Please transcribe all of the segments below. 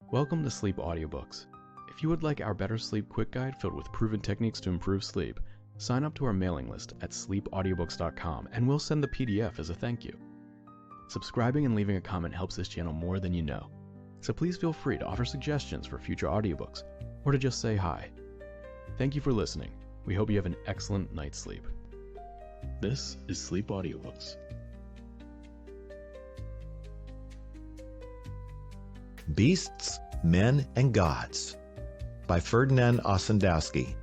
Welcome to Sleep Audiobooks. If you would like our Better Sleep Quick Guide filled with proven techniques to improve sleep, sign up to our mailing list at sleepaudiobooks.com and we'll send the PDF as a thank you. Subscribing and leaving a comment helps this channel more than you know, so please feel free to offer suggestions for future audiobooks or to just say hi. Thank you for listening. We hope you have an excellent night's sleep. This is Sleep Audiobooks. Beasts, Men, and Gods by Ferdinand Ossendowski.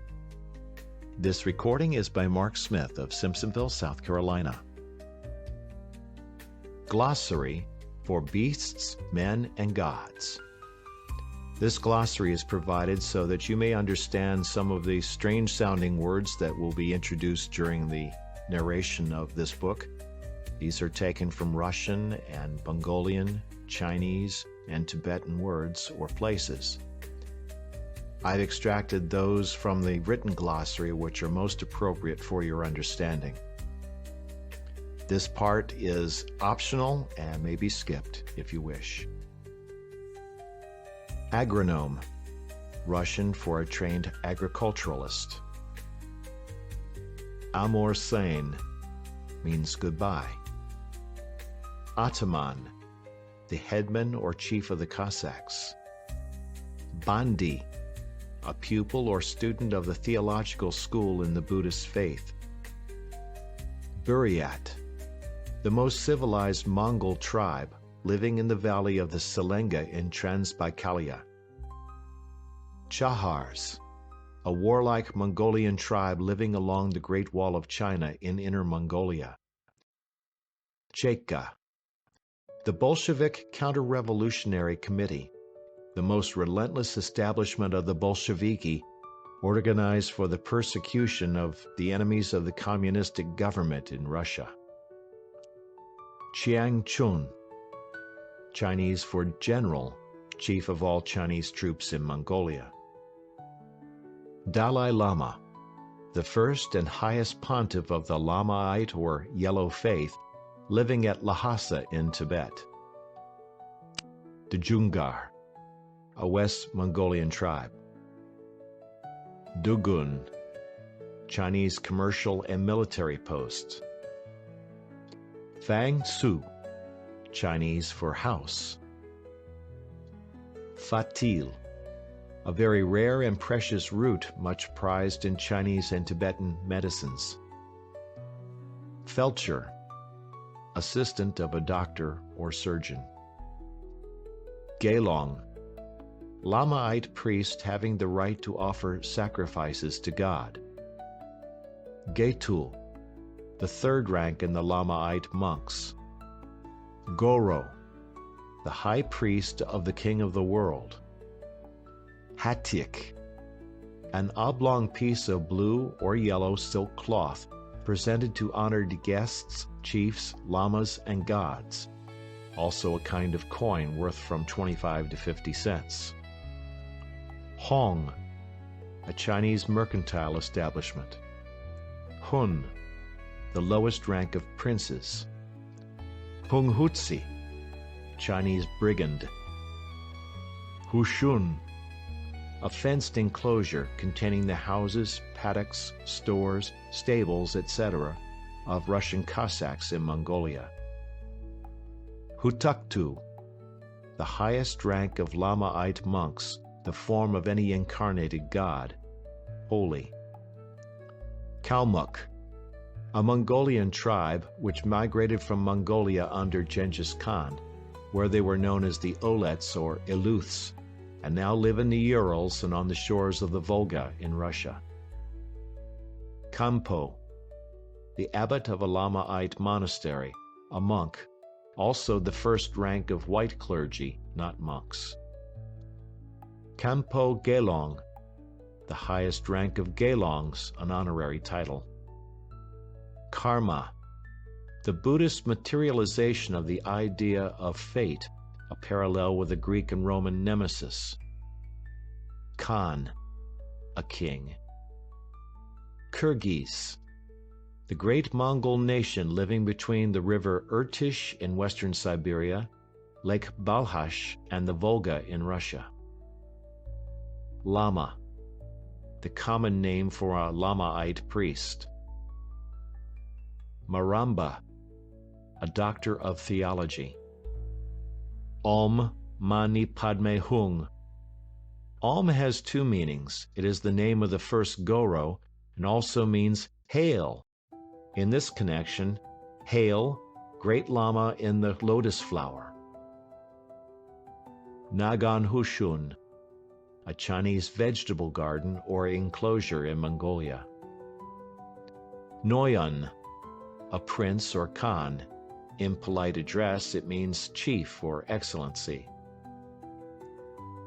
This recording is by Mark Smith of Simpsonville, South Carolina. Glossary for Beasts, Men, and Gods. This glossary is provided so that you may understand some of the strange-sounding words that will be introduced during the narration of this book. These are taken from Russian and Mongolian, Chinese, and Tibetan words or places. I've extracted those from the written glossary which are most appropriate for your understanding. This part is optional and may be skipped if you wish. Agronome, Russian for a trained agriculturalist. Amor Sein means goodbye. Ataman, the headman or chief of the Cossacks. Bandi, a pupil or student of the theological school in the Buddhist faith. Buryat, the most civilized Mongol tribe living in the valley of the Selenga in Transbaikalia. Chahars, a warlike Mongolian tribe living along the Great Wall of China in Inner Mongolia. Cheka, the Bolshevik Counter-Revolutionary Committee, the most relentless establishment of the Bolsheviki, organized for the persecution of the enemies of the communistic government in Russia. Chiang Chun, Chinese for general, chief of all Chinese troops in Mongolia. Dalai Lama, the first and highest pontiff of the Lamaite or Yellow Faith, living at Lhasa in Tibet. Djungar, a West Mongolian tribe. Dugun, Chinese commercial and military post. Fang Su, Chinese for house. Fatil, a very rare and precious root much prized in Chinese and Tibetan medicines. Felcher, assistant of a doctor or surgeon. Gelong, Lamaite priest having the right to offer sacrifices to God. Getul, the third rank in the Lamaite monks. Goro, the high priest of the king of the world. Hatyk, an oblong piece of blue or yellow silk cloth presented to honored guests, chiefs, lamas, and gods. Also a kind of coin worth from 25 to 50 cents. Hong, a Chinese mercantile establishment. Hun, the lowest rank of princes. Hunghutsi, Chinese brigand. Hushun, a fenced enclosure containing the houses, paddocks, stores, stables, etc. of Russian Cossacks in Mongolia. Hutuktu, the highest rank of Lamaite monks, the form of any incarnated god, holy. Kalmuk, a Mongolian tribe which migrated from Mongolia under Genghis Khan, where they were known as the Olets or Iluths, and now live in the Urals and on the shores of the Volga in Russia. Kampo, the abbot of a Lamaite monastery, a monk, also the first rank of white clergy, not monks. Kampo Gelong, the highest rank of Gelongs, an honorary title. Karma, the Buddhist materialization of the idea of fate, a parallel with the Greek and Roman nemesis. Khan, a king. Kyrgyz, the great Mongol nation living between the river Irtysh in western Siberia Lake Balkhash and the Volga in Russia. Lama, the common name for a Lamaite priest. Maramba, a doctor of theology. Om Mani Padme Hung. Om has two meanings. It is the name of the first Goro and also means hail. In this connection, hail, Great Lama in the lotus flower. Nagan Hushun, a Chinese vegetable garden or enclosure in Mongolia. Noyan, a prince or Khan. In polite address, it means chief or excellency.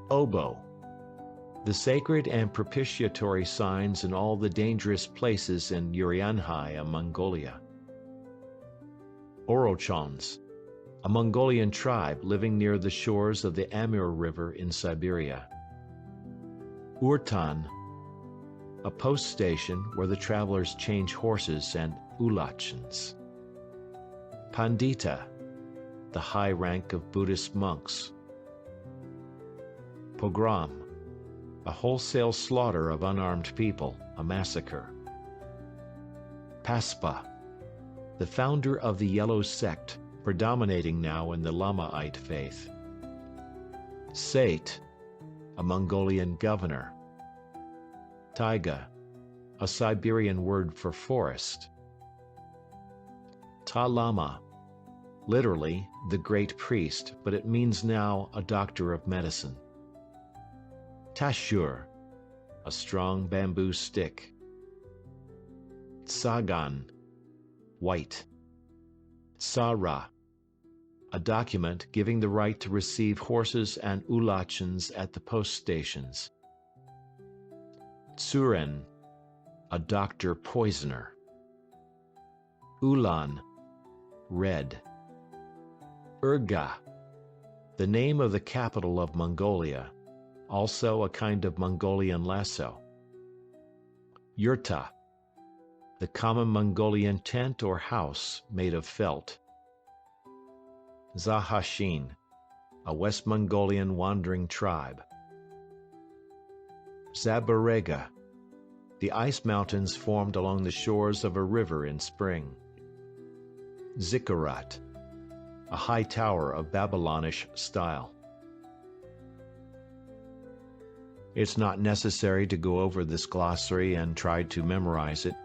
Obo, the sacred and propitiatory signs in all the dangerous places in Urianhai, Mongolia. Orochons, a Mongolian tribe living near the shores of the Amur River in Siberia. Urtan, a post station where the travelers change horses and ulachans. Pandita, the high rank of Buddhist monks. Pogrom, a wholesale slaughter of unarmed people, a massacre. Paspa, the founder of the Yellow Sect, predominating now in the Lamaite faith. Sait, a Mongolian governor. Taiga, a Siberian word for forest. Ta Lama, literally the great priest, but it means now a doctor of medicine. Tashur, a strong bamboo stick. Tsagan, white. Tsara, a document giving the right to receive horses and ulachans at the post stations. Tsuren, a doctor poisoner. Ulan, red. Urga, the name of the capital of Mongolia, also a kind of Mongolian lasso. Yurta, the common Mongolian tent or house made of felt. Zahashin, a West Mongolian wandering tribe. Zaberega, the ice mountains formed along the shores of a river in spring. Zikkurat, a high tower of Babylonish style. It's not necessary to go over this glossary and try to memorize it,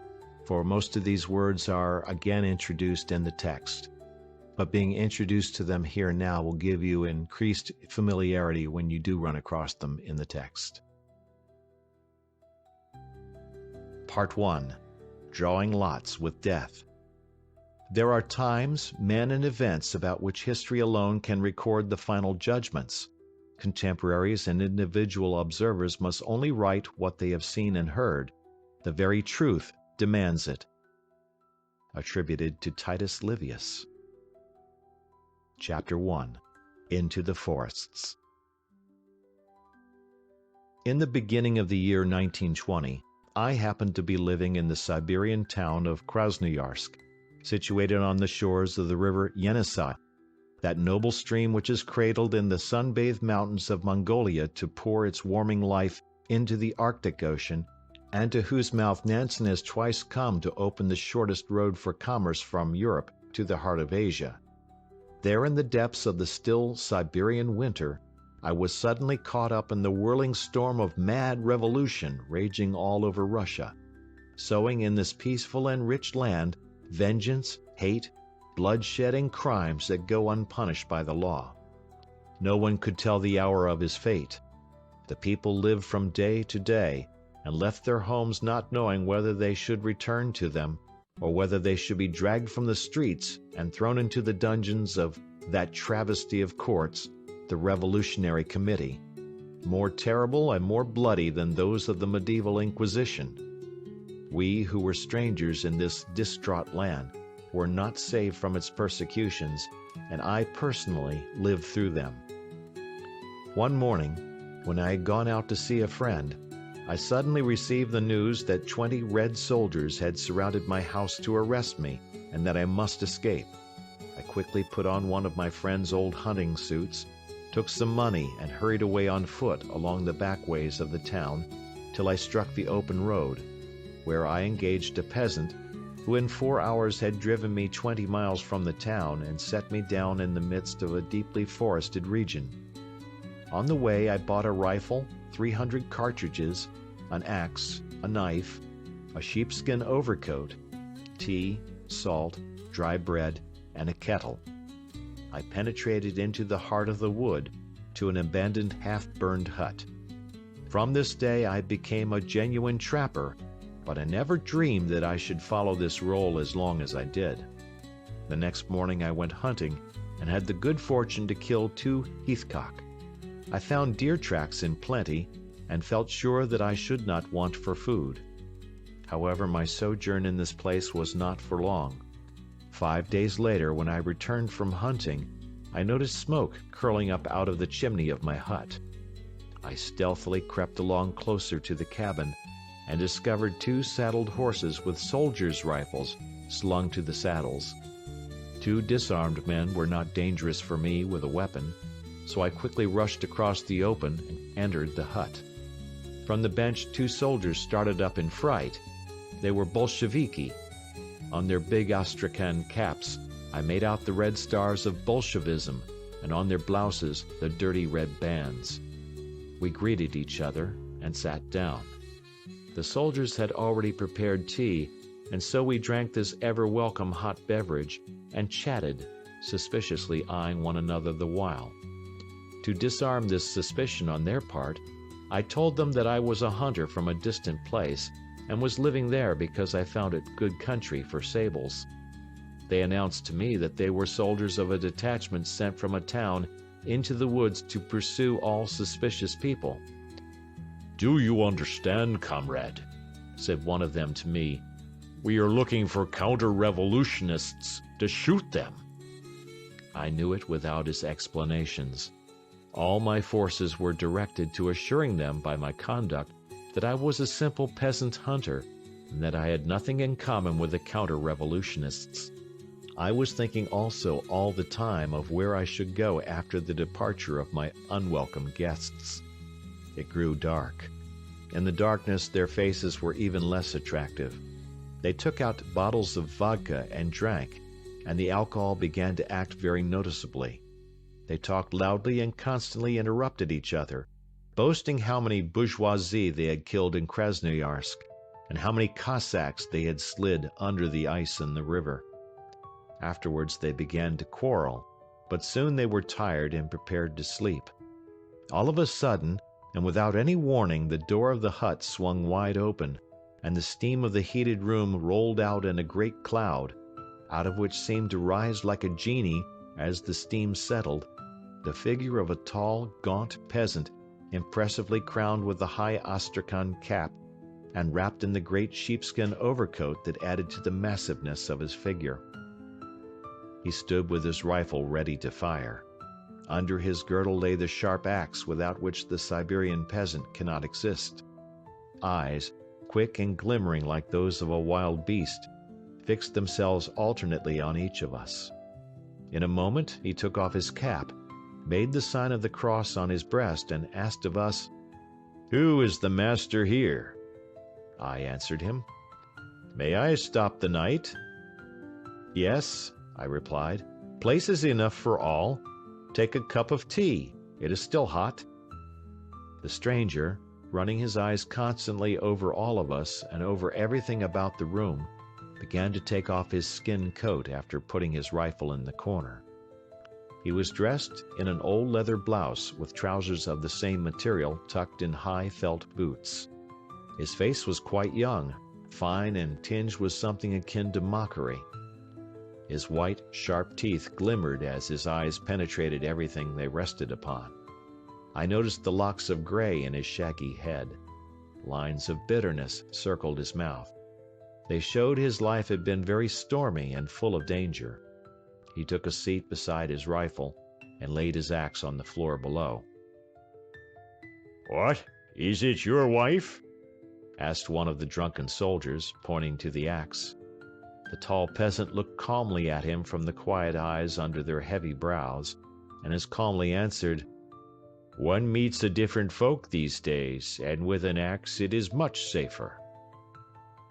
for most of these words are again introduced in the text. But being introduced to them here now will give you increased familiarity when you do run across them in the text. Part 1. Drawing Lots with Death. There are times, men, and events about which history alone can record the final judgments. Contemporaries and individual observers must only write what they have seen and heard. The very truth demands it. Attributed to Titus Livius. Chapter 1. Into the Forests. In the beginning of the year 1920, I happened to be living in the Siberian town of Krasnoyarsk, situated on the shores of the river Yenisei, that noble stream which is cradled in the sun-bathed mountains of Mongolia to pour its warming life into the Arctic Ocean, and to whose mouth Nansen has twice come to open the shortest road for commerce from Europe to the heart of Asia. There in the depths of the still Siberian winter, I was suddenly caught up in the whirling storm of mad revolution raging all over Russia, sowing in this peaceful and rich land vengeance, hate, bloodshed, and crimes that go unpunished by the law. No one could tell the hour of his fate. The people lived from day to day, and left their homes not knowing whether they should return to them, or whether they should be dragged from the streets and thrown into the dungeons of that travesty of courts, the Revolutionary Committee, more terrible and more bloody than those of the medieval Inquisition. We who were strangers in this distraught land were not saved from its persecutions, and I personally lived through them. One morning, when I had gone out to see a friend, I suddenly received the news that 20 red soldiers had surrounded my house to arrest me, and that I must escape. I quickly put on one of my friend's old hunting suits, took some money, and hurried away on foot along the back ways of the town till I struck the open road, where I engaged a peasant who in 4 hours had driven me 20 miles from the town and set me down in the midst of a deeply forested region. On the way I bought a rifle, 300 cartridges, an axe, a knife, a sheepskin overcoat, tea, salt, dry bread, and a kettle. I penetrated into the heart of the wood to an abandoned half-burned hut. From this day I became a genuine trapper, but I never dreamed that I should follow this role as long as I did. The next morning I went hunting and had the good fortune to kill 2 heathcock. I found deer tracks in plenty and felt sure that I should not want for food. However, my sojourn in this place was not for long. 5 days later, when I returned from hunting, I noticed smoke curling up out of the chimney of my hut. I stealthily crept along closer to the cabin and discovered 2 saddled horses with soldiers' rifles slung to the saddles. 2 disarmed men were not dangerous for me with a weapon, so I quickly rushed across the open and entered the hut. From the bench 2 soldiers started up in fright. They were Bolsheviki. On their big Astrakhan caps, I made out the red stars of Bolshevism, and on their blouses the dirty red bands. We greeted each other and sat down. The soldiers had already prepared tea, and so we drank this ever-welcome hot beverage and chatted, suspiciously eyeing one another the while. To disarm this suspicion on their part, I told them that I was a hunter from a distant place and was living there because I found it good country for sables. They announced to me that they were soldiers of a detachment sent from a town into the woods to pursue all suspicious people. "Do you understand, comrade?" said one of them to me. "We are looking for counter-revolutionists to shoot them." I knew it without his explanations. All my forces were directed to assuring them by my conduct that I was a simple peasant hunter and that I had nothing in common with the counter-revolutionists. I was thinking also all the time of where I should go after the departure of my unwelcome guests. It grew dark. In the darkness their faces were even less attractive. They took out bottles of vodka and drank, and the alcohol began to act very noticeably. They talked loudly and constantly interrupted each other, boasting how many bourgeoisie they had killed in Krasnoyarsk, and how many Cossacks they had slid under the ice in the river. Afterwards they began to quarrel, but soon they were tired and prepared to sleep. All of a sudden, and without any warning, the door of the hut swung wide open, and the steam of the heated room rolled out in a great cloud, out of which seemed to rise like a genie, as the steam settled, the figure of a tall, gaunt peasant, impressively crowned with the high Astrakhan cap, and wrapped in the great sheepskin overcoat that added to the massiveness of his figure. He stood with his rifle ready to fire. Under his girdle lay the sharp axe without which the Siberian peasant cannot exist. Eyes, quick and glimmering like those of a wild beast, fixed themselves alternately on each of us. In a moment he took off his cap, made the sign of the cross on his breast, and asked of us, "Who is the master here?" I answered him. "May I stop the night?" "Yes," I replied. "Place is enough for all. Take a cup of tea. It is still hot." The stranger, running his eyes constantly over all of us and over everything about the room, began to take off his skin coat after putting his rifle in the corner. He was dressed in an old leather blouse with trousers of the same material tucked in high felt boots. His face was quite young, fine and tinged with something akin to mockery. His white, sharp teeth glimmered as his eyes penetrated everything they rested upon. I noticed the locks of gray in his shaggy head. Lines of bitterness circled his mouth. They showed his life had been very stormy and full of danger. He took a seat beside his rifle and laid his axe on the floor below. "What? Is it your wife?" asked one of the drunken soldiers, pointing to the axe. The tall peasant looked calmly at him from the quiet eyes under their heavy brows, and as calmly answered, "One meets a different folk these days, and with an axe it is much safer."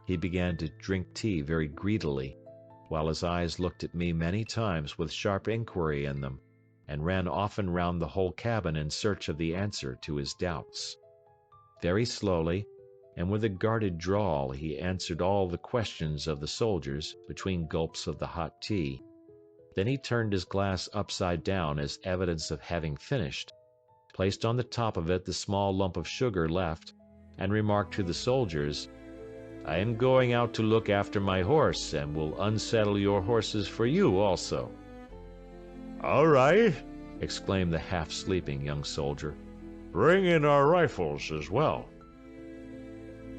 He began to drink tea very greedily, while his eyes looked at me many times with sharp inquiry in them, and ran often round the whole cabin in search of the answer to his doubts. Very slowly, and with a guarded drawl, he answered all the questions of the soldiers between gulps of the hot tea. Then he turned his glass upside down as evidence of having finished, placed on the top of it the small lump of sugar left, and remarked to the soldiers, "I am going out to look after my horse, and will unsaddle your horses for you also." "All right," exclaimed the half-sleeping young soldier. "Bring in our rifles as well."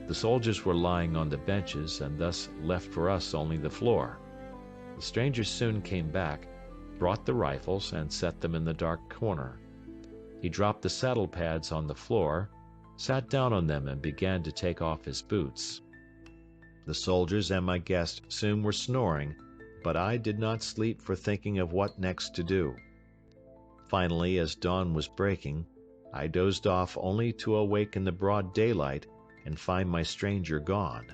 The soldiers were lying on the benches, and thus left for us only the floor. The stranger soon came back, brought the rifles, and set them in the dark corner. He dropped the saddle pads on the floor, sat down on them, and began to take off his boots. The soldiers and my guest soon were snoring, but I did not sleep for thinking of what next to do. Finally, as dawn was breaking, I dozed off only to awake in the broad daylight and find my stranger gone.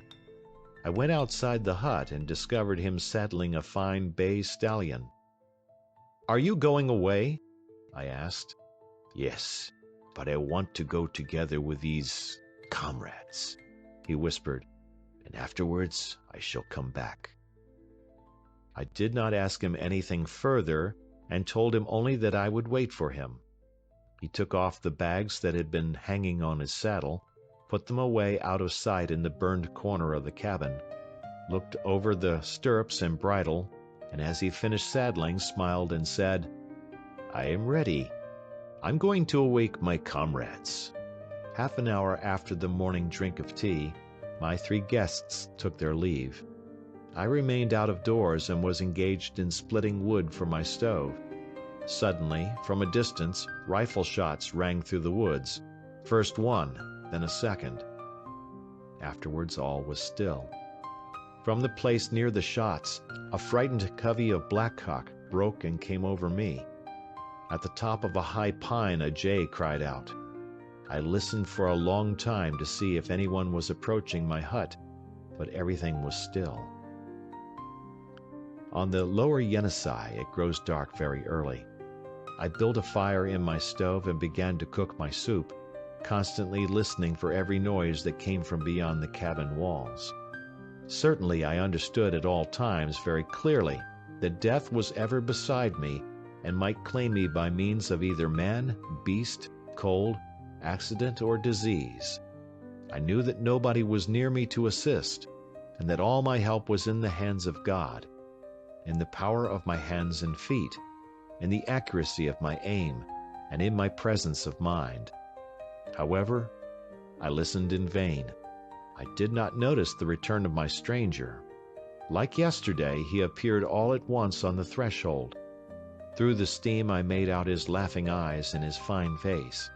I went outside the hut and discovered him saddling a fine bay stallion. "Are you going away?" I asked. "Yes, but I want to go together with these comrades," he whispered, "and afterwards I shall come back." I did not ask him anything further, and told him only that I would wait for him. He took off the bags that had been hanging on his saddle, put them away out of sight in the burned corner of the cabin, looked over the stirrups and bridle, and as he finished saddling, smiled and said, "I am ready. I'm going to awake my comrades." Half an hour after the morning drink of tea, my 3 guests took their leave. I remained out of doors and was engaged in splitting wood for my stove. Suddenly, from a distance, rifle shots rang through the woods, first one, then a second. Afterwards all was still. From the place near the shots, a frightened covey of blackcock broke and came over me. At the top of a high pine a jay cried out. I listened for a long time to see if anyone was approaching my hut, but everything was still. On the lower Yenisei it grows dark very early. I built a fire in my stove and began to cook my soup, constantly listening for every noise that came from beyond the cabin walls. Certainly I understood at all times very clearly that death was ever beside me and might claim me by means of either man, beast, cold, accident, or disease. I knew that nobody was near me to assist, and that all my help was in the hands of God, in the power of my hands and feet, in the accuracy of my aim, and in my presence of mind. However, I listened in vain. I did not notice the return of my stranger. Like yesterday, he appeared all at once on the threshold. Through the steam I made out his laughing eyes and his fine face.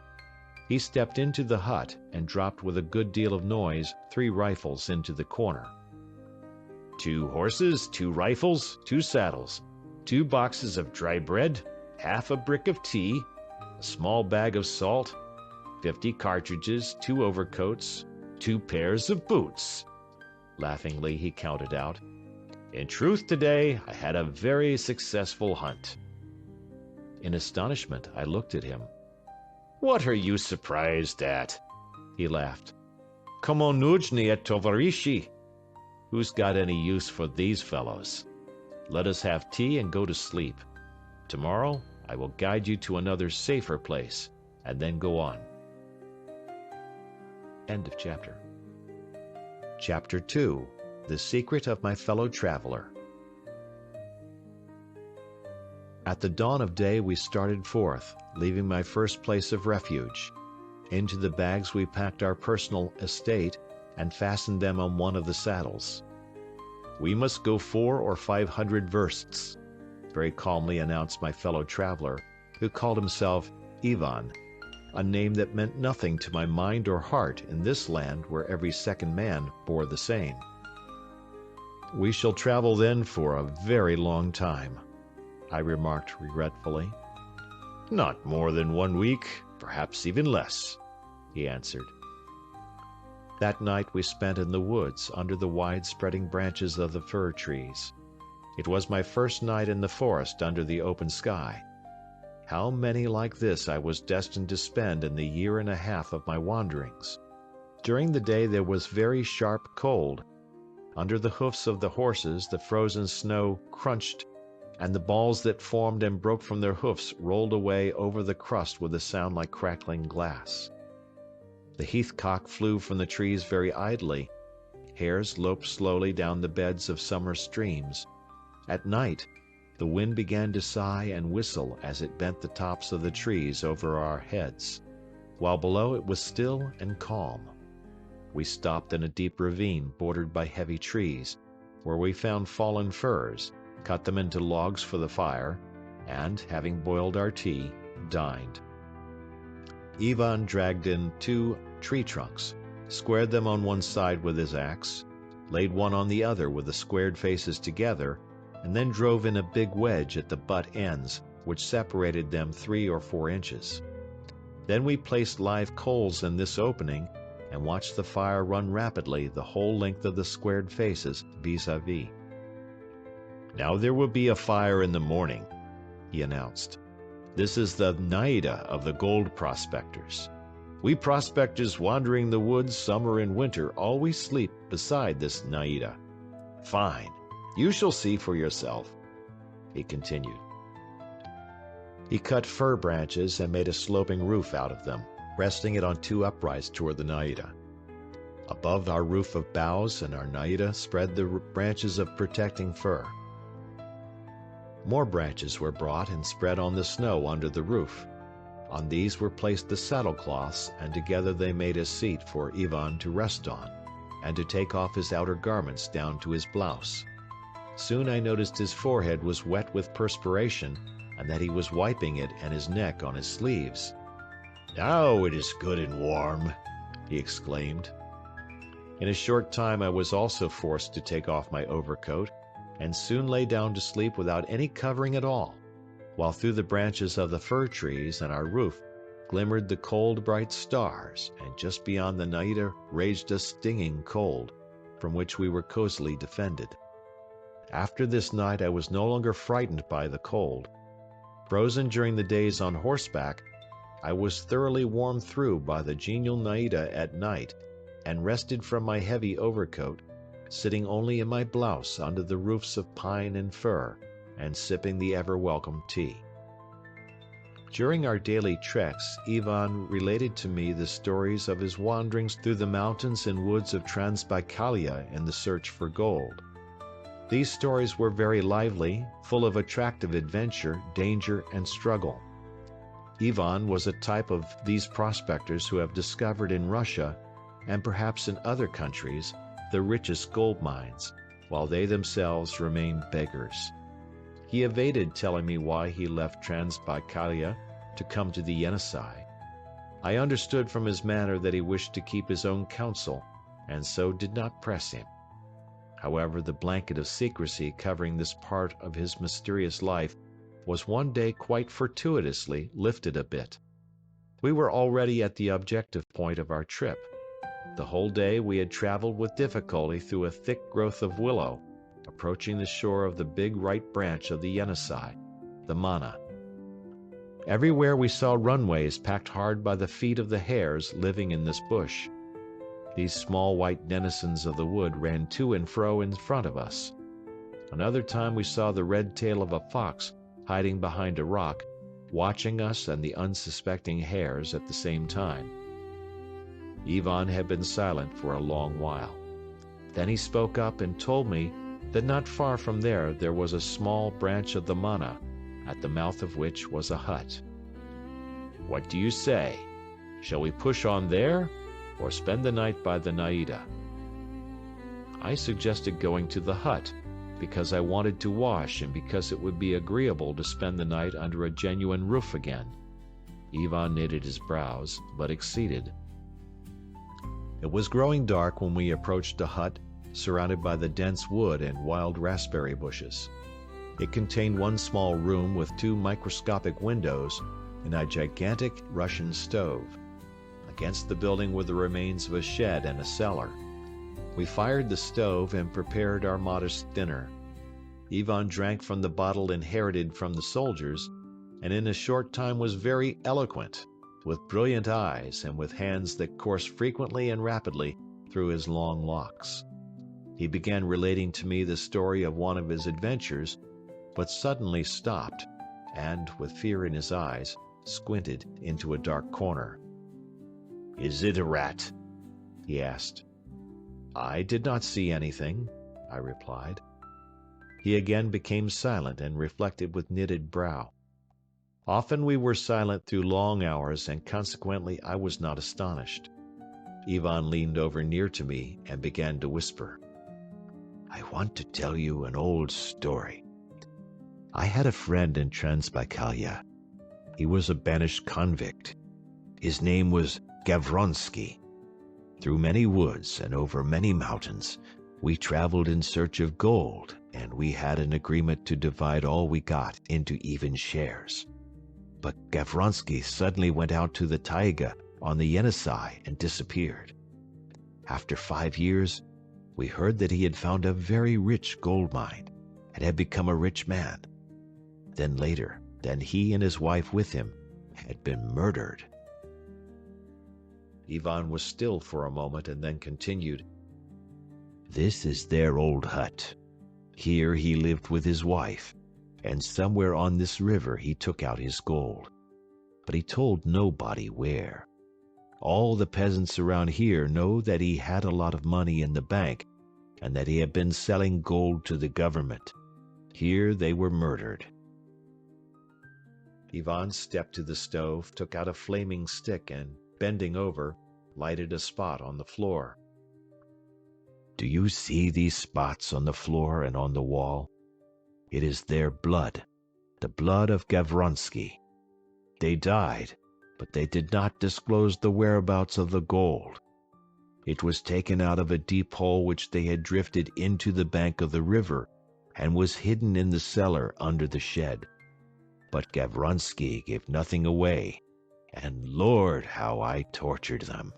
He stepped into the hut and dropped with a good deal of noise 3 rifles into the corner. 2 horses, 2 rifles, 2 saddles, 2 boxes of dry bread, half a brick of tea, a small bag of salt, 50 cartridges, 2 overcoats, 2 pairs of boots. Laughingly he counted out, "In truth today I had a very successful hunt." In astonishment I looked at him. "What are you surprised at?" He laughed. "Komo nujny et tovarishi. Who's got any use for these fellows? Let us have tea and go to sleep. Tomorrow I will guide you to another safer place, and then go on." End of chapter. Chapter 2. The Secret of My Fellow Traveler. At the dawn of day we started forth, leaving my first place of refuge. Into the bags we packed our personal estate and fastened them on one of the saddles. "We must go 400 or 500 versts," very calmly announced my fellow traveler, who called himself Ivan, a name that meant nothing to my mind or heart in this land where every second man bore the same. We shall travel then for a very long time," I remarked regretfully. "Not more than 1 week, perhaps even less," he answered. That night we spent in the woods under the wide-spreading branches of the fir trees. It was my first night in the forest under the open sky. How many like this I was destined to spend in the year and a half of my wanderings. During the day there was very sharp cold. Under the hoofs of the horses the frozen snow crunched, and the balls that formed and broke from their hoofs rolled away over the crust with a sound like crackling glass. The heathcock flew from the trees very idly. Hares loped slowly down the beds of summer streams. At night, the wind began to sigh and whistle as it bent the tops of the trees over our heads, while below it was still and calm. We stopped in a deep ravine bordered by heavy trees, where we found fallen firs, cut them into logs for the fire, and, having boiled our tea, dined. Ivan dragged in 2 tree trunks, squared them on one side with his axe, laid one on the other with the squared faces together, and then drove in a big wedge at the butt ends, which separated them 3 or 4 inches. Then we placed live coals in this opening, and watched the fire run rapidly the whole length of the squared faces vis-à-vis. "Now there will be a fire in the morning," he announced. "This is the naida of the gold prospectors. We prospectors wandering the woods summer and winter always sleep beside this naida. Fine. You shall see for yourself," he continued. He cut fir branches and made a sloping roof out of them, resting it on 2 uprights toward the naida. Above our roof of boughs and our naida spread the branches of protecting fir. More branches were brought and spread on the snow under the roof. On these were placed the saddlecloths, and together they made a seat for Ivan to rest on, and to take off his outer garments down to his blouse. Soon I noticed his forehead was wet with perspiration, and that he was wiping it and his neck on his sleeves. "Now it is good and warm," he exclaimed. In a short time I was also forced to take off my overcoat, and soon lay down to sleep without any covering at all, while through the branches of the fir trees and our roof glimmered the cold bright stars, and just beyond the naida raged a stinging cold, from which we were cozily defended. After this night I was no longer frightened by the cold. Frozen during the days on horseback, I was thoroughly warmed through by the genial naida at night, and rested from my heavy overcoat, sitting only in my blouse under the roofs of pine and fir, and sipping the ever-welcome tea. During our daily treks, Ivan related to me the stories of his wanderings through the mountains and woods of Transbaikalia in the search for gold. These stories were very lively, full of attractive adventure, danger, and struggle. Ivan was a type of these prospectors who have discovered in Russia, and perhaps in other countries, the richest gold mines, while they themselves remained beggars. He evaded telling me why he left Transbaikalia to come to the Yenisei. I understood from his manner that he wished to keep his own counsel, and so did not press him. However, the blanket of secrecy covering this part of his mysterious life was one day quite fortuitously lifted a bit. We were already at the objective point of our trip. The whole day we had traveled with difficulty through a thick growth of willow, approaching the shore of the big right branch of the Yenisei, the Mana. Everywhere we saw runways packed hard by the feet of the hares living in this bush. These small white denizens of the wood ran to and fro in front of us. Another time we saw the red tail of a fox hiding behind a rock, watching us and the unsuspecting hares at the same time. Ivan had been silent for a long while. Then he spoke up and told me that not far from there was a small branch of the Mana, at the mouth of which was a hut. "What do you say? Shall we push on there, or spend the night by the naida?" I suggested going to the hut, because I wanted to wash and because it would be agreeable to spend the night under a genuine roof again. Ivan knitted his brows, but acceded. It was growing dark when we approached the hut, surrounded by the dense wood and wild raspberry bushes. It contained one small room with 2 microscopic windows and a gigantic Russian stove. Against the building were the remains of a shed and a cellar. We fired the stove and prepared our modest dinner. Ivan drank from the bottle inherited from the soldiers, and in a short time was very eloquent, with brilliant eyes and with hands that coursed frequently and rapidly through his long locks. He began relating to me the story of one of his adventures, but suddenly stopped, and, with fear in his eyes, squinted into a dark corner. "Is it a rat?" he asked. "I did not see anything," I replied. He again became silent and reflected with knitted brow. Often we were silent through long hours, and consequently I was not astonished. Ivan leaned over near to me and began to whisper. "I want to tell you an old story. I had a friend in Transbaikalia. He was a banished convict. His name was Gavronsky. Through many woods and over many mountains, we traveled in search of gold, and we had an agreement to divide all we got into even shares. But Gavronsky suddenly went out to the taiga on the Yenisei and disappeared. After 5 years, we heard that he had found a very rich gold mine and had become a rich man. Then later, he and his wife with him had been murdered." Ivan was still for a moment and then continued. "This is their old hut. Here he lived with his wife, and somewhere on this river he took out his gold. But he told nobody where. All the peasants around here know that he had a lot of money in the bank and that he had been selling gold to the government. Here they were murdered." Ivan stepped to the stove, took out a flaming stick, and, bending over, lighted a spot on the floor. "Do you see these spots on the floor and on the wall? It is their blood, the blood of Gavronsky. They died, but they did not disclose the whereabouts of the gold. It was taken out of a deep hole which they had drifted into the bank of the river and was hidden in the cellar under the shed. But Gavronsky gave nothing away, and Lord, how I tortured them.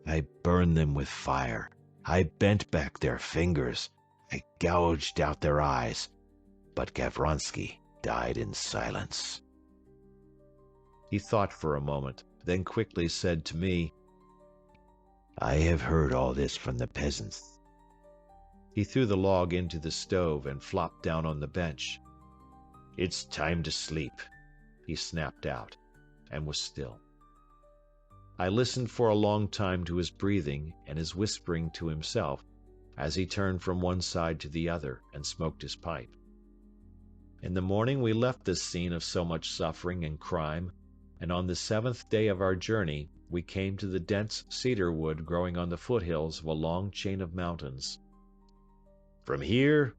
I burned them with fire. I bent back their fingers. I gouged out their eyes. But Gavronsky died in silence." He thought for a moment, then quickly said to me, "I have heard all this from the peasants." He threw the log into the stove and flopped down on the bench. "It's time to sleep," he snapped out, and was still. I listened for a long time to his breathing and his whispering to himself as he turned from one side to the other and smoked his pipe. In the morning we left this scene of so much suffering and crime, and on the 7th day of our journey we came to the dense cedar wood growing on the foothills of a long chain of mountains. "From here,"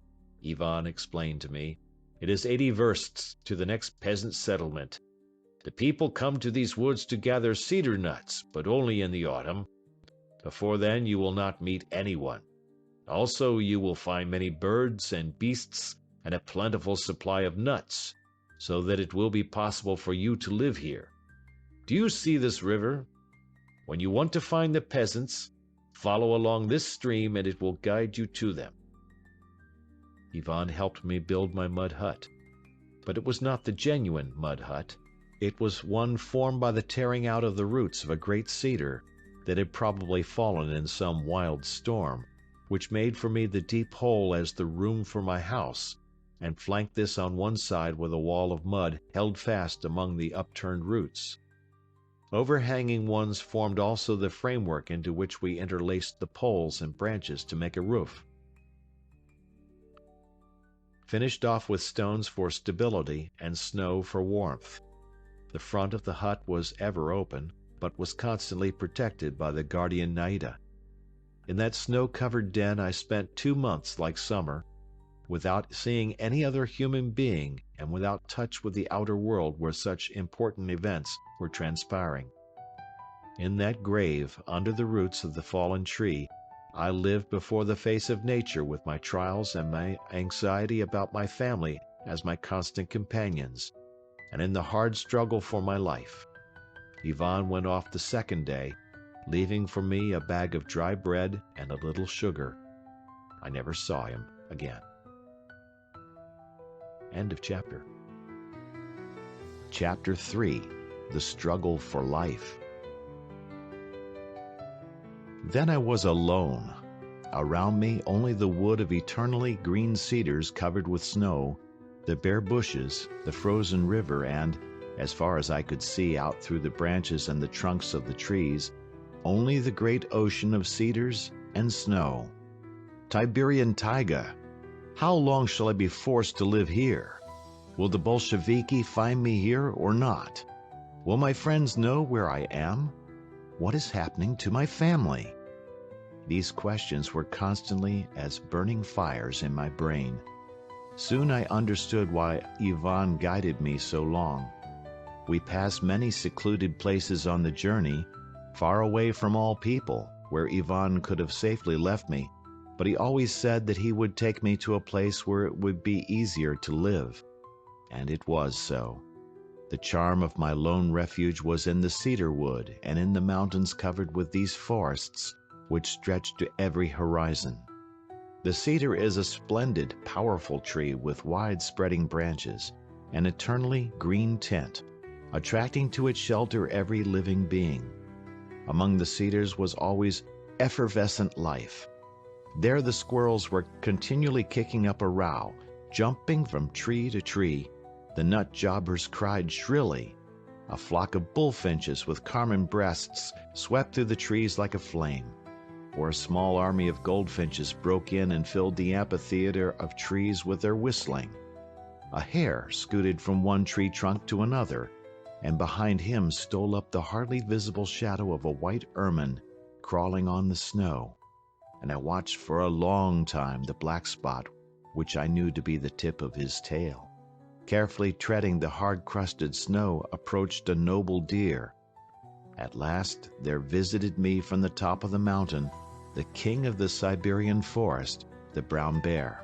Ivan explained to me, "it is 80 versts to the next peasant settlement. The people come to these woods to gather cedar nuts, but only in the autumn. Before then you will not meet anyone. Also you will find many birds and beasts and a plentiful supply of nuts, so that it will be possible for you to live here. Do you see this river? When you want to find the peasants, follow along this stream and it will guide you to them." Ivan helped me build my mud hut. But it was not the genuine mud hut. It was one formed by the tearing out of the roots of a great cedar that had probably fallen in some wild storm, which made for me the deep hole as the room for my house, and flanked this on one side with a wall of mud held fast among the upturned roots. Overhanging ones formed also the framework into which we interlaced the poles and branches to make a roof. Finished off with stones for stability and snow for warmth. The front of the hut was ever open, but was constantly protected by the guardian Naida. In that snow-covered den I spent 2 months like summer, without seeing any other human being and without touch with the outer world where such important events were transpiring. In that grave, under the roots of the fallen tree, I lived before the face of nature with my trials and my anxiety about my family as my constant companions, and in the hard struggle for my life. Ivan went off the second day, leaving for me a bag of dry bread and a little sugar. I never saw him again. End of chapter. Chapter 3. The Struggle for Life. Then I was alone. Around me only the wood of eternally green cedars covered with snow, the bare bushes, the frozen river, and, as far as I could see out through the branches and the trunks of the trees, only the great ocean of cedars and snow. Siberian taiga! How long shall I be forced to live here? Will the Bolsheviki find me here or not? Will my friends know where I am? What is happening to my family? These questions were constantly as burning fires in my brain. Soon I understood why Ivan guided me so long. We passed many secluded places on the journey, far away from all people, where Ivan could have safely left me, but he always said that he would take me to a place where it would be easier to live. And it was so. The charm of my lone refuge was in the cedar wood and in the mountains covered with these forests which stretched to every horizon. The cedar is a splendid, powerful tree with wide-spreading branches, an eternally green tint, attracting to its shelter every living being. Among the cedars was always effervescent life. There the squirrels were continually kicking up a row, jumping from tree to tree. The nut jobbers cried shrilly. A flock of bullfinches with carmine breasts swept through the trees like a flame, or a small army of goldfinches broke in and filled the amphitheater of trees with their whistling. A hare scooted from one tree trunk to another, and behind him stole up the hardly visible shadow of a white ermine crawling on the snow, and I watched for a long time the black spot which I knew to be the tip of his tail. Carefully treading the hard-crusted snow approached a noble deer. At last there visited me from the top of the mountain the king of the Siberian forest, the brown bear.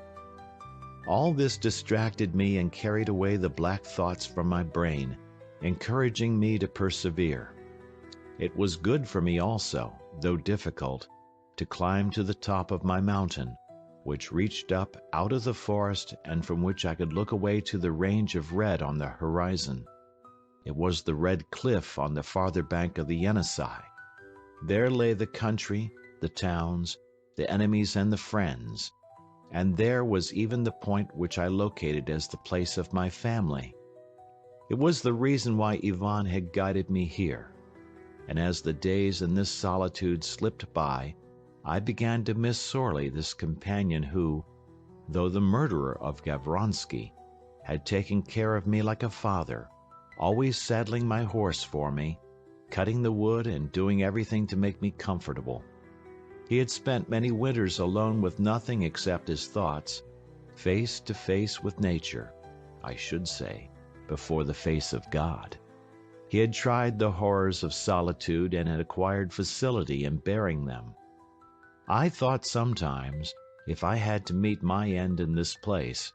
All this distracted me and carried away the black thoughts from my brain, encouraging me to persevere. It was good for me also, though difficult, to climb to the top of my mountain, which reached up out of the forest and from which I could look away to the range of red on the horizon. It was the red cliff on the farther bank of the Yenisei. There lay the country, the towns, the enemies and the friends, and there was even the point which I located as the place of my family. It was the reason why Ivan had guided me here, and as the days in this solitude slipped by, I began to miss sorely this companion who, though the murderer of Gavronsky, had taken care of me like a father, always saddling my horse for me, cutting the wood and doing everything to make me comfortable. He had spent many winters alone with nothing except his thoughts, face to face with nature, I should say, before the face of God. He had tried the horrors of solitude and had acquired facility in bearing them. I thought sometimes, if I had to meet my end in this place,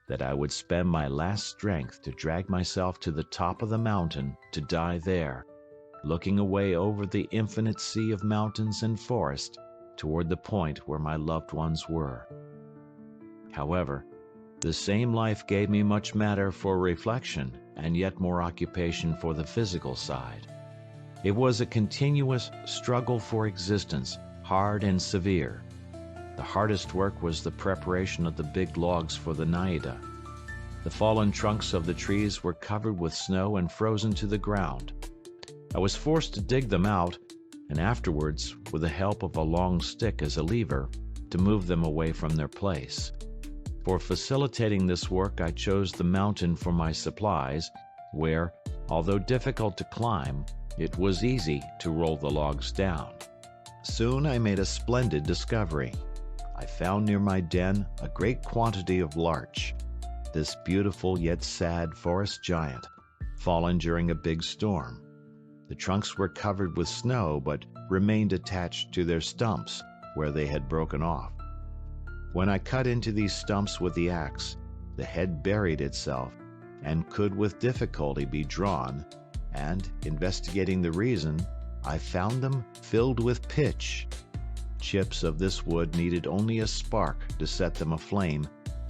that I would spend my last strength to drag myself to the top of the mountain to die there, looking away over the infinite sea of mountains and forest toward the point where my loved ones were. However, the same life gave me much matter for reflection and yet more occupation for the physical side. It was a continuous struggle for existence, hard and severe. The hardest work was the preparation of the big logs for the naida. The fallen trunks of the trees were covered with snow and frozen to the ground. I was forced to dig them out, and afterwards, with the help of a long stick as a lever, to move them away from their place. For facilitating this work, I chose the mountain for my supplies, where, although difficult to climb, it was easy to roll the logs down. Soon I made a splendid discovery. I found near my den a great quantity of larch, this beautiful yet sad forest giant, fallen during a big storm. The trunks were covered with snow but remained attached to their stumps, where they had broken off. When I cut into these stumps with the axe, the head buried itself and could with difficulty be drawn, and, investigating the reason, I found them filled with pitch. Chips of this wood needed only a spark to set them aflame,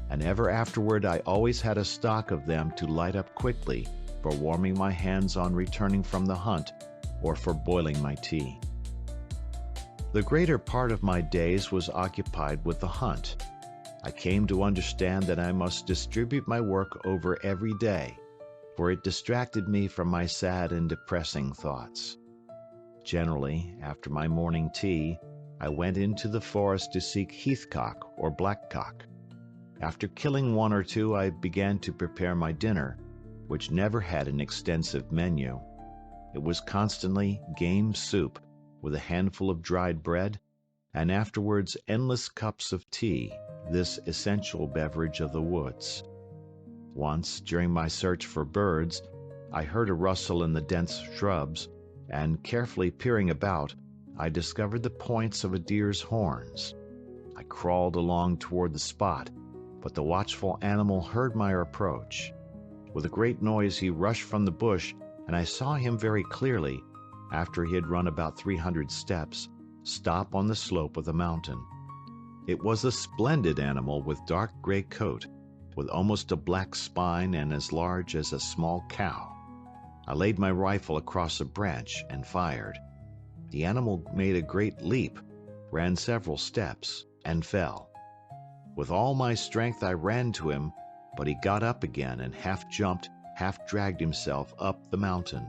and ever afterward I always had a stock of them to light up quickly for warming my hands on returning from the hunt or for boiling my tea. The greater part of my days was occupied with the hunt. I came to understand that I must distribute my work over every day, for it distracted me from my sad and depressing thoughts. Generally, after my morning tea, I went into the forest to seek heathcock or blackcock. After killing one or two, I began to prepare my dinner, which never had an extensive menu. It was constantly game soup with a handful of dried bread, and afterwards endless cups of tea, this essential beverage of the woods. Once, during my search for birds, I heard a rustle in the dense shrubs, and carefully peering about, I discovered the points of a deer's horns. I crawled along toward the spot, but the watchful animal heard my approach. With a great noise he rushed from the bush, and I saw him very clearly, after he had run about 300 steps, stop on the slope of the mountain. It was a splendid animal with dark gray coat, with almost a black spine and as large as a small cow. I laid my rifle across a branch and fired. The animal made a great leap, ran several steps, and fell. With all my strength I ran to him, but he got up again and half jumped, half dragged himself up the mountain.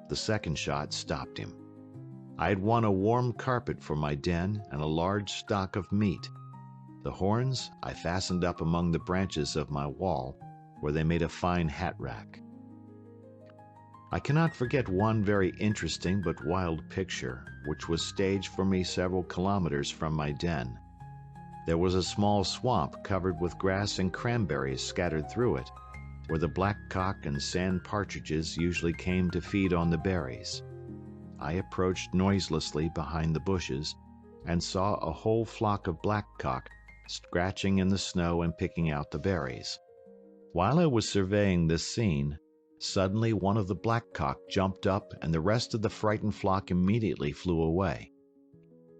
The second shot stopped him. I had won a warm carpet for my den and a large stock of meat. The horns I fastened up among the branches of my wall, where they made a fine hat rack. I cannot forget one very interesting but wild picture, which was staged for me several kilometers from my den. There was a small swamp covered with grass and cranberries scattered through it, where the blackcock and sand partridges usually came to feed on the berries. I approached noiselessly behind the bushes and saw a whole flock of blackcock scratching in the snow and picking out the berries. While I was surveying this scene, suddenly one of the blackcock jumped up and the rest of the frightened flock immediately flew away.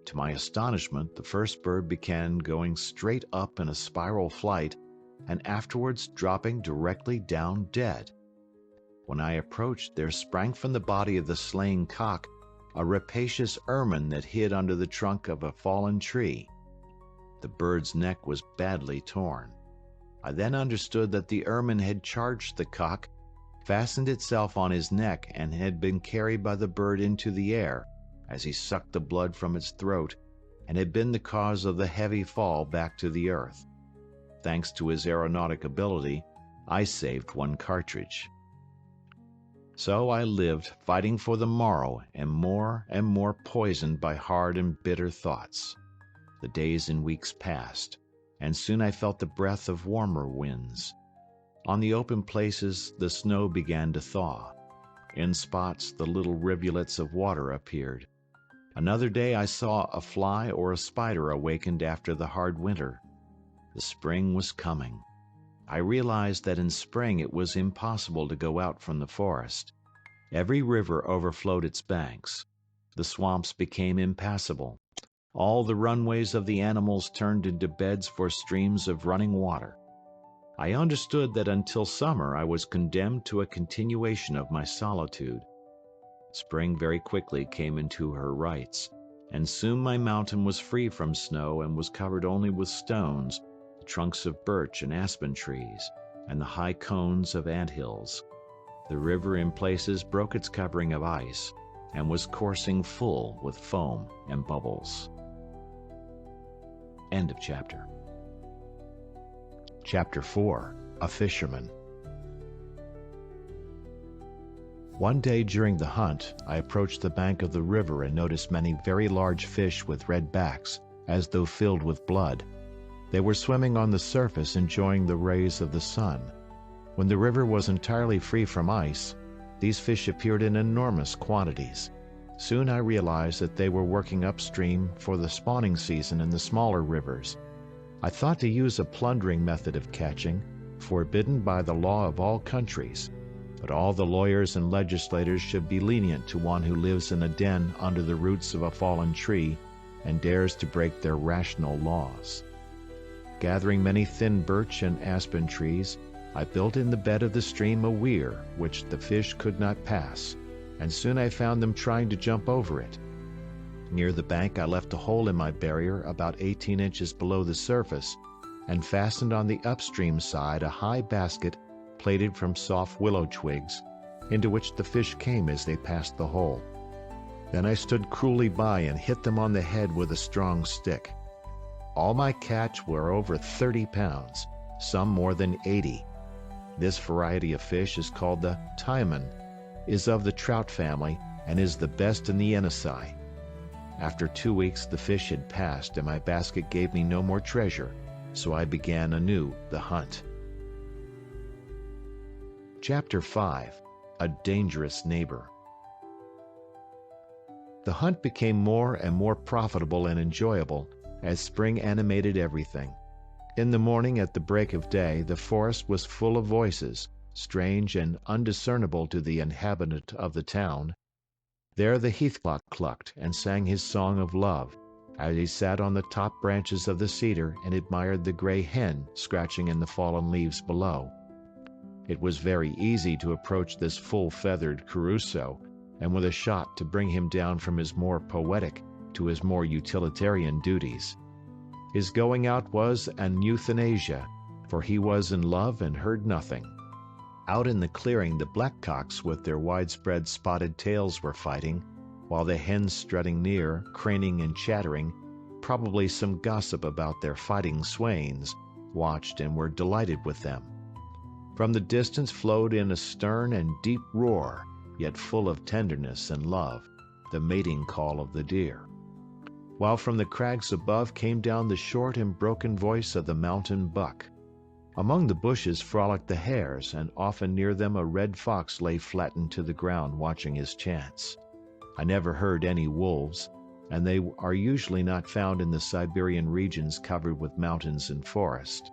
To my astonishment, the first bird began going straight up in a spiral flight and afterwards dropping directly down dead. When I approached, there sprang from the body of the slain cock a rapacious ermine that hid under the trunk of a fallen tree. The bird's neck was badly torn. I then understood that the ermine had charged the cock, fastened itself on his neck, and had been carried by the bird into the air as he sucked the blood from its throat, and had been the cause of the heavy fall back to the earth. Thanks to his aeronautic ability, I saved one cartridge. So I lived fighting for the morrow and more poisoned by hard and bitter thoughts. The days and weeks passed, and soon I felt the breath of warmer winds. On the open places the snow began to thaw. In spots the little rivulets of water appeared. Another day I saw a fly or a spider awakened after the hard winter. The spring was coming. I realized that in spring it was impossible to go out from the forest. Every river overflowed its banks. The swamps became impassable. All the runways of the animals turned into beds for streams of running water. I understood that until summer I was condemned to a continuation of my solitude. Spring very quickly came into her rights, and soon my mountain was free from snow and was covered only with stones, the trunks of birch and aspen trees, and the high cones of anthills. The river in places broke its covering of ice, and was coursing full with foam and bubbles. End of chapter. Chapter 4. A Fisherman. One day during the hunt, I approached the bank of the river and noticed many very large fish with red backs, as though filled with blood. They were swimming on the surface, enjoying the rays of the sun. When the river was entirely free from ice, these fish appeared in enormous quantities. Soon I realized that they were working upstream for the spawning season in the smaller rivers. I thought to use a plundering method of catching, forbidden by the law of all countries, but all the lawyers and legislators should be lenient to one who lives in a den under the roots of a fallen tree and dares to break their rational laws. Gathering many thin birch and aspen trees, I built in the bed of the stream a weir which the fish could not pass, and soon I found them trying to jump over it. Near the bank I left a hole in my barrier about 18 inches below the surface, and fastened on the upstream side a high basket plaited from soft willow twigs, into which the fish came as they passed the hole. Then I stood cruelly by and hit them on the head with a strong stick. All my catch were over 30 pounds, some more than 80. This variety of fish is called the taimen, is of the trout family, and is the best in the Yenisei. After 2 weeks the fish had passed, and my basket gave me no more treasure, so I began anew the hunt. Chapter 5. A Dangerous Neighbor. The hunt became more and more profitable and enjoyable as spring animated everything. In the morning at the break of day, the forest was full of voices, strange and undiscernible to the inhabitant of the town. There the heathcock clucked and sang his song of love, as he sat on the top branches of the cedar and admired the gray hen scratching in the fallen leaves below. It was very easy to approach this full-feathered Caruso, and with a shot to bring him down from his more poetic to his more utilitarian duties. His going out was an euthanasia, for he was in love and heard nothing. Out in the clearing the blackcocks with their widespread spotted tails were fighting, while the hens strutting near, craning and chattering, probably some gossip about their fighting swains, watched and were delighted with them. From the distance flowed in a stern and deep roar, yet full of tenderness and love, the mating call of the deer. While from the crags above came down the short and broken voice of the mountain buck. Among the bushes frolicked the hares, and often near them a red fox lay flattened to the ground watching his chance. I never heard any wolves, and they are usually not found in the Siberian regions covered with mountains and forest.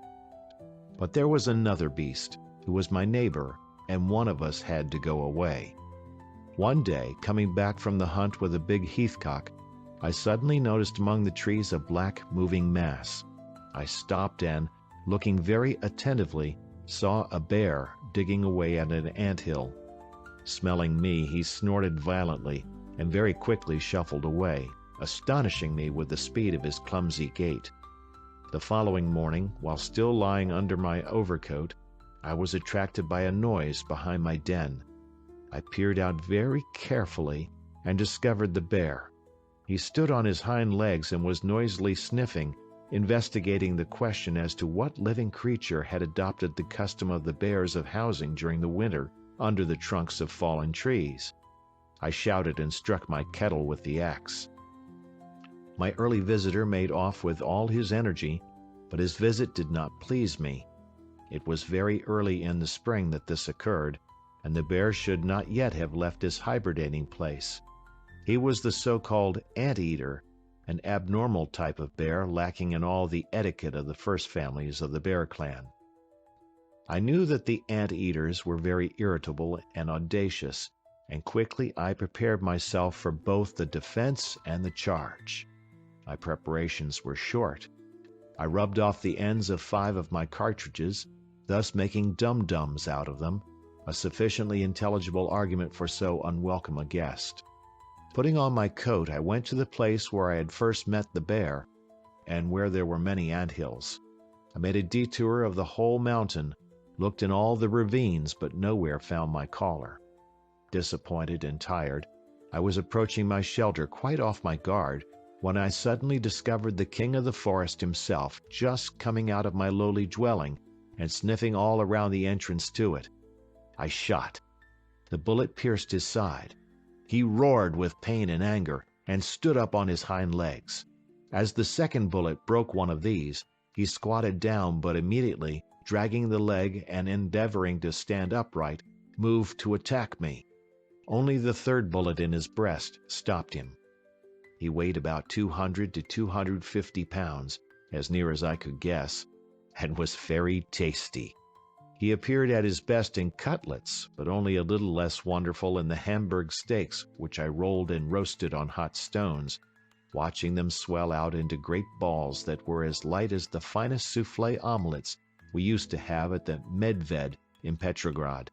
But there was another beast, who was my neighbor, and one of us had to go away. One day, coming back from the hunt with a big heathcock, I suddenly noticed among the trees a black moving mass. I stopped and, looking very attentively, saw a bear digging away at an anthill. Smelling me, he snorted violently and very quickly shuffled away, astonishing me with the speed of his clumsy gait. The following morning, while still lying under my overcoat, I was attracted by a noise behind my den. I peered out very carefully and discovered the bear. He stood on his hind legs and was noisily sniffing, investigating the question as to what living creature had adopted the custom of the bears of housing during the winter under the trunks of fallen trees. I shouted and struck my kettle with the axe. My early visitor made off with all his energy, but his visit did not please me. It was very early in the spring that this occurred, and the bear should not yet have left his hibernating place. He was the so-called anteater, an abnormal type of bear lacking in all the etiquette of the first families of the bear clan. I knew that the anteaters were very irritable and audacious, and quickly I prepared myself for both the defense and the charge. My preparations were short. I rubbed off the ends of 5 of my cartridges, thus making dum-dums out of them, a sufficiently intelligible argument for so unwelcome a guest. Putting on my coat, I went to the place where I had first met the bear, and where there were many anthills. I made a detour of the whole mountain, looked in all the ravines, but nowhere found my caller. Disappointed and tired, I was approaching my shelter quite off my guard, when I suddenly discovered the king of the forest himself just coming out of my lowly dwelling and sniffing all around the entrance to it. I shot. The bullet pierced his side. He roared with pain and anger, and stood up on his hind legs. As the second bullet broke one of these, he squatted down, but immediately, dragging the leg and endeavoring to stand upright, moved to attack me. Only the third bullet in his breast stopped him. He weighed about 200 to 250 pounds, as near as I could guess, and was very tasty. He appeared at his best in cutlets, but only a little less wonderful in the Hamburg steaks which I rolled and roasted on hot stones, watching them swell out into great balls that were as light as the finest soufflé omelettes we used to have at the Medved in Petrograd.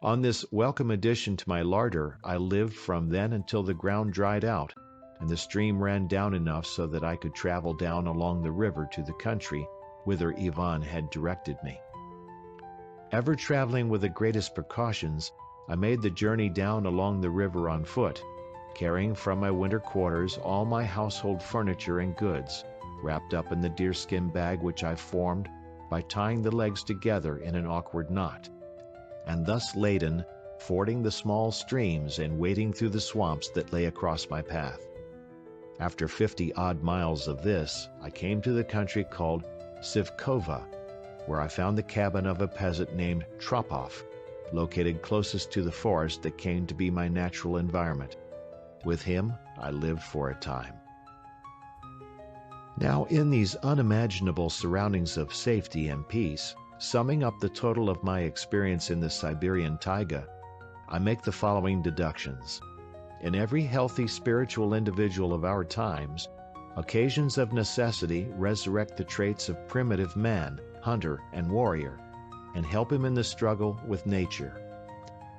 On this welcome addition to my larder, I lived from then until the ground dried out, and the stream ran down enough so that I could travel down along the river to the country whither Ivan had directed me. Ever traveling with the greatest precautions, I made the journey down along the river on foot, carrying from my winter quarters all my household furniture and goods, wrapped up in the deerskin bag which I formed by tying the legs together in an awkward knot, and thus laden, fording the small streams and wading through the swamps that lay across my path. After 50-odd miles of this, I came to the country called Sivkova, where I found the cabin of a peasant named Tropov, located closest to the forest that came to be my natural environment. With him, I lived for a time. Now, in these unimaginable surroundings of safety and peace, summing up the total of my experience in the Siberian taiga, I make the following deductions. In every healthy spiritual individual of our times, occasions of necessity resurrect the traits of primitive man, hunter, and warrior, and help him in the struggle with nature.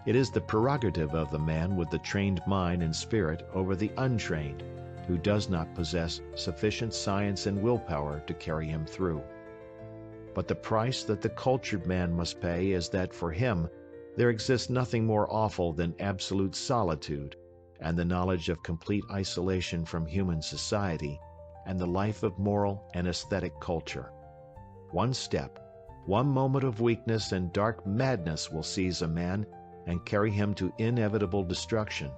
It is the prerogative of the man with the trained mind and spirit over the untrained, who does not possess sufficient science and willpower to carry him through. But the price that the cultured man must pay is that for him there exists nothing more awful than absolute solitude and the knowledge of complete isolation from human society and the life of moral and aesthetic culture. One step, one moment of weakness and dark madness will seize a man and carry him to inevitable destruction.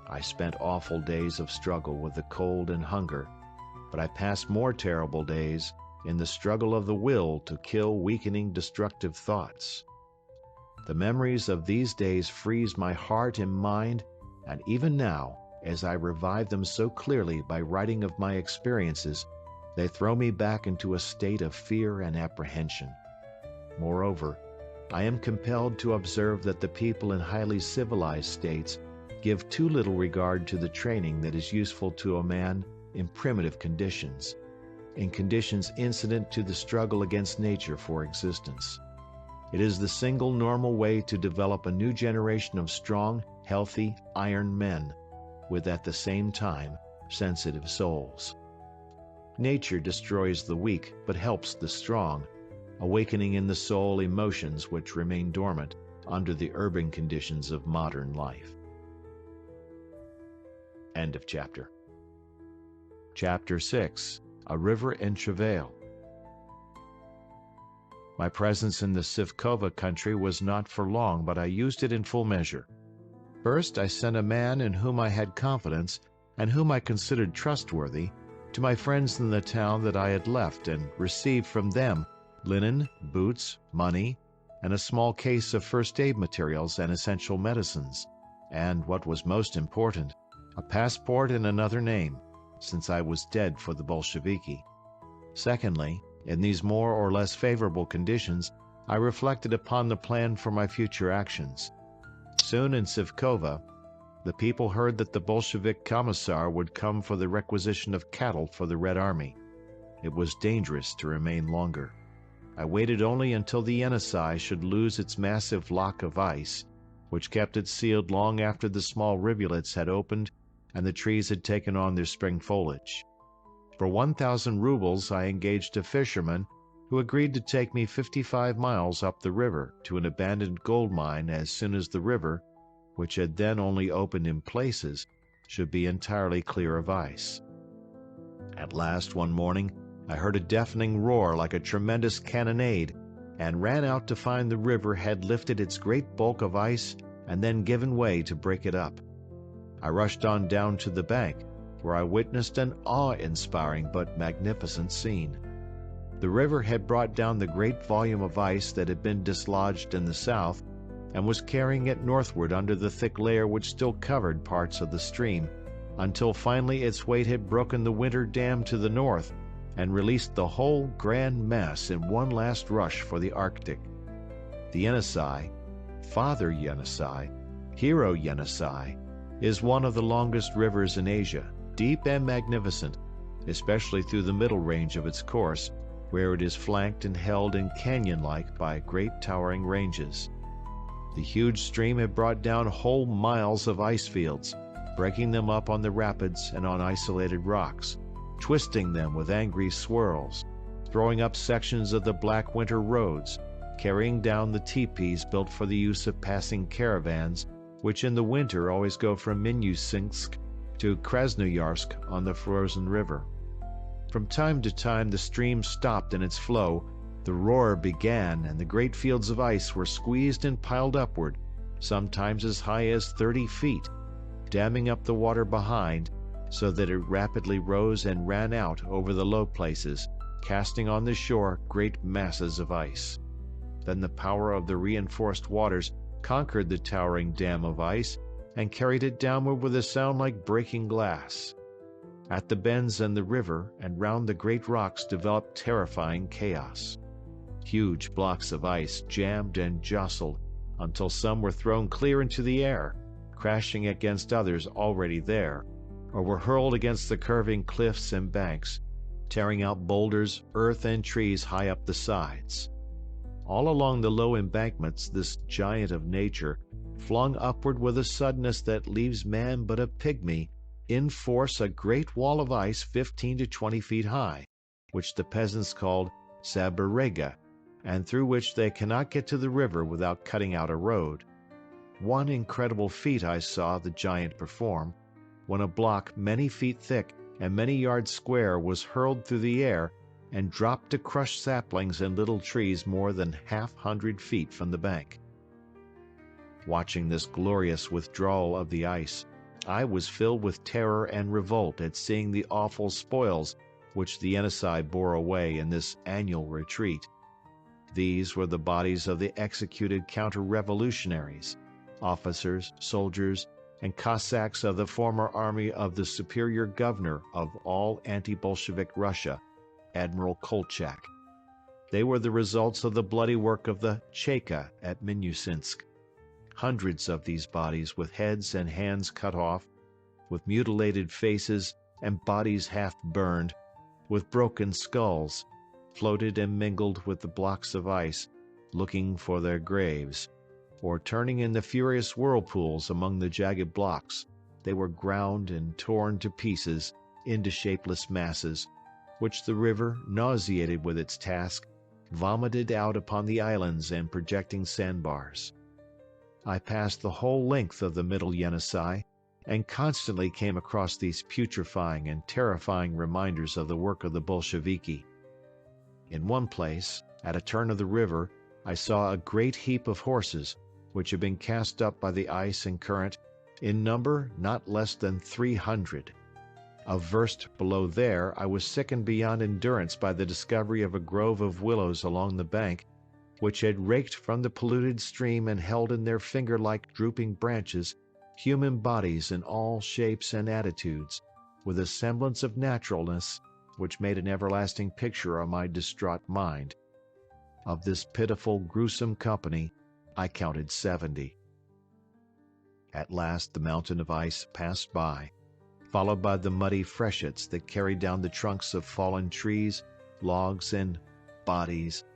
I spent awful days of struggle with the cold and hunger, but I passed more terrible days in the struggle of the will to kill weakening destructive thoughts. The memories of these days freeze my heart and mind, and even now, as I revive them so clearly by writing of my experiences, they throw me back into a state of fear and apprehension. Moreover, I am compelled to observe that the people in highly civilized states give too little regard to the training that is useful to a man in primitive conditions, in conditions incident to the struggle against nature for existence. It is the single normal way to develop a new generation of strong, healthy, iron men, with at the same time sensitive souls. Nature destroys the weak but helps the strong, awakening in the soul emotions which remain dormant under the urban conditions of modern life. End of chapter. Chapter 6. A River in Travail. My presence in the Sivkova country was not for long, but I used it in full measure. First, I sent a man in whom I had confidence and whom I considered trustworthy to my friends in the town that I had left, and received from them linen, boots, money, and a small case of first aid materials and essential medicines, and, what was most important, a passport in another name, since I was dead for the Bolsheviki. Secondly, in these more or less favorable conditions, I reflected upon the plan for my future actions. Soon in Sivkova, the people heard that the Bolshevik commissar would come for the requisition of cattle for the Red Army. It was dangerous to remain longer. I waited only until the Yenisei should lose its massive lock of ice, which kept it sealed long after the small rivulets had opened and the trees had taken on their spring foliage. For 1,000 rubles I engaged a fisherman who agreed to take me 55 miles up the river to an abandoned gold mine as soon as the river, which had then only opened in places, should be entirely clear of ice. At last, one morning, I heard a deafening roar like a tremendous cannonade, and ran out to find the river had lifted its great bulk of ice and then given way to break it up. I rushed on down to the bank, where I witnessed an awe-inspiring but magnificent scene. The river had brought down the great volume of ice that had been dislodged in the south, and was carrying it northward under the thick layer which still covered parts of the stream, until finally its weight had broken the winter dam to the north and released the whole grand mass in one last rush for the Arctic. The Yenisei, Father Yenisei, Hero Yenisei, is one of the longest rivers in Asia, deep and magnificent, especially through the middle range of its course, where it is flanked and held in canyon-like by great towering ranges. The huge stream had brought down whole miles of ice fields, breaking them up on the rapids and on isolated rocks, twisting them with angry swirls, throwing up sections of the black winter roads, carrying down the teepees built for the use of passing caravans, which in the winter always go from Minusинsk to Krasnoyarsk on the frozen river. From time to time the stream stopped in its flow, the roar began, and the great fields of ice were squeezed and piled upward, sometimes as high as 30 feet, damming up the water behind, so that it rapidly rose and ran out over the low places, casting on the shore great masses of ice. Then the power of the reinforced waters conquered the towering dam of ice and carried it downward with a sound like breaking glass. At the bends in the river and round the great rocks developed terrifying chaos. Huge blocks of ice jammed and jostled until some were thrown clear into the air, crashing against others already there, or were hurled against the curving cliffs and banks, tearing out boulders, earth, and trees high up the sides. All along the low embankments this giant of nature flung upward with a suddenness that leaves man but a pygmy, in force a great wall of ice 15 to 20 feet high, which the peasants called Saberega, and through which they cannot get to the river without cutting out a road. One incredible feat I saw the giant perform, when a block many feet thick and many yards square was hurled through the air and dropped to crush saplings and little trees more than 100 feet from the bank. Watching this glorious withdrawal of the ice, I was filled with terror and revolt at seeing the awful spoils which the Yenisei bore away in this annual retreat. These were the bodies of the executed counter-revolutionaries, officers, soldiers, and Cossacks of the former army of the superior governor of all anti-Bolshevik Russia, Admiral Kolchak. They were the results of the bloody work of the Cheka at Minusинsk. Hundreds of these bodies with heads and hands cut off, with mutilated faces and bodies half burned, with broken skulls, floated and mingled with the blocks of ice, looking for their graves, or turning in the furious whirlpools among the jagged blocks. They were ground and torn to pieces into shapeless masses, which the river, nauseated with its task, vomited out upon the islands and projecting sandbars. I passed the whole length of the middle Yenisei, and constantly came across these putrefying and terrifying reminders of the work of the Bolsheviki. In one place, at a turn of the river, I saw a great heap of horses, which had been cast up by the ice and current, in number not less than 300. A verst below there, I was sickened beyond endurance by the discovery of a grove of willows along the bank, which had raked from the polluted stream and held in their finger-like drooping branches human bodies in all shapes and attitudes, with a semblance of naturalness which made an everlasting picture on my distraught mind. Of this pitiful, gruesome company, I counted 70. At last the mountain of ice passed by, followed by the muddy freshets that carried down the trunks of fallen trees, logs, and bodies.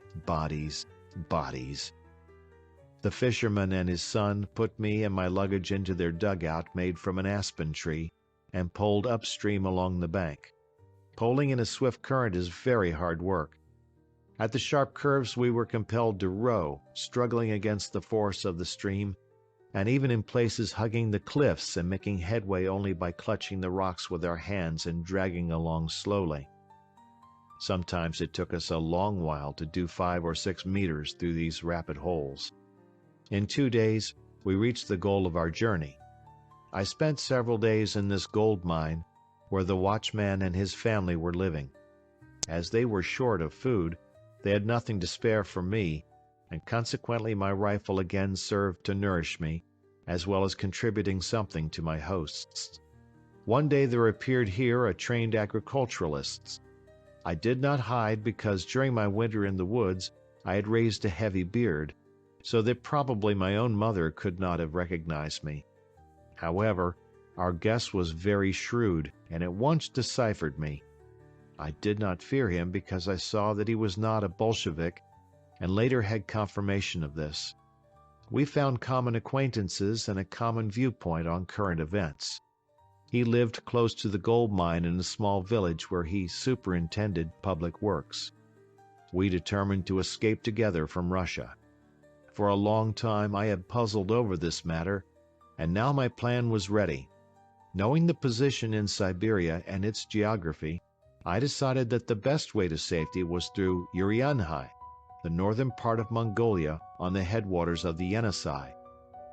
The fisherman and his son put me and my luggage into their dugout made from an aspen tree and poled upstream along the bank. Poling in a swift current is very hard work. At the sharp curves we were compelled to row, struggling against the force of the stream, and even in places hugging the cliffs and making headway only by clutching the rocks with our hands and dragging along slowly. Sometimes it took us a long while to do 5 or 6 meters through these rapid holes. In 2 days, we reached the goal of our journey. I spent several days in this gold mine, where the watchman and his family were living. As they were short of food, they had nothing to spare for me, and consequently my rifle again served to nourish me, as well as contributing something to my hosts. One day there appeared here a trained agriculturalist. I did not hide because during my winter in the woods I had raised a heavy beard, so that probably my own mother could not have recognized me. However, our guest was very shrewd and at once deciphered me. I did not fear him because I saw that he was not a Bolshevik, and later had confirmation of this. We found common acquaintances and a common viewpoint on current events. He lived close to the gold mine in a small village where he superintended public works. We determined to escape together from Russia. For a long time I had puzzled over this matter, and now my plan was ready. Knowing the position in Siberia and its geography, I decided that the best way to safety was through Urianhai, the northern part of Mongolia on the headwaters of the Yenisei,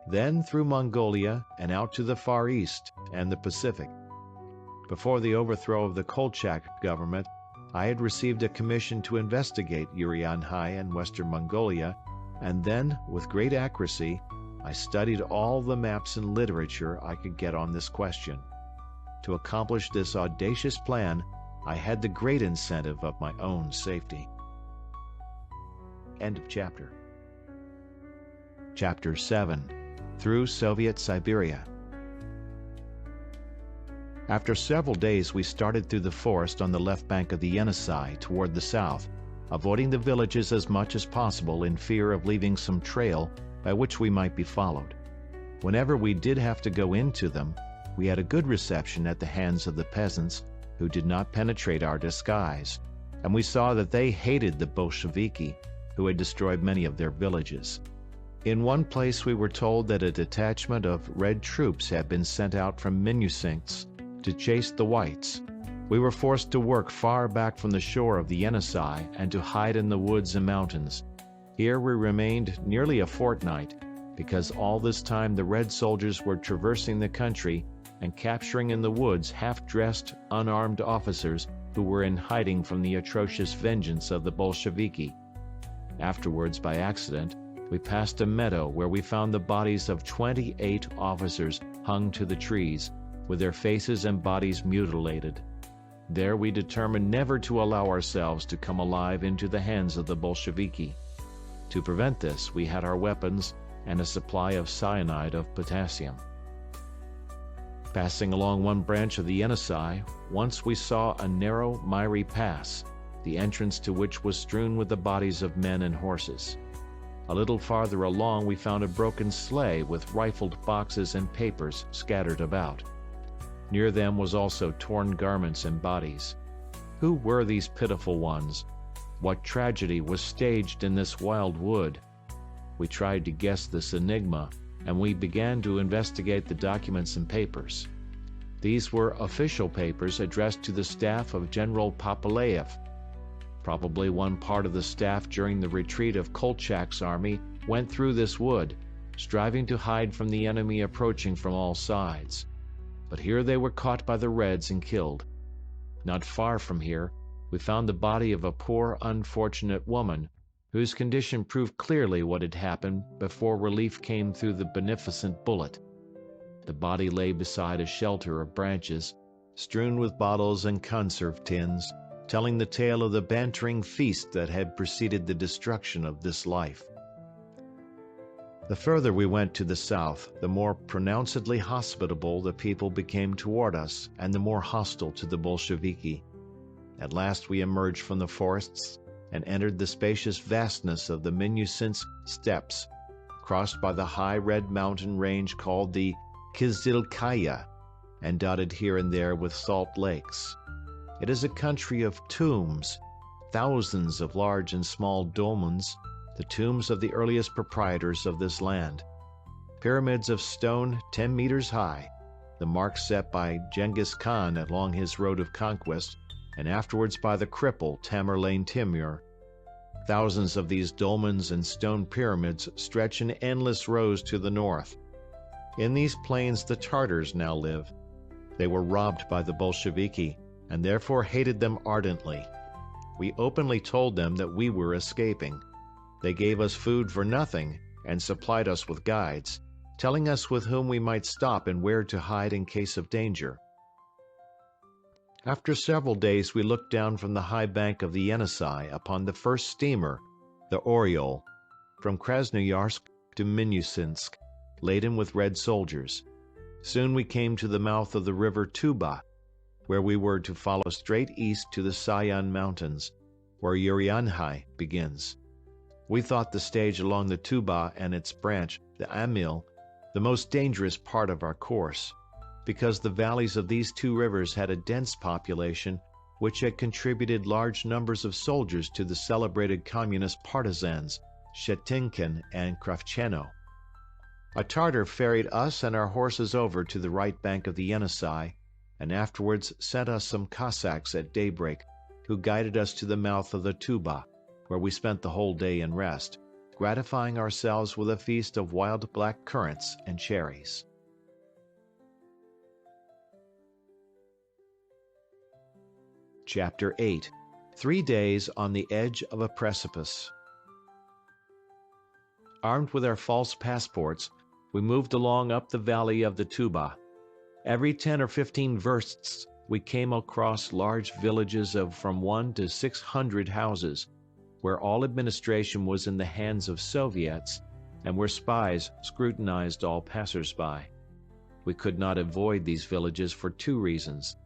then through Mongolia and out to the Far East and the Pacific. Before the overthrow of the Kolchak government, I had received a commission to investigate Urianhai and Western Mongolia, and then, with great accuracy, I studied all the maps and literature I could get on this question. To accomplish this audacious plan, I had the great incentive of my own safety. End of chapter. Chapter 7. Through Soviet Siberia. After several days we started through the forest on the left bank of the Yenisei toward the south, avoiding the villages as much as possible in fear of leaving some trail by which we might be followed. Whenever we did have to go into them, we had a good reception at the hands of the peasants, who did not penetrate our disguise, and we saw that they hated the Bolsheviki, who had destroyed many of their villages. In one place we were told that a detachment of Red troops had been sent out from Minusink to chase the Whites. We were forced to work far back from the shore of the Yenisei and to hide in the woods and mountains. Here we remained nearly a fortnight, because all this time the Red soldiers were traversing the country and capturing in the woods half-dressed, unarmed officers who were in hiding from the atrocious vengeance of the Bolsheviki. Afterwards, by accident, we passed a meadow where we found the bodies of 28 officers hung to the trees, with their faces and bodies mutilated. There we determined never to allow ourselves to come alive into the hands of the Bolsheviki. To prevent this, we had our weapons and a supply of cyanide of potassium. Passing along one branch of the Yenisei, once we saw a narrow, miry pass, the entrance to which was strewn with the bodies of men and horses. A little farther along we found a broken sleigh with rifled boxes and papers scattered about. Near them was also torn garments and bodies. Who were these pitiful ones? What tragedy was staged in this wild wood? We tried to guess this enigma, and we began to investigate the documents and papers. These were official papers addressed to the staff of General Papaleyev. Probably one part of the staff during the retreat of Kolchak's army went through this wood, striving to hide from the enemy approaching from all sides. But here they were caught by the Reds and killed. Not far from here, we found the body of a poor, unfortunate woman, whose condition proved clearly what had happened before relief came through the beneficent bullet. The body lay beside a shelter of branches, strewn with bottles and conserve tins, telling the tale of the bantering feast that had preceded the destruction of this life. The further we went to the south, the more pronouncedly hospitable the people became toward us, and the more hostile to the Bolsheviki. At last we emerged from the forests and entered the spacious vastness of the Minusink steppes, crossed by the high red mountain range called the Kizilkaya, and dotted here and there with salt lakes. It is a country of tombs, thousands of large and small dolmens, the tombs of the earliest proprietors of this land. Pyramids of stone 10 meters high, the mark set by Genghis Khan along his road of conquest, and afterwards by the cripple Tamerlane Timur. Thousands of these dolmens and stone pyramids stretch in endless rows to the north. In these plains the Tartars now live. They were robbed by the Bolsheviki, and therefore hated them ardently. We openly told them that we were escaping. They gave us food for nothing and supplied us with guides, telling us with whom we might stop and where to hide in case of danger. After several days, we looked down from the high bank of the Yenisei upon the first steamer, the Oriole, from Krasnoyarsk to Minusинsk, laden with Red soldiers. Soon we came to the mouth of the river Tuba, where we were to follow straight east to the Sayan Mountains, where Urianhai begins. We thought the stage along the Tuba and its branch, the Amil, the most dangerous part of our course, because the valleys of these two rivers had a dense population which had contributed large numbers of soldiers to the celebrated communist partisans, Shetinkin and Kravcheno. A Tartar ferried us and our horses over to the right bank of the Yenisei, and afterwards sent us some Cossacks at daybreak, who guided us to the mouth of the Tuba, where we spent the whole day in rest, gratifying ourselves with a feast of wild black currants and cherries. Chapter 8. 3 days on the edge of a precipice. Armed with our false passports, we moved along up the valley of the Tuba. Every 10 or 15 versts, we came across large villages of from 1 to 600 houses, where all administration was in the hands of Soviets and where spies scrutinized all passers-by. We could not avoid these villages for 2 reasons.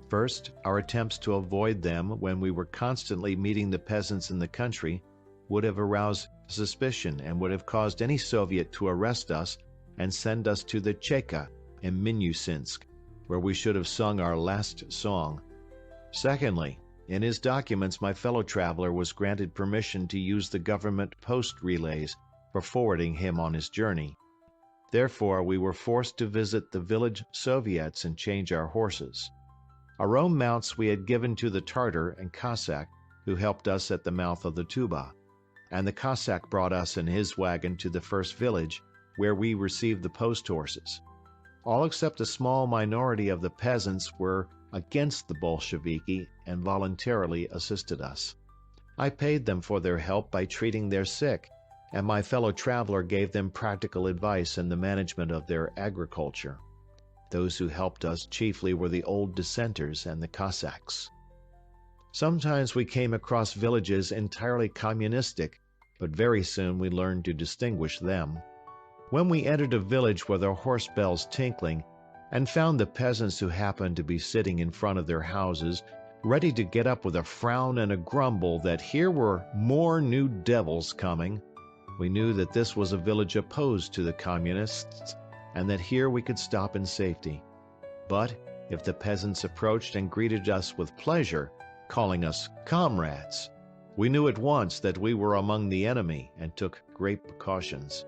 First, our attempts to avoid them when we were constantly meeting the peasants in the country would have aroused suspicion and would have caused any Soviet to arrest us and send us to the Cheka in Minusинsk, where we should have sung our last song. Secondly, in his documents my fellow traveler was granted permission to use the government post relays for forwarding him on his journey. Therefore, we were forced to visit the village Soviets and change our horses. Our own mounts we had given to the Tartar and Cossack who helped us at the mouth of the Tuba, and the Cossack brought us in his wagon to the first village, where we received the post horses. All except a small minority of the peasants were against the Bolsheviki and voluntarily assisted us. I paid them for their help by treating their sick, and my fellow traveler gave them practical advice in the management of their agriculture. Those who helped us chiefly were the old dissenters and the Cossacks. Sometimes we came across villages entirely communistic, but very soon we learned to distinguish them. When we entered a village with our horse bells tinkling, and found the peasants who happened to be sitting in front of their houses, ready to get up with a frown and a grumble that here were more new devils coming, we knew that this was a village opposed to the communists, and that here we could stop in safety. But if the peasants approached and greeted us with pleasure, calling us comrades, we knew at once that we were among the enemy and took great precautions.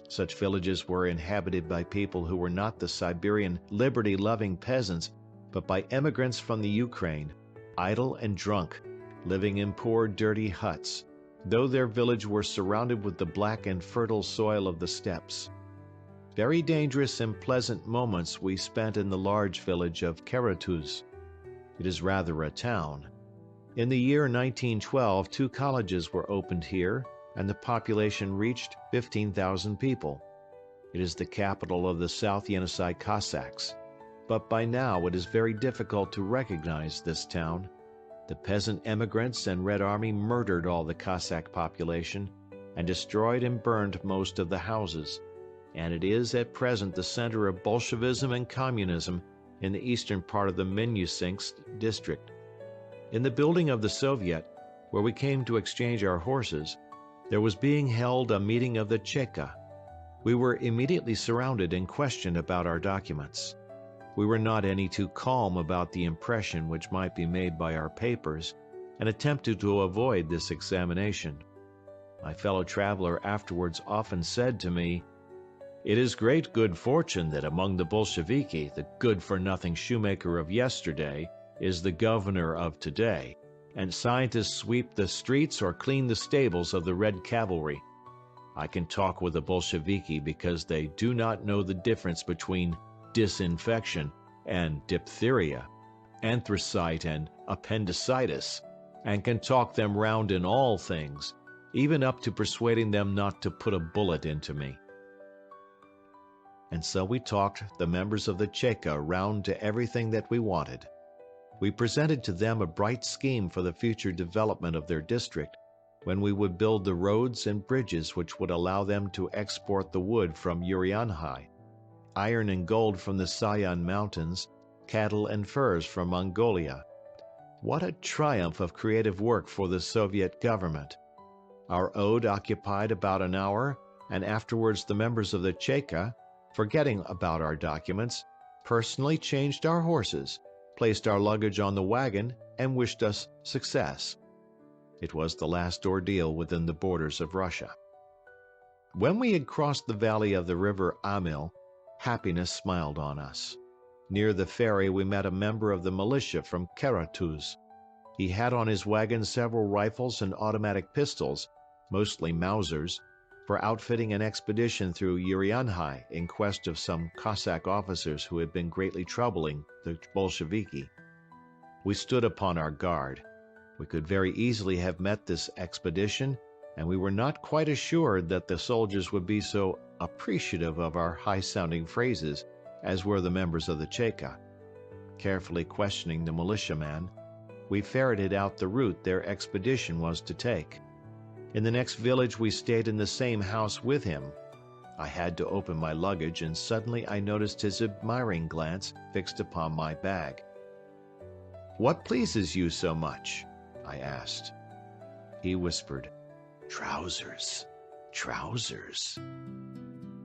Such villages were inhabited by people who were not the Siberian liberty-loving peasants, but by emigrants from the Ukraine, idle and drunk, living in poor, dirty huts, though their village were surrounded with the black and fertile soil of the steppes. Very dangerous and pleasant moments we spent in the large village of Karatuz. It is rather a town. In the year 1912, 2 colleges were opened here, and the population reached 15,000 people. It is the capital of the South Yenisei Cossacks, but by now it is very difficult to recognize this town. The peasant emigrants and Red Army murdered all the Cossack population and destroyed and burned most of the houses, and it is at present the center of Bolshevism and communism in the eastern part of the Minusинsk district. In the building of the Soviet, where we came to exchange our horses, there was being held a meeting of the Cheka. We were immediately surrounded and questioned about our documents. We were not any too calm about the impression which might be made by our papers, and attempted to avoid this examination. My fellow traveler afterwards often said to me, "It is great good fortune that among the Bolsheviki, the good-for-nothing shoemaker of yesterday is the governor of today, and scientists sweep the streets or clean the stables of the Red Cavalry. I can talk with the Bolsheviki because they do not know the difference between disinfection and diphtheria, anthracite and appendicitis, and can talk them round in all things, even up to persuading them not to put a bullet into me. And so we talked the members of the Cheka round to everything that we wanted. We presented to them a bright scheme for the future development of their district, when we would build the roads and bridges which would allow them to export the wood from Urianhai, iron and gold from the Sayan Mountains, cattle and furs from Mongolia. What a triumph of creative work for the Soviet government! Our ode occupied about an hour, and afterwards the members of the Cheka, forgetting about our documents, personally changed our horses, placed our luggage on the wagon, and wished us success. It was the last ordeal within the borders of Russia. When we had crossed the valley of the river Amil, happiness smiled on us. Near the ferry we met a member of the militia from Karatuz. He had on his wagon several rifles and automatic pistols, mostly Mausers, for outfitting an expedition through Urianhai in quest of some Cossack officers who had been greatly troubling the Bolsheviki. We stood upon our guard. We could very easily have met this expedition, and we were not quite assured that the soldiers would be so appreciative of our high-sounding phrases as were the members of the Cheka. Carefully questioning the militiaman, we ferreted out the route their expedition was to take. In the next village we stayed in the same house with him. I had to open my luggage, and suddenly I noticed his admiring glance fixed upon my bag. "What pleases you so much?" I asked. He whispered, "Trousers, trousers."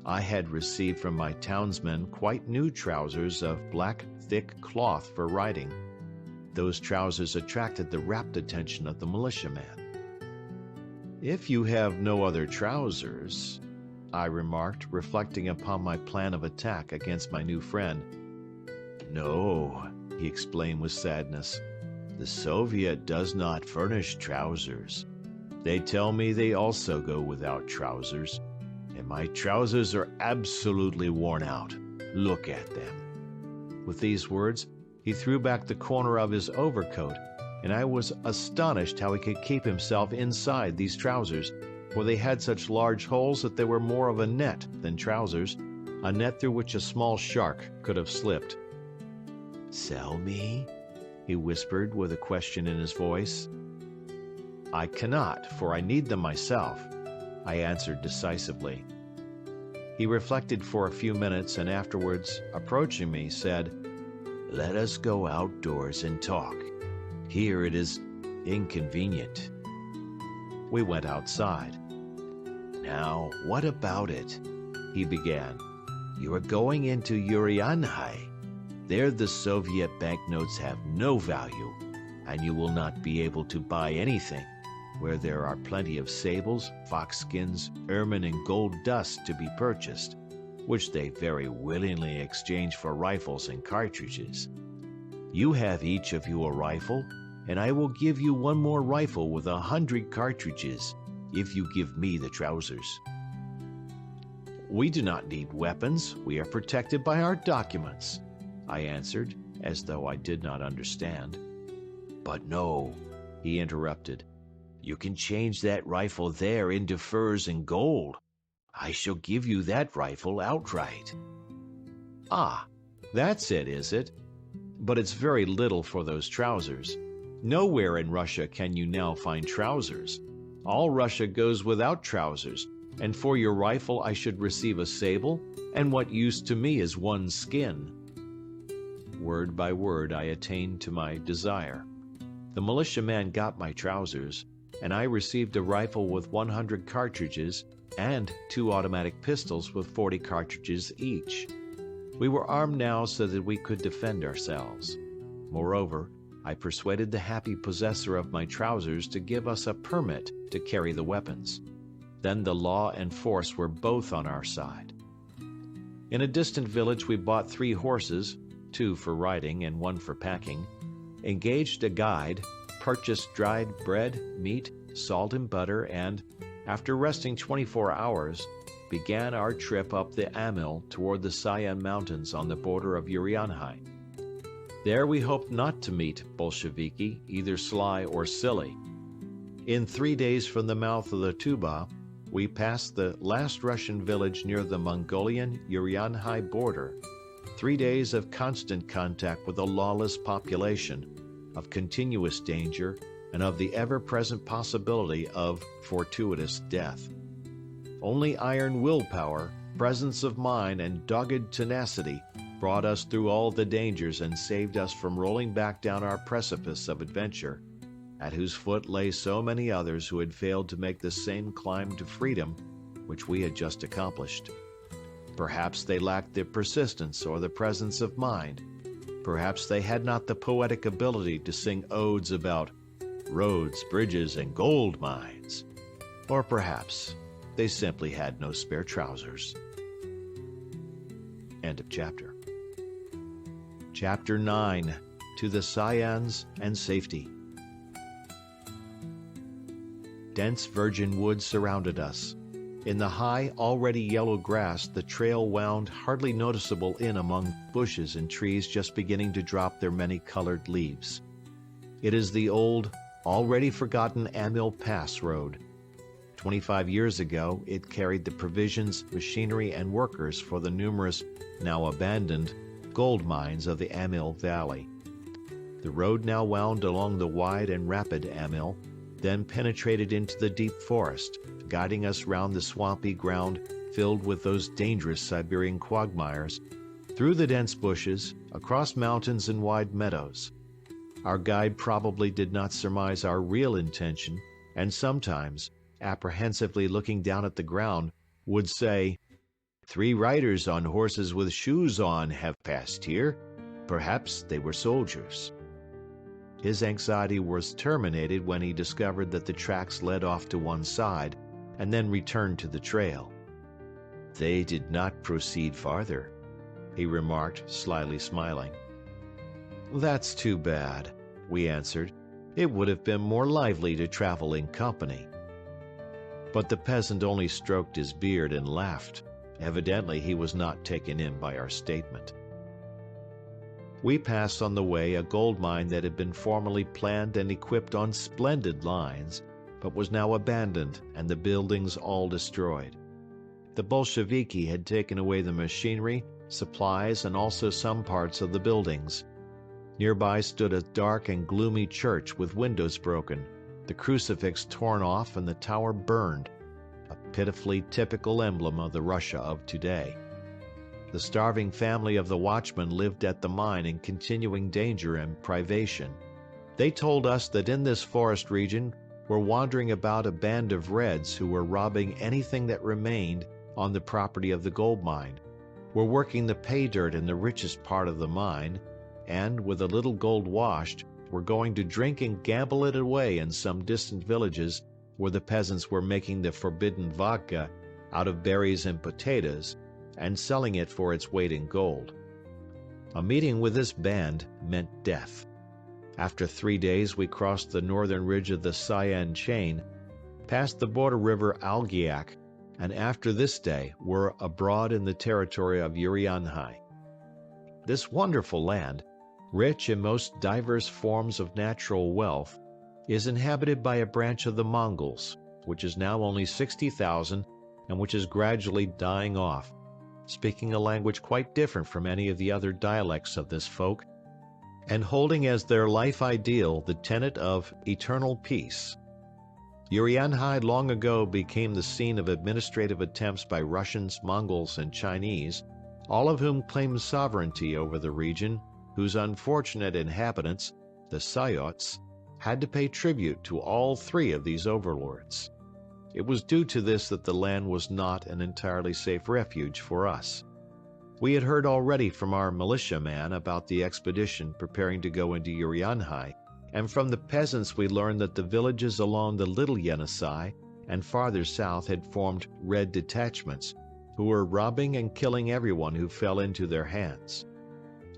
I had received from my townsmen quite new trousers of black, thick cloth for riding. Those trousers attracted the rapt attention of the militiaman. "If you have no other trousers," I remarked, reflecting upon my plan of attack against my new friend. "No," he explained with sadness. "The Soviet does not furnish trousers. They tell me they also go without trousers, and my trousers are absolutely worn out. Look at them." With these words, he threw back the corner of his overcoat, and I was astonished how he could keep himself inside these trousers, for they had such large holes that they were more of a net than trousers, a net through which a small shark could have slipped. "Sell me?" he whispered with a question in his voice. "I cannot, for I need them myself," I answered decisively. He reflected for a few minutes, and afterwards, approaching me, said, "Let us go outdoors and talk. Here it is inconvenient." We went outside. "Now, what about it?" he began. "You are going into Urianhai. There the Soviet banknotes have no value, and you will not be able to buy anything, where there are plenty of sables, foxskins, ermine, and gold dust to be purchased, which they very willingly exchange for rifles and cartridges. You have each of you a rifle, and I will give you one more rifle with 100 cartridges, if you give me the trousers." "We do not need weapons. We are protected by our documents," I answered, as though I did not understand. "But no," he interrupted. "You can change that rifle there into furs and gold. I shall give you that rifle outright." "Ah, that's it, is it? But it's very little for those trousers. Nowhere in Russia can you now find trousers. All Russia goes without trousers, and for your rifle I should receive a sable, and what use to me is one skin?" Word by word I attained to my desire. The militiaman got my trousers, and I received a rifle with 100 cartridges and 2 automatic pistols with 40 cartridges each. We were armed now so that we could defend ourselves. Moreover, I persuaded the happy possessor of my trousers to give us a permit to carry the weapons. Then the law and force were both on our side. In a distant village we bought 3 horses, 2 for riding and 1 for packing, engaged a guide, purchased dried bread, meat, salt and butter, and, after resting 24 hours, began our trip up the Amil toward the Sayan Mountains on the border of Urianhai. There we hoped not to meet Bolsheviki, either sly or silly. In 3 days from the mouth of the Tuba, we passed the last Russian village near the Mongolian-Urianhai border. 3 days of constant contact with a lawless population, of continuous danger, and of the ever-present possibility of fortuitous death. Only iron willpower, presence of mind, and dogged tenacity brought us through all the dangers and saved us from rolling back down our precipice of adventure, at whose foot lay so many others who had failed to make the same climb to freedom which we had just accomplished. Perhaps they lacked the persistence or the presence of mind. Perhaps they had not the poetic ability to sing odes about roads, bridges, and gold mines. Or perhaps they simply had no spare trousers. End of chapter. Chapter 9. To the Shamans and Safety. Dense virgin woods surrounded us. In the high, already yellow grass, the trail wound hardly noticeable in among bushes and trees just beginning to drop their many-colored leaves. It is the old, already forgotten Amil Pass road. 25 years ago, it carried the provisions, machinery, and workers for the numerous, now abandoned, gold mines of the Amil Valley. The road now wound along the wide and rapid Amil, then penetrated into the deep forest, guiding us round the swampy ground filled with those dangerous Siberian quagmires, through the dense bushes, across mountains and wide meadows. Our guide probably did not surmise our real intention, and sometimes, apprehensively looking down at the ground, would say, "3 riders on horses with shoes on have passed here. Perhaps they were soldiers." His anxiety was terminated when he discovered that the tracks led off to one side and then returned to the trail. "They did not proceed farther," he remarked, slyly smiling. "That's too bad," we answered. "It would have been more lively to travel in company." But the peasant only stroked his beard and laughed. Evidently he was not taken in by our statement. We passed on the way a gold mine that had been formerly planned and equipped on splendid lines, but was now abandoned and the buildings all destroyed. The Bolsheviki had taken away the machinery, supplies, and also some parts of the buildings. Nearby stood a dark and gloomy church with windows broken, the crucifix torn off and the tower burned, a pitifully typical emblem of the Russia of today. The starving family of the watchman lived at the mine in continuing danger and privation. They told us that in this forest region were wandering about a band of Reds who were robbing anything that remained on the property of the gold mine, were working the pay dirt in the richest part of the mine, and, with a little gold washed, were going to drink and gamble it away in some distant villages where the peasants were making the forbidden vodka out of berries and potatoes, and selling it for its weight in gold. A meeting with this band meant death. After 3 days we crossed the northern ridge of the Sayan chain, passed the border river Algiak, and after this day were abroad in the territory of Urianhai. This wonderful land, rich in most diverse forms of natural wealth, is inhabited by a branch of the Mongols, which is now only 60,000 and which is gradually dying off, speaking a language quite different from any of the other dialects of this folk, and holding as their life ideal the tenet of eternal peace. Urianhai long ago became the scene of administrative attempts by Russians, Mongols, and Chinese, all of whom claimed sovereignty over the region, whose unfortunate inhabitants, the Sayots, had to pay tribute to all 3 of these overlords. It was due to this that the land was not an entirely safe refuge for us. We had heard already from our militiaman about the expedition preparing to go into Urianhai, and from the peasants we learned that the villages along the Little Yenisei and farther south had formed Red detachments, who were robbing and killing everyone who fell into their hands.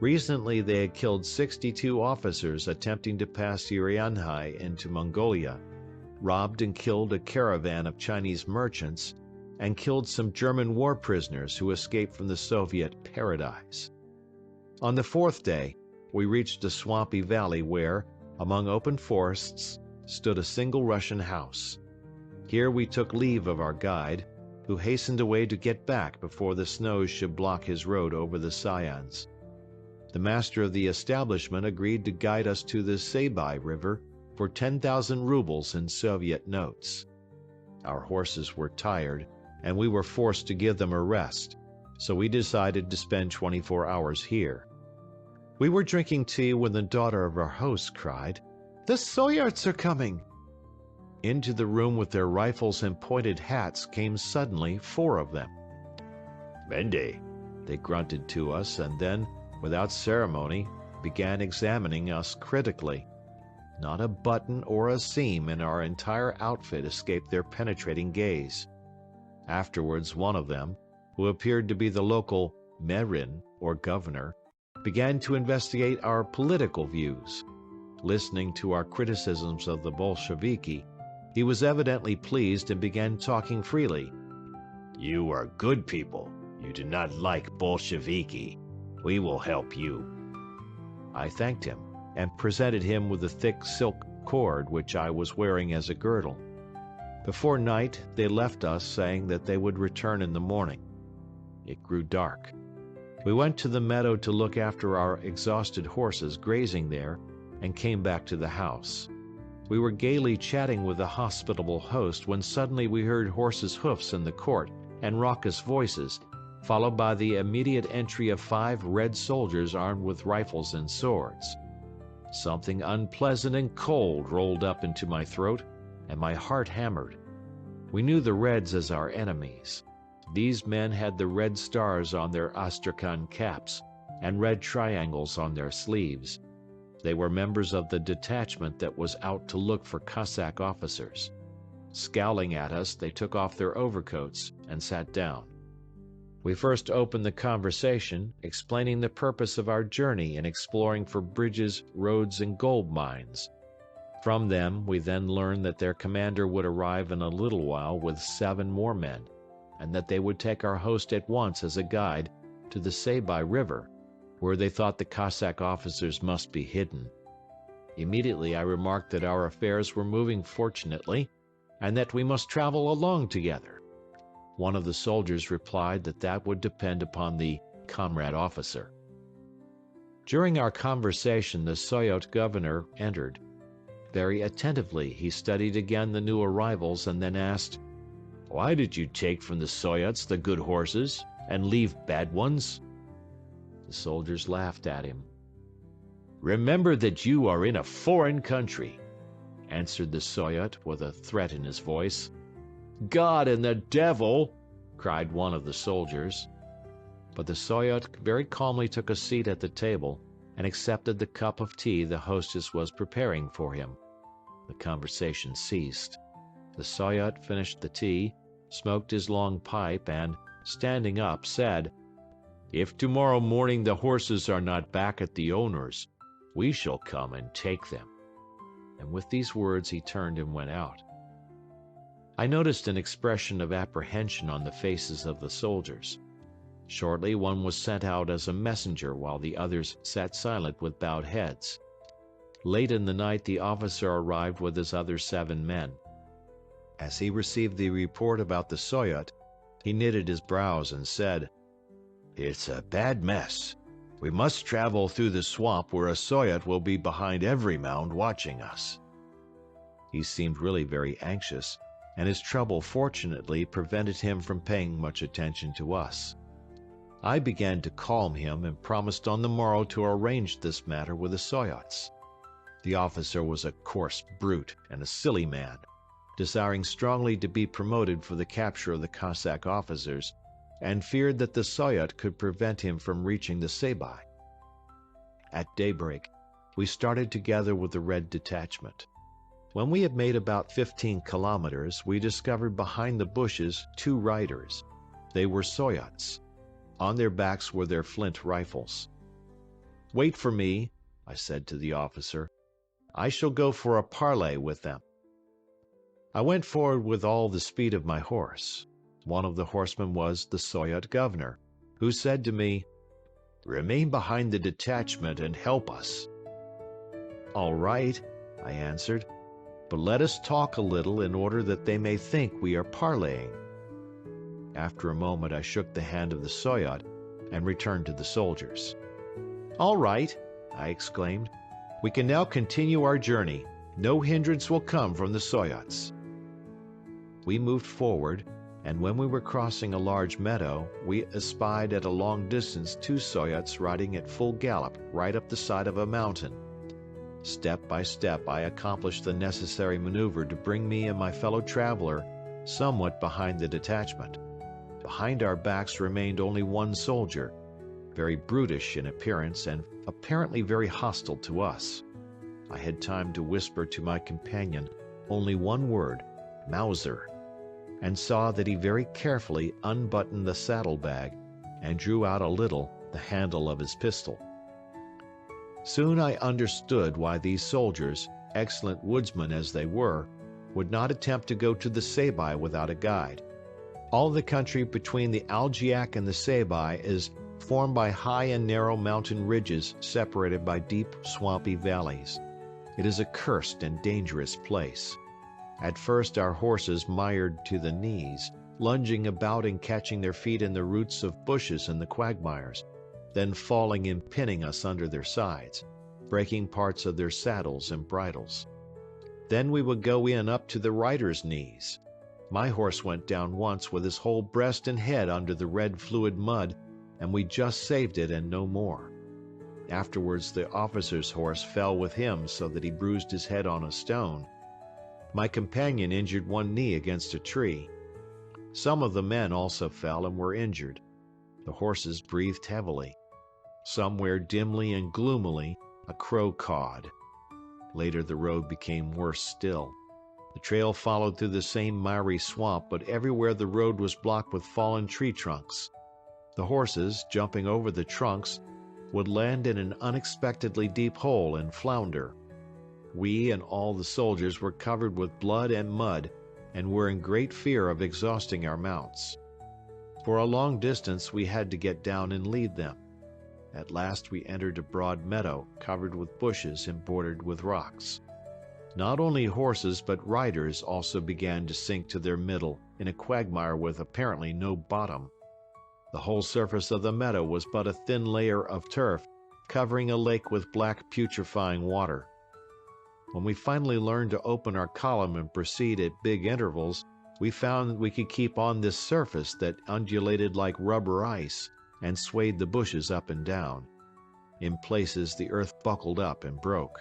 Recently they had killed 62 officers attempting to pass Urianhai into Mongolia, robbed and killed a caravan of Chinese merchants, and killed some German war prisoners who escaped from the Soviet paradise. On the 4th day, we reached a swampy valley where, among open forests, stood a single Russian house. Here we took leave of our guide, who hastened away to get back before the snows should block his road over the Sayans. The master of the establishment agreed to guide us to the Sebai River for 10,000 rubles in Soviet notes. Our horses were tired, and we were forced to give them a rest, so we decided to spend 24 hours here. We were drinking tea when the daughter of our host cried, "The Soyots are coming!" Into the room with their rifles and pointed hats came suddenly 4 of them. "Mende," they grunted to us, and then, without ceremony, began examining us critically. Not a button or a seam in our entire outfit escaped their penetrating gaze. Afterwards, one of them, who appeared to be the local merin, or governor, began to investigate our political views. Listening to our criticisms of the Bolsheviki, he was evidently pleased and began talking freely. "You are good people. You do not like Bolsheviki. We will help you." I thanked him and presented him with the thick silk cord which I was wearing as a girdle. Before night, they left us, saying that they would return in the morning. It grew dark. We went to the meadow to look after our exhausted horses grazing there and came back to the house. We were gaily chatting with the hospitable host when suddenly we heard horses' hoofs in the court and raucous voices, followed by the immediate entry of 5 red soldiers armed with rifles and swords. Something unpleasant and cold rolled up into my throat, and my heart hammered. We knew the Reds as our enemies. These men had the red stars on their astrakhan caps and red triangles on their sleeves. They were members of the detachment that was out to look for Cossack officers. Scowling at us, they took off their overcoats and sat down. We first opened the conversation, explaining the purpose of our journey in exploring for bridges, roads, and gold mines. From them, we then learned that their commander would arrive in a little while with 7 more men, and that they would take our host at once as a guide to the Sebai River, where they thought the Cossack officers must be hidden. Immediately I remarked that our affairs were moving fortunately, and that we must travel along together. One of the soldiers replied that that would depend upon the comrade officer. During our conversation, the Soyot governor entered. Very attentively, he studied again the new arrivals and then asked, "Why did you take from the Soyots the good horses and leave bad ones?" The soldiers laughed at him. "Remember that you are in a foreign country," answered the Soyot with a threat in his voice. "God and the devil!" cried one of the soldiers. But the Soyot very calmly took a seat at the table and accepted the cup of tea the hostess was preparing for him. The conversation ceased. The Soyot finished the tea, smoked his long pipe, and, standing up, said, "If tomorrow morning the horses are not back at the owner's, we shall come and take them." And with these words he turned and went out. I noticed an expression of apprehension on the faces of the soldiers. Shortly one was sent out as a messenger while the others sat silent with bowed heads. Late in the night the officer arrived with his other 7 men. As he received the report about the Soyot, he knitted his brows and said, "It's a bad mess. We must travel through the swamp where a Soyot will be behind every mound watching us." He seemed really very anxious, and his trouble fortunately prevented him from paying much attention to us. I began to calm him and promised on the morrow to arrange this matter with the Soyots. The officer was a coarse brute and a silly man, desiring strongly to be promoted for the capture of the Cossack officers, and feared that the Soyot could prevent him from reaching the Sebai. At daybreak, we started together with the Red Detachment. When we had made about 15 kilometers, we discovered behind the bushes 2 riders. They were Soyots. On their backs were their flint rifles. "Wait for me," I said to the officer. "I shall go for a parley with them." I went forward with all the speed of my horse. One of the horsemen was the Soyot governor, who said to me, "Remain behind the detachment and help us." "All right," I answered. but let us talk a little in order that they may think we are parleying." After a moment I shook the hand of the Soyot and returned to the soldiers. "All right," I exclaimed. "We can now continue our journey. No hindrance will come from the Soyots." We moved forward, and when we were crossing a large meadow, we espied at a long distance 2 Soyots riding at full gallop right up the side of a mountain. Step by step I accomplished the necessary maneuver to bring me and my fellow traveler somewhat behind the detachment. Behind our backs remained only 1 soldier, very brutish in appearance and apparently very hostile to us. I had time to whisper to my companion only 1 word, "Mauser," and saw that he very carefully unbuttoned the saddlebag and drew out a little the handle of his pistol. Soon I understood why these soldiers, excellent woodsmen as they were, would not attempt to go to the Sabai without a guide. All the country between the Algiak and the Sabai is formed by high and narrow mountain ridges separated by deep, swampy valleys. It is a cursed and dangerous place. At first our horses mired to the knees, lunging about and catching their feet in the roots of bushes and the quagmires, then falling and pinning us under their sides, breaking parts of their saddles and bridles. Then we would go in up to the riders' knees. My horse went down once with his whole breast and head under the red fluid mud, and we just saved it and no more. Afterwards the officer's horse fell with him so that he bruised his head on a stone. My companion injured 1 knee against a tree. Some of the men also fell and were injured. The horses breathed heavily. Somewhere dimly and gloomily a crow cawed. Later the road became worse still. The trail followed through the same miry swamp, but everywhere the road was blocked with fallen tree trunks. The horses, jumping over the trunks, would land in an unexpectedly deep hole and flounder. We and all the soldiers were covered with blood and mud, and were in great fear of exhausting our mounts. For a long distance we had to get down and lead them. At last we entered a broad meadow covered with bushes and bordered with rocks. Not only horses but riders also began to sink to their middle in a quagmire with apparently no bottom. The whole surface of the meadow was but a thin layer of turf, covering a lake with black putrefying water. When we finally learned to open our column and proceed at big intervals, we found we could keep on this surface that undulated like rubber ice and swayed the bushes up and down. In places the earth buckled up and broke.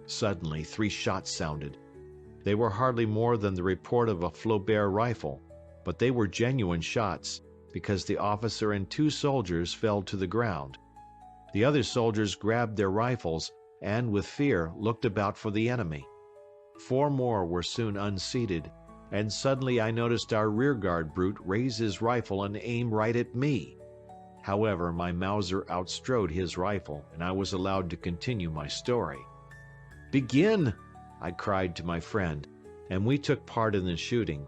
Suddenly 3 shots sounded. They were hardly more than the report of a Flaubert rifle, but they were genuine shots, because the officer and 2 soldiers fell to the ground. The other soldiers grabbed their rifles and, with fear, looked about for the enemy. 4 more were soon unseated, and suddenly I noticed our rearguard brute raise his rifle and aim right at me. However, my Mauser outstrode his rifle, and I was allowed to continue my story. "Begin!" I cried to my friend, and we took part in the shooting.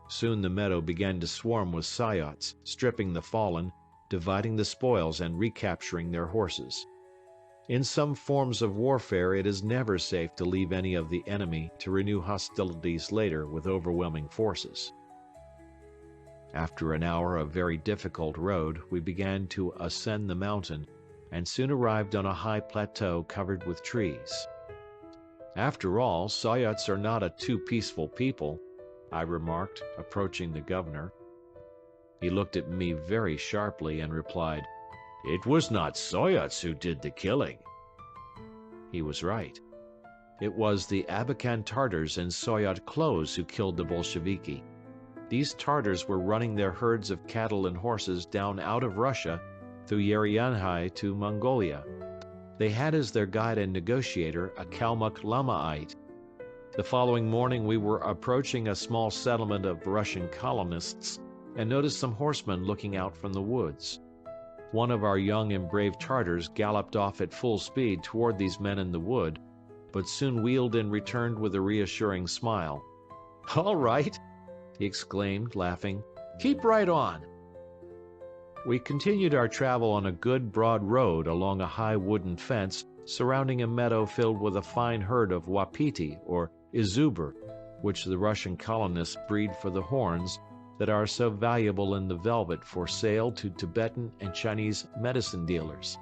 Soon the meadow began to swarm with Soyots, stripping the fallen, dividing the spoils and recapturing their horses. In some forms of warfare it is never safe to leave any of the enemy to renew hostilities later with overwhelming forces. After an hour of very difficult road, we began to ascend the mountain, and soon arrived on a high plateau covered with trees. "After all, Soyots are not a too peaceful people," I remarked, approaching the governor. He looked at me very sharply and replied, "It was not Soyots who did the killing." He was right. It was the Abakan Tartars in Soyot clothes who killed the Bolsheviki. These Tartars were running their herds of cattle and horses down out of Russia through Urianhai to Mongolia. They had as their guide and negotiator a Kalmuk Lamaite. The following morning we were approaching a small settlement of Russian colonists and noticed some horsemen looking out from the woods. One of our young and brave Tartars galloped off at full speed toward these men in the wood, but soon wheeled and returned with a reassuring smile. "All right," he exclaimed, laughing. "Keep right on." We continued our travel on a good broad road along a high wooden fence surrounding a meadow filled with a fine herd of wapiti, or izubr, which the Russian colonists breed for the horns that are so valuable in the velvet for sale to Tibetan and Chinese medicine dealers.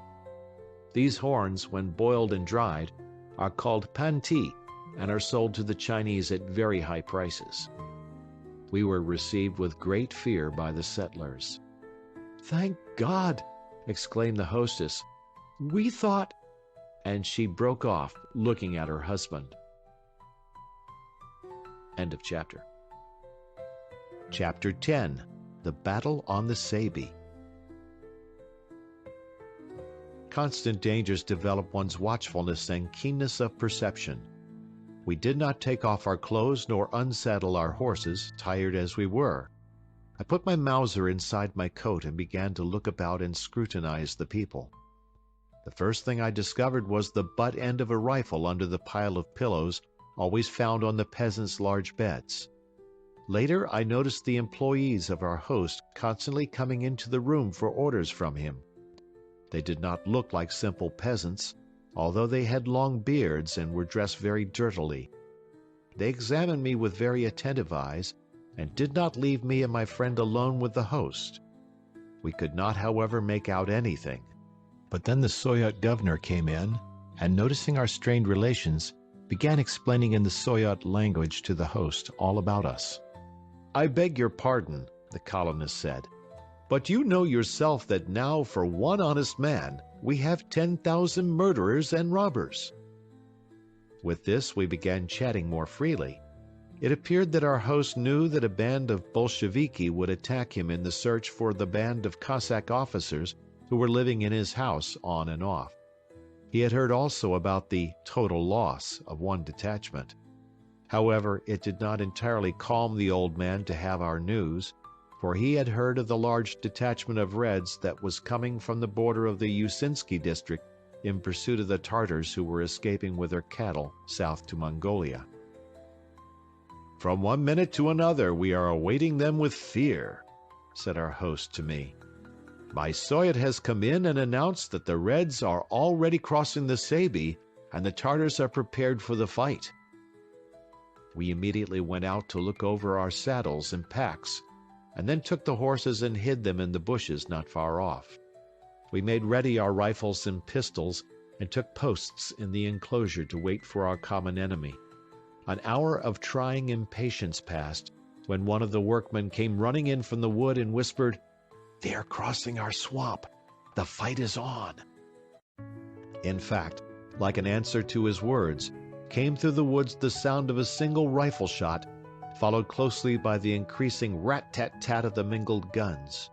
These horns, when boiled and dried, are called panti and are sold to the Chinese at very high prices. We were received with great fear by the settlers. "Thank God!" exclaimed the hostess. "We thought—" And she broke off, looking at her husband. End of chapter. Chapter 10. The Battle on the Sabi. Constant dangers develop one's watchfulness and keenness of perception. We did not take off our clothes nor unsaddle our horses, tired as we were. I put my Mauser inside my coat and began to look about and scrutinize the people. The first thing I discovered was the butt end of a rifle under the pile of pillows always found on the peasants' large beds. Later, I noticed the employees of our host constantly coming into the room for orders from him. They did not look like simple peasants, although they had long beards and were dressed very dirtily. They examined me with very attentive eyes, and did not leave me and my friend alone with the host. We could not, however, make out anything. But then the Soyot governor came in, and noticing our strained relations, began explaining in the Soyot language to the host all about us. "I beg your pardon," the colonist said, "but you know yourself that now for one honest man we have 10,000 murderers and robbers." With this we began chatting more freely. It appeared that our host knew that a band of Bolsheviki would attack him in the search for the band of Cossack officers who were living in his house on and off. He had heard also about the total loss of one detachment. However, it did not entirely calm the old man to have our news, for he had heard of the large detachment of Reds that was coming from the border of the Usinsky district in pursuit of the Tartars who were escaping with their cattle south to Mongolia. "From one minute to another we are awaiting them with fear," said our host to me. "My Soyot has come in and announced that the Reds are already crossing the Sabi and the Tartars are prepared for the fight." We immediately went out to look over our saddles and packs, and then took the horses and hid them in the bushes not far off. We made ready our rifles and pistols, and took posts in the enclosure to wait for our common enemy. An hour of trying impatience passed, when one of the workmen came running in from the wood and whispered, "They are crossing our swamp. The fight is on." In fact, like an answer to his words, came through the woods the sound of a single rifle shot, followed closely by the increasing rat-tat-tat of the mingled guns.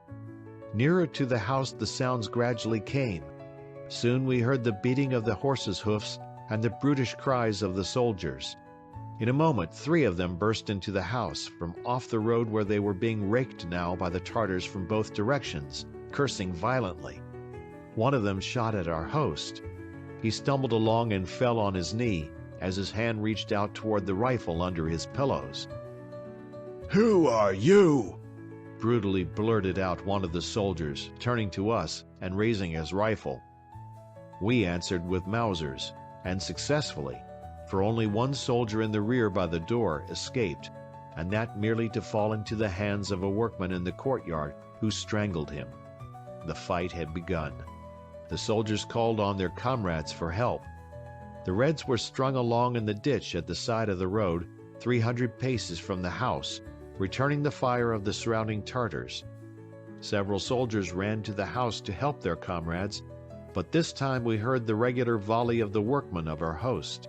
Nearer to the house the sounds gradually came. Soon we heard the beating of the horses' hoofs and the brutish cries of the soldiers. In a moment 3 of them burst into the house, from off the road where they were being raked now by the Tartars from both directions, cursing violently. One of them shot at our host. He stumbled along and fell on his knee, as his hand reached out toward the rifle under his pillows. "Who are you?" brutally blurted out one of the soldiers, turning to us and raising his rifle. We answered with Mausers, and successfully, for only one soldier in the rear by the door escaped, and that merely to fall into the hands of a workman in the courtyard who strangled him. The fight had begun. The soldiers called on their comrades for help. The Reds were strung along in the ditch at the side of the road, 300 paces from the house, returning the fire of the surrounding Tartars. Several soldiers ran to the house to help their comrades, but this time we heard the regular volley of the workmen of our host.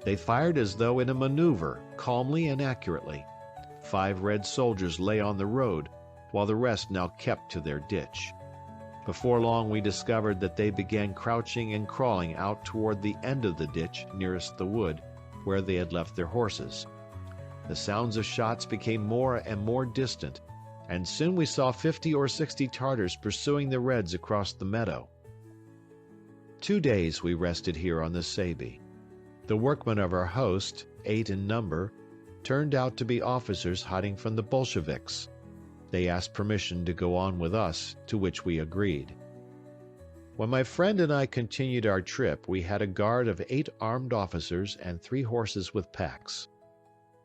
They fired as though in a maneuver, calmly and accurately. 5 Red soldiers lay on the road, while the rest now kept to their ditch. Before long we discovered that they began crouching and crawling out toward the end of the ditch nearest the wood, where they had left their horses. The sounds of shots became more and more distant, and soon we saw 50 or 60 Tartars pursuing the Reds across the meadow. 2 days we rested here on the Sabi. The workmen of our host, 8 in number, turned out to be officers hiding from the Bolsheviks. They asked permission to go on with us, to which we agreed. When my friend and I continued our trip, we had a guard of 8 armed officers and 3 horses with packs.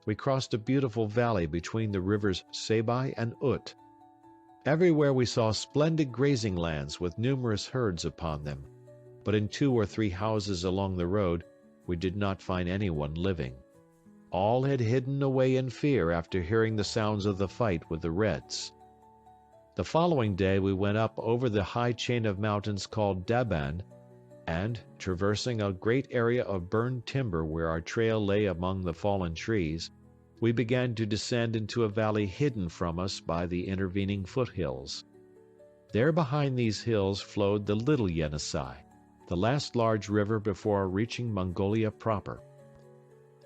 We crossed a beautiful valley between the rivers Sebai and Ut. Everywhere we saw splendid grazing lands with numerous herds upon them, but in 2 or 3 houses along the road we did not find anyone living. All had hidden away in fear after hearing the sounds of the fight with the Reds. The following day we went up over the high chain of mountains called Daban, and, traversing a great area of burned timber where our trail lay among the fallen trees, we began to descend into a valley hidden from us by the intervening foothills. There behind these hills flowed the Little Yenisei, the last large river before reaching Mongolia proper.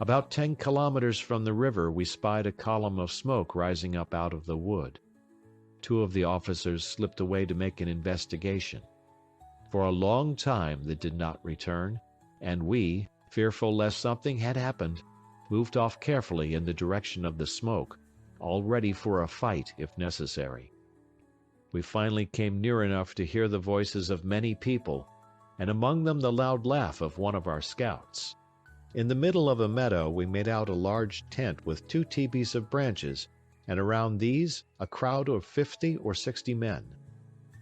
About 10 kilometers from the river we spied a column of smoke rising up out of the wood. 2 of the officers slipped away to make an investigation. For a long time they did not return, and we, fearful lest something had happened, moved off carefully in the direction of the smoke, all ready for a fight if necessary. We finally came near enough to hear the voices of many people, and among them the loud laugh of one of our scouts. In the middle of a meadow we made out a large tent with 2 teepees of branches, and around these a crowd of 50 or 60 men.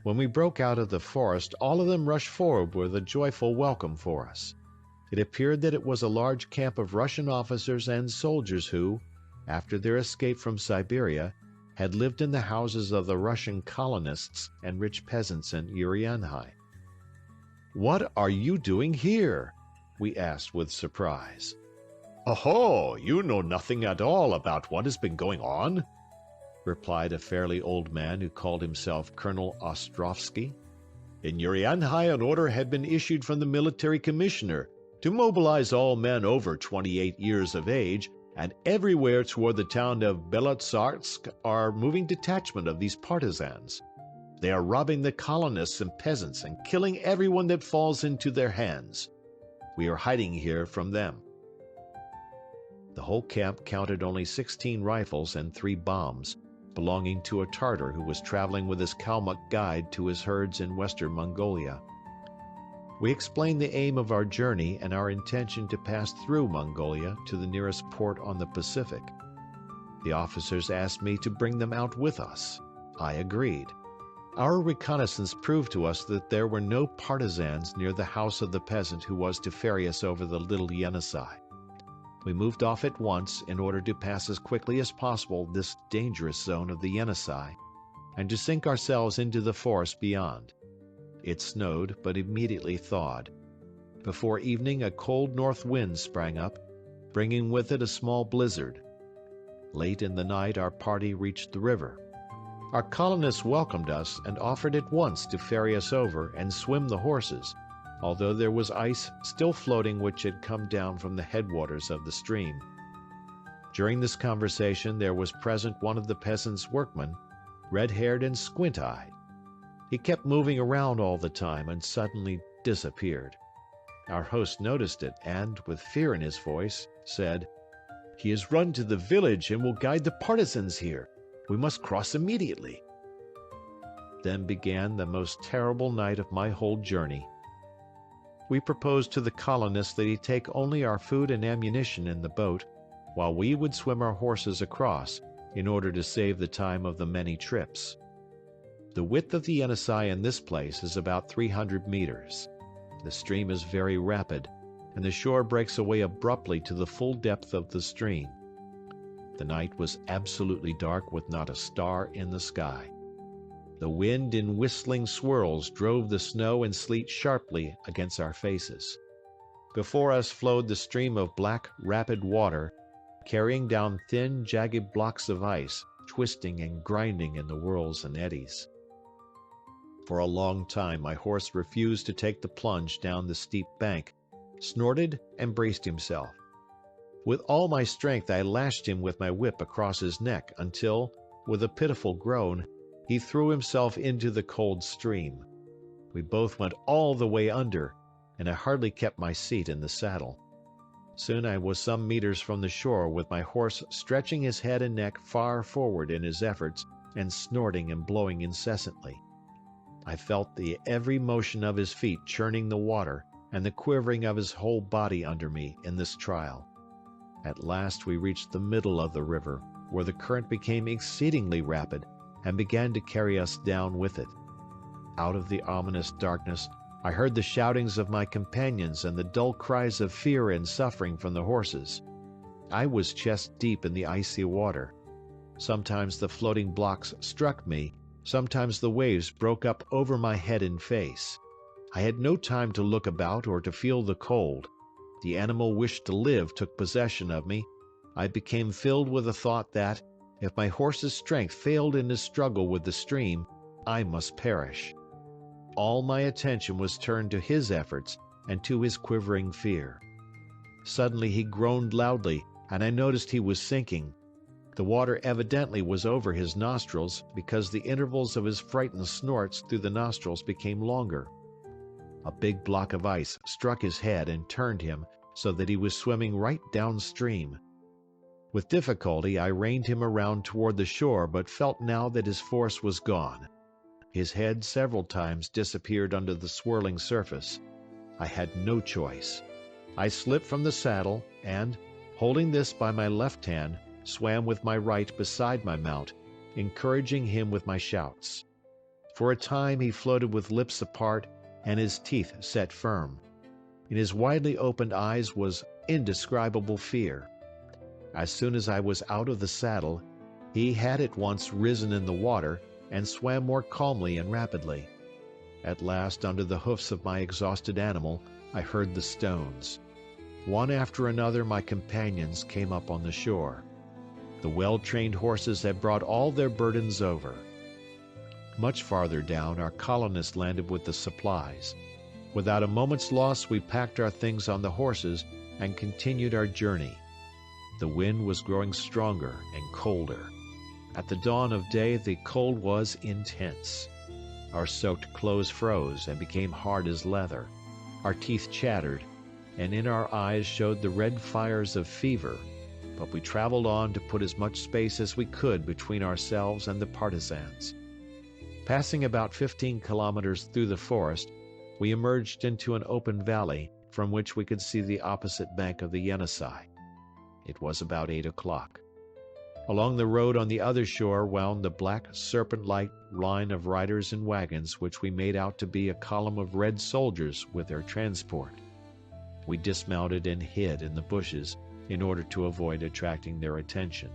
When we broke out of the forest, all of them rushed forward with a joyful welcome for us. It appeared that it was a large camp of Russian officers and soldiers who, after their escape from Siberia, had lived in the houses of the Russian colonists and rich peasants in Urianhai. "What are you doing here?" we asked with surprise. "Oh, you know nothing at all about what has been going on?" replied a fairly old man who called himself Colonel Ossendowski. "In Urianhai an order had been issued from the military commissioner to mobilize all men over 28 years of age, and everywhere toward the town of Belotsarsk are moving detachments of these partisans. They are robbing the colonists and peasants and killing everyone that falls into their hands. We are hiding here from them." The whole camp counted only 16 rifles and 3 bombs, belonging to a Tartar who was traveling with his Kalmuk guide to his herds in western Mongolia. We explained the aim of our journey and our intention to pass through Mongolia to the nearest port on the Pacific. The officers asked me to bring them out with us. I agreed. Our reconnaissance proved to us that there were no partisans near the house of the peasant who was to ferry us over the Little Yenisei. We moved off at once in order to pass as quickly as possible this dangerous zone of the Yenisei, and to sink ourselves into the forest beyond. It snowed, but immediately thawed. Before evening a cold north wind sprang up, bringing with it a small blizzard. Late in the night our party reached the river. Our colonists welcomed us and offered at once to ferry us over and swim the horses, although there was ice still floating which had come down from the headwaters of the stream. During this conversation there was present one of the peasants' workmen, red-haired and squint-eyed. He kept moving around all the time and suddenly disappeared. Our host noticed it and, with fear in his voice, said, "He has run to the village and will guide the partisans here. We must cross immediately." Then began the most terrible night of my whole journey. We proposed to the colonists that he take only our food and ammunition in the boat, while we would swim our horses across, in order to save the time of the many trips. The width of the Yenisei in this place is about 300 meters. The stream is very rapid, and the shore breaks away abruptly to the full depth of the stream. The night was absolutely dark with not a star in the sky. The wind in whistling swirls drove the snow and sleet sharply against our faces. Before us flowed the stream of black, rapid water, carrying down thin, jagged blocks of ice, twisting and grinding in the whirls and eddies. For a long time my horse refused to take the plunge down the steep bank, snorted and braced himself. With all my strength I lashed him with my whip across his neck until, with a pitiful groan, he threw himself into the cold stream. We both went all the way under, and I hardly kept my seat in the saddle. Soon I was some meters from the shore with my horse stretching his head and neck far forward in his efforts and snorting and blowing incessantly. I felt the every motion of his feet churning the water and the quivering of his whole body under me in this trial. At last we reached the middle of the river, where the current became exceedingly rapid and began to carry us down with it. Out of the ominous darkness, I heard the shoutings of my companions and the dull cries of fear and suffering from the horses. I was chest deep in the icy water. Sometimes the floating blocks struck me, sometimes the waves broke up over my head and face. I had no time to look about or to feel the cold. The animal wish to live took possession of me. I became filled with the thought that, if my horse's strength failed in his struggle with the stream, I must perish. All my attention was turned to his efforts and to his quivering fear. Suddenly he groaned loudly, and I noticed he was sinking. The water evidently was over his nostrils, because the intervals of his frightened snorts through the nostrils became longer. A big block of ice struck his head and turned him so that he was swimming right downstream. With difficulty I reined him around toward the shore, but felt now that his force was gone. His head several times disappeared under the swirling surface. I had no choice. I slipped from the saddle and, holding this by my left hand, swam with my right beside my mount, encouraging him with my shouts. For a time he floated with lips apart and his teeth set firm. In his widely opened eyes was indescribable fear. As soon as I was out of the saddle, he had at once risen in the water and swam more calmly and rapidly. At last, under the hoofs of my exhausted animal, I heard the stones. One after another my companions came up on the shore. The well-trained horses had brought all their burdens over. Much farther down, our colonists landed with the supplies. Without a moment's loss, we packed our things on the horses and continued our journey. The wind was growing stronger and colder. At the dawn of day, the cold was intense. Our soaked clothes froze and became hard as leather. Our teeth chattered, and in our eyes showed the red fires of fever. But we traveled on to put as much space as we could between ourselves and the partisans. Passing about 15 kilometers through the forest, we emerged into an open valley from which we could see the opposite bank of the Yenisei. It was about 8 o'clock. Along the road on the other shore wound the black serpent-like line of riders and wagons, which we made out to be a column of red soldiers with their transport. We dismounted and hid in the bushes in order to avoid attracting their attention.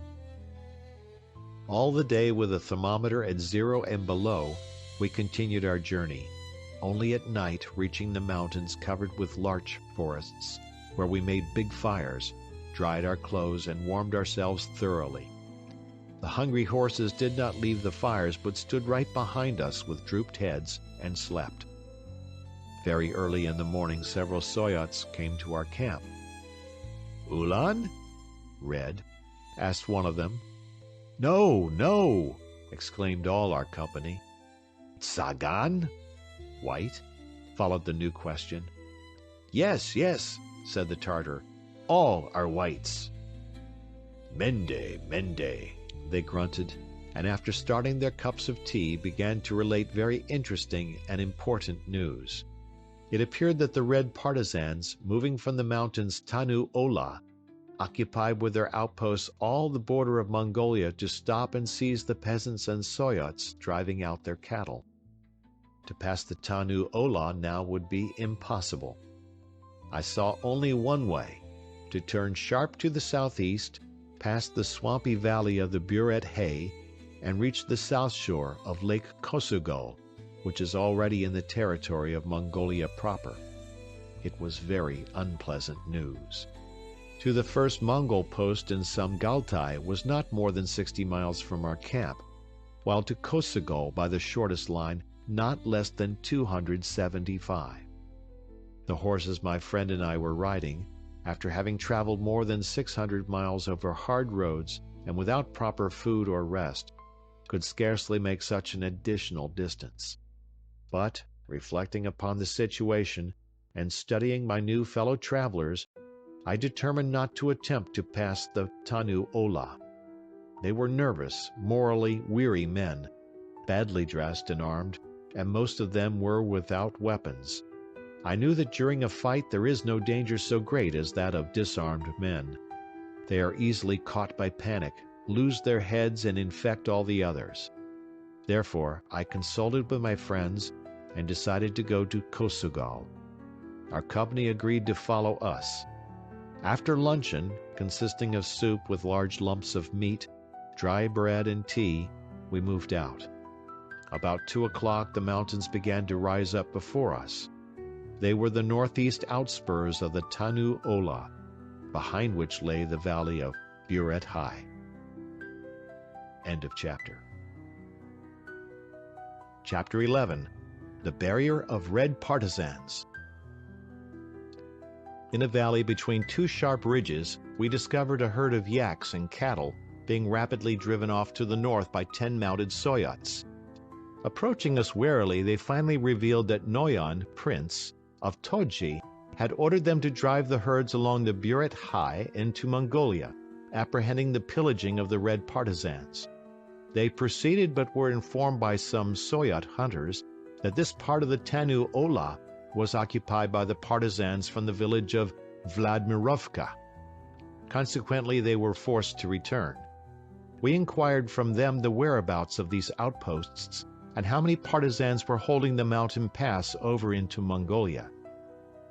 All the day, with the thermometer at 0 and below, we continued our journey, only at night reaching the mountains covered with larch forests, where we made big fires, dried our clothes, and warmed ourselves thoroughly. The hungry horses did not leave the fires, but stood right behind us with drooped heads and slept. Very early in the morning, several Soyots came to our camp. "Ulan?" Red, asked one of them. "No, no!" exclaimed all our company. "Tsagan?" White, followed the new question. "Yes, yes," said the Tartar. "All are whites." "Mende, mende," they grunted, and after starting their cups of tea, began to relate very interesting and important news. It appeared that the red partisans, moving from the mountains Tanu Ola, occupied with their outposts all the border of Mongolia to stop and seize the peasants and Soyots driving out their cattle. To pass the Tanu Ola now would be impossible. I saw only one way: to turn sharp to the southeast, past the swampy valley of the Buret Hay, and reach the south shore of Lake Kosugol, which is already in the territory of Mongolia proper. It was very unpleasant news. To the first Mongol post in Samgaltai was not more than 60 miles from our camp, while to Kosugol by the shortest line not less than 275. The horses my friend and I were riding, after having traveled more than 600 miles over hard roads and without proper food or rest, could scarcely make such an additional distance. But, reflecting upon the situation and studying my new fellow travelers, I determined not to attempt to pass the Tanu Ola. They were nervous, morally weary men, badly dressed and armed, and most of them were without weapons. I knew that during a fight there is no danger so great as that of disarmed men. They are easily caught by panic, lose their heads, and infect all the others. Therefore, I consulted with my friends and decided to go to Kosugal. Our company agreed to follow us. After luncheon, consisting of soup with large lumps of meat, dry bread, and tea, we moved out. About 2 o'clock, the mountains began to rise up before us. They were the northeast outspurs of the Tanu Ola, behind which lay the valley of Buret High. End of chapter. Chapter 11. The Barrier of Red Partisans. In a valley between two sharp ridges, we discovered a herd of yaks and cattle being rapidly driven off to the north by 10 mounted Soyots. Approaching us warily, they finally revealed that Noyan, prince of Todji, had ordered them to drive the herds along the Buret High into Mongolia, apprehending the pillaging of the Red Partisans. They proceeded, but were informed by some Soyot hunters that this part of the Tanu Ola was occupied by the partisans from the village of Vladimirovka. Consequently, they were forced to return. We inquired from them the whereabouts of these outposts and how many partisans were holding the mountain pass over into Mongolia.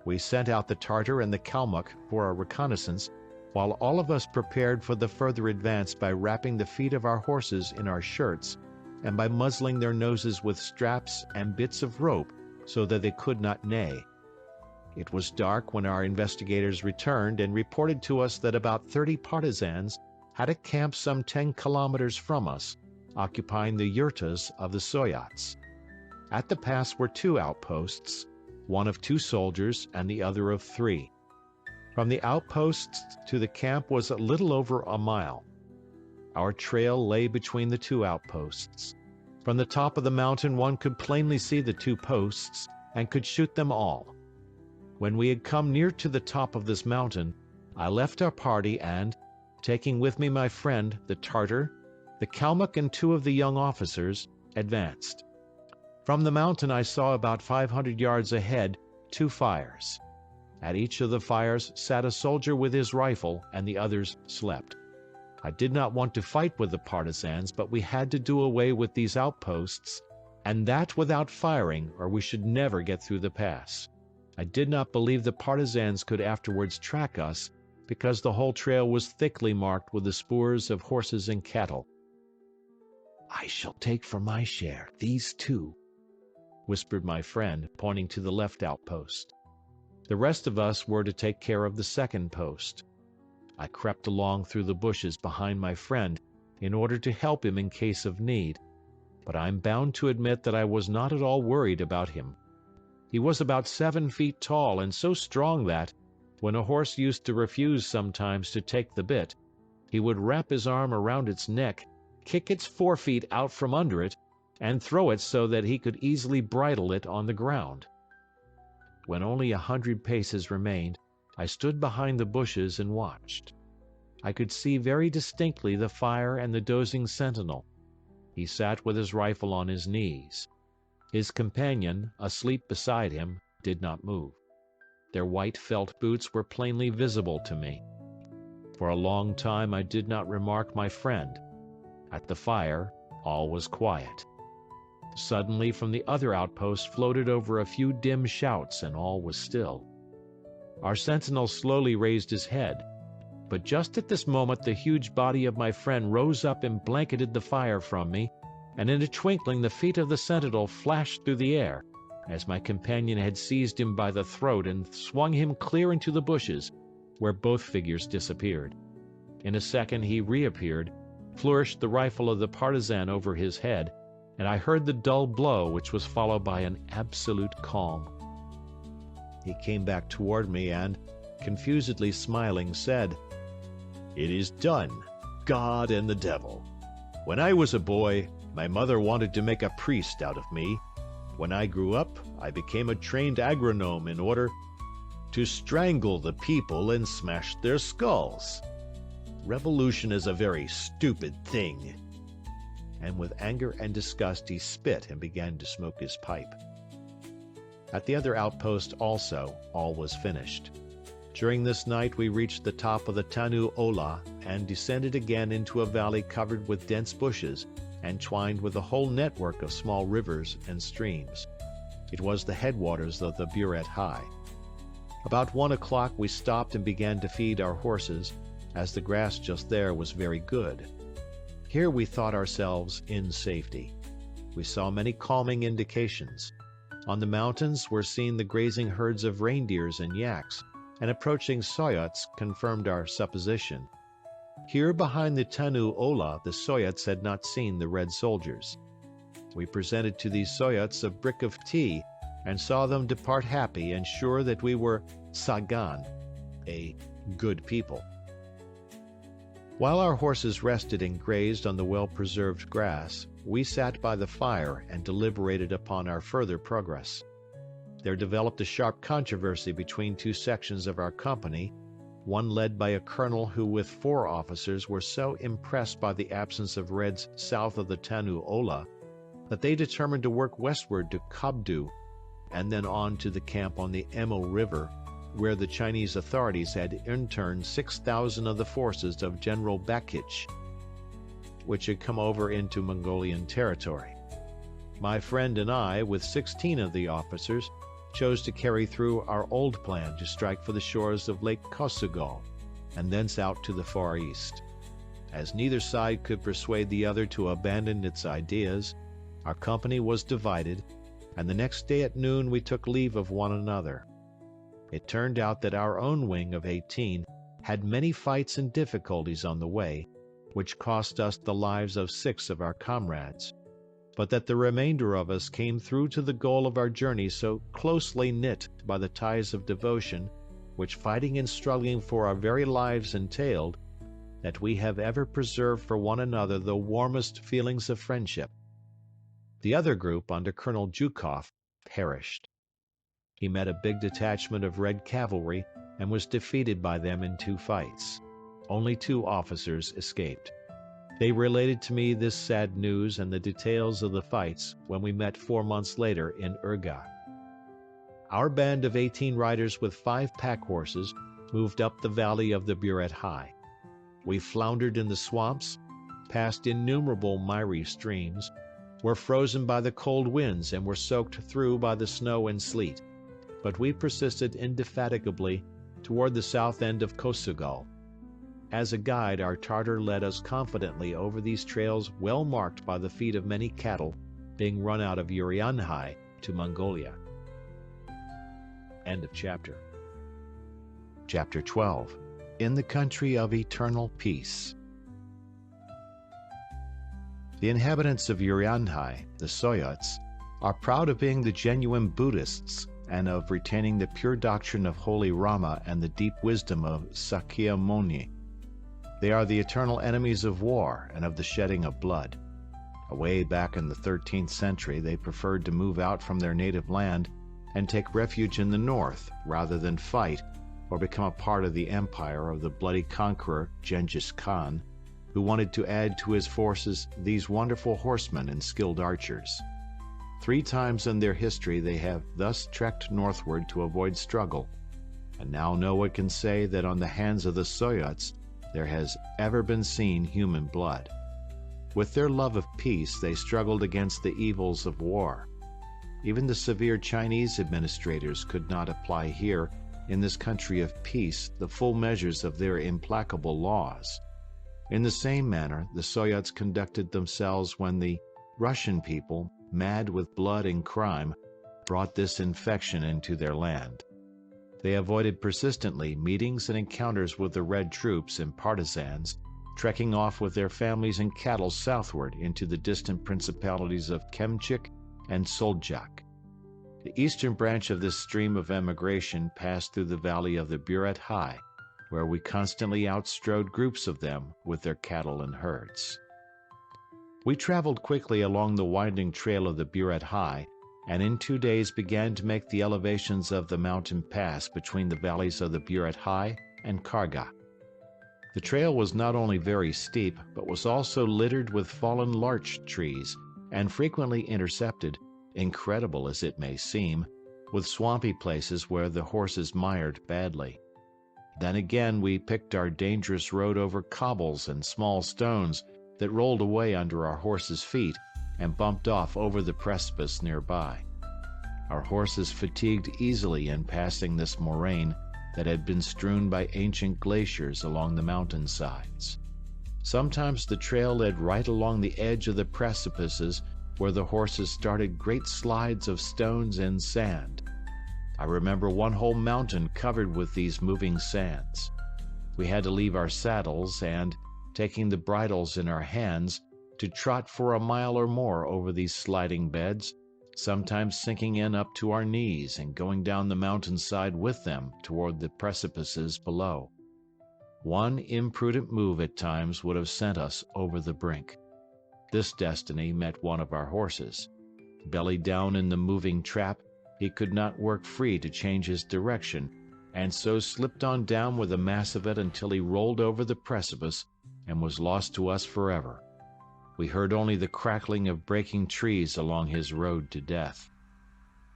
We sent out the Tartar and the Kalmuk for a reconnaissance, while all of us prepared for the further advance by wrapping the feet of our horses in our shirts and by muzzling their noses with straps and bits of rope so that they could not neigh. It was dark when our investigators returned and reported to us that about 30 partisans had a camp some 10 kilometers from us, occupying the yurtas of the Soyots. At the pass were 2 outposts, one of 2 soldiers and the other of 3. From the outposts to the camp was a little over a mile. Our trail lay between the 2 outposts. From the top of the mountain one could plainly see the 2 posts and could shoot them all. When we had come near to the top of this mountain, I left our party and, taking with me my friend, the Tartar, the Kalmuk and 2 of the young officers, advanced. From the mountain I saw about 500 yards ahead 2 fires. At each of the fires sat a soldier with his rifle, and the others slept. I did not want to fight with the partisans, but we had to do away with these outposts, and that without firing, or we should never get through the pass. I did not believe the partisans could afterwards track us, because the whole trail was thickly marked with the spoors of horses and cattle. "I shall take for my share these 2, whispered my friend, pointing to the left outpost. The rest of us were to take care of the second post. I crept along through the bushes behind my friend in order to help him in case of need, but I'm bound to admit that I was not at all worried about him. He was about 7 feet tall and so strong that, when a horse used to refuse sometimes to take the bit, he would wrap his arm around its neck, kick its forefeet out from under it, and throw it so that he could easily bridle it on the ground. When only 100 paces remained, I stood behind the bushes and watched. I could see very distinctly the fire and the dozing sentinel. He sat with his rifle on his knees. His companion, asleep beside him, did not move. Their white felt boots were plainly visible to me. For a long time I did not remark my friend. At the fire, all was quiet. Suddenly from the other outpost floated over a few dim shouts, and all was still. Our sentinel slowly raised his head, but just at this moment the huge body of my friend rose up and blanketed the fire from me, and in a twinkling the feet of the sentinel flashed through the air, as my companion had seized him by the throat and swung him clear into the bushes, where both figures disappeared. In a second he reappeared, flourished the rifle of the partisan over his head, and I heard the dull blow which was followed by an absolute calm. He came back toward me and, confusedly smiling, said, "It is done, God and the devil. When I was a boy, my mother wanted to make a priest out of me. When I grew up, I became a trained agronome in order to strangle the people and smash their skulls. Revolution is a very stupid thing." And with anger and disgust he spit and began to smoke his pipe. At the other outpost also, all was finished. During this night we reached the top of the Tanu Ola and descended again into a valley covered with dense bushes and twined with a whole network of small rivers and streams. It was the headwaters of the Buret High. About 1 o'clock we stopped and began to feed our horses, as the grass just there was very good. Here we thought ourselves in safety. We saw many calming indications. On the mountains were seen the grazing herds of reindeers and yaks, and approaching Soyots confirmed our supposition. Here behind the Tanu Ola, the Soyots had not seen the Red soldiers. We presented to these Soyots a brick of tea and saw them depart happy and sure that we were Sagan, a good people. While our horses rested and grazed on the well-preserved grass, we sat by the fire and deliberated upon our further progress. There developed a sharp controversy between two sections of our company, one led by a colonel who with 4 officers were so impressed by the absence of Reds south of the Tanu Ola that they determined to work westward to Kabdu and then on to the camp on the Emo River, where the Chinese authorities had interned 6,000 of the forces of General Bakich, which had come over into Mongolian territory. My friend and I, with 16 of the officers, chose to carry through our old plan to strike for the shores of Lake Kosogol, and thence out to the Far East. As neither side could persuade the other to abandon its ideas, our company was divided, and the next day at noon we took leave of one another. It turned out that our own wing of 18 had many fights and difficulties on the way, which cost us the lives of 6 of our comrades, but that the remainder of us came through to the goal of our journey so closely knit by the ties of devotion, which fighting and struggling for our very lives entailed, that we have ever preserved for one another the warmest feelings of friendship. The other group, under Colonel Zhukov, perished. He met a big detachment of Red cavalry and was defeated by them in 2 fights. Only 2 officers escaped. They related to me this sad news and the details of the fights when we met 4 months later in Urga. Our band of 18 riders with 5 pack horses moved up the valley of the Buret High. We floundered in the swamps, passed innumerable miry streams, were frozen by the cold winds and were soaked through by the snow and sleet, but we persisted indefatigably toward the south end of Kosogol. As a guide, our Tartar led us confidently over these trails well marked by the feet of many cattle being run out of Urianhai to Mongolia. End of chapter. Chapter 12. In the Country of Eternal Peace. The inhabitants of Urianhai, the Soyots, are proud of being the genuine Buddhists and of retaining the pure doctrine of Holy Rama and the deep wisdom of Sakyamuni. They are the eternal enemies of war and of the shedding of blood. Away back in the 13th century, they preferred to move out from their native land and take refuge in the north rather than fight or become a part of the empire of the bloody conqueror Genghis Khan, who wanted to add to his forces these wonderful horsemen and skilled archers. 3 times in their history they have thus trekked northward to avoid struggle, and now no one can say that on the hands of the Soyots there has ever been seen human blood. With their love of peace they struggled against the evils of war. Even the severe Chinese administrators could not apply here, in this country of peace, the full measures of their implacable laws. In the same manner, the Soyots conducted themselves when the Russian people, mad with blood and crime, brought this infection into their land. They avoided persistently meetings and encounters with the Red troops and partisans, trekking off with their families and cattle southward into the distant principalities of Khemchik and Soljak. The eastern branch of this stream of emigration passed through the valley of the Buret High, where we constantly outstrode groups of them with their cattle and herds. We traveled quickly along the winding trail of the Buret High, and in 2 days began to make the elevations of the mountain pass between the valleys of the Buret High and Karga. The trail was not only very steep, but was also littered with fallen larch trees, and frequently intercepted, incredible as it may seem, with swampy places where the horses mired badly. Then again we picked our dangerous road over cobbles and small stones that rolled away under our horses' feet and bumped off over the precipice nearby. Our horses fatigued easily in passing this moraine that had been strewn by ancient glaciers along the mountainsides. Sometimes the trail led right along the edge of the precipices where the horses started great slides of stones and sand. I remember one whole mountain covered with these moving sands. We had to leave our saddles and, taking the bridles in our hands, to trot for a mile or more over these sliding beds, sometimes sinking in up to our knees and going down the mountainside with them toward the precipices below. One imprudent move at times would have sent us over the brink. This destiny met one of our horses. Belly down in the moving trap, he could not work free to change his direction, and so slipped on down with a mass of it until he rolled over the precipice and was lost to us forever. We heard only the crackling of breaking trees along his road to death.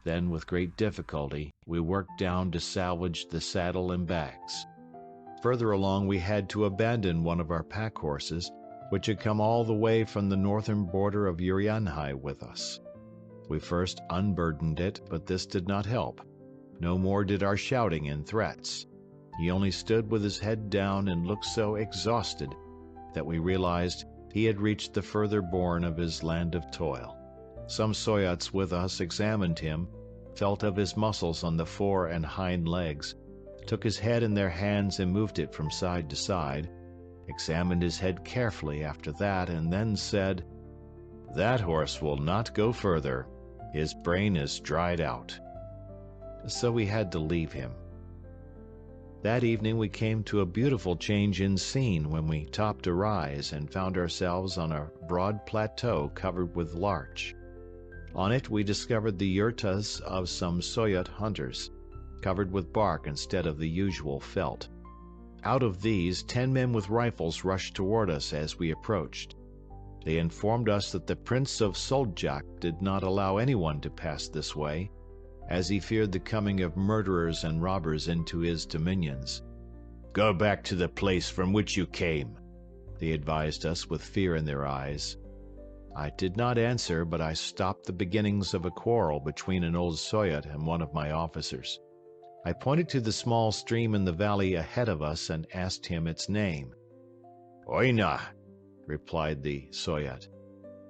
Then, with great difficulty, we worked down to salvage the saddle and bags. Further along we had to abandon one of our pack horses, which had come all the way from the northern border of Urianhai with us. We first unburdened it, but this did not help. No more did our shouting and threats. He only stood with his head down and looked so exhausted that we realized he had reached the further bourne of his land of toil. Some Soyots with us examined him, felt of his muscles on the fore and hind legs, took his head in their hands and moved it from side to side, examined his head carefully after that, and then said, "That horse will not go further. His brain is dried out." So we had to leave him. That evening we came to a beautiful change in scene when we topped a rise and found ourselves on a broad plateau covered with larch. On it we discovered the yurtas of some Soyot hunters, covered with bark instead of the usual felt. Out of these, 10 men with rifles rushed toward us as we approached. They informed us that the Prince of Soldjak did not allow anyone to pass this way, as he feared the coming of murderers and robbers into his dominions. "Go back to the place from which you came," they advised us with fear in their eyes. I did not answer, but I stopped the beginnings of a quarrel between an old Soyot and one of my officers. I pointed to the small stream in the valley ahead of us and asked him its name. "Oina," replied the Soyot.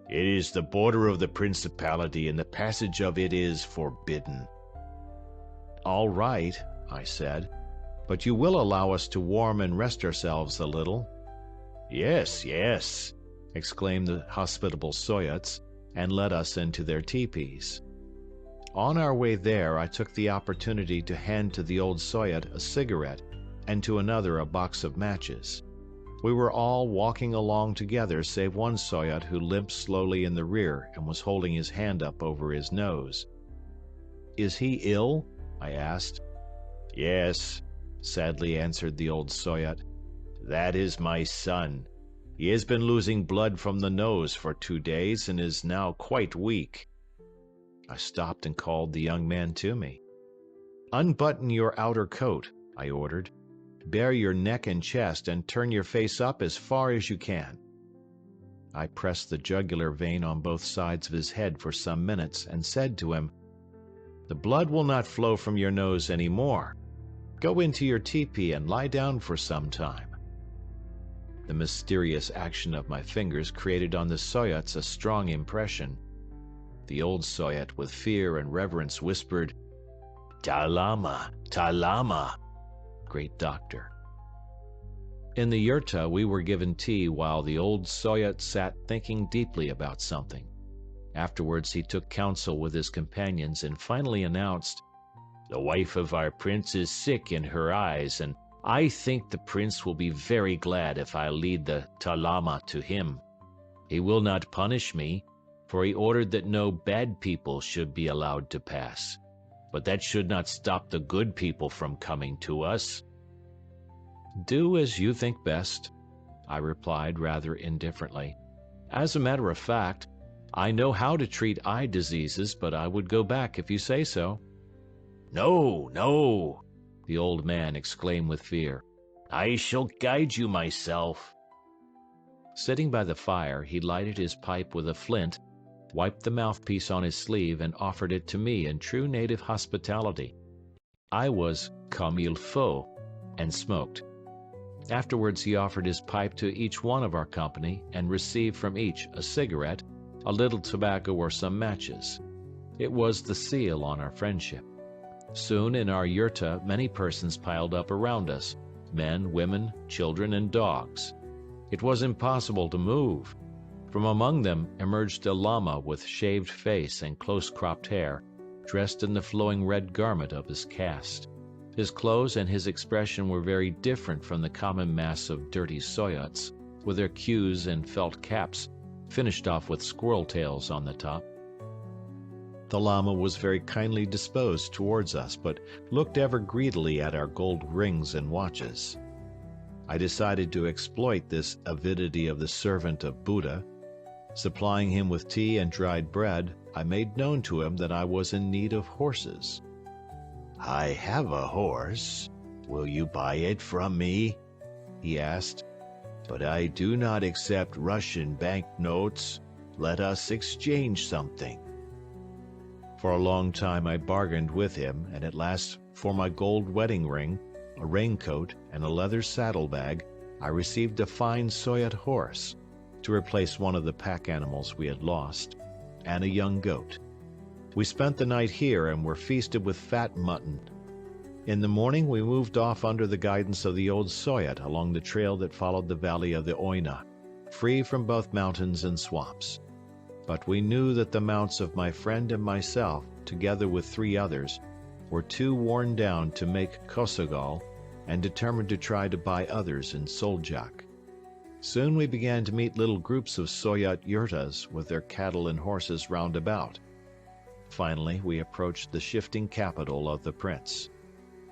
"It is the border of the principality, and the passage of it is forbidden." "All right," I said, "but you will allow us to warm and rest ourselves a little." "Yes, yes," exclaimed the hospitable Soyots, and led us into their teepees. On our way there, I took the opportunity to hand to the old Soyot a cigarette and to another a box of matches. We were all walking along together save one Soyot who limped slowly in the rear and was holding his hand up over his nose. "Is he ill?" I asked. "Yes," sadly answered the old Soyot. "That is my son. He has been losing blood from the nose for 2 days and is now quite weak." I stopped and called the young man to me. "Unbutton your outer coat," I ordered. "Bare your neck and chest and turn your face up as far as you can." I pressed the jugular vein on both sides of his head for some minutes and said to him, "The blood will not flow from your nose any more. Go into your tepee and lie down for some time." The mysterious action of my fingers created on the Soyots a strong impression. The old Soyot, with fear and reverence, whispered, "Talama, Talama, great doctor." In the yurta we were given tea while the old Soyot sat thinking deeply about something. Afterwards he took counsel with his companions and finally announced, "The wife of our prince is sick in her eyes, and I think the prince will be very glad if I lead the Talama to him. He will not punish me, for he ordered that no bad people should be allowed to pass. But that should not stop the good people from coming to us." "Do as you think best," I replied rather indifferently. "As a matter of fact, I know how to treat eye diseases, but I would go back if you say so." "No, no," the old man exclaimed with fear. "I shall guide you myself." Sitting by the fire, he lighted his pipe with a flint, wiped the mouthpiece on his sleeve, and offered it to me in true native hospitality. I was comme il faut, and smoked. Afterwards he offered his pipe to each one of our company and received from each a cigarette, a little tobacco, or some matches. It was the seal on our friendship. Soon in our yurta many persons piled up around us, men, women, children, and dogs. It was impossible to move. From among them emerged a lama with shaved face and close-cropped hair, dressed in the flowing red garment of his caste. His clothes and his expression were very different from the common mass of dirty Soyots, with their queues and felt caps, finished off with squirrel tails on the top. The lama was very kindly disposed towards us, but looked ever greedily at our gold rings and watches. I decided to exploit this avidity of the servant of Buddha. Supplying him with tea and dried bread, I made known to him that I was in need of horses. "I have a horse. Will you buy it from me?" he asked. "But I do not accept Russian banknotes. Let us exchange something." For a long time I bargained with him, and at last, for my gold wedding ring, a raincoat, and a leather saddlebag, I received a fine Soyot horse, to replace one of the pack animals we had lost, and a young goat. We spent the night here and were feasted with fat mutton. In the morning we moved off under the guidance of the old Soyot along the trail that followed the valley of the Oina, free from both mountains and swamps. But we knew that the mounts of my friend and myself, together with 3 others, were too worn down to make Kosogal, and determined to try to buy others in Soljak. Soon we began to meet little groups of Soyot yurtas with their cattle and horses round about. Finally we approached the shifting capital of the prince.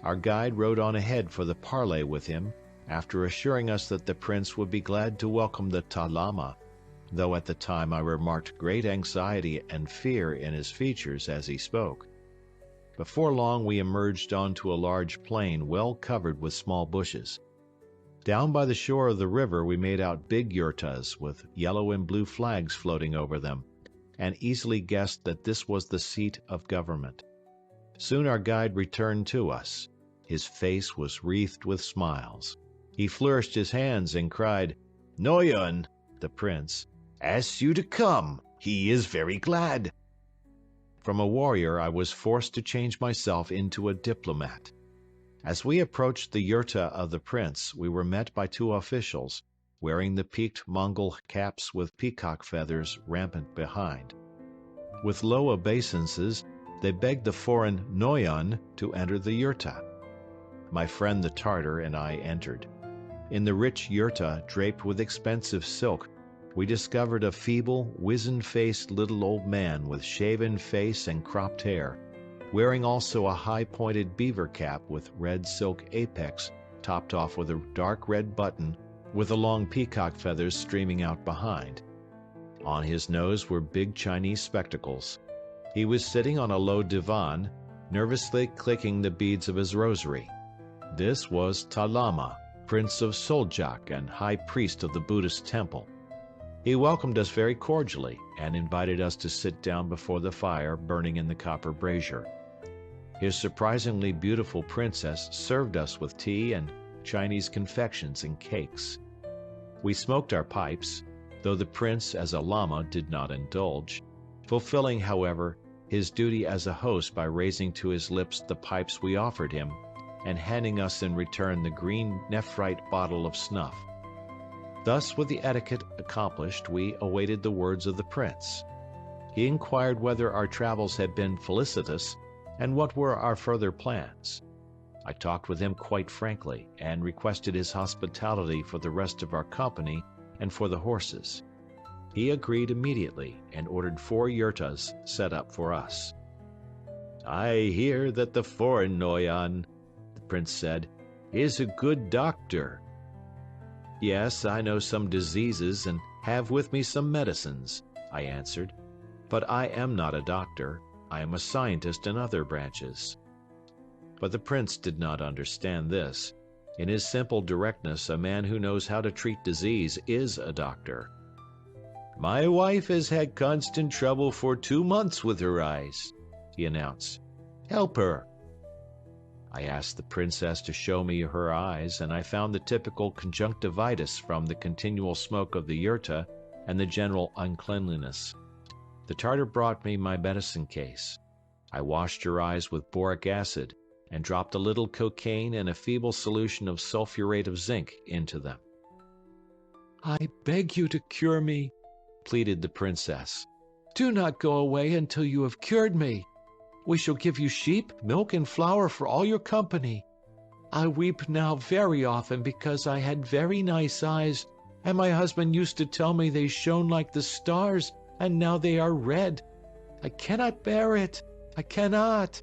Our guide rode on ahead for the parley with him, after assuring us that the prince would be glad to welcome the Talama, though at the time I remarked great anxiety and fear in his features as he spoke. Before long we emerged onto a large plain well covered with small bushes. Down by the shore of the river we made out big yurtas with yellow and blue flags floating over them, and easily guessed that this was the seat of government. Soon our guide returned to us. His face was wreathed with smiles. He flourished his hands and cried, "Noyon," the prince, "asks you to come. He is very glad." From a warrior I was forced to change myself into a diplomat. As we approached the yurta of the prince, we were met by 2 officials, wearing the peaked Mongol caps with peacock feathers rampant behind. With low obeisances, they begged the foreign Noyon to enter the yurta. My friend the Tartar and I entered. In the rich yurta, draped with expensive silk, we discovered a feeble, wizen-faced little old man with shaven face and cropped hair, wearing also a high-pointed beaver cap with red silk apex topped off with a dark red button with the long peacock feathers streaming out behind. On his nose were big Chinese spectacles. He was sitting on a low divan, nervously clicking the beads of his rosary. This was Talama, Prince of Soljak and High Priest of the Buddhist temple. He welcomed us very cordially and invited us to sit down before the fire burning in the copper brazier. His surprisingly beautiful princess served us with tea and Chinese confections and cakes. We smoked our pipes, though the prince as a lama did not indulge, fulfilling, however, his duty as a host by raising to his lips the pipes we offered him and handing us in return the green nephrite bottle of snuff. Thus, with the etiquette accomplished, we awaited the words of the prince. He inquired whether our travels had been felicitous and what were our further plans. I talked with him quite frankly and requested his hospitality for the rest of our company and for the horses. He agreed immediately and ordered 4 yurtas set up for us. "I hear that the foreign Noyon," the prince said, "is a good doctor." "Yes, I know some diseases and have with me some medicines," I answered. "But I am not a doctor. I am a scientist in other branches." But the prince did not understand this. In his simple directness, a man who knows how to treat disease is a doctor. "My wife has had constant trouble for 2 months with her eyes," he announced. "Help her." I asked the princess to show me her eyes, and I found the typical conjunctivitis from the continual smoke of the yurta and the general uncleanliness. The Tartar brought me my medicine case. I washed her eyes with boric acid and dropped a little cocaine and a feeble solution of sulfurate of zinc into them. "I beg you to cure me," pleaded the princess. "Do not go away until you have cured me. We shall give you sheep, milk, and flour for all your company. I weep now very often because I had very nice eyes, and my husband used to tell me they shone like the stars, and now they are red. I cannot bear it. I cannot."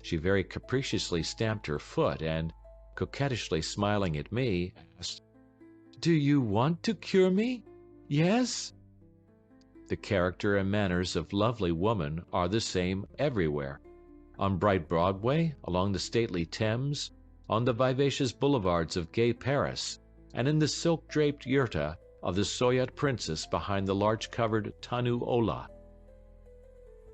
She very capriciously stamped her foot and, coquettishly smiling at me, asked, "Do you want to cure me? Yes?" The character and manners of lovely woman are the same everywhere. On bright Broadway, along the stately Thames, on the vivacious boulevards of gay Paris, and in the silk-draped yurta of the Soyot princess behind the larch-covered Tanu Ola.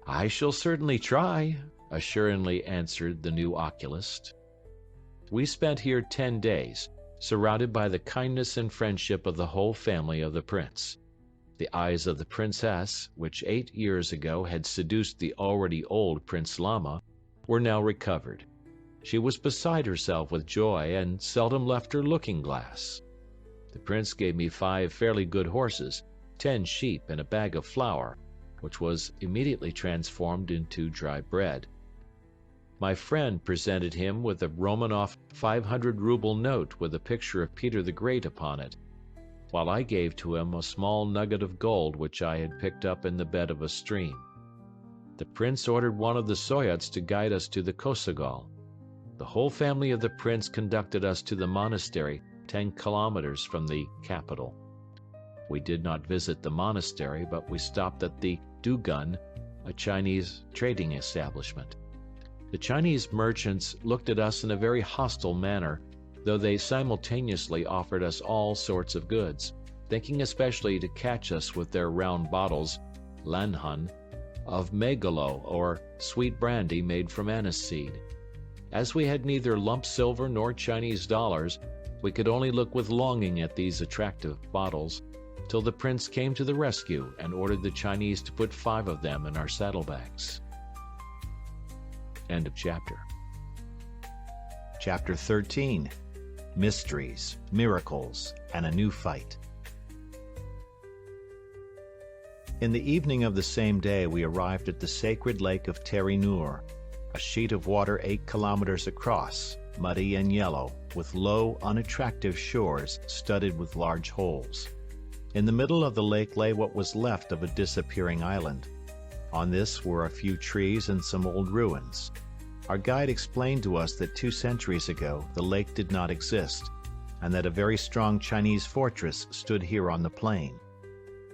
"I shall certainly try," assuringly answered the new oculist. We spent here 10 days, surrounded by the kindness and friendship of the whole family of the prince. The eyes of the princess, which 8 years ago had seduced the already old Prince Lama, were now recovered. She was beside herself with joy and seldom left her looking-glass. The prince gave me 5 fairly good horses, 10 sheep, and a bag of flour, which was immediately transformed into dry bread. My friend presented him with a Romanov 500-ruble note with a picture of Peter the Great upon it, while I gave to him a small nugget of gold which I had picked up in the bed of a stream. The prince ordered one of the Soyots to guide us to the Kosogol. The whole family of the prince conducted us to the monastery 10 kilometers from the capital. We did not visit the monastery, but we stopped at the Dugun, a Chinese trading establishment. The Chinese merchants looked at us in a very hostile manner, though they simultaneously offered us all sorts of goods, thinking especially to catch us with their round bottles, lanhun, of megalo or sweet brandy made from anise seed. As we had neither lump silver nor Chinese dollars, we could only look with longing at these attractive bottles, till the prince came to the rescue and ordered the Chinese to put 5 of them in our saddlebags. End of chapter. Chapter 13. Mysteries, Miracles, and a New Fight. In the evening of the same day we arrived at the sacred lake of Teri-Nur, a sheet of water 8 kilometers across, muddy and yellow, with low, unattractive shores studded with large holes. In the middle of the lake lay what was left of a disappearing island. On this were a few trees and some old ruins. Our guide explained to us that 2 centuries ago the lake did not exist, and that a very strong Chinese fortress stood here on the plain.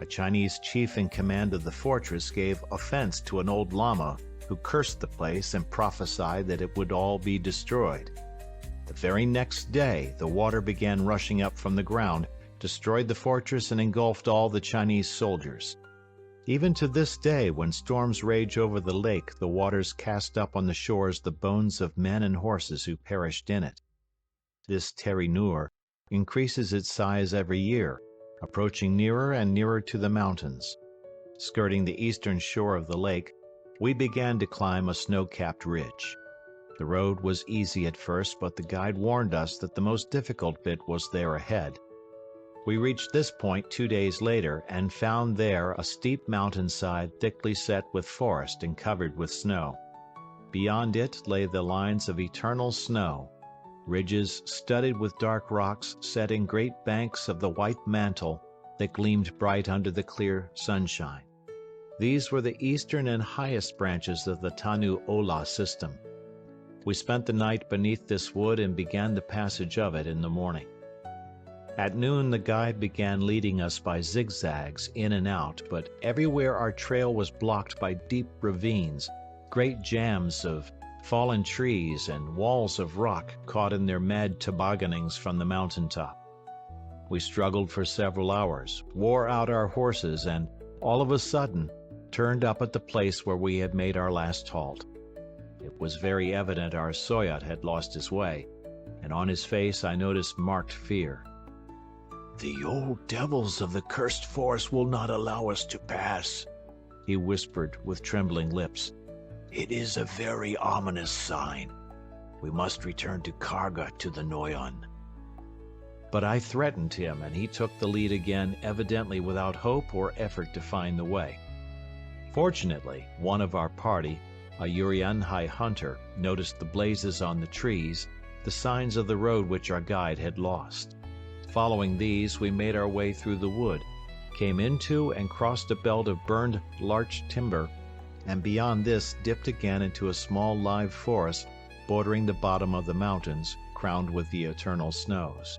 A Chinese chief in command of the fortress gave offense to an old lama who cursed the place and prophesied that it would all be destroyed. The very next day the water began rushing up from the ground, destroyed the fortress, and engulfed all the Chinese soldiers. Even to this day, when storms rage over the lake, the waters cast up on the shores the bones of men and horses who perished in it. This Teri-Nur increases its size every year, approaching nearer and nearer to the mountains. Skirting the eastern shore of the lake, we began to climb a snow-capped ridge. The road was easy at first, but the guide warned us that the most difficult bit was there ahead. We reached this point 2 days later and found there a steep mountainside thickly set with forest and covered with snow. Beyond it lay the lines of eternal snow, ridges studded with dark rocks set in great banks of the white mantle that gleamed bright under the clear sunshine. These were the eastern and highest branches of the Tanu Ola system. We spent the night beneath this wood and began the passage of it in the morning. At noon the guide began leading us by zigzags in and out, but everywhere our trail was blocked by deep ravines, great jams of fallen trees and walls of rock caught in their mad tobogganings from the mountaintop. We struggled for several hours, wore out our horses, and, all of a sudden, turned up at the place where we had made our last halt. It was very evident our Soyot had lost his way, and on his face I noticed marked fear. "The old devils of the cursed forest will not allow us to pass," he whispered with trembling lips. "It is a very ominous sign. We must return to Karga to the Noyon." But I threatened him, and he took the lead again, evidently without hope or effort to find the way. Fortunately, one of our party, a Urianhai hunter, noticed the blazes on the trees, the signs of the road which our guide had lost. Following these, we made our way through the wood, came into and crossed a belt of burned larch timber, and beyond this dipped again into a small live forest bordering the bottom of the mountains, crowned with the eternal snows.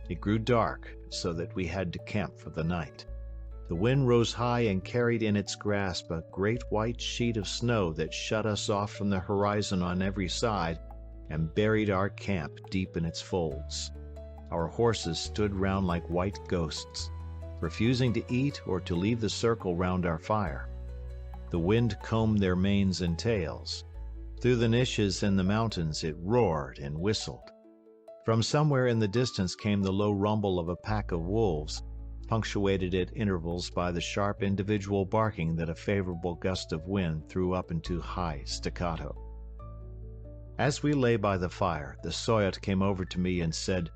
It grew dark, so that we had to camp for the night. The wind rose high and carried in its grasp a great white sheet of snow that shut us off from the horizon on every side and buried our camp deep in its folds. Our horses stood round like white ghosts, refusing to eat or to leave the circle round our fire. The wind combed their manes and tails. Through the niches in the mountains it roared and whistled. From somewhere in the distance came the low rumble of a pack of wolves, punctuated at intervals by the sharp individual barking that a favorable gust of wind threw up into high staccato. As we lay by the fire, the Soyot came over to me and said,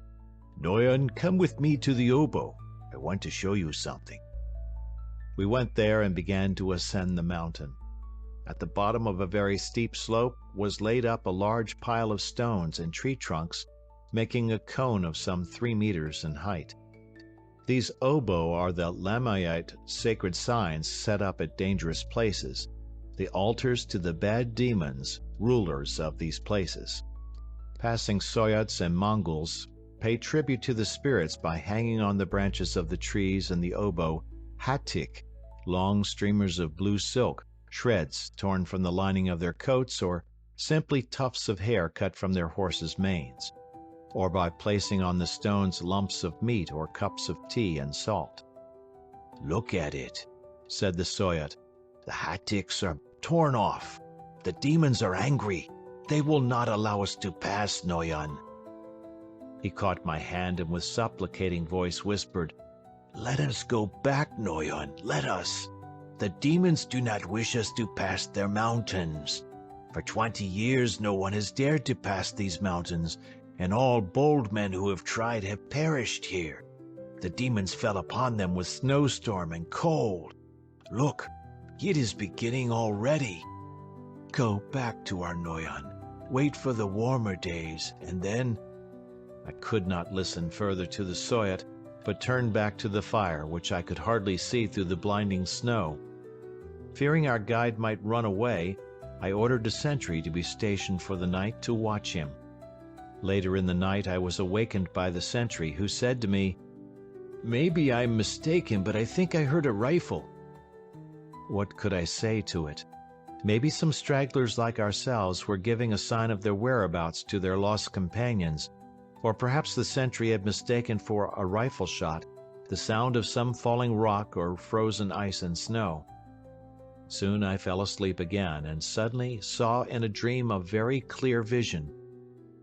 "Noyon, come with me to the oboe. I want to show you something." We went there and began to ascend the mountain. At the bottom of a very steep slope was laid up a large pile of stones and tree trunks, making a cone of some 3 meters in height. These oboe are the Lamaite sacred signs set up at dangerous places, the altars to the bad demons, rulers of these places. Passing Soyots and Mongols pay tribute to the spirits by hanging on the branches of the trees and the oboe hatik, long streamers of blue silk, shreds torn from the lining of their coats, or simply tufts of hair cut from their horses' manes, or by placing on the stones lumps of meat or cups of tea and salt. "Look at it," said the Soyot. "The hatiks are torn off. The demons are angry. They will not allow us to pass, Noyon." He caught my hand and with supplicating voice whispered, "Let us go back, Noyon, let us. The demons do not wish us to pass their mountains. For 20 years no one has dared to pass these mountains, and all bold men who have tried have perished here. The demons fell upon them with snowstorm and cold. Look, it is beginning already. Go back to our Noyon. Wait for the warmer days, and then—" I could not listen further to the Soyot, but turned back to the fire, which I could hardly see through the blinding snow. Fearing our guide might run away, I ordered a sentry to be stationed for the night to watch him. Later in the night I was awakened by the sentry, who said to me, "Maybe I'm mistaken, but I think I heard a rifle." What could I say to it? Maybe some stragglers like ourselves were giving a sign of their whereabouts to their lost companions, or perhaps the sentry had mistaken for a rifle shot the sound of some falling rock or frozen ice and snow. Soon I fell asleep again, and suddenly saw in a dream a very clear vision.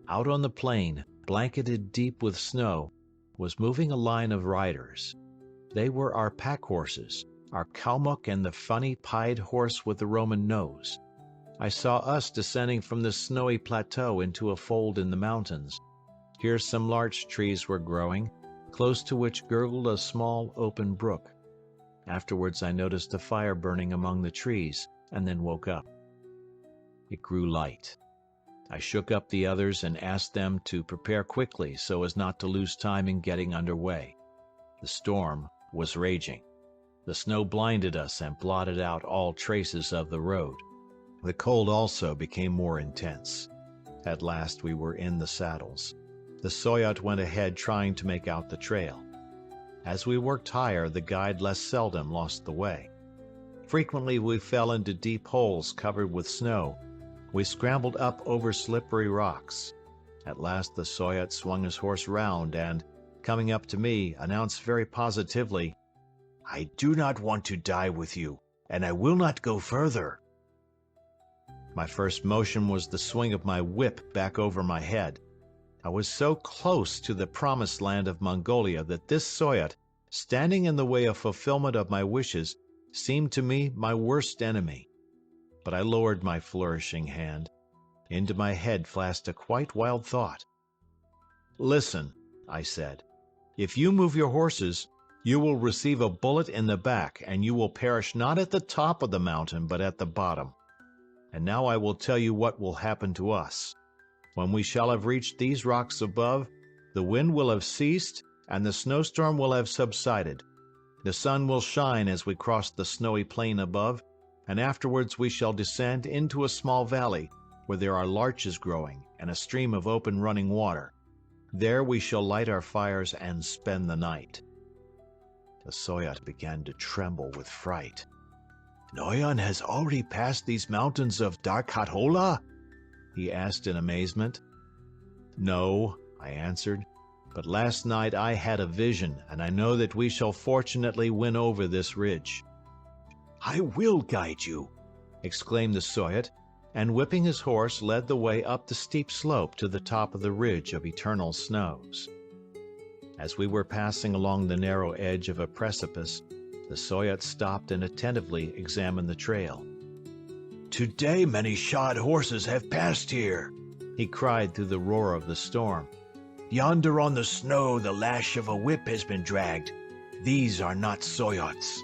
Out on the plain, blanketed deep with snow, was moving a line of riders. They were our pack horses, our Kalmuck and the funny pied horse with the Roman nose. I saw us descending from the snowy plateau into a fold in the mountains. Here some larch trees were growing, close to which gurgled a small open brook. Afterwards I noticed a fire burning among the trees, and then woke up. It grew light. I shook up the others and asked them to prepare quickly so as not to lose time in getting under way. The storm was raging. The snow blinded us and blotted out all traces of the road. The cold also became more intense. At last we were in the saddles. The Soyot went ahead trying to make out the trail. As we worked higher, the guide less seldom lost the way. Frequently we fell into deep holes covered with snow, We scrambled up over slippery rocks. At last the Soyot swung his horse round and, coming up to me, announced very positively, "I do not want to die with you, and I will not go further." My first motion was the swing of my whip back over my head. I was so close to the promised land of Mongolia that this Soyot, standing in the way of fulfillment of my wishes, seemed to me my worst enemy. But I lowered my flourishing hand. Into my head flashed a quite wild thought. "Listen," I said, "if you move your horses, you will receive a bullet in the back, and you will perish not at the top of the mountain, but at the bottom. And now I will tell you what will happen to us. When we shall have reached these rocks above, the wind will have ceased, and the snowstorm will have subsided. The sun will shine as we cross the snowy plain above, and afterwards we shall descend into a small valley, where there are larches growing, and a stream of open running water. There we shall light our fires and spend the night." The Soyot began to tremble with fright. "Noyon has already passed these mountains of Darkhathola?" he asked in amazement. "No," I answered, "but last night I had a vision, and I know that we shall fortunately win over this ridge." "I will guide you," exclaimed the Soyot, and whipping his horse led the way up the steep slope to the top of the ridge of eternal snows. As we were passing along the narrow edge of a precipice, the Soyot stopped and attentively examined the trail. "Today many shod horses have passed here," he cried through the roar of the storm. "Yonder on the snow the lash of a whip has been dragged. These are not Soyots."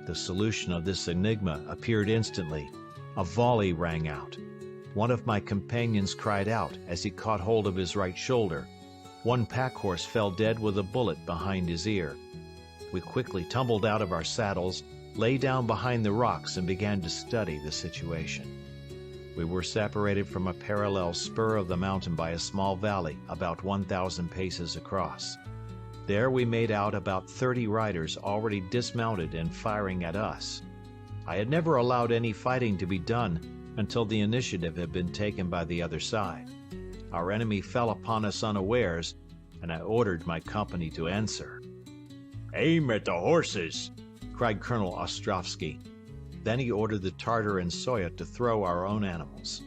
The solution of this enigma appeared instantly. A volley rang out. One of my companions cried out as he caught hold of his right shoulder. One pack horse fell dead with a bullet behind his ear. We quickly tumbled out of our saddles, lay down behind the rocks, and began to study the situation. We were separated from a parallel spur of the mountain by a small valley about 1,000 paces across. There we made out about 30 riders already dismounted and firing at us. I had never allowed any fighting to be done until the initiative had been taken by the other side. Our enemy fell upon us unawares, and I ordered my company to answer. "Aim at the horses," cried Colonel Ossendowski. Then he ordered the Tartar and Soyot to throw our own animals.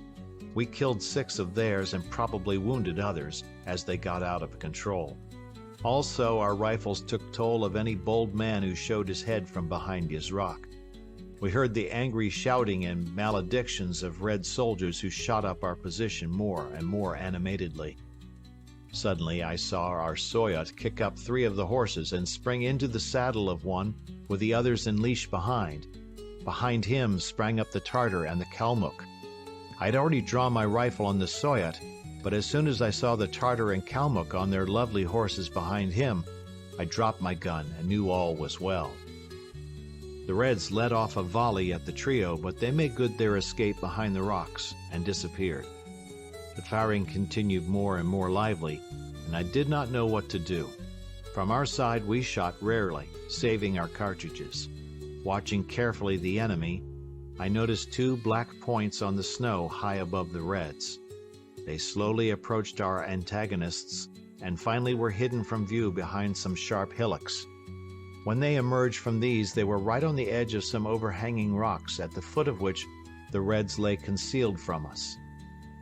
We killed 6 of theirs and probably wounded others as they got out of control. Also, our rifles took toll of any bold man who showed his head from behind his rock. We heard the angry shouting and maledictions of Red soldiers who shot up our position more and more animatedly. Suddenly I saw our Soyot kick up 3 of the horses and spring into the saddle of one, with the others in leash behind. Behind him sprang up the Tartar and the Kalmuk. I had already drawn my rifle on the Soyot, but as soon as I saw the Tartar and Kalmuk on their lovely horses behind him, I dropped my gun and knew all was well. The Reds let off a volley at the trio, but they made good their escape behind the rocks and disappeared. The firing continued more and more lively, and I did not know what to do. From our side we shot rarely, saving our cartridges. Watching carefully the enemy, I noticed 2 black points on the snow high above the Reds. They slowly approached our antagonists and finally were hidden from view behind some sharp hillocks. When they emerged from these, they were right on the edge of some overhanging rocks, at the foot of which the Reds lay concealed from us.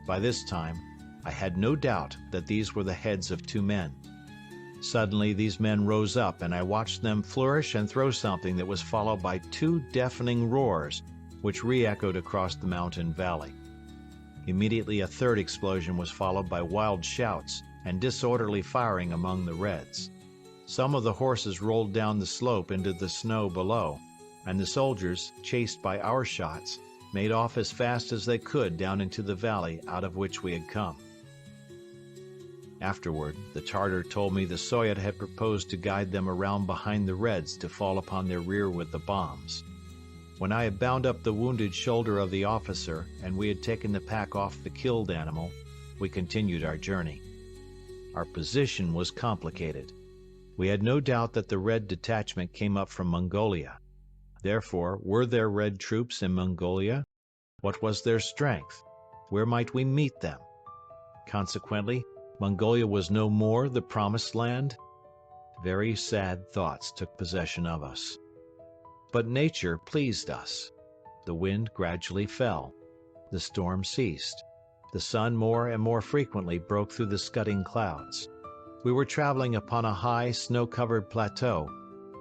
By this time, I had no doubt that these were the heads of 2 men. Suddenly these men rose up, and I watched them flourish and throw something that was followed by 2 deafening roars, which re-echoed across the mountain valley. Immediately a 3rd explosion was followed by wild shouts and disorderly firing among the Reds. Some of the horses rolled down the slope into the snow below, and the soldiers, chased by our shots, made off as fast as they could down into the valley out of which we had come. Afterward, the Tartar told me the Soyot had proposed to guide them around behind the Reds to fall upon their rear with the bombs. When I had bound up the wounded shoulder of the officer and we had taken the pack off the killed animal, we continued our journey. Our position was complicated. We had no doubt that the Red detachment came up from Mongolia. Therefore, were there Red troops in Mongolia? What was their strength? Where might we meet them? Consequently, Mongolia was no more the promised land? Very sad thoughts took possession of us. But nature pleased us. The wind gradually fell. The storm ceased. The sun more and more frequently broke through the scudding clouds. We were traveling upon a high, snow-covered plateau,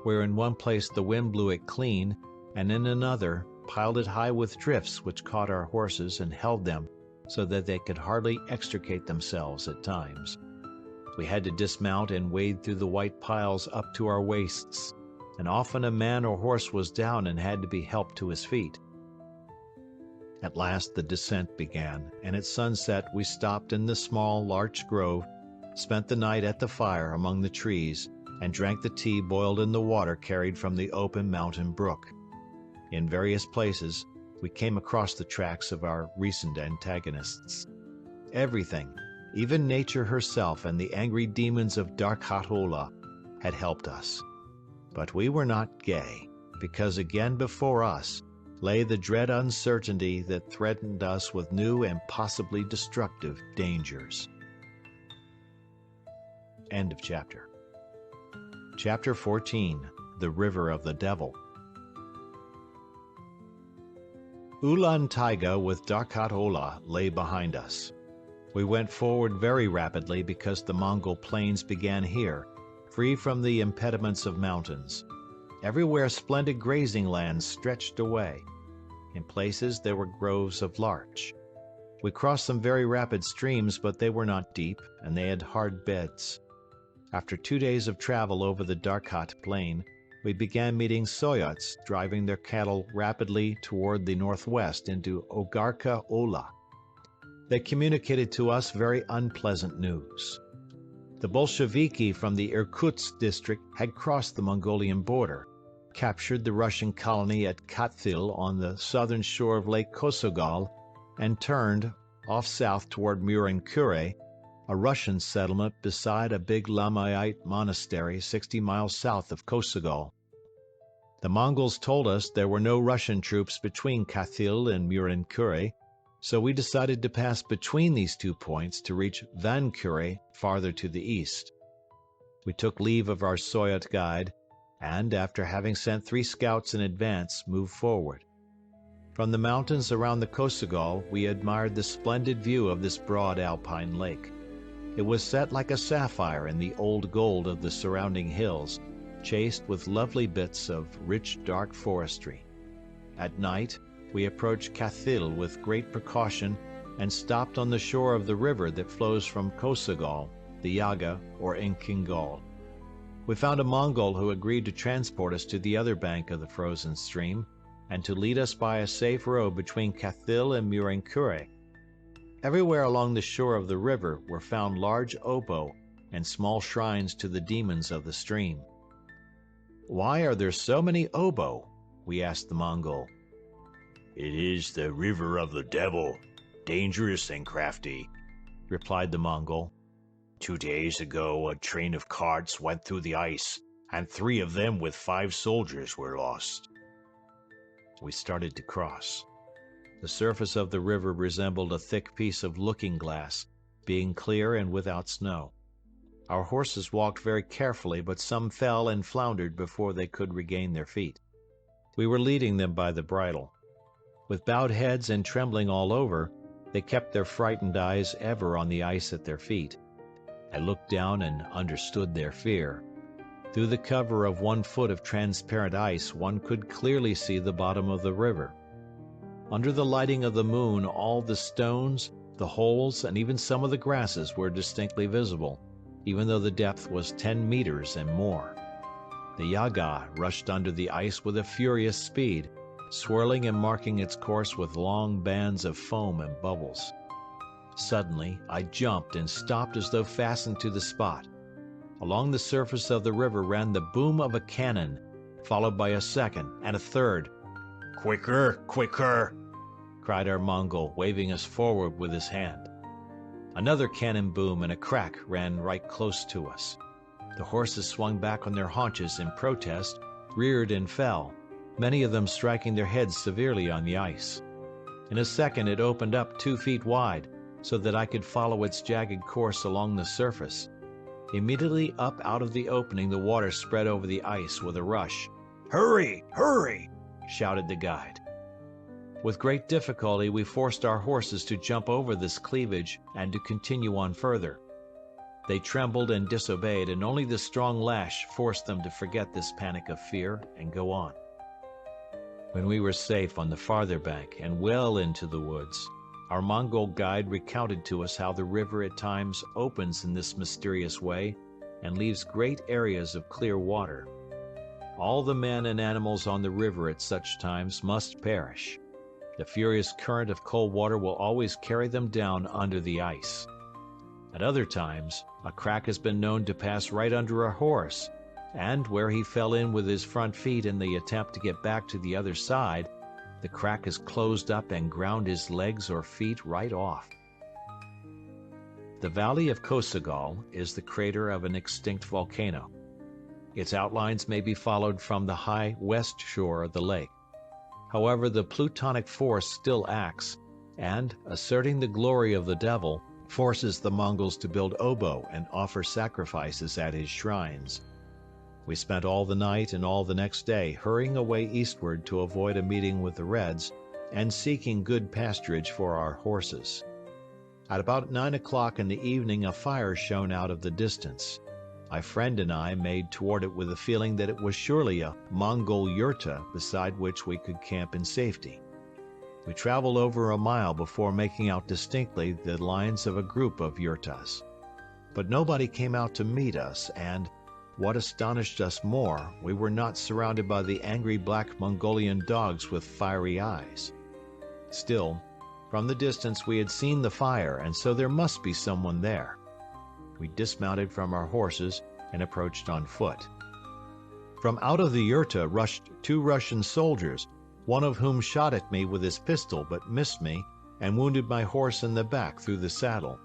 where in one place the wind blew it clean, and in another piled it high with drifts which caught our horses and held them so that they could hardly extricate themselves at times. We had to dismount and wade through the white piles up to our waists, and often a man or horse was down and had to be helped to his feet. At last the descent began, and at sunset we stopped in the small larch grove, spent the night at the fire among the trees, and drank the tea boiled in the water carried from the open mountain brook. In various places, we came across the tracks of our recent antagonists. Everything, even nature herself and the angry demons of Darkhat-Ola, had helped us. But we were not gay, because again before us lay the dread uncertainty that threatened us with new and possibly destructive dangers. End of chapter. Chapter 14. The River of the Devil. Ulan Taiga with Darkhat-Ola lay behind us. We went forward very rapidly because the Mongol plains began here, free from the impediments of mountains. Everywhere splendid grazing lands stretched away. In places there were groves of larch. We crossed some very rapid streams, but they were not deep, and they had hard beds. After 2 days of travel over the Darkhat plain, we began meeting Soyots driving their cattle rapidly toward the northwest into Ogarka-Ola. They communicated to us very unpleasant news. The Bolsheviki from the Irkutsk district had crossed the Mongolian border, captured the Russian colony at Khathyl on the southern shore of Lake Kosogol, and turned off south toward Murin-Kure, a Russian settlement beside a big Lamaite monastery 60 miles south of Kosogol. The Mongols told us there were no Russian troops between Khathyl and Murin-Kure, so we decided to pass between these 2 points to reach Van-Kure farther to the east. We took leave of our Soyot guide, and after having sent 3 scouts in advance, moved forward. From the mountains around the Kosogol, we admired the splendid view of this broad alpine lake. It was set like a sapphire in the old gold of the surrounding hills, chased with lovely bits of rich dark forestry. At night, we approached Khathyl with great precaution and stopped on the shore of the river that flows from Kosogol, the Yaga or Inkingol. We found a Mongol who agreed to transport us to the other bank of the frozen stream and to lead us by a safe road between Khathyl and Murin-Kure. Everywhere along the shore of the river were found large obo and small shrines to the demons of the stream. "Why are there so many obo?" we asked the Mongol. "It is the river of the devil, dangerous and crafty," replied the Mongol. 2 days ago a train of carts went through the ice, and 3 of them with 5 soldiers were lost. We started to cross. The surface of the river resembled a thick piece of looking-glass, being clear and without snow. Our horses walked very carefully, but some fell and floundered before they could regain their feet. We were leading them by the bridle. With bowed heads and trembling all over, they kept their frightened eyes ever on the ice at their feet. I looked down and understood their fear. Through the cover of 1 foot of transparent ice, one could clearly see the bottom of the river. Under the lighting of the moon, all the stones, the holes, and even some of the grasses were distinctly visible, even though the depth was 10 meters and more. The Yaga rushed under the ice with a furious speed, swirling and marking its course with long bands of foam and bubbles. Suddenly, I jumped and stopped as though fastened to the spot. Along the surface of the river ran the boom of a cannon, followed by a second and a third. "Quicker, quicker!" cried our Mongol, waving us forward with his hand. Another cannon boom and a crack ran right close to us. The horses swung back on their haunches in protest, reared and fell, many of them striking their heads severely on the ice. In a second it opened up 2 feet wide, so that I could follow its jagged course along the surface. Immediately up out of the opening the water spread over the ice with a rush. "Hurry! Hurry!" shouted the guide. With great difficulty we forced our horses to jump over this cleavage and to continue on further. They trembled and disobeyed, and only the strong lash forced them to forget this panic of fear and go on. When we were safe on the farther bank and well into the woods, our Mongol guide recounted to us how the river at times opens in this mysterious way and leaves great areas of clear water. All the men and animals on the river at such times must perish. The furious current of cold water will always carry them down under the ice. At other times, a crack has been known to pass right under a horse, and where he fell in with his front feet in the attempt to get back to the other side, the crack has closed up and ground his legs or feet right off. The valley of Kosogal is the crater of an extinct volcano. Its outlines may be followed from the high west shore of the lake. However, the plutonic force still acts, and, asserting the glory of the devil, forces the Mongols to build obo and offer sacrifices at his shrines. We spent all the night and all the next day hurrying away eastward to avoid a meeting with the Reds and seeking good pasturage for our horses. At about 9 o'clock in the evening a fire shone out of the distance. My friend and I made toward it with the feeling that it was surely a Mongol yurta beside which we could camp in safety. We traveled over a mile before making out distinctly the lines of a group of yurtas. But nobody came out to meet us, and, what astonished us more, we were not surrounded by the angry black Mongolian dogs with fiery eyes. Still, from the distance we had seen the fire, and so there must be someone there. We dismounted from our horses and approached on foot. From out of the yurta rushed 2 Russian soldiers, one of whom shot at me with his pistol but missed me and wounded my horse in the back through the saddle.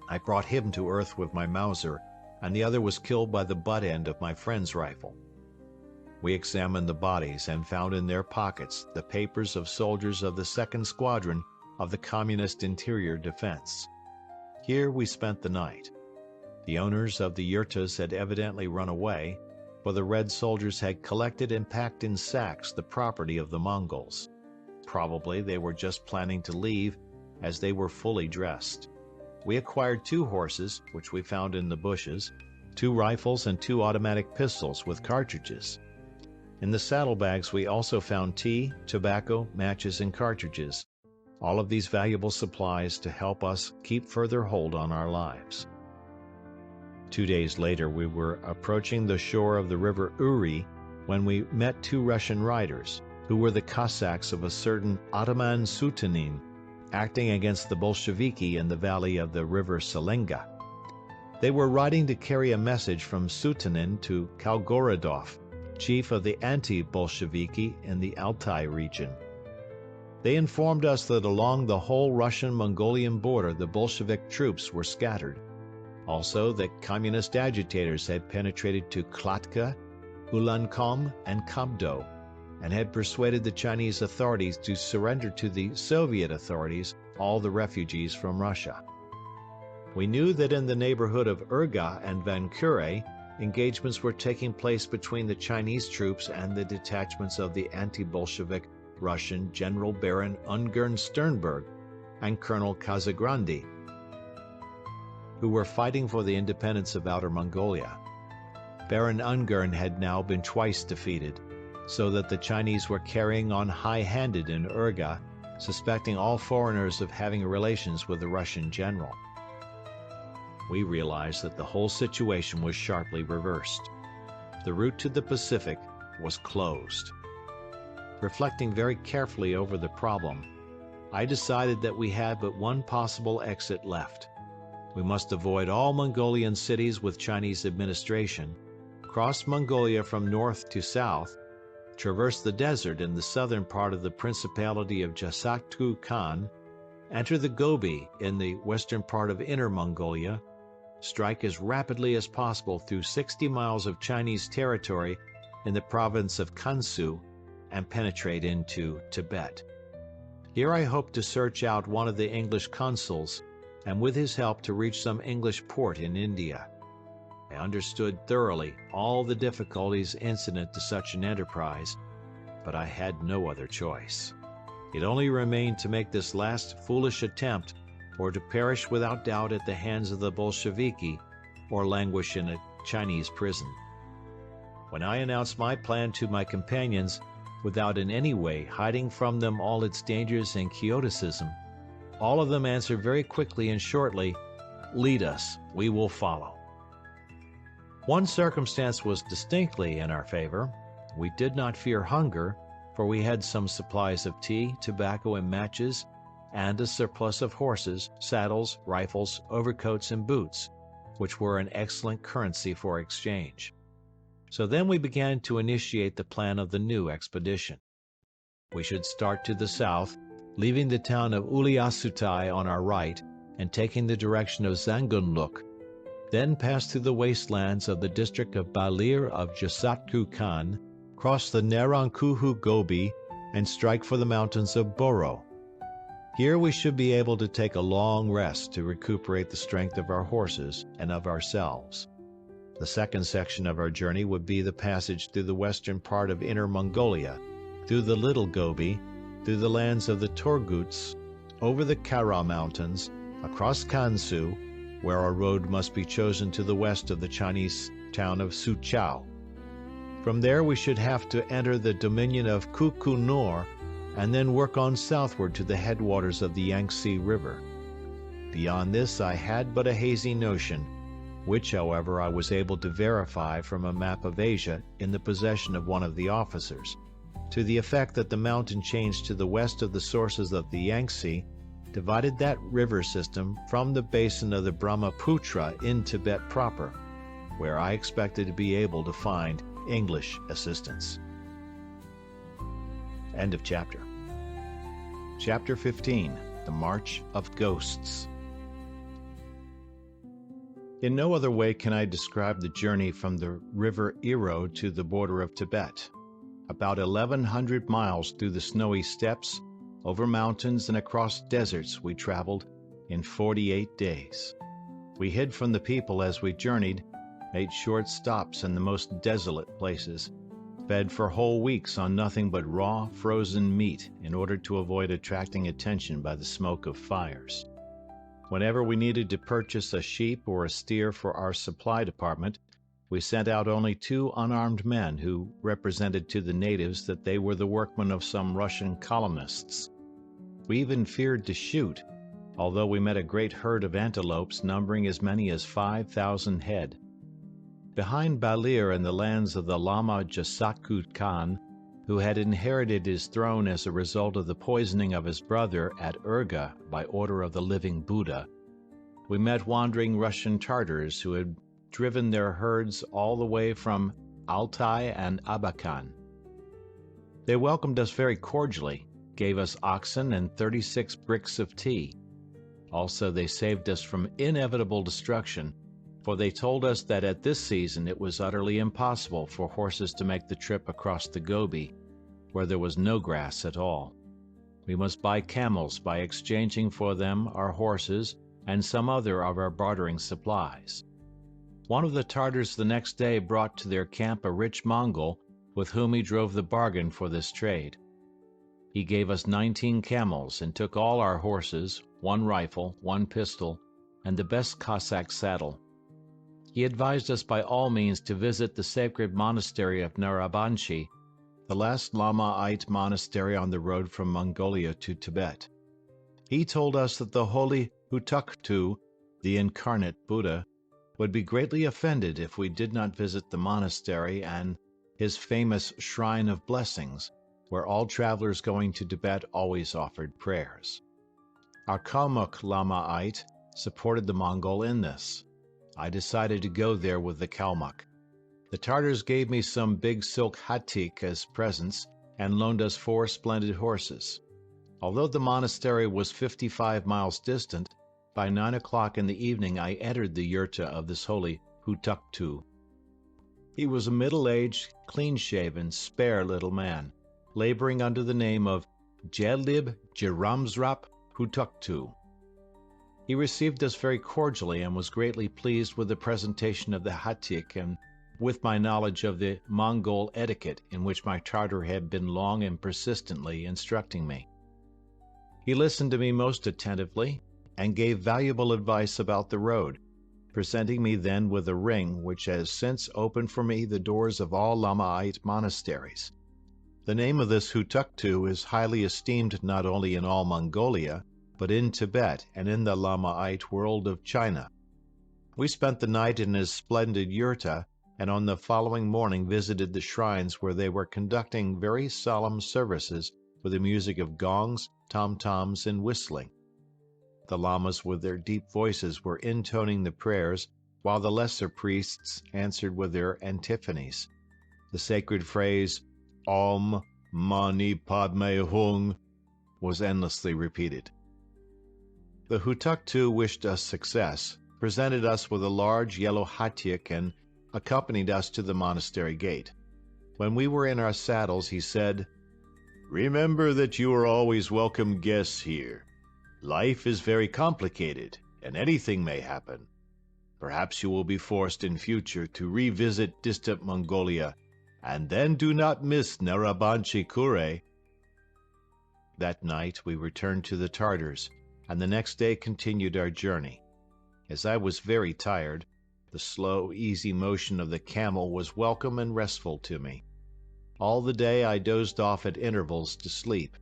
I brought him to earth with my Mauser, and the other was killed by the butt end of my friend's rifle. We examined the bodies and found in their pockets the papers of soldiers of the 2nd Squadron of the Communist Interior Defense. Here we spent the night. The owners of the yurtas had evidently run away, for the Red soldiers had collected and packed in sacks the property of the Mongols. Probably they were just planning to leave, as they were fully dressed. We acquired 2 horses, which we found in the bushes, 2 rifles and 2 automatic pistols with cartridges. In the saddlebags we also found tea, tobacco, matches, and cartridges, all of these valuable supplies to help us keep further hold on our lives. 2 days later we were approaching the shore of the river Uri when we met 2 Russian riders, who were the Cossacks of a certain Ataman Sutanin, acting against the Bolsheviki in the valley of the river Selenga. They were riding to carry a message from Sutanin to Kalgorodov, chief of the anti-Bolsheviki in the Altai region. They informed us that along the whole Russian-Mongolian border the Bolshevik troops were scattered. Also that communist agitators had penetrated to Klatka, Ulankom, and Kabdo, and had persuaded the Chinese authorities to surrender to the Soviet authorities all the refugees from Russia. We knew that in the neighborhood of Urga and Vankure, engagements were taking place between the Chinese troops and the detachments of the anti-Bolshevik Russian General Baron Ungern Sternberg and Colonel Casagrande, who were fighting for the independence of Outer Mongolia. Baron Ungern had now been twice defeated, so that the Chinese were carrying on high-handed in Urga, suspecting all foreigners of having relations with the Russian general. We realized that the whole situation was sharply reversed. The route to the Pacific was closed. Reflecting very carefully over the problem, I decided that we had but one possible exit left. We must avoid all Mongolian cities with Chinese administration, cross Mongolia from north to south, traverse the desert in the southern part of the Principality of Jasaktu Khan, enter the Gobi in the western part of Inner Mongolia, strike as rapidly as possible through 60 miles of Chinese territory in the province of Kansu, and penetrate into Tibet. Here I hoped to search out one of the English consuls, and with his help to reach some English port in India. I understood thoroughly all the difficulties incident to such an enterprise, but I had no other choice. It only remained to make this last foolish attempt, or to perish without doubt at the hands of the Bolsheviki, or languish in a Chinese prison. When I announced my plan to my companions, without in any way hiding from them all its dangers and quixotism, all of them answered very quickly and shortly, "Lead us, we will follow." One circumstance was distinctly in our favor. We did not fear hunger, for we had some supplies of tea, tobacco, and matches, and a surplus of horses, saddles, rifles, overcoats, and boots, which were an excellent currency for exchange. So then we began to initiate the plan of the new expedition. We should start to the south, leaving the town of Uliassutai on our right and taking the direction of Zangunluk, then pass through the wastelands of the district of Balir of Jasatku Khan, cross the Narankuhu Gobi, and strike for the mountains of Boro. Here we should be able to take a long rest to recuperate the strength of our horses and of ourselves. The second section of our journey would be the passage through the western part of Inner Mongolia, through the Little Gobi, through the lands of the Torguts, over the Kara Mountains, across Kansu, where a road must be chosen to the west of the Chinese town of Suqiao. From there we should have to enter the dominion of Kukunor and then work on southward to the headwaters of the Yangtze River. Beyond this I had but a hazy notion, which, however, I was able to verify from a map of Asia in the possession of one of the officers, to the effect that the mountain chains to the west of the sources of the Yangtze divided that river system from the basin of the Brahmaputra in Tibet proper, where I expected to be able to find English assistance. End of chapter. Chapter 15. The March of Ghosts. In no other way can I describe the journey from the river Iro to the border of Tibet. About 1,100 miles through the snowy steppes, over mountains and across deserts we traveled in 48 days. We hid from the people as we journeyed, made short stops in the most desolate places, fed for whole weeks on nothing but raw, frozen meat in order to avoid attracting attention by the smoke of fires. Whenever we needed to purchase a sheep or a steer for our supply department, we sent out only 2 unarmed men who represented to the natives that they were the workmen of some Russian colonists. We even feared to shoot, although we met a great herd of antelopes numbering as many as 5,000 head. Behind Balir and the lands of the Lama Jasatku Khan, who had inherited his throne as a result of the poisoning of his brother at Urga by order of the living Buddha, we met wandering Russian Tartars who had driven their herds all the way from Altai and Abakan. They welcomed us very cordially, gave us oxen and 36 bricks of tea. Also, they saved us from inevitable destruction, for they told us that at this season it was utterly impossible for horses to make the trip across the Gobi, where there was no grass at all. We must buy camels by exchanging for them our horses and some other of our bartering supplies. One of the Tartars the next day brought to their camp a rich Mongol with whom he drove the bargain for this trade. He gave us 19 camels and took all our horses, 1 rifle, 1 pistol, and the best Cossack saddle. He advised us by all means to visit the sacred monastery of Narabanchi, the last Lamaite monastery on the road from Mongolia to Tibet. He told us that the holy Hutuktu, the incarnate Buddha, would be greatly offended if we did not visit the monastery and his famous Shrine of Blessings, where all travelers going to Tibet always offered prayers. Our Kalmuk Lamaite supported the Mongol in this. I decided to go there with the Kalmuk. The Tartars gave me some big silk hatik as presents and loaned us 4 splendid horses. Although the monastery was 55 miles distant, by 9 o'clock in the evening I entered the yurta of this holy Hutuktu. He was a middle-aged, clean-shaven, spare little man, laboring under the name of Jelib Jeramsrap Hutuktu. He received us very cordially and was greatly pleased with the presentation of the hatyk and with my knowledge of the Mongol etiquette in which my Tartar had been long and persistently instructing me. He listened to me most attentively and gave valuable advice about the road, presenting me then with a ring which has since opened for me the doors of all Lamaite monasteries. The name of this Hutuktu is highly esteemed not only in all Mongolia, but in Tibet and in the Lamaite world of China. We spent the night in his splendid yurta, and on the following morning visited the shrines where they were conducting very solemn services with the music of gongs, tom-toms, and whistling. The lamas with their deep voices were intoning the prayers, while the lesser priests answered with their antiphonies. The sacred phrase, Om Mani Padme Hung, was endlessly repeated. The Hutuktu wished us success, presented us with a large yellow hatyk, and accompanied us to the monastery gate. When we were in our saddles, he said, "Remember that you are always welcome guests here. Life is very complicated, and anything may happen. Perhaps you will be forced in future to revisit distant Mongolia, and then do not miss Narabanchi Kure." That night we returned to the Tartars, and the next day continued our journey. As I was very tired, the slow, easy motion of the camel was welcome and restful to me. All the day I dozed off at intervals to sleep.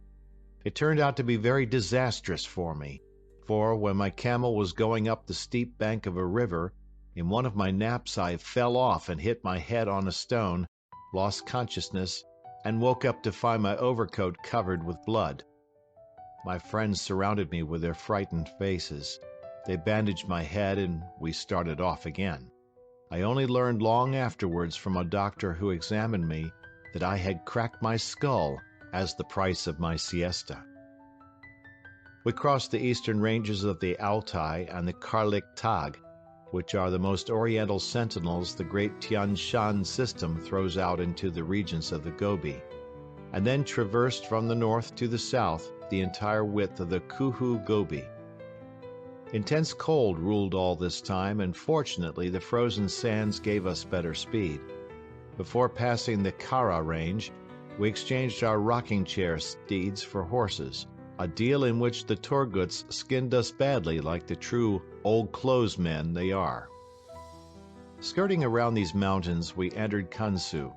It turned out to be very disastrous for me, for when my camel was going up the steep bank of a river, in one of my naps I fell off and hit my head on a stone, lost consciousness, and woke up to find my overcoat covered with blood. My friends surrounded me with their frightened faces. They bandaged my head and we started off again. I only learned long afterwards from a doctor who examined me that I had cracked my skull as the price of my siesta. We crossed the eastern ranges of the Altai and the Karlik Tag, which are the most oriental sentinels the great Tian Shan system throws out into the regions of the Gobi, and then traversed from the north to the south the entire width of the Kuhu Gobi. Intense cold ruled all this time, and fortunately the frozen sands gave us better speed. Before passing the Kara range, we exchanged our rocking chair steeds for horses, a deal in which the Torguts skinned us badly like the true old clothes men they are. Skirting around these mountains, we entered Kansu.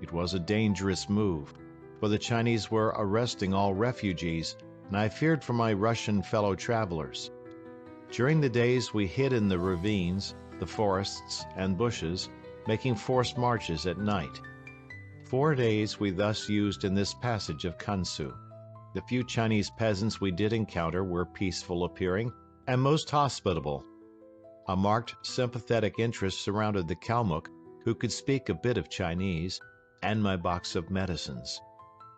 It was a dangerous move, for the Chinese were arresting all refugees, and I feared for my Russian fellow travelers. During the days we hid in the ravines, the forests, and bushes, making forced marches at night. 4 days we thus used in this passage of Kansu. The few Chinese peasants we did encounter were peaceful appearing and most hospitable. A marked sympathetic interest surrounded the Kalmuk, who could speak a bit of Chinese, and my box of medicines.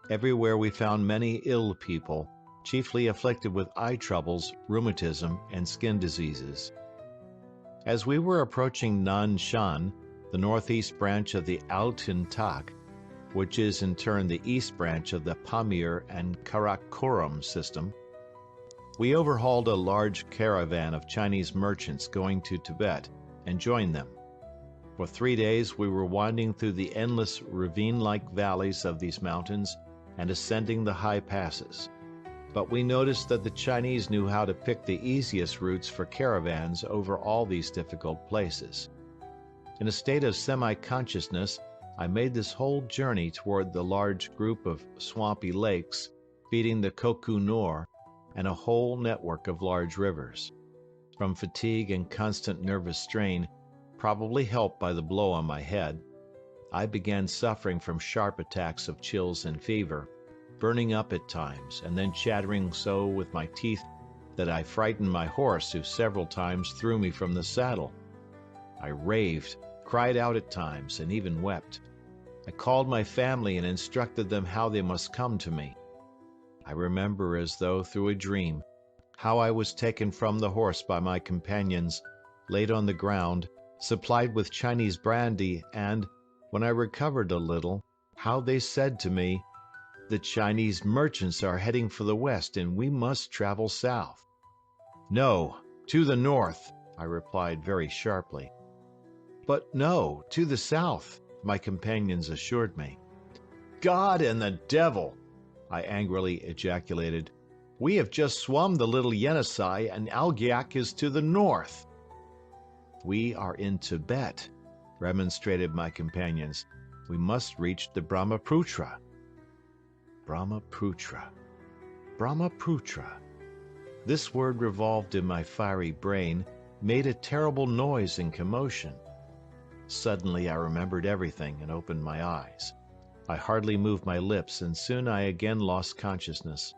Everywhere we found many ill people, chiefly afflicted with eye troubles, rheumatism, and skin diseases. As we were approaching Nan Shan, the northeast branch of the Altin Tak, which is in turn the east branch of the Pamir and Karakoram system, we overhauled a large caravan of Chinese merchants going to Tibet and joined them. For 3 days we were winding through the endless ravine-like valleys of these mountains and ascending the high passes. But we noticed that the Chinese knew how to pick the easiest routes for caravans over all these difficult places. In a state of semi-consciousness, I made this whole journey toward the large group of swampy lakes feeding the Koku Nor and a whole network of large rivers. From fatigue and constant nervous strain, probably helped by the blow on my head, I began suffering from sharp attacks of chills and fever, burning up at times, and then chattering so with my teeth that I frightened my horse, who several times threw me from the saddle. I raved, cried out at times, and even wept. I called my family and instructed them how they must come to me. I remember, as though through a dream, how I was taken from the horse by my companions, laid on the ground, supplied with Chinese brandy, and, when I recovered a little, how they said to me, the Chinese merchants are heading for the west and we must travel south. No, to the north, I replied very sharply. But no, to the south, my companions assured me. God and the devil, I angrily ejaculated. We have just swum the little Yenisei and Algiak is to the north. We are in Tibet, remonstrated my companions. We must reach the Brahmaputra. Brahmaputra. Brahmaputra. This word revolved in my fiery brain, made a terrible noise and commotion. Suddenly I remembered everything and opened my eyes. I hardly moved my lips, and soon I again lost consciousness.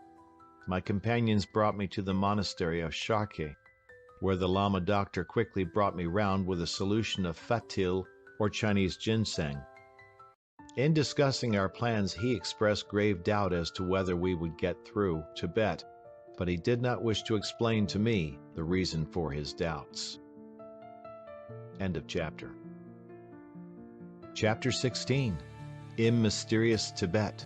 My companions brought me to the monastery of Sharkhe, where the Lama doctor quickly brought me round with a solution of fatil or Chinese ginseng. In discussing our plans, he expressed grave doubt as to whether we would get through Tibet, but he did not wish to explain to me the reason for his doubts. End of chapter. Chapter 16. In Mysterious Tibet.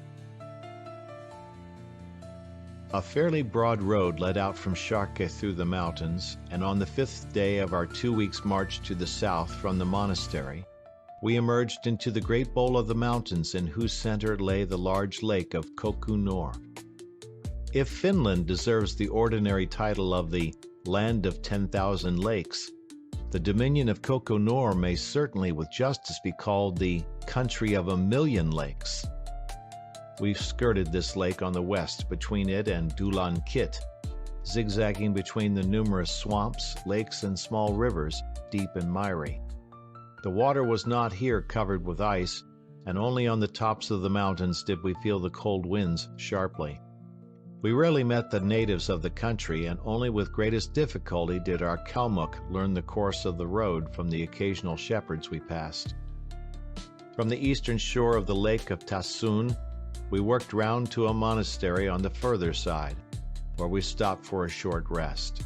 A fairly broad road led out from Sharkhe through the mountains, and on the 5th day of our 2 weeks' march to the south from the monastery, we emerged into the great bowl of the mountains in whose center lay the large lake of Koh-Nor. If Finland deserves the ordinary title of the Land of 10,000 Lakes, the dominion of Koh-Nor may certainly with justice be called the Country of 1,000,000 Lakes. We've skirted this lake on the west between it and Dulan Kit, zigzagging between the numerous swamps, lakes, and small rivers, deep and miry. The water was not here covered with ice, and only on the tops of the mountains did we feel the cold winds sharply. We rarely met the natives of the country, and only with greatest difficulty did our Kalmuk learn the course of the road from the occasional shepherds we passed. From the eastern shore of the lake of Tasun, we worked round to a monastery on the further side, where we stopped for a short rest.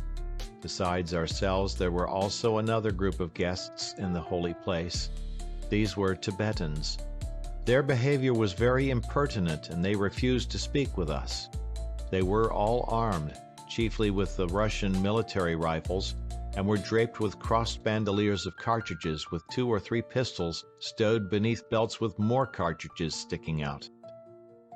Besides ourselves, there were also another group of guests in the holy place. These were Tibetans. Their behavior was very impertinent, and they refused to speak with us. They were all armed, chiefly with the Russian military rifles, and were draped with crossed bandoliers of cartridges with 2 or 3 pistols stowed beneath belts with more cartridges sticking out.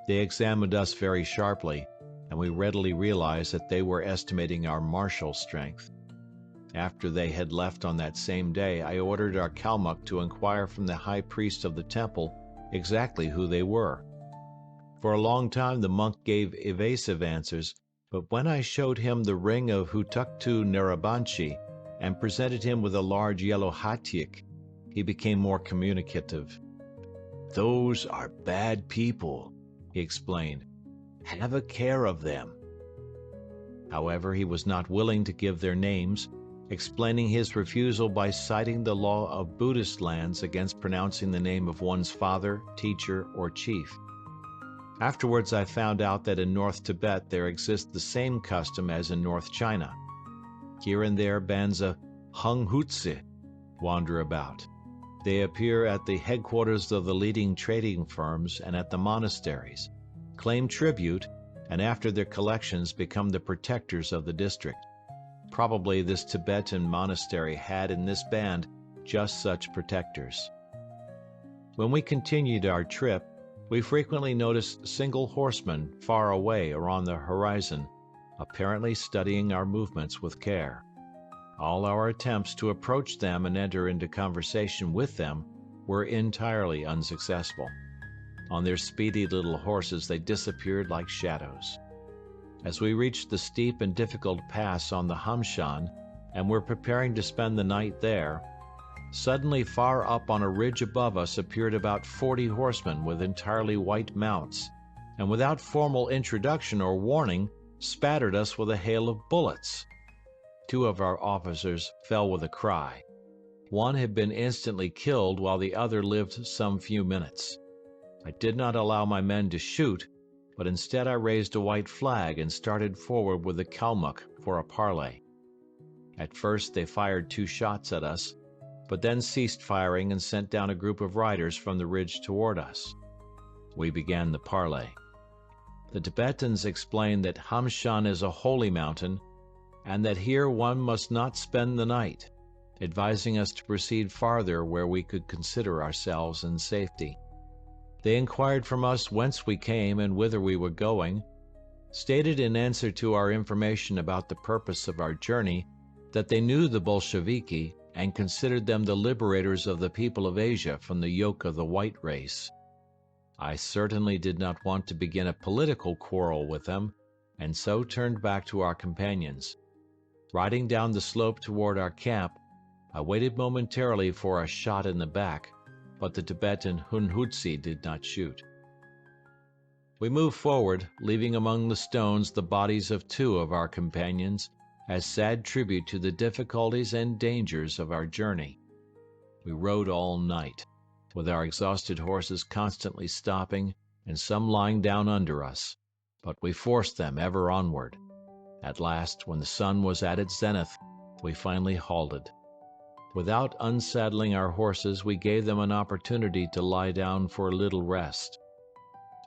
They examined us very sharply, and we readily realized that they were estimating our martial strength. After they had left on that same day, I ordered our Kalmuk to inquire from the high priest of the temple exactly who they were. For a long time the monk gave evasive answers, but when I showed him the ring of Hutuktu Narabanchi and presented him with a large yellow hatyk, he became more communicative. "Those are bad people," he explained. "Have a care of them." However, he was not willing to give their names, explaining his refusal by citing the law of Buddhist lands against pronouncing the name of one's father, teacher, or chief. Afterwards I found out that in North Tibet there exists the same custom as in North China. Here and there bands of Hunghutse wander about. They appear at the headquarters of the leading trading firms and at the monasteries, claim tribute, and after their collections become the protectors of the district. Probably this Tibetan monastery had in this band just such protectors. When we continued our trip, we frequently noticed single horsemen far away or on the horizon, apparently studying our movements with care. All our attempts to approach them and enter into conversation with them were entirely unsuccessful. On their speedy little horses they disappeared like shadows. As we reached the steep and difficult pass on the Hamshan and were preparing to spend the night there, suddenly far up on a ridge above us appeared about 40 horsemen with entirely white mounts, and without formal introduction or warning, spattered us with a hail of bullets. 2 of our officers fell with a cry. One had been instantly killed while the other lived some few minutes. I did not allow my men to shoot, but instead I raised a white flag and started forward with the Kalmuk for a parley. At first they fired 2 shots at us, but then ceased firing and sent down a group of riders from the ridge toward us. We began the parley. The Tibetans explained that Hamshan is a holy mountain, and that here one must not spend the night, advising us to proceed farther where we could consider ourselves in safety. They inquired from us whence we came and whither we were going, stated in answer to our information about the purpose of our journey that they knew the Bolsheviki and considered them the liberators of the people of Asia from the yoke of the white race. I certainly did not want to begin a political quarrel with them, and so turned back to our companions. Riding down the slope toward our camp, I waited momentarily for a shot in the back, but the Tibetan Hunhutsi did not shoot. We moved forward, leaving among the stones the bodies of 2 of our companions as sad tribute to the difficulties and dangers of our journey. We rode all night, with our exhausted horses constantly stopping and some lying down under us, but we forced them ever onward. At last, when the sun was at its zenith, we finally halted. Without unsaddling our horses, we gave them an opportunity to lie down for a little rest.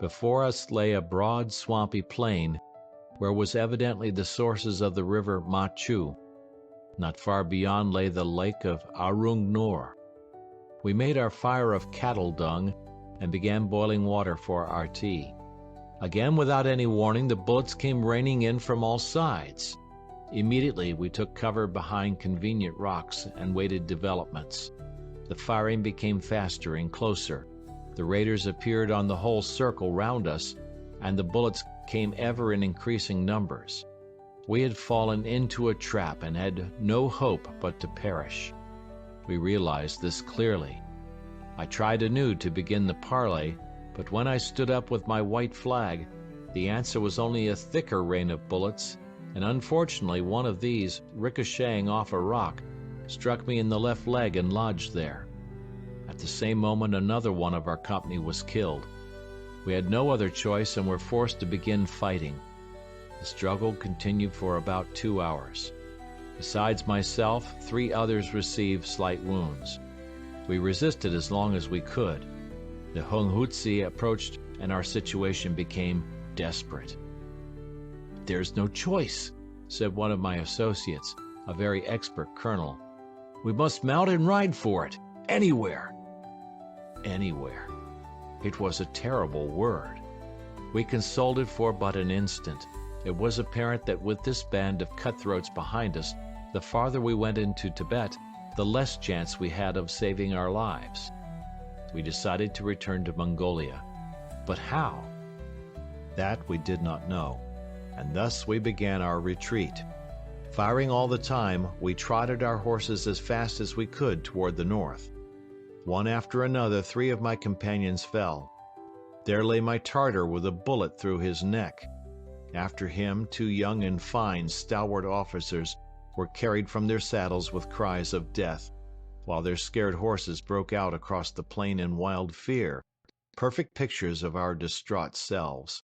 Before us lay a broad, swampy plain, where was evidently the sources of the river Machu. Not far beyond lay the lake of Arung Nor. We made our fire of cattle dung and began boiling water for our tea. Again, without any warning, the bullets came raining in from all sides. Immediately, we took cover behind convenient rocks and waited developments. The firing became faster and closer. The raiders appeared on the whole circle round us, and the bullets came ever in increasing numbers. We had fallen into a trap and had no hope but to perish. We realized this clearly. I tried anew to begin the parley, but when I stood up with my white flag, the answer was only a thicker rain of bullets, and unfortunately one of these, ricocheting off a rock, struck me in the left leg and lodged there. At the same moment another one of our company was killed. We had no other choice and were forced to begin fighting. The struggle continued for about 2 hours. Besides myself, 3 others received slight wounds. We resisted as long as we could. The Hunhutsi approached and our situation became desperate. "There's no choice," said one of my associates, a very expert colonel. "We must mount and ride for it, anywhere." Anywhere. It was a terrible word. We consulted for but an instant. It was apparent that with this band of cutthroats behind us, the farther we went into Tibet, the less chance we had of saving our lives. We decided to return to Mongolia. But how? That we did not know, and thus we began our retreat. Firing all the time, we trotted our horses as fast as we could toward the north. One after another, 3 of my companions fell. There lay my Tartar with a bullet through his neck. After him, 2 young and fine, stalwart officers were carried from their saddles with cries of death, while their scared horses broke out across the plain in wild fear, perfect pictures of our distraught selves.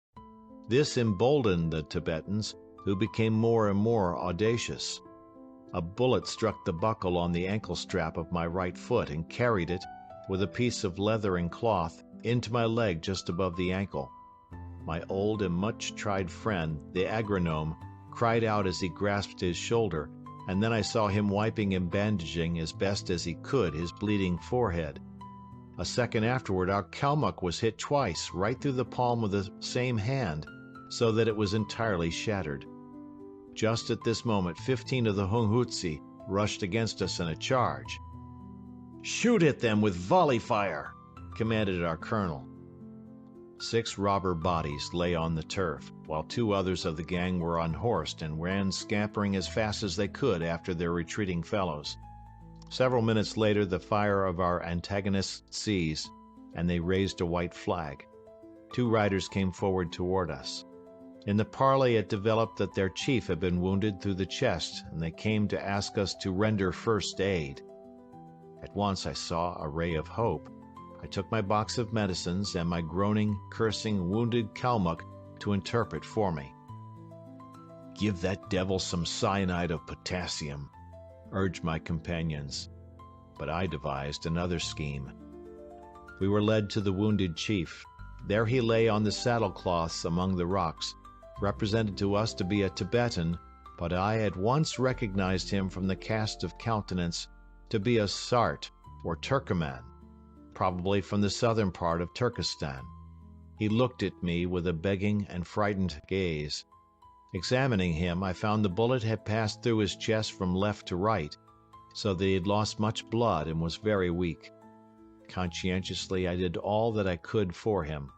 This emboldened the Tibetans, who became more and more audacious. A bullet struck the buckle on the ankle strap of my right foot and carried it, with a piece of leather and cloth, into my leg just above the ankle. My old and much-tried friend, the agronome, cried out as he grasped his shoulder, and then I saw him wiping and bandaging as best as he could his bleeding forehead. A second afterward, our Kalmuck was hit twice, right through the palm of the same hand, so that it was entirely shattered. Just at this moment, 15 of the Hunhutsi rushed against us in a charge. "Shoot at them with volley fire," commanded our colonel. 6 robber bodies lay on the turf, while 2 others of the gang were unhorsed and ran scampering as fast as they could after their retreating fellows. Several minutes later, the fire of our antagonists ceased, and they raised a white flag. 2 riders came forward toward us. In the parley, it developed that their chief had been wounded through the chest, and they came to ask us to render first aid. At once I saw a ray of hope. I took my box of medicines and my groaning, cursing, wounded Kalmuck to interpret for me. "Give that devil some cyanide of potassium," urged my companions. But I devised another scheme. We were led to the wounded chief. There he lay on the saddlecloths among the rocks, represented to us to be a Tibetan, but I at once recognized him from the cast of countenance to be a Sart or Turkoman, probably from the southern part of Turkestan. He looked at me with a begging and frightened gaze. Examining him, I found the bullet had passed through his chest from left to right, so that he had lost much blood and was very weak. Conscientiously, I did all that I could for him.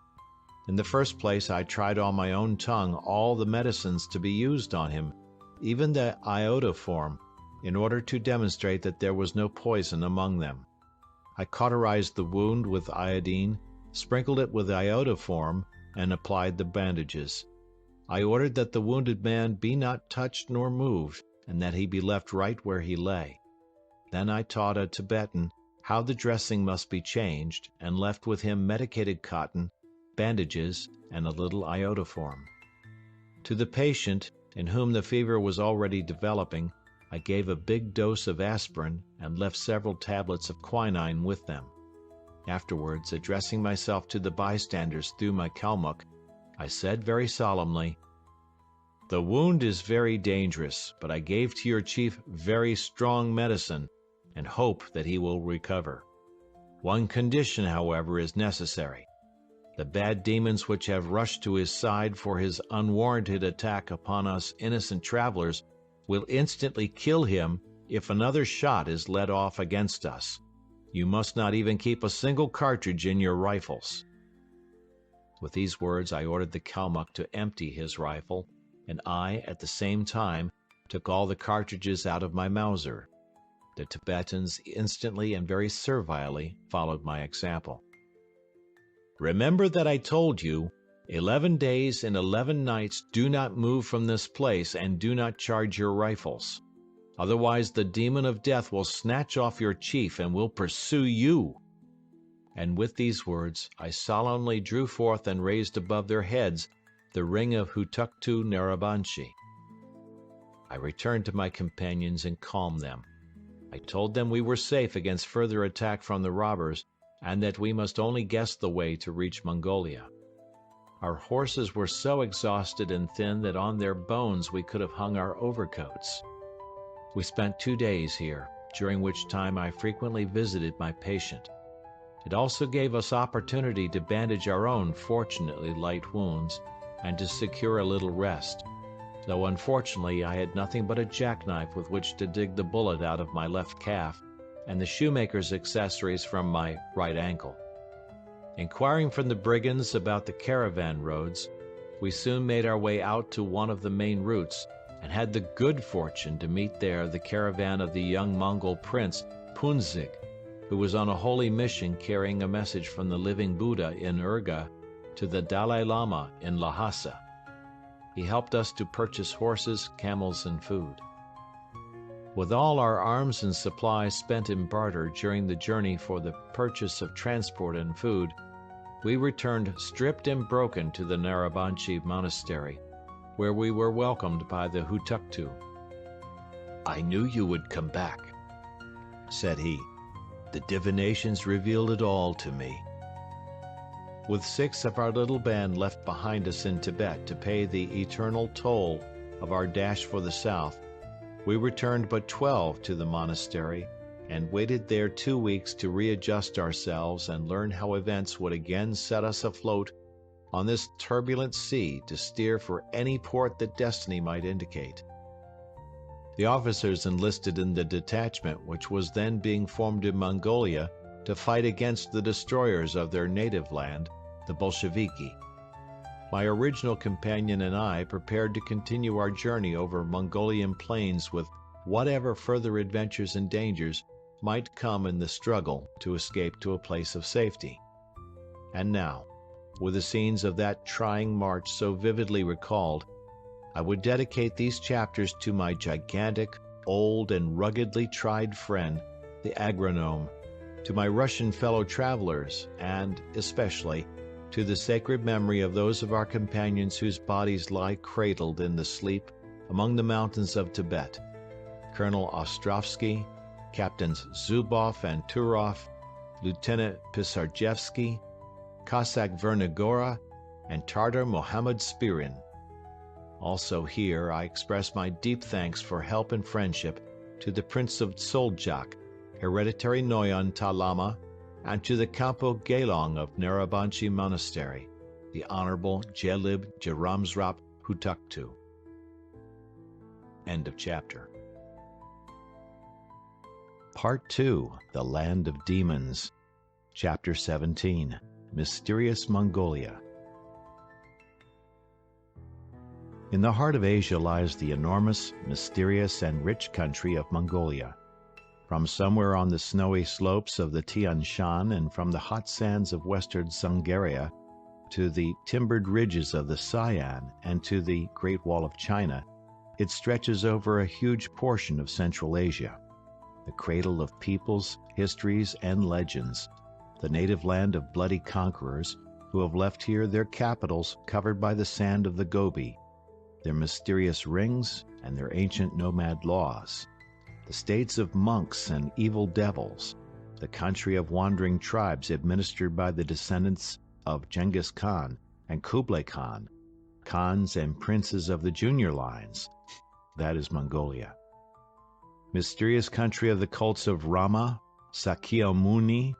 In the first place, I tried on my own tongue all the medicines to be used on him, even the iodoform, in order to demonstrate that there was no poison among them. I cauterized the wound with iodine, sprinkled it with iodoform, and applied the bandages. I ordered that the wounded man be not touched nor moved, and that he be left right where he lay. Then I taught a Tibetan how the dressing must be changed, and left with him medicated cotton, bandages, and a little iodoform. To the patient, in whom the fever was already developing, I gave a big dose of aspirin and left several tablets of quinine with them. Afterwards, addressing myself to the bystanders through my Kalmuk, I said very solemnly, "The wound is very dangerous, but I gave to your chief very strong medicine, and hope that he will recover. One condition, however, is necessary. The bad demons which have rushed to his side for his unwarranted attack upon us innocent travelers will instantly kill him if another shot is let off against us. You must not even keep a single cartridge in your rifles." With these words, I ordered the Kalmuk to empty his rifle, and I, at the same time, took all the cartridges out of my Mauser. The Tibetans instantly and very servilely followed my example. "Remember that I told you, 11 days and 11 nights do not move from this place and do not charge your rifles. Otherwise the demon of death will snatch off your chief and will pursue you." And with these words, I solemnly drew forth and raised above their heads the ring of Hutuktu Narabanchi. I returned to my companions and calmed them. I told them we were safe against further attack from the robbers, and that we must only guess the way to reach Mongolia. Our horses were so exhausted and thin that on their bones we could have hung our overcoats. We spent 2 days here, during which time I frequently visited my patient. It also gave us opportunity to bandage our own fortunately light wounds, and to secure a little rest, though unfortunately I had nothing but a jackknife with which to dig the bullet out of my left calf, and the shoemaker's accessories from my right ankle. Inquiring from the brigands about the caravan roads, we soon made our way out to one of the main routes, and had the good fortune to meet there the caravan of the young Mongol prince Punzig, who was on a holy mission carrying a message from the living Buddha in Urga to the Dalai Lama in Lhasa. He helped us to purchase horses, camels, and food. With all our arms and supplies spent in barter during the journey for the purchase of transport and food, we returned stripped and broken to the Narabanchi monastery, where we were welcomed by the Hutuktu. "I knew you would come back," said he. "The divinations revealed it all to me." With 6 of our little band left behind us in Tibet to pay the eternal toll of our dash for the south, we returned but 12 to the monastery, and waited there 2 weeks to readjust ourselves and learn how events would again set us afloat on this turbulent sea to steer for any port that destiny might indicate. The officers enlisted in the detachment which was then being formed in Mongolia to fight against the destroyers of their native land, the Bolsheviki. My original companion and I prepared to continue our journey over Mongolian plains with whatever further adventures and dangers might come in the struggle to escape to a place of safety. And now, with the scenes of that trying march so vividly recalled, I would dedicate these chapters to my gigantic, old, and ruggedly tried friend, the agronome, to my Russian fellow travelers, and, especially, to the sacred memory of those of our companions whose bodies lie cradled in the sleep among the mountains of Tibet: Colonel Ostrovsky, Captains Zubov and Turov, Lieutenant Pisarjevsky, Cossack Vernagora, and Tartar Mohammed Spirin. Also here I express my deep thanks for help and friendship to the Prince of Soljak, hereditary Noyon Ta Lama, and to the Campo Gelong of Narabanchi Monastery, the Honorable Jelib Jaramsrap Hutuktu. End of chapter. Part 2, The Land of Demons. Chapter 17, Mysterious Mongolia. In the heart of Asia lies the enormous, mysterious, and rich country of Mongolia. From somewhere on the snowy slopes of the Tian Shan and from the hot sands of western Sungaria to the timbered ridges of the Sian and to the Great Wall of China, it stretches over a huge portion of Central Asia, the cradle of peoples, histories, and legends, the native land of bloody conquerors who have left here their capitals covered by the sand of the Gobi, their mysterious rings, and their ancient nomad laws, the states of monks and evil devils, the country of wandering tribes administered by the descendants of Genghis Khan and Kublai Khan, Khans and princes of the junior lines, that is Mongolia. Mysterious country of the cults of Rama, Sakyamuni,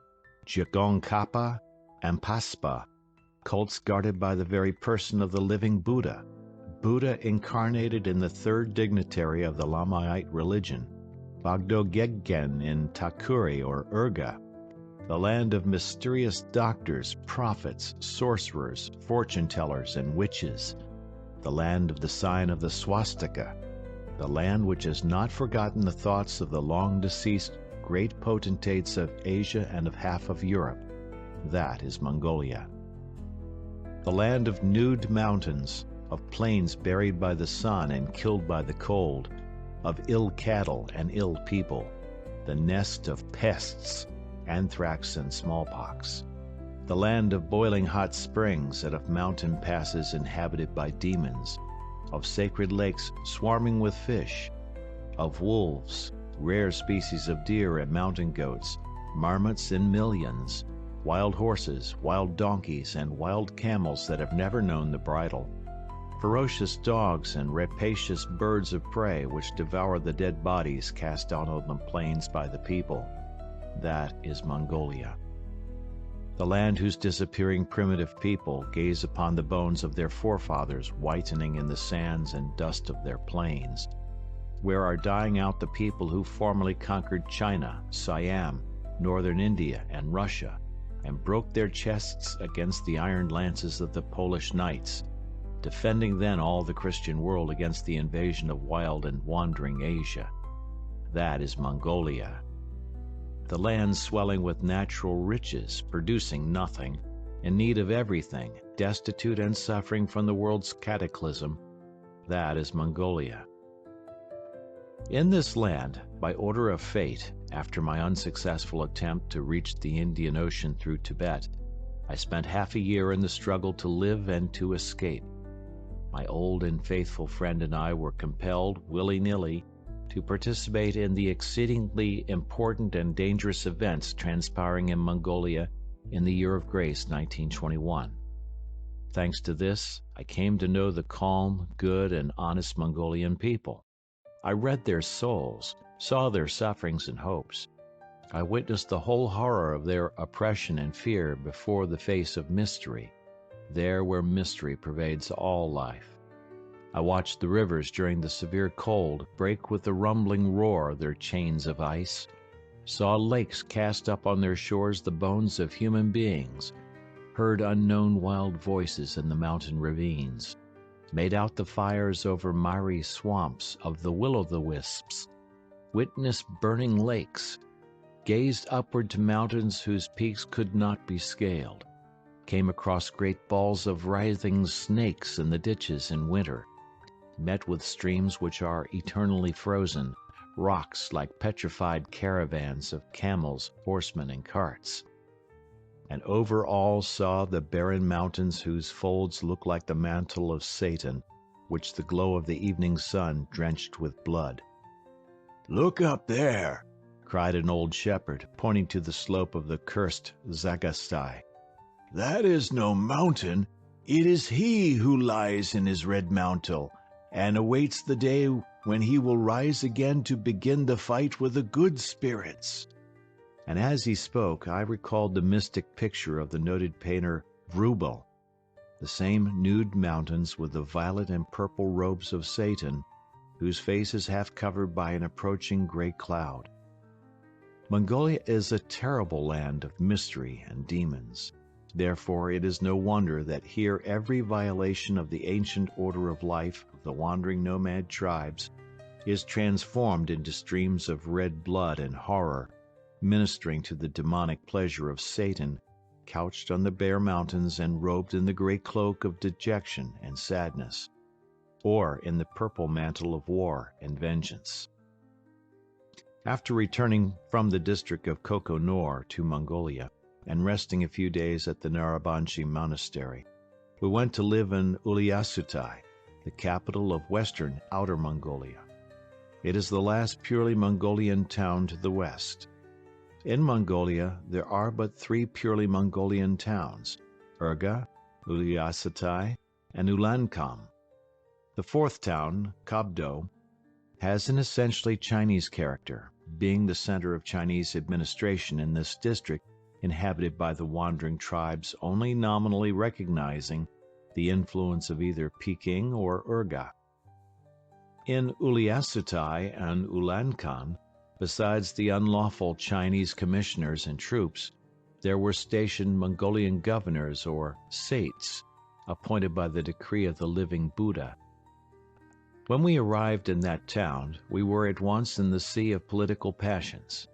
Jigong Kappa, and Paspa, cults guarded by the very person of the living Buddha, Buddha incarnated in the third dignitary of the Lamaite religion, Bagdogeggen in Takuri or Urga, the land of mysterious doctors, prophets, sorcerers, fortune-tellers, and witches, the land of the sign of the swastika, the land which has not forgotten the thoughts of the long-deceased great potentates of Asia and of half of Europe. That is Mongolia. The land of nude mountains, of plains buried by the sun and killed by the cold, of ill cattle and ill people, the nest of pests, anthrax and smallpox, the land of boiling hot springs and of mountain passes inhabited by demons, of sacred lakes swarming with fish, of wolves, rare species of deer and mountain goats, marmots in millions, wild horses, wild donkeys, and wild camels that have never known the bridle, ferocious dogs and rapacious birds of prey which devour the dead bodies cast out on the plains by the people. That is Mongolia. The land whose disappearing primitive people gaze upon the bones of their forefathers whitening in the sands and dust of their plains, where are dying out the people who formerly conquered China, Siam, northern India, and Russia, and broke their chests against the iron lances of the Polish knights, defending then all the Christian world against the invasion of wild and wandering Asia. That is Mongolia. The land swelling with natural riches, producing nothing, in need of everything, destitute and suffering from the world's cataclysm. That is Mongolia. In this land, by order of fate, after my unsuccessful attempt to reach the Indian Ocean through Tibet, I spent half a year in the struggle to live and to escape. My old and faithful friend and I were compelled, willy-nilly, to participate in the exceedingly important and dangerous events transpiring in Mongolia in the year of grace 1921. Thanks to this, I came to know the calm, good, and honest Mongolian people. I read their souls, saw their sufferings and hopes. I witnessed the whole horror of their oppression and fear before the face of mystery, there where mystery pervades all life. I watched the rivers during the severe cold break with the rumbling roar of their chains of ice, saw lakes cast up on their shores the bones of human beings, heard unknown wild voices in the mountain ravines, made out the fires over miry swamps of the will-o'-the-wisps, witnessed burning lakes, gazed upward to mountains whose peaks could not be scaled, came across great balls of writhing snakes in the ditches in winter, met with streams which are eternally frozen, rocks like petrified caravans of camels, horsemen, and carts, and over all saw the barren mountains whose folds look like the mantle of Satan, which the glow of the evening sun drenched with blood. "Look up there!" cried an old shepherd, pointing to the slope of the cursed Zagastai. That is no mountain. It is he who lies in his red mantle and awaits the day when he will rise again to begin the fight with the good spirits." And as he spoke, I recalled the mystic picture of the noted painter Vroubel, the same nude mountains with the violet and purple robes of Satan, whose face is half covered by an approaching gray cloud. Mongolia is a terrible land of mystery and demons. Therefore, it is no wonder that here every violation of the ancient order of life of the wandering nomad tribes is transformed into streams of red blood and horror, ministering to the demonic pleasure of Satan, couched on the bare mountains and robed in the gray cloak of dejection and sadness, or in the purple mantle of war and vengeance. After returning from the district of Koko Nor to Mongolia, and resting a few days at the Narabanchi Monastery, we went to live in Uliassutai, the capital of western Outer Mongolia. It is the last purely Mongolian town to the west. In Mongolia, there are but 3 purely Mongolian towns: Urga, Uliassutai, and Ulankam. The 4th town, Kobdo, has an essentially Chinese character, being the center of Chinese administration in this district, inhabited by the wandering tribes only nominally recognizing the influence of either Peking or Urga. In Uliassutai and Ulankam, besides the unlawful Chinese commissioners and troops, there were stationed Mongolian governors or sates, appointed by the decree of the living Buddha. When we arrived in that town, we were at once in the sea of political passions.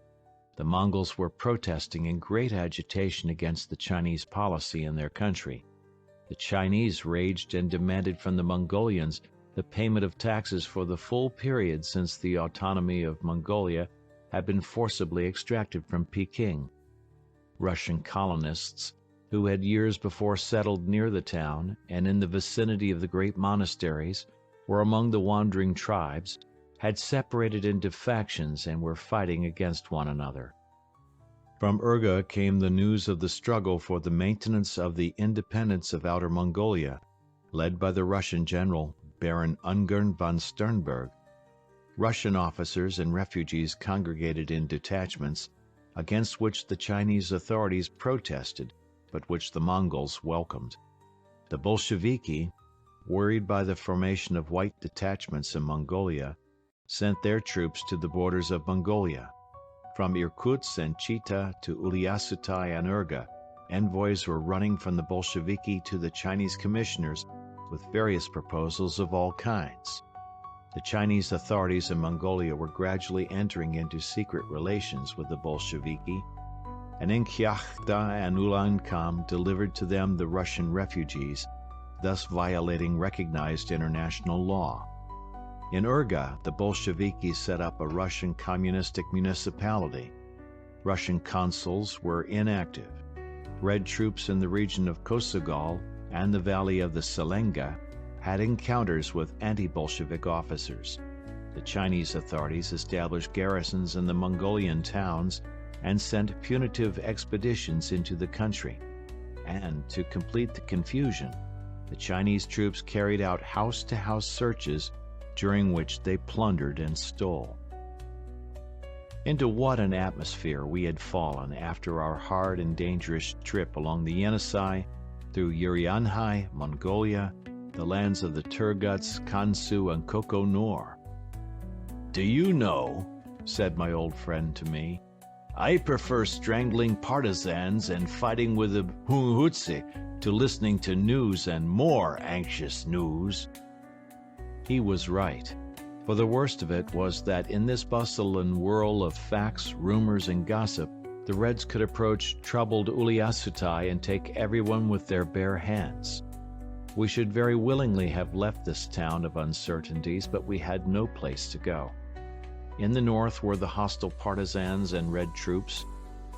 The Mongols were protesting in great agitation against the Chinese policy in their country. The Chinese raged and demanded from the Mongolians the payment of taxes for the full period since the autonomy of Mongolia had been forcibly extracted from Peking. Russian colonists, who had years before settled near the town and in the vicinity of the great monasteries, were among the wandering tribes, had separated into factions and were fighting against one another. From Urga came the news of the struggle for the maintenance of the independence of Outer Mongolia, led by the Russian general Baron Ungern von Sternberg. Russian officers and refugees congregated in detachments, against which the Chinese authorities protested, but which the Mongols welcomed. The Bolsheviki, worried by the formation of white detachments in Mongolia, sent their troops to the borders of Mongolia. From Irkutsk and Chita to Uliassutai and Urga, envoys were running from the Bolsheviki to the Chinese commissioners with various proposals of all kinds. The Chinese authorities in Mongolia were gradually entering into secret relations with the Bolsheviki, and in Kyakhta and Ulankam delivered to them the Russian refugees, thus violating recognized international law. In Urga, the Bolsheviki set up a Russian communistic municipality. Russian consuls were inactive. Red troops in the region of Kosogal and the valley of the Selenga had encounters with anti-Bolshevik officers. The Chinese authorities established garrisons in the Mongolian towns and sent punitive expeditions into the country. And to complete the confusion, the Chinese troops carried out house-to-house searches during which they plundered and stole. Into what an atmosphere we had fallen after our hard and dangerous trip along the Yenisei, through Urianhai, Mongolia, the lands of the Turguts, Kansu, and Koko Nor. "Do you know," said my old friend to me, "I prefer strangling partisans and fighting with the Hunghutse to listening to news and more anxious news." He was right, for the worst of it was that in this bustle and whirl of facts, rumors, and gossip, the Reds could approach troubled Uliassutai and take everyone with their bare hands. We should very willingly have left this town of uncertainties, but we had no place to go. In the north were the hostile partisans and Red troops.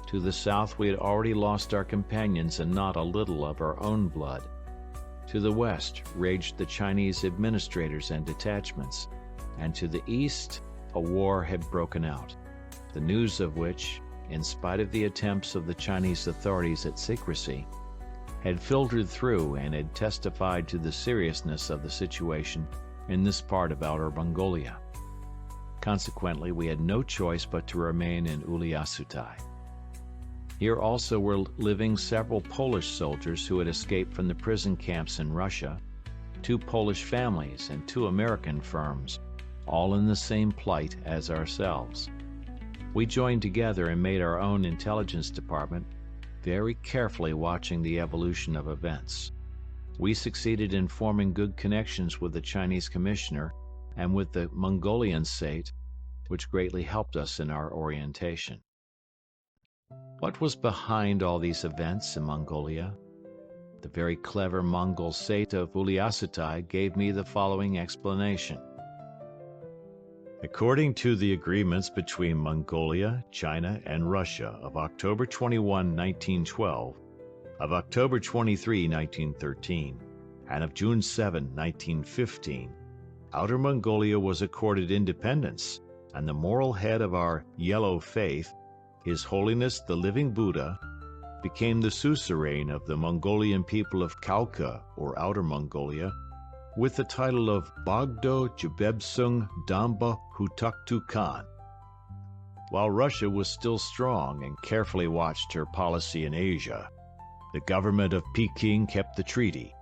To the south we had already lost our companions and not a little of our own blood. To the west raged the Chinese administrators and detachments, and to the east a war had broken out, the news of which, in spite of the attempts of the Chinese authorities at secrecy, had filtered through and had testified to the seriousness of the situation in this part of Outer Mongolia. Consequently, we had no choice but to remain in Uliassutai. Here also were living several Polish soldiers who had escaped from the prison camps in Russia, 2 Polish families and 2 American firms, all in the same plight as ourselves. We joined together and made our own intelligence department, very carefully watching the evolution of events. We succeeded in forming good connections with the Chinese commissioner and with the Mongolian State, which greatly helped us in our orientation. What was behind all these events in Mongolia? The very clever Mongol Sate of Uliassutai gave me the following explanation. According to the agreements between Mongolia, China, and Russia of October 21, 1912, of October 23, 1913, and of June 7, 1915, Outer Mongolia was accorded independence, and the moral head of our Yellow Faith, His Holiness the Living Buddha, became the suzerain of the Mongolian people of Khalkha, or Outer Mongolia, with the title of Bogdo Jebebsung Damba Hutuktu Khan. While Russia was still strong and carefully watched her policy in Asia, the government of Peking kept the treaty.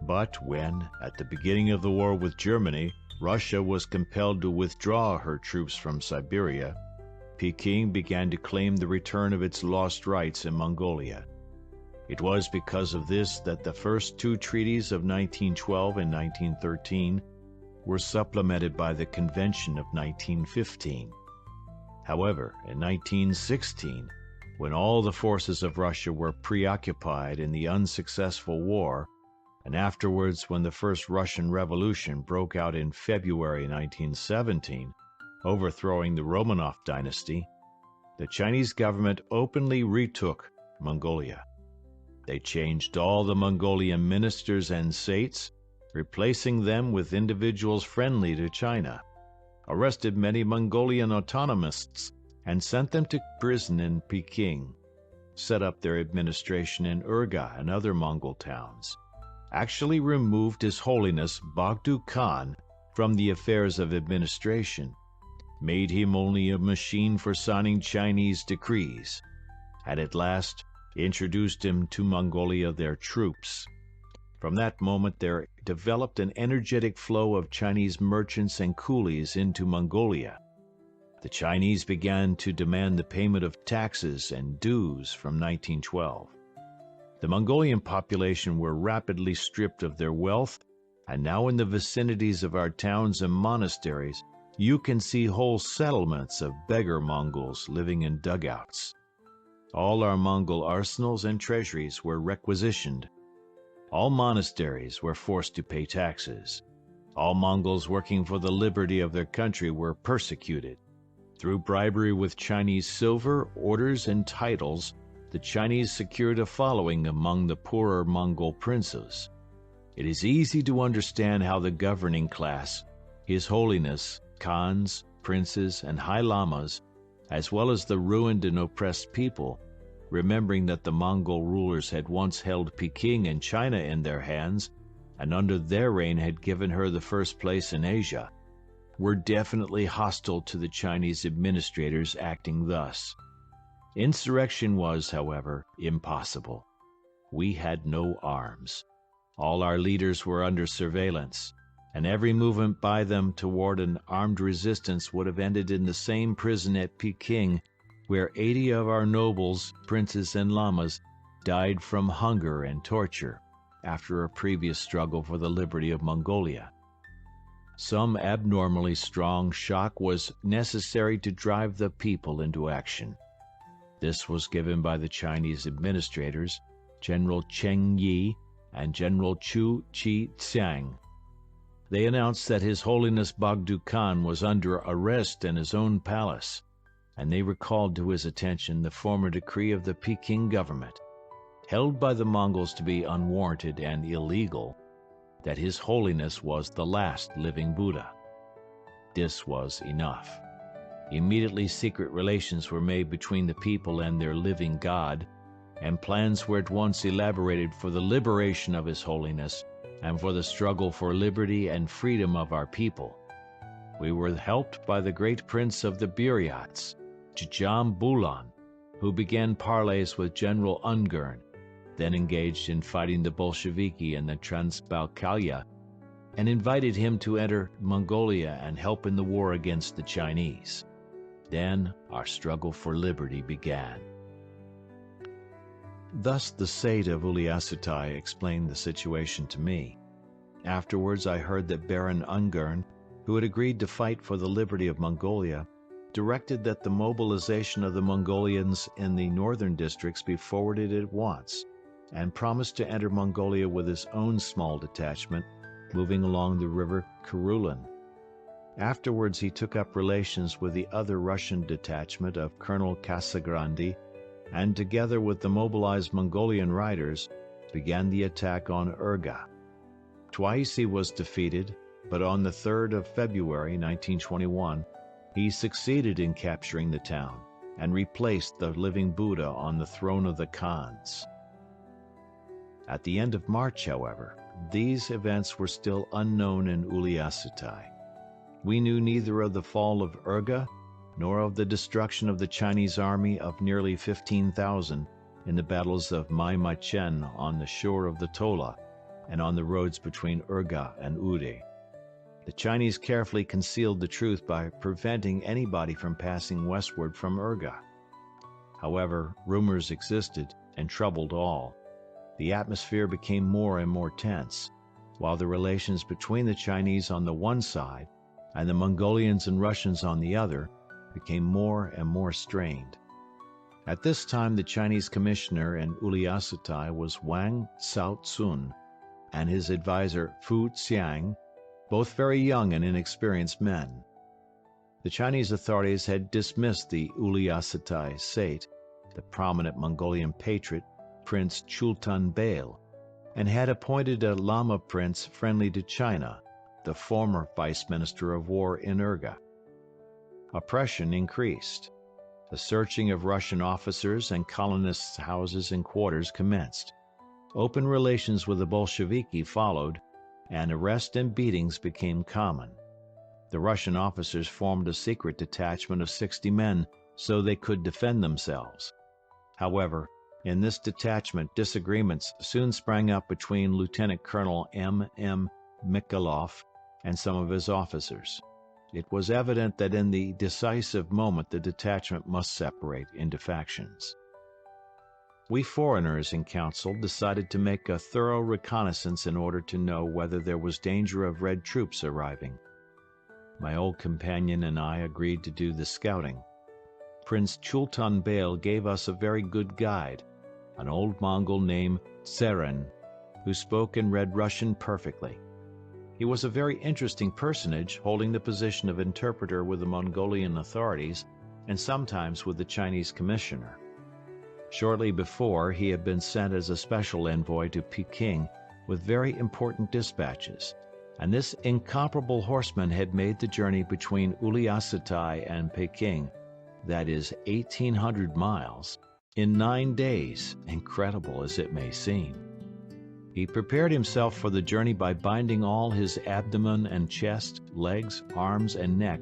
But when, at the beginning of the war with Germany, Russia was compelled to withdraw her troops from Siberia, Peking began to claim the return of its lost rights in Mongolia. It was because of this that the first 2 treaties of 1912 and 1913 were supplemented by the Convention of 1915. However, in 1916, when all the forces of Russia were preoccupied in the unsuccessful war, and afterwards when the First Russian Revolution broke out in February 1917, overthrowing the Romanov dynasty, the Chinese government openly retook Mongolia. They changed all the Mongolian ministers and sates, replacing them with individuals friendly to China, arrested many Mongolian autonomists, and sent them to prison in Peking, set up their administration in Urga and other Mongol towns, actually removed His Holiness Bogdo Khan from the affairs of administration, made him only a machine for signing Chinese decrees, and at last introduced him to Mongolia their troops. From that moment there developed an energetic flow of Chinese merchants and coolies into Mongolia. The Chinese began to demand the payment of taxes and dues from 1912. The Mongolian population were rapidly stripped of their wealth, and now in the vicinities of our towns and monasteries, you can see whole settlements of beggar Mongols living in dugouts. All our Mongol arsenals and treasuries were requisitioned. All monasteries were forced to pay taxes. All Mongols working for the liberty of their country were persecuted. Through bribery with Chinese silver, orders, and titles, the Chinese secured a following among the poorer Mongol princes. It is easy to understand how the governing class, His Holiness, Khans, princes, and high lamas, as well as the ruined and oppressed people, remembering that the Mongol rulers had once held Peking and China in their hands, and under their reign had given her the first place in Asia, were definitely hostile to the Chinese administrators acting thus. Insurrection was, however, impossible. We had no arms. All our leaders were under surveillance, and every movement by them toward an armed resistance would have ended in the same prison at Peking where 80 of our nobles, princes, and lamas died from hunger and torture after a previous struggle for the liberty of Mongolia. Some abnormally strong shock was necessary to drive the people into action. This was given by the Chinese administrators, General Cheng Yi and General Chu Chi Tsiang. They announced that His Holiness Bogdo Khan was under arrest in his own palace, and they recalled to his attention the former decree of the Peking government, held by the Mongols to be unwarranted and illegal, that His Holiness was the last living Buddha. This was enough. Immediately secret relations were made between the people and their living God, and plans were at once elaborated for the liberation of His Holiness and for the struggle for liberty and freedom of our people. We were helped by the great prince of the Buryats, Jajam Bulan, who began parleys with General Ungern, then engaged in fighting the Bolsheviki in the Transbaikalia, and invited him to enter Mongolia and help in the war against the Chinese. Then our struggle for liberty began. Thus the Sait of Uliassutai explained the situation to me. Afterwards I heard that Baron Ungern, who had agreed to fight for the liberty of Mongolia, directed that the mobilization of the Mongolians in the northern districts be forwarded at once, and promised to enter Mongolia with his own small detachment, moving along the river Kurulin. Afterwards he took up relations with the other Russian detachment of Colonel Casagrande, and together with the mobilized Mongolian riders, began the attack on Urga. Twice he was defeated, but on the 3rd of February 1921, he succeeded in capturing the town and replaced the living Buddha on the throne of the Khans. At the end of March, however, these events were still unknown in Uliassutai. We knew neither of the fall of Urga nor of the destruction of the Chinese army of nearly 15,000 in the battles of Mai Maichen on the shore of the Tola and on the roads between Urga and Uri. The Chinese carefully concealed the truth by preventing anybody from passing westward from Urga. However, rumors existed and troubled all. The atmosphere became more and more tense, while the relations between the Chinese on the one side and the Mongolians and Russians on the other became more and more strained. At this time, the Chinese commissioner in Uliassutai was Wang Cao-tsun and his advisor Fu Xiang, both very young and inexperienced men. The Chinese authorities had dismissed the Uliassutai Sait, the prominent Mongolian patriot, Prince Chultun Bail, and had appointed a Lama prince friendly to China, the former vice minister of war in Urga. Oppression increased. The searching of Russian officers and colonists' houses and quarters commenced. Open relations with the Bolsheviki followed, and arrests and beatings became common. The Russian officers formed a secret detachment of 60 men so they could defend themselves. However, in this detachment, disagreements soon sprang up between Lieutenant Colonel M.M. Mikhailov and some of his officers. It was evident that in the decisive moment the detachment must separate into factions. We foreigners in council decided to make a thorough reconnaissance in order to know whether there was danger of Red troops arriving. My old companion and I agreed to do the scouting. Prince Chultun Bail gave us a very good guide, an old Mongol named Tseren, who spoke and read Russian perfectly. He was a very interesting personage, holding the position of interpreter with the Mongolian authorities and sometimes with the Chinese commissioner. Shortly before, he had been sent as a special envoy to Peking with very important dispatches, and this incomparable horseman had made the journey between Uliassutai and Peking, that is 1,800 miles, in 9 days, incredible as it may seem. He prepared himself for the journey by binding all his abdomen and chest, legs, arms, and neck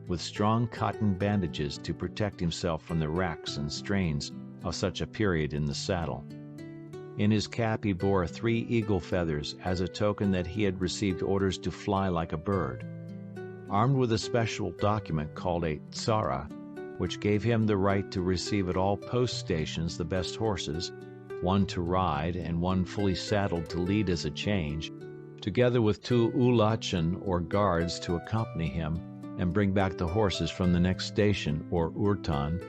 with strong cotton bandages to protect himself from the racks and strains of such a period in the saddle. In his cap he bore 3 eagle feathers as a token that he had received orders to fly like a bird. Armed with a special document called a tsara, which gave him the right to receive at all post stations the best horses, one to ride and one fully saddled to lead as a change, together with 2 ulachin or guards to accompany him and bring back the horses from the next station or urtan,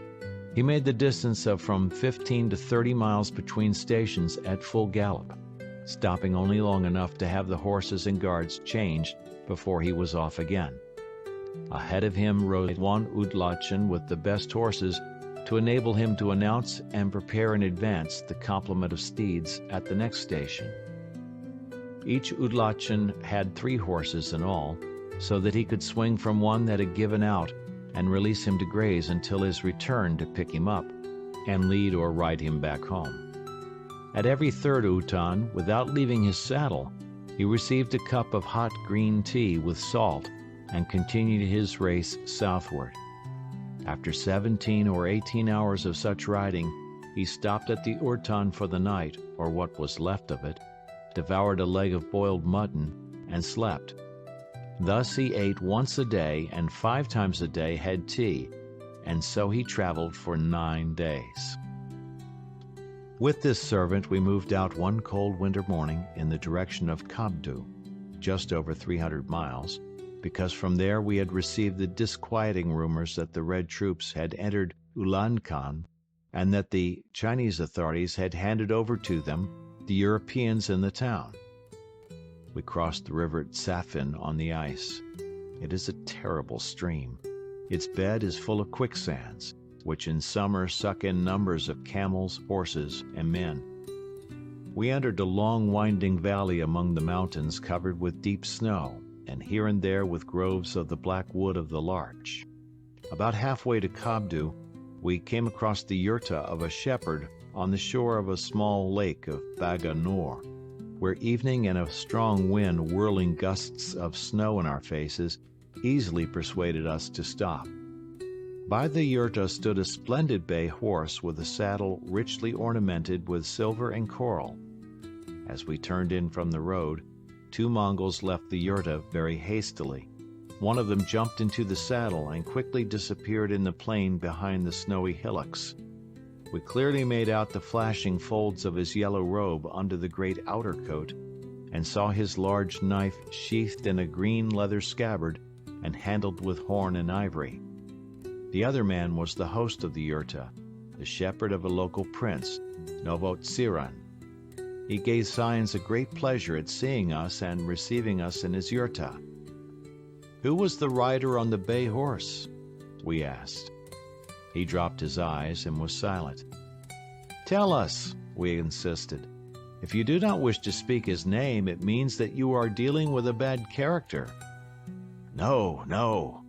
he made the distance of from 15 to 30 miles between stations at full gallop, stopping only long enough to have the horses and guards changed before he was off again. Ahead of him rode 1 udlachin with the best horses to enable him to announce and prepare in advance the complement of steeds at the next station. Each udlachin had 3 horses in all, so that he could swing from one that had given out and release him to graze until his return to pick him up and lead or ride him back home. At every third utan, without leaving his saddle, he received a cup of hot green tea with salt and continued his race southward. After 17 or 18 hours of such riding, he stopped at the urtan for the night, or what was left of it, devoured a leg of boiled mutton, and slept. Thus he ate once a day and 5 times a day had tea, and so he traveled for 9 days. With this servant we moved out one cold winter morning in the direction of Kabdu, just over 300 miles, because from there we had received the disquieting rumors that the Red troops had entered Ulanshan and that the Chinese authorities had handed over to them the Europeans in the town. We crossed the river Tsafin on the ice. It is a terrible stream. Its bed is full of quicksands, which in summer suck in numbers of camels, horses, and men. We entered a long winding valley among the mountains covered with deep snow, and here and there with groves of the black wood of the larch. About halfway to Kabdu, we came across the yurta of a shepherd on the shore of a small lake of Baga Nor, where evening and a strong wind whirling gusts of snow in our faces easily persuaded us to stop. By the yurta stood a splendid bay horse with a saddle richly ornamented with silver and coral. As we turned in from the road, 2 Mongols left the yurta very hastily. One of them jumped into the saddle and quickly disappeared in the plain behind the snowy hillocks. We clearly made out the flashing folds of his yellow robe under the great outer coat, and saw his large knife sheathed in a green leather scabbard and handled with horn and ivory. The other man was the host of the yurta, the shepherd of a local prince, Novotsiran. He gave signs of great pleasure at seeing us and receiving us in his yurta. "Who was the rider on the bay horse?" we asked. He dropped his eyes and was silent. "Tell us," we insisted. "If you do not wish to speak his name, it means that you are dealing with a bad character." "No, no,"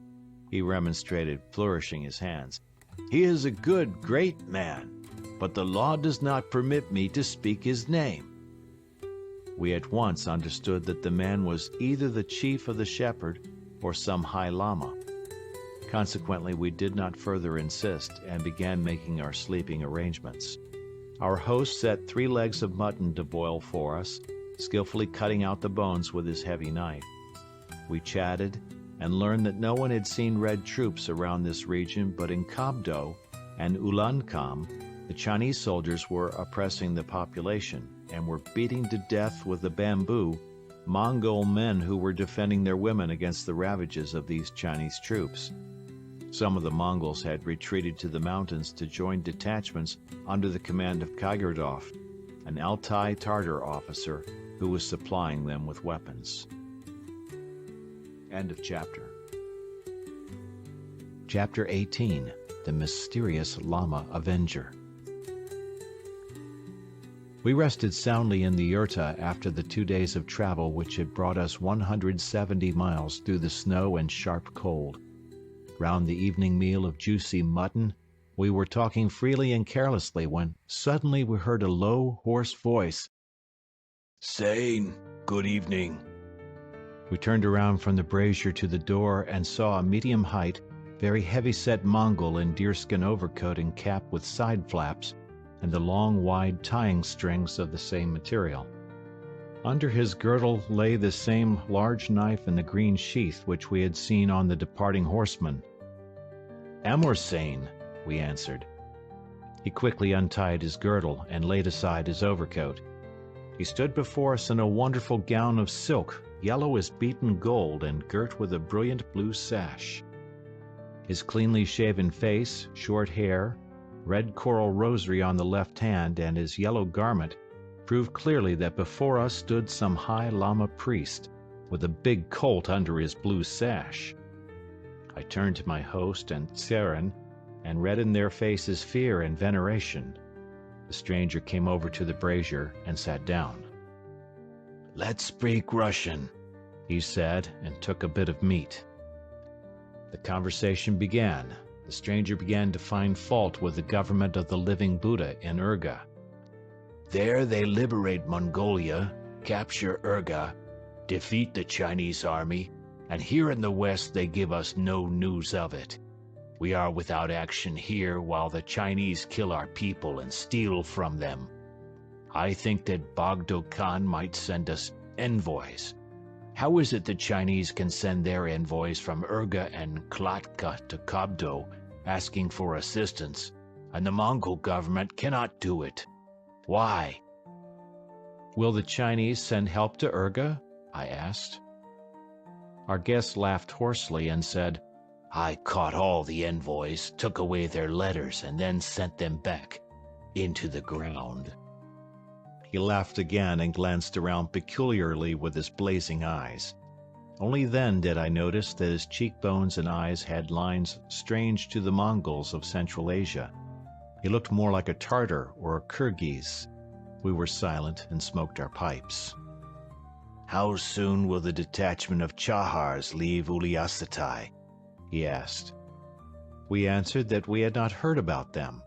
he remonstrated, flourishing his hands. "He is a good, great man, but the law does not permit me to speak his name." We at once understood that the man was either the chief of the shepherd or some high lama. Consequently, we did not further insist and began making our sleeping arrangements. Our host set 3 legs of mutton to boil for us, skillfully cutting out the bones with his heavy knife. We chatted and learned that no one had seen Red troops around this region, but in Kabdo and Ulanshan, the Chinese soldiers were oppressing the population and were beating to death with the bamboo Mongol men who were defending their women against the ravages of these Chinese troops. Some of the Mongols had retreated to the mountains to join detachments under the command of Kagurdov, an Altai Tartar officer who was supplying them with weapons. End of chapter. Chapter 18. The Mysterious Lama Avenger. We rested soundly in the yurta after the 2 days of travel which had brought us 170 miles through the snow and sharp cold. Round the evening meal of juicy mutton, we were talking freely and carelessly when suddenly we heard a low, hoarse voice. "Sane, good evening." We turned around from the brazier to the door and saw a medium-height, very heavy-set Mongol in deerskin overcoat and cap with side flaps, and the long, wide tying strings of the same material. Under his girdle lay the same large knife in the green sheath which we had seen on the departing horseman. "Amorsane," we answered. He quickly untied his girdle and laid aside his overcoat. He stood before us in a wonderful gown of silk, yellow as beaten gold and girt with a brilliant blue sash. His cleanly shaven face, short hair, red coral rosary on the left hand, and his yellow garment proved clearly that before us stood some high Lama priest, with a big colt under his blue sash. I turned to my host and Tseren, and read in their faces fear and veneration. The stranger came over to the brazier and sat down. "Let's speak Russian," he said, and took a bit of meat. The conversation began. The stranger began to find fault with the government of the living Buddha in Urga. There they liberate Mongolia, capture Urga, defeat the Chinese army, and here in the West they give us no news of it. We are without action here while the Chinese kill our people and steal from them. I think that Bogdo Khan might send us envoys. How is it the Chinese can send their envoys from Urga and Klatka to Kobdo asking for assistance, and the Mongol government cannot do it? Why? Will the Chinese send help to Urga? I asked. Our guest laughed hoarsely and said, I caught all the envoys, took away their letters, and then sent them back into the ground. He laughed again and glanced around peculiarly with his blazing eyes. Only then did I notice that his cheekbones and eyes had lines strange to the Mongols of Central Asia. He looked more like a Tartar or a Kyrgyz. We were silent and smoked our pipes. How soon will the detachment of Chahars leave Uliassutai? He asked. We answered that we had not heard about them.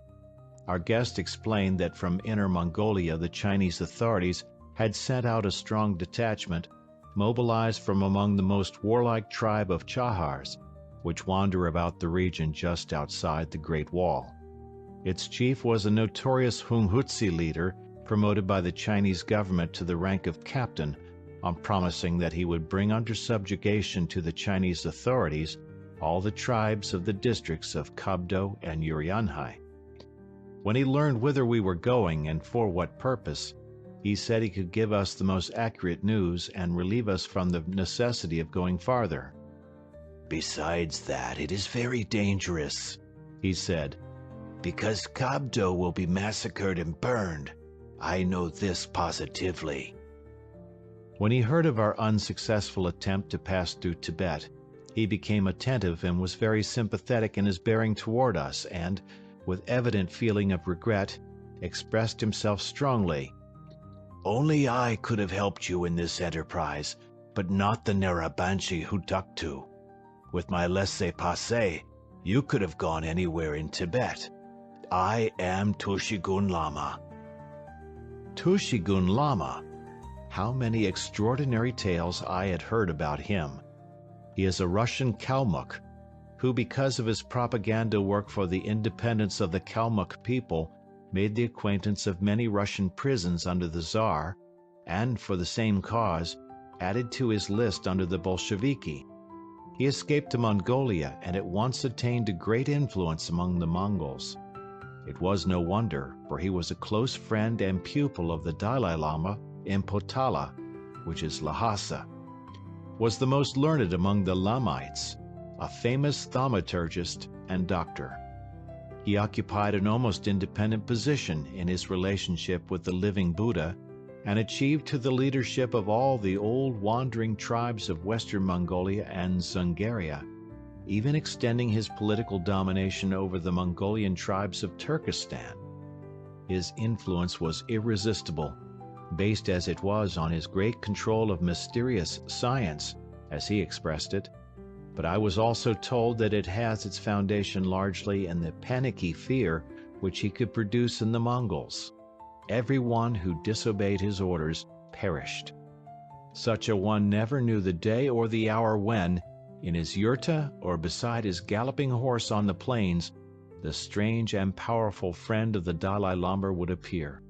Our guest explained that from Inner Mongolia the Chinese authorities had sent out a strong detachment, mobilized from among the most warlike tribe of Chahars, which wander about the region just outside the Great Wall. Its chief was a notorious Hunghutsi leader promoted by the Chinese government to the rank of captain on promising that he would bring under subjugation to the Chinese authorities all the tribes of the districts of Kobdo and Urianhai. When he learned whither we were going and for what purpose, he said he could give us the most accurate news and relieve us from the necessity of going farther. Besides that, it is very dangerous, he said, because Kobdo will be massacred and burned. I know this positively. When he heard of our unsuccessful attempt to pass through Tibet, he became attentive and was very sympathetic in his bearing toward us and, with evident feeling of regret, expressed himself strongly. Only I could have helped you in this enterprise, but not the Narabanchi Hutuktu. With my laissez-passer, you could have gone anywhere in Tibet. I am Tushigun Lama. Tushigun Lama! How many extraordinary tales I had heard about him. He is a Russian Kalmuk, who because of his propaganda work for the independence of the Kalmuk people made the acquaintance of many Russian prisons under the Tsar, and for the same cause added to his list under the Bolsheviki. He escaped to Mongolia and at once attained a great influence among the Mongols. It was no wonder, for he was a close friend and pupil of the Dalai Lama in Potala, which is Lhasa, was the most learned among the Lamites, a famous thaumaturgist and doctor. He occupied an almost independent position in his relationship with the living Buddha and achieved to the leadership of all the old wandering tribes of Western Mongolia and Zungaria, even extending his political domination over the Mongolian tribes of Turkestan. His influence was irresistible, based as it was on his great control of mysterious science, as he expressed it, but I was also told that it has its foundation largely in the panicky fear which he could produce in the Mongols. Everyone who disobeyed his orders perished. Such a one never knew the day or the hour when, in his yurta or beside his galloping horse on the plains, the strange and powerful friend of the Dalai Lama would appear.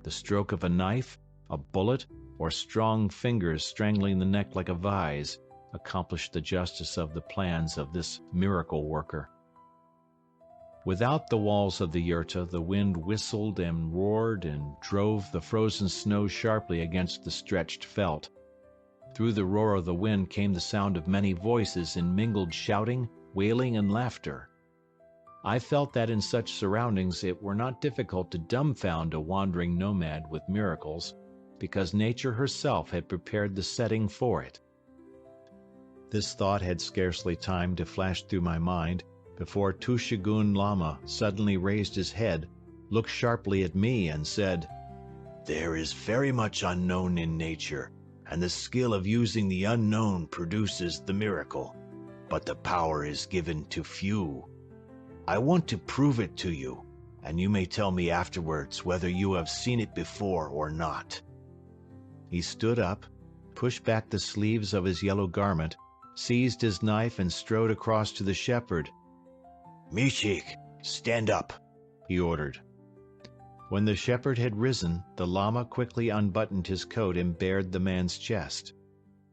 The stroke of a knife, a bullet, or strong fingers strangling the neck like a vise accomplished the justice of the plans of this miracle worker. Without the walls of the yurta, the wind whistled and roared and drove the frozen snow sharply against the stretched felt. Through the roar of the wind came the sound of many voices in mingled shouting, wailing, and laughter. I felt that in such surroundings it were not difficult to dumbfound a wandering nomad with miracles, because nature herself had prepared the setting for it. This thought had scarcely time to flash through my mind before Tushigun Lama suddenly raised his head, looked sharply at me, and said, "There is very much unknown in nature, and the skill of using the unknown produces the miracle, but the power is given to few. I want to prove it to you, and you may tell me afterwards whether you have seen it before or not." He stood up, pushed back the sleeves of his yellow garment, seized his knife, and strode across to the shepherd. "Michik, stand up," he ordered. When the shepherd had risen, the Lama quickly unbuttoned his coat and bared the man's chest.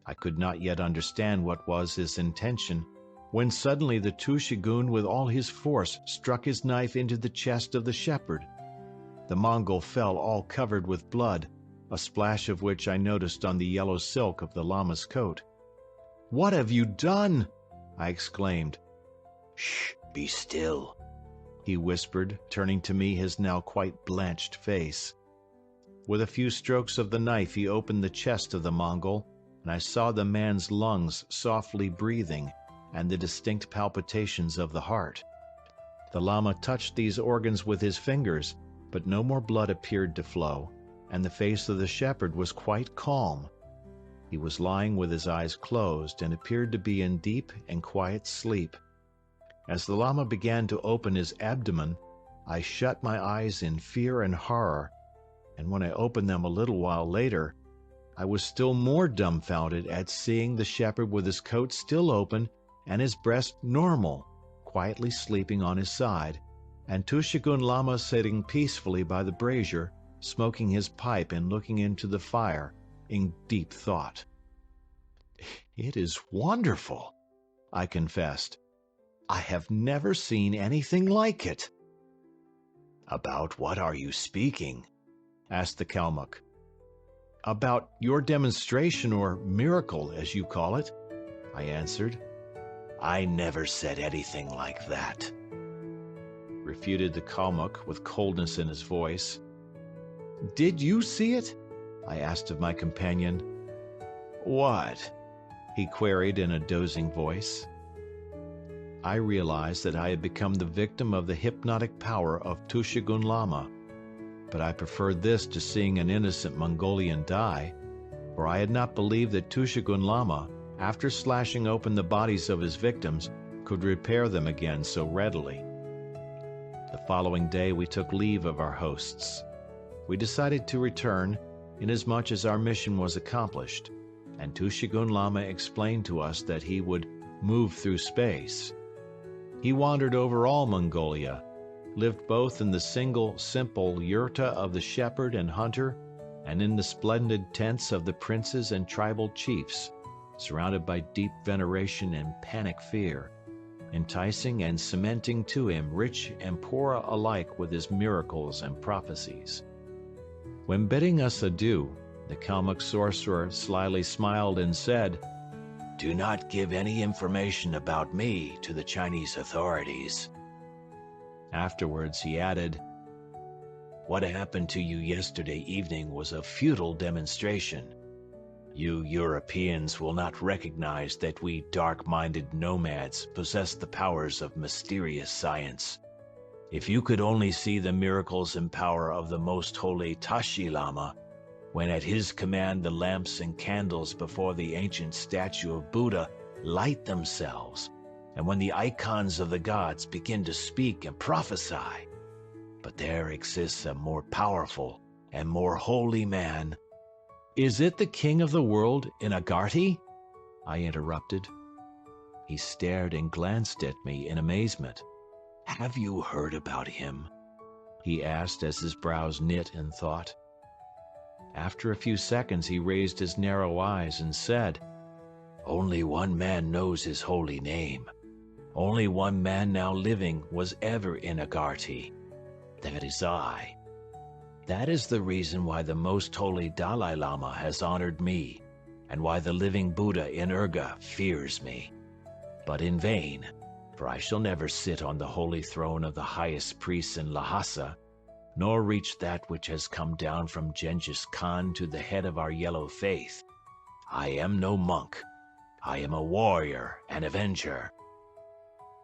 I could not yet understand what was his intention, when suddenly the Tushigun with all his force struck his knife into the chest of the shepherd. The Mongol fell all covered with blood, a splash of which I noticed on the yellow silk of the Lama's coat. "What have you done?" I exclaimed. "Shh, be still," he whispered, turning to me his now quite blanched face. With a few strokes of the knife he opened the chest of the Mongol, and I saw the man's lungs softly breathing, and the distinct palpitations of the heart. The Lama touched these organs with his fingers, but no more blood appeared to flow, and the face of the shepherd was quite calm. He was lying with his eyes closed and appeared to be in deep and quiet sleep. As the Lama began to open his abdomen, I shut my eyes in fear and horror, and when I opened them a little while later, I was still more dumbfounded at seeing the shepherd with his coat still open and his breast normal, quietly sleeping on his side, and Tushigun Lama sitting peacefully by the brazier, smoking his pipe and looking into the fire in deep thought. "It is wonderful," I confessed. "I have never seen anything like it." "About what are you speaking?" asked the Kalmuk. "About your demonstration, or miracle, as you call it," I answered. "I never said anything like that," refuted the Kalmuk with coldness in his voice. "Did you see it?" I asked of my companion. "What?" he queried in a dozing voice. I realized that I had become the victim of the hypnotic power of Tushigun Lama, but I preferred this to seeing an innocent Mongolian die, for I had not believed that Tushigun Lama, after slashing open the bodies of his victims, could repair them again so readily. The following day we took leave of our hosts. We decided to return, inasmuch as our mission was accomplished, and Tushigun Lama explained to us that he would move through space. He wandered over all Mongolia, lived both in the single, simple yurta of the shepherd and hunter, and in the splendid tents of the princes and tribal chiefs, surrounded by deep veneration and panic fear, enticing and cementing to him rich and poor alike with his miracles and prophecies. When bidding us adieu, the Kalmuk sorcerer slyly smiled and said, "Do not give any information about me to the Chinese authorities." Afterwards he added, "What happened to you yesterday evening was a futile demonstration. You Europeans will not recognize that we dark-minded nomads possess the powers of mysterious science. If you could only see the miracles and power of the most holy Tashi Lama, when at his command the lamps and candles before the ancient statue of Buddha light themselves, and when the icons of the gods begin to speak and prophesy. But there exists a more powerful and more holy man." "Is it the king of the world in Agarthy?" I interrupted. He stared and glanced at me in amazement. "Have you heard about him?" he asked as his brows knit in thought. After a few seconds he raised his narrow eyes and said, "Only one man knows his holy name. Only one man now living was ever in Agarthy. That is I. That is the reason why the most holy Dalai Lama has honored me, and why the living Buddha in Urga fears me. But in vain, for I shall never sit on the holy throne of the highest priests in Lhasa, nor reach that which has come down from Genghis Khan to the head of our yellow faith. I am no monk. I am a warrior, an avenger."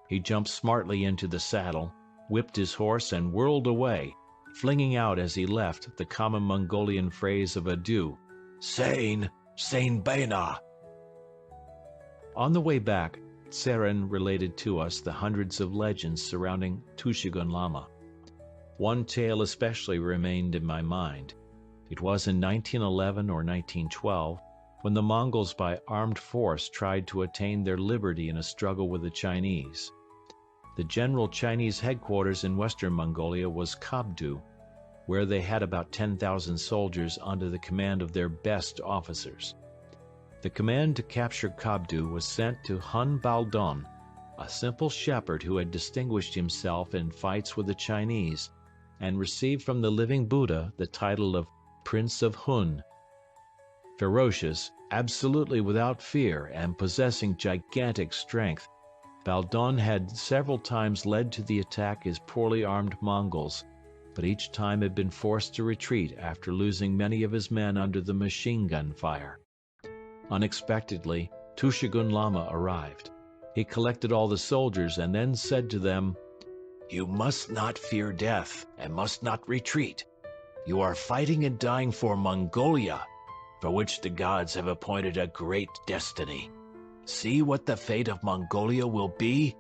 He jumped smartly into the saddle, whipped his horse, and whirled away, flinging out as he left the common Mongolian phrase of adieu, "Sane, sane Bena." On the way back, Tseren related to us the hundreds of legends surrounding Tushigun Lama. One tale especially remained in my mind. It was in 1911 or 1912, when the Mongols by armed force tried to attain their liberty in a struggle with the Chinese. The general Chinese headquarters in western Mongolia was Kabdu, where they had about 10,000 soldiers under the command of their best officers. The command to capture Kabdu was sent to Hun Baldon, a simple shepherd who had distinguished himself in fights with the Chinese and received from the living Buddha the title of Prince of Hun. Ferocious, absolutely without fear, and possessing gigantic strength, Baldon had several times led to the attack his poorly armed Mongols, but each time had been forced to retreat after losing many of his men under the machine gun fire. Unexpectedly, Tushagun Lama arrived. He collected all the soldiers and then said to them, "You must not fear death and must not retreat. You are fighting and dying for Mongolia, for which the gods have appointed a great destiny. See what the fate of Mongolia will be."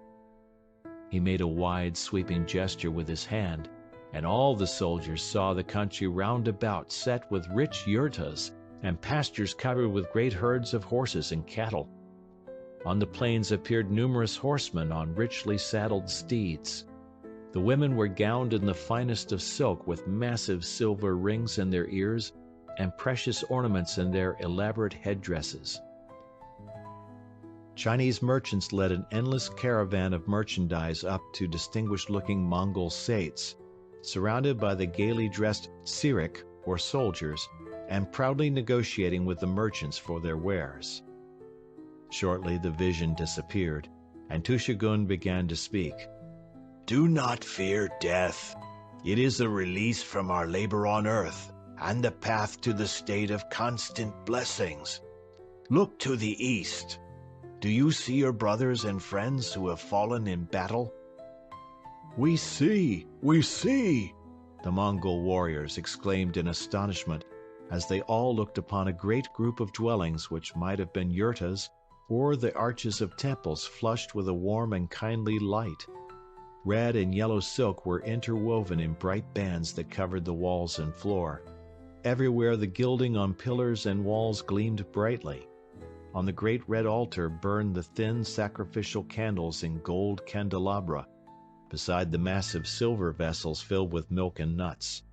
He made a wide, sweeping gesture with his hand, and all the soldiers saw the country round about set with rich yurtas and pastures covered with great herds of horses and cattle. On the plains appeared numerous horsemen on richly saddled steeds. The women were gowned in the finest of silk, with massive silver rings in their ears and precious ornaments in their elaborate headdresses. Chinese merchants led an endless caravan of merchandise up to distinguished-looking Mongol saits, surrounded by the gaily dressed sirik, or soldiers, and proudly negotiating with the merchants for their wares. Shortly the vision disappeared, and Tushagun began to speak. "Do not fear death. It is a release from our labor on earth and the path to the state of constant blessings. Look to the east. Do you see your brothers and friends who have fallen in battle?" We see! The Mongol warriors exclaimed in astonishment as they all looked upon a great group of dwellings which might have been yurtas or the arches of temples flushed with a warm and kindly light. Red and yellow silk were interwoven in bright bands that covered the walls and floor. Everywhere the gilding on pillars and walls gleamed brightly. On the great red altar burned the thin sacrificial candles in gold candelabra, beside the massive silver vessels filled with milk and nuts.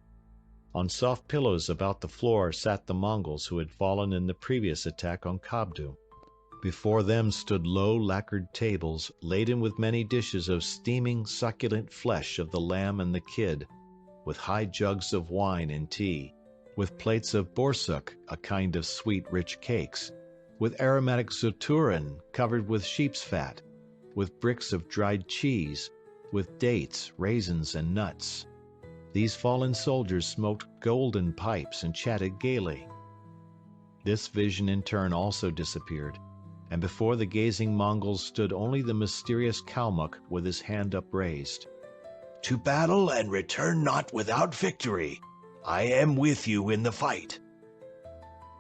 On soft pillows about the floor sat the Mongols who had fallen in the previous attack on Kabdu. Before them stood low lacquered tables laden with many dishes of steaming, succulent flesh of the lamb and the kid, with high jugs of wine and tea, with plates of borsuk, a kind of sweet, rich cakes, with aromatic zuturin covered with sheep's fat, with bricks of dried cheese, with dates, raisins, and nuts. These fallen soldiers smoked golden pipes and chatted gaily. This vision in turn also disappeared, and before the gazing Mongols stood only the mysterious Kalmuk with his hand upraised. "To battle and return not without victory. I am with you in the fight."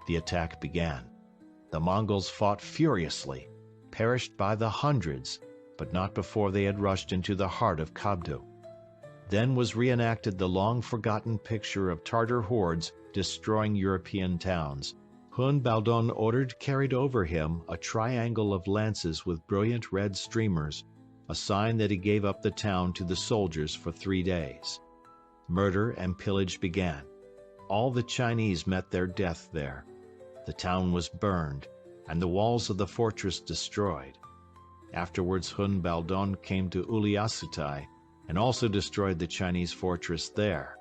The attack began. The Mongols fought furiously, perished by the hundreds, but not before they had rushed into the heart of Kabdu. Then was reenacted the long-forgotten picture of Tartar hordes destroying European towns. Hun Baldon ordered carried over him a triangle of lances with brilliant red streamers, a sign that he gave up the town to the soldiers for 3 days. Murder and pillage began. All the Chinese met their death there. The town was burned, and the walls of the fortress destroyed. Afterwards Hun Baldon came to Uliassutai, and also destroyed the Chinese fortress there.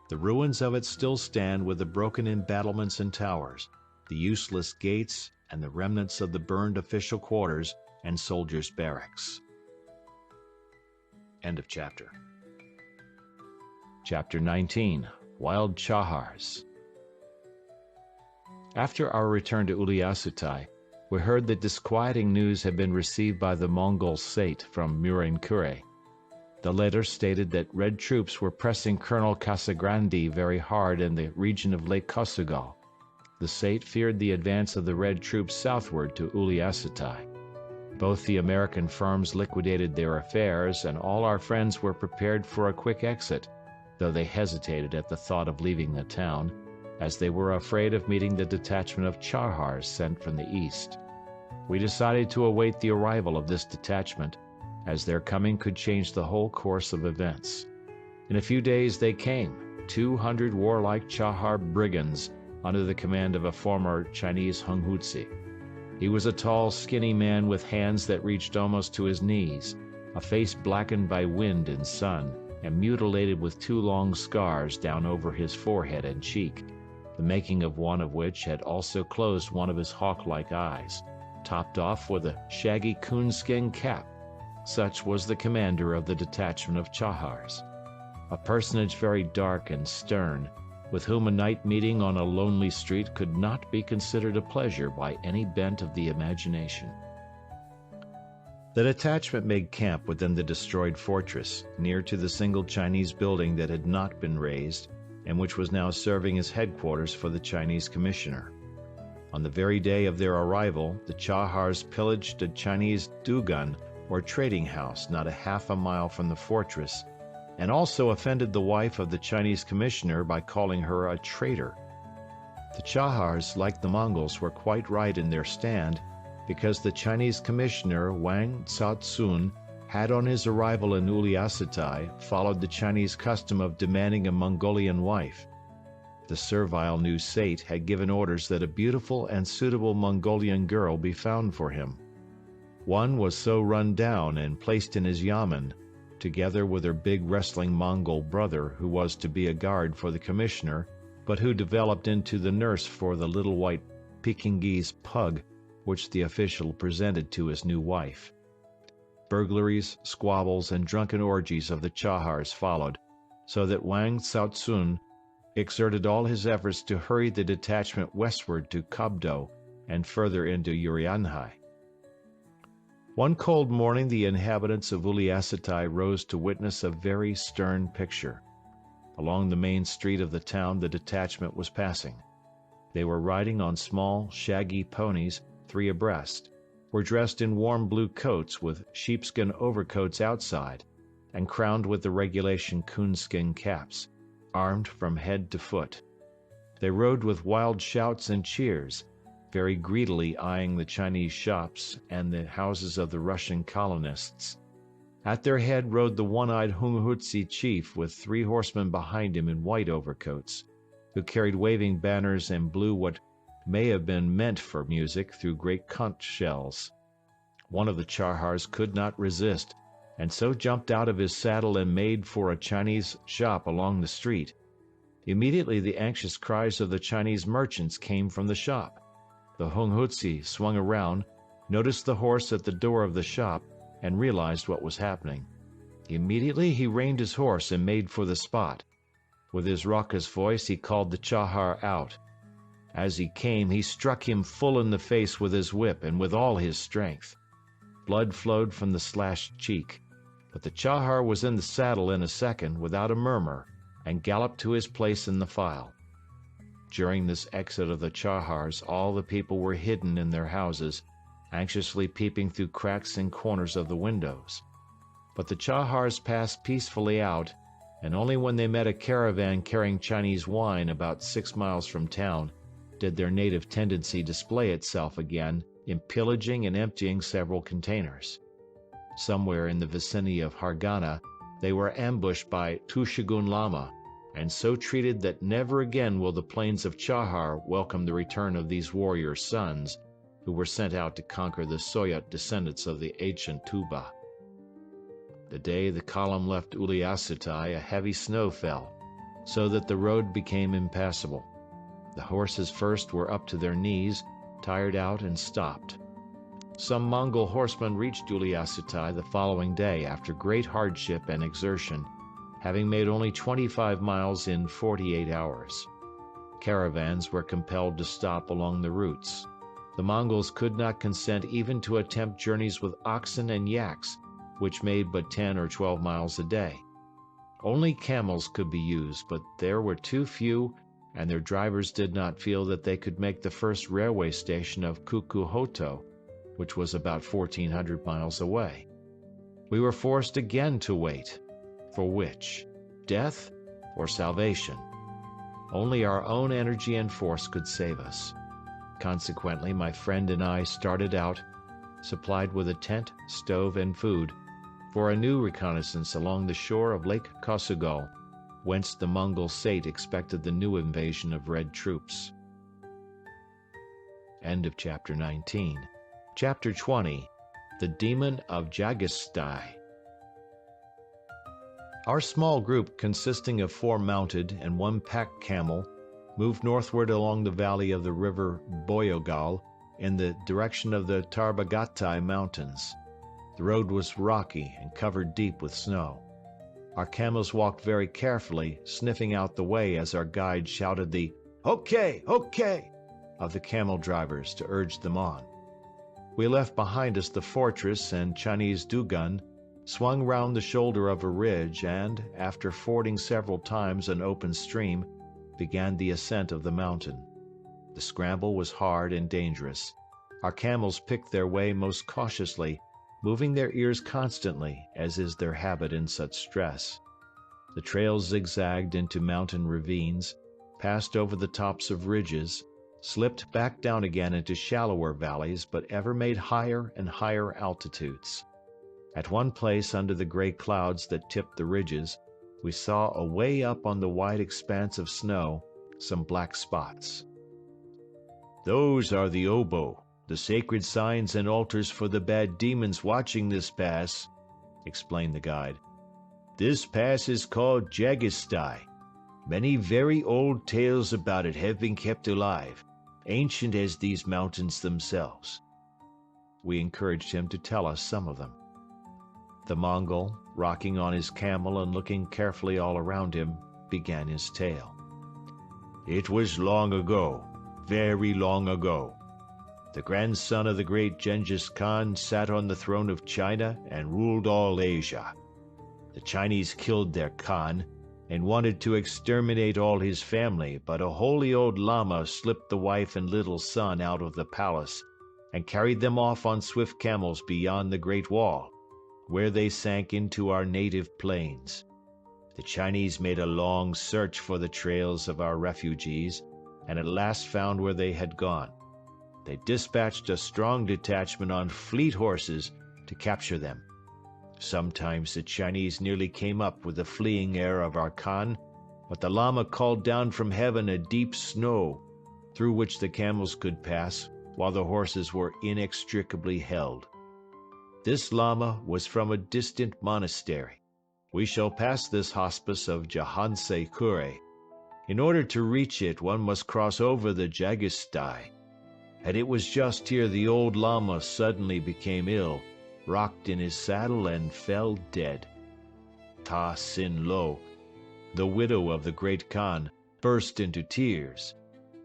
The ruins of it still stand with the broken embattlements and towers, the useless gates, and the remnants of the burned official quarters and soldiers' barracks. End of chapter. Chapter 19. Wild Chahars. After our return to Uliassutai, we heard that disquieting news had been received by the Mongol Sait from Murinkure. The letter stated that Red troops were pressing Colonel Casagrande very hard in the region of Lake Kossugal. The Sait feared the advance of the Red troops southward to Uliassutai. Both the American firms liquidated their affairs, and all our friends were prepared for a quick exit, though they hesitated at the thought of leaving the town, as they were afraid of meeting the detachment of Chahars sent from the east. We decided to await the arrival of this detachment, as their coming could change the whole course of events. In a few days they came, 200 warlike Chahar brigands under the command of a former Chinese Hunghutzi. He was a tall, skinny man with hands that reached almost to his knees, a face blackened by wind and sun, and mutilated with 2 long scars down over his forehead and cheek, the making of one of which had also closed one of his hawk-like eyes, topped off with a shaggy coonskin cap. Such was the commander of the detachment of Chahars, a personage very dark and stern, with whom a night meeting on a lonely street could not be considered a pleasure by any bent of the imagination. The detachment made camp within the destroyed fortress, near to the single Chinese building that had not been razed, and which was now serving as headquarters for the Chinese commissioner. On the very day of their arrival, the Chahars pillaged a Chinese dugan, or trading house, not a half a mile from the fortress, and also offended the wife of the Chinese commissioner by calling her a traitor. The Chahars, like the Mongols, were quite right in their stand, because the Chinese commissioner Wang Tsaotsun had on his arrival in Uliassutai followed the Chinese custom of demanding a Mongolian wife. The servile new Sate had given orders that a beautiful and suitable Mongolian girl be found for him. One was so run down and placed in his yamen, together with her big wrestling Mongol brother, who was to be a guard for the commissioner, but who developed into the nurse for the little white Pekingese pug which the official presented to his new wife. Burglaries, squabbles, and drunken orgies of the Chahars followed, so that Wang Tsaotsun exerted all his efforts to hurry the detachment westward to Kabdo and further into Urianhai. One cold morning the inhabitants of Uliassutai rose to witness a very stern picture. Along the main street of the town the detachment was passing. They were riding on small, shaggy ponies, 3 abreast, were dressed in warm blue coats with sheepskin overcoats outside, and crowned with the regulation coonskin caps, armed from head to foot. They rode with wild shouts and cheers, very greedily eyeing the Chinese shops and the houses of the Russian colonists. At their head rode the one-eyed Hunghutzi chief with 3 horsemen behind him in white overcoats, who carried waving banners and blew what may have been meant for music through great conch shells. One of the Chahars could not resist, and so jumped out of his saddle and made for a Chinese shop along the street. Immediately the anxious cries of the Chinese merchants came from the shop. The Hunghutzi swung around, noticed the horse at the door of the shop, and realized what was happening. Immediately he reined his horse and made for the spot. With his raucous voice he called the Chahar out. As he came, he struck him full in the face with his whip and with all his strength. Blood flowed from the slashed cheek, but the Chahar was in the saddle in a second without a murmur, and galloped to his place in the file. During this exit of the Chahars, all the people were hidden in their houses, anxiously peeping through cracks and corners of the windows. But the Chahars passed peacefully out, and only when they met a caravan carrying Chinese wine about 6 miles from town did their native tendency display itself again in pillaging and emptying several containers. Somewhere in the vicinity of Hargana, they were ambushed by Tushagun Lama, and so treated that never again will the plains of Chahar welcome the return of these warrior sons, who were sent out to conquer the Soyot descendants of the ancient Tuba. The day the column left Uliassutai, a heavy snow fell, so that the road became impassable. The horses first were up to their knees, tired out, and stopped. Some Mongol horsemen reached Uliassutai the following day after great hardship and exertion, having made only 25 miles in 48 hours. Caravans were compelled to stop along the routes. The Mongols could not consent even to attempt journeys with oxen and yaks, which made but 10 or 12 miles a day. Only camels could be used, but there were too few, and their drivers did not feel that they could make the first railway station of Kukuhoto, which was about 1,400 miles away. We were forced again to wait. For which? Death or salvation. Only our own energy and force could save us. Consequently, my friend and I started out, supplied with a tent, stove, and food, for a new reconnaissance along the shore of Lake Kosogol, whence the Mongol Sate expected the new invasion of Red troops. End of Chapter 19. Chapter 20. The Demon of Jagistai. Our small group, consisting of 4 mounted and 1 pack camel, moved northward along the valley of the river Boyogal in the direction of the Tarbagatai Mountains. The road was rocky and covered deep with snow. Our camels walked very carefully, sniffing out the way as our guide shouted the "Okay, okay!" of the camel drivers to urge them on. We left behind us the fortress and Chinese dugun, swung round the shoulder of a ridge, and, after fording several times an open stream, began the ascent of the mountain. The scramble was hard and dangerous. Our camels picked their way most cautiously, moving their ears constantly, as is their habit in such stress. The trails zigzagged into mountain ravines, passed over the tops of ridges, slipped back down again into shallower valleys, but ever made higher and higher altitudes. At one place under the gray clouds that tipped the ridges, we saw away up on the wide expanse of snow some black spots. "Those are the obo, the sacred signs and altars for the bad demons watching this pass," explained the guide. "This pass is called Jagistai. Many very old tales about it have been kept alive, ancient as these mountains themselves." We encouraged him to tell us some of them. The Mongol, rocking on his camel and looking carefully all around him, began his tale. "It was long ago, very long ago. The grandson of the great Genghis Khan sat on the throne of China and ruled all Asia. The Chinese killed their Khan and wanted to exterminate all his family, but a holy old Lama slipped the wife and little son out of the palace and carried them off on swift camels beyond the Great Wall, where they sank into our native plains. The Chinese made a long search for the trails of our refugees and at last found where they had gone. They dispatched a strong detachment on fleet horses to capture them. Sometimes the Chinese nearly came up with the fleeing heir of our Khan, but the Lama called down from heaven a deep snow, through which the camels could pass, while the horses were inextricably held. This Lama was from a distant monastery. We shall pass this hospice of Jahanse Kure. In order to reach it, one must cross over the Jagistai. And it was just here the old Lama suddenly became ill, rocked in his saddle, and fell dead. Ta Sin Lo, the widow of the great Khan, burst into tears,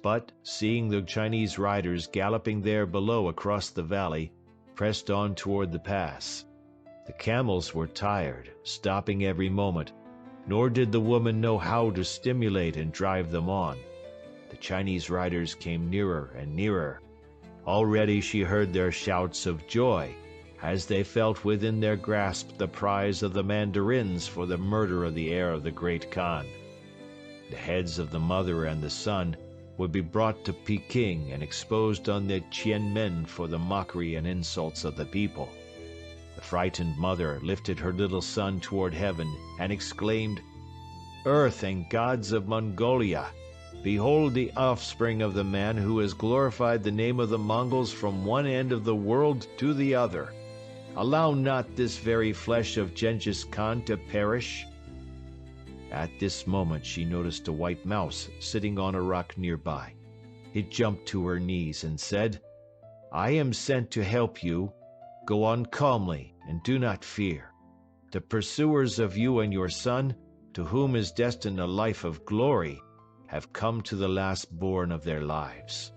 but, seeing the Chinese riders galloping there below across the valley, pressed on toward the pass. The camels were tired, stopping every moment, nor did the woman know how to stimulate and drive them on. The Chinese riders came nearer and nearer. Already she heard their shouts of joy, as they felt within their grasp the prize of the mandarins for the murder of the heir of the great Khan. The heads of the mother and the son would be brought to Peking and exposed on the Tianmen for the mockery and insults of the people. The frightened mother lifted her little son toward heaven and exclaimed, "Earth and gods of Mongolia, behold the offspring of the man who has glorified the name of the Mongols from one end of the world to the other. Allow not this very flesh of Genghis Khan to perish." At this moment she noticed a white mouse sitting on a rock nearby. It jumped to her knees and said, "I am sent to help you. Go on calmly and do not fear. The pursuers of you and your son, to whom is destined a life of glory, have come to the last bourne of their lives."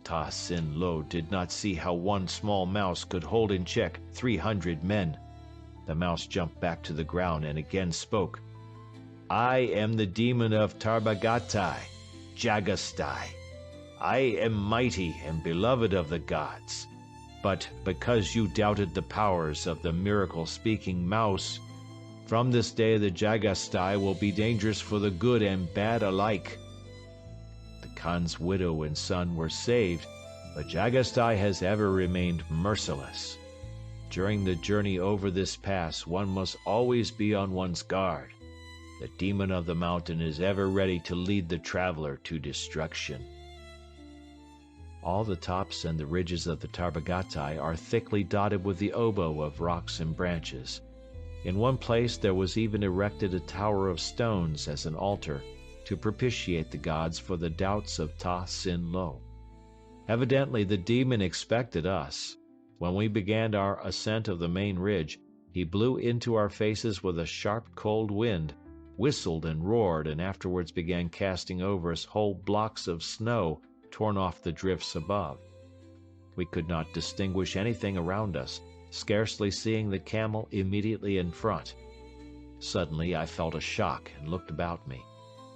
Ta Sin Lo did not see how one small mouse could hold in check 300 men. The mouse jumped back to the ground and again spoke. "I am the demon of Tarbagatai, Jagistai. I am mighty and beloved of the gods. But because you doubted the powers of the miracle-speaking mouse, From this day the Jagastai will be dangerous for the good and bad alike. The Khan's widow and son were saved, but Jagastai has ever remained merciless. During the journey over this pass, one must always be on one's guard. The demon of the mountain is ever ready to lead the traveler to destruction. All the tops and the ridges of the Tarbagatai are thickly dotted with the oboe of rocks and branches. In one place there was even erected a tower of stones as an altar to propitiate the gods for the doubts of Ta Sin Lo. Evidently the demon expected us. When we began our ascent of the main ridge, he blew into our faces with a sharp cold wind, whistled and roared, and afterwards began casting over us whole blocks of snow torn off the drifts above. We could not distinguish anything around us, scarcely seeing the camel immediately in front. Suddenly I felt a shock and looked about me.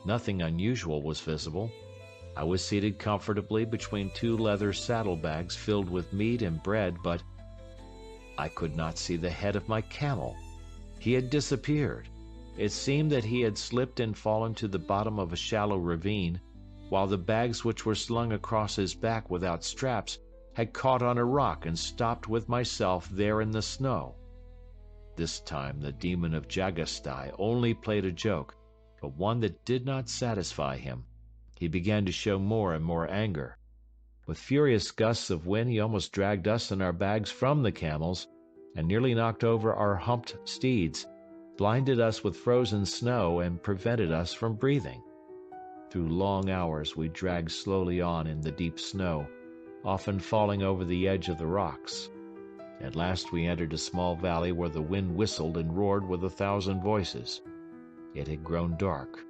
Nothing unusual was visible. I was seated comfortably between two leather saddlebags filled with meat and bread, but I could not see the head of my camel. He had disappeared. It seemed that he had slipped and fallen to the bottom of a shallow ravine, while the bags which were slung across his back without straps had caught on a rock and stopped with myself there in the snow. This time the demon of Jagastai only played a joke, but one that did not satisfy him. He began to show more and more anger. With furious gusts of wind he almost dragged us and our bags from the camels, and nearly knocked over our humped steeds, blinded us with frozen snow, and prevented us from breathing. Through long hours we dragged slowly on in the deep snow, often falling over the edge of the rocks. At last we entered a small valley where the wind whistled and roared with 1,000 voices. It had grown dark.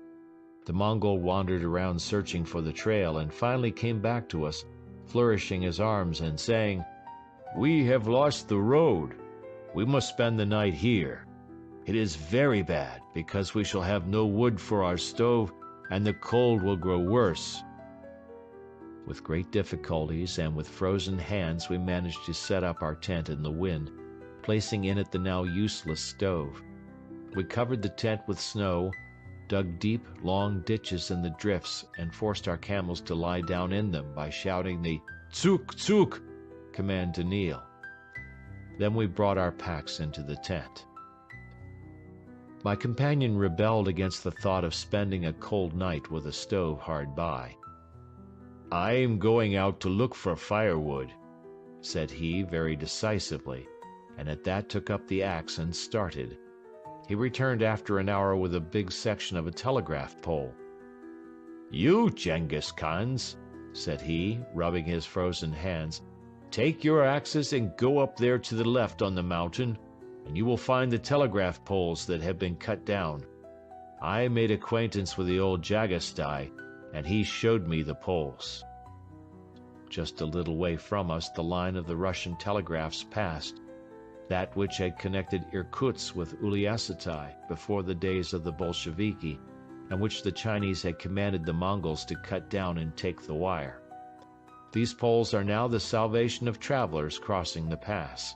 The Mongol wandered around searching for the trail and finally came back to us, flourishing his arms and saying, "We have lost the road. We must spend the night here. It is very bad because we shall have no wood for our stove and the cold will grow worse." With great difficulties and with frozen hands we managed to set up our tent in the wind, placing in it the now useless stove. We covered the tent with snow, dug deep, long ditches in the drifts, and forced our camels to lie down in them by shouting the "Tsuk, tsuk" command to kneel. Then we brought our packs into the tent. My companion rebelled against the thought of spending a cold night with a stove hard by. "I am going out to look for firewood," said he very decisively, and at that took up the axe and started. He returned after an hour with a big section of a telegraph pole. "You, Genghis Khans," said he, rubbing his frozen hands, "take your axes and go up there to the left on the mountain, and you will find the telegraph poles that have been cut down. I made acquaintance with the old Jagastai, and he showed me the poles." Just a little way from us the line of the Russian telegraphs passed, that which had connected Irkutsk with Uliassutai before the days of the Bolsheviki, and which the Chinese had commanded the Mongols to cut down and take the wire. These poles are now the salvation of travelers crossing the pass.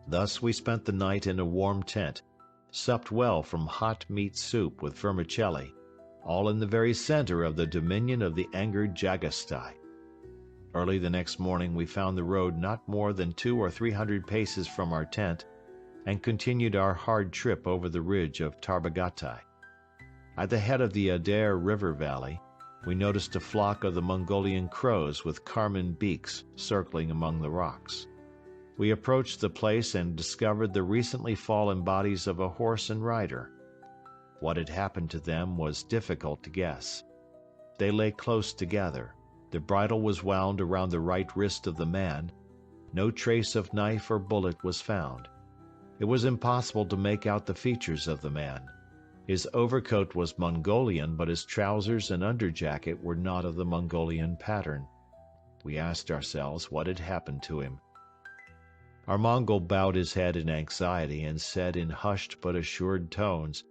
Thus we spent the night in a warm tent, supped well from hot meat soup with vermicelli, all in the very center of the dominion of the angered Jagastai. Early the next morning we found the road not more than 200 or 300 paces from our tent, and continued our hard trip over the ridge of Tarbagatai. At the head of the Adair River valley, we noticed a flock of the Mongolian crows with carmine beaks circling among the rocks. We approached the place and discovered the recently fallen bodies of a horse and rider. What had happened to them was difficult to guess. They lay close together. The bridle was wound around the right wrist of the man. No trace of knife or bullet was found. It was impossible to make out the features of the man. His overcoat was Mongolian, but his trousers and underjacket were not of the Mongolian pattern. We asked ourselves what had happened to him. Our Mongol bowed his head in anxiety and said in hushed but assured tones,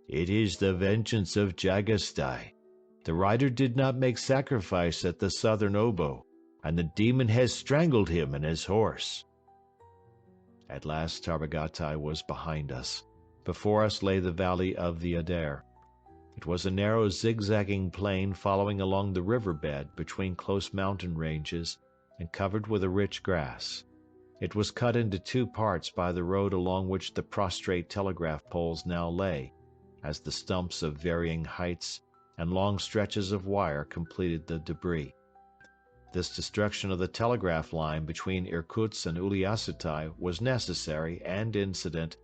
"It is the vengeance of Jagastai. The rider did not make sacrifice at the southern oboe, and the demon has strangled him and his horse." At last Tarbagatai was behind us. Before us lay the valley of the Adair. It was a narrow zigzagging plain following along the riverbed between close mountain ranges and covered with a rich grass. It was cut into two parts by the road along which the prostrate telegraph poles now lay, as the stumps of varying heights and long stretches of wire completed the debris. This destruction of the telegraph line between Irkutsk and Uliassutai was necessary and incident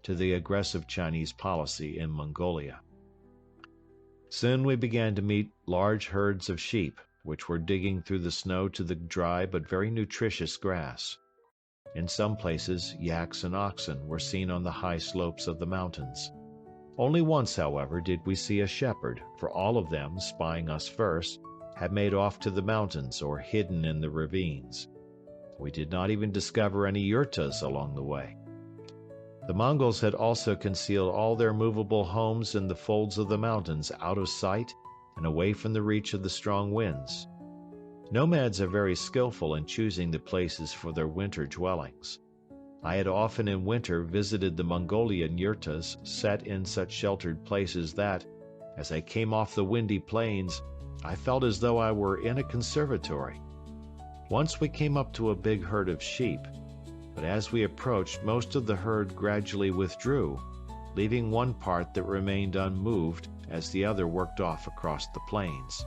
to the aggressive Chinese policy in Mongolia. Soon we began to meet large herds of sheep, which were digging through the snow to the dry but very nutritious grass. In some places, yaks and oxen were seen on the high slopes of the mountains. Only once, however, did we see a shepherd, for all of them, spying us first, had made off to the mountains or hidden in the ravines. We did not even discover any yurtas along the way. The Mongols had also concealed all their movable homes in the folds of the mountains out of sight and away from the reach of the strong winds. Nomads are very skillful in choosing the places for their winter dwellings. I had often in winter visited the Mongolian yurtas set in such sheltered places that, as I came off the windy plains, I felt as though I were in a conservatory. Once we came up to a big herd of sheep, but as we approached, most of the herd gradually withdrew, leaving one part that remained unmoved as the other worked off across the plains.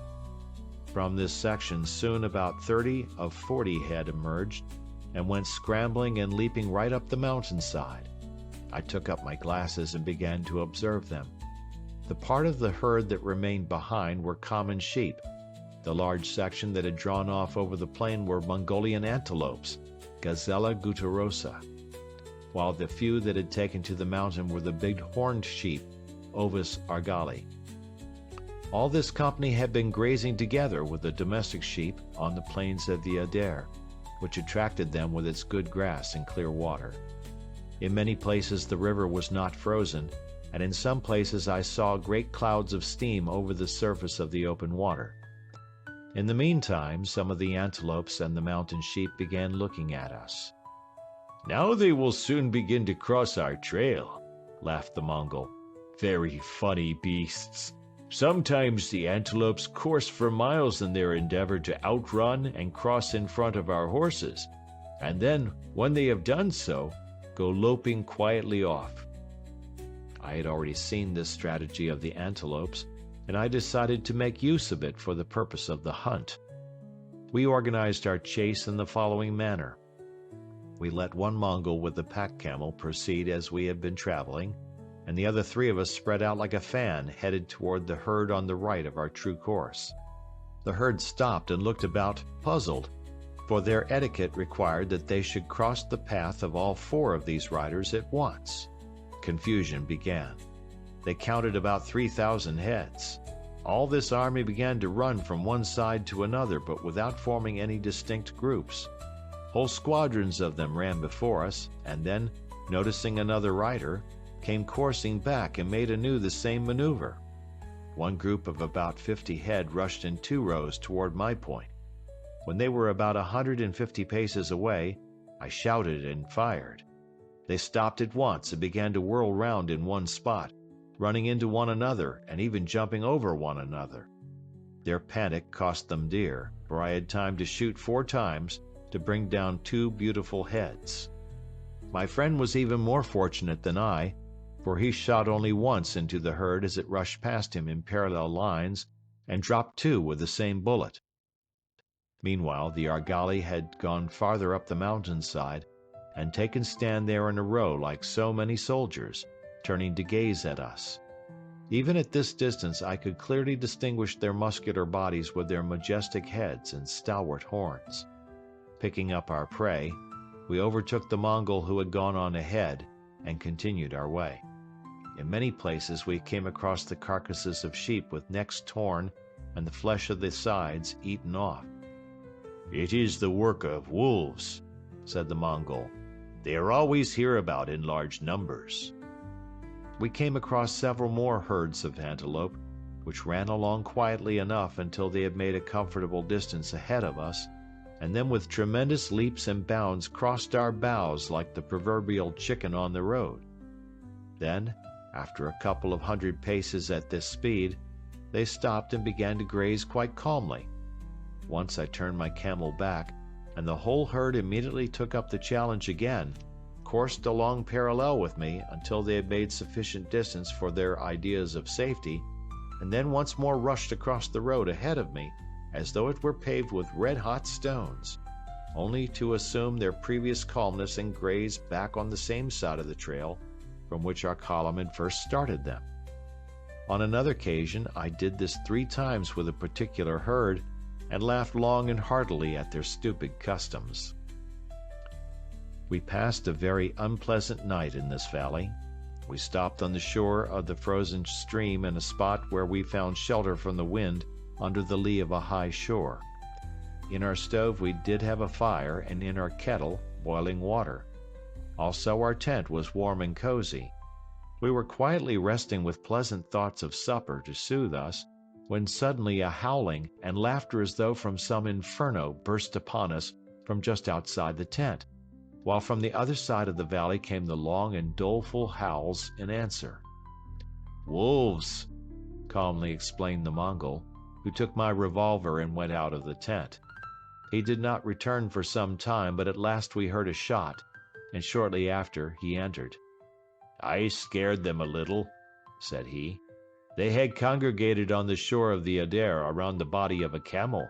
From this section soon about 30 of 40 head emerged and went scrambling and leaping right up the mountainside. I took up my glasses and began to observe them. The part of the herd that remained behind were common sheep. The large section that had drawn off over the plain were Mongolian antelopes, Gazella gutturosa, while the few that had taken to the mountain were the big horned sheep, Ovis argali. All this company had been grazing together with the domestic sheep on the plains of the Adair, which attracted them with its good grass and clear water. In many places the river was not frozen, and in some places I saw great clouds of steam over the surface of the open water. In the meantime, some of the antelopes and the mountain sheep began looking at us. "Now they will soon begin to cross our trail," laughed the Mongol. "Very funny beasts. Sometimes the antelopes course for miles in their endeavor to outrun and cross in front of our horses, and then, when they have done so, go loping quietly off." I had already seen this strategy of the antelopes, and I decided to make use of it for the purpose of the hunt. We organized our chase in the following manner. We let one Mongol with the pack camel proceed as we had been traveling, and the other three of us spread out like a fan, headed toward the herd on the right of our true course. The herd stopped and looked about, puzzled, for their etiquette required that they should cross the path of all four of these riders at once. Confusion began. They counted about 3,000 heads. All this army began to run from one side to another, but without forming any distinct groups. Whole squadrons of them ran before us, and then, noticing another rider, came coursing back and made anew the same maneuver. One group of about 50 head rushed in 2 rows toward my point. When they were about 150 paces away, I shouted and fired. They stopped at once and began to whirl round in one spot, running into one another and even jumping over one another. Their panic cost them dear, for I had time to shoot 4 times to bring down 2 beautiful heads. My friend was even more fortunate than I, for he shot only once into the herd as it rushed past him in parallel lines and dropped 2 with the same bullet. Meanwhile, the argali had gone farther up the mountainside and taken stand there in a row like so many soldiers, turning to gaze at us. Even at this distance I could clearly distinguish their muscular bodies with their majestic heads and stalwart horns. Picking up our prey, we overtook the Mongol who had gone on ahead and continued our way. In many places we came across the carcasses of sheep with necks torn and the flesh of the sides eaten off. "It is the work of wolves," said the Mongol. "They are always hereabout in large numbers." We came across several more herds of antelope, which ran along quietly enough until they had made a comfortable distance ahead of us, and then with tremendous leaps and bounds crossed our bows like the proverbial chicken on the road. Then, after a couple of 100 paces at this speed, they stopped and began to graze quite calmly. Once I turned my camel back, and the whole herd immediately took up the challenge again, coursed along parallel with me until they had made sufficient distance for their ideas of safety, and then once more rushed across the road ahead of me as though it were paved with red-hot stones, only to assume their previous calmness and graze back on the same side of the trail from which our column had first started them. On another occasion I did this 3 times with a particular herd, and laughed long and heartily at their stupid customs. We passed a very unpleasant night in this valley. We stopped on the shore of the frozen stream in a spot where we found shelter from the wind under the lee of a high shore. In our stove we did have a fire, and in our kettle boiling water. Also our tent was warm and cozy. We were quietly resting with pleasant thoughts of supper to soothe us, when suddenly a howling and laughter as though from some inferno burst upon us from just outside the tent, while from the other side of the valley came the long and doleful howls in answer. "Wolves," calmly explained the Mongol, who took my revolver and went out of the tent. He did not return for some time, but at last we heard a shot, and shortly after he entered. "I scared them a little," said he. "They had congregated on the shore of the Adair around the body of a camel."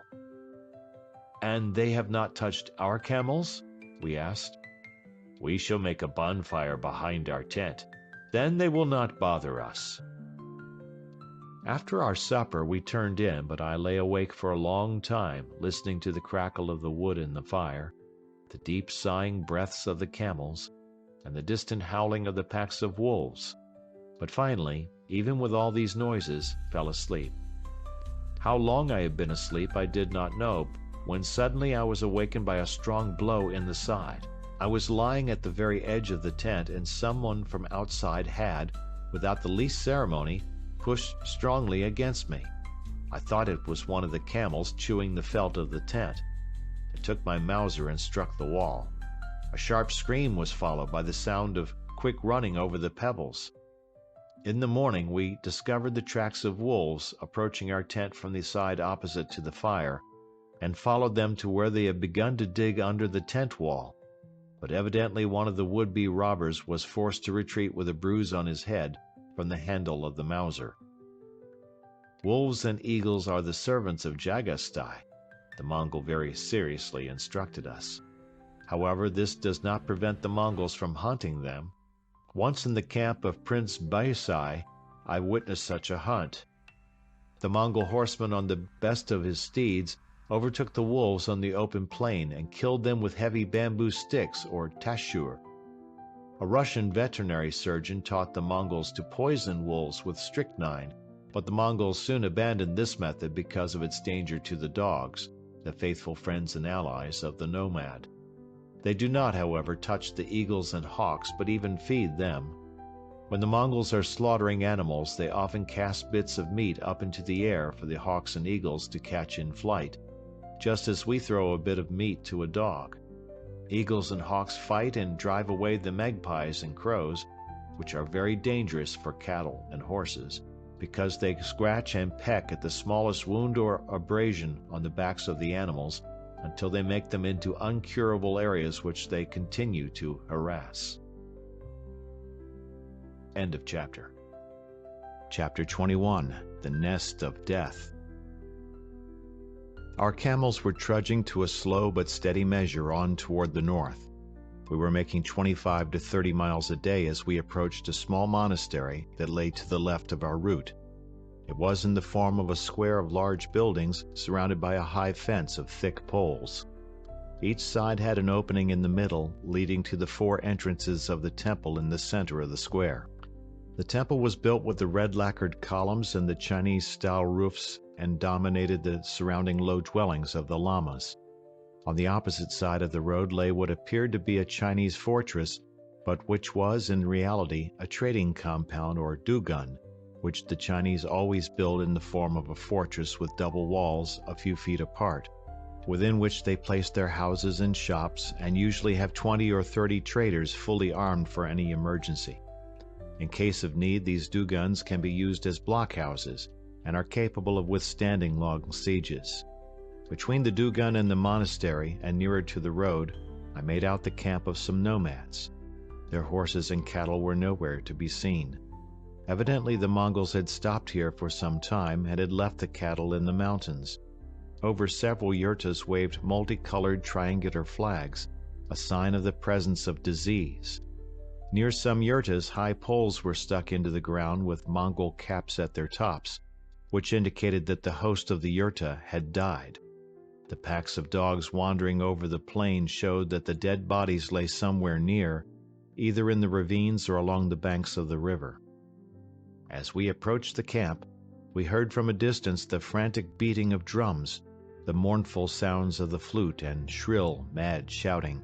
"And they have not touched our camels?" we asked. "We shall make a bonfire behind our tent. Then they will not bother us." After our supper we turned in, but I lay awake for a long time, listening to the crackle of the wood in the fire, the deep sighing breaths of the camels, and the distant howling of the packs of wolves, but finally, even with all these noises, fell asleep. How long I had been asleep I did not know, when suddenly I was awakened by a strong blow in the side. I was lying at the very edge of the tent, and someone from outside had, without the least ceremony, pushed strongly against me. I thought it was one of the camels chewing the felt of the tent. I took my Mauser and struck the wall. A sharp scream was followed by the sound of quick running over the pebbles. In the morning we discovered the tracks of wolves approaching our tent from the side opposite to the fire, and followed them to where they had begun to dig under the tent wall, but evidently one of the would-be robbers was forced to retreat with a bruise on his head from the handle of the Mauser. "Wolves and eagles are the servants of Jagastai," the Mongol very seriously instructed us. However, this does not prevent the Mongols from hunting them. Once in the camp of Prince Baisai, I witnessed such a hunt. The Mongol horseman on the best of his steeds overtook the wolves on the open plain and killed them with heavy bamboo sticks or tashur. A Russian veterinary surgeon taught the Mongols to poison wolves with strychnine, but the Mongols soon abandoned this method because of its danger to the dogs, the faithful friends and allies of the nomad. They do not, however, touch the eagles and hawks, but even feed them. When the Mongols are slaughtering animals, they often cast bits of meat up into the air for the hawks and eagles to catch in flight, just as we throw a bit of meat to a dog. Eagles and hawks fight and drive away the magpies and crows, which are very dangerous for cattle and horses, because they scratch and peck at the smallest wound or abrasion on the backs of the animals until they make them into uncurable areas which they continue to harass. End of chapter. Chapter 21. The Nest of Death. Our camels were trudging to a slow but steady measure on toward the north. We were making 25 to 30 miles a day as we approached a small monastery that lay to the left of our route. It was in the form of a square of large buildings surrounded by a high fence of thick poles. Each side had an opening in the middle leading to the 4 entrances of the temple in the center of the square. The temple was built with the red lacquered columns and the Chinese-style roofs and dominated the surrounding low dwellings of the lamas. On the opposite side of the road lay what appeared to be a Chinese fortress, but which was in reality a trading compound or dugun, which the Chinese always build in the form of a fortress with double walls a few feet apart, within which they place their houses and shops and usually have 20 or 30 traders fully armed for any emergency. In case of need, these dugans can be used as blockhouses and are capable of withstanding long sieges. Between the dugan and the monastery, and nearer to the road, I made out the camp of some nomads. Their horses and cattle were nowhere to be seen. Evidently the Mongols had stopped here for some time and had left the cattle in the mountains. Over several yurtas waved multicolored triangular flags, a sign of the presence of disease. Near some yurtas, high poles were stuck into the ground with Mongol caps at their tops, which indicated that the host of the yurta had died. The packs of dogs wandering over the plain showed that the dead bodies lay somewhere near, either in the ravines or along the banks of the river. As we approached the camp, we heard from a distance the frantic beating of drums, the mournful sounds of the flute, and shrill, mad shouting.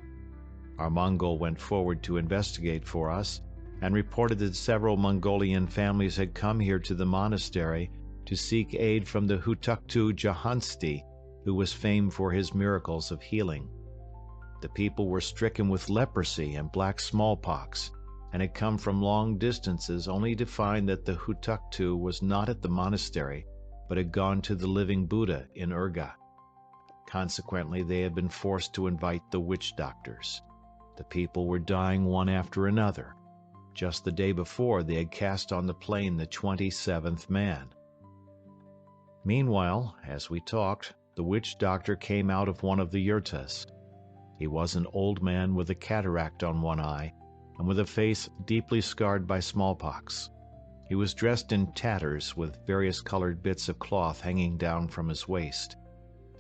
Our Mongol went forward to investigate for us, and reported that several Mongolian families had come here to the monastery to seek aid from the Hutuktu Jahansti, who was famed for his miracles of healing. The people were stricken with leprosy and black smallpox, and had come from long distances only to find that the Hutuktu was not at the monastery, but had gone to the living Buddha in Urga. Consequently, they had been forced to invite the witch doctors. The people were dying one after another. Just the day before, they had cast on the plain the 27th man. Meanwhile, as we talked, the witch doctor came out of one of the yurtas. He was an old man with a cataract on one eye, and with a face deeply scarred by smallpox. He was dressed in tatters, with various colored bits of cloth hanging down from his waist.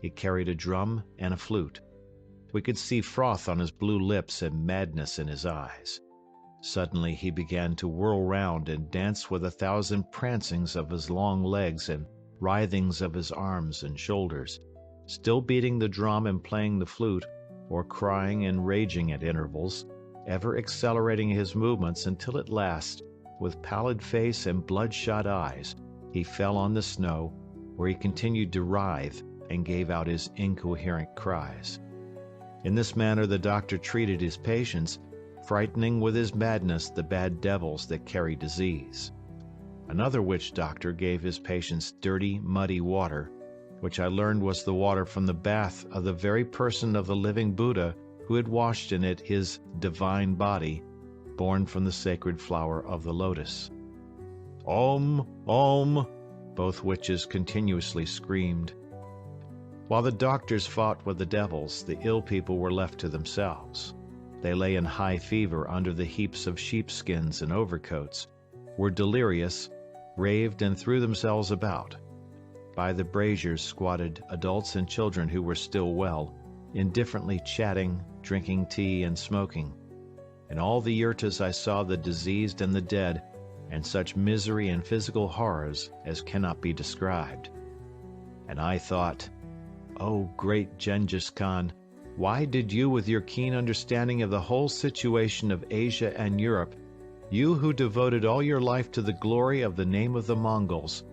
He carried a drum and a flute. We could see froth on his blue lips and madness in his eyes. Suddenly he began to whirl round and dance with 1,000 prancings of his long legs and writhings of his arms and shoulders, still beating the drum and playing the flute, or crying and raging at intervals, ever accelerating his movements until at last, with pallid face and bloodshot eyes, he fell on the snow, where he continued to writhe and gave out his incoherent cries. In this manner the doctor treated his patients, frightening with his madness the bad devils that carry disease. Another witch doctor gave his patients dirty, muddy water, which I learned was the water from the bath of the very person of the living Buddha who had washed in it his divine body, born from the sacred flower of the lotus. "Om, Om," both witches continuously screamed. While the doctors fought with the devils, the ill people were left to themselves. They lay in high fever under the heaps of sheepskins and overcoats, were delirious, raved, and threw themselves about. By the braziers squatted adults and children who were still well, indifferently chatting, drinking tea, and smoking. In all the yurtas I saw the diseased and the dead, and such misery and physical horrors as cannot be described. And I thought, "O great Genghis Khan, why did you, with your keen understanding of the whole situation of Asia and Europe, you who devoted all your life to the glory of the name of the Mongols,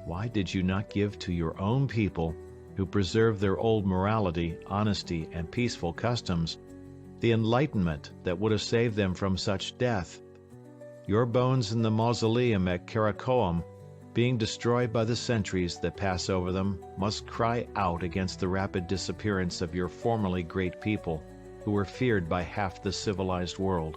why did you not give to your own people, who preserve their old morality, honesty, and peaceful customs, the enlightenment that would have saved them from such death? Your bones in the mausoleum at Karakorum, being destroyed by the centuries that pass over them, must cry out against the rapid disappearance of your formerly great people, who were feared by half the civilized world."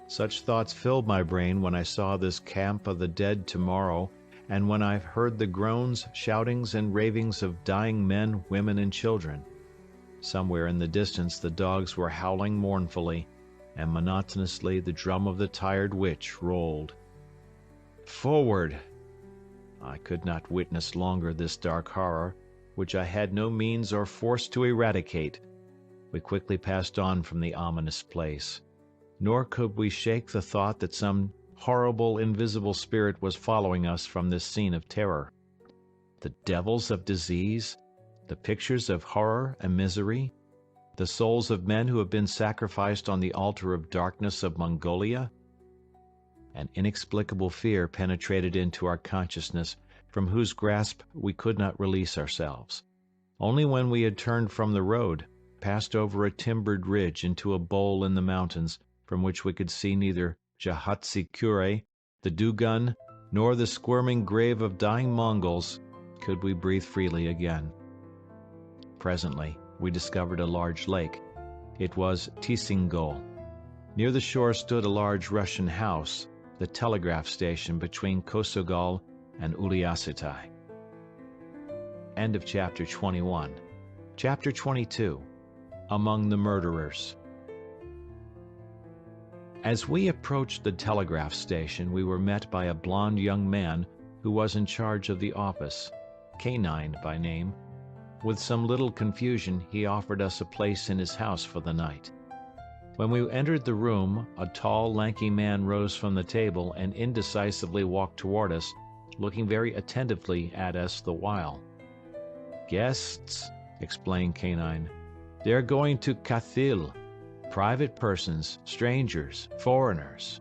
Such thoughts filled my brain when I saw this camp of the dead tomorrow, and when I heard the groans, shoutings, and ravings of dying men, women, and children. Somewhere in the distance the dogs were howling mournfully, and monotonously the drum of the tired witch rolled. Forward! I could not witness longer this dark horror, which I had no means or force to eradicate. We quickly passed on from the ominous place. Nor could we shake the thought that some horrible invisible spirit was following us from this scene of terror. The devils of disease, the pictures of horror and misery, the souls of men who have been sacrificed on the altar of darkness of Mongolia? An inexplicable fear penetrated into our consciousness, from whose grasp we could not release ourselves. Only when we had turned from the road, passed over a timbered ridge into a bowl in the mountains, from which we could see neither Jahatsi Kure, the Dugun, nor the squirming grave of dying Mongols could we breathe freely again. Presently, we discovered a large lake. It was Tisingol. Near the shore stood a large Russian house, the telegraph station between Kosogol and Uliassutai. End of chapter 21. Chapter 22. Among the Murderers. As we approached the telegraph station, we were met by a blond young man who was in charge of the office, Canine by name. With some little confusion, he offered us a place in his house for the night. When we entered the room, a tall, lanky man rose from the table and indecisively walked toward us, looking very attentively at us the while. "Guests," explained Canine. "They're going to Cathil. Private persons, strangers, foreigners."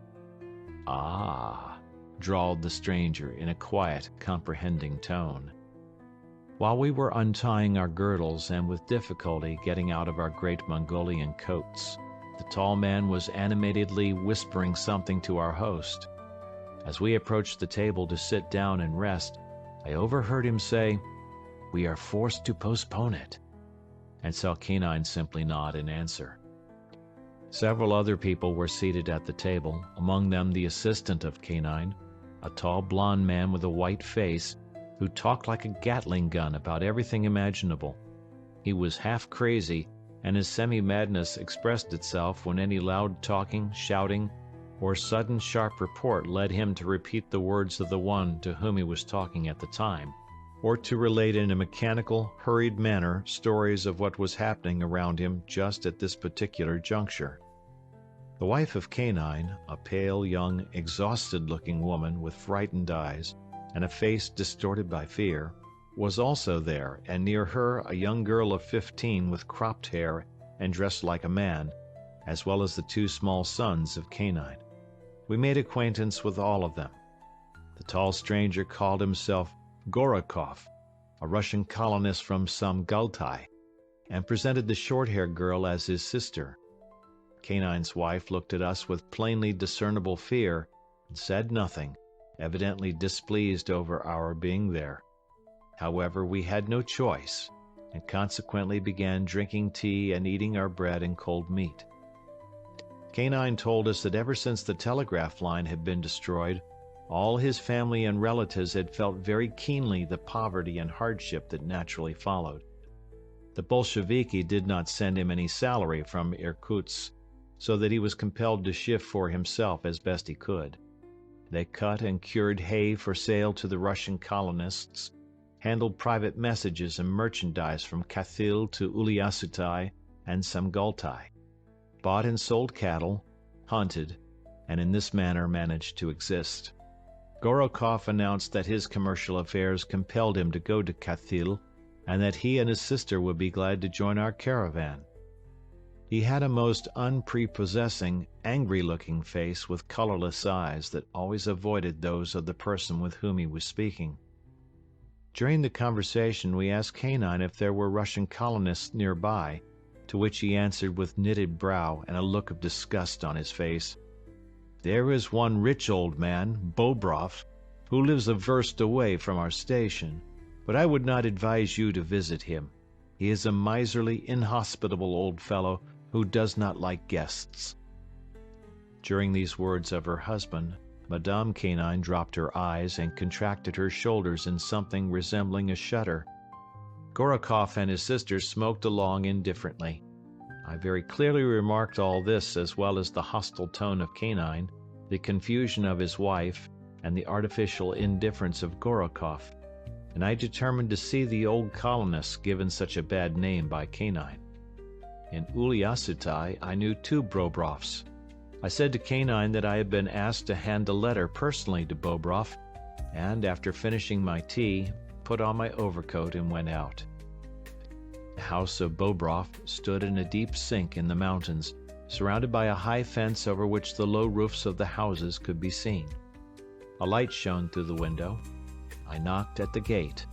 "Ah," drawled the stranger in a quiet, comprehending tone. While we were untying our girdles and with difficulty getting out of our great Mongolian coats, the tall man was animatedly whispering something to our host. As we approached the table to sit down and rest, I overheard him say, "We are forced to postpone it," and saw Canine simply nod in answer. Several other people were seated at the table, among them the assistant of Canine, a tall blond man with a white face, who talked like a Gatling gun about everything imaginable. He was half crazy, and his semi-madness expressed itself when any loud talking, shouting, or sudden sharp report led him to repeat the words of the one to whom he was talking at the time, or to relate in a mechanical, hurried manner stories of what was happening around him just at this particular juncture. The wife of Canine, a pale, young, exhausted-looking woman with frightened eyes and a face distorted by fear, was also there, and near her a young girl of 15 with cropped hair and dressed like a man, as well as the two small sons of Canine. We made acquaintance with all of them. The tall stranger called himself Gorakov, a Russian colonist from Samgaltai, and presented the short-haired girl as his sister. Canine's wife looked at us with plainly discernible fear and said nothing, evidently displeased over our being there. However, we had no choice, and consequently began drinking tea and eating our bread and cold meat. Canine told us that ever since the telegraph line had been destroyed, all his family and relatives had felt very keenly the poverty and hardship that naturally followed. The Bolsheviki did not send him any salary from Irkutsk, so that he was compelled to shift for himself as best he could. They cut and cured hay for sale to the Russian colonists, handled private messages and merchandise from Cathil to Uliassutai and Samgaltai, bought and sold cattle, hunted, and in this manner managed to exist. Gorakov announced that his commercial affairs compelled him to go to Cathil, and that he and his sister would be glad to join our caravan. He had a most unprepossessing, angry-looking face with colorless eyes that always avoided those of the person with whom he was speaking. During the conversation, we asked Canine if there were Russian colonists nearby, to which he answered with knitted brow and a look of disgust on his face, "There is one rich old man, Bobrov, who lives a verst away from our station, but I would not advise you to visit him. He is a miserly, inhospitable old fellow who does not like guests." During these words of her husband, Madame Canine dropped her eyes and contracted her shoulders in something resembling a shudder. Gorakov and his sister smoked along indifferently. I very clearly remarked all this, as well as the hostile tone of Canine, the confusion of his wife, and the artificial indifference of Gorakov, and I determined to see the old colonist given such a bad name by Canine. In Uliassutai I knew two Bobrovs. I said to Canine that I had been asked to hand a letter personally to Bobrov, and after finishing my tea, put on my overcoat and went out. The house of Bobrov stood in a deep sink in the mountains, surrounded by a high fence over which the low roofs of the houses could be seen. A light shone through the window. I knocked at the gate.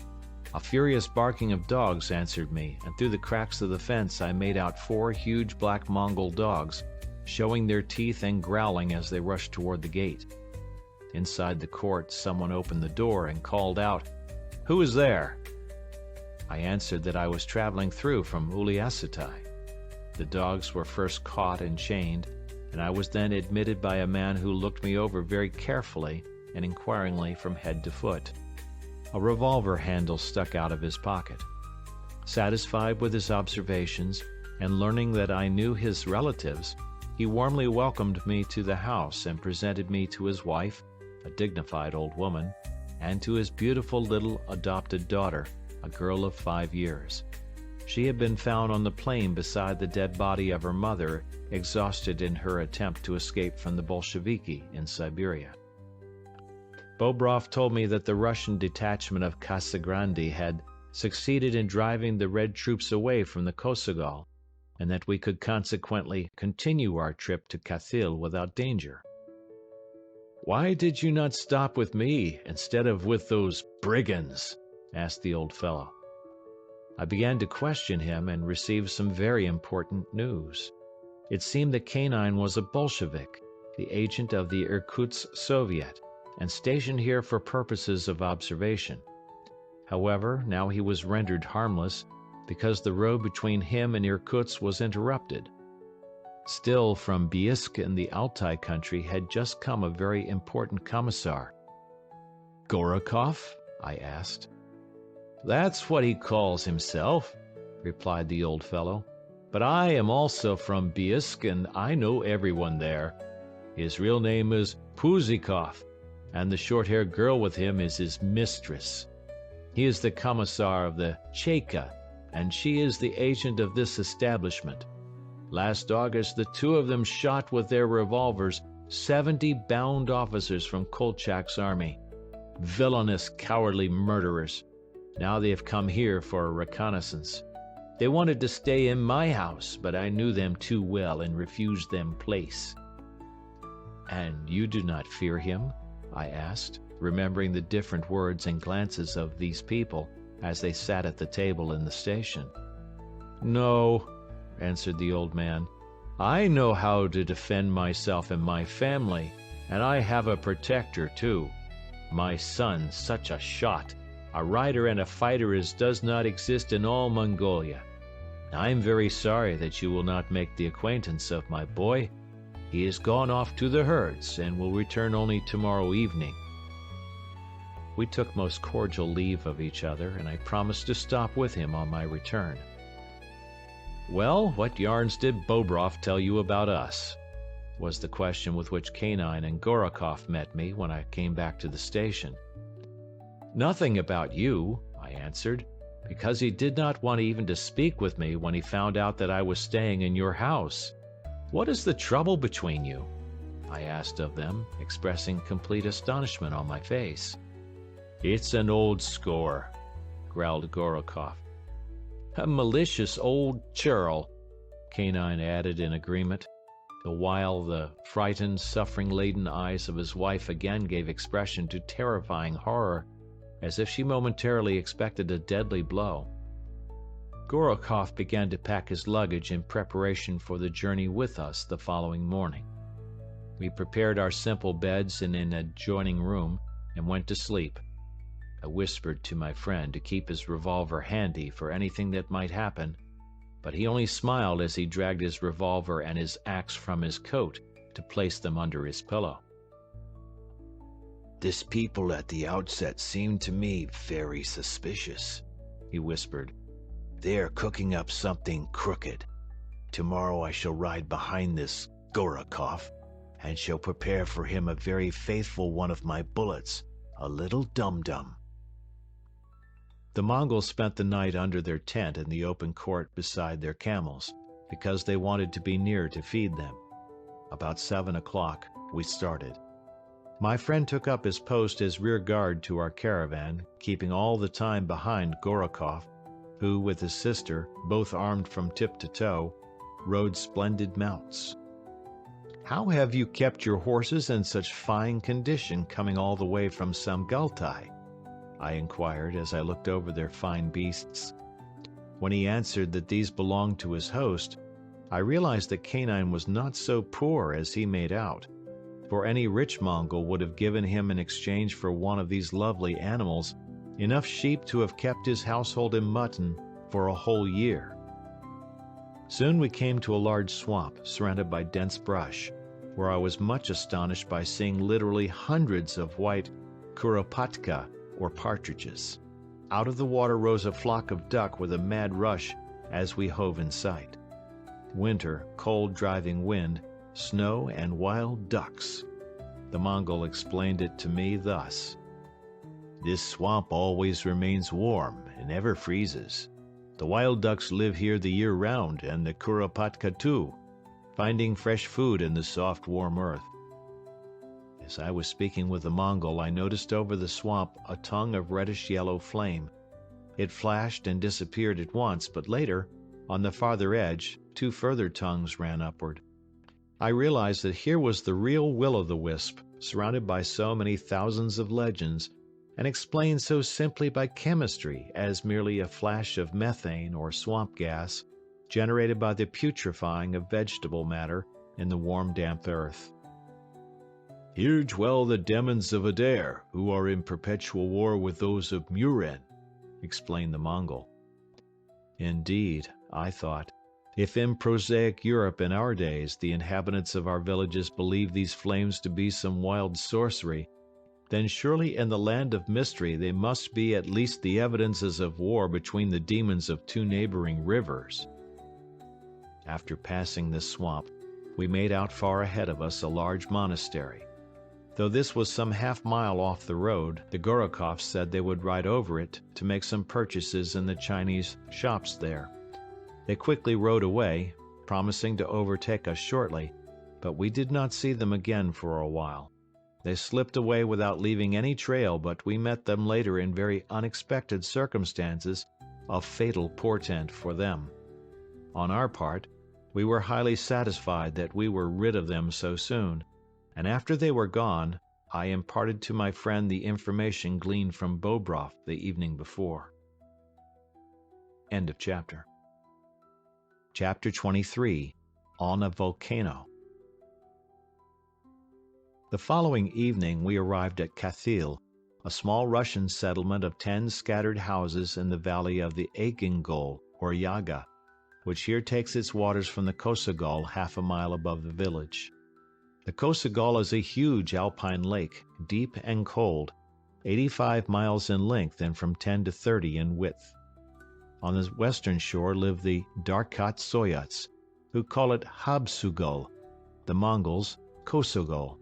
A furious barking of dogs answered me, and through the cracks of the fence I made out 4 huge black Mongol dogs, showing their teeth and growling as they rushed toward the gate. Inside the court, someone opened the door and called out, "Who is there?" I answered that I was traveling through from Uliassutai. The dogs were first caught and chained, and I was then admitted by a man who looked me over very carefully and inquiringly from head to foot. A revolver handle stuck out of his pocket. Satisfied with his observations, and learning that I knew his relatives, he warmly welcomed me to the house and presented me to his wife, a dignified old woman, and to his beautiful little adopted daughter, a girl of 5 years. She had been found on the plain beside the dead body of her mother, exhausted in her attempt to escape from the Bolsheviki in Siberia. Bobrov told me that the Russian detachment of Casagrande had succeeded in driving the Red troops away from the Kosogol, and that we could consequently continue our trip to Khathyl without danger. "Why did you not stop with me instead of with those brigands?" asked the old fellow. I began to question him and received some very important news. It seemed that Canine was a Bolshevik, the agent of the Irkutsk Soviet, and stationed here for purposes of observation. However, now he was rendered harmless because the road between him and Irkutsk was interrupted. Still, from Biisk in the Altai country had just come a very important commissar. "Gorakov?" I asked. "That's what he calls himself," replied the old fellow. "But I am also from Biisk, and I know everyone there. His real name is Puzikov, and the short-haired girl with him is his mistress. He is the commissar of the Cheka, and she is the agent of this establishment. Last August, the two of them shot with their revolvers 70 bound officers from Kolchak's army. Villainous, cowardly murderers. Now they have come here for a reconnaissance. They wanted to stay in my house, but I knew them too well and refused them place." "And you do not fear him?" I asked, remembering the different words and glances of these people as they sat at the table in the station. "No," answered the old man. "I know how to defend myself and my family, and I have a protector too. My son, such a shot, a rider and a fighter as does not exist in all Mongolia. I am very sorry that you will not make the acquaintance of my boy. He has gone off to the herds and will return only tomorrow evening." We took most cordial leave of each other, and I promised to stop with him on my return. "Well, what yarns did Bobrov tell you about us?" was the question with which Canine and Gorakov met me when I came back to the station. "Nothing about you," I answered, "because he did not want even to speak with me when he found out that I was staying in your house. What is the trouble between you?" I asked of them, expressing complete astonishment on my face. "It's an old score," growled Gorakov. "A malicious old churl," Canine added in agreement, the while the frightened, suffering-laden eyes of his wife again gave expression to terrifying horror, as if she momentarily expected a deadly blow. Gorakov began to pack his luggage in preparation for the journey with us the following morning. We prepared our simple beds in an adjoining room and went to sleep. I whispered to my friend to keep his revolver handy for anything that might happen, but he only smiled as he dragged his revolver and his axe from his coat to place them under his pillow. "This people at the outset seemed to me very suspicious," he whispered. "They are cooking up something crooked. Tomorrow I shall ride behind this Gorakov, and shall prepare for him a very faithful one of my bullets, a little dum-dum." The Mongols spent the night under their tent in the open court beside their camels, because they wanted to be near to feed them. About 7 o'clock, we started. My friend took up his post as rear guard to our caravan, keeping all the time behind Gorakov, who, with his sister, both armed from tip to toe, rode splendid mounts. "How have you kept your horses in such fine condition coming all the way from Samgaltai?" I inquired as I looked over their fine beasts. When he answered that these belonged to his host, I realized that Canine was not so poor as he made out, for any rich Mongol would have given him in exchange for one of these lovely animals enough sheep to have kept his household in mutton for a whole year. Soon we came to a large swamp surrounded by dense brush, where I was much astonished by seeing literally hundreds of white kuropatka, or partridges. Out of the water rose a flock of duck with a mad rush as we hove in sight. Winter, cold driving wind, snow, and wild ducks. The Mongol explained it to me thus. This swamp always remains warm and never freezes. The wild ducks live here the year round, and the kuropatka too, finding fresh food in the soft, warm earth. As I was speaking with the Mongol, I noticed over the swamp a tongue of reddish-yellow flame. It flashed and disappeared at once, but later, on the farther edge, 2 further tongues ran upward. I realized that here was the real will-o'-the-wisp, surrounded by so many thousands of legends, and explained so simply by chemistry as merely a flash of methane or swamp gas generated by the putrefying of vegetable matter in the warm, damp earth. Here dwell the demons of Adair, who are in perpetual war with those of Muren, explained the Mongol. Indeed, I thought, if in prosaic Europe in our days the inhabitants of our villages believed these flames to be some wild sorcery, then surely in the land of mystery they must be at least the evidences of war between the demons of 2 neighboring rivers. After passing this swamp, we made out far ahead of us a large monastery. Though this was some half-mile off the road, the Gorokovs said they would ride over it to make some purchases in the Chinese shops there. They quickly rode away, promising to overtake us shortly, but we did not see them again for a while. They slipped away without leaving any trail, but we met them later in very unexpected circumstances of fatal portent for them. On our part, we were highly satisfied that we were rid of them so soon, and after they were gone, I imparted to my friend the information gleaned from Bobrov the evening before. End of chapter. Chapter 23, On a Volcano. The following evening we arrived at Kathil, a small Russian settlement of 10 scattered houses in the valley of the Egingol, or Yaga, which here takes its waters from the Kosogol half a mile above the village. The Kosogol is a huge alpine lake, deep and cold, 85 miles in length and from 10 to 30 in width. On the western shore live the Darkat Soyots, who call it Habsugol, the Mongols Kosogol.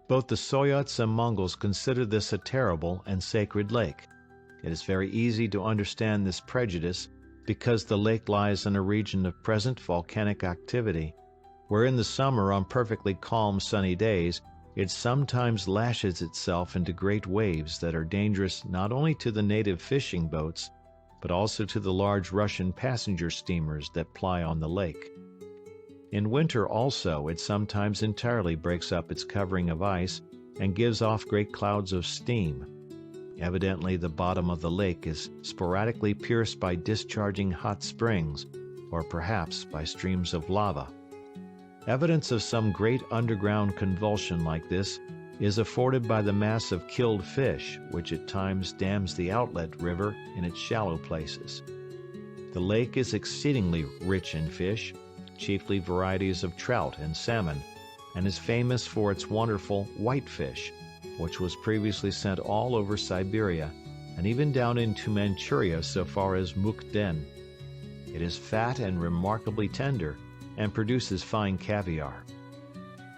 Both the Soyots and Mongols consider this a terrible and sacred lake. It is very easy to understand this prejudice because the lake lies in a region of present volcanic activity, where in the summer on perfectly calm sunny days it sometimes lashes itself into great waves that are dangerous not only to the native fishing boats, but also to the large Russian passenger steamers that ply on the lake. In winter also it sometimes entirely breaks up its covering of ice and gives off great clouds of steam. Evidently the bottom of the lake is sporadically pierced by discharging hot springs, or perhaps by streams of lava. Evidence of some great underground convulsion like this is afforded by the mass of killed fish, which at times dams the outlet river in its shallow places. The lake is exceedingly rich in fish, chiefly varieties of trout and salmon, and is famous for its wonderful whitefish, which was previously sent all over Siberia and even down into Manchuria so far as Mukden. It is fat and remarkably tender, and produces fine caviar.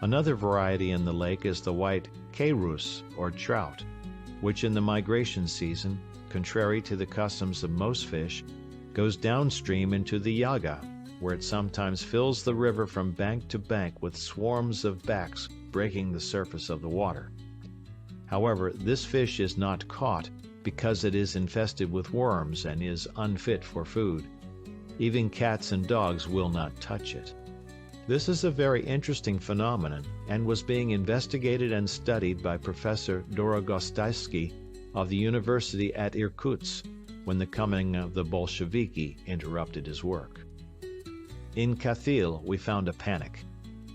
Another variety in the lake is the white kairus, or trout, which in the migration season, contrary to the customs of most fish, goes downstream into the Yaga, where it sometimes fills the river from bank to bank with swarms of backs breaking the surface of the water. However, this fish is not caught because it is infested with worms and is unfit for food. Even cats and dogs will not touch it. This is a very interesting phenomenon and was being investigated and studied by Professor Dorogostevsky of the University at Irkutsk when the coming of the Bolsheviki interrupted his work. In Khathil, we found a panic.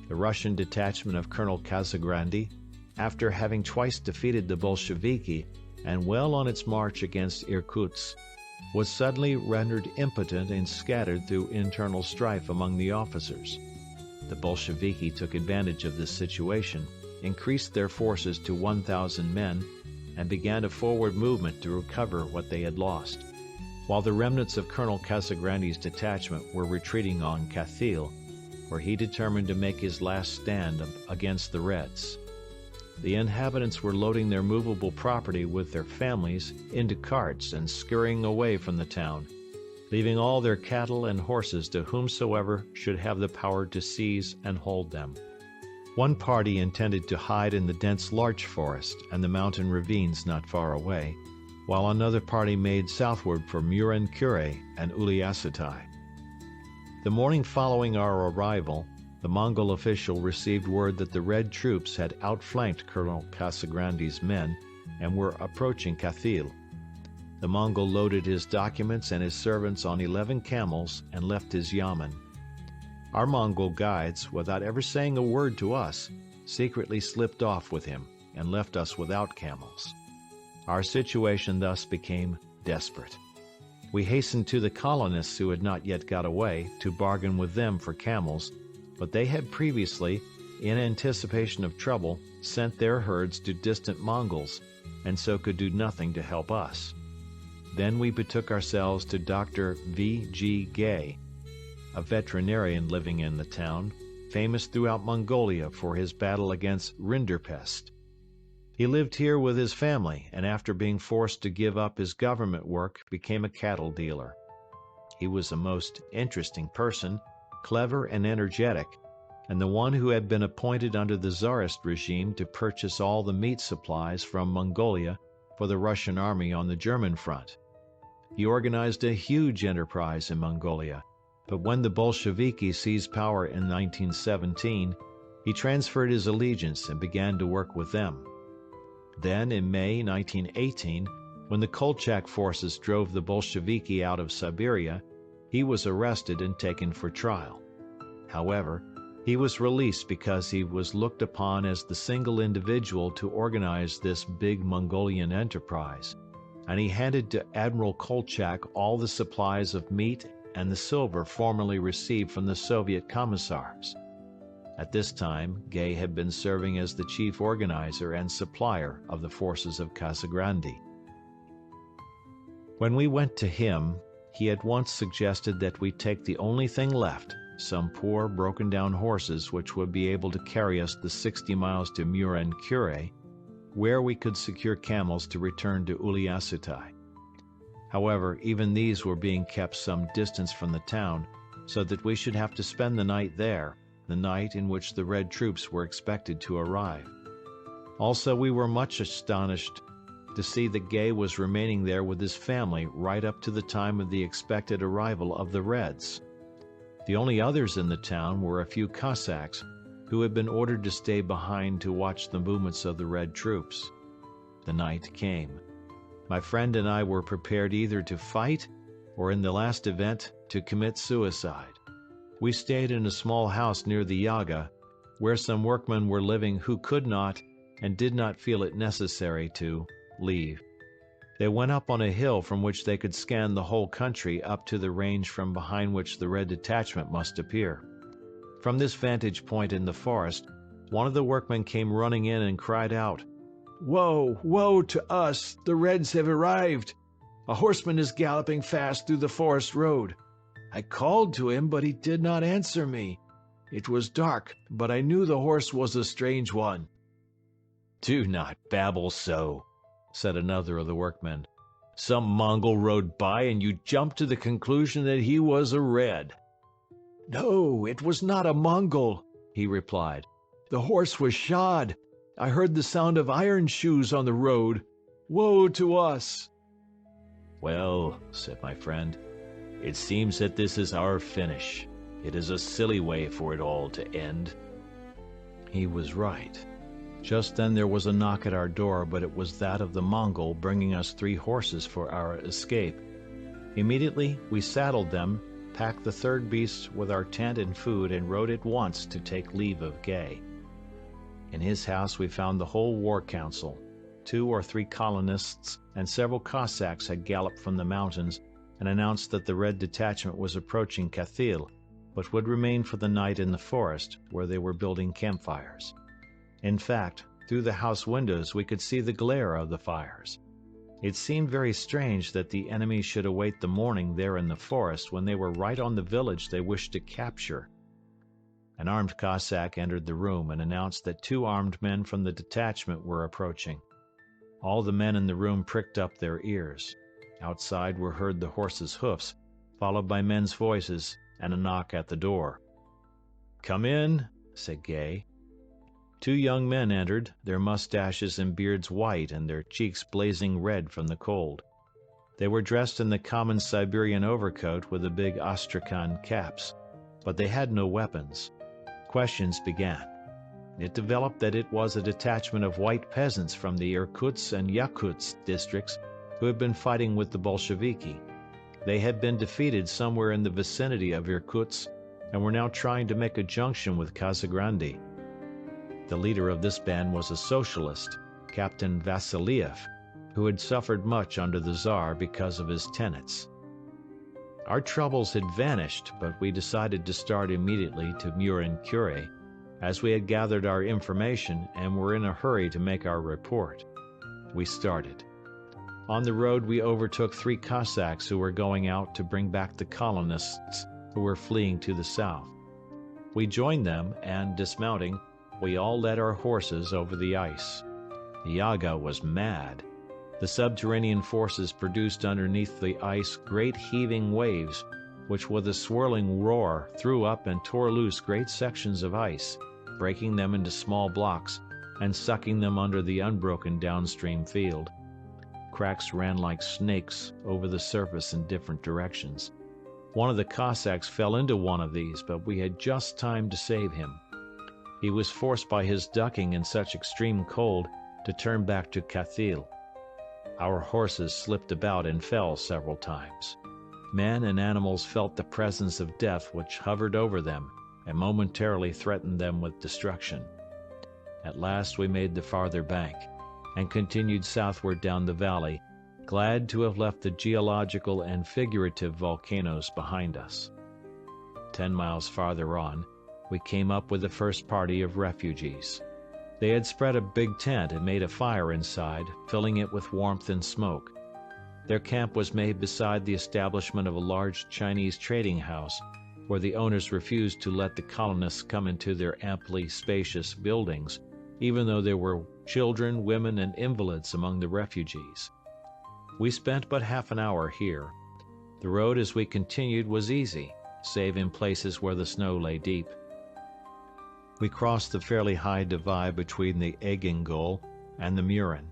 The Russian detachment of Colonel Kazagrandi, after having twice defeated the Bolsheviki and well on its march against Irkutsk, was suddenly rendered impotent and scattered through internal strife among the officers. The Bolsheviki took advantage of this situation, increased their forces to 1,000 men, and began a forward movement to recover what they had lost. While the remnants of Colonel Kazagrandi's detachment were retreating on Khathil, where he determined to make his last stand against the Reds. The inhabitants were loading their movable property with their families into carts and scurrying away from the town, leaving all their cattle and horses to whomsoever should have the power to seize and hold them. One party intended to hide in the dense larch forest and the mountain ravines not far away, while another party made southward for Muren Kure and Uliassutai. The morning following our arrival, the Mongol official received word that the Red troops had outflanked Colonel Kasagrandi's men and were approaching Khathil. The Mongol loaded his documents and his servants on 11 camels and left his yamen. Our Mongol guides, without ever saying a word to us, secretly slipped off with him and left us without camels. Our situation thus became desperate. We hastened to the colonists who had not yet got away to bargain with them for camels, but they had previously, in anticipation of trouble, sent their herds to distant Mongols, and so could do nothing to help us. Then we betook ourselves to Dr. V.G. Gay, a veterinarian living in the town, famous throughout Mongolia for his battle against rinderpest. He lived here with his family, and after being forced to give up his government work, became a cattle dealer. He was a most interesting person, clever and energetic, and the one who had been appointed under the Tsarist regime to purchase all the meat supplies from Mongolia for the Russian army on the German front. He organized a huge enterprise in Mongolia, but when the Bolsheviki seized power in 1917, he transferred his allegiance and began to work with them. Then, in May 1918, when the Kolchak forces drove the Bolsheviki out of Siberia, he was arrested and taken for trial. However, he was released because he was looked upon as the single individual to organize this big Mongolian enterprise, and he handed to Admiral Kolchak all the supplies of meat and the silver formerly received from the Soviet commissars. At this time, Gay had been serving as the chief organizer and supplier of the forces of Kazagrandi. When we went to him, he at once suggested that we take the only thing left, some poor, broken-down horses which would be able to carry us the 60 miles to Muren Kure, where we could secure camels to return to Uliassutai. However, even these were being kept some distance from the town, so that we should have to spend the night there, the night in which the Red troops were expected to arrive. Also, we were much astonished to see that Gay was remaining there with his family right up to the time of the expected arrival of the Reds. The only others in the town were a few Cossacks, who had been ordered to stay behind to watch the movements of the Red troops. The night came. My friend and I were prepared either to fight, or in the last event, to commit suicide. We stayed in a small house near the Yaga, where some workmen were living who could not, and did not feel it necessary to, leave. They went up on a hill from which they could scan the whole country up to the range from behind which the Red detachment must appear. From this vantage point in the forest, one of the workmen came running in and cried out, "Woe, woe to us! The Reds have arrived! A horseman is galloping fast through the forest road. I called to him, but he did not answer me. It was dark, but I knew the horse was a strange one." "Do not babble so," said another of the workmen. "Some Mongol rode by and you jumped to the conclusion that he was a Red." "No, it was not a Mongol," he replied. "The horse was shod. I heard the sound of iron shoes on the road. Woe to us!" "Well," said my friend, "it seems that this is our finish. It is a silly way for it all to end." He was right. Just then there was a knock at our door, but it was that of the Mongol bringing us 3 horses for our escape. Immediately we saddled them, packed the third beast with our tent and food, and rode at once to take leave of Gay. In his house we found the whole war council. 2 or 3 colonists and several Cossacks had galloped from the mountains and announced that the Red Detachment was approaching Khathyl, but would remain for the night in the forest, where they were building campfires. In fact, through the house windows we could see the glare of the fires. It seemed very strange that the enemy should await the morning there in the forest when they were right on the village they wished to capture. An armed Cossack entered the room and announced that 2 armed men from the detachment were approaching. All the men in the room pricked up their ears. Outside were heard the horses' hoofs, followed by men's voices and a knock at the door. "Come in," said Gay. 2 young men entered, their mustaches and beards white and their cheeks blazing red from the cold. They were dressed in the common Siberian overcoat with the big astrakhan caps, but they had no weapons. Questions began. It developed that it was a detachment of white peasants from the Irkutsk and Yakutsk districts who had been fighting with the Bolsheviki. They had been defeated somewhere in the vicinity of Irkutsk and were now trying to make a junction with Kazagrandi. The leader of this band was a socialist, Captain Vasiliev, who had suffered much under the Tsar because of his tenets. Our troubles had vanished, but we decided to start immediately to Murin-Kure, as we had gathered our information and were in a hurry to make our report. We started. On the road we overtook 3 Cossacks who were going out to bring back the colonists who were fleeing to the south. We joined them and, dismounting, we all led our horses over the ice. The Yaga was mad. The subterranean forces produced underneath the ice great heaving waves, which with a swirling roar threw up and tore loose great sections of ice, breaking them into small blocks and sucking them under the unbroken downstream field. Cracks ran like snakes over the surface in different directions. One of the Cossacks fell into one of these, but we had just time to save him. He was forced by his ducking in such extreme cold to turn back to Khathyl. Our horses slipped about and fell several times. Men and animals felt the presence of death which hovered over them and momentarily threatened them with destruction. At last we made the farther bank and continued southward down the valley, glad to have left the geological and figurative volcanoes behind us. 10 miles farther on, we came up with the first party of refugees. They had spread a big tent and made a fire inside, filling it with warmth and smoke. Their camp was made beside the establishment of a large Chinese trading house, where the owners refused to let the colonists come into their amply spacious buildings, even though there were children, women, and invalids among the refugees. We spent but half an hour here. The road as we continued was easy, save in places where the snow lay deep. We crossed the fairly high divide between the Egingol and the Murin.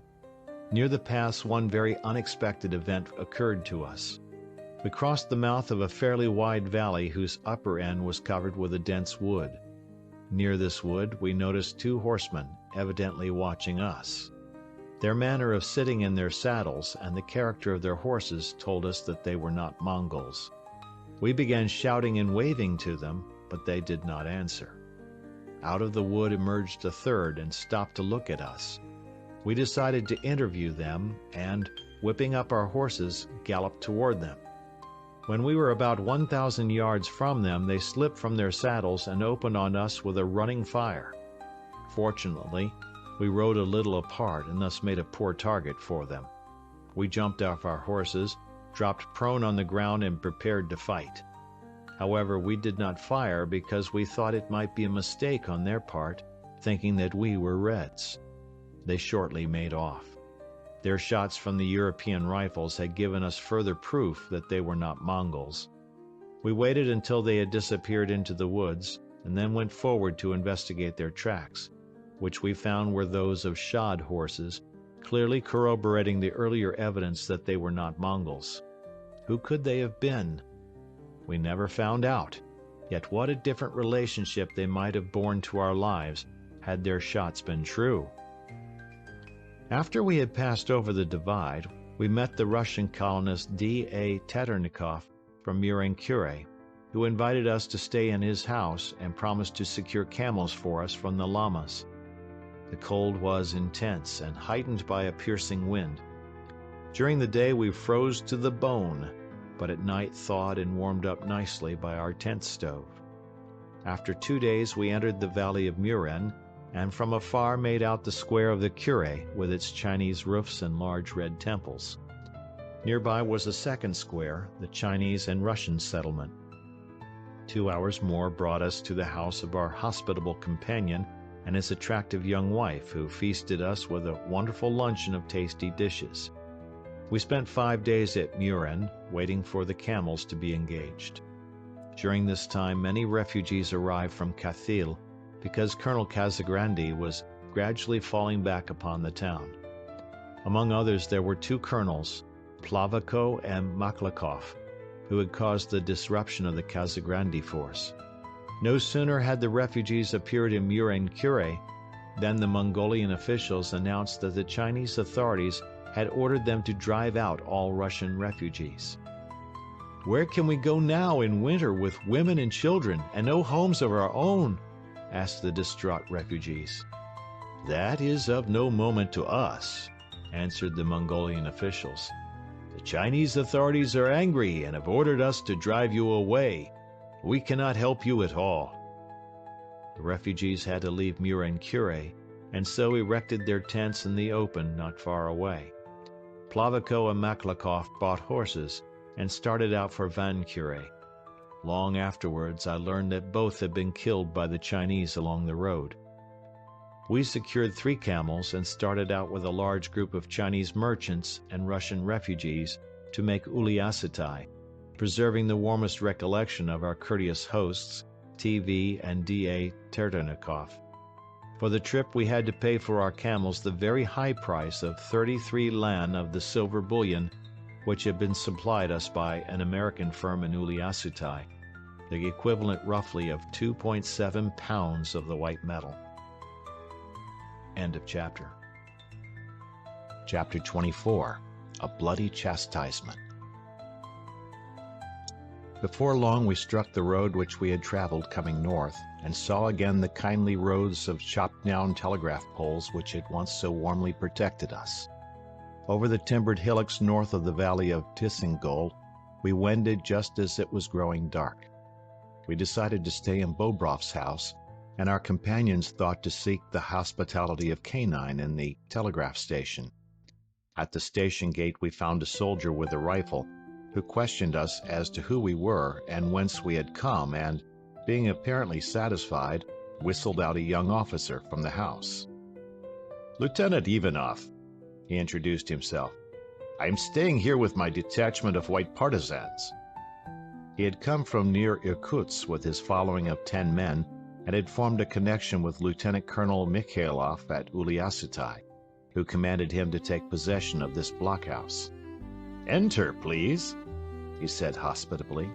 Near the pass, one very unexpected event occurred to us. We crossed the mouth of a fairly wide valley whose upper end was covered with a dense wood. Near this wood, we noticed 2 horsemen, evidently watching us. Their manner of sitting in their saddles and the character of their horses told us that they were not Mongols. We began shouting and waving to them, but they did not answer. Out of the wood emerged a third and stopped to look at us. We decided to interview them and, whipping up our horses, galloped toward them. When we were about 1,000 yards from them, they slipped from their saddles and opened on us with a running fire. Fortunately, we rode a little apart and thus made a poor target for them. We jumped off our horses, dropped prone on the ground, and prepared to fight. However, we did not fire because we thought it might be a mistake on their part, thinking that we were Reds. They shortly made off. Their shots from the European rifles had given us further proof that they were not Mongols. We waited until they had disappeared into the woods, and then went forward to investigate their tracks, which we found were those of shod horses, clearly corroborating the earlier evidence that they were not Mongols. Who could they have been? We never found out, yet what a different relationship they might have borne to our lives had their shots been true. After we had passed over the divide, we met the Russian colonist D.A. Taternikov from Murin-Kure. who invited us to stay in his house and promised to secure camels for us from the lamas. The cold was intense and heightened by a piercing wind. During the day we froze to the bone, but at night thawed and warmed up nicely by our tent stove. After 2 days we entered the valley of Muren, and from afar made out the square of the Cure with its Chinese roofs and large red temples. Nearby was a second square, the Chinese and Russian settlement. 2 hours more brought us to the house of our hospitable companion and his attractive young wife, who feasted us with a wonderful luncheon of tasty dishes. We spent 5 days at Muren, waiting for the camels to be engaged. During this time, many refugees arrived from Kathil, because Colonel Casagrande was gradually falling back upon the town. Among others, there were 2 colonels, Plavaco and Maklakov, who had caused the disruption of the Casagrande force. No sooner had the refugees appeared in Muren Cure than the Mongolian officials announced that the Chinese authorities had ordered them to drive out all Russian refugees. "Where can we go now in winter with women and children and no homes of our own?" asked the distraught refugees. "That is of no moment to us," answered the Mongolian officials. "The Chinese authorities are angry and have ordered us to drive you away. We cannot help you at all." The refugees had to leave Muren Cure, and so erected their tents in the open not far away. Plavaco and Maklakov bought horses and started out for Van Cure. Long afterwards, I learned that both had been killed by the Chinese along the road. We secured 3 camels and started out with a large group of Chinese merchants and Russian refugees to make Uliassutai, preserving the warmest recollection of our courteous hosts, T.V. and D.A. Terternikov. For the trip we had to pay for our camels the very high price of 33 lan of the silver bullion which had been supplied us by an American firm in Uliassutai, the equivalent roughly of 2.7 pounds of the white metal. End of chapter. Chapter 24. A Bloody Chastisement. Before long we struck the road which we had traveled coming north, and saw again the kindly rows of chopped-down telegraph poles which had once so warmly protected us. Over the timbered hillocks north of the valley of Tisingol, we wended just as it was growing dark. We decided to stay in Bobrov's house, and our companions thought to seek the hospitality of Canine in the telegraph station. At the station gate we found a soldier with a rifle, who questioned us as to who we were and whence we had come, and, being apparently satisfied, whistled out a young officer from the house. "Lieutenant Ivanov," he introduced himself. "I am staying here with my detachment of white partisans." He had come from near Irkutsk with his following of 10 men, and had formed a connection with Lieutenant Colonel Mikhailov at Uliassutai, who commanded him to take possession of this blockhouse. "Enter, please," he said hospitably.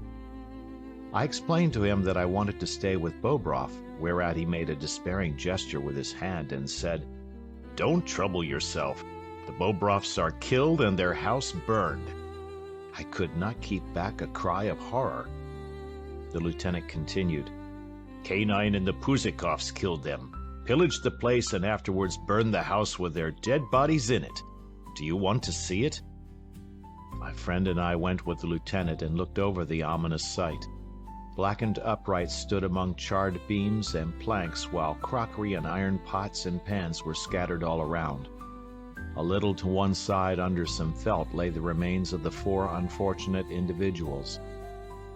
I explained to him that I wanted to stay with Bobrov, whereat he made a despairing gesture with his hand and said, "Don't trouble yourself. The Bobrovs are killed and their house burned." I could not keep back a cry of horror. The lieutenant continued, "Canine and the Puzikovs killed them, pillaged the place, and afterwards burned the house with their dead bodies in it. Do you want to see it?" My friend and I went with the lieutenant and looked over the ominous sight. Blackened uprights stood among charred beams and planks, while crockery and iron pots and pans were scattered all around. A little to one side under some felt lay the remains of the 4 unfortunate individuals.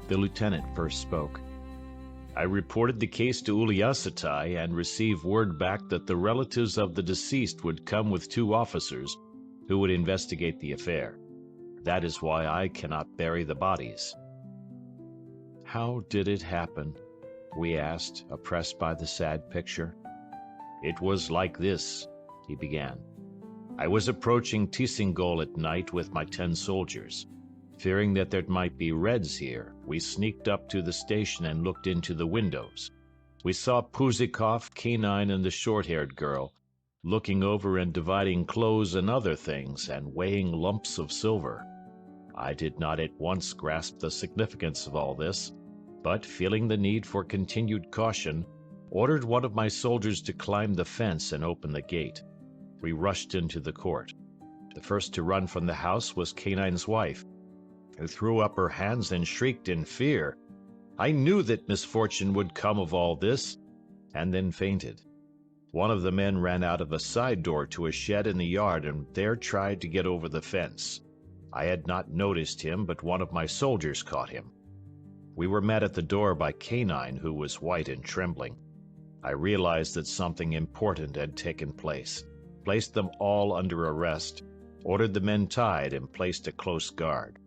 The lieutenant first spoke. "I reported the case to Uliassutai and received word back that the relatives of the deceased would come with 2 officers who would investigate the affair. That is why I cannot bury the bodies." "How did it happen?" we asked, oppressed by the sad picture. "It was like this," he began. "I was approaching Tisingol at night with my 10 soldiers. Fearing that there might be Reds here, we sneaked up to the station and looked into the windows. We saw Puzikov, Canine, and the short-haired girl, looking over and dividing clothes and other things, and weighing lumps of silver. I did not at once grasp the significance of all this. but feeling the need for continued caution, ordered one of my soldiers to climb the fence and open the gate. We rushed into the court. The first to run from the house was Canine's wife, who threw up her hands and shrieked in fear. I knew that misfortune would come of all this, and then fainted. One of the men ran out of a side door to a shed in the yard and there tried to get over the fence. I had not noticed him, but one of my soldiers caught him. We were met at the door by Canine, who was white and trembling. I realized that something important had taken place, placed them all under arrest, ordered the men tied, and placed a close guard.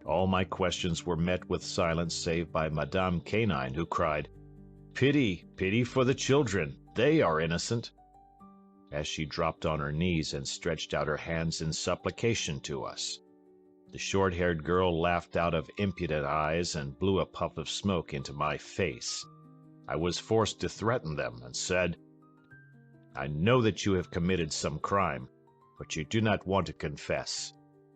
All my questions were met with silence save by Madame Canine, who cried, "Pity, pity for the children, they are innocent," as she dropped on her knees and stretched out her hands in supplication to us. The short-haired girl laughed out of impudent eyes and blew a puff of smoke into my face. I was forced to threaten them and said, "I know that you have committed some crime, but you do not want to confess.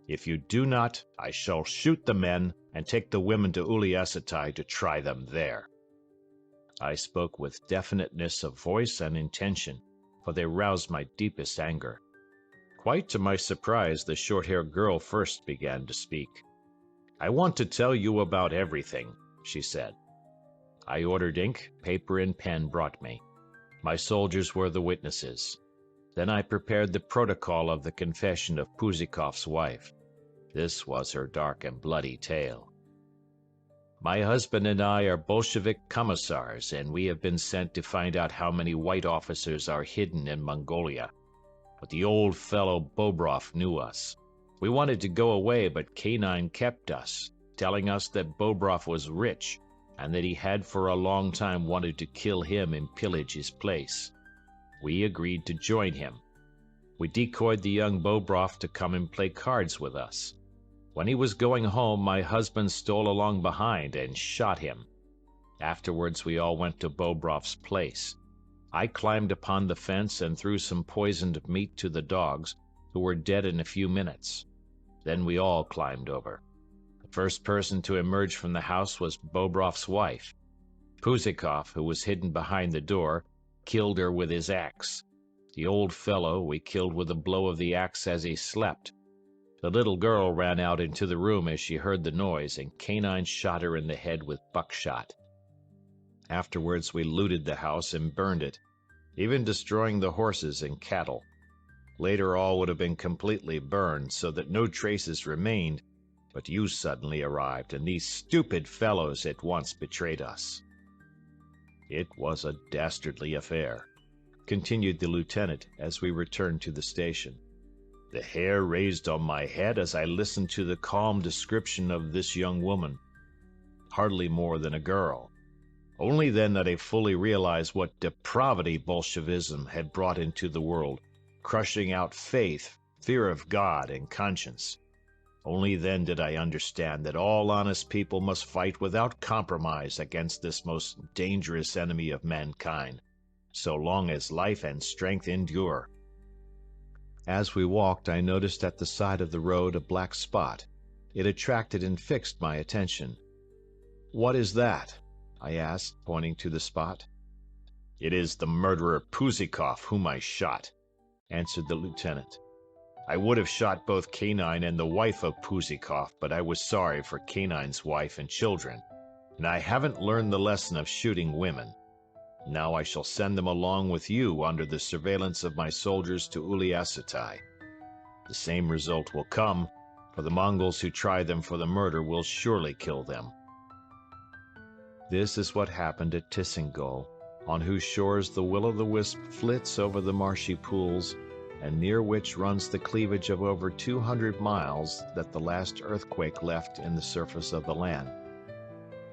If you do not, I shall shoot the men and take the women to Uliassutai to try them there." I spoke with definiteness of voice and intention, for they roused my deepest anger. Quite to my surprise, the short-haired girl first began to speak. "I want to tell you about everything," she said. I ordered ink, paper, and pen brought me. My soldiers were the witnesses. Then I prepared the protocol of the confession of Puzikov's wife. This was her dark and bloody tale. "My husband and I are Bolshevik commissars, and we have been sent to find out how many white officers are hidden in Mongolia. But the old fellow Bobrov knew us. We wanted to go away, but Canine kept us, telling us that Bobrov was rich, and that he had for a long time wanted to kill him and pillage his place. We agreed to join him. We decoyed the young Bobrov to come and play cards with us. When he was going home, my husband stole along behind and shot him. Afterwards we all went to Bobrov's place. I climbed upon the fence and threw some poisoned meat to the dogs, who were dead in a few minutes. Then we all climbed over. The first person to emerge from the house was Bobrov's wife. Puzikov, who was hidden behind the door, killed her with his axe. The old fellow we killed with a blow of the axe as he slept. The little girl ran out into the room as she heard the noise, and Canine shot her in the head with buckshot. Afterwards we looted the house and burned it, even destroying the horses and cattle. Later all would have been completely burned so that no traces remained, but you suddenly arrived, and these stupid fellows at once betrayed us. It was a dastardly affair," continued the lieutenant as we returned to the station. The hair raised on my head as I listened to the calm description of this young woman. Hardly more than a girl. Only then did I fully realize what depravity Bolshevism had brought into the world, crushing out faith, fear of God, and conscience. Only then did I understand that all honest people must fight without compromise against this most dangerous enemy of mankind, so long as life and strength endure. As we walked, I noticed at the side of the road a black spot. It attracted and fixed my attention. "What is that?" I asked, pointing to the spot. "It is the murderer Puzikov, whom I shot," answered the lieutenant. "I would have shot both Canine and the wife of Puzikov, but I was sorry for Canine's wife and children, and I haven't learned the lesson of shooting women. Now I shall send them along with you under the surveillance of my soldiers to Uliassutai. The same result will come, for the Mongols who try them for the murder will surely kill them." This is what happened at Tisingol, on whose shores the will-o'-the-wisp flits over the marshy pools, and near which runs the cleavage of over 200 miles that the last earthquake left in the surface of the land.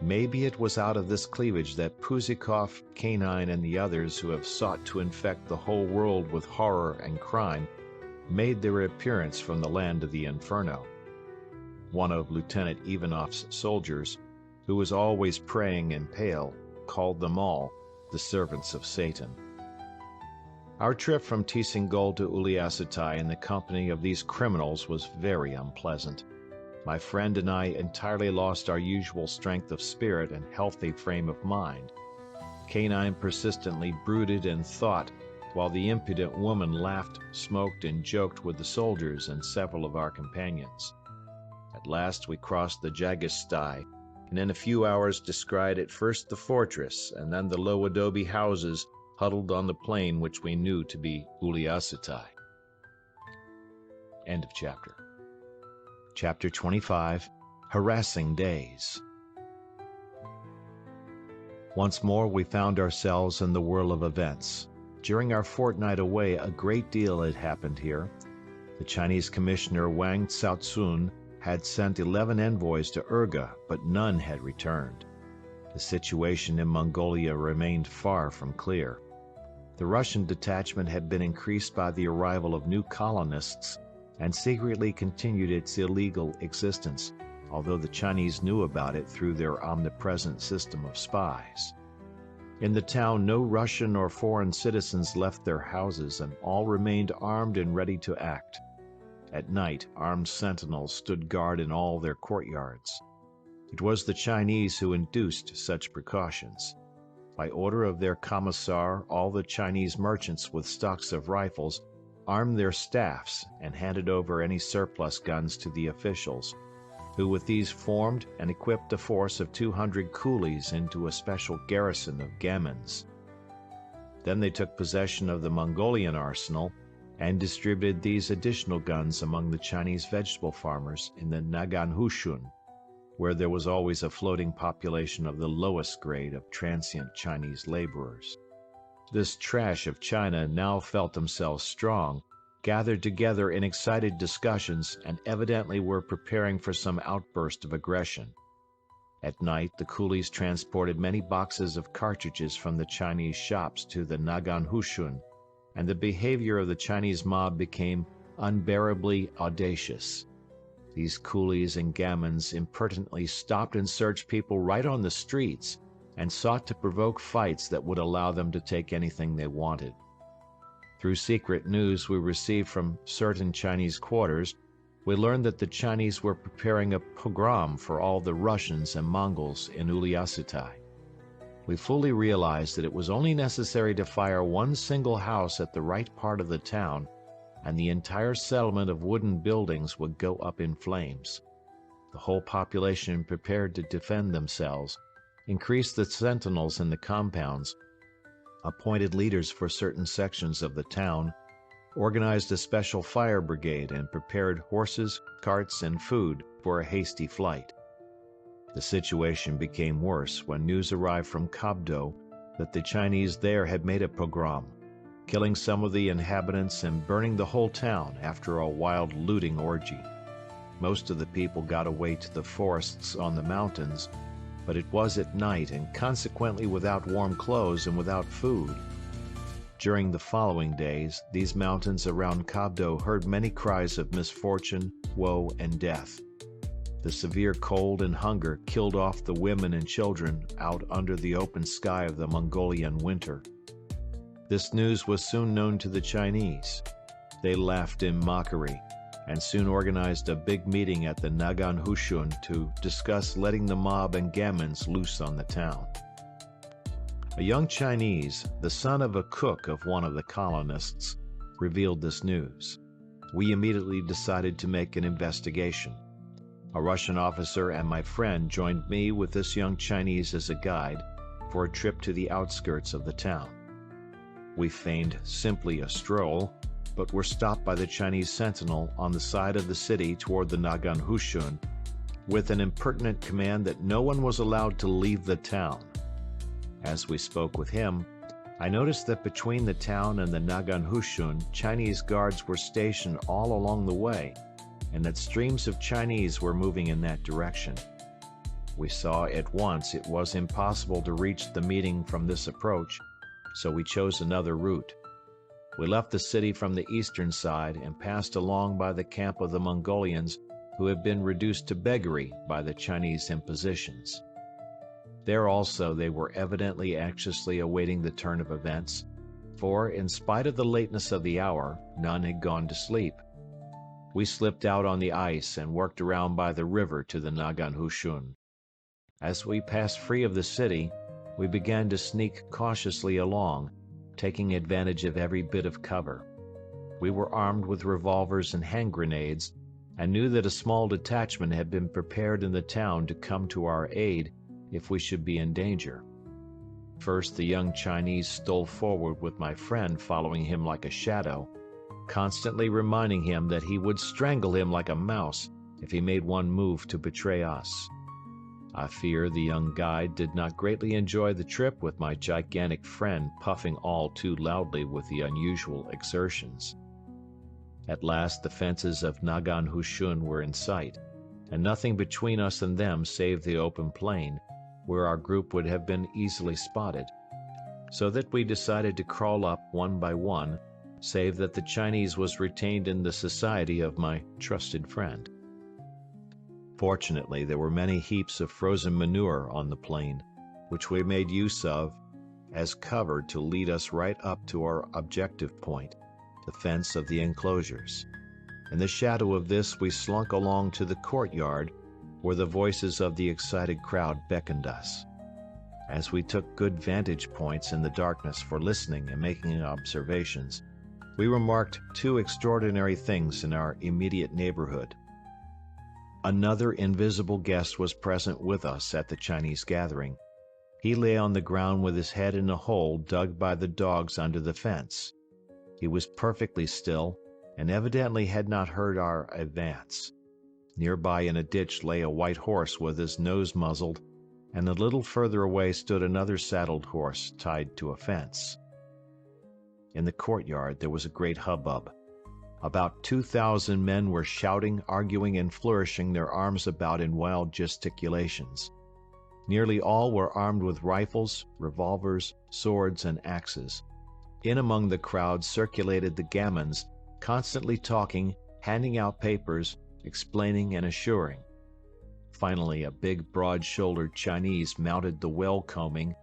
Maybe it was out of this cleavage that Puzikov, Canine, and the others who have sought to infect the whole world with horror and crime made their appearance from the land of the Inferno. One of Lieutenant Ivanov's soldiers, who was always praying and pale, called them all the servants of Satan. Our trip from Tisingol to Uliassutai in the company of these criminals was very unpleasant. My friend and I entirely lost our usual strength of spirit and healthy frame of mind. Canine persistently brooded and thought, while the impudent woman laughed, smoked, and joked with the soldiers and several of our companions. At last we crossed the Jagistai, and in a few hours descried at first the fortress and then the low adobe houses huddled on the plain which we knew to be Uliassutai. End of chapter. Chapter 25, Harassing Days. Once more we found ourselves in the whirl of events. During our fortnight away, a great deal had happened here. The Chinese commissioner Wang Tsaotsun had sent 11 envoys to Urga, but none had returned. The situation in Mongolia remained far from clear. The Russian detachment had been increased by the arrival of new colonists and secretly continued its illegal existence, although the Chinese knew about it through their omnipresent system of spies. In the town, no Russian or foreign citizens left their houses, and all remained armed and ready to act. At night, armed sentinels stood guard in all their courtyards. It was the Chinese who induced such precautions. By order of their commissar, all the Chinese merchants with stocks of rifles armed their staffs and handed over any surplus guns to the officials, who with these formed and equipped a force of 200 coolies into a special garrison of gamins. Then they took possession of the Mongolian arsenal and distributed these additional guns among the Chinese vegetable farmers in the Nagan Hushun, where there was always a floating population of the lowest grade of transient Chinese laborers. This trash of China now felt themselves strong, gathered together in excited discussions, and evidently were preparing for some outburst of aggression. At night, the coolies transported many boxes of cartridges from the Chinese shops to the Nagan Hushun, and the behavior of the Chinese mob became unbearably audacious. These coolies and gamins impertinently stopped and searched people right on the streets and sought to provoke fights that would allow them to take anything they wanted. Through secret news we received from certain Chinese quarters, we learned that the Chinese were preparing a pogrom for all the Russians and Mongols in Uliassutai. We fully realized that it was only necessary to fire one single house at the right part of the town, and the entire settlement of wooden buildings would go up in flames. The whole population prepared to defend themselves, increased the sentinels in the compounds, appointed leaders for certain sections of the town, organized a special fire brigade, and prepared horses, carts, and food for a hasty flight. The situation became worse when news arrived from Kobdo that the Chinese there had made a pogrom, killing some of the inhabitants and burning the whole town after a wild looting orgy. Most of the people got away to the forests on the mountains, but it was at night and consequently without warm clothes and without food. During the following days, these mountains around Kobdo heard many cries of misfortune, woe, and death. The severe cold and hunger killed off the women and children out under the open sky of the Mongolian winter. This news was soon known to the Chinese. They laughed in mockery and soon organized a big meeting at the Nagan Hushun to discuss letting the mob and gamins loose on the town. A young Chinese, the son of a cook of one of the colonists, revealed this news. We immediately decided to make an investigation. A Russian officer and my friend joined me with this young Chinese as a guide for a trip to the outskirts of the town. We feigned simply a stroll, but were stopped by the Chinese sentinel on the side of the city toward the Nagan Hushun with an impertinent command that no one was allowed to leave the town. As we spoke with him, I noticed that between the town and the Nagan Hushun, Chinese guards were stationed all along the way, and that streams of Chinese were moving in that direction. We saw at once it was impossible to reach the meeting from this approach, so we chose another route. We left the city from the eastern side and passed along by the camp of the Mongolians who had been reduced to beggary by the Chinese impositions. There also they were evidently anxiously awaiting the turn of events, for in spite of the lateness of the hour, none had gone to sleep. we slipped out on the ice and worked around by the river to the Nagan Hushun. As we passed free of the city, we began to sneak cautiously along, taking advantage of every bit of cover. We were armed with revolvers and hand grenades, and knew that a small detachment had been prepared in the town to come to our aid if we should be in danger. First, the young Chinese stole forward with my friend following him like a shadow, constantly reminding him that he would strangle him like a mouse if he made one move to betray us. I fear the young guide did not greatly enjoy the trip with my gigantic friend puffing all too loudly with the unusual exertions. At last the fences of Nagan Hushun were in sight, and nothing between us and them save the open plain, where our group would have been easily spotted, so that we decided to crawl up one by one, save that the Chinese was retained in the society of my trusted friend. Fortunately, there were many heaps of frozen manure on the plain, which we made use of as cover to lead us right up to our objective point, the fence of the enclosures. In the shadow of this we slunk along to the courtyard, where the voices of the excited crowd beckoned us. As we took good vantage points in the darkness for listening and making observations, we remarked two extraordinary things in our immediate neighborhood. Another invisible guest was present with us at the Chinese gathering. He lay on the ground with his head in a hole dug by the dogs under the fence. He was perfectly still, and evidently had not heard our advance. Nearby in a ditch lay a white horse with his nose muzzled, and a little further away stood another saddled horse tied to a fence. In the courtyard there was a great hubbub. About 2,000 men were shouting, arguing, and flourishing their arms about in wild gesticulations. Nearly all were armed with rifles, revolvers, swords, and axes. In among the crowd circulated the gamins, constantly talking, handing out papers, explaining and assuring. Finally, a big, broad-shouldered Chinese mounted the well-combing,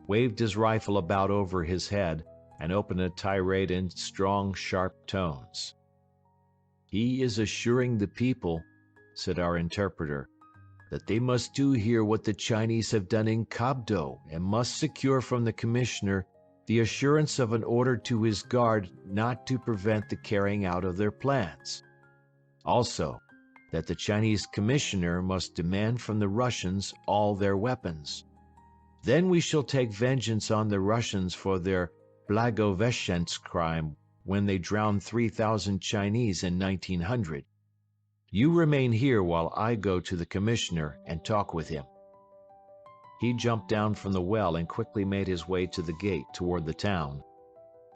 waved his rifle about over his head, and opened a tirade in strong, sharp tones. "He is assuring the people," said our interpreter, "that they must do here what the Chinese have done in Kabdo, and must secure from the commissioner the assurance of an order to his guard not to prevent the carrying out of their plans. Also, that the Chinese commissioner must demand from the Russians all their weapons. Then we shall take vengeance on the Russians for their Blagoveshchensk crime when they drowned 3,000 Chinese in 1900. You remain here while I go to the commissioner and talk with him." He jumped down from the well and quickly made his way to the gate toward the town.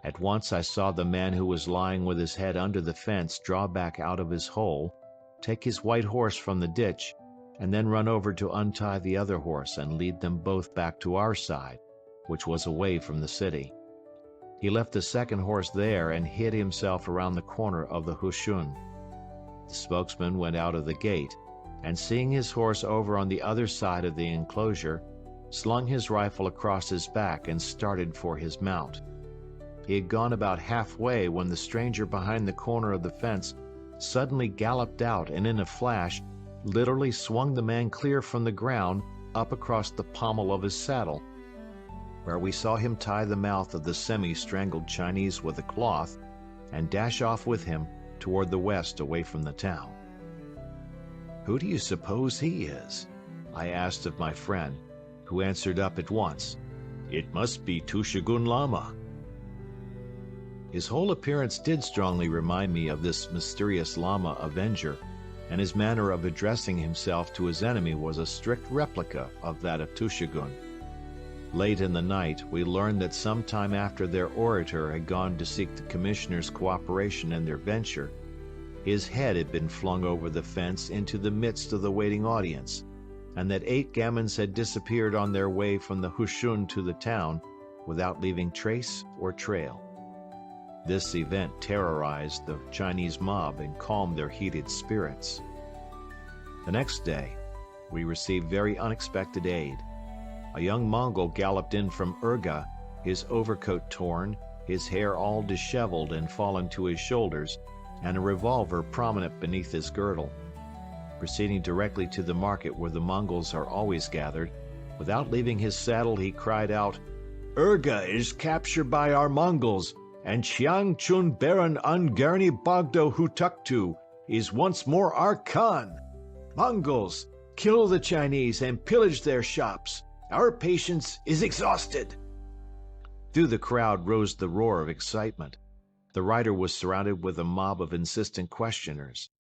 At once I saw the man who was lying with his head under the fence draw back out of his hole, take his white horse from the ditch, and then run over to untie the other horse and lead them both back to our side, which was away from the city. He left the second horse there and hid himself around the corner of the Hushun. The spokesman went out of the gate, and seeing his horse over on the other side of the enclosure, slung his rifle across his back and started for his mount. He had gone about halfway when the stranger behind the corner of the fence suddenly galloped out and in a flash literally swung the man clear from the ground up across the pommel of his saddle, where we saw him tie the mouth of the semi-strangled Chinese with a cloth and dash off with him toward the west away from the town. "Who do you suppose he is?" I asked of my friend, who answered up at once, "It must be Tushagun Lama." His whole appearance did strongly remind me of this mysterious Lama avenger, and his manner of addressing himself to his enemy was a strict replica of that of Tushagun. Late in the night, we learned that some time after their orator had gone to seek the commissioner's cooperation in their venture, his head had been flung over the fence into the midst of the waiting audience, and that 8 gamins had disappeared on their way from the Hushun to the town without leaving trace or trail. This event terrorized the Chinese mob and calmed their heated spirits. The next day, we received very unexpected aid. A young Mongol galloped in from Urga, his overcoat torn, his hair all disheveled and fallen to his shoulders, and a revolver prominent beneath his girdle. Proceeding directly to the market where the Mongols are always gathered, without leaving his saddle he cried out, "Urga is captured by our Mongols, and Chiang Chun Baron Ungarni Bogdo Hutuktu is once more our Khan. Mongols, kill the Chinese and pillage their shops. Our patience is exhausted." Through the crowd rose the roar of excitement. The rider was surrounded with a mob of insistent questioners.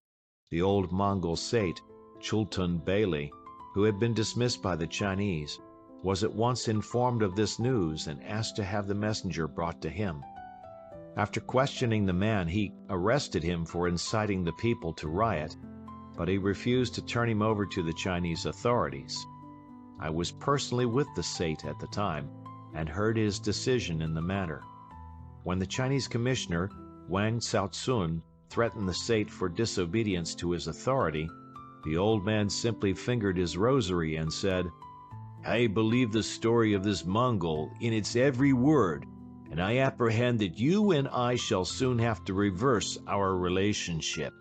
The old Mongol Sait, Chultun Beyli, who had been dismissed by the Chinese, was at once informed of this news and asked to have the messenger brought to him. After questioning the man, he arrested him for inciting the people to riot, but he refused to turn him over to the Chinese authorities. I was personally with the Sait at the time and heard his decision in the matter. When the Chinese commissioner, Wang Xiaotsun, threatened the Sait for disobedience to his authority, the old man simply fingered his rosary and said, "I believe the story of this Mongol in its every word, and I apprehend that you and I shall soon have to reverse our relationship."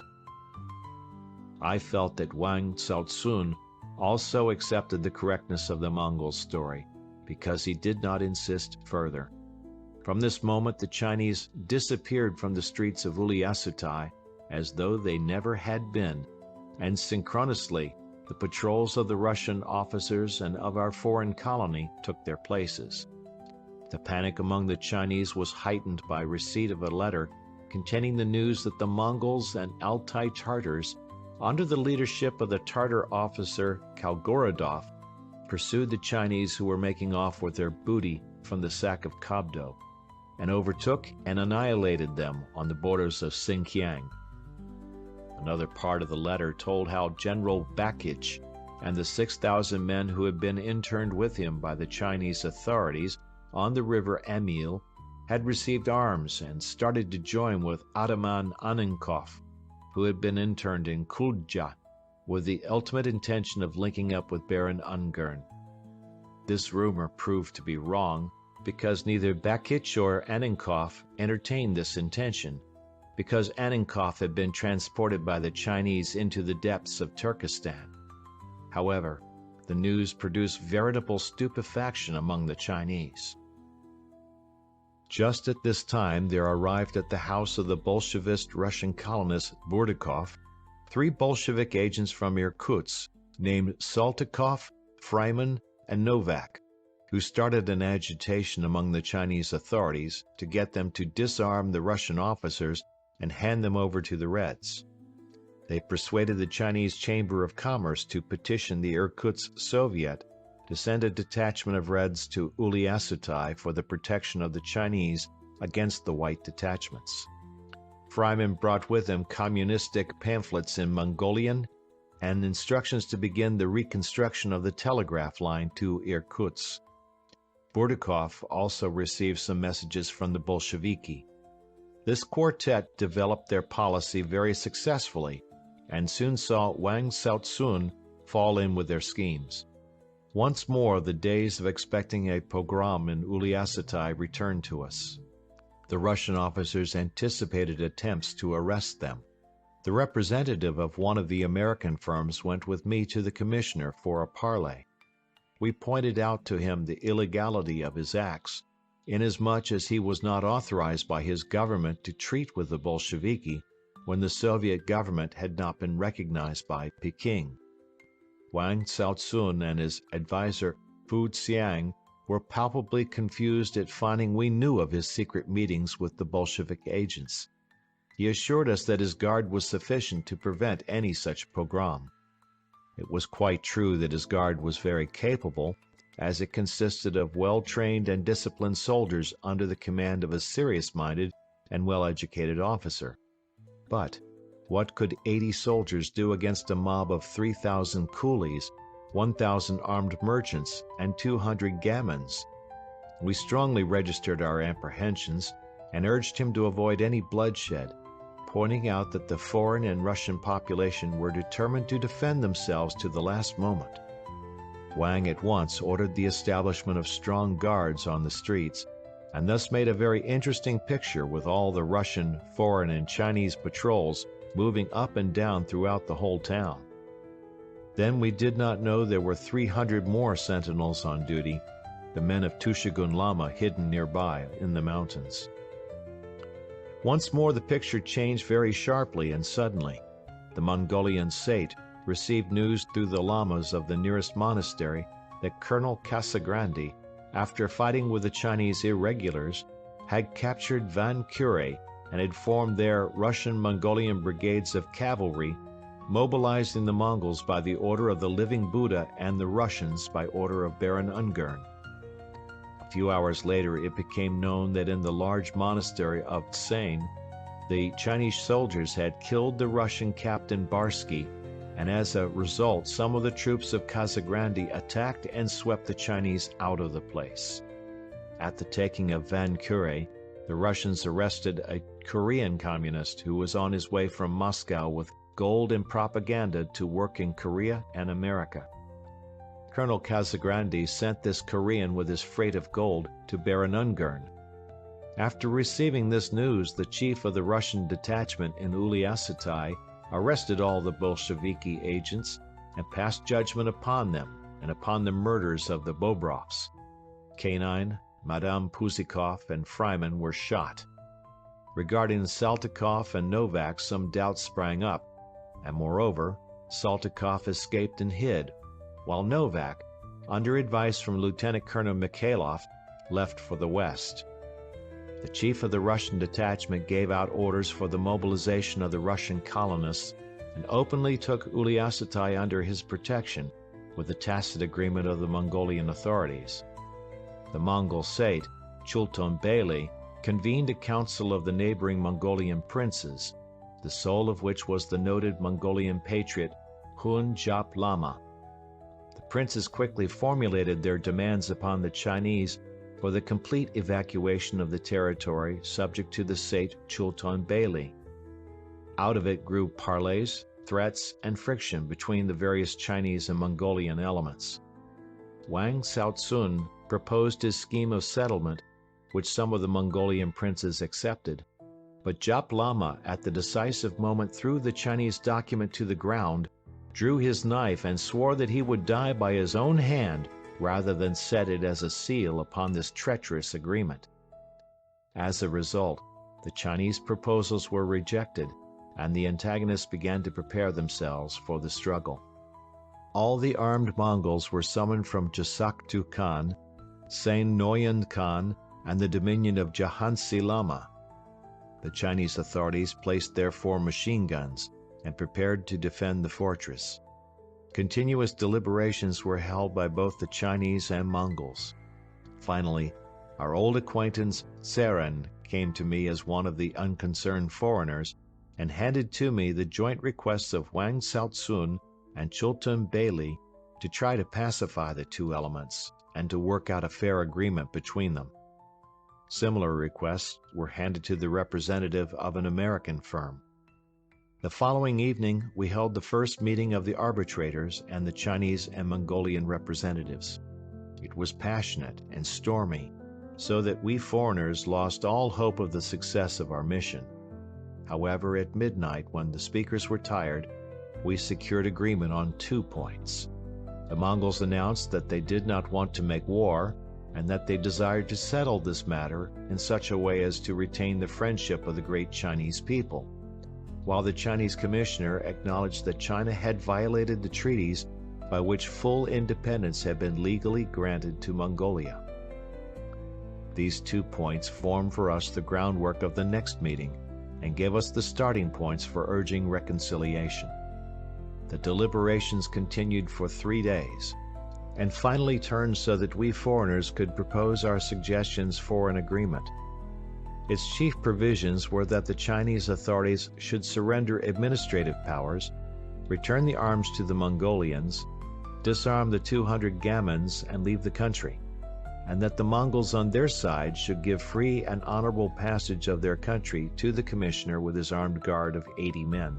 I felt that Wang Xiaotsun also accepted the correctness of the Mongol story, because he did not insist further. From this moment the Chinese disappeared from the streets of Uliassutai as though they never had been, and synchronously the patrols of the Russian officers and of our foreign colony took their places. The panic among the Chinese was heightened by receipt of a letter containing the news that the Mongols and Altai Tartars, under the leadership of the Tartar officer Kalgorodov, pursued the Chinese who were making off with their booty from the sack of Kobdo, and overtook and annihilated them on the borders of Xinjiang. Another part of the letter told how General Bakich and the 6,000 men who had been interned with him by the Chinese authorities on the river Amil had received arms and started to join with Ataman Anenkov, who had been interned in Kulja, with the ultimate intention of linking up with Baron Ungern. This rumor proved to be wrong, because neither Bakich or Anenkov entertained this intention, because Anenkov had been transported by the Chinese into the depths of Turkestan. However, the news produced veritable stupefaction among the Chinese. Just at this time there arrived at the house of the Bolshevist Russian colonist Burdakov 3 Bolshevik agents from Irkutsk named Saltykov, Freiman, and Novak, who started an agitation among the Chinese authorities to get them to disarm the Russian officers and hand them over to the Reds. They persuaded the Chinese Chamber of Commerce to petition the Irkutsk Soviet to send a detachment of Reds to Uliassutai for the protection of the Chinese against the White detachments. Freiman brought with him communistic pamphlets in Mongolian and instructions to begin the reconstruction of the telegraph line to Irkutsk. Burdakov also received some messages from the Bolsheviki. This quartet developed their policy very successfully and soon saw Wang Xiaotsun fall in with their schemes. Once more the days of expecting a pogrom in Uliassutai returned to us. The Russian officers anticipated attempts to arrest them. The representative of one of the American firms went with me to the commissioner for a parley. We pointed out to him the illegality of his acts, inasmuch as he was not authorized by his government to treat with the Bolsheviki when the Soviet government had not been recognized by Peking. Wang Xiaotsun and his advisor Fu Xiang were palpably confused at finding we knew of his secret meetings with the Bolshevik agents. He assured us that his guard was sufficient to prevent any such pogrom. It was quite true that his guard was very capable, as it consisted of well-trained and disciplined soldiers under the command of a serious-minded and well-educated officer. But what could 80 soldiers do against a mob of 3,000 coolies, 1,000 armed merchants, and 200 gamins? We strongly registered our apprehensions and urged him to avoid any bloodshed, pointing out that the foreign and Russian population were determined to defend themselves to the last moment. Wang at once ordered the establishment of strong guards on the streets and thus made a very interesting picture with all the Russian, foreign, and Chinese patrols moving up and down throughout the whole town. Then we did not know there were 300 more sentinels on duty, the men of Tushagun Lama hidden nearby in the mountains. Once more the picture changed very sharply and suddenly. The Mongolian Sate received news through the lamas of the nearest monastery that Colonel Casagrande, after fighting with the Chinese irregulars, had captured Van Kure and had formed there Russian-Mongolian brigades of cavalry, mobilizing the Mongols by the order of the Living Buddha and the Russians by order of Baron Ungern. A few hours later it became known that in the large monastery of Tsain, the Chinese soldiers had killed the Russian captain Barsky, and as a result some of the troops of Casagrande attacked and swept the Chinese out of the place. At the taking of Van Kure, the Russians arrested a Korean communist who was on his way from Moscow with gold and propaganda to work in Korea and America. Colonel Casagrande sent this Korean with his freight of gold to Baron Ungern. After receiving this news, the chief of the Russian detachment in Uliassutai arrested all the Bolsheviki agents and passed judgment upon them and upon the murders of the Bobrovs. Canine, Madame Puzikov, and Freiman were shot. Regarding Saltykov and Novak, some doubts sprang up, and moreover, Saltykov escaped and hid, while Novak, under advice from Lieutenant Colonel Mikhailov, left for the west. The chief of the Russian detachment gave out orders for the mobilization of the Russian colonists and openly took Uliassutai under his protection, with the tacit agreement of the Mongolian authorities. The Mongol Sate, Chultun Beyli, convened a council of the neighboring Mongolian princes, the soul of which was the noted Mongolian patriot Hun Jap Lama. The princes quickly formulated their demands upon the Chinese for the complete evacuation of the territory subject to the Sate Chultun Beyli. Out of it grew parleys, threats, and friction between the various Chinese and Mongolian elements. Wang Xiaotsun proposed his scheme of settlement, which some of the Mongolian princes accepted, but Jap Lama at the decisive moment threw the Chinese document to the ground, drew his knife, and swore that he would die by his own hand rather than set it as a seal upon this treacherous agreement. As a result, the Chinese proposals were rejected, and the antagonists began to prepare themselves for the struggle. All the armed Mongols were summoned from Jasaktu Khan, Sain Noyan Khan, and the dominion of Jahansi Lama. The Chinese authorities placed their 4 machine guns and prepared to defend the fortress. Continuous deliberations were held by both the Chinese and Mongols. Finally, our old acquaintance Tseren came to me as one of the unconcerned foreigners and handed to me the joint requests of Wang Xiaotsun and Chultun Beyli to try to pacify the two elements and to work out a fair agreement between them. Similar requests were handed to the representative of an American firm. The following evening, we held the first meeting of the arbitrators and the Chinese and Mongolian representatives. It was passionate and stormy, so that we foreigners lost all hope of the success of our mission. However, at midnight, when the speakers were tired, we secured agreement on 2 points. The Mongols announced that they did not want to make war, and that they desired to settle this matter in such a way as to retain the friendship of the great Chinese people, while the Chinese commissioner acknowledged that China had violated the treaties by which full independence had been legally granted to Mongolia. These 2 points formed for us the groundwork of the next meeting and gave us the starting points for urging reconciliation. The deliberations continued for 3 days, and finally turned so that we foreigners could propose our suggestions for an agreement. Its chief provisions were that the Chinese authorities should surrender administrative powers, return the arms to the Mongolians, disarm the 200 gamins and leave the country, and that the Mongols on their side should give free and honorable passage of their country to the commissioner with his armed guard of 80 men.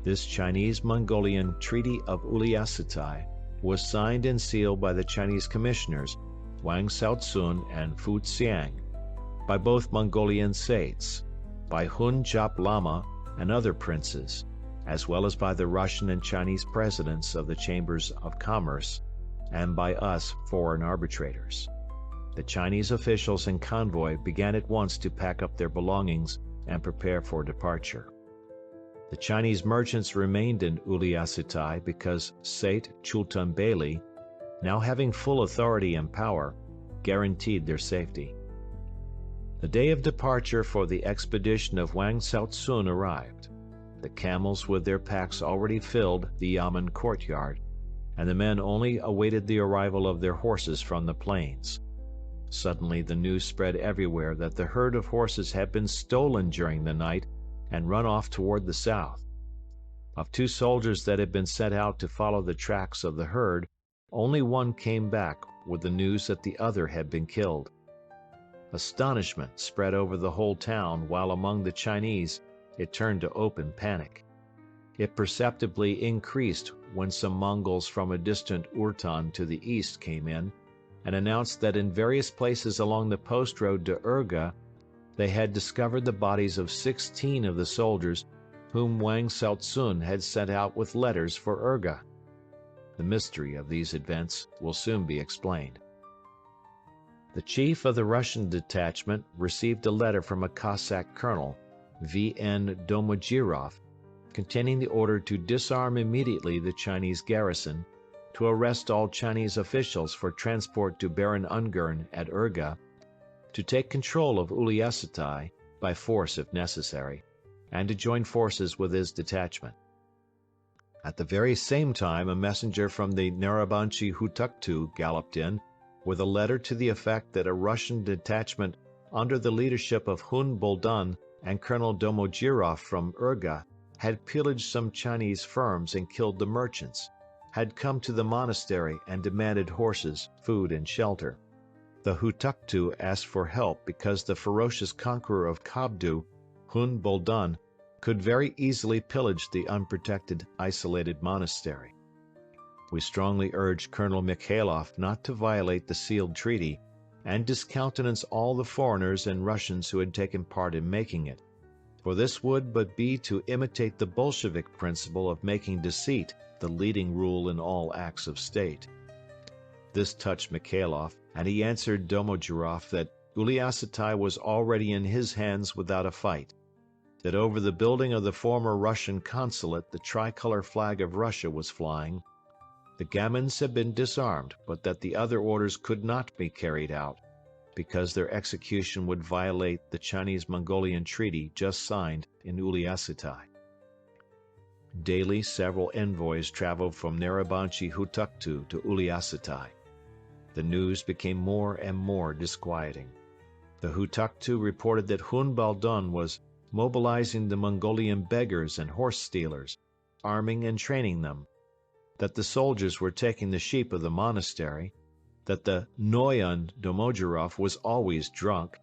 This Chinese-Mongolian Treaty of Uliassutai was signed and sealed by the Chinese commissioners, Wang Xiaotsun and Fu Xiang, by both Mongolian Sates, by Hun Jap Lama and other princes, as well as by the Russian and Chinese presidents of the Chambers of Commerce, and by us foreign arbitrators. The Chinese officials and convoy began at once to pack up their belongings and prepare for departure. The Chinese merchants remained in Uliassutai because Sate Chultun Beyli, now having full authority and power, guaranteed their safety. The day of departure for the expedition of Wang Xiaotsun arrived. The camels with their packs already filled the Yamen courtyard, and the men only awaited the arrival of their horses from the plains. Suddenly the news spread everywhere that the herd of horses had been stolen during the night and run off toward the south. Of 2 soldiers that had been sent out to follow the tracks of the herd, only one came back with the news that the other had been killed. Astonishment spread over the whole town, while among the Chinese it turned to open panic. It perceptibly increased when some Mongols from a distant Urtan to the east came in and announced that in various places along the post road to Urga they had discovered the bodies of 16 of the soldiers whom Wang Xiaotsun had sent out with letters for Urga. The mystery of these events will soon be explained. The chief of the Russian detachment received a letter from a Cossack colonel, V.N. Domodjirov, containing the order to disarm immediately the Chinese garrison, to arrest all Chinese officials for transport to Baron Ungern at Urga, to take control of Uliassutai by force if necessary, and to join forces with his detachment. At the very same time a messenger from the Narabanchi Hutuktu galloped in with a letter to the effect that a Russian detachment under the leadership of Hun Boldan and Colonel Domodjirov from Urga had pillaged some Chinese firms and killed the merchants, had come to the monastery and demanded horses, food, and shelter. The Hutuktu asked for help because the ferocious conqueror of Kabdu, Hun Boldan, could very easily pillage the unprotected, isolated monastery. We strongly urged Colonel Mikhailov not to violate the sealed treaty and discountenance all the foreigners and Russians who had taken part in making it, for this would but be to imitate the Bolshevik principle of making deceit the leading rule in all acts of state. This touched Mikhailov, and he answered Domodjirov that Uliassutai was already in his hands without a fight, that over the building of the former Russian consulate the tricolor flag of Russia was flying. The gamins had been disarmed, but that the other orders could not be carried out, because their execution would violate the Chinese-Mongolian treaty just signed in Uliassutai. Daily several envoys traveled from Narabanchi Hutuktu to Uliassutai. The news became more and more disquieting. The Hutuktu reported that Hun Baldun was mobilizing the Mongolian beggars and horse stealers, arming and training them, that the soldiers were taking the sheep of the monastery, that the Noyan Domodjirov was always drunk,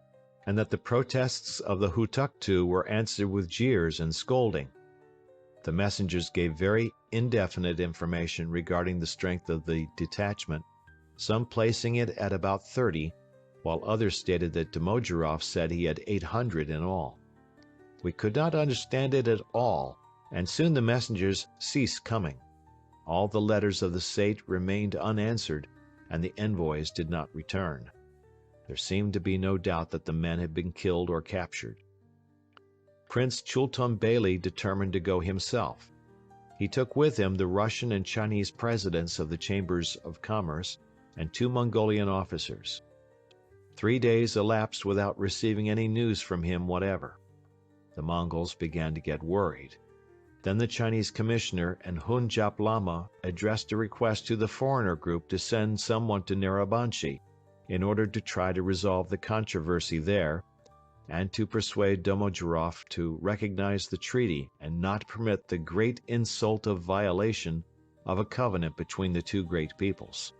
and that the protests of the Hutuktu were answered with jeers and scolding. The messengers gave very indefinite information regarding the strength of the detachment, some placing it at about 30, while others stated that Domodjirov said he had 800 in all. We could not understand it at all, and soon the messengers ceased coming. All the letters of the Sate remained unanswered, and the envoys did not return. There seemed to be no doubt that the men had been killed or captured. Prince Chultun Beyli determined to go himself. He took with him the Russian and Chinese presidents of the Chambers of Commerce and 2 Mongolian officers. 3 days elapsed without receiving any news from him whatever. The Mongols began to get worried. Then the Chinese commissioner and Hun Jap Lama addressed a request to the foreigner group to send someone to Narabanchi in order to try to resolve the controversy there, and to persuade Domodjirov to recognize the treaty and not permit the great insult of violation of a covenant between the 2 great peoples.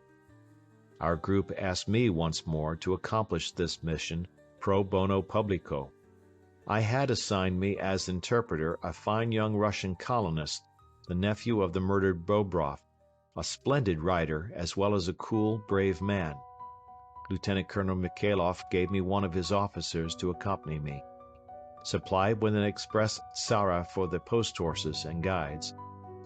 Our group asked me once more to accomplish this mission pro bono publico. I had assigned me as interpreter a fine young Russian colonist, the nephew of the murdered Bobrov, a splendid rider as well as a cool, brave man. Lieutenant Colonel Mikhailov gave me one of his officers to accompany me. Supplied with an express tsara for the post horses and guides,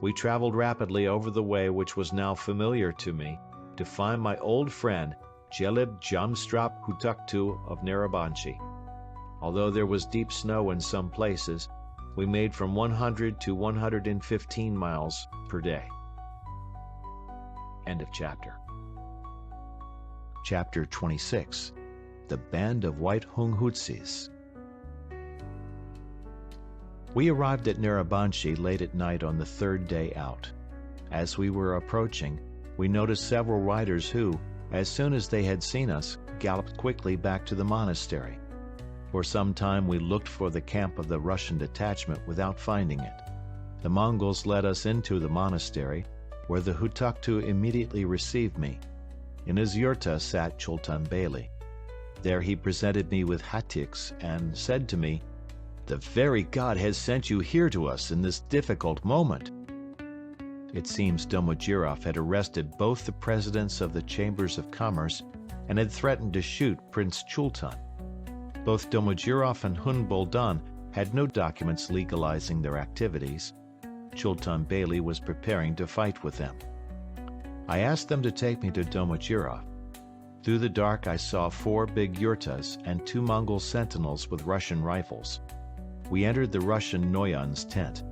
we traveled rapidly over the way which was now familiar to me to find my old friend Jelib Jamstrap Hutuktu of Narabanchi. Although there was deep snow in some places, we made from 100 to 115 miles per day. End of chapter. Chapter 26. The Band of White Hunghutsis. We arrived at Narabanchi late at night on the third day out. As we were approaching, we noticed several riders who, as soon as they had seen us, galloped quickly back to the monastery. For some time we looked for the camp of the Russian detachment without finding it. The Mongols led us into the monastery, where the Hutuktu immediately received me. In his yurta sat Chultan Beyli. There he presented me with hatiks and said to me, "The very God has sent you here to us in this difficult moment." It seems Domodurov had arrested both the presidents of the Chambers of Commerce and had threatened to shoot Prince Chultan. Both Domodurov and Hun Boldan had no documents legalizing their activities. Chultan Beyli was preparing to fight with them. I asked them to take me to Domodurov. Through the dark I saw 4 big yurtas and 2 Mongol sentinels with Russian rifles. We entered the Russian Noyan's tent.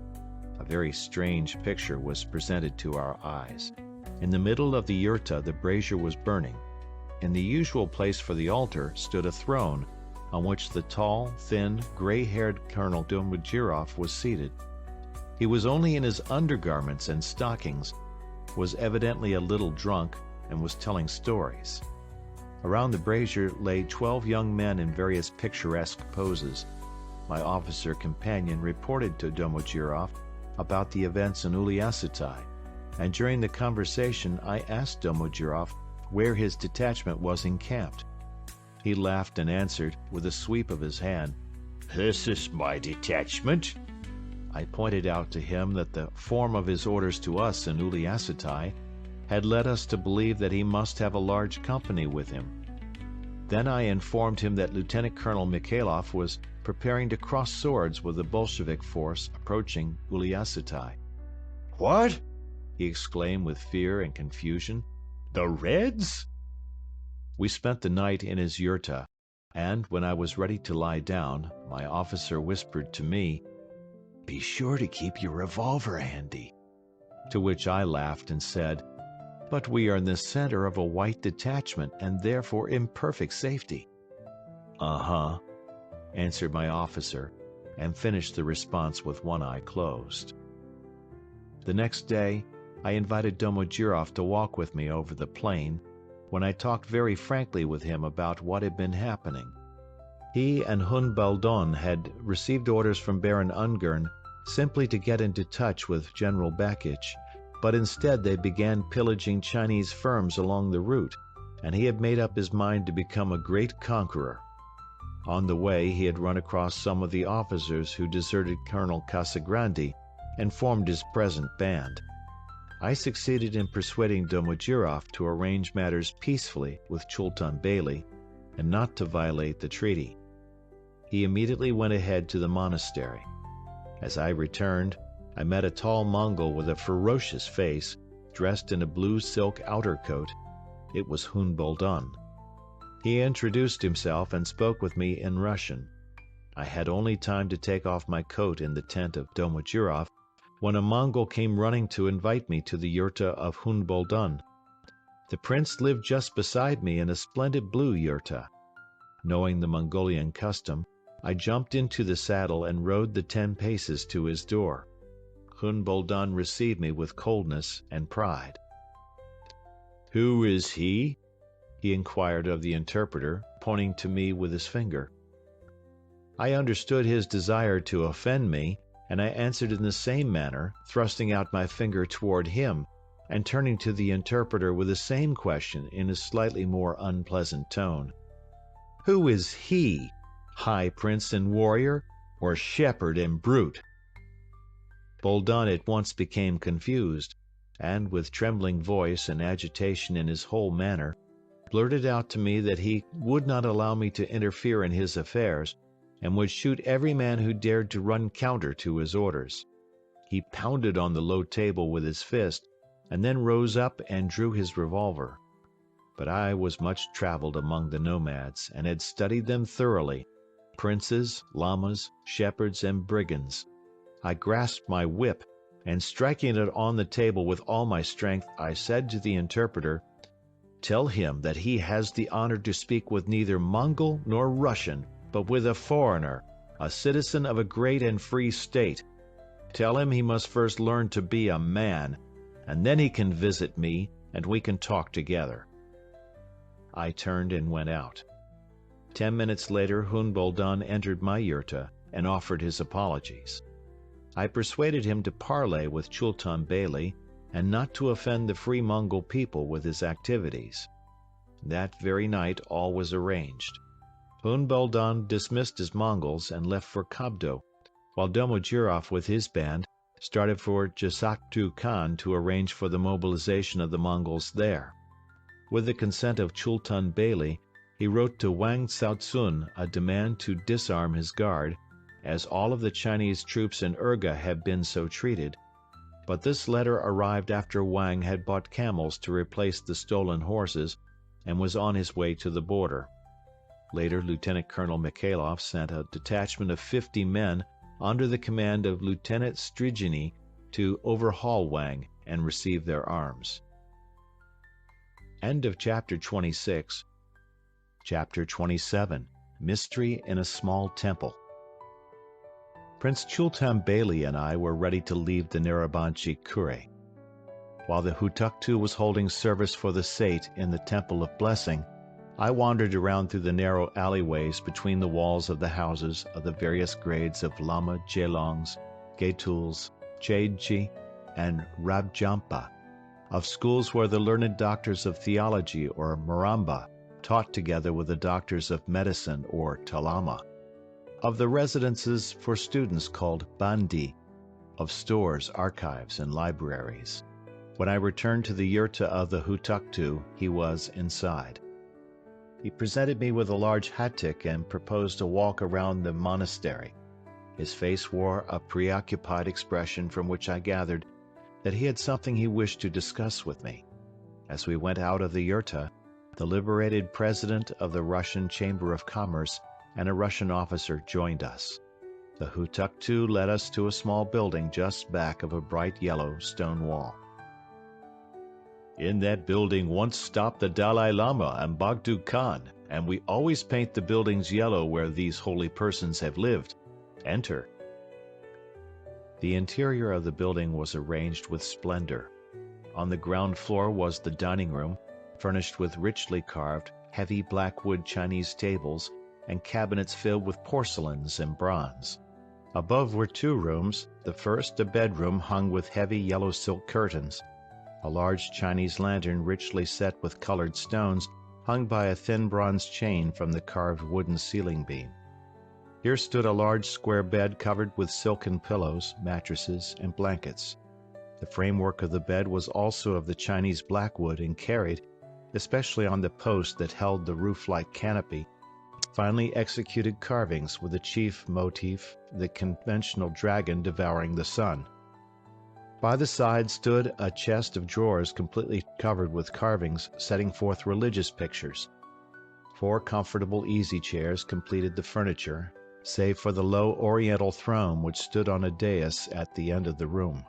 A very strange picture was presented to our eyes. In the middle of the yurta the brazier was burning. In the usual place for the altar stood a throne on which the tall, thin, gray-haired Colonel Domodurov was seated. He was only in his undergarments and stockings, was evidently a little drunk, and was telling stories. Around the brazier lay 12 young men in various picturesque poses. My officer companion reported to Domodurov about the events in Uliassutai, and during the conversation I asked Domodurov where his detachment was encamped. He laughed and answered with a sweep of his hand, "This is my detachment." I pointed out to him that the form of his orders to us in Uliassutai had led us to believe that he must have a large company with him. Then I informed him that Lieutenant Colonel Mikhailov was preparing to cross swords with the Bolshevik force approaching Uliassutai. What? He exclaimed with fear and confusion. The Reds? We spent the night in his yurta, and when I was ready to lie down, my officer whispered to me, "Be sure to keep your revolver handy." To which I laughed and said, "But we are in the center of a white detachment and therefore in perfect safety." "Uh-huh," answered my officer, and finished the response with one eye closed. The next day, I invited Domodurov to walk with me over the plain, when I talked very frankly with him about what had been happening. He and Hun Baldon had received orders from Baron Ungern simply to get into touch with General Bakich, but instead they began pillaging Chinese firms along the route, and he had made up his mind to become a great conqueror. On the way he had run across some of the officers who deserted Colonel Casagrande and formed his present band. I succeeded in persuading Domodurov to arrange matters peacefully with Chultan Beyli and not to violate the treaty. He immediately went ahead to the monastery. As I returned, I met a tall Mongol with a ferocious face, dressed in a blue silk outer coat. It was Hun Boldan. He introduced himself and spoke with me in Russian. I had only time to take off my coat in the tent of Domodurov when a Mongol came running to invite me to the yurta of Hun Boldan. The prince lived just beside me in a splendid blue yurta. Knowing the Mongolian custom, I jumped into the saddle and rode the 10 paces to his door. Hun Boldan received me with coldness and pride. "Who is he?" he inquired of the interpreter, pointing to me with his finger. I understood his desire to offend me, and I answered in the same manner, thrusting out my finger toward him, and turning to the interpreter with the same question in a slightly more unpleasant tone. "Who is he, high prince and warrior, or shepherd and brute?" Boldan at once became confused, and with trembling voice and agitation in his whole manner, blurted out to me that he would not allow me to interfere in his affairs and would shoot every man who dared to run counter to his orders. He pounded on the low table with his fist and then rose up and drew his revolver. But I was much traveled among the nomads and had studied them thoroughly, princes, lamas, shepherds, and brigands. I grasped my whip, and striking it on the table with all my strength, I said to the interpreter, "Tell him that he has the honor to speak with neither Mongol nor Russian, but with a foreigner, a citizen of a great and free state. Tell him he must first learn to be a man, and then he can visit me, and we can talk together." I turned and went out. 10 minutes later, Hunboldan entered my yurta and offered his apologies. I persuaded him to parley with Chultan Beyli and not to offend the free Mongol people with his activities. That very night all was arranged. Hunboldan dismissed his Mongols and left for Kabdo, while Domodurov with his band started for Jasaktu Khan to arrange for the mobilization of the Mongols there. With the consent of Chultan Beyli, he wrote to Wang Tsaotsun a demand to disarm his guard, as all of the Chinese troops in Urga had been so treated, but this letter arrived after Wang had bought camels to replace the stolen horses and was on his way to the border. Later, Lieutenant Colonel Mikhailov sent a detachment of 50 men under the command of Lieutenant Strigini to overhaul Wang and receive their arms. End of Chapter 26. Chapter 27. Mystery in a Small Temple. Prince Chultan Beyli and I were ready to leave the Narabanchi Kure. While the Hutuktu was holding service for the Sate in the Temple of Blessing, I wandered around through the narrow alleyways between the walls of the houses of the various grades of Lama Jelongs, Getuls, Chaedji, and Rabjampa, of schools where the learned doctors of theology or Maramba taught together with the doctors of medicine or Talama, of the residences for students called Bandi, of stores, archives, and libraries. When I returned to the yurta of the Hutuktu, he was inside. He presented me with a large hatyk and proposed a walk around the monastery. His face wore a preoccupied expression from which I gathered that he had something he wished to discuss with me. As we went out of the yurta, the liberated president of the Russian Chamber of Commerce and a Russian officer joined us. The Hutuktu led us to a small building just back of a bright yellow stone wall. "In that building once stopped the Dalai Lama and Bogdu Khan, and we always paint the buildings yellow where these holy persons have lived. Enter." The interior of the building was arranged with splendor. On the ground floor was the dining room, furnished with richly carved, heavy blackwood Chinese tables and cabinets filled with porcelains and bronze. Above were 2 rooms, the first a bedroom hung with heavy yellow silk curtains. A large Chinese lantern richly set with colored stones hung by a thin bronze chain from the carved wooden ceiling beam. Here stood a large square bed covered with silken pillows, mattresses, and blankets. The framework of the bed was also of the Chinese blackwood and carried, especially on the post that held the roof-like canopy, finely executed carvings with the chief motif, the conventional dragon devouring the sun. By the side stood a chest of drawers completely covered with carvings setting forth religious pictures. 4 comfortable easy chairs completed the furniture, save for the low oriental throne which stood on a dais at the end of the room.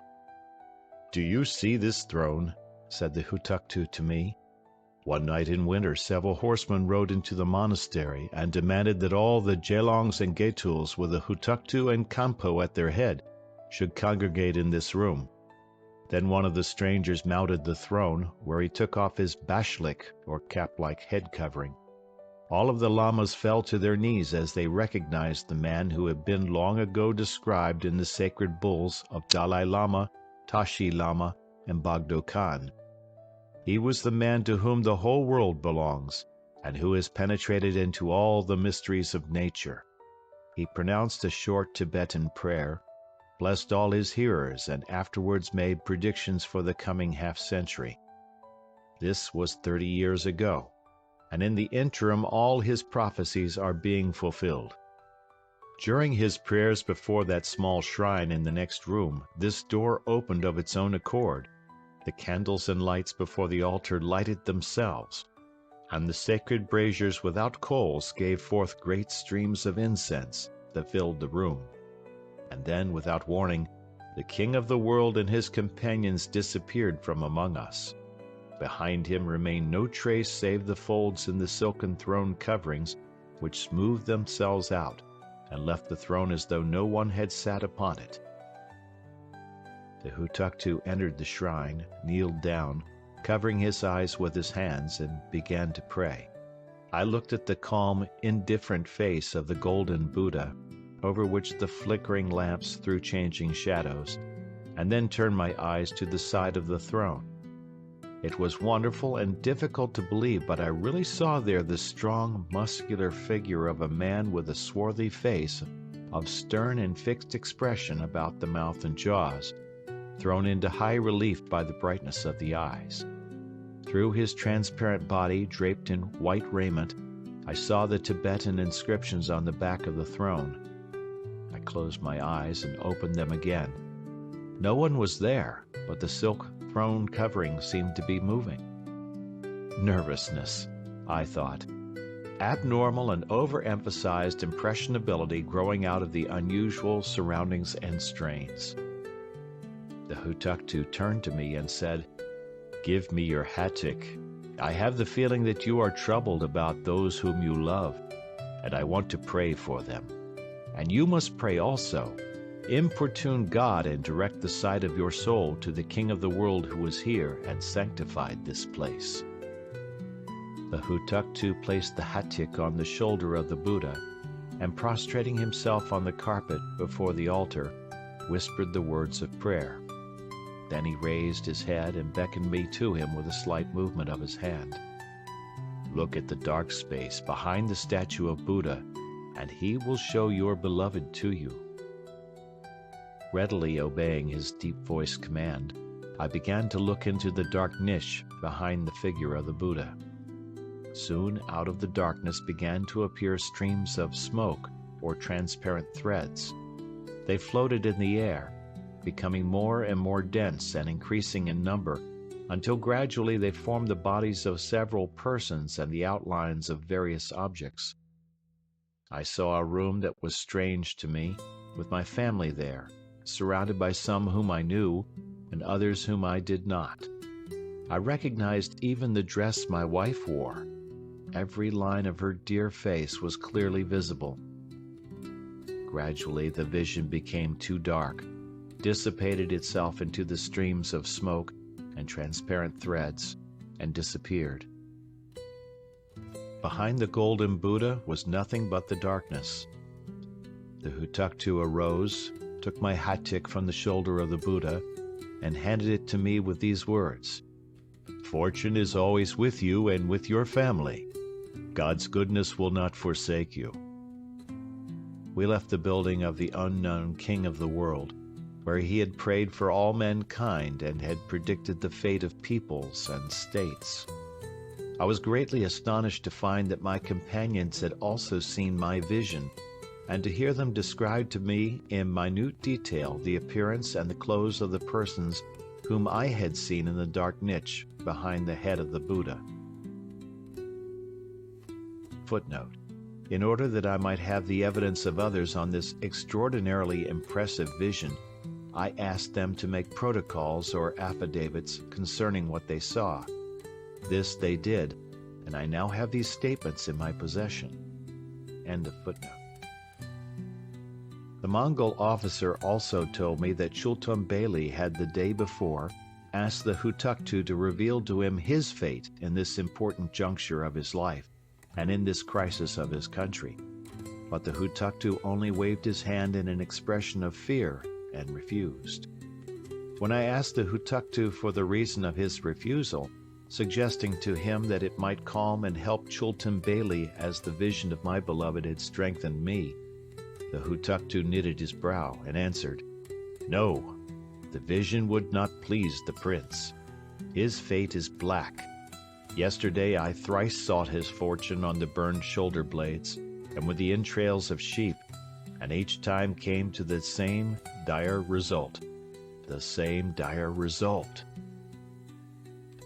"Do you see this throne?" said the Hutuktu to me. "One night in winter several horsemen rode into the monastery and demanded that all the Jelongs and Getuls with the Hutuktu and Kampo at their head should congregate in this room. Then one of the strangers mounted the throne, where he took off his bashlik, or cap-like head covering. All of the lamas fell to their knees as they recognized the man who had been long ago described in the sacred bulls of Dalai Lama, Tashi Lama, and Bogdo Khan. He was the man to whom the whole world belongs, and who has penetrated into all the mysteries of nature. He pronounced a short Tibetan prayer, blessed all his hearers, and afterwards made predictions for the coming half-century. This was 30 years ago. and in the interim all his prophecies are being fulfilled. During his prayers before that small shrine in the next room, this door opened of its own accord. The candles and lights before the altar lighted themselves, and the sacred braziers without coals gave forth great streams of incense that filled the room. And then, without warning, the king of the world and his companions disappeared from among us. Behind him remained no trace save the folds in the silken throne coverings, which smoothed themselves out and left the throne as though no one had sat upon it. The Hutuktu entered the shrine, kneeled down, covering his eyes with his hands, and began to pray. I looked at the calm, indifferent face of the golden Buddha, over which the flickering lamps threw changing shadows, and then turned my eyes to the side of the throne. It was wonderful and difficult to believe, but I really saw there the strong, muscular figure of a man with a swarthy face of stern and fixed expression about the mouth and jaws, thrown into high relief by the brightness of the eyes. Through his transparent body, draped in white raiment, I saw the Tibetan inscriptions on the back of the throne. I closed my eyes and opened them again. No one was there, but the silk throne covering seemed to be moving. Nervousness, I thought. Abnormal and overemphasized impressionability growing out of the unusual surroundings and strains. The Hutuktu turned to me and said, "Give me your hattik. I have the feeling that you are troubled about those whom you love, and I want to pray for them. And you must pray also. Importune God and direct the sight of your soul to the King of the world who is here and sanctified this place." The Hutuktu placed the hattik on the shoulder of the Buddha, and prostrating himself on the carpet before the altar, whispered the words of prayer. Then he raised his head and beckoned me to him with a slight movement of his hand. "Look at the dark space behind the statue of Buddha, and he will show your beloved to you." Readily obeying his deep-voiced command, I began to look into the dark niche behind the figure of the Buddha. Soon out of the darkness began to appear streams of smoke or transparent threads. They floated in the air, becoming more and more dense and increasing in number, until gradually they formed the bodies of several persons and the outlines of various objects. I saw a room that was strange to me, with my family there, surrounded by some whom I knew and others whom I did not. I recognized even the dress my wife wore. Every line of her dear face was clearly visible. Gradually the vision became too dark, dissipated itself into the streams of smoke and transparent threads, and disappeared. Behind the golden Buddha was nothing but the darkness. The Hutuktu arose, took my hattik from the shoulder of the Buddha, and handed it to me with these words: "Fortune is always with you and with your family. God's goodness will not forsake you." We left the building of the unknown King of the world, where he had prayed for all mankind and had predicted the fate of peoples and states. I was greatly astonished to find that my companions had also seen my vision, and to hear them describe to me in minute detail the appearance and the clothes of the persons whom I had seen in the dark niche behind the head of the Buddha. Footnote: in order that I might have the evidence of others on this extraordinarily impressive vision, I asked them to make protocols or affidavits concerning what they saw. This they did, and I now have these statements in my possession. End of footnote. The Mongol officer also told me that Chultun Beyli had the day before asked the Hutuktu to reveal to him his fate in this important juncture of his life and in this crisis of his country. But the Hutuktu only waved his hand in an expression of fear and refused. When I asked the Hutuktu for the reason of his refusal, suggesting to him that it might calm and help Chultun Beyli as the vision of my beloved had strengthened me, the Hutuktu knitted his brow and answered, "No, the vision would not please the prince. His fate is black. Yesterday I thrice sought his fortune on the burned shoulder blades, and with the entrails of sheep, and each time came to the same dire result. The same dire result.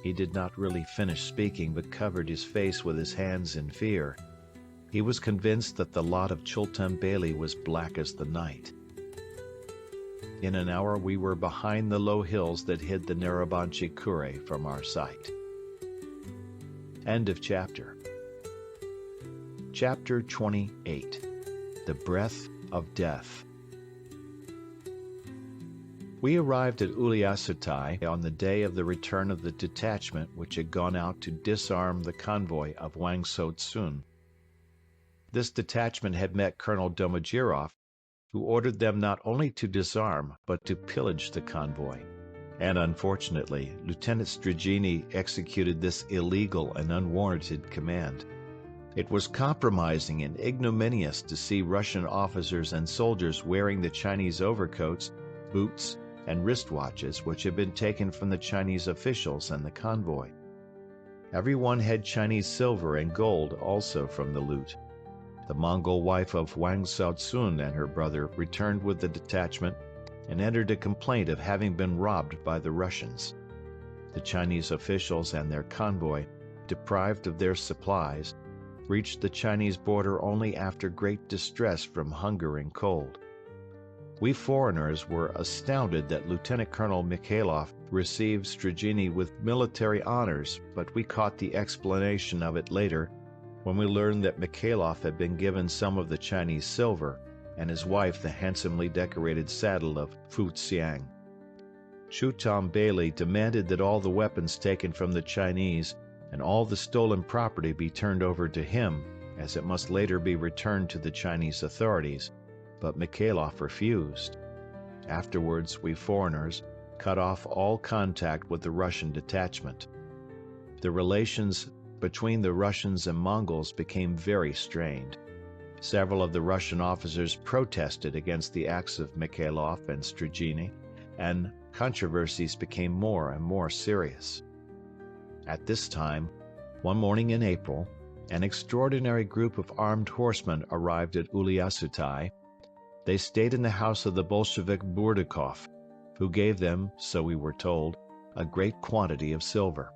He did not really finish speaking, but covered his face with his hands in fear. He was convinced that the lot of Chultan Beyli was black as the night. In an hour we were behind the low hills that hid the Narabanchi Kure from our sight. End of chapter. Chapter 28. The Breath of Death. We arrived at Uliassutai on the day of the return of the detachment which had gone out to disarm the convoy of Wang So-tsun. This detachment had met Colonel Domojiroff, who ordered them not only to disarm, but to pillage the convoy. And unfortunately, Lieutenant Strigini executed this illegal and unwarranted command. It was compromising and ignominious to see Russian officers and soldiers wearing the Chinese overcoats, boots, and wristwatches which had been taken from the Chinese officials and the convoy. Everyone had Chinese silver and gold also from the loot. The Mongol wife of Wang So-tsun and her brother returned with the detachment and entered a complaint of having been robbed by the Russians. The Chinese officials and their convoy, deprived of their supplies, reached the Chinese border only after great distress from hunger and cold. We foreigners were astounded that Lieutenant Colonel Mikhailov received Strigini with military honors, but we caught the explanation of it later when we learned that Mikhailov had been given some of the Chinese silver and his wife the handsomely decorated saddle of Fu Xiang. Chultan Beyli demanded that all the weapons taken from the Chinese and all the stolen property be turned over to him, as it must later be returned to the Chinese authorities, but Mikhailov refused. Afterwards, we foreigners cut off all contact with the Russian detachment. The relations between the Russians and Mongols became very strained. Several of the Russian officers protested against the acts of Mikhailov and Strigini, and controversies became more and more serious. At this time, one morning in April, an extraordinary group of armed horsemen arrived at Uliassutai. They stayed in the house of the Bolshevik Burdakov, who gave them, so we were told, a great quantity of silver.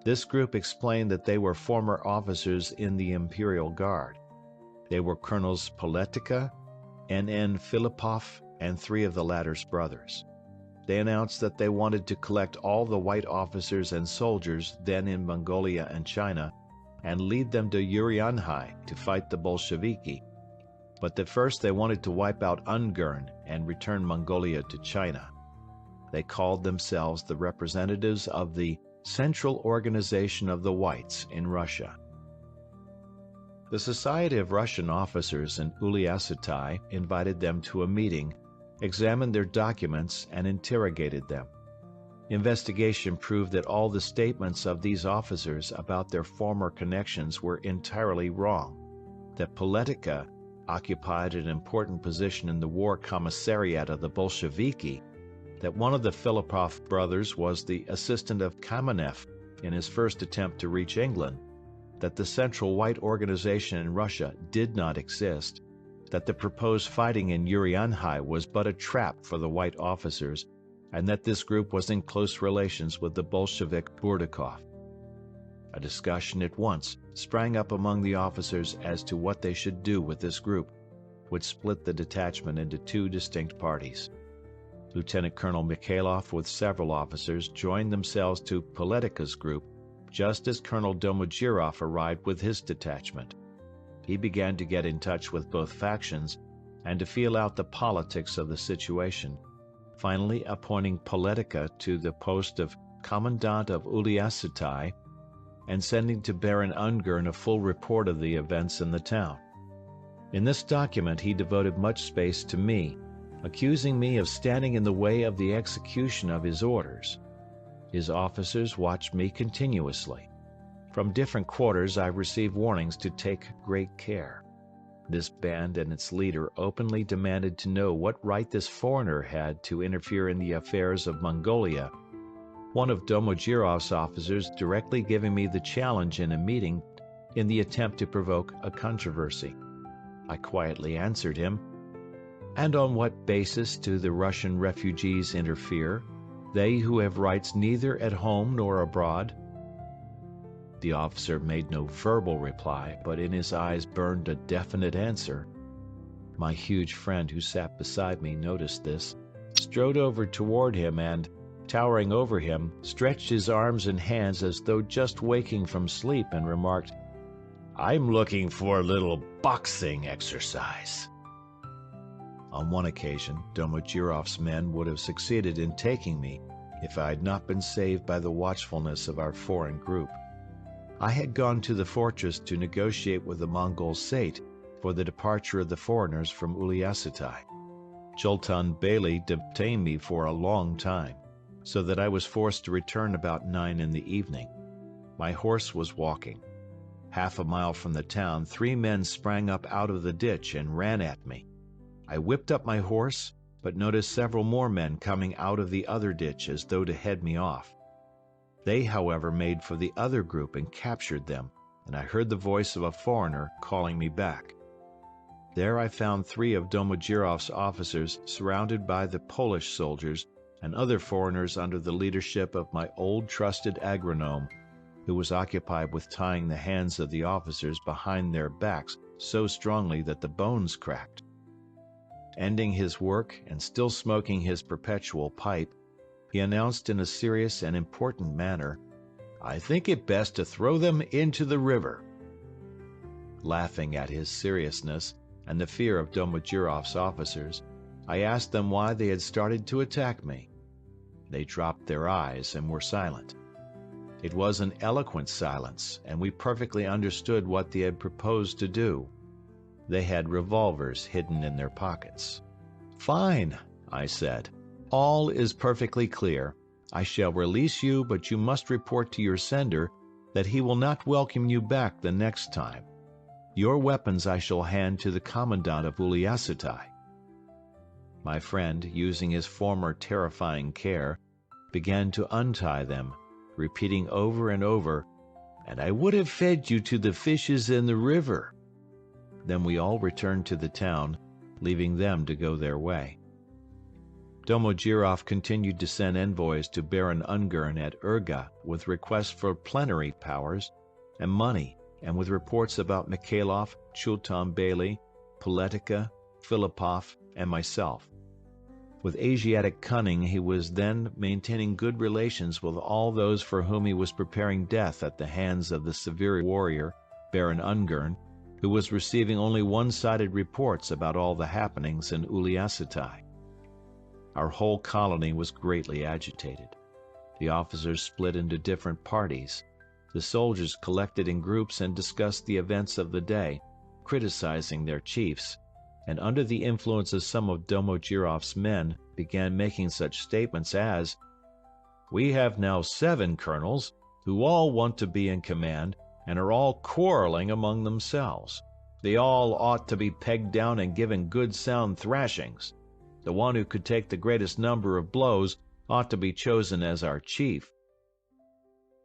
This group explained that they were former officers in the Imperial Guard. They were Colonels Poletika, N.N. Filipov, and three of the latter's brothers. They announced that they wanted to collect all the white officers and soldiers then in Mongolia and China and lead them to Urianhai to fight the Bolsheviki, but that first they wanted to wipe out Ungern and return Mongolia to China. They called themselves the representatives of the Central Organization of the Whites in Russia. The Society of Russian Officers in Uliassutai invited them to a meeting, examined their documents, and interrogated them. Investigation proved that all the statements of these officers about their former connections were entirely wrong, that Poletika occupied an important position in the war commissariat of the Bolsheviki, that one of the Filipov brothers was the assistant of Kamenev in his first attempt to reach England, that the Central White Organization in Russia did not exist, that the proposed fighting in Urianhai was but a trap for the white officers, and that this group was in close relations with the Bolshevik Burdakov. A discussion at once sprang up among the officers as to what they should do with this group, which split the detachment into two distinct parties. Lieutenant Colonel Mikhailov with several officers joined themselves to Poletika's group just as Colonel Domojiroff arrived with his detachment. He began to get in touch with both factions and to feel out the politics of the situation, finally appointing Poletika to the post of Commandant of Uliassutai and sending to Baron Ungern a full report of the events in the town. In this document he devoted much space to me, accusing me of standing in the way of the execution of his orders. His officers watched me continuously. From different quarters I received warnings to take great care. This band and its leader openly demanded to know what right this foreigner had to interfere in the affairs of Mongolia, one of Domojirov's officers directly giving me the challenge in a meeting in the attempt to provoke a controversy. I quietly answered him, "And on what basis do the Russian refugees interfere, they who have rights neither at home nor abroad?" The officer made no verbal reply, but in his eyes burned a definite answer. My huge friend who sat beside me noticed this, strode over toward him and, towering over him, stretched his arms and hands as though just waking from sleep and remarked, "I'm looking for a little boxing exercise." On one occasion, Domojirov's men would have succeeded in taking me if I had not been saved by the watchfulness of our foreign group. I had gone to the fortress to negotiate with the Mongol Sait for the departure of the foreigners from Uliassutai. Sultan Beyli detained me for a long time, so that I was forced to return about 9 in the evening. My horse was walking. Half a mile from the town, 3 men sprang up out of the ditch and ran at me. I whipped up my horse, but noticed several more men coming out of the other ditch as though to head me off. They, however, made for the other group and captured them, and I heard the voice of a foreigner calling me back. There I found 3 of Domojirov's officers surrounded by the Polish soldiers and other foreigners under the leadership of my old trusted agronome, who was occupied with tying the hands of the officers behind their backs so strongly that the bones cracked. Ending his work and still smoking his perpetual pipe, he announced in a serious and important manner, "I think it best to throw them into the river." Laughing at his seriousness and the fear of Domojirov's officers, I asked them why they had started to attack me. They dropped their eyes and were silent. It was an eloquent silence, and we perfectly understood what they had proposed to do. They had revolvers hidden in their pockets. "Fine," I said. "All is perfectly clear. I shall release you, but you must report to your sender that he will not welcome you back the next time. Your weapons I shall hand to the commandant of Uliassutai." My friend, using his former terrifying care, began to untie them, repeating over and over, "And I would have fed you to the fishes in the river." Then we all returned to the town, leaving them to go their way. Domojirov continued to send envoys to Baron Ungern at Urga with requests for plenary powers and money, and with reports about Mikhailov, Sultan Beyli, Politica, Filipov, and myself. With Asiatic cunning, he was then maintaining good relations with all those for whom he was preparing death at the hands of the severe warrior, Baron Ungern, who was receiving only one-sided reports about all the happenings in Uliassutai. Our whole colony was greatly agitated. The officers split into different parties. The soldiers collected in groups and discussed the events of the day, criticizing their chiefs, and under the influence of some of Domojirov's men began making such statements as, "We have now 7 colonels, who all want to be in command and are all quarreling among themselves. They all ought to be pegged down and given good sound thrashings. The one who could take the greatest number of blows ought to be chosen as our chief."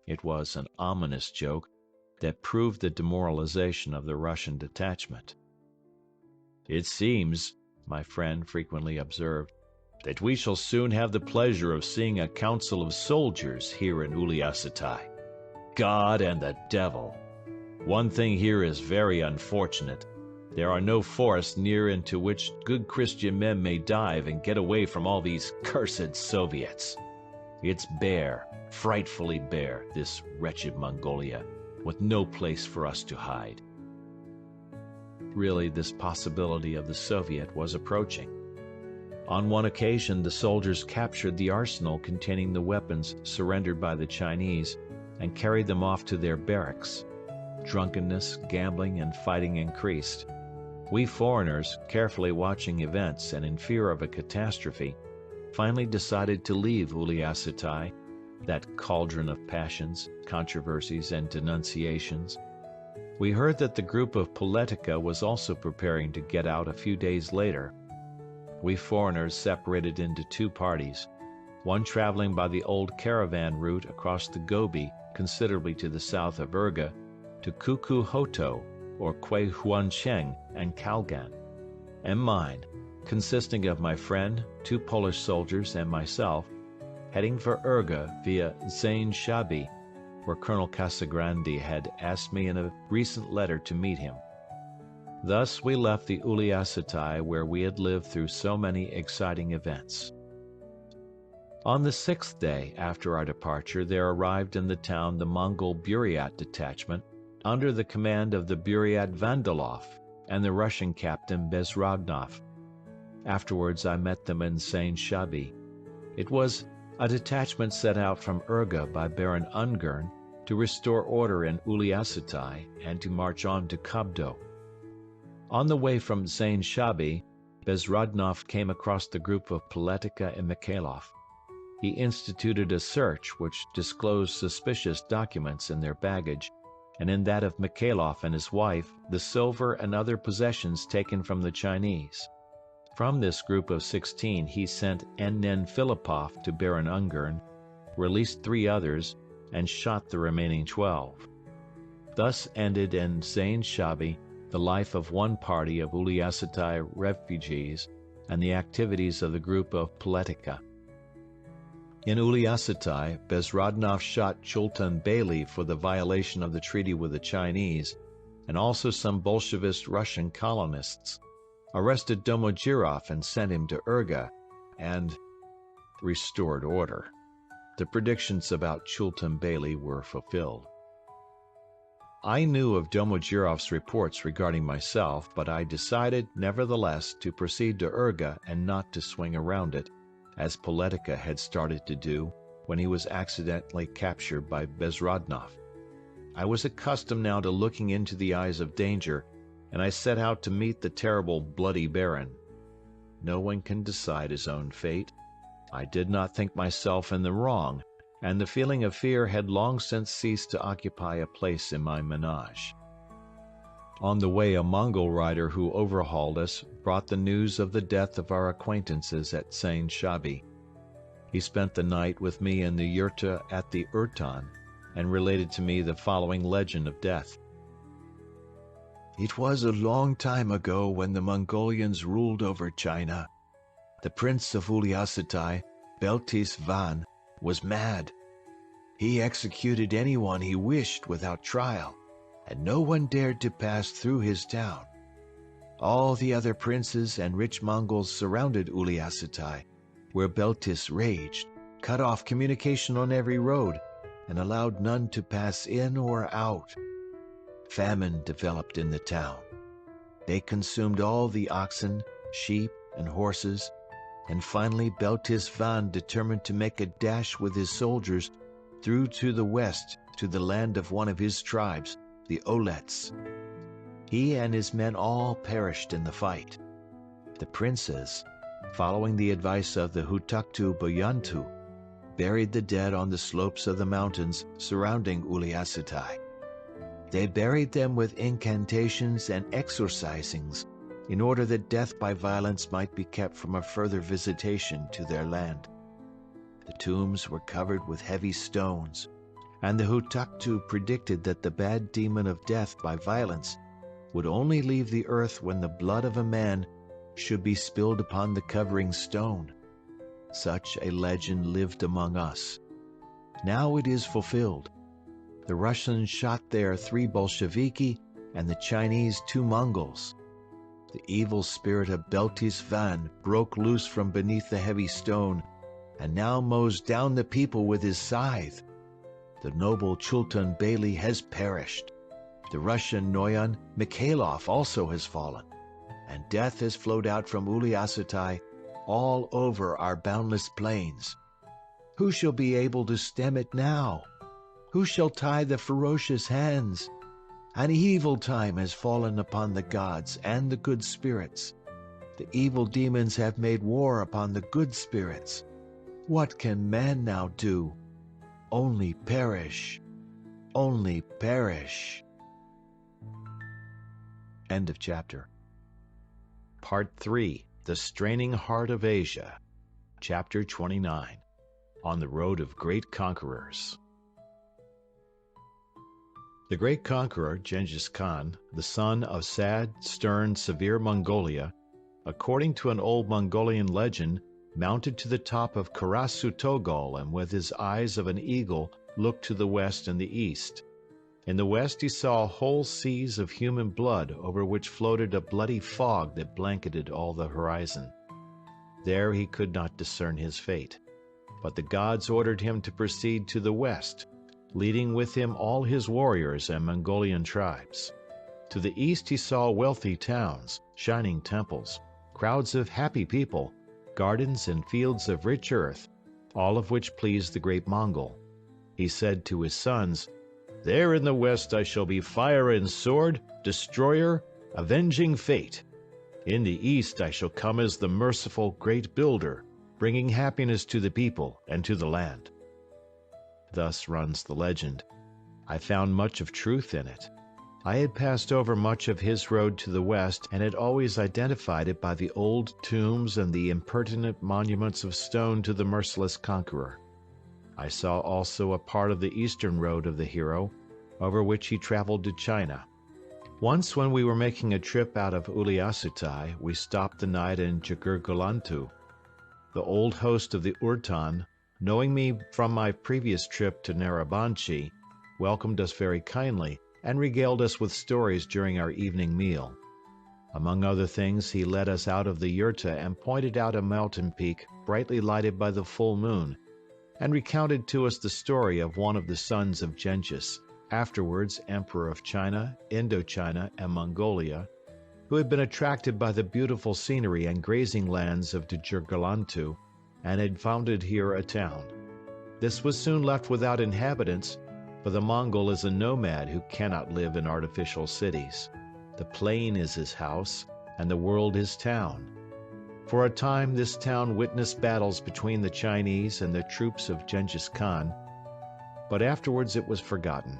It was an ominous joke that proved the demoralization of the Russian detachment. "It seems," my friend frequently observed, "that we shall soon have the pleasure of seeing a council of soldiers here in Uliassutai. God and the devil! One thing here is very unfortunate. There are no forests near into which good Christian men may dive and get away from all these cursed Soviets. It's bare, frightfully bare, this wretched Mongolia, with no place for us to hide." Really, this possibility of the Soviet was approaching. On one occasion, the soldiers captured the arsenal containing the weapons surrendered by the Chinese and carried them off to their barracks. Drunkenness, gambling, and fighting increased. We foreigners, carefully watching events and in fear of a catastrophe, finally decided to leave Uliassutai, that cauldron of passions, controversies, and denunciations. We heard that the group of Politica was also preparing to get out a few days later. We foreigners separated into 2 parties. one traveling by the old caravan route across the Gobi, considerably to the south of Urga, to Kuku Hoto, or Kwe Huancheng and Kalgan, and mine, consisting of my friend, 2 Polish soldiers, and myself, heading for Urga via Zain Shabi, where Colonel Casagrande had asked me in a recent letter to meet him. Thus we left the Uliassutai where we had lived through so many exciting events. On the 6th day after our departure, there arrived in the town the Mongol Buryat detachment under the command of the Buryat Vandalov and the Russian captain Bezrodnov. Afterwards I met them in Zain Shabi. It was a detachment sent out from Urga by Baron Ungern to restore order in Uliassutai and to march on to Kabdo. On the way from Zain Shabi, Bezrodnov came across the group of Politica and Mikhailov. He instituted a search which disclosed suspicious documents in their baggage, and in that of Mikhailov and his wife, the silver and other possessions taken from the Chinese. From this group of 16 he sent N.N. Filippov to Baron Ungern, released 3 others, and shot the remaining 12. Thus ended in Zain Shabi the life of one party of Uliassutai refugees and the activities of the group of Politica. In Uliassutai, Bezrodnov shot Chultan Beyli for the violation of the treaty with the Chinese, and also some Bolshevist Russian colonists, arrested Domodurov and sent him to Urga, and restored order. The predictions about Chultan Beyli were fulfilled. I knew of Domodurov's reports regarding myself, but I decided, nevertheless, to proceed to Urga and not to swing around it, as Politica had started to do when he was accidentally captured by Bezrodnov. I was accustomed now to looking into the eyes of danger, and I set out to meet the terrible Bloody Baron. No one can decide his own fate. I did not think myself in the wrong, and the feeling of fear had long since ceased to occupy a place in my menage. On the way, a Mongol rider who overhauled us brought the news of the death of our acquaintances at Zain Shabi. He spent the night with me in the yurta at the Urtan and related to me the following legend of death. It was a long time ago when the Mongolians ruled over China. The prince of Uliassutai, Beltis Van, was mad. He executed anyone he wished without trial, and no one dared to pass through his town. All the other princes and rich Mongols surrounded Uliassutai, where Beltis raged, cut off communication on every road, and allowed none to pass in or out. Famine developed in the town. They consumed all the oxen, sheep, and horses, and finally Beltis Van determined to make a dash with his soldiers through to the west to the land of one of his tribes, the Olets. He and his men all perished in the fight. The princes, following the advice of the Hutuktu Buyantu, buried the dead on the slopes of the mountains surrounding Uliassutai. They buried them with incantations and exorcisings in order that death by violence might be kept from a further visitation to their land. The tombs were covered with heavy stones, and the Hutuktu predicted that the bad demon of death by violence would only leave the earth when the blood of a man should be spilled upon the covering stone. Such a legend lived among us. Now it is fulfilled. The Russians shot there 3 Bolsheviki and the Chinese 2 Mongols. The evil spirit of Beltis Van broke loose from beneath the heavy stone and now mows down the people with his scythe. The noble Chultan Beyli has perished. The Russian Noyan Mikhailov also has fallen, and death has flowed out from Uliassutai all over our boundless plains. Who shall be able to stem it now? Who shall tie the ferocious hands? An evil time has fallen upon the gods and the good spirits. The evil demons have made war upon the good spirits. What can man now do? Only perish. Only perish. End of chapter. Part 3. The Straining Heart of Asia. Chapter 29. on the road of great conquerors. The great conqueror, Genghis Khan, the son of sad, stern, severe Mongolia, according to an old Mongolian legend, mounted to the top of Karasu Togol and with his eyes of an eagle looked to the west and the east. In the west he saw whole seas of human blood over which floated a bloody fog that blanketed all the horizon. There he could not discern his fate, but the gods ordered him to proceed to the west, leading with him all his warriors and Mongolian tribes. To the east he saw wealthy towns, shining temples, crowds of happy people, gardens and fields of rich earth, all of which pleased the great Mongol. He said to his sons, "There in the west I shall be fire and sword, destroyer, avenging fate. In the east I shall come as the merciful great builder, bringing happiness to the people and to the land." Thus runs the legend. I found much of truth in it. I had passed over much of his road to the west and had always identified it by the old tombs and the impertinent monuments of stone to the merciless conqueror. I saw also a part of the eastern road of the hero, over which he traveled to China. Once when we were making a trip out of Uliassutai, we stopped the night in Jagurgalantu. The old host of the Urtan, knowing me from my previous trip to Narabanchi, welcomed us very kindly and regaled us with stories during our evening meal. Among other things, he led us out of the yurta and pointed out a mountain peak brightly lighted by the full moon, and recounted to us the story of one of the sons of Genghis, afterwards Emperor of China, Indochina, and Mongolia, who had been attracted by the beautiful scenery and grazing lands of Djurgalantu, and had founded here a town. This was soon left without inhabitants, for the Mongol is a nomad who cannot live in artificial cities. The plain is his house, and the world his town. For a time this town witnessed battles between the Chinese and the troops of Genghis Khan, but afterwards it was forgotten.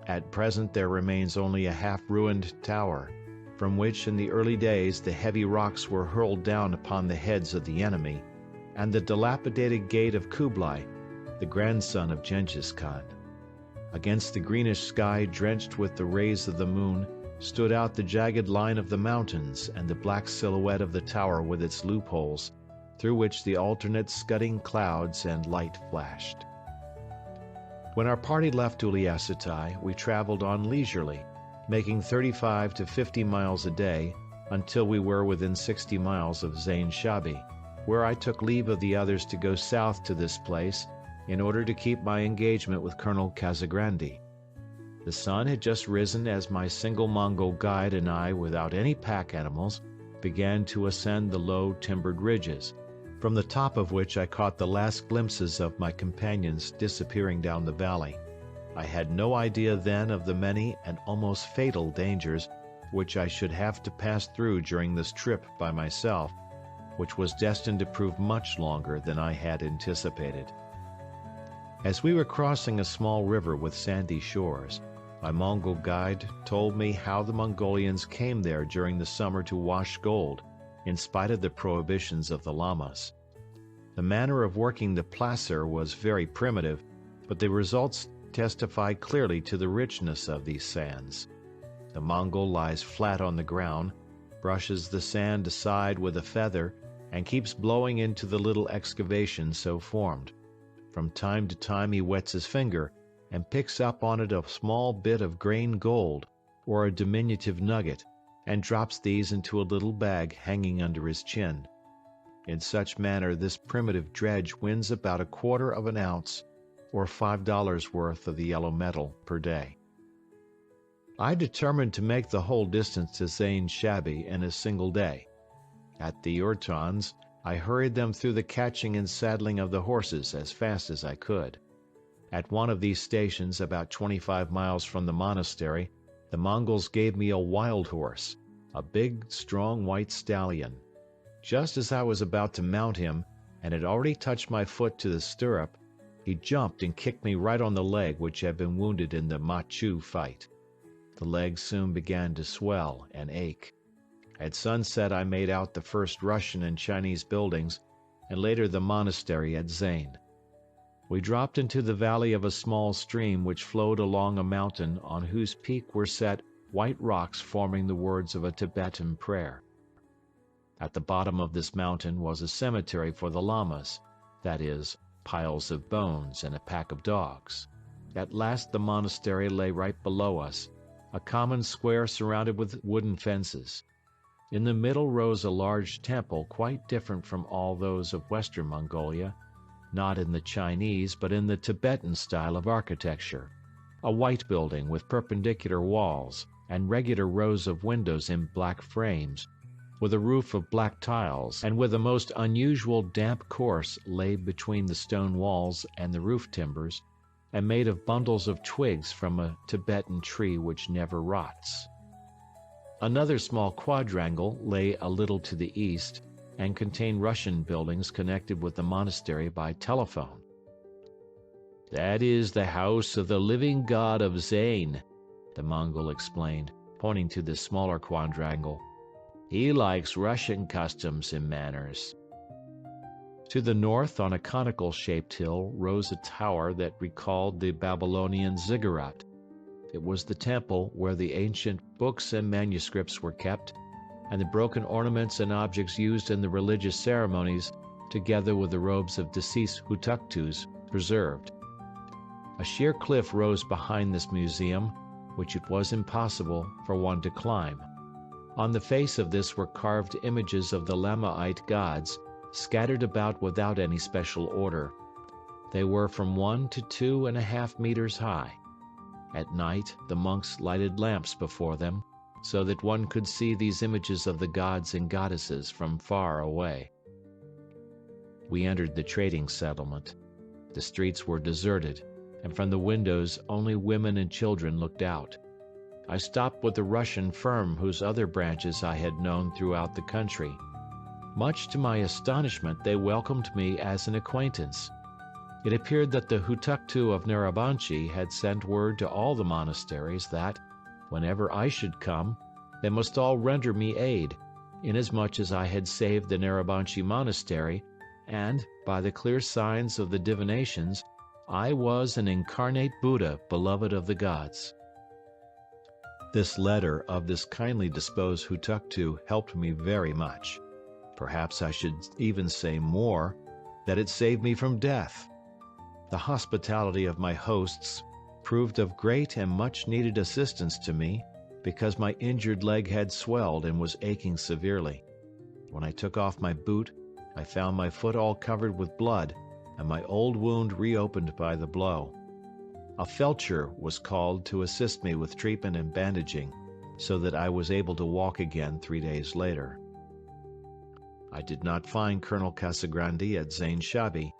At present there remains only a half-ruined tower, from which in the early days the heavy rocks were hurled down upon the heads of the enemy, and the dilapidated gate of Kublai, the grandson of Genghis Khan. Against the greenish sky drenched with the rays of the moon stood out the jagged line of the mountains and the black silhouette of the tower with its loopholes, through which the alternate scudding clouds and light flashed. When our party left Uliassutai, we traveled on leisurely, making 35 to 50 miles a day until we were within 60 miles of Zain Shabi, where I took leave of the others to go south to this place in order to keep my engagement with Colonel Casagrande. The sun had just risen as my single Mongol guide and I, without any pack animals, began to ascend the low timbered ridges, from the top of which I caught the last glimpses of my companions disappearing down the valley. I had no idea then of the many and almost fatal dangers which I should have to pass through during this trip by myself, which was destined to prove much longer than I had anticipated. As we were crossing a small river with sandy shores, my Mongol guide told me how the Mongolians came there during the summer to wash gold, in spite of the prohibitions of the lamas. The manner of working the placer was very primitive, but the results testify clearly to the richness of these sands. The Mongol lies flat on the ground, brushes the sand aside with a feather, and keeps blowing into the little excavation so formed. From time to time he wets his finger and picks up on it a small bit of grain gold or a diminutive nugget, and drops these into a little bag hanging under his chin. In such manner this primitive dredge wins about 1/4 of an ounce, or $5 worth of the yellow metal, per day. I determined to make the whole distance to Zain Shabi in a single day. At the Urtans, I hurried them through the catching and saddling of the horses as fast as I could. At one of these stations, about 25 miles from the monastery, the Mongols gave me a wild horse, a big, strong white stallion. Just as I was about to mount him, and had already touched my foot to the stirrup, he jumped and kicked me right on the leg which had been wounded in the Machu fight. The leg soon began to swell and ache. At sunset I made out the first Russian and Chinese buildings, and later the monastery at Zain. We dropped into the valley of a small stream which flowed along a mountain on whose peak were set white rocks forming the words of a Tibetan prayer. At the bottom of this mountain was a cemetery for the lamas, that is, piles of bones and a pack of dogs. At last the monastery lay right below us, a common square surrounded with wooden fences. In the middle rose a large temple quite different from all those of Western Mongolia, not in the Chinese but in the Tibetan style of architecture, a white building with perpendicular walls and regular rows of windows in black frames, with a roof of black tiles and with a most unusual damp course laid between the stone walls and the roof timbers, and made of bundles of twigs from a Tibetan tree which never rots. Another small quadrangle lay a little to the east and contained Russian buildings connected with the monastery by telephone. "That is the house of the living god of Zain," the Mongol explained, pointing to the smaller quadrangle. "He likes Russian customs and manners." To the north, on a conical-shaped hill, rose a tower that recalled the Babylonian ziggurat. It was the temple where the ancient books and manuscripts were kept, and the broken ornaments and objects used in the religious ceremonies, together with the robes of deceased Hutuktus, preserved. A sheer cliff rose behind this museum, which it was impossible for one to climb. On the face of this were carved images of the Lamaite gods, scattered about without any special order. They were from 1 to 2.5 meters high. At night, the monks lighted lamps before them, so that one could see these images of the gods and goddesses from far away. We entered the trading settlement. The streets were deserted, and from the windows only women and children looked out. I stopped with a Russian firm whose other branches I had known throughout the country. Much to my astonishment, they welcomed me as an acquaintance. It appeared that the Hutuktu of Narabanchi had sent word to all the monasteries that, whenever I should come, they must all render me aid, inasmuch as I had saved the Narabanchi monastery, and, by the clear signs of the divinations, I was an incarnate Buddha beloved of the gods. This letter of this kindly disposed Hutuktu helped me very much. Perhaps I should even say more, that it saved me from death. The hospitality of my hosts proved of great and much-needed assistance to me, because my injured leg had swelled and was aching severely. When I took off my boot, I found my foot all covered with blood, and my old wound reopened by the blow. A felcher was called to assist me with treatment and bandaging, so that I was able to walk again 3 days later. I did not find Colonel Casagrande at Zain Shabi.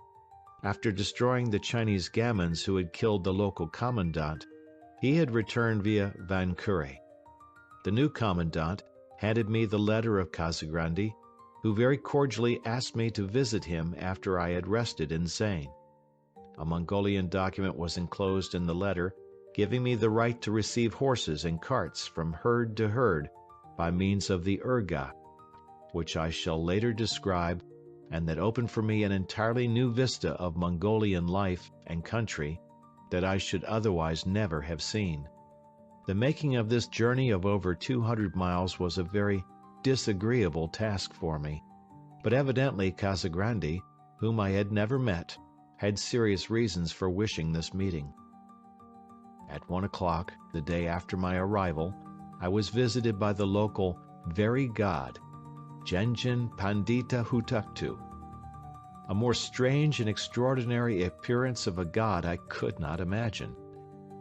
After destroying the Chinese gamins who had killed the local commandant, he had returned via Vancouver. The new commandant handed me the letter of Casagrande, who very cordially asked me to visit him after I had rested in Zain. A Mongolian document was enclosed in the letter, giving me the right to receive horses and carts from herd to herd by means of the urga, which I shall later describe, and that opened for me an entirely new vista of Mongolian life and country that I should otherwise never have seen. The making of this journey of over 200 miles was a very disagreeable task for me, but evidently Casagrande, whom I had never met, had serious reasons for wishing this meeting. At 1 o'clock, the day after my arrival, I was visited by the local very god, Genjin Pandita Hutuktu. A more strange and extraordinary appearance of a god I could not imagine.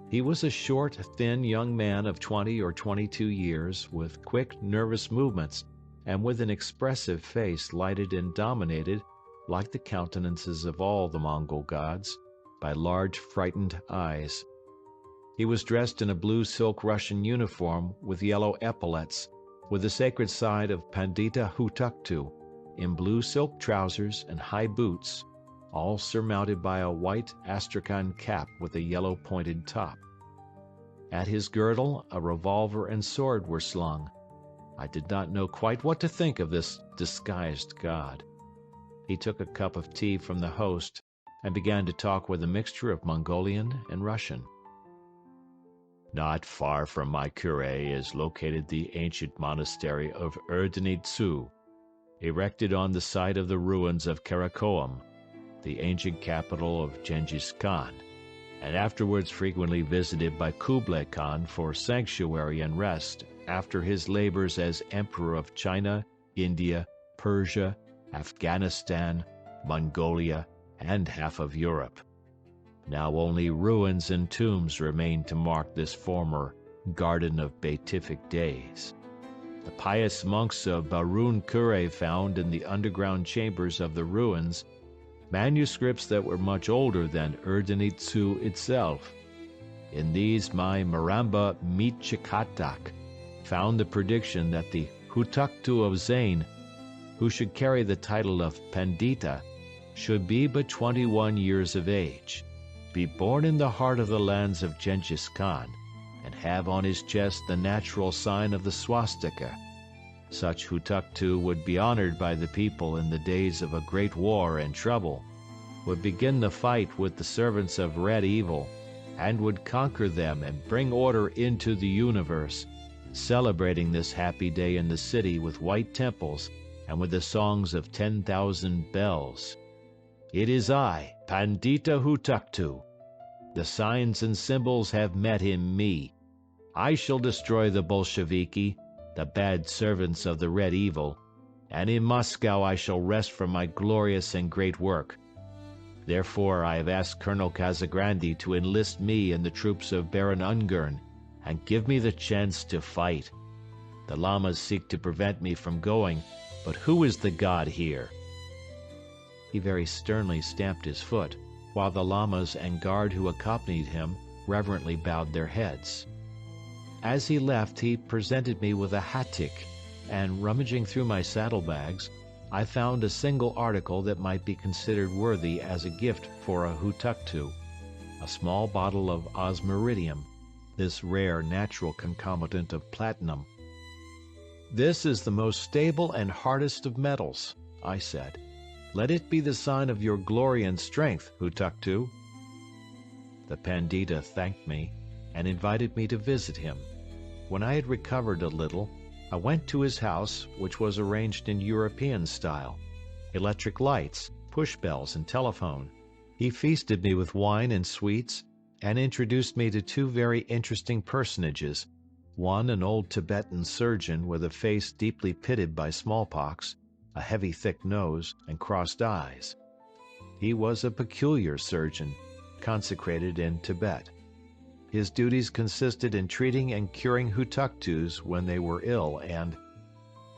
He was a short, thin young man of 20 or 22 years, with quick, nervous movements, and with an expressive face lighted and dominated, like the countenances of all the Mongol gods, by large, frightened eyes. He was dressed in a blue silk Russian uniform with yellow epaulets, with the sacred sign of Pandita Hutuktu, in blue silk trousers and high boots, all surmounted by a white astrakhan cap with a yellow pointed top. At his girdle, a revolver and sword were slung. I did not know quite what to think of this disguised god. He took a cup of tea from the host, and began to talk with a mixture of Mongolian and Russian. Not far from my cure is located the ancient monastery of Erdeni-Tsu, erected on the site of the ruins of Karakorum, the ancient capital of Genghis Khan, and afterwards frequently visited by Kublai Khan for sanctuary and rest after his labors as Emperor of China, India, Persia, Afghanistan, Mongolia, and half of Europe. Now only ruins and tombs remain to mark this former garden of beatific days. The pious monks of Barun Kure found in the underground chambers of the ruins manuscripts that were much older than Erdeni-Tsu itself. In these my Maramba Michikatak found the prediction that the Hutuktu of Zain, who should carry the title of Pandita, should be but 21 years of age, be born in the heart of the lands of Genghis Khan, and have on his chest the natural sign of the swastika. Such Hutuktu would be honored by the people in the days of a great war and trouble, would begin the fight with the servants of Red Evil, and would conquer them and bring order into the universe, celebrating this happy day in the city with white temples and with the songs of 10,000 bells. It is I, Pandita Hutuktu. The signs and symbols have met in me. I shall destroy the Bolsheviki, the bad servants of the Red Evil, and in Moscow I shall rest from my glorious and great work. Therefore I have asked Colonel Casagrande to enlist me in the troops of Baron Ungern and give me the chance to fight. The Lamas seek to prevent me from going, but who is the god here?" He very sternly stamped his foot, while the Lamas and guard who accompanied him reverently bowed their heads. As he left, he presented me with a hatik, and rummaging through my saddlebags, I found a single article that might be considered worthy as a gift for a Hutuktu, a small bottle of osmiridium, this rare natural concomitant of platinum. "This is the most stable and hardest of metals," I said. "Let it be the sign of your glory and strength, Hutuktu." The Pandita thanked me and invited me to visit him. When I had recovered a little, I went to his house, which was arranged in European style. Electric lights, push bells, and telephone. He feasted me with wine and sweets, and introduced me to two very interesting personages, one an old Tibetan surgeon with a face deeply pitted by smallpox, a heavy thick nose, and crossed eyes. He was a peculiar surgeon, consecrated in Tibet. His duties consisted in treating and curing Hutuktus when they were ill and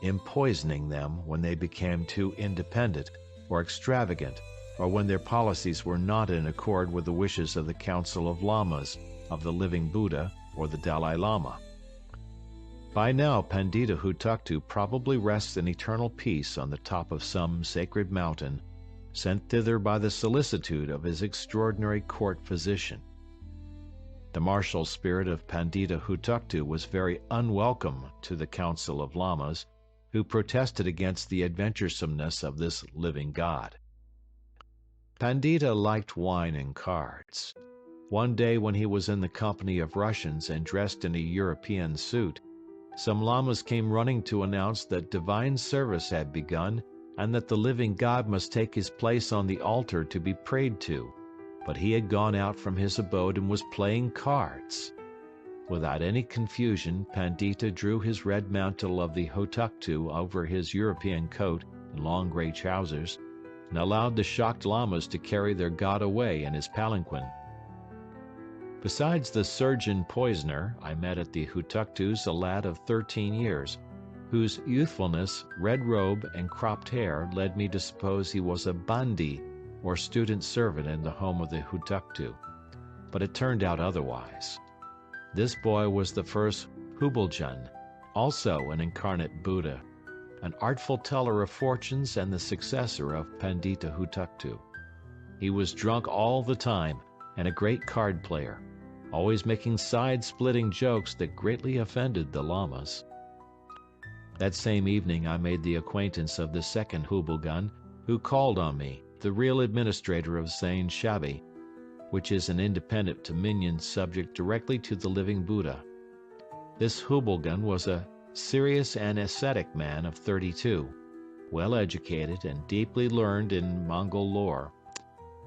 in poisoning them when they became too independent or extravagant, or when their policies were not in accord with the wishes of the Council of Lamas, of the living Buddha, or the Dalai Lama. By now Pandita Hutuktu probably rests in eternal peace on the top of some sacred mountain, sent thither by the solicitude of his extraordinary court physician. The martial spirit of Pandita Hutuktu was very unwelcome to the Council of Lamas, who protested against the adventuresomeness of this living god. Pandita liked wine and cards. One day when he was in the company of Russians and dressed in a European suit, some Lamas came running to announce that divine service had begun and that the living god must take his place on the altar to be prayed to. But he had gone out from his abode and was playing cards. Without any confusion, Pandita drew his red mantle of the Hutuktu over his European coat and long gray trousers, and allowed the shocked Lamas to carry their god away in his palanquin. Besides the surgeon poisoner, I met at the Hutuktus a lad of 13 years, whose youthfulness, red robe, and cropped hair led me to suppose he was a bandi, or student servant in the home of the Hutuktu, but it turned out otherwise. This boy was the first Hubuljan, also an incarnate Buddha, an artful teller of fortunes and the successor of Pandita Hutuktu. He was drunk all the time and a great card player, always making side-splitting jokes that greatly offended the Lamas. That same evening I made the acquaintance of the second Hubulgan, who called on me, the real administrator of Zain Shabi, which is an independent dominion subject directly to the living Buddha. This Hubelgun was a serious and ascetic man of 32, well educated and deeply learned in Mongol lore.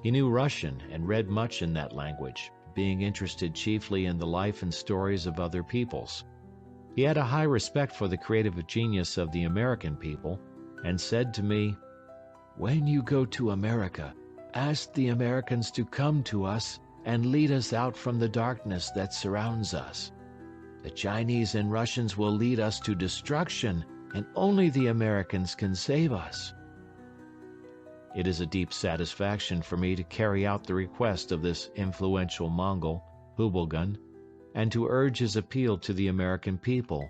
He knew Russian and read much in that language, being interested chiefly in the life and stories of other peoples. He had a high respect for the creative genius of the American people and said to me, "When you go to America, ask the Americans to come to us and lead us out from the darkness that surrounds us. The Chinese and Russians will lead us to destruction, and only the Americans can save us." It is a deep satisfaction for me to carry out the request of this influential Mongol, Hubelgun, and to urge his appeal to the American people.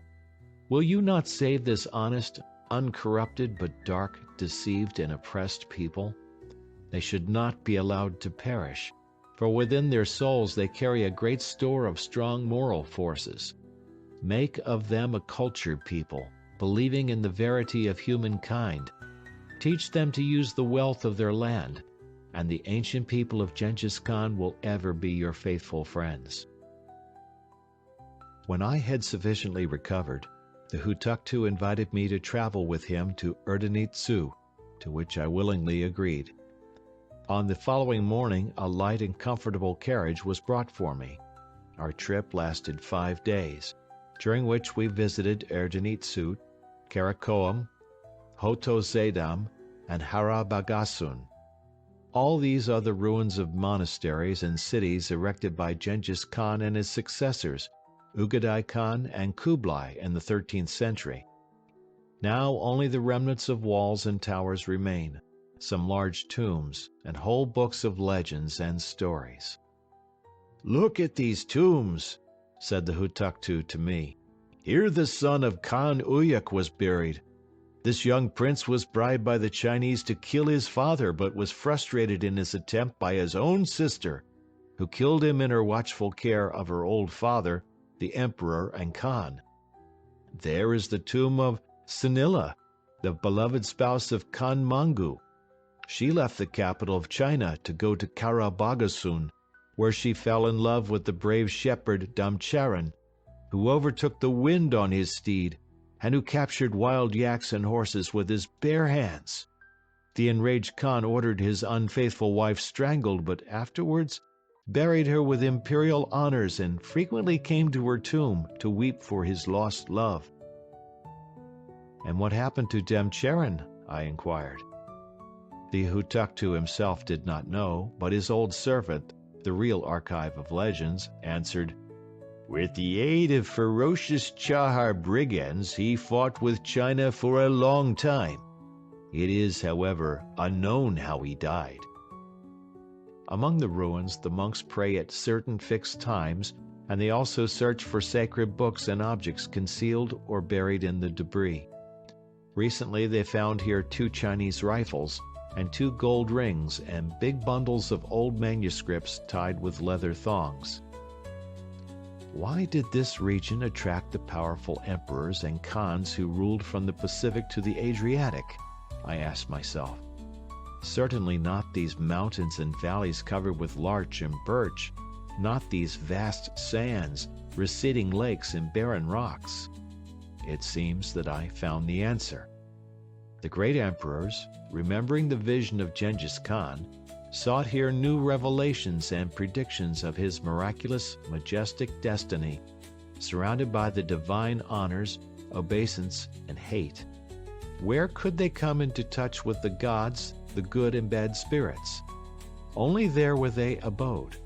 Will you not save this honest, uncorrupted but dark, deceived and oppressed people? They should not be allowed to perish, for within their souls they carry a great store of strong moral forces. Make of them a cultured people, believing in the verity of humankind. Teach them to use the wealth of their land, and the ancient people of Genghis Khan will ever be your faithful friends. When I had sufficiently recovered, the Hutuktu invited me to travel with him to Erdenitsu, to which I willingly agreed. On the following morning, a light and comfortable carriage was brought for me. Our trip lasted 5 days, during which we visited Erdenitsu, Karakoram, Hotozedam, and Harabagasun. All these are the ruins of monasteries and cities erected by Genghis Khan and his successors, Ugadai Khan and Kublai, in the 13th century. Now only the remnants of walls and towers remain, some large tombs, and whole books of legends and stories. "Look at these tombs," said the Hutuktu to me. "Here the son of Khan Uyak was buried. This young prince was bribed by the Chinese to kill his father, but was frustrated in his attempt by his own sister, who killed him in her watchful care of her old father, the emperor and Khan. There is the tomb of Sanila, the beloved spouse of Khan Mangu. She left the capital of China to go to Karabagasun, where she fell in love with the brave shepherd Damcharan, who overtook the wind on his steed, and who captured wild yaks and horses with his bare hands. The enraged Khan ordered his unfaithful wife strangled, but afterwards buried her with imperial honors and frequently came to her tomb to weep for his lost love." "And what happened to Damcharan?" I inquired. The Hutuktu himself did not know, but his old servant, the real archive of legends, answered, "With the aid of ferocious Chahar brigands, he fought with China for a long time. It is, however, unknown how he died." Among the ruins, the monks pray at certain fixed times, and they also search for sacred books and objects concealed or buried in the debris. Recently, they found here 2 Chinese rifles and 2 gold rings and big bundles of old manuscripts tied with leather thongs. Why did this region attract the powerful emperors and khans who ruled from the Pacific to the Adriatic? I asked myself. Certainly not these mountains and valleys covered with larch and birch, not these vast sands, receding lakes and barren rocks. It seems that I found the answer. The great emperors, remembering the vision of Genghis Khan, sought here new revelations and predictions of his miraculous, majestic destiny, surrounded by the divine honors, obeisance, and hate. Where could they come into touch with the gods, the good and bad spirits? Only there where they abode.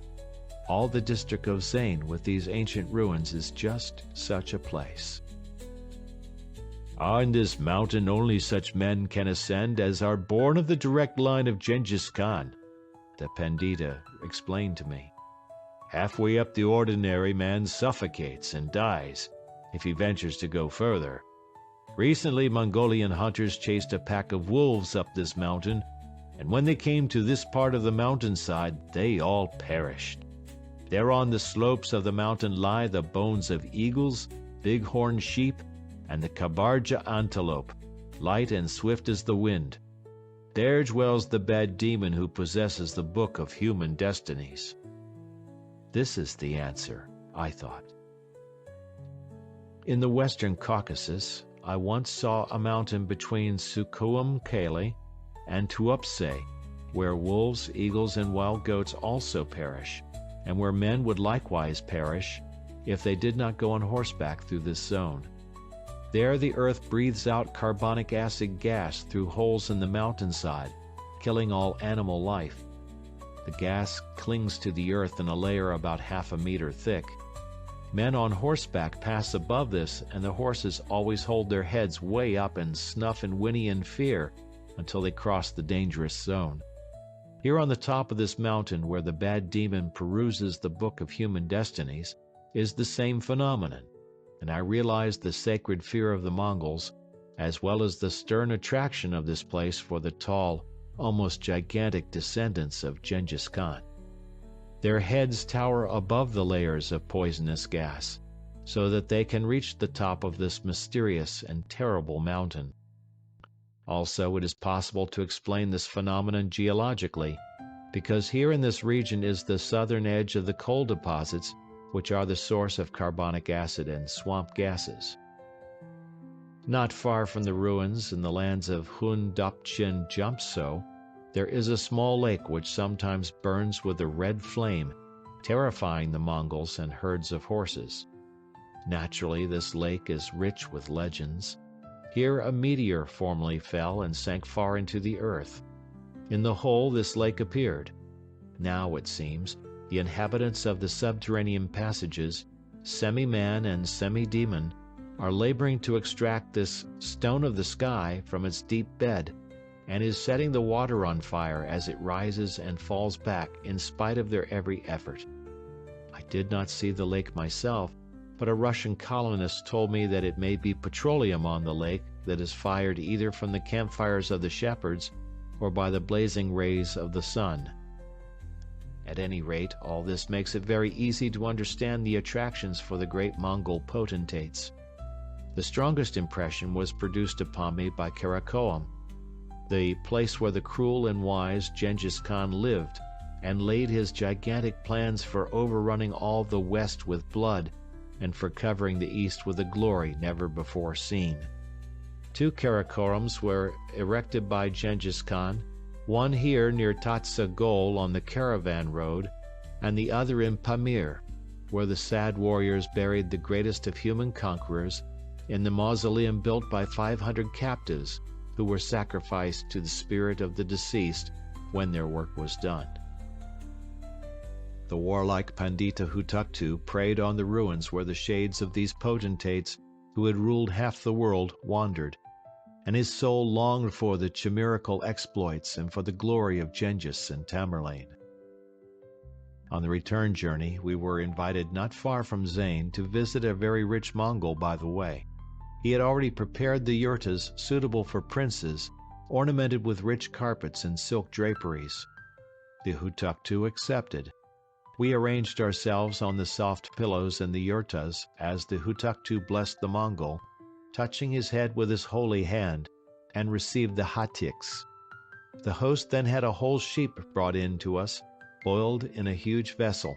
All the district of Zain with these ancient ruins is just such a place. "On this mountain only such men can ascend as are born of the direct line of Genghis Khan," the Pandita explained to me. "Halfway up the ordinary man suffocates and dies if he ventures to go further. Recently Mongolian hunters chased a pack of wolves up this mountain, and when they came to this part of the mountainside, they all perished. There on the slopes of the mountain lie the bones of eagles, bighorn sheep, and the kabarja antelope, light and swift as the wind. There dwells the bad demon who possesses the book of human destinies. This is the answer, I thought. In the western Caucasus, I once saw a mountain between Sukhum Kale and Tuapse, where wolves, eagles, and wild goats also perish, and where men would likewise perish if they did not go on horseback through this zone. There the earth breathes out carbonic acid gas through holes in the mountainside, killing all animal life. The gas clings to the earth in a layer about half a meter thick. Men on horseback pass above this, and the horses always hold their heads way up and snuff and whinny in fear until they cross the dangerous zone. Here on the top of this mountain, where the bad demon peruses the book of human destinies, is the same phenomenon, and I realized the sacred fear of the Mongols, as well as the stern attraction of this place for the tall, almost gigantic descendants of Genghis Khan. Their heads tower above the layers of poisonous gas, so that they can reach the top of this mysterious and terrible mountain. Also, it is possible to explain this phenomenon geologically, because here in this region is the southern edge of the coal deposits, which are the source of carbonic acid and swamp gases. Not far from the ruins in the lands of Hun Dapchin Jumpso, there is a small lake which sometimes burns with a red flame, terrifying the Mongols and herds of horses. Naturally, this lake is rich with legends. Here a meteor formerly fell and sank far into the earth. In the hole this lake appeared. Now, it seems, the inhabitants of the subterranean passages, semi-man and semi-demon, are laboring to extract this stone of the sky from its deep bed, and is setting the water on fire as it rises and falls back in spite of their every effort. I did not see the lake myself, but a Russian colonist told me that it may be petroleum on the lake that is fired either from the campfires of the shepherds or by the blazing rays of the sun. At any rate, all this makes it very easy to understand the attractions for the great Mongol potentates. The strongest impression was produced upon me by Karakorum, the place where the cruel and wise Genghis Khan lived and laid his gigantic plans for overrunning all the west with blood and for covering the east with a glory never before seen. 2 Karakorums were erected by Genghis Khan, one here near Tatsa Gol on the caravan road, and the other in Pamir, where the sad warriors buried the greatest of human conquerors in the mausoleum built by 500 captives who were sacrificed to the spirit of the deceased when their work was done. The warlike Pandita Hutuktu prayed on the ruins where the shades of these potentates who had ruled half the world wandered, and his soul longed for the chimerical exploits and for the glory of Genghis and Tamerlane. On the return journey, we were invited not far from Zain to visit a very rich Mongol by the way. He had already prepared the yurtas suitable for princes, ornamented with rich carpets and silk draperies. The Hutuktu accepted. We arranged ourselves on the soft pillows in the yurtas as the Hutuktu blessed the Mongol, touching his head with his holy hand, and received the hatiks. The host then had a whole sheep brought in to us, boiled in a huge vessel.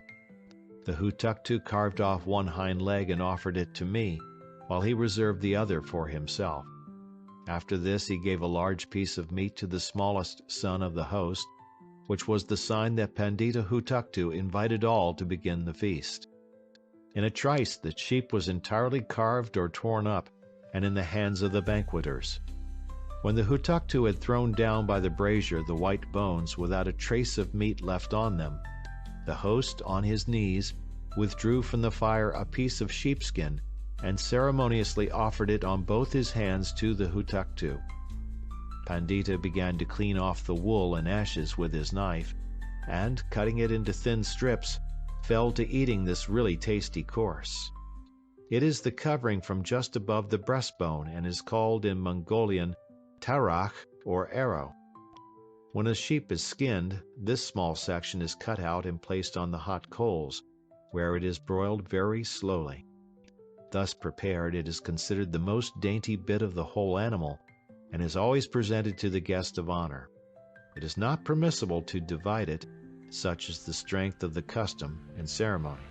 The Hutuktu carved off one hind leg and offered it to me, while he reserved the other for himself. After this he gave a large piece of meat to the smallest son of the host, which was the sign that Pandita Hutuktu invited all to begin the feast. In a trice the sheep was entirely carved or torn up, and in the hands of the banqueters. When the Hutuktu had thrown down by the brazier the white bones without a trace of meat left on them, the host, on his knees, withdrew from the fire a piece of sheepskin and ceremoniously offered it on both his hands to the Hutuktu. Pandita began to clean off the wool and ashes with his knife, and, cutting it into thin strips, fell to eating this really tasty course. It is the covering from just above the breastbone and is called in Mongolian tarach, or arrow. When a sheep is skinned, this small section is cut out and placed on the hot coals, where it is broiled very slowly. Thus prepared, it is considered the most dainty bit of the whole animal, and is always presented to the guest of honor. It is not permissible to divide it, such is the strength of the custom and ceremony.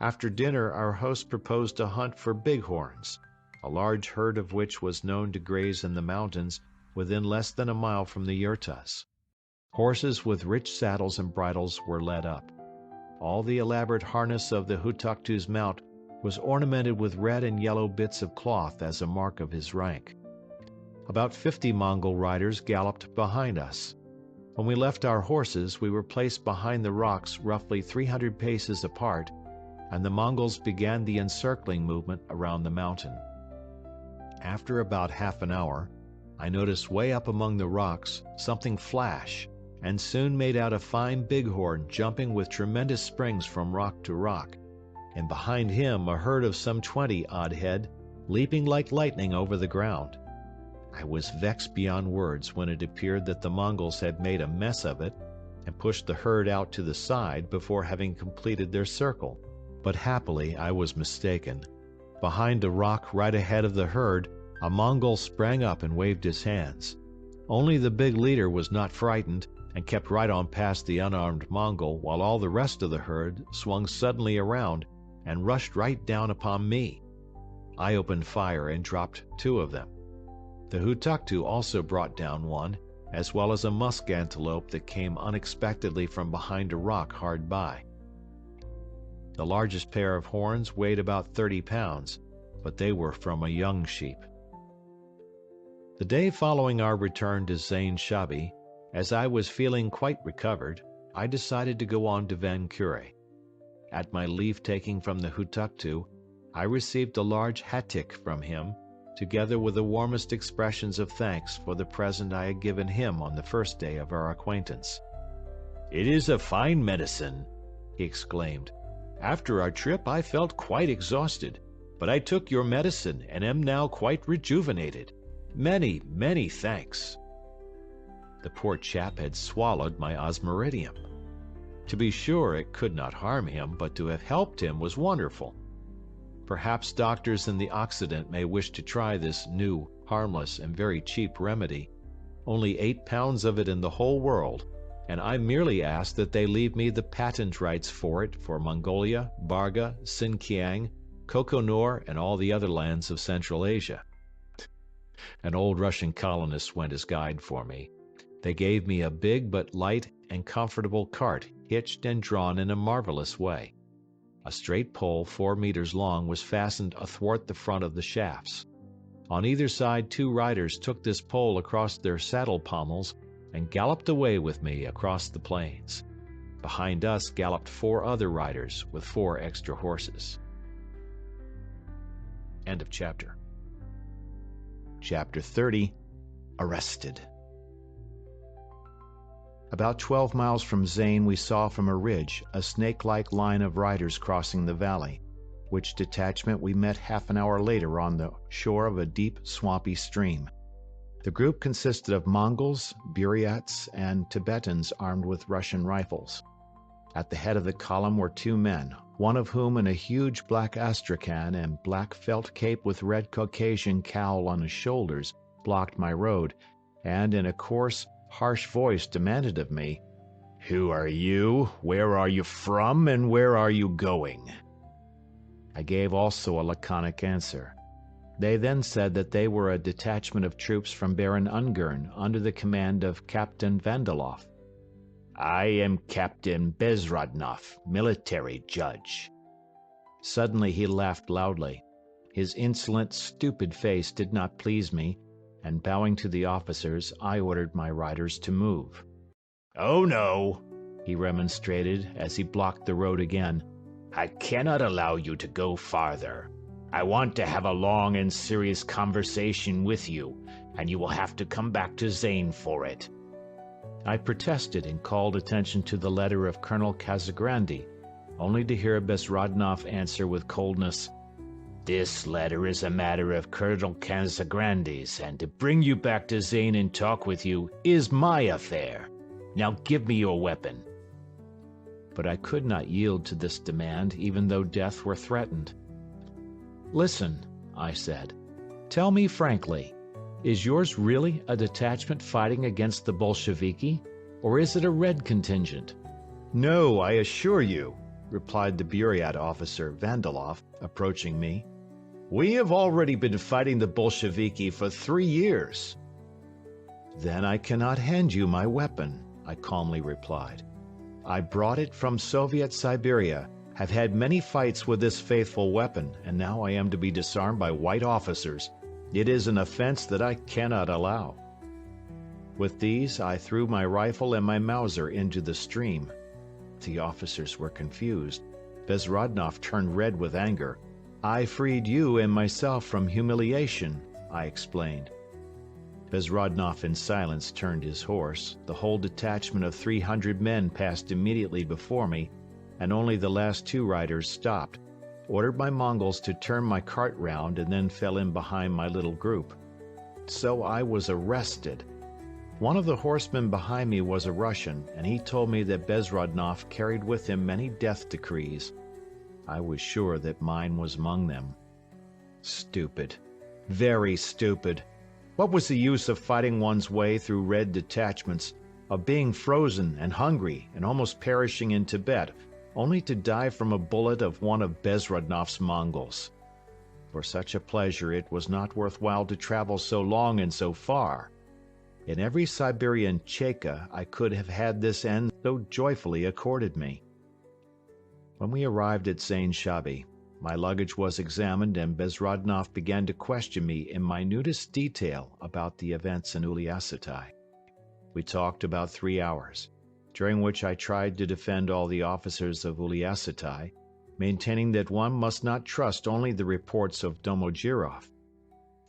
After dinner, our host proposed a hunt for bighorns, a large herd of which was known to graze in the mountains within less than a mile from the yurtas. Horses with rich saddles and bridles were led up. All the elaborate harness of the Hutuktu's mount was ornamented with red and yellow bits of cloth as a mark of his rank. About 50 Mongol riders galloped behind us. When we left our horses, we were placed behind the rocks roughly 300 paces apart, and the Mongols began the encircling movement around the mountain. After about half an hour, I noticed way up among the rocks something flash, and soon made out a fine bighorn jumping with tremendous springs from rock to rock, and behind him a herd of some 20-odd head, leaping like lightning over the ground. I was vexed beyond words when it appeared that the Mongols had made a mess of it and pushed the herd out to the side before having completed their circle. But happily I was mistaken. Behind a rock right ahead of the herd, a Mongol sprang up and waved his hands. Only the big leader was not frightened and kept right on past the unarmed Mongol, while all the rest of the herd swung suddenly around and rushed right down upon me. I opened fire and dropped 2 of them. The Hutuktu also brought down one, as well as a musk antelope that came unexpectedly from behind a rock hard by. The largest pair of horns weighed about 30 pounds, but they were from a young sheep. The day following our return to Zain Shabi, as I was feeling quite recovered, I decided to go on to Vancouver. At my leave-taking from the Hutuktu, I received a large hatyk from him, together with the warmest expressions of thanks for the present I had given him on the first day of our acquaintance. "It is a fine medicine," he exclaimed. "After our trip I felt quite exhausted, but I took your medicine and am now quite rejuvenated. Many, many thanks." The poor chap had swallowed my osmiridium. To be sure, it could not harm him, but to have helped him was wonderful. Perhaps doctors in the Occident may wish to try this new, harmless, and very cheap remedy. Only 8 pounds of it in the whole world, and I merely ask that they leave me the patent rights for it for Mongolia, Barga, Sinkiang, Kokonor, and all the other lands of Central Asia. An old Russian colonist went as guide for me. They gave me a big but light and comfortable cart, hitched and drawn in a marvelous way. A straight pole 4 meters long was fastened athwart the front of the shafts. On either side 2 riders took this pole across their saddle pommels and galloped away with me across the plains. Behind us galloped 4 other riders with 4 extra horses. End of chapter. Chapter 30. Arrested. About 12 miles from Zain, we saw from a ridge a snake-like line of riders crossing the valley, which detachment we met half an hour later on the shore of a deep, swampy stream. The group consisted of Mongols, Buryats, and Tibetans armed with Russian rifles. At the head of the column were 2 men, one of whom in a huge black astrakhan and black felt cape with red Caucasian cowl on his shoulders blocked my road, and in a coarse, harsh voice demanded of me, "Who are you? Where are you from? And where are you going?" I gave also a laconic answer. They then said that they were a detachment of troops from Baron Ungern under the command of Captain Vandalov. "I am Captain Bezrodnov, military judge." Suddenly he laughed loudly. His insolent, stupid face did not please me, and bowing to the officers, I ordered my riders to move. "Oh no," he remonstrated as he blocked the road again. "I cannot allow you to go farther. I want to have a long and serious conversation with you, and you will have to come back to Zain for it." I protested and called attention to the letter of Colonel Kazagrandi, only to hear Bezrodnov answer with coldness, "This letter is a matter of Colonel Kazagrandi's, and to bring you back to Zain and talk with you is my affair. Now give me your weapon." But I could not yield to this demand, even though death were threatened. "Listen," I said. "Tell me frankly, Is yours really a detachment fighting against the Bolsheviki, or is it a Red contingent?" "No, I assure you," replied the Buryat officer Vandalov, approaching me. "We have already been fighting the Bolsheviki for 3 years." "Then I cannot hand you my weapon," I calmly replied. "I brought it from Soviet Siberia, have had many fights with this faithful weapon, and now I am to be disarmed by white officers. It is an offense that I cannot allow." With these, I threw my rifle and my Mauser into the stream. The officers were confused. Bezrodnov turned red with anger. "I freed you and myself from humiliation," I explained. Bezrodnov in silence turned his horse. The whole detachment of 300 men passed immediately before me, and only the last 2 riders stopped, ordered my Mongols to turn my cart round, and then fell in behind my little group. So I was arrested. One of the horsemen behind me was a Russian, and he told me that Bezrodnov carried with him many death decrees. I was sure that mine was among them. Stupid. Very stupid. What was the use of fighting one's way through Red detachments, of being frozen and hungry and almost perishing in Tibet, only to die from a bullet of one of Bezrodnov's Mongols? For such a pleasure it was not worthwhile to travel so long and so far. In every Siberian Cheka I could have had this end so joyfully accorded me. When we arrived at Zain-Shabi, my luggage was examined and Bezrodnov began to question me in minutest detail about the events in Uliassutai. We talked about 3 hours, during which I tried to defend all the officers of Uliassutai, maintaining that one must not trust only the reports of Domodrov.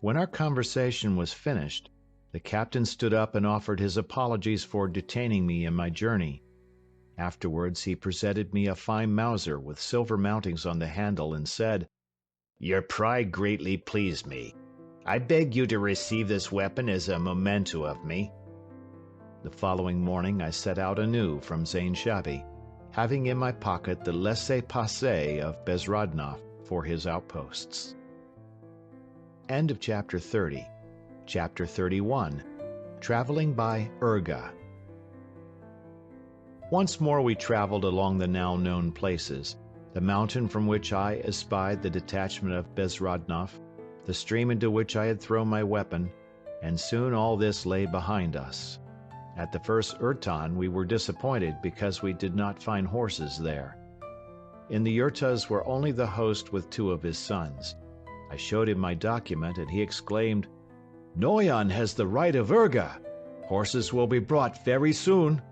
When our conversation was finished, the captain stood up and offered his apologies for detaining me in my journey. Afterwards he presented me a fine Mauser with silver mountings on the handle and said, "Your pride greatly pleased me. I beg you to receive this weapon as a memento of me." The following morning I set out anew from Zain-Shabi, having in my pocket the laissez-passer of Bezrodnov for his outposts. End of Chapter 30. Chapter 31. Traveling by Urga. Once more we traveled along the now known places, the mountain from which I espied the detachment of Bezrodnov, the stream into which I had thrown my weapon, and soon all this lay behind us. At the first Urtan we were disappointed because we did not find horses there. In the yurtas were only the host with 2 of his sons. I showed him my document and he exclaimed, "Noyan has the right of Urga. Horses will be brought very soon."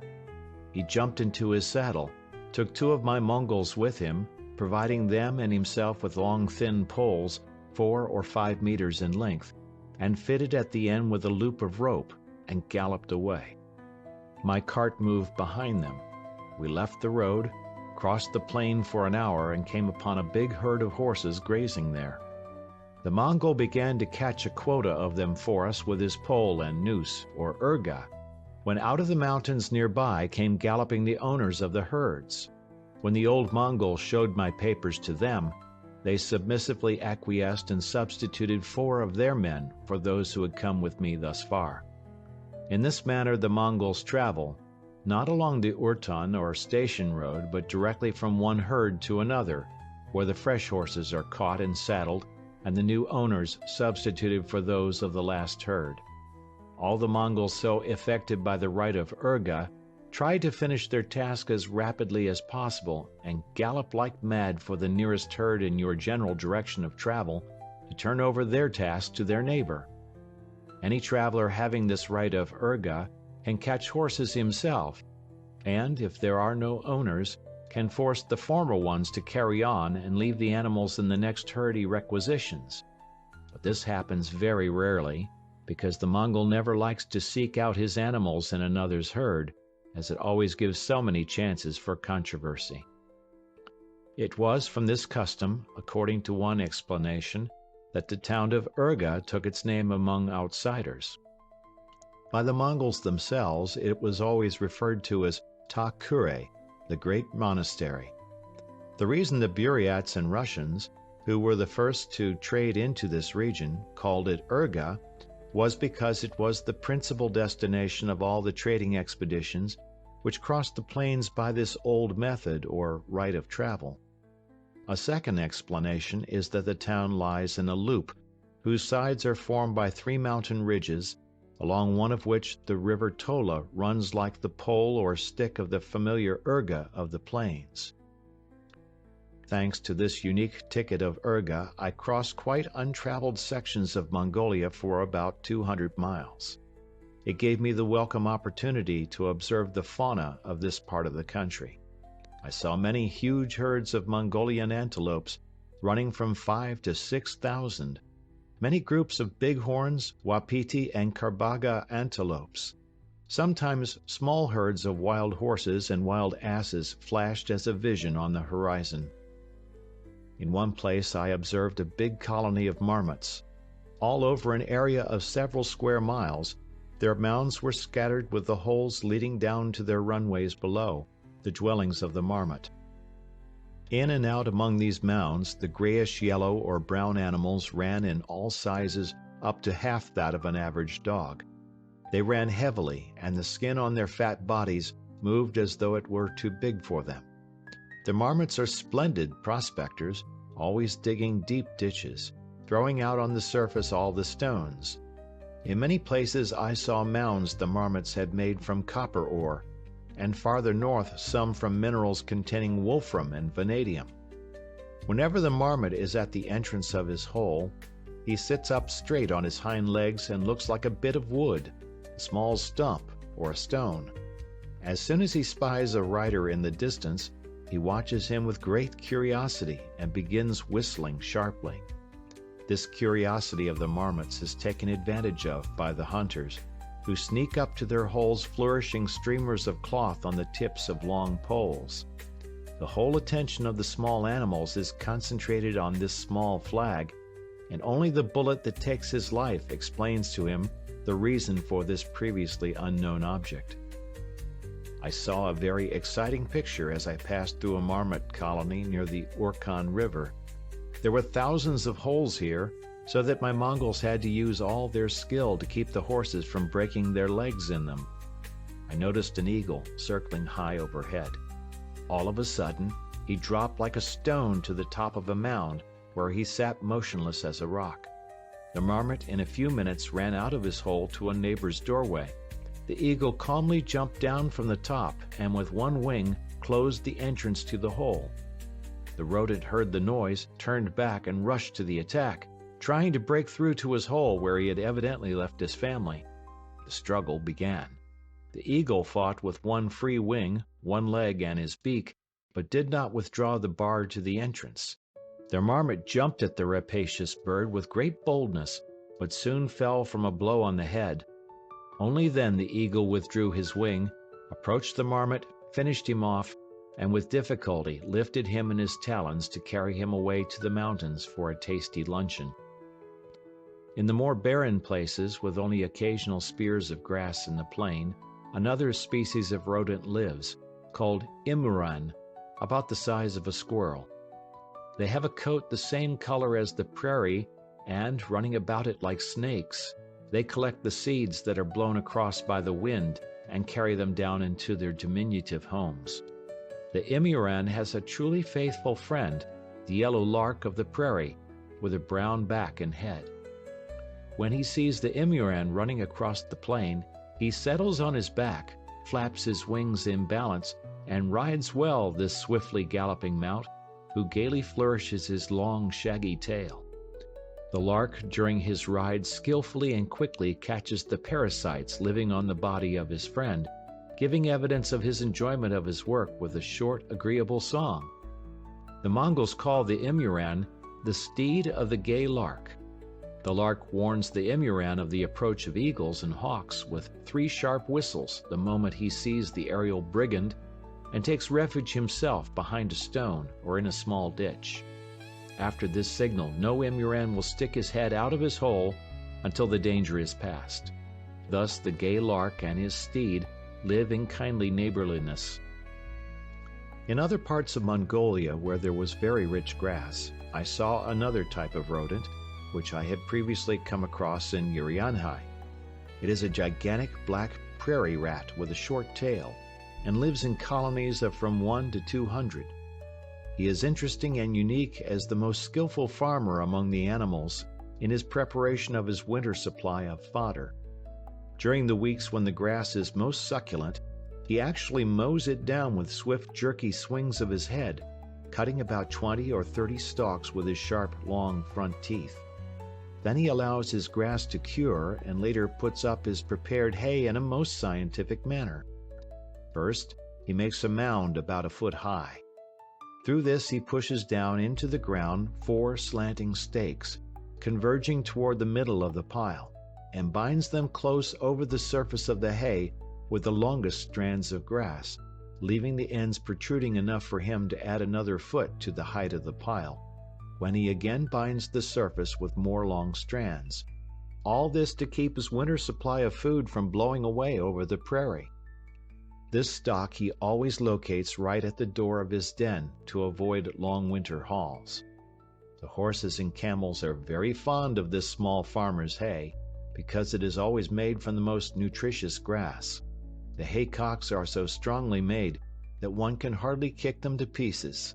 He jumped into his saddle, took 2 of my Mongols with him, providing them and himself with long thin poles, 4 or 5 meters in length, and fitted at the end with a loop of rope, and galloped away. My cart moved behind them. We left the road, crossed the plain for an hour, and came upon a big herd of horses grazing there. The Mongol began to catch a quota of them for us with his pole and noose, or urga, when out of the mountains nearby came galloping the owners of the herds. When the old Mongol showed my papers to them, they submissively acquiesced and substituted 4 of their men for those who had come with me thus far. In this manner the Mongols travel, not along the Urtan or station road, but directly from one herd to another, where the fresh horses are caught and saddled, and the new owners substituted for those of the last herd. All the Mongols so affected by the right of Urga try to finish their task as rapidly as possible and gallop like mad for the nearest herd in your general direction of travel to turn over their task to their neighbor. Any traveler having this right of Urga can catch horses himself, and, if there are no owners, can force the former ones to carry on and leave the animals in the next herd he requisitions. But this happens very rarely, because the Mongol never likes to seek out his animals in another's herd, as it always gives so many chances for controversy. It was from this custom, according to one explanation, that the town of Urga took its name among outsiders. By the Mongols themselves, it was always referred to as Ta Kure, the great monastery. The reason the Buryats and Russians, who were the first to trade into this region, called it Urga, was because it was the principal destination of all the trading expeditions which crossed the plains by this old method or right of travel. A second explanation is that the town lies in a loop whose sides are formed by 3 mountain ridges, along one of which the river Tola runs like the pole or stick of the familiar Urga of the plains. Thanks to this unique ticket of Urga, I crossed quite untraveled sections of Mongolia for about 200 miles. It gave me the welcome opportunity to observe the fauna of this part of the country. I saw many huge herds of Mongolian antelopes running from 5 to 6,000, many groups of bighorns, wapiti, and karbaga antelopes. Sometimes small herds of wild horses and wild asses flashed as a vision on the horizon. In one place I observed a big colony of marmots. All over an area of several square miles, their mounds were scattered with the holes leading down to their runways below, the dwellings of the marmot. In and out among these mounds, the grayish-yellow or brown animals ran in all sizes up to half that of an average dog. They ran heavily, and the skin on their fat bodies moved as though it were too big for them. The marmots are splendid prospectors, always digging deep ditches, throwing out on the surface all the stones. In many places I saw mounds the marmots had made from copper ore, and farther north some from minerals containing wolfram and vanadium. Whenever the marmot is at the entrance of his hole, he sits up straight on his hind legs and looks like a bit of wood, a small stump, or a stone. As soon as he spies a rider in the distance, he watches him with great curiosity and begins whistling sharply. This curiosity of the marmots is taken advantage of by the hunters, who sneak up to their holes flourishing streamers of cloth on the tips of long poles. The whole attention of the small animals is concentrated on this small flag, and only the bullet that takes his life explains to him the reason for this previously unknown object. I saw a very exciting picture as I passed through a marmot colony near the Orkhon River. There were thousands of holes here, so that my Mongols had to use all their skill to keep the horses from breaking their legs in them. I noticed an eagle circling high overhead. All of a sudden, he dropped like a stone to the top of a mound, where he sat motionless as a rock. The marmot in a few minutes ran out of his hole to a neighbor's doorway. The eagle calmly jumped down from the top and with one wing closed the entrance to the hole. The rodent heard the noise, turned back and rushed to the attack, trying to break through to his hole where he had evidently left his family. The struggle began. The eagle fought with one free wing, one leg and his beak, but did not withdraw the bar to the entrance. The marmot jumped at the rapacious bird with great boldness, but soon fell from a blow on the head. Only then the eagle withdrew his wing, approached the marmot, finished him off, and with difficulty lifted him in his talons to carry him away to the mountains for a tasty luncheon. In the more barren places, with only occasional spears of grass in the plain, another species of rodent lives, called imuran, about the size of a squirrel. They have a coat the same color as the prairie, and, running about it like snakes, they collect the seeds that are blown across by the wind and carry them down into their diminutive homes. The imuran has a truly faithful friend, the yellow lark of the prairie, with a brown back and head. When he sees the imuran running across the plain, he settles on his back, flaps his wings in balance, and rides well this swiftly galloping mount, who gaily flourishes his long, shaggy tail. The lark, during his ride, skillfully and quickly catches the parasites living on the body of his friend, giving evidence of his enjoyment of his work with a short, agreeable song. The Mongols call the imuran the steed of the gay lark. The lark warns the imuran of the approach of eagles and hawks with 3 sharp whistles the moment he sees the aerial brigand, and takes refuge himself behind a stone or in a small ditch. After this signal, no imuran will stick his head out of his hole until the danger is past. Thus the gay lark and his steed live in kindly neighborliness. In other parts of Mongolia where there was very rich grass, I saw another type of rodent, which I had previously come across in Urianhai. It is a gigantic black prairie rat with a short tail, and lives in colonies of from 1 to 200. He is interesting and unique as the most skillful farmer among the animals in his preparation of his winter supply of fodder. During the weeks when the grass is most succulent, he actually mows it down with swift, jerky swings of his head, cutting about 20 or 30 stalks with his sharp, long front teeth. Then he allows his grass to cure and later puts up his prepared hay in a most scientific manner. First, he makes a mound about a foot high. Through this he pushes down into the ground 4 slanting stakes, converging toward the middle of the pile, and binds them close over the surface of the hay with the longest strands of grass, leaving the ends protruding enough for him to add another foot to the height of the pile, when he again binds the surface with more long strands. All this to keep his winter supply of food from blowing away over the prairie. This stock he always locates right at the door of his den to avoid long winter hauls. The horses and camels are very fond of this small farmer's hay, because it is always made from the most nutritious grass. The haycocks are so strongly made that one can hardly kick them to pieces.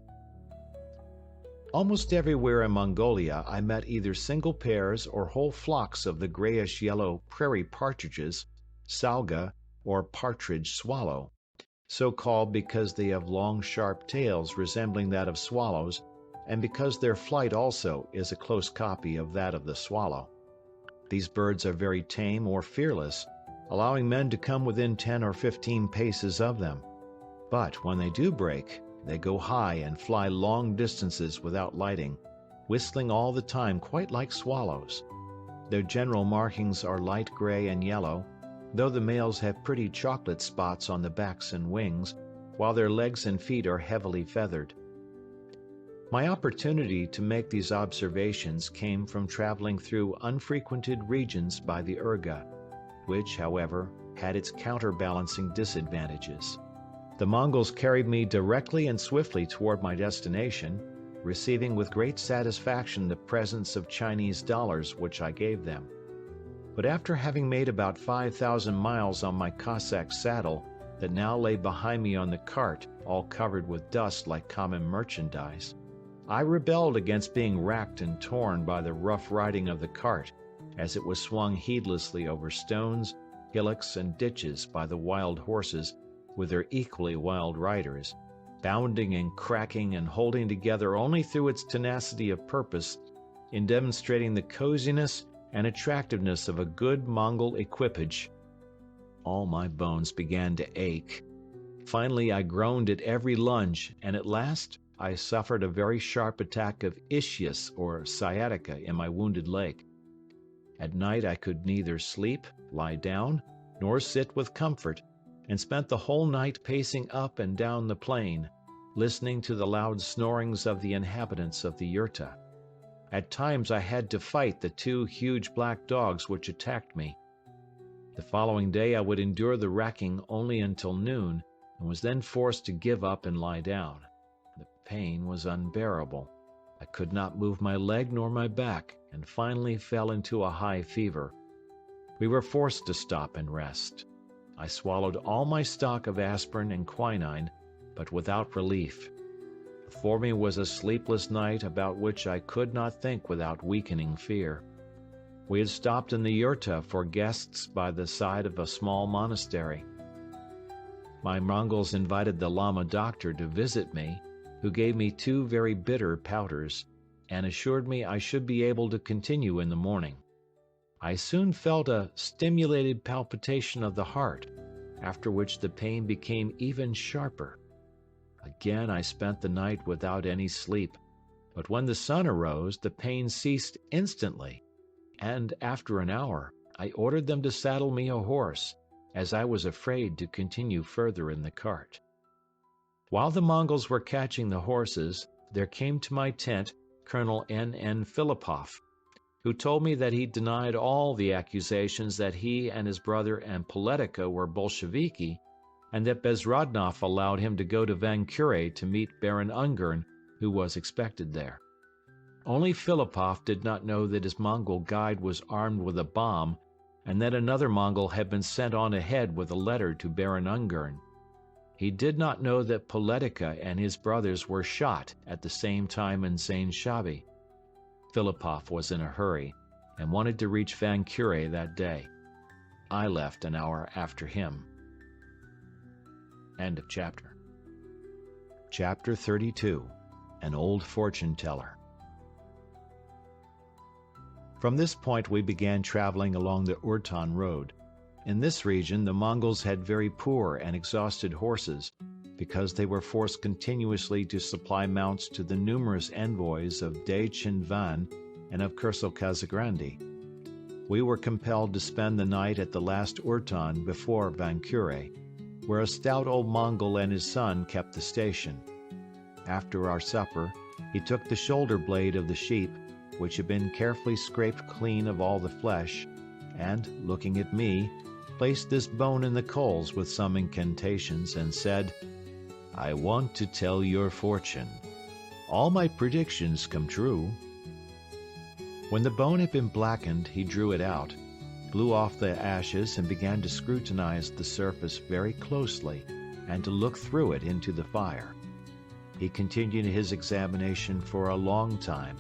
Almost everywhere in Mongolia I met either single pairs or whole flocks of the grayish-yellow prairie partridges, salga, or partridge swallow, so called because they have long sharp tails resembling that of swallows, and because their flight also is a close copy of that of the swallow. These birds are very tame or fearless, allowing men to come within 10 or 15 paces of them. But when they do break, they go high and fly long distances without lighting, whistling all the time quite like swallows. Their general markings are light gray and yellow, though the males have pretty chocolate spots on the backs and wings, while their legs and feet are heavily feathered. My opportunity to make these observations came from traveling through unfrequented regions by the Urga, which, however, had its counterbalancing disadvantages. The Mongols carried me directly and swiftly toward my destination, receiving with great satisfaction the presents of Chinese dollars which I gave them. But after having made about 5,000 miles on my Cossack saddle that now lay behind me on the cart, all covered with dust like common merchandise, I rebelled against being racked and torn by the rough riding of the cart, as it was swung heedlessly over stones, hillocks, and ditches by the wild horses with their equally wild riders, bounding and cracking and holding together only through its tenacity of purpose in demonstrating the coziness and attractiveness of a good Mongol equipage. All my bones began to ache. Finally I groaned at every lunge, and at last I suffered a very sharp attack of ischias or sciatica in my wounded leg. At night I could neither sleep, lie down, nor sit with comfort, and spent the whole night pacing up and down the plain, listening to the loud snorings of the inhabitants of the yurta. At times I had to fight the 2 huge black dogs which attacked me. The following day I would endure the racking only until noon, and was then forced to give up and lie down. The pain was unbearable. I could not move my leg nor my back, and finally fell into a high fever. We were forced to stop and rest. I swallowed all my stock of aspirin and quinine, but without relief. Before me was a sleepless night about which I could not think without weakening fear. We had stopped in the yurta for guests by the side of a small monastery. My Mongols invited the Lama doctor to visit me, who gave me 2 very bitter powders, and assured me I should be able to continue in the morning. I soon felt a stimulated palpitation of the heart, after which the pain became even sharper. Again I spent the night without any sleep, but when the sun arose the pain ceased instantly, and after an hour I ordered them to saddle me a horse, as I was afraid to continue further in the cart. While the Mongols were catching the horses, there came to my tent Colonel N.N. Filippov, who told me that he denied all the accusations that he and his brother and Poletika were Bolsheviki, and that Bezrodnov allowed him to go to Van Kure to meet Baron Ungern, who was expected there. Only Filipov did not know that his Mongol guide was armed with a bomb and that another Mongol had been sent on ahead with a letter to Baron Ungern. He did not know that Poletika and his brothers were shot at the same time in Zain-Shabi. Filipov was in a hurry and wanted to reach Van Cure that day. I left an hour after him. End of chapter. Chapter 32. An Old Fortune Teller. From this point we began traveling along the Urtan road. In this region the Mongols had very poor and exhausted horses because they were forced continuously to supply mounts to the numerous envoys of Dey Chinvan and of Kursil Kazagrandi. We were compelled to spend the night at the last Urtan before Van Cure, where a stout old Mongol and his son kept the station. After our supper, he took the shoulder blade of the sheep, which had been carefully scraped clean of all the flesh, and, looking at me, placed this bone in the coals with some incantations and said, "I want to tell your fortune. All my predictions come true." When the bone had been blackened, he drew it out, blew off the ashes and began to scrutinize the surface very closely and to look through it into the fire. He continued his examination for a long time,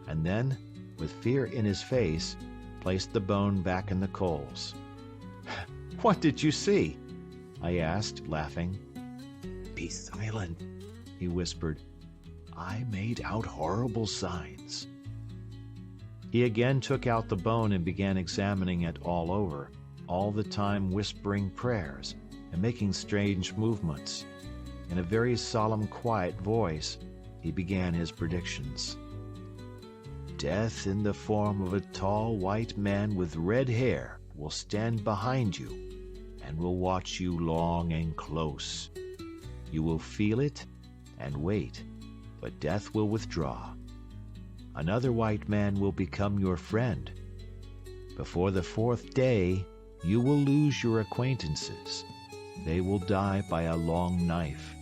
and then, with fear in his face, placed the bone back in the coals. "What did you see?" I asked, laughing. "Be silent," he whispered. "I made out horrible signs." He again took out the bone and began examining it all over, all the time whispering prayers and making strange movements. In a very solemn, quiet voice, he began his predictions. "Death in the form of a tall white man with red hair will stand behind you and will watch you long and close. You will feel it and wait, but death will withdraw. Another white man will become your friend. Before the 4th day, you will lose your acquaintances. They will die by a long knife.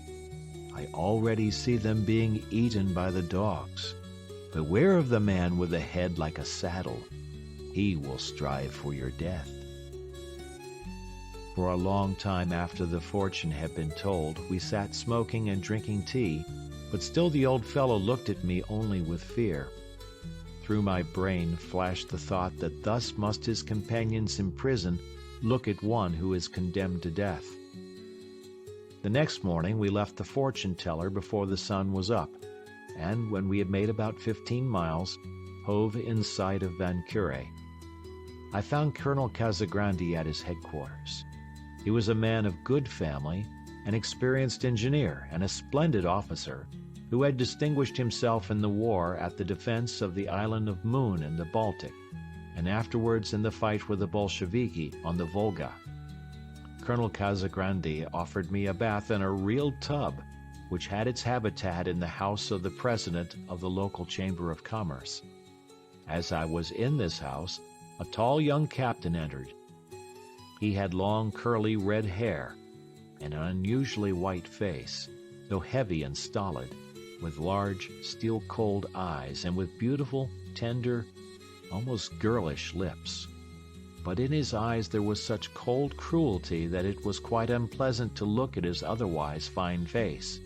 I already see them being eaten by the dogs. Beware of the man with a head like a saddle. He will strive for your death." For a long time after the fortune had been told, we sat smoking and drinking tea, but still the old fellow looked at me only with fear. Through my brain flashed the thought that thus must his companions in prison look at one who is condemned to death. The next morning we left the fortune teller before the sun was up, and when we had made about 15 miles, hove in sight of Van Cure. I found Colonel Kazagrandi at his headquarters. He was a man of good family, an experienced engineer and a splendid officer, who had distinguished himself in the war at the defense of the island of Moon in the Baltic, and afterwards in the fight with the Bolsheviki on the Volga. Colonel Kazagrandi offered me a bath in a real tub, which had its habitat in the house of the president of the local chamber of commerce. As I was in this house, a tall young captain entered. He had long curly red hair and an unusually white face, though heavy and stolid, with large, steel-cold eyes and with beautiful, tender, almost girlish lips. But in his eyes there was such cold cruelty that it was quite unpleasant to look at his otherwise fine face.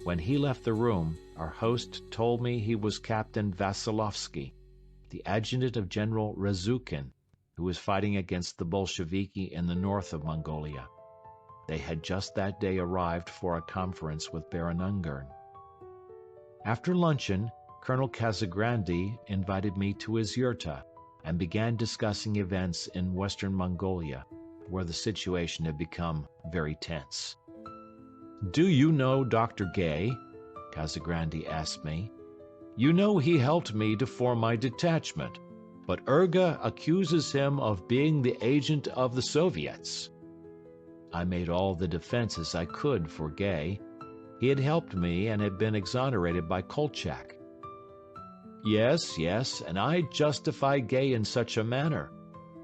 When he left the room, our host told me he was Captain Vasilovsky, the adjutant of General Razukin, who was fighting against the Bolsheviki in the north of Mongolia. They had just that day arrived for a conference with Baron Ungern. After luncheon, Colonel Kazagrandi invited me to his yurta and began discussing events in western Mongolia, where the situation had become very tense. "Do you know Dr. Gay?" Kazagrandi asked me. "You know he helped me to form my detachment, but Urga accuses him of being the agent of the Soviets." I made all the defenses I could for Gay. He had helped me and had been exonerated by Kolchak. Yes, and I justify Gay in such a manner,"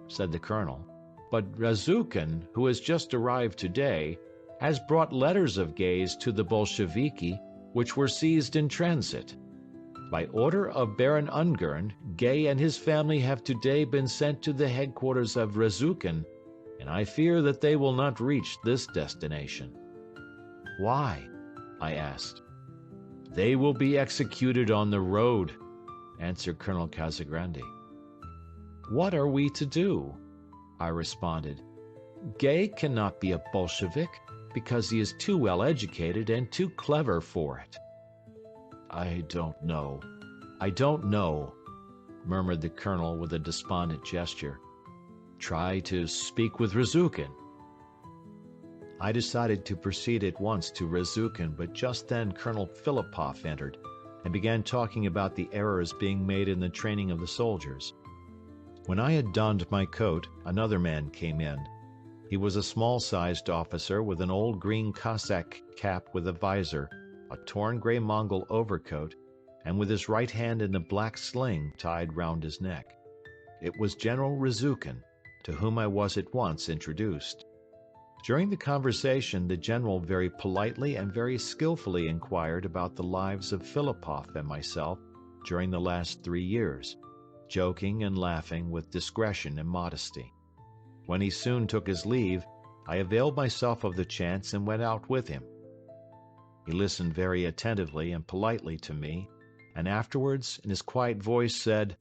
said the colonel. "But Razukin, who has just arrived today, has brought letters of Gay's to the Bolsheviki, which were seized in transit. By order of Baron Ungern, Gay and his family have today been sent to the headquarters of Rezuken, and I fear that they will not reach this destination." "Why?" I asked. "They will be executed on the road," answered Colonel Casagrande. "What are we to do?" I responded. "Gay cannot be a Bolshevik because he is too well educated and too clever for it." I don't know, murmured the colonel with a despondent gesture. "Try to speak with Rezuken." I decided to proceed at once to Rezuken, but just then Colonel Philippov entered and began talking about the errors being made in the training of the soldiers. When I had donned my coat, another man came in. He was a small-sized officer with an old green Cossack cap with a visor, a torn grey Mongol overcoat, and with his right hand in a black sling tied round his neck. It was General Rezuken, to whom I was at once introduced. During the conversation, the general very politely and very skillfully inquired about the lives of Philippov and myself during the last 3 years, joking and laughing with discretion and modesty. When he soon took his leave, I availed myself of the chance and went out with him. He listened very attentively and politely to me, and afterwards, in his quiet voice, said,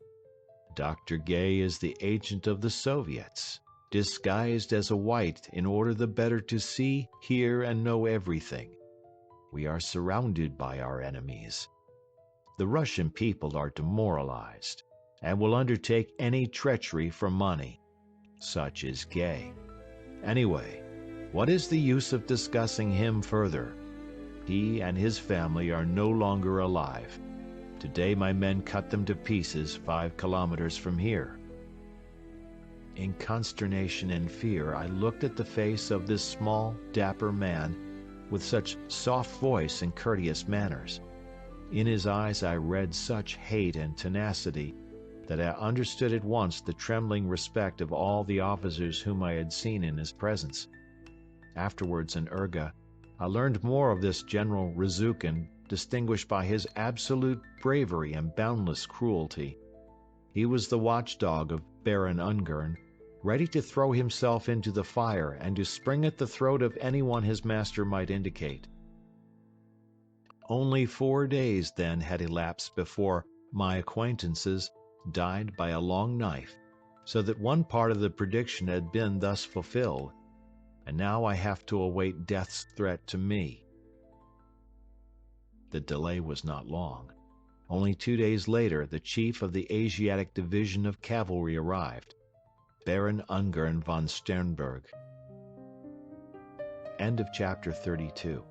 "Dr. Gay is the agent of the Soviets, disguised as a white in order the better to see, hear, and know everything. We are surrounded by our enemies. The Russian people are demoralized, and will undertake any treachery for money. Such is Gay. Anyway, what is the use of discussing him further? He and his family are no longer alive. Today my men cut them to pieces 5 kilometers from here." In consternation and fear, I looked at the face of this small, dapper man with such soft voice and courteous manners. In his eyes I read such hate and tenacity that I understood at once the trembling respect of all the officers whom I had seen in his presence. Afterwards in Urga, I learned more of this General Rezuken, distinguished by his absolute bravery and boundless cruelty. He was the watchdog of Baron Ungern, ready to throw himself into the fire and to spring at the throat of anyone his master might indicate. Only 4 days then had elapsed before my acquaintances died by a long knife, so that one part of the prediction had been thus fulfilled, and now I have to await death's threat to me. The delay was not long. Only 2 days later, the chief of the Asiatic Division of Cavalry arrived, Baron Ungern von Sternberg. End of Chapter 32.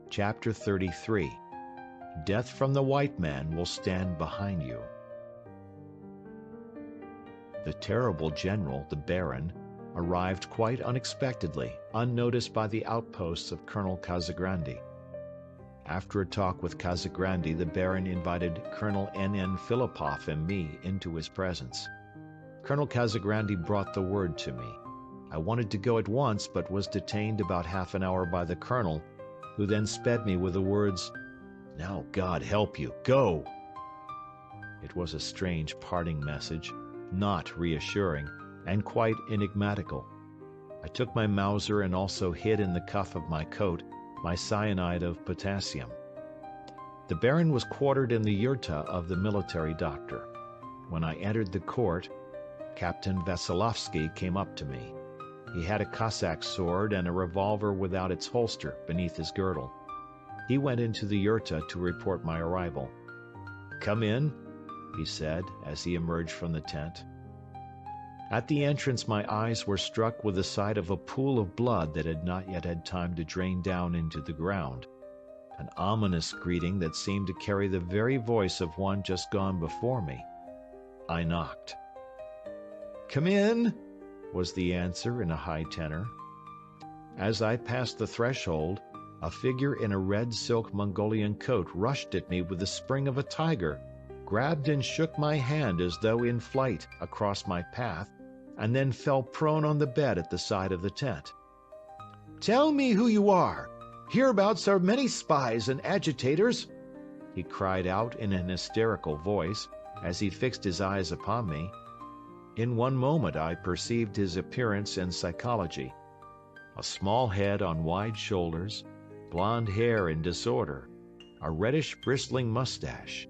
Chapter 33. Death from the White Man will stand behind you. The terrible general, the Baron, arrived quite unexpectedly, unnoticed by the outposts of Colonel Casagrande. After a talk with Casagrande, the Baron invited Colonel N.N. Philippov and me into his presence. Colonel Casagrande brought the word to me. I wanted to go at once, but was detained about half an hour by the colonel, who then sped me with the words, "Now God help you, go!" It was a strange parting message, not reassuring, and quite enigmatical. I took my Mauser and also hid in the cuff of my coat my cyanide of potassium. The Baron was quartered in the yurta of the military doctor. When I entered the court, Captain Veselovsky came up to me. He had a Cossack sword and a revolver without its holster beneath his girdle. He went into the yurta to report my arrival. "Come in," he said as he emerged from the tent. At the entrance my eyes were struck with the sight of a pool of blood that had not yet had time to drain down into the ground, an ominous greeting that seemed to carry the very voice of one just gone before me. I knocked. "Come in," was the answer in a high tenor. As I passed the threshold, a figure in a red silk Mongolian coat rushed at me with the spring of a tiger, grabbed and shook my hand as though in flight across my path, and then fell prone on the bed at the side of the tent. "Tell me who you are. Hereabouts are many spies and agitators." he cried out in an hysterical voice as he fixed his eyes upon me. In one moment I perceived his appearance and psychology. A small head on wide shoulders, blond hair in disorder, a reddish bristling mustache,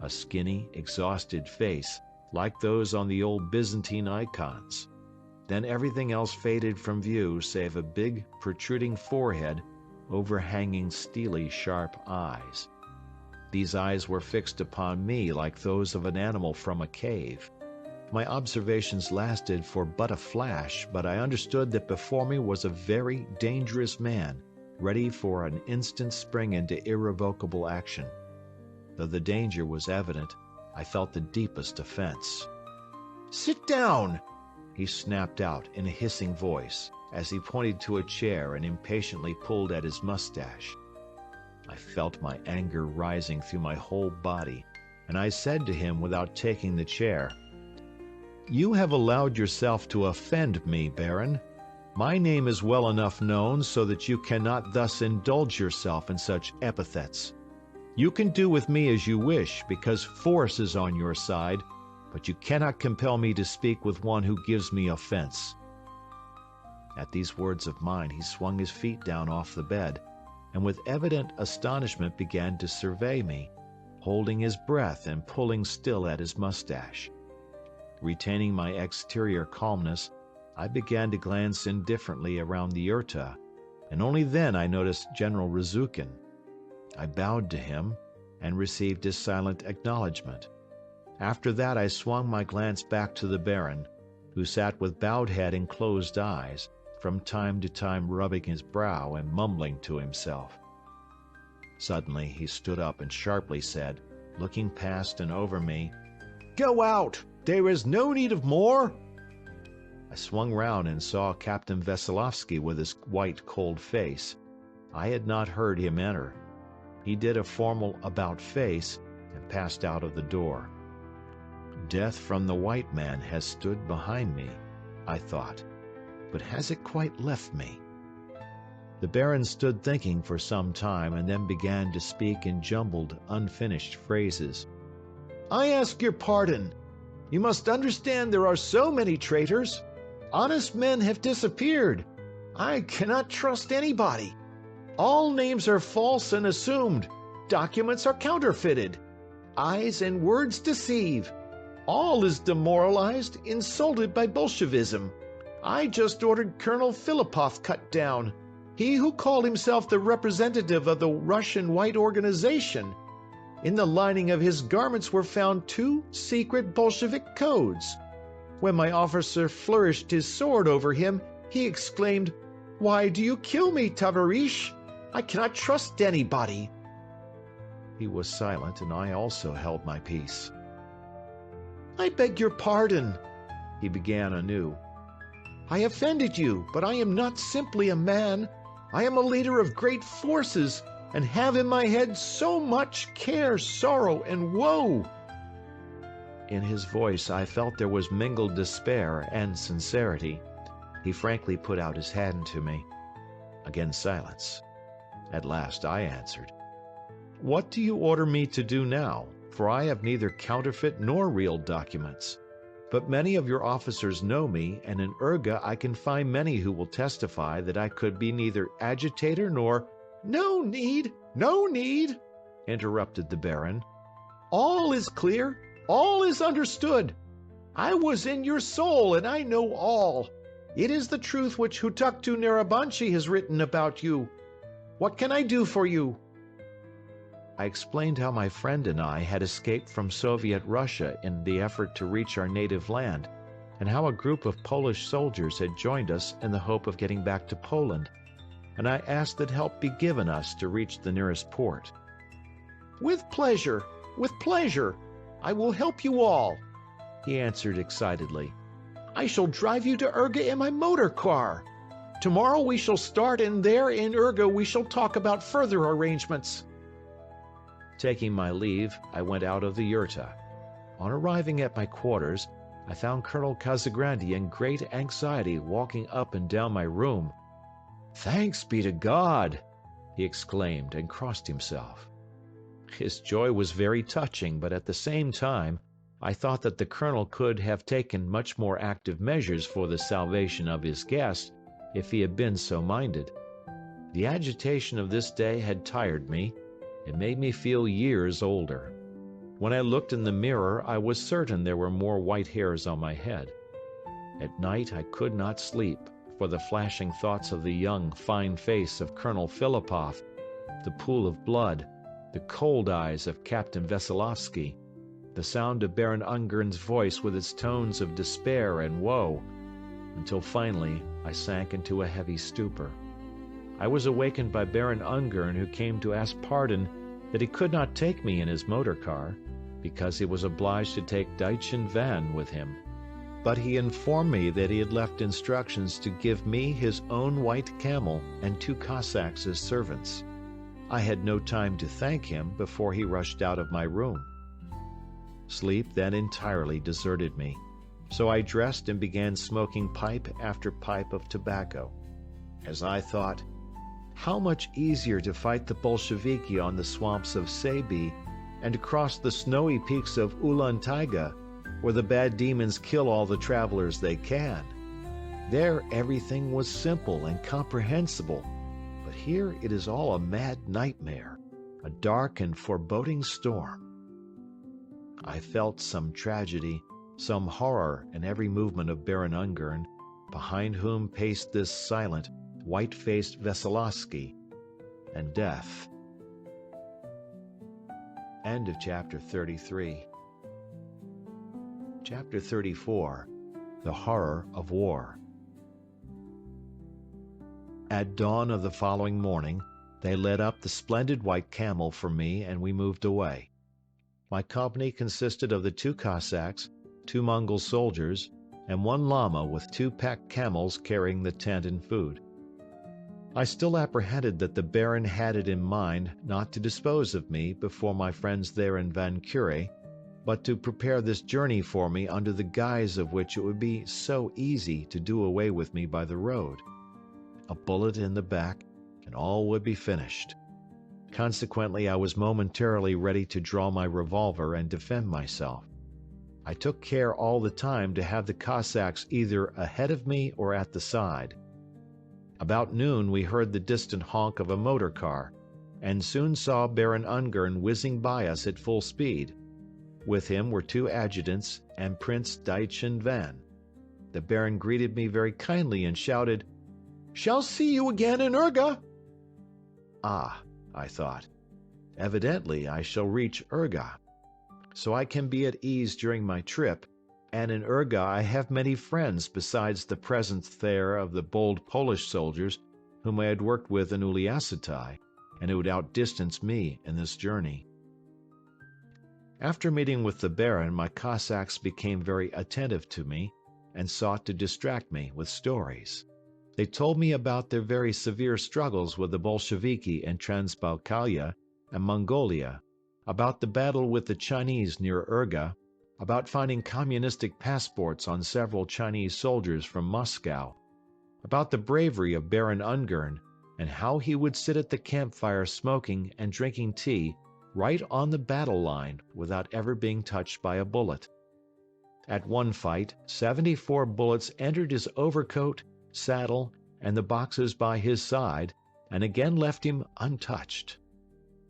a skinny, exhausted face like those on the old Byzantine icons. Then everything else faded from view save a big, protruding forehead overhanging steely, sharp eyes. These eyes were fixed upon me like those of an animal from a cave. My observations lasted for but a flash, but I understood that before me was a very dangerous man, ready for an instant spring into irrevocable action. Though the danger was evident, I felt the deepest offense. "Sit down!" he snapped out in a hissing voice, as he pointed to a chair and impatiently pulled at his mustache. I felt my anger rising through my whole body, and I said to him without taking the chair, "You have allowed yourself to offend me, Baron. My name is well enough known so that you cannot thus indulge yourself in such epithets. You can do with me as you wish, because force is on your side, but you cannot compel me to speak with one who gives me offense." At these words of mine, he swung his feet down off the bed, and with evident astonishment began to survey me, holding his breath and pulling still at his mustache. Retaining my exterior calmness, I began to glance indifferently around the yurta, and only then I noticed General Razukin. I bowed to him and received his silent acknowledgment. After that I swung my glance back to the Baron, who sat with bowed head and closed eyes, from time to time rubbing his brow and mumbling to himself. Suddenly he stood up and sharply said, looking past and over me, "Go out! There is no need of more!" I swung round and saw Captain Veselovsky with his white, cold face. I had not heard him enter. He did a formal about-face and passed out of the door. Death from the white man has stood behind me, I thought, but has it quite left me? The Baron stood thinking for some time and then began to speak in jumbled, unfinished phrases. "I ask your pardon. You must understand there are so many traitors. Honest men have disappeared. I cannot trust anybody. All names are false and assumed. Documents are counterfeited. Eyes and words deceive. All is demoralized, insulted by Bolshevism. I just ordered Colonel Filipov cut down, he who called himself the representative of the Russian White Organization. In the lining of his garments were found 2 secret Bolshevik codes. When my officer flourished his sword over him, he exclaimed, 'Why do you kill me, Tavarish? I cannot trust anybody.'" He was silent, and I also held my peace. "I beg your pardon," he began anew. "I offended you, but I am not simply a man. I am a leader of great forces, and have in my head so much care, sorrow, and woe." In his voice I felt there was mingled despair and sincerity. He frankly put out his hand to me. Again silence. At last I answered, "What do you order me to do now? For I have neither counterfeit nor real documents. But many of your officers know me, and in Urga I can find many who will testify that I could be neither agitator nor—" "No need, no need," interrupted the Baron. "All is clear, all is understood. I was in your soul, and I know all. It is the truth which Hutuktu Narabanchi has written about you. What can I do for you?" I explained how my friend and I had escaped from Soviet Russia in the effort to reach our native land, and how a group of Polish soldiers had joined us in the hope of getting back to Poland, and I asked that help be given us to reach the nearest port. "With pleasure, with pleasure. I will help you all," he answered excitedly. "I shall drive you to Urga in my motor car. Tomorrow we shall start, and there in Urga we shall talk about further arrangements." Taking my leave, I went out of the yurta. On arriving at my quarters, I found Colonel Casagrande in great anxiety walking up and down my room. "Thanks be to God!" he exclaimed and crossed himself. His joy was very touching, but at the same time, I thought that the colonel could have taken much more active measures for the salvation of his guest if he had been so minded. The agitation of this day had tired me. It made me feel years older. When I looked in the mirror, I was certain there were more white hairs on my head. At night I could not sleep, for the flashing thoughts of the young, fine face of Colonel Philippov, the pool of blood, the cold eyes of Captain Veselovsky, the sound of Baron Ungern's voice with its tones of despair and woe, until finally I sank into a heavy stupor. I was awakened by Baron Ungern, who came to ask pardon that he could not take me in his motor car, because he was obliged to take Deitchen van with him. But he informed me that he had left instructions to give me his own white camel and 2 Cossacks as servants. I had no time to thank him before he rushed out of my room. Sleep then entirely deserted me, so I dressed and began smoking pipe after pipe of tobacco. As I thought, how much easier to fight the Bolsheviki on the swamps of Sebi and to cross the snowy peaks of Ulan Taiga, where the bad demons kill all the travelers they can. There everything was simple and comprehensible, but here it is all a mad nightmare, a dark and foreboding storm. I felt some tragedy, some horror in every movement of Baron Ungern, behind whom paced this silent, white-faced Veselovsky, and death. End of chapter 33. Chapter 34. The Horror of War. At dawn of the following morning, they led up the splendid white camel for me and we moved away. My company consisted of the 2 Cossacks, 2 Mongol soldiers, and 1 Lama with 2 packed camels carrying the tent and food. I still apprehended that the Baron had it in mind not to dispose of me before my friends there in Van Cure, but to prepare this journey for me under the guise of which it would be so easy to do away with me by the road. A bullet in the back, and all would be finished. Consequently, I was momentarily ready to draw my revolver and defend myself. I took care all the time to have the Cossacks either ahead of me or at the side. About noon we heard the distant honk of a motor car, and soon saw Baron Ungern whizzing by us at full speed. With him were 2 adjutants and Prince Deitchen van. The Baron greeted me very kindly and shouted, "Shall see you again in Urga!" Ah, I thought, evidently I shall reach Urga. So I can be at ease during my trip, and in Urga I have many friends besides the presence there of the bold Polish soldiers whom I had worked with in Uliassutai, and who would outdistance me in this journey. After meeting with the Baron, my Cossacks became very attentive to me and sought to distract me with stories. They told me about their very severe struggles with the Bolsheviki in Transbaikalia and Mongolia, about the battle with the Chinese near Urga, about finding communistic passports on several Chinese soldiers from Moscow, about the bravery of Baron Ungern, and how he would sit at the campfire smoking and drinking tea right on the battle line without ever being touched by a bullet. At one fight, 74 bullets entered his overcoat, saddle, and the boxes by his side, and again left him untouched.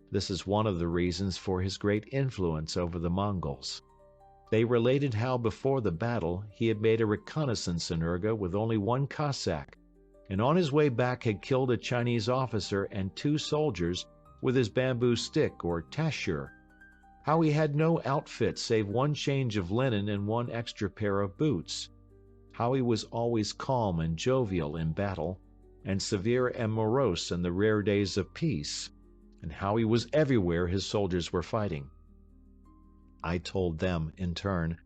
This is one of the reasons for his great influence over the Mongols. They related how before the battle he had made a reconnaissance in Urga with only 1 Cossack, and on his way back had killed a Chinese officer and 2 soldiers with his bamboo stick or tashur, how he had no outfit save 1 change of linen and 1 extra pair of boots, how he was always calm and jovial in battle, and severe and morose in the rare days of peace, and how he was everywhere his soldiers were fighting. I told them, in turn,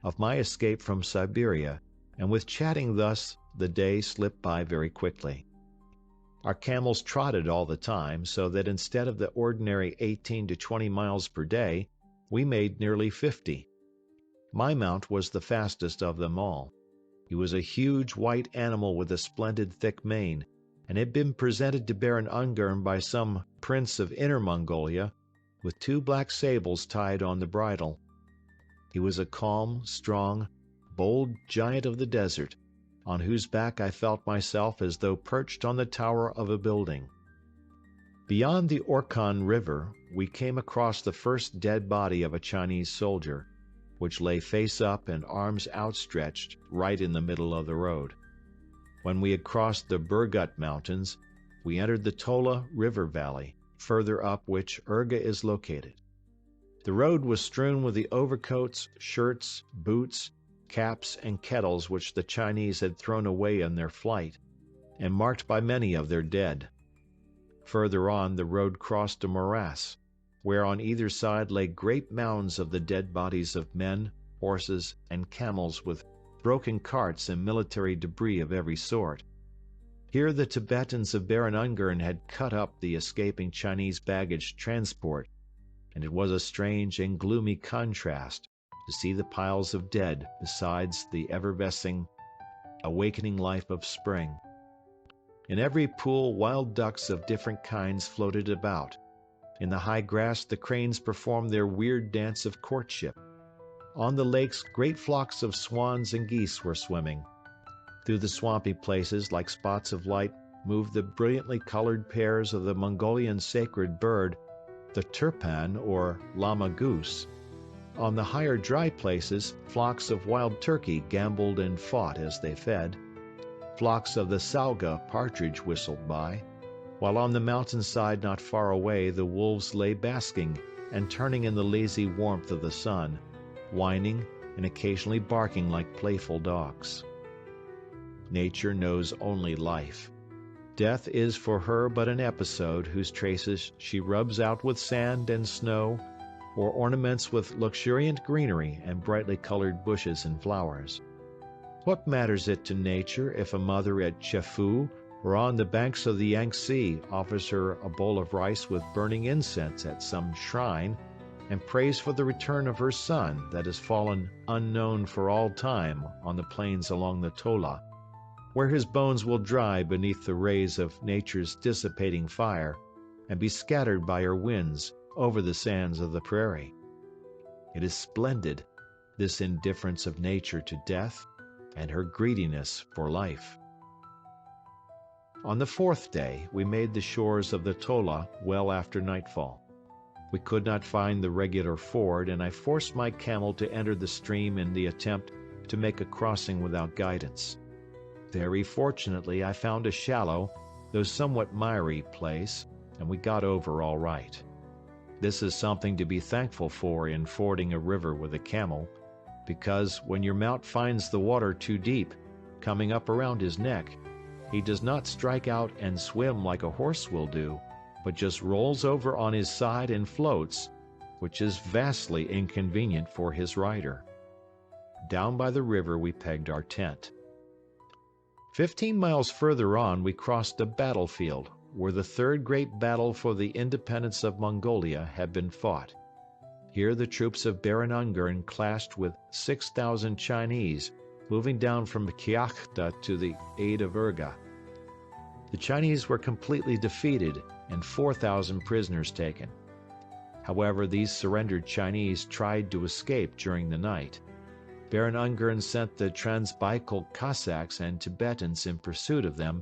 of my escape from Siberia, and with chatting thus, the day slipped by very quickly. Our camels trotted all the time, so that instead of the ordinary 18 to 20 miles per day, we made nearly 50. My mount was the fastest of them all. He was a huge white animal with a splendid thick mane, and had been presented to Baron Ungern by some prince of Inner Mongolia, with 2 black sables tied on the bridle. He was a calm, strong, bold giant of the desert, on whose back I felt myself as though perched on the tower of a building. Beyond the Orkhon River, we came across the first dead body of a Chinese soldier, which lay face up and arms outstretched right in the middle of the road. When we had crossed the Burgut Mountains, we entered the Tola River valley, further up which Urga is located. The road was strewn with the overcoats, shirts, boots, caps, and kettles which the Chinese had thrown away in their flight, and marked by many of their dead. Further on, the road crossed a morass, where on either side lay great mounds of the dead bodies of men, horses, and camels, with broken carts and military debris of every sort. Here the Tibetans of Baron Ungern had cut up the escaping Chinese baggage transport, and it was a strange and gloomy contrast to see the piles of dead besides the effervescing, awakening life of spring. In every pool wild ducks of different kinds floated about. In the high grass the cranes performed their weird dance of courtship. On the lakes great flocks of swans and geese were swimming. Through the swampy places, like spots of light, moved the brilliantly colored pairs of the Mongolian sacred bird, the turpan or llama goose. On the higher dry places, flocks of wild turkey gamboled and fought as they fed. Flocks of the salga partridge whistled by, while on the mountainside not far away the wolves lay basking and turning in the lazy warmth of the sun, whining and occasionally barking like playful dogs. Nature knows only life. Death is for her but an episode whose traces she rubs out with sand and snow, or ornaments with luxuriant greenery and brightly colored bushes and flowers. What matters it to nature if a mother at Chefu or on the banks of the Yangtze offers her a bowl of rice with burning incense at some shrine, and prays for the return of her son that has fallen unknown for all time on the plains along the Tola, where his bones will dry beneath the rays of nature's dissipating fire and be scattered by her winds over the sands of the prairie. It is splendid, this indifference of nature to death and her greediness for life. On the 4th day, we made the shores of the Tola well after nightfall. We could not find the regular ford, and I forced my camel to enter the stream in the attempt to make a crossing without guidance. Very fortunately, I found a shallow, though somewhat miry place, and we got over all right. This is something to be thankful for in fording a river with a camel, because when your mount finds the water too deep, coming up around his neck, he does not strike out and swim like a horse will do, but just rolls over on his side and floats, which is vastly inconvenient for his rider. Down by the river we pegged our tent. 15 miles further on we crossed a battlefield, where the 3rd great battle for the independence of Mongolia had been fought. Here the troops of Baron Ungern clashed with 6,000 Chinese, moving down from Kyakhta to the aid of Urga. The Chinese were completely defeated and 4,000 prisoners taken. However, these surrendered Chinese tried to escape during the night. Baron Ungern sent the Transbaikal Cossacks and Tibetans in pursuit of them,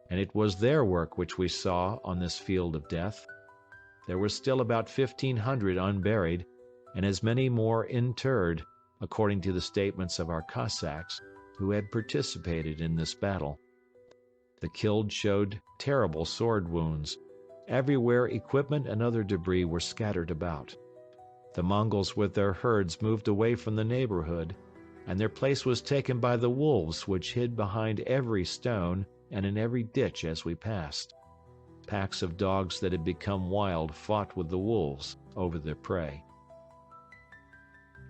and it was their work which we saw on this field of death. There were still about 1,500 unburied, and as many more interred, according to the statements of our Cossacks, who had participated in this battle. The killed showed terrible sword wounds. Everywhere equipment and other debris were scattered about. The Mongols with their herds moved away from the neighborhood, and their place was taken by the wolves, which hid behind every stone and in every ditch as we passed. Packs of dogs that had become wild fought with the wolves over their prey.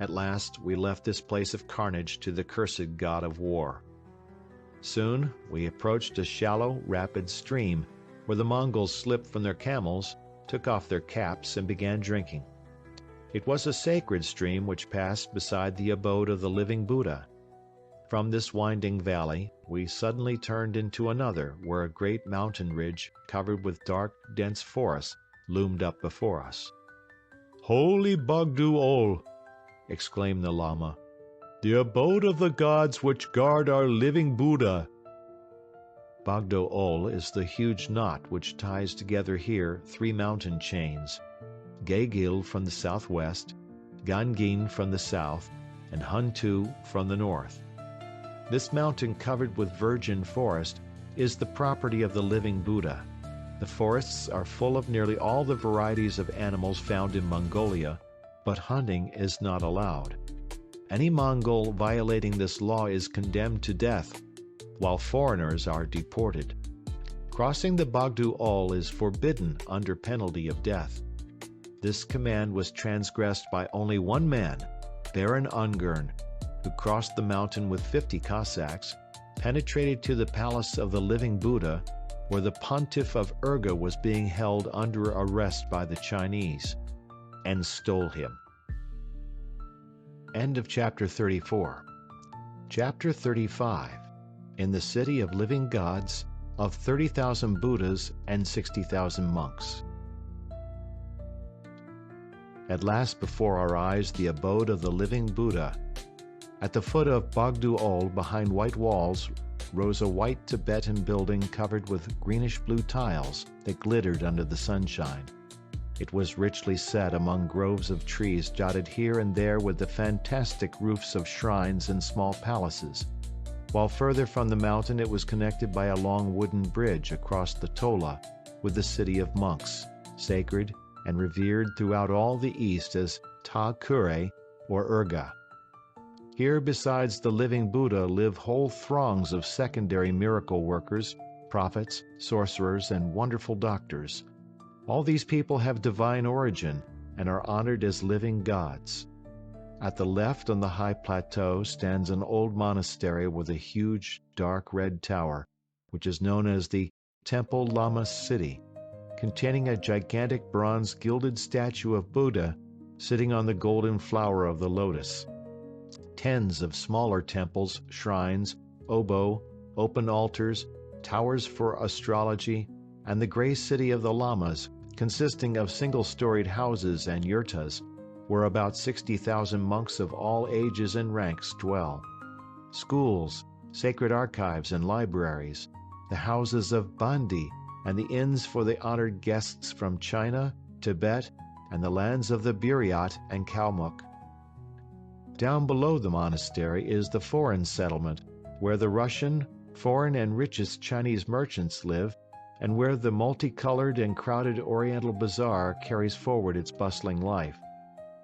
At last we left this place of carnage to the cursed god of war. Soon we approached a shallow, rapid stream, where the Mongols slipped from their camels, took off their caps, and began drinking. It was a sacred stream which passed beside the abode of the living Buddha. From this winding valley, we suddenly turned into another, where a great mountain ridge, covered with dark, dense forest, loomed up before us. "Holy Bogdu-ol," exclaimed the Lama, "the abode of the gods which guard our living Buddha." Bogdo-ol is the huge knot which ties together here three mountain chains, Gegil from the southwest, Gangin from the south, and Huntu from the north. This mountain covered with virgin forest is the property of the living Buddha. The forests are full of nearly all the varieties of animals found in Mongolia, but hunting is not allowed. Any Mongol violating this law is condemned to death, while foreigners are deported. Crossing the Bogdu-ol is forbidden under penalty of death. This command was transgressed by only one man, Baron Ungern, who crossed the mountain with 50 Cossacks, penetrated to the palace of the living Buddha, where the pontiff of Urga was being held under arrest by the Chinese, and stole him. End of chapter 34. Chapter 35. In the city of living gods, of 30,000 Buddhas and 60,000 monks. At last before our eyes the abode of the living Buddha. At the foot of Bogdu-ol, behind white walls, rose a white Tibetan building covered with greenish-blue tiles that glittered under the sunshine. It was richly set among groves of trees dotted here and there with the fantastic roofs of shrines and small palaces, while further from the mountain it was connected by a long wooden bridge across the Tola with the city of monks, sacred and revered throughout all the East as Ta Kure or Urga. Here, besides the living Buddha, live whole throngs of secondary miracle workers, prophets, sorcerers, and wonderful doctors. All these people have divine origin and are honored as living gods. At the left on the high plateau stands an old monastery with a huge, dark red tower, which is known as the Temple Lama City, containing a gigantic bronze gilded statue of Buddha sitting on the golden flower of the lotus. Tens of smaller temples, shrines, obo, open altars, towers for astrology, and the gray city of the lamas, consisting of single-storied houses and yurtas, where about 60,000 monks of all ages and ranks dwell. Schools, sacred archives and libraries, the houses of Bandi, and the inns for the honored guests from China, Tibet, and the lands of the Buryat and Kalmuk. Down below the monastery is the foreign settlement, where the Russian, foreign, and richest Chinese merchants live, and where the multicolored and crowded Oriental Bazaar carries forward its bustling life.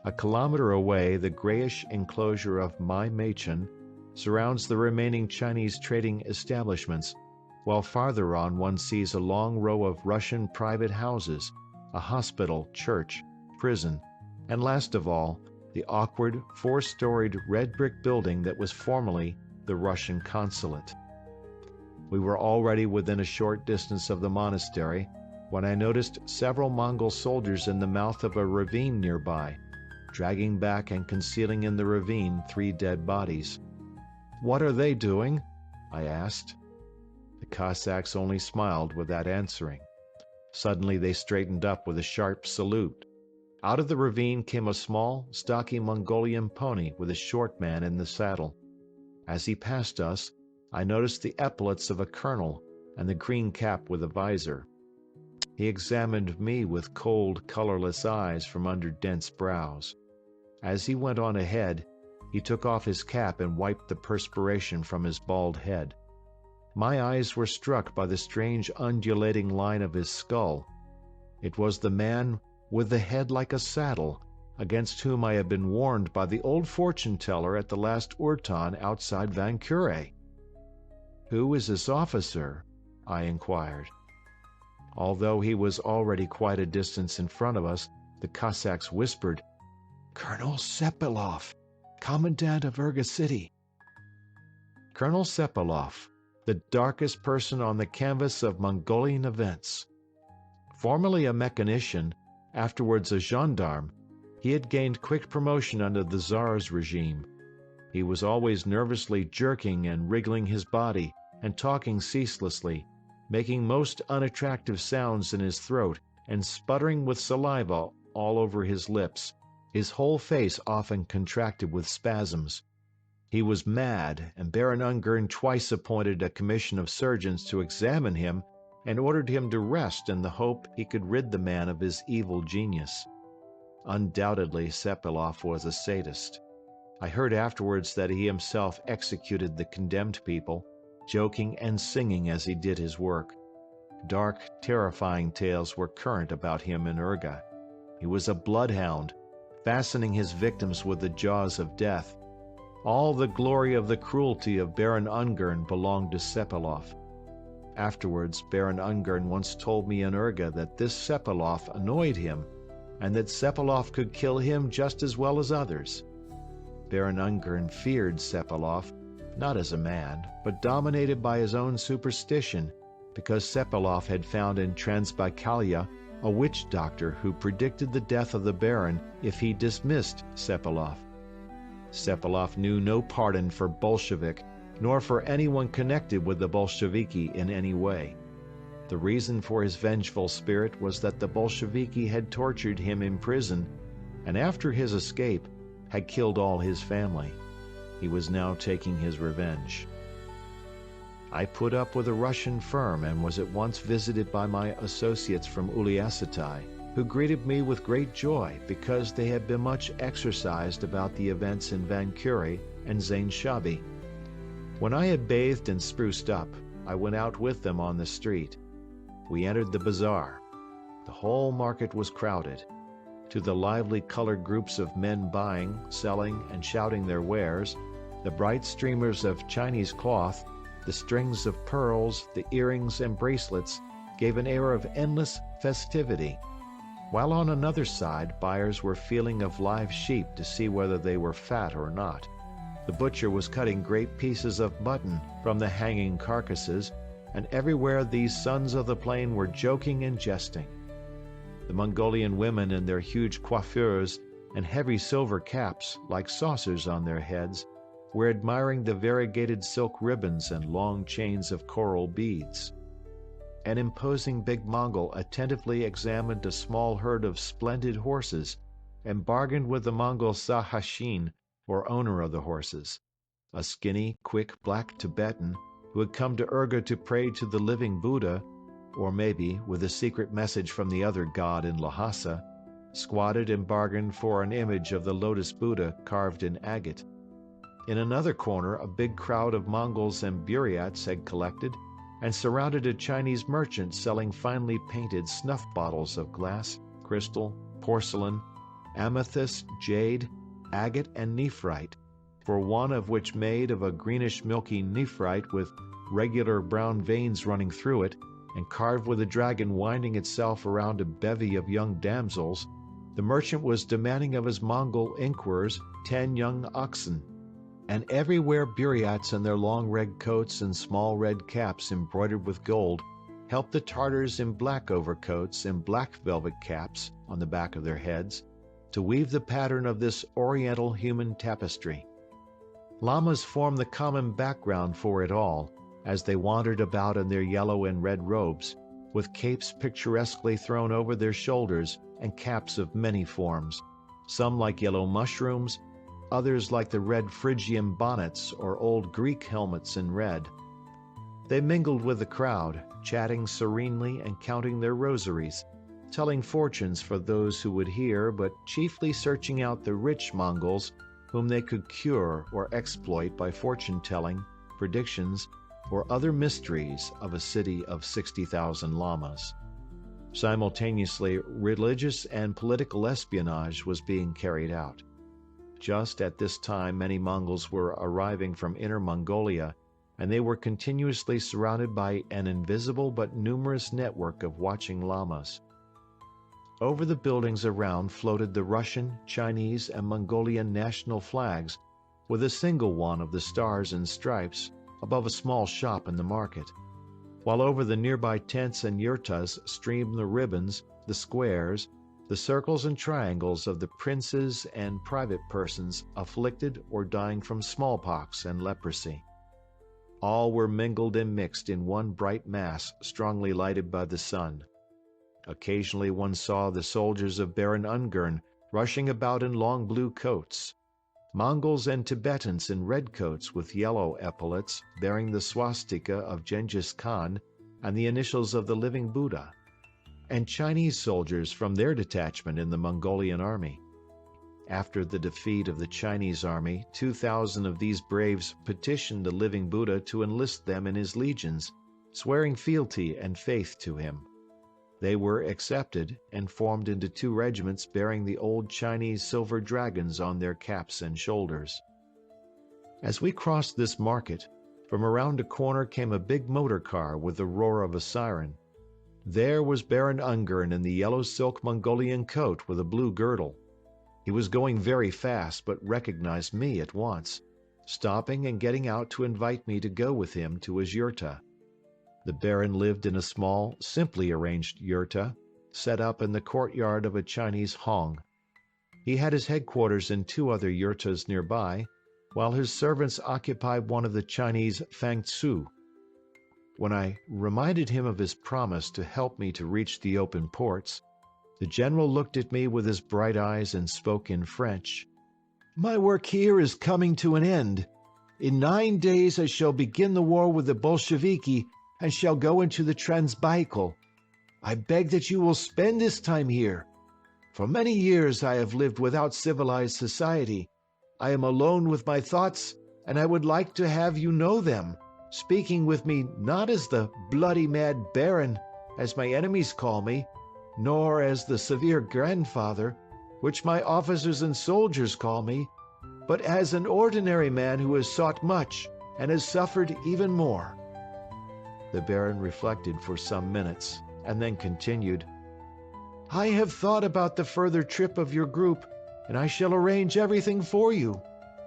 A kilometer away, the grayish enclosure of Mai Meichen surrounds the remaining Chinese trading establishments, while farther on one sees a long row of Russian private houses, a hospital, church, prison, and last of all, the awkward, four-storied red brick building that was formerly the Russian consulate. We were already within a short distance of the monastery when I noticed several Mongol soldiers in the mouth of a ravine nearby, dragging back and concealing in the ravine 3 dead bodies. "What are they doing?" I asked. The Cossacks only smiled without answering. Suddenly they straightened up with a sharp salute. Out of the ravine came a small, stocky Mongolian pony with a short man in the saddle. As he passed us, I noticed the epaulets of a colonel and the green cap with a visor. He examined me with cold, colorless eyes from under dense brows. As he went on ahead, he took off his cap and wiped the perspiration from his bald head. My eyes were struck by the strange undulating line of his skull. It was the man with the head like a saddle, against whom I had been warned by the old fortune-teller at the last Urtan outside Vancouver. "Who is this officer?" I inquired. Although he was already quite a distance in front of us, the Cossacks whispered, "Colonel Sepilov, Commandant of Urga City." Colonel Sepilov, the darkest person on the canvas of Mongolian events. Formerly a mechanician, afterwards a gendarme, he had gained quick promotion under the Tsar's regime. He was always nervously jerking and wriggling his body and talking ceaselessly, making most unattractive sounds in his throat and sputtering with saliva all over his lips, his whole face often contracted with spasms. He was mad, and Baron Ungern twice appointed a commission of surgeons to examine him and ordered him to rest in the hope he could rid the man of his evil genius. Undoubtedly, Sepailoff was a sadist. I heard afterwards that he himself executed the condemned people, joking and singing as he did his work. Dark, terrifying tales were current about him in Urga. He was a bloodhound, fastening his victims with the jaws of death. All the glory of the cruelty of Baron Ungern belonged to Sepailoff. Afterwards, Baron Ungern once told me in Urga that this Sepailoff annoyed him, and that Sepailoff could kill him just as well as others. Baron Ungern feared Sepailoff, not as a man, but dominated by his own superstition, because Sepailoff had found in Transbaikalia a witch doctor who predicted the death of the Baron if he dismissed Sepailoff. Sepailoff knew no pardon for Bolshevik, nor for anyone connected with the Bolsheviki in any way. The reason for his vengeful spirit was that the Bolsheviki had tortured him in prison, and after his escape, had killed all his family. He was now taking his revenge. I put up with a Russian firm and was at once visited by my associates from Uliassutai, who greeted me with great joy because they had been much exercised about the events in Vankuri and Zainshabi. When I had bathed and spruced up, I went out with them on the street. We entered the bazaar. The whole market was crowded. To the lively colored groups of men buying, selling, and shouting their wares, the bright streamers of Chinese cloth, the strings of pearls, the earrings and bracelets gave an air of endless festivity, while on another side buyers were feeling of live sheep to see whether they were fat or not. The butcher was cutting great pieces of mutton from the hanging carcasses, and everywhere these sons of the plain were joking and jesting. The Mongolian women in their huge coiffures and heavy silver caps, like saucers on their heads, were admiring the variegated silk ribbons and long chains of coral beads. An imposing big Mongol attentively examined a small herd of splendid horses and bargained with the Mongol Sahashin, or owner of the horses, a skinny, quick black Tibetan who had come to Urga to pray to the living Buddha, or maybe, with a secret message from the other god in Lhasa, squatted and bargained for an image of the lotus Buddha carved in agate. In another corner, a big crowd of Mongols and Buryats had collected and surrounded a Chinese merchant selling finely painted snuff bottles of glass, crystal, porcelain, amethyst, jade, agate, and nephrite, for one of which made of a greenish milky nephrite with regular brown veins running through it, and carved with a dragon winding itself around a bevy of young damsels, the merchant was demanding of his Mongol inquirers 10 young oxen. And everywhere Buryats in their long red coats and small red caps embroidered with gold helped the Tartars in black overcoats and black velvet caps on the back of their heads to weave the pattern of this oriental human tapestry. Lamas formed the common background for it all, as they wandered about in their yellow and red robes, with capes picturesquely thrown over their shoulders and caps of many forms, some like yellow mushrooms, others like the red Phrygian bonnets or old Greek helmets in red. They mingled with the crowd, chatting serenely and counting their rosaries, telling fortunes for those who would hear, but chiefly searching out the rich Mongols whom they could cure or exploit by fortune-telling, predictions, or other mysteries of a city of 60,000 lamas. Simultaneously, religious and political espionage was being carried out. Just at this time, many Mongols were arriving from Inner Mongolia, and they were continuously surrounded by an invisible but numerous network of watching lamas. Over the buildings around floated the Russian, Chinese, and Mongolian national flags, with a single one of the stars and stripes above a small shop in the market, while over the nearby tents and yurtas streamed the ribbons, the squares, the circles and triangles of the princes and private persons afflicted or dying from smallpox and leprosy. All were mingled and mixed in one bright mass strongly lighted by the sun. Occasionally one saw the soldiers of Baron Ungern rushing about in long blue coats. Mongols and Tibetans in red coats with yellow epaulets bearing the swastika of Genghis Khan and the initials of the living Buddha, and Chinese soldiers from their detachment in the Mongolian army. After the defeat of the Chinese army, 2,000 of these braves petitioned the living Buddha to enlist them in his legions, swearing fealty and faith to him. They were accepted and formed into 2 regiments bearing the old Chinese silver dragons on their caps and shoulders. As we crossed this market, from around a corner came a big motor car with the roar of a siren. There was Baron Ungern in the yellow silk Mongolian coat with a blue girdle. He was going very fast, but recognized me at once, stopping and getting out to invite me to go with him to his yurta. The Baron lived in a small, simply arranged yurta, set up in the courtyard of a Chinese hong. He had his headquarters in 2 other yurtas nearby, while his servants occupied one of the Chinese fangtzu. When I reminded him of his promise to help me to reach the open ports, the general looked at me with his bright eyes and spoke in French. "My work here is coming to an end. In 9 days I shall begin the war with the Bolsheviki and shall go into the Transbaikal. I beg that you will spend this time here. For many years I have lived without civilized society. I am alone with my thoughts, and I would like to have you know them, speaking with me not as the bloody mad baron, as my enemies call me, nor as the severe grandfather, which my officers and soldiers call me, but as an ordinary man who has sought much and has suffered even more." The Baron reflected for some minutes, and then continued, "I have thought about the further trip of your group, and I shall arrange everything for you,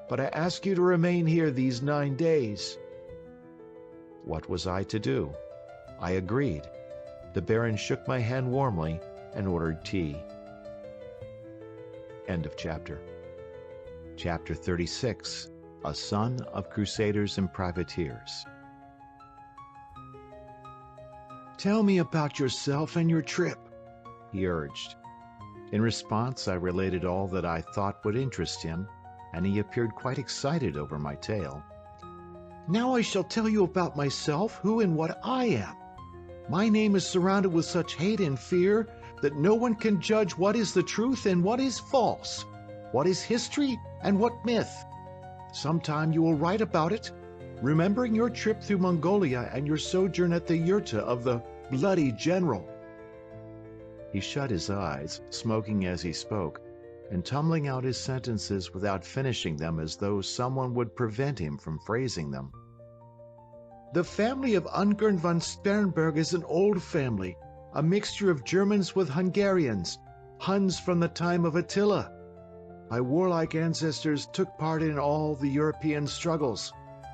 but I ask you to remain here these 9 days. What was I to do? I agreed. The Baron shook my hand warmly and ordered tea. End of chapter. Chapter 36, A Son of Crusaders and Privateers. "Tell me about yourself and your trip," he urged. In response, I related all that I thought would interest him, and he appeared quite excited over my tale. "Now I shall tell you about myself, who and what I am. My name is surrounded with such hate and fear that no one can judge what is the truth and what is false, what is history and what myth. Sometime you will write about it, remembering your trip through Mongolia and your sojourn at the yurta of the bloody general." He shut his eyes, smoking as he spoke, and tumbling out his sentences without finishing them as though someone would prevent him from phrasing them. "The family of Ungern von Sternberg is an old family, a mixture of Germans with Hungarians, Huns from the time of Attila. My warlike ancestors took part in all the European struggles.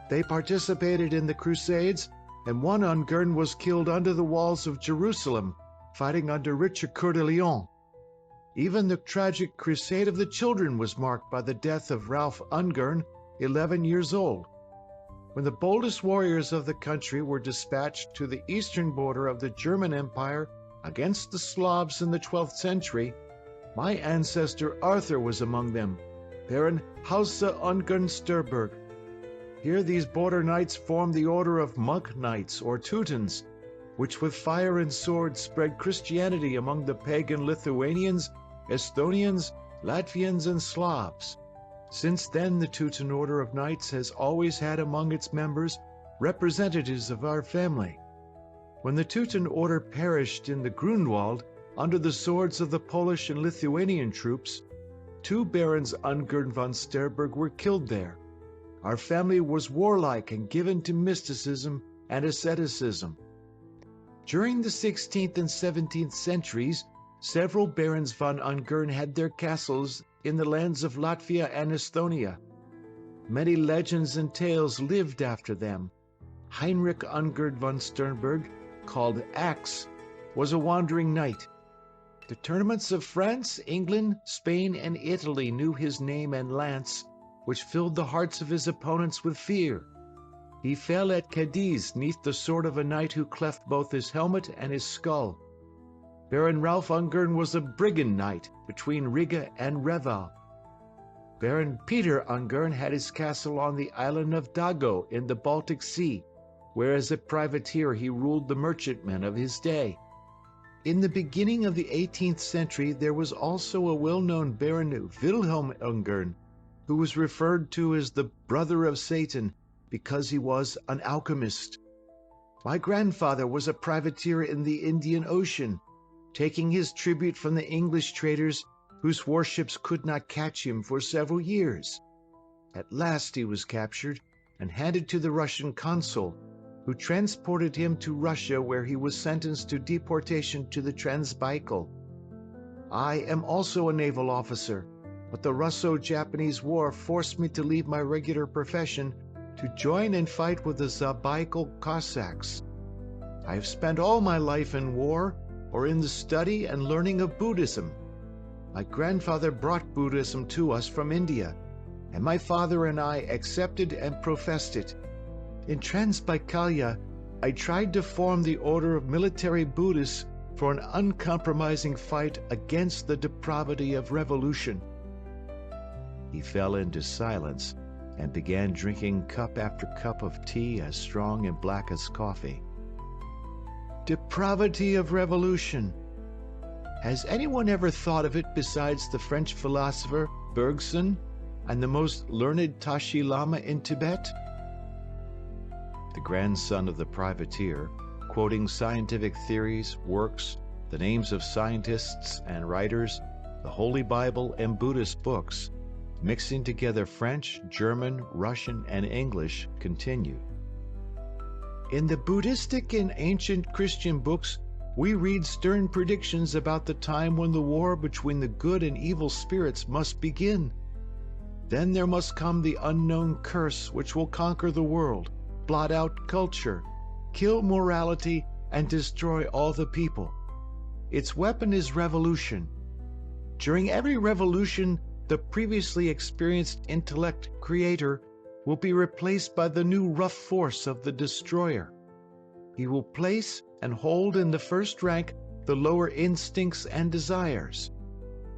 They participated in the Crusades, and one Ungern was killed under the walls of Jerusalem, fighting under Richard Coeur de Lion. Even the tragic Crusade of the Children was marked by the death of Ralph Ungern, 11 years old. When the boldest warriors of the country were dispatched to the eastern border of the German Empire against the Slavs in the 12th century, my ancestor Arthur was among them, Baron Hause Ungern Sternberg. Here these border knights formed the order of monk knights or Teutons, which with fire and sword spread Christianity among the pagan Lithuanians, Estonians, Latvians, and Slavs. Since then, the Teuton Order of Knights has always had among its members representatives of our family. When the Teuton Order perished in the Grunwald under the swords of the Polish and Lithuanian troops, 2 Barons Ungern von Sternberg were killed there. Our family was warlike and given to mysticism and asceticism. During the 16th and 17th centuries, several Barons von Ungern had their castles in the lands of Latvia and Estonia. Many legends and tales lived after them. Heinrich Ungern von Sternberg, called Axe, was a wandering knight. The tournaments of France, England, Spain, and Italy knew his name and lance, which filled the hearts of his opponents with fear. He fell at Cadiz neath the sword of a knight who cleft both his helmet and his skull. Baron Ralph Ungern was a brigand knight between Riga and Reval. Baron Peter Ungern had his castle on the island of Dago in the Baltic Sea, where as a privateer he ruled the merchantmen of his day. In the beginning of the 18th century there was also a well-known Baron Wilhelm Ungern, who was referred to as the brother of Satan because he was an alchemist. My grandfather was a privateer in the Indian Ocean, taking his tribute from the English traders whose warships could not catch him for several years. At last he was captured and handed to the Russian consul, who transported him to Russia, where he was sentenced to deportation to the Transbaikal. I am also a naval officer, but the Russo-Japanese War forced me to leave my regular profession to join and fight with the Zabaikal Cossacks. I have spent all my life in war or in the study and learning of Buddhism. My grandfather brought Buddhism to us from India, and my father and I accepted and professed it. In Transbaikalia, I tried to form the order of military Buddhists for an uncompromising fight against the depravity of revolution. He fell into silence and began drinking cup after cup of tea as strong and black as coffee. Depravity of revolution. Has anyone ever thought of it besides the French philosopher Bergson and the most learned Tashi Lama in Tibet? The grandson of the privateer, quoting scientific theories, works, the names of scientists and writers, the Holy Bible and Buddhist books, mixing together French, German, Russian, and English, continued. In the Buddhistic and ancient Christian books, we read stern predictions about the time when the war between the good and evil spirits must begin. Then there must come the unknown curse which will conquer the world, blot out culture, kill morality, and destroy all the people. Its weapon is revolution. During every revolution, the previously experienced intellect creator will be replaced by the new rough force of the destroyer. He will place and hold in the first rank the lower instincts and desires.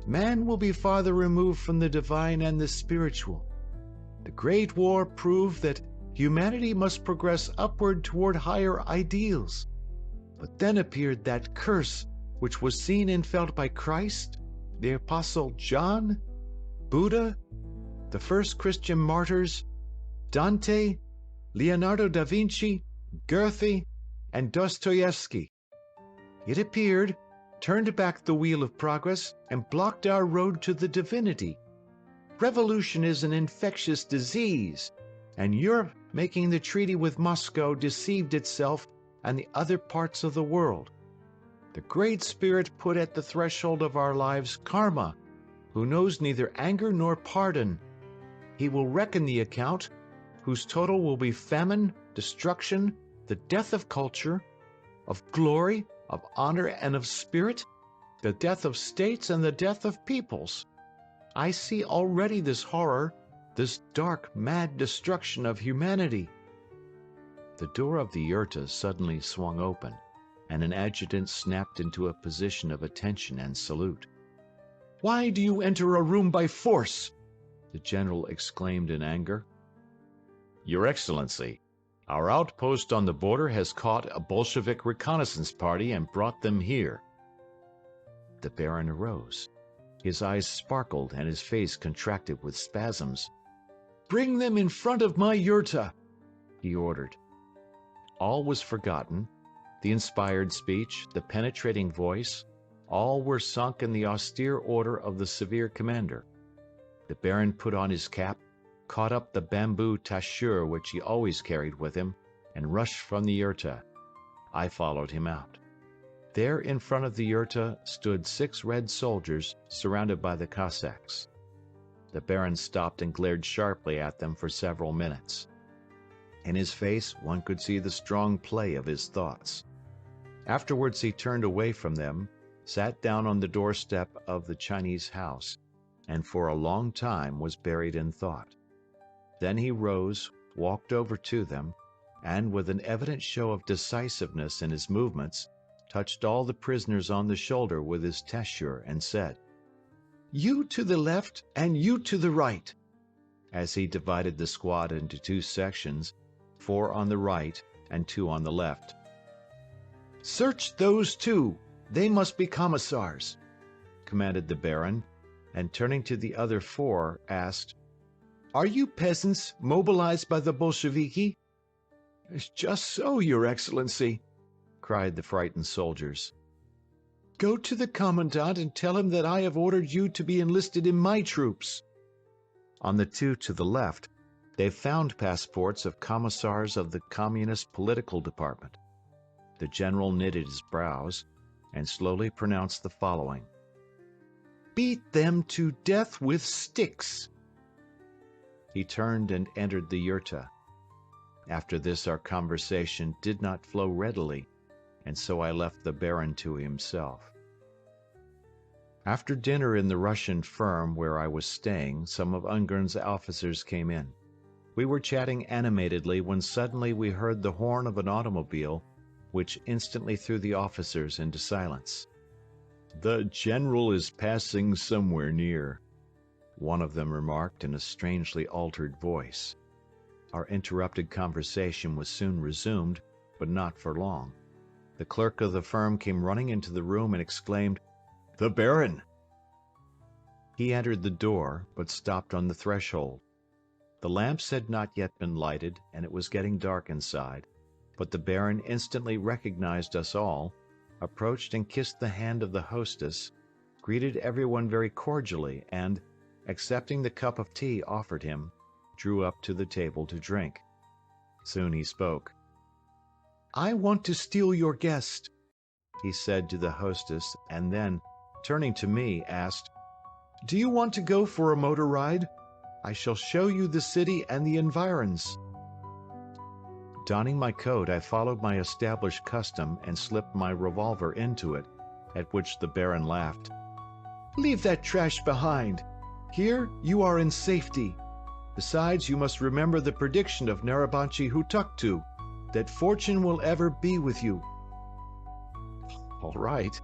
Man will be farther removed from the divine and the spiritual. The Great War proved that humanity must progress upward toward higher ideals. But then appeared that curse which was seen and felt by Christ, the Apostle John, Buddha, the first Christian martyrs, Dante, Leonardo da Vinci, Goethe, and Dostoevsky. It appeared, turned back the wheel of progress, and blocked our road to the divinity. Revolution is an infectious disease, and Europe, making the treaty with Moscow, deceived itself and the other parts of the world. The Great Spirit put at the threshold of our lives Karma, who knows neither anger nor pardon. He will reckon the account, whose total will be famine, destruction, the death of culture, of glory, of honor, and of spirit, the death of states and the death of peoples. I see already this horror, this dark, mad destruction of humanity. The door of the yurta suddenly swung open, and an adjutant snapped into a position of attention and salute. "Why do you enter a room by force?" the general exclaimed in anger. "Your Excellency, our outpost on the border has caught a Bolshevik reconnaissance party and brought them here." The Baron arose. His eyes sparkled and his face contracted with spasms. "Bring them in front of my yurta," he ordered. All was forgotten. The inspired speech, the penetrating voice, all were sunk in the austere order of the severe commander. The Baron put on his cap, caught up the bamboo tashur which he always carried with him, and rushed from the yurta. I followed him out. There in front of the yurta stood 6 red soldiers surrounded by the Cossacks. The Baron stopped and glared sharply at them for several minutes. In his face one could see the strong play of his thoughts. Afterwards he turned away from them, sat down on the doorstep of the Chinese house, and for a long time was buried in thought. Then he rose, walked over to them, and with an evident show of decisiveness in his movements, touched all the prisoners on the shoulder with his tashur and said, "You to the left and you to the right." as he divided the squad into two sections, 4 on the right and 2 on the left. "Search those two. They must be commissars," commanded the Baron, and turning to the other 4, asked, "Are you peasants mobilized by the Bolsheviki?" "Just so, Your Excellency," cried the frightened soldiers. "Go to the commandant and tell him that I have ordered you to be enlisted in my troops." On the 2 to the left, they found passports of commissars of the Communist Political Department. The general knitted his brows and slowly pronounced the following: "Beat them to death with sticks." He turned and entered the yurta. After this our conversation did not flow readily, and so I left the Baron to himself. After dinner in the Russian firm where I was staying, some of Ungern's officers came in. We were chatting animatedly when suddenly we heard the horn of an automobile, which instantly threw the officers into silence. "The general is passing somewhere near," one of them remarked in a strangely altered voice. Our interrupted conversation was soon resumed, but not for long. The clerk of the firm came running into the room and exclaimed, "The Baron!" He entered the door, but stopped on the threshold. The lamps had not yet been lighted, and it was getting dark inside, but the Baron instantly recognized us all, approached and kissed the hand of the hostess, greeted everyone very cordially, and, accepting the cup of tea offered him, drew up to the table to drink. Soon he spoke. "I want to steal your guest," he said to the hostess, and then, turning to me, asked, "Do you want to go for a motor ride? I shall show you the city and the environs." Donning my coat, I followed my established custom and slipped my revolver into it, at which the Baron laughed. "Leave that trash behind. Here you are in safety. Besides, you must remember the prediction of Narabanchi Hutuktu, that fortune will ever be with you." "All right,"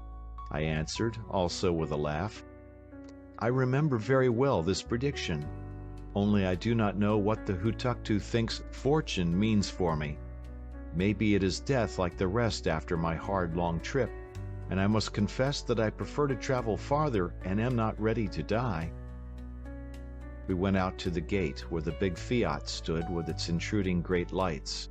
I answered, also with a laugh. "I remember very well this prediction. Only I do not know what the Hutuktu thinks fortune means for me. Maybe it is death like the rest after my hard, long trip, and I must confess that I prefer to travel farther and am not ready to die." We went out to the gate where the big Fiat stood with its intruding great lights.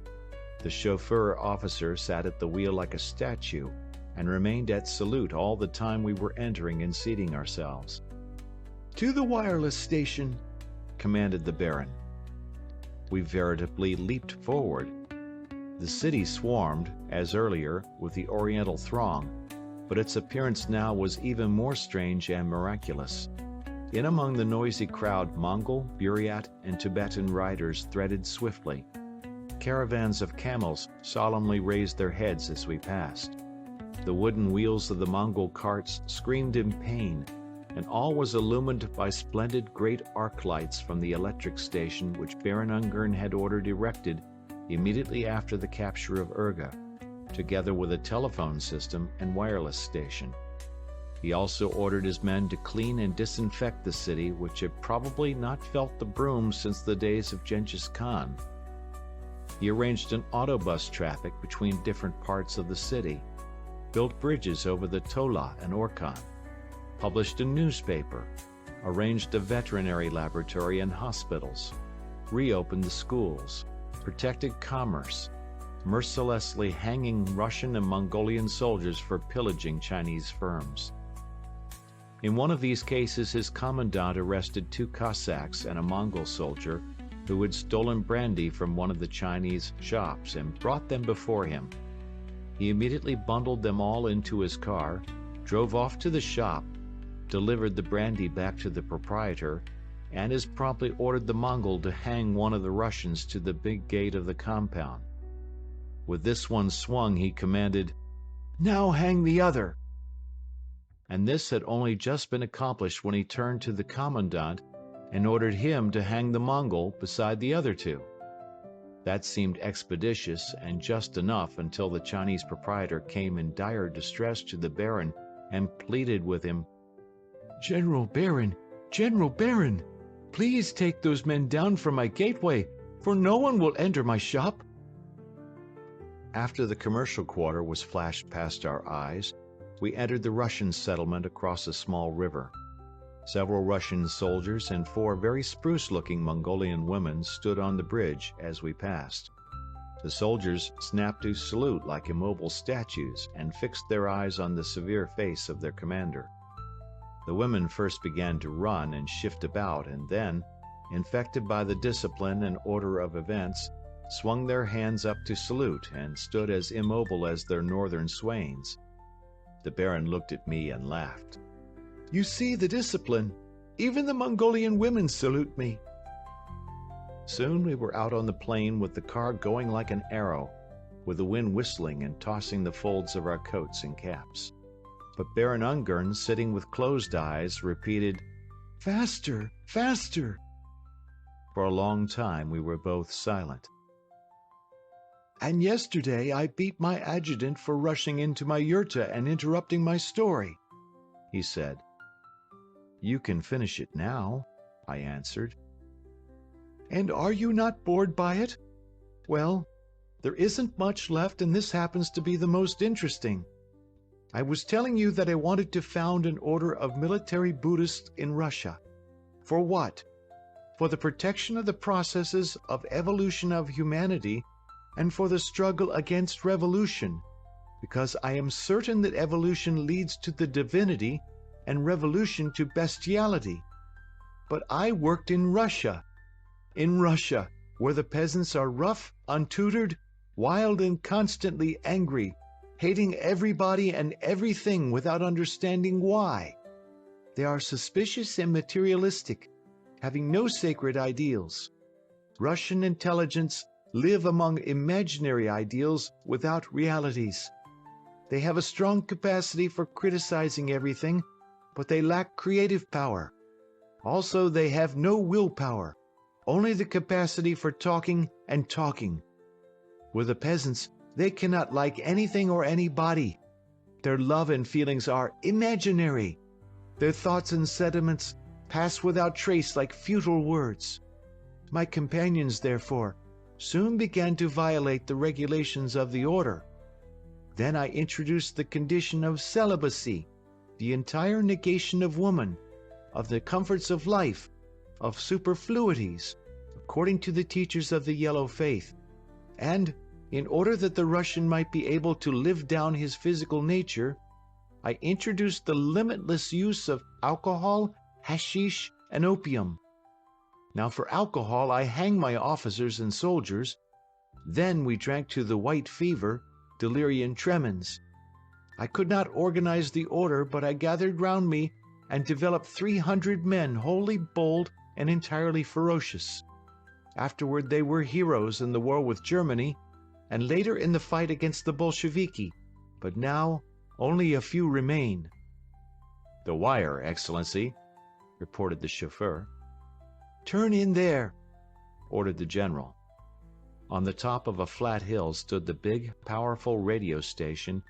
The chauffeur officer sat at the wheel like a statue and remained at salute all the time we were entering and seating ourselves. "To the wireless station," commanded the Baron. We veritably leaped forward. The city swarmed, as earlier, with the Oriental throng, but its appearance now was even more strange and miraculous. In among the noisy crowd, Mongol, Buryat, and Tibetan riders threaded swiftly. Caravans of camels solemnly raised their heads as we passed. The wooden wheels of the Mongol carts screamed in pain, and all was illumined by splendid great arc lights from the electric station which Baron Ungern had ordered erected immediately after the capture of Urga, together with a telephone system and wireless station. He also ordered his men to clean and disinfect the city, which had probably not felt the broom since the days of Genghis Khan. He arranged an autobus traffic between different parts of the city, built bridges over the Tola and Orkhon, published a newspaper, arranged a veterinary laboratory and hospitals, reopened the schools, protected commerce, mercilessly hanging Russian and Mongolian soldiers for pillaging Chinese firms. In one of these cases, his commandant arrested 2 Cossacks and a Mongol soldier who had stolen brandy from one of the Chinese shops and brought them before him. He immediately bundled them all into his car, drove off to the shop, delivered the brandy back to the proprietor, and as promptly ordered the Mongol to hang one of the Russians to the big gate of the compound. With this one swung, he commanded, "Now hang the other." And this had only just been accomplished when he turned to the commandant and ordered him to hang the Mongol beside the other 2. That seemed expeditious and just enough until the Chinese proprietor came in dire distress to the Baron and pleaded with him, "General Baron, General Baron, please take those men down from my gateway, for no one will enter my shop." After the commercial quarter was flashed past our eyes, we entered the Russian settlement across a small river. Several Russian soldiers and 4 very spruce-looking Mongolian women stood on the bridge as we passed. The soldiers snapped to salute like immobile statues and fixed their eyes on the severe face of their commander. The women first began to run and shift about and then, infected by the discipline and order of events, swung their hands up to salute and stood as immobile as their northern swains. The Baron looked at me and laughed. "You see the discipline. Even the Mongolian women salute me." Soon we were out on the plain with the car going like an arrow, with the wind whistling and tossing the folds of our coats and caps. But Baron Ungern, sitting with closed eyes, repeated, "Faster, faster." For a long time we were both silent. "And yesterday I beat my adjutant for rushing into my yurta and interrupting my story," he said. "You can finish it now," I answered. "And are you not bored by it? Well, there isn't much left, and this happens to be the most interesting. I was telling you that I wanted to found an order of military Buddhists in Russia. For what? For the protection of the processes of evolution of humanity and for the struggle against revolution, because I am certain that evolution leads to the divinity and revolution to bestiality. But I worked in Russia, where the peasants are rough, untutored, wild, and constantly angry, hating everybody and everything without understanding why. They are suspicious and materialistic, having no sacred ideals. Russian intelligence live among imaginary ideals without realities. They have a strong capacity for criticizing everything, but they lack creative power. Also, they have no willpower, only the capacity for talking and talking. With the peasants, they cannot like anything or anybody. Their love and feelings are imaginary. Their thoughts and sentiments pass without trace like futile words. My companions, therefore, soon began to violate the regulations of the order. Then I introduced the condition of celibacy, the entire negation of woman, of the comforts of life, of superfluities, according to the teachers of the Yellow Faith. And, in order that the Russian might be able to live down his physical nature, I introduced the limitless use of alcohol, hashish, and opium. Now for alcohol I hang my officers and soldiers. Then we drank to the white fever, delirium tremens. I could not organize the order, but I gathered round me and developed 300 men wholly bold and entirely ferocious. Afterward they were heroes in the war with Germany, and later in the fight against the Bolsheviki, but now only a few remain. "The wire, Excellency," reported the chauffeur. "Turn in there," ordered the general. On the top of a flat hill stood the big, powerful radio station,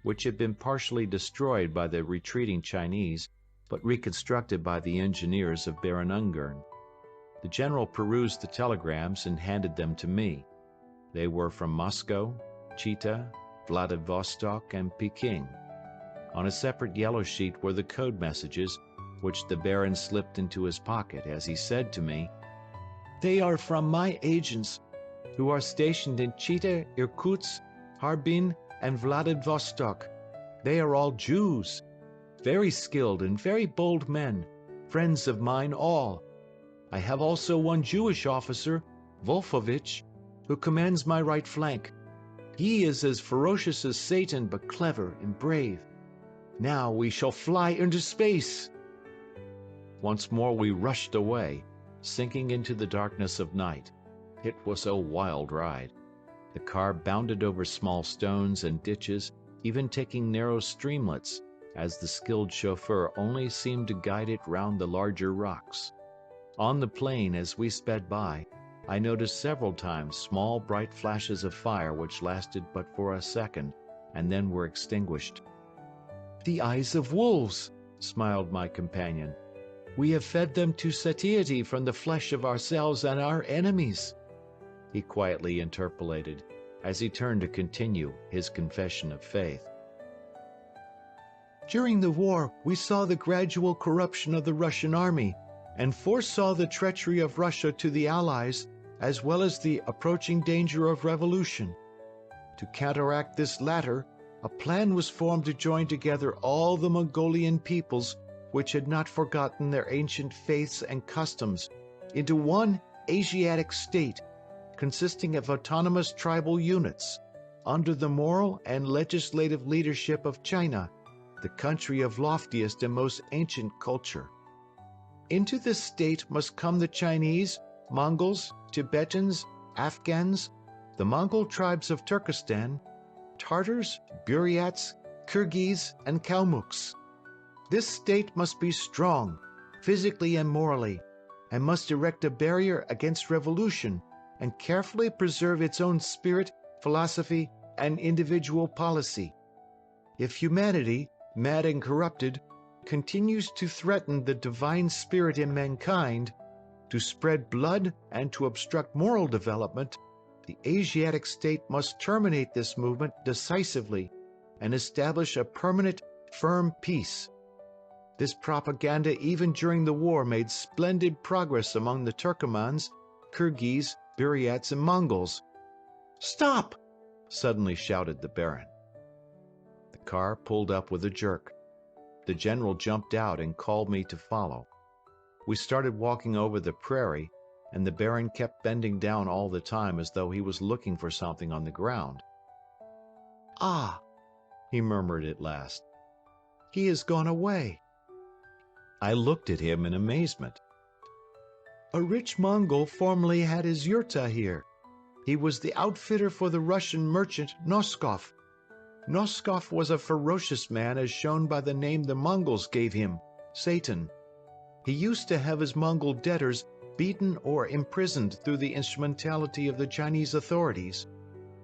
which had been partially destroyed by the retreating Chinese, but reconstructed by the engineers of Baron Ungern. The general perused the telegrams and handed them to me. They were from Moscow, Chita, Vladivostok, and Peking. On a separate yellow sheet were the code messages, which the Baron slipped into his pocket as he said to me, "They are from my agents, who are stationed in Chita, Irkutsk, Harbin, and Vladivostok. They are all Jews, very skilled and very bold men, friends of mine all. I have also one Jewish officer, Wolfovich, who commands my right flank. He is as ferocious as Satan, but clever and brave. Now we shall fly into space." Once more we rushed away, sinking into the darkness of night. It was a wild ride. The car bounded over small stones and ditches, even taking narrow streamlets, as the skilled chauffeur only seemed to guide it round the larger rocks. On the plain, as we sped by, I noticed several times small bright flashes of fire which lasted but for a second and then were extinguished. "The eyes of wolves," smiled my companion. "We have fed them to satiety from the flesh of ourselves and our enemies," he quietly interpolated, as he turned to continue his confession of faith. "During the war, we saw the gradual corruption of the Russian army and foresaw the treachery of Russia to the Allies, as well as the approaching danger of revolution. To counteract this latter, a plan was formed to join together all the Mongolian peoples which had not forgotten their ancient faiths and customs into one Asiatic state, consisting of autonomous tribal units, under the moral and legislative leadership of China, the country of loftiest and most ancient culture. Into this state must come the Chinese, Mongols, Tibetans, Afghans, the Mongol tribes of Turkestan, Tartars, Buryats, Kyrgyz, and Kalmuks. This state must be strong, physically and morally, and must erect a barrier against revolution and carefully preserve its own spirit, philosophy, and individual policy. If humanity, mad and corrupted, continues to threaten the divine spirit in mankind, to spread blood and to obstruct moral development, the Asiatic state must terminate this movement decisively and establish a permanent, firm peace. This propaganda even during the war made splendid progress among the Turkomans, Kyrgyz, Buryats, and Mongols. "Stop!" suddenly shouted the Baron. The car pulled up with a jerk. The general jumped out and called me to follow. We started walking over the prairie, and the Baron kept bending down all the time as though he was looking for something on the ground. "Ah," he murmured at last, "he has gone away." I looked at him in amazement. "A rich Mongol formerly had his yurta here. He was the outfitter for the Russian merchant Noskov. Noskov was a ferocious man, as shown by the name the Mongols gave him, Satan. He used to have his Mongol debtors beaten or imprisoned through the instrumentality of the Chinese authorities.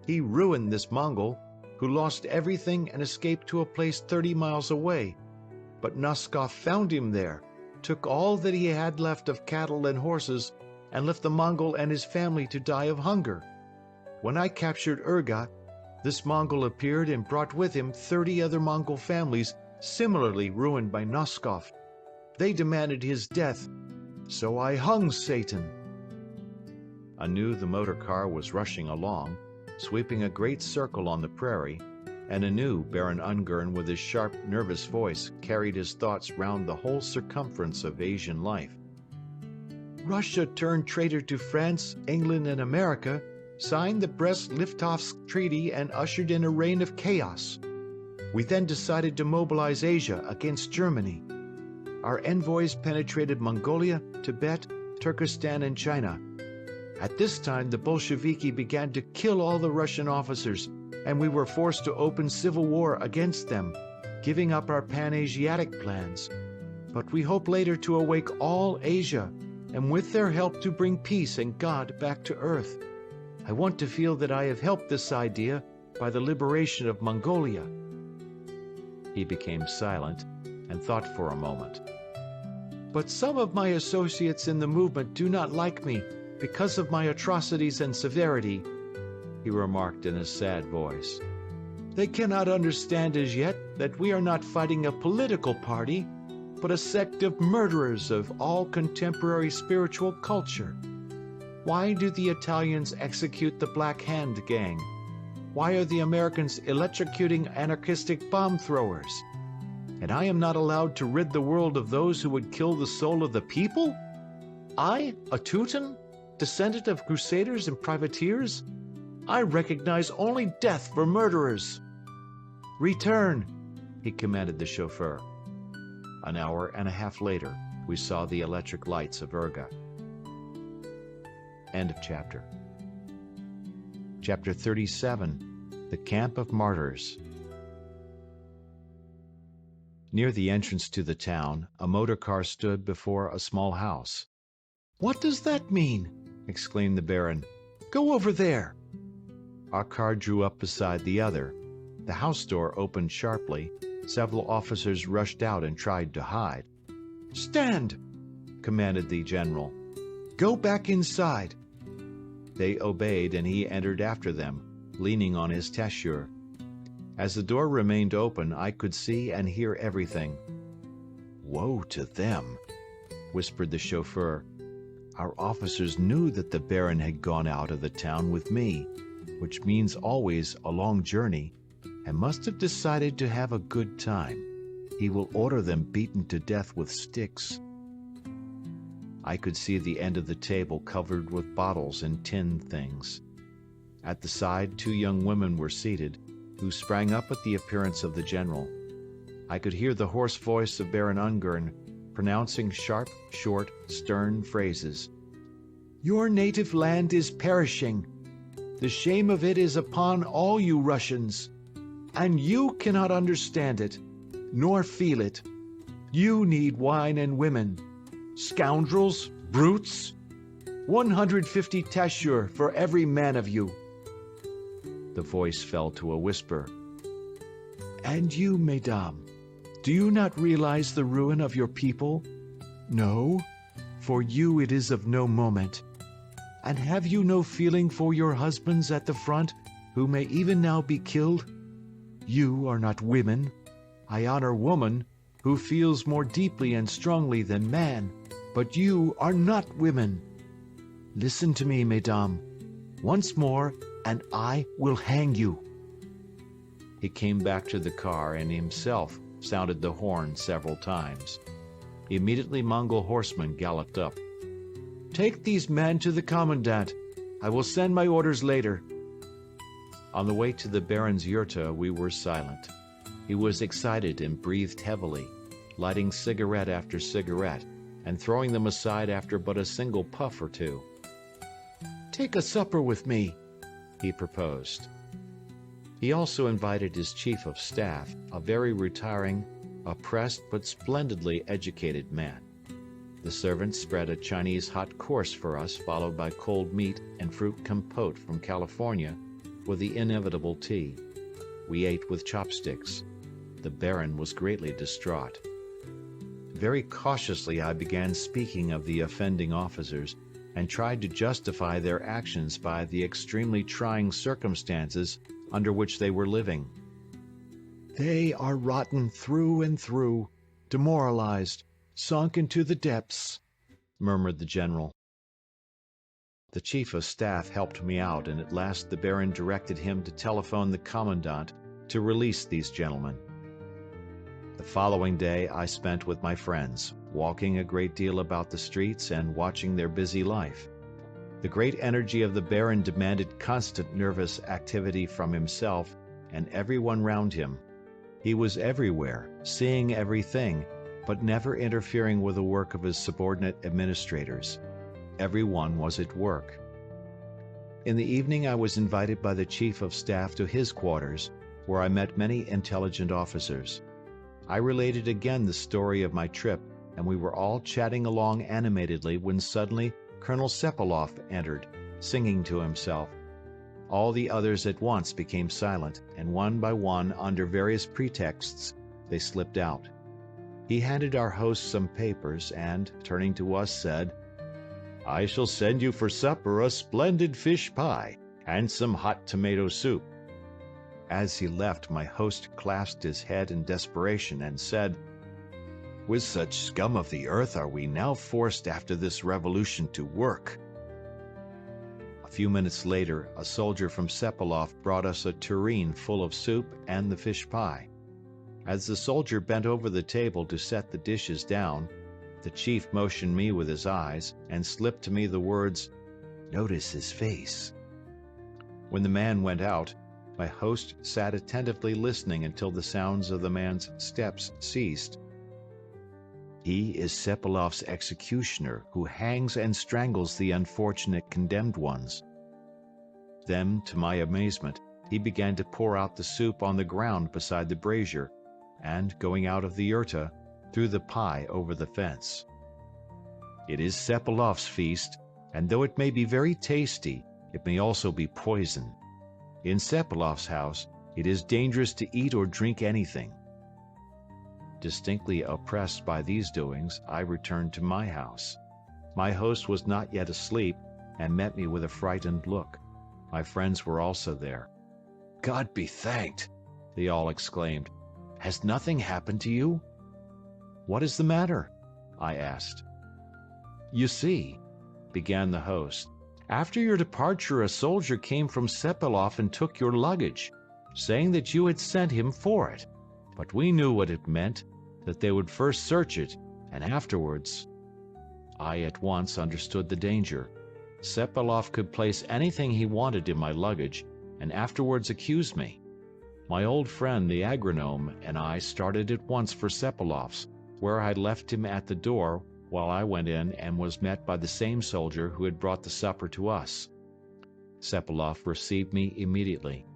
He ruined this Mongol, who lost everything and escaped to a place 30 miles away. But Noskov found him there, took all that he had left of cattle and horses, and left the Mongol and his family to die of hunger. When I captured Urga, this Mongol appeared and brought with him 30 other Mongol families similarly ruined by Noskov. They demanded his death, so I hung Satan." Anew the motor car was rushing along, sweeping a great circle on the prairie, and anew Baron Ungern with his sharp, nervous voice carried his thoughts round the whole circumference of Asian life. "Russia turned traitor to France, England, and America, signed the Brest-Litovsk Treaty, and ushered in a reign of chaos. We then decided to mobilize Asia against Germany. Our envoys penetrated Mongolia, Tibet, Turkestan, and China. At this time, the Bolsheviki began to kill all the Russian officers, and we were forced to open civil war against them, giving up our Pan-Asiatic plans. But we hope later to awake all Asia, and with their help to bring peace and God back to earth. I want to feel that I have helped this idea by the liberation of Mongolia." He became silent and thought for a moment. "But some of my associates in the movement do not like me because of my atrocities and severity," he remarked in a sad voice. "They cannot understand as yet that we are not fighting a political party, but a sect of murderers of all contemporary spiritual culture. Why do the Italians execute the Black Hand gang? Why are the Americans electrocuting anarchistic bomb throwers? And I am not allowed to rid the world of those who would kill the soul of the people? I, a Teuton, descendant of crusaders and privateers? I recognize only death for murderers." "Return," he commanded the chauffeur. An hour and a half later, we saw the electric lights of Urga. End of chapter. Chapter 37. The Camp of Martyrs. Near the entrance to the town, a motor car stood before a small house. "What does that mean?" exclaimed the Baron. "Go over there!" Our car drew up beside the other. The house door opened sharply. Several officers rushed out and tried to hide. "Stand!" commanded the general. "Go back inside." They obeyed, and he entered after them, leaning on his tashur. As the door remained open, I could see and hear everything. "Woe to them," whispered the chauffeur. "Our officers knew that the Baron had gone out of the town with me, which means always a long journey, and must have decided to have a good time. He will order them beaten to death with sticks." I could see the end of the table covered with bottles and tin things. At the side, 2 young women were seated, who sprang up at the appearance of the general. I could hear the hoarse voice of Baron Ungern pronouncing sharp, short, stern phrases. "Your native land is perishing. The shame of it is upon all you Russians. And you cannot understand it, nor feel it. You need wine and women. Scoundrels, brutes! 150 tashur for every man of you." The voice fell to a whisper. "And you, mesdames, do you not realize the ruin of your people? No? For you it is of no moment. And have you no feeling for your husbands at the front, who may even now be killed? You are not women. I honor woman, who feels more deeply and strongly than man, but you are not women. Listen to me, mesdames, once more, and I will hang you." He came back to the car and himself sounded the horn several times. Immediately Mongol horsemen galloped up. "Take these men to the commandant. I will send my orders later." On the way to the Baron's yurta, we were silent. He was excited and breathed heavily, lighting cigarette after cigarette, and throwing them aside after but a single puff or two. "Take a supper with me," he proposed. He also invited his chief of staff, a very retiring, oppressed but splendidly educated man. The servants spread a Chinese hot course for us, followed by cold meat and fruit compote from California, with the inevitable tea. We ate with chopsticks. The Baron was greatly distraught. Very cautiously I began speaking of the offending officers, and tried to justify their actions by the extremely trying circumstances under which they were living. "They are rotten through and through, demoralized, sunk into the depths," murmured the general. The chief of staff helped me out, and at last the Baron directed him to telephone the commandant to release these gentlemen. The following day I spent with my friends, walking a great deal about the streets and watching their busy life. The great energy of the Baron demanded constant nervous activity from himself and everyone round him. He was everywhere, seeing everything, but never interfering with the work of his subordinate administrators. Everyone was at work. In the evening I was invited by the Chief of Staff to his quarters, where I met many intelligent officers. I related again the story of my trip, and we were all chatting along animatedly when suddenly Colonel Sepailoff entered, singing to himself. All the others at once became silent, and one by one, under various pretexts, they slipped out. He handed our host some papers and, turning to us, said, "I shall send you for supper a splendid fish pie and some hot tomato soup." As he left, my host clasped his head in desperation and said, "With such scum of the earth are we now forced after this revolution to work." A few minutes later, a soldier from Sepailoff brought us a tureen full of soup and the fish pie. As the soldier bent over the table to set the dishes down, the chief motioned me with his eyes and slipped to me the words, "Notice his face." When the man went out, my host sat attentively listening until the sounds of the man's steps ceased. "He is Sepailoff's executioner, who hangs and strangles the unfortunate condemned ones." Then, to my amazement, he began to pour out the soup on the ground beside the brazier, and, going out of the yurta, threw the pie over the fence. "It is Sepailoff's feast, and though it may be very tasty, it may also be poison. In Sepelov's house, it is dangerous to eat or drink anything. Distinctly oppressed by these doings, I returned to my house. My host was not yet asleep and met me with a frightened look. My friends were also there. God be thanked, they all exclaimed. Has nothing happened to you? What is the matter? I asked. You see, began the host, after your departure a soldier came from Sepelov and took your luggage, saying that you had sent him for it. But we knew what it meant, that they would first search it, and afterwards. I at once understood the danger. Sepelov could place anything he wanted in my luggage, and afterwards accuse me. My old friend the agronome and I started at once for Sepelov's, where I had left him at the door while I went in and was met by the same soldier who had brought the supper to us. Sepelov received me immediately.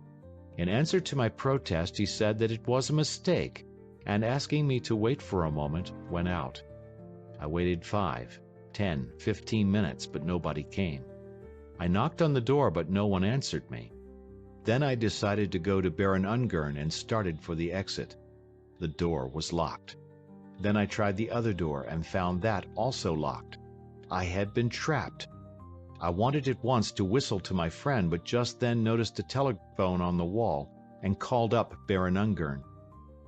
In answer to my protest, he said that it was a mistake, and asking me to wait for a moment, went out. I waited 5, 10, 15 minutes, but nobody came. I knocked on the door, but no one answered me. Then I decided to go to Baron Ungern and started for the exit. The door was locked. Then I tried the other door and found that also locked. I had been trapped. I wanted at once to whistle to my friend, but just then noticed a telephone on the wall and called up Baron Ungern.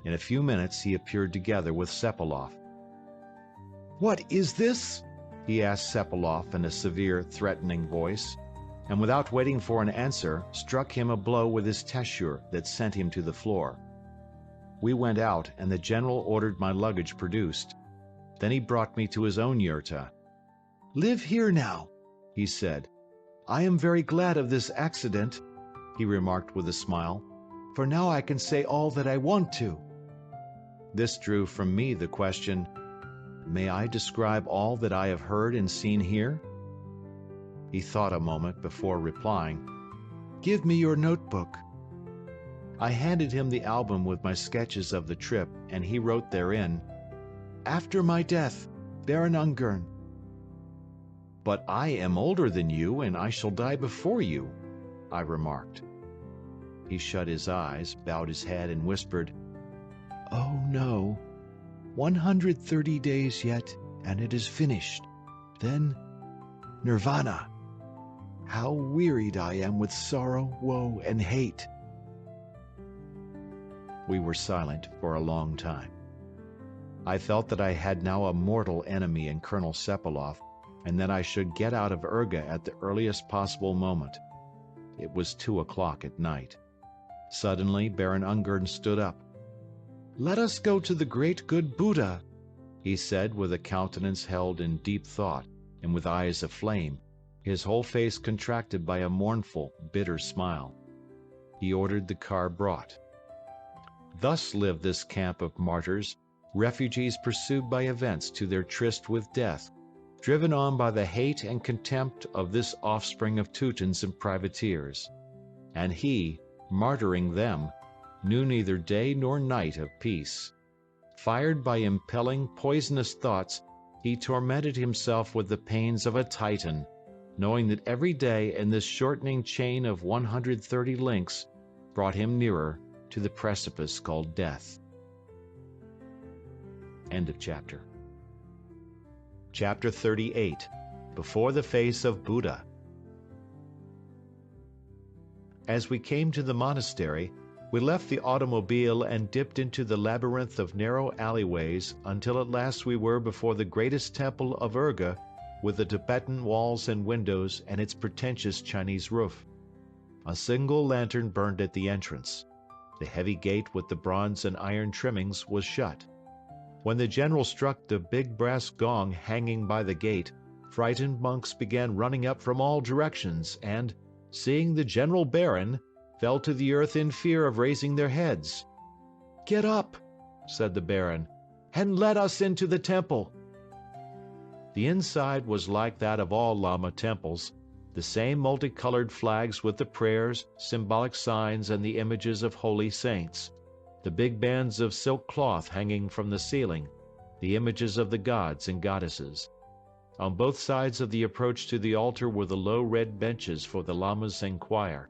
In a few minutes he appeared together with Sepelov. "What is this?" he asked Sepelov in a severe, threatening voice, and without waiting for an answer, struck him a blow with his tashur that sent him to the floor. We went out, and the general ordered my luggage produced. Then he brought me to his own yurta. "Live here now," he said. "I am very glad of this accident," he remarked with a smile, "for now I can say all that I want to." This drew from me the question, "May I describe all that I have heard and seen here?" He thought a moment before replying, "Give me your notebook." I handed him the album with my sketches of the trip, and he wrote therein, "After my death, Baron Ungern." "But I am older than you, and I shall die before you," I remarked. He shut his eyes, bowed his head, and whispered, "Oh no, 130 days yet, and it is finished. Then, Nirvana. How wearied I am with sorrow, woe, and hate." We were silent for a long time. I felt that I had now a mortal enemy in Colonel Sepelov, and that I should get out of Urga at the earliest possible moment. It was 2 o'clock at night. Suddenly Baron Ungern stood up. "Let us go to the great good Buddha," he said with a countenance held in deep thought, and with eyes aflame, his whole face contracted by a mournful, bitter smile. He ordered the car brought. Thus lived this camp of martyrs, refugees pursued by events to their tryst with death, driven on by the hate and contempt of this offspring of Teutons and privateers. And he, martyring them, knew neither day nor night of peace. Fired by impelling, poisonous thoughts, he tormented himself with the pains of a Titan, knowing that every day in this shortening chain of 130 links brought him nearer to the precipice called death. End of chapter. Chapter 38. Before the Face of Buddha. As we came to the monastery, we left the automobile and dipped into the labyrinth of narrow alleyways until at last we were before the greatest temple of Urga, with the Tibetan walls and windows and its pretentious Chinese roof. A single lantern burned at the entrance. The heavy gate with the bronze and iron trimmings was shut. When the general struck the big brass gong hanging by the gate, frightened monks began running up from all directions and, seeing the general baron, fell to the earth in fear of raising their heads. "Get up," said the baron, "and let us into the temple." The inside was like that of all Lama temples, the same multicolored flags with the prayers, symbolic signs, and the images of holy saints, the big bands of silk cloth hanging from the ceiling, the images of the gods and goddesses. On both sides of the approach to the altar were the low red benches for the lamas and choir.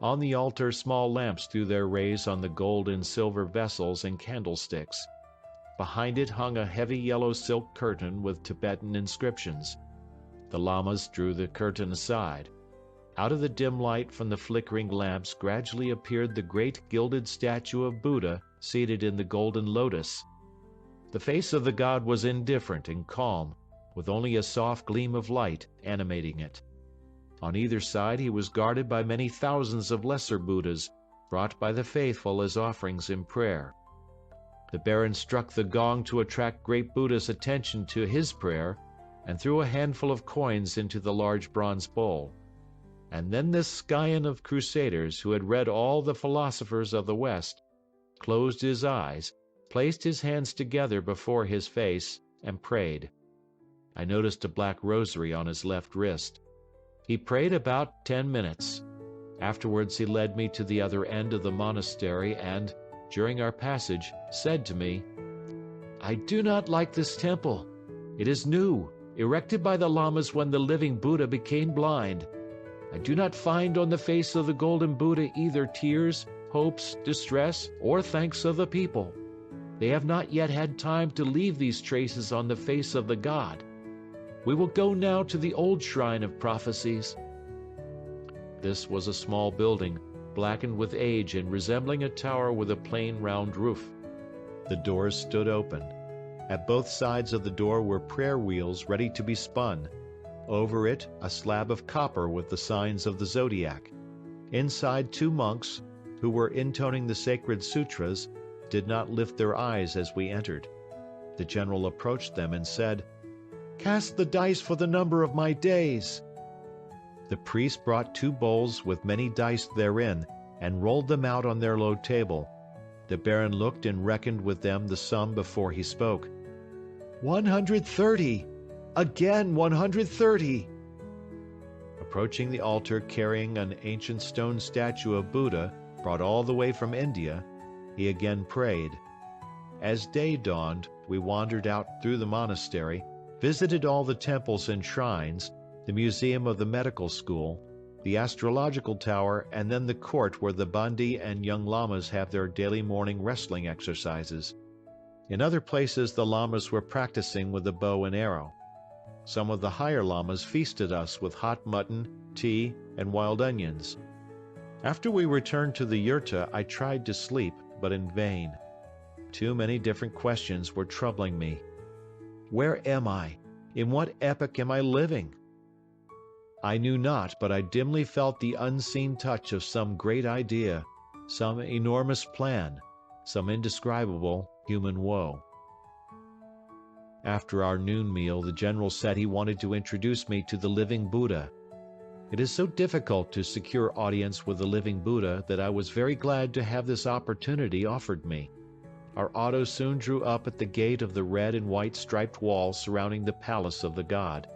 On the altar small lamps threw their rays on the gold and silver vessels and candlesticks. Behind it hung a heavy yellow silk curtain with Tibetan inscriptions. The lamas drew the curtain aside. Out of the dim light from the flickering lamps gradually appeared the great gilded statue of Buddha seated in the golden lotus. The face of the god was indifferent and calm, with only a soft gleam of light animating it. On either side he was guarded by many thousands of lesser Buddhas, brought by the faithful as offerings in prayer. The Baron struck the gong to attract great Buddha's attention to his prayer, and threw a handful of coins into the large bronze bowl. And then this scion of crusaders, who had read all the philosophers of the West, closed his eyes, placed his hands together before his face, and prayed. I noticed a black rosary on his left wrist. He prayed about 10 minutes. Afterwards he led me to the other end of the monastery and, during our passage, said to me, "I do not like this temple. It is new, erected by the lamas when the living Buddha became blind. I do not find on the face of the golden Buddha either tears, hopes, distress, or thanks of the people. They have not yet had time to leave these traces on the face of the god. We will go now to the old shrine of prophecies." This was a small building, blackened with age and resembling a tower with a plain round roof. The doors stood open. At both sides of the door were prayer wheels ready to be spun. Over it, a slab of copper with the signs of the zodiac. Inside, 2 monks, who were intoning the sacred sutras, did not lift their eyes as we entered. The general approached them and said, "Cast the dice for the number of my days." The priest brought 2 bowls with many dice therein, and rolled them out on their low table. The Baron looked and reckoned with them the sum before he spoke. 130! Again 130! Approaching the altar carrying an ancient stone statue of Buddha, brought all the way from India, he again prayed. As day dawned, we wandered out through the monastery, visited all the temples and shrines, the museum of the medical school, the astrological tower, and then the court where the Bandi and young lamas have their daily morning wrestling exercises. In other places the lamas were practicing with the bow and arrow. Some of the higher lamas feasted us with hot mutton, tea, and wild onions. After we returned to the yurta, I tried to sleep, but in vain. Too many different questions were troubling me. Where am I? In what epoch am I living? I knew not, but I dimly felt the unseen touch of some great idea, some enormous plan, some indescribable human woe. After our noon meal, the general said he wanted to introduce me to the living Buddha. It is so difficult to secure audience with the living Buddha that I was very glad to have this opportunity offered me. Our auto soon drew up at the gate of the red and white striped wall surrounding the palace of the god.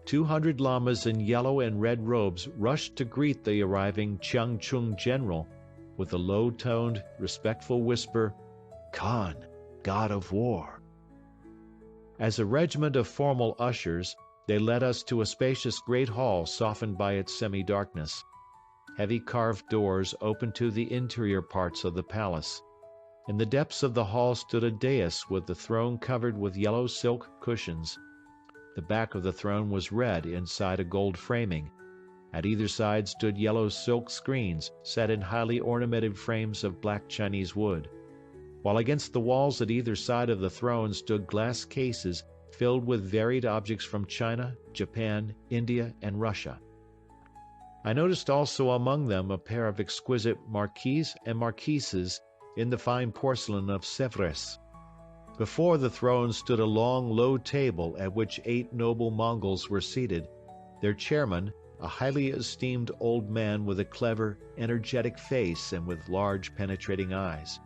200 lamas in yellow and red robes rushed to greet the arriving Cheongchung general with a low-toned, respectful whisper, "Khan, god of war." As a regiment of formal ushers, they led us to a spacious great hall softened by its semi-darkness. Heavy carved doors opened to the interior parts of the palace. In the depths of the hall stood a dais with the throne covered with yellow silk cushions. The back of the throne was red inside a gold framing. At either side stood yellow silk screens set in highly ornamented frames of black Chinese wood, while against the walls at either side of the throne stood glass cases filled with varied objects from China, Japan, India, and Russia. I noticed also among them a pair of exquisite marquises and marquises in the fine porcelain of Sèvres. Before the throne stood a long, low table at which 8 noble Mongols were seated, their chairman, a highly esteemed old man with a clever, energetic face and with large, penetrating eyes.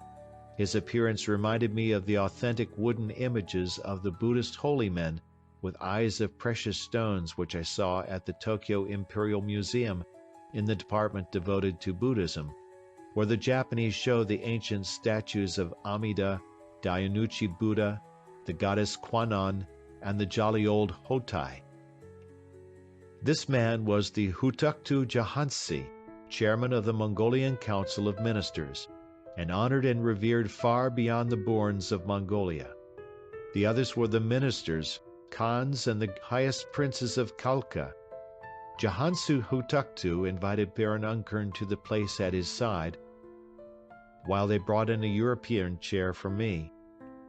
His appearance reminded me of the authentic wooden images of the Buddhist holy men with eyes of precious stones which I saw at the Tokyo Imperial Museum in the department devoted to Buddhism, where the Japanese show the ancient statues of Amida, Daionuchi Buddha, the goddess Kwannon, and the jolly old Hotai. This man was the Hutuktu Jahantsi, chairman of the Mongolian Council of Ministers, and honored and revered far beyond the bournes of Mongolia. The others were the ministers, Khans, and the highest princes of Khalkha. Jahantsi Hutuktu invited Baron Ungern to the place at his side, while they brought in a European chair for me.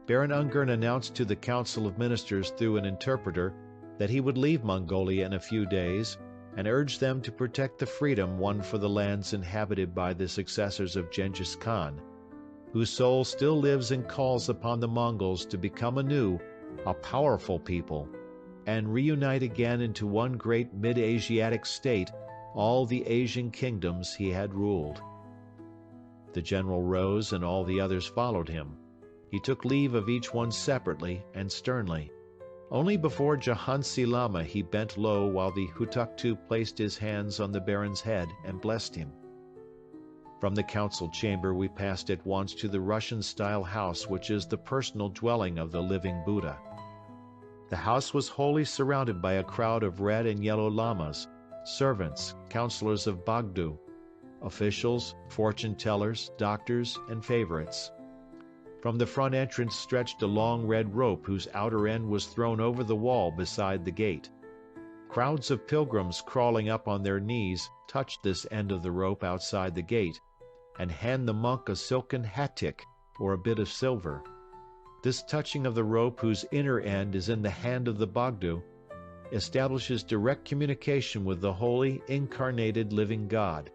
Baron Ungern announced to the Council of Ministers through an interpreter that he would leave Mongolia in a few days, and urged them to protect the freedom won for the lands inhabited by the successors of Genghis Khan, whose soul still lives and calls upon the Mongols to become anew a powerful people, and reunite again into one great mid-Asiatic state all the Asian kingdoms he had ruled. The general rose and all the others followed him. He took leave of each one separately and sternly. Only before Jahantsi Lama he bent low while the Hutuktu placed his hands on the Baron's head and blessed him. From the council chamber we passed at once to the Russian-style house which is the personal dwelling of the living Buddha. The house was wholly surrounded by a crowd of red and yellow lamas, servants, counselors of Bagdu, officials, fortune-tellers, doctors, and favorites. From the front entrance stretched a long red rope whose outer end was thrown over the wall beside the gate. Crowds of pilgrims crawling up on their knees touched this end of the rope outside the gate, and hand the monk a silken hatyk, or a bit of silver. This touching of the rope whose inner end is in the hand of the Bagdu establishes direct communication with the holy, incarnated living God.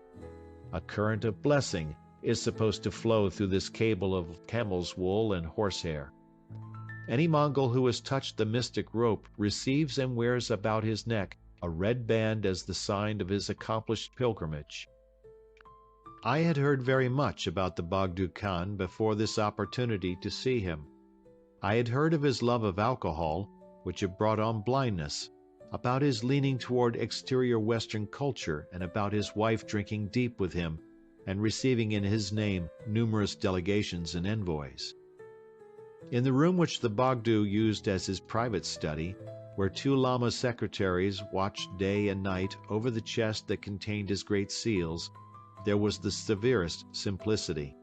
A current of blessing is supposed to flow through this cable of camel's wool and horsehair. Any Mongol who has touched the mystic rope receives and wears about his neck a red band as the sign of his accomplished pilgrimage. I had heard very much about the Bagdu Khan before this opportunity to see him. I had heard of his love of alcohol, which had brought on blindness, about his leaning toward exterior Western culture, and about his wife drinking deep with him and receiving in his name numerous delegations and envoys. In the room which the Bagdu used as his private study, where two Lama secretaries watched day and night over the chest that contained his great seals, there was the severest simplicity.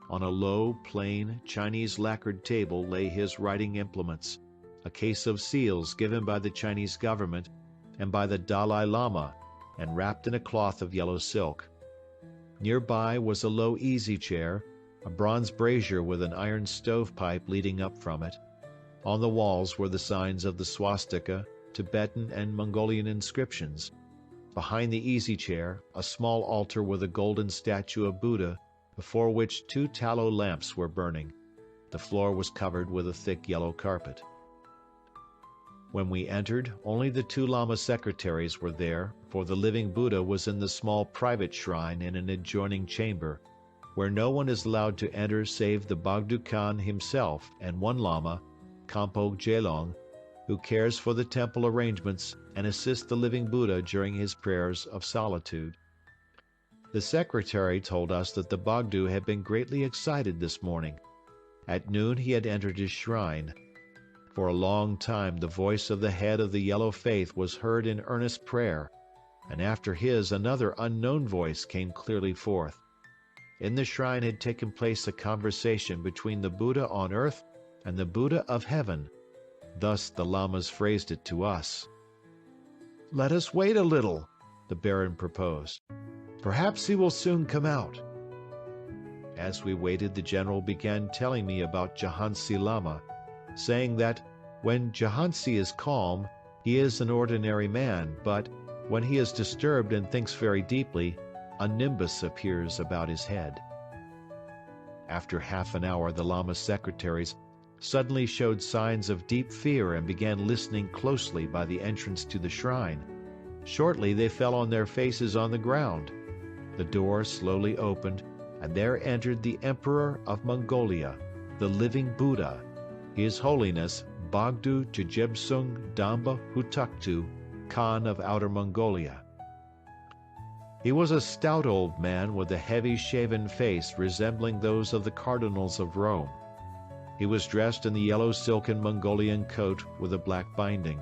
On a low, plain, Chinese lacquered table lay his writing implements, a case of seals given by the Chinese government and by the Dalai Lama, and wrapped in a cloth of yellow silk. Nearby was a low easy-chair, a bronze brazier with an iron stovepipe leading up from it. On the walls were the signs of the swastika, Tibetan and Mongolian inscriptions. Behind the easy-chair, a small altar with a golden statue of Buddha, before which two tallow lamps were burning. The floor was covered with a thick yellow carpet. When we entered, only the two Lama secretaries were there, for the living Buddha was in the small private shrine in an adjoining chamber, where no one is allowed to enter save the Bagdu Khan himself and one Lama, Kampo Gelong, who cares for the temple arrangements and assists the living Buddha during his prayers of solitude. The secretary told us that the Bagdu had been greatly excited this morning. At noon he had entered his shrine. For a long time the voice of the head of the Yellow Faith was heard in earnest prayer, and after his another unknown voice came clearly forth. In the shrine had taken place a conversation between the Buddha on earth and the Buddha of heaven. Thus the Lamas phrased it to us. "Let us wait a little," the Baron proposed. "Perhaps he will soon come out." As we waited, the general began telling me about Jahantsi Lama, saying that when Jahantsi is calm, he is an ordinary man, but when he is disturbed and thinks very deeply, a nimbus appears about his head. After half an hour, the Lama secretaries suddenly showed signs of deep fear and began listening closely by the entrance to the shrine. Shortly they fell on their faces on the ground. The door slowly opened, and there entered the Emperor of Mongolia, the living Buddha, His Holiness Bagdu Jebsung Damba Hutuktu, Khan of Outer Mongolia. He was a stout old man with a heavy shaven face resembling those of the cardinals of Rome. He was dressed in the yellow silken Mongolian coat with a black binding.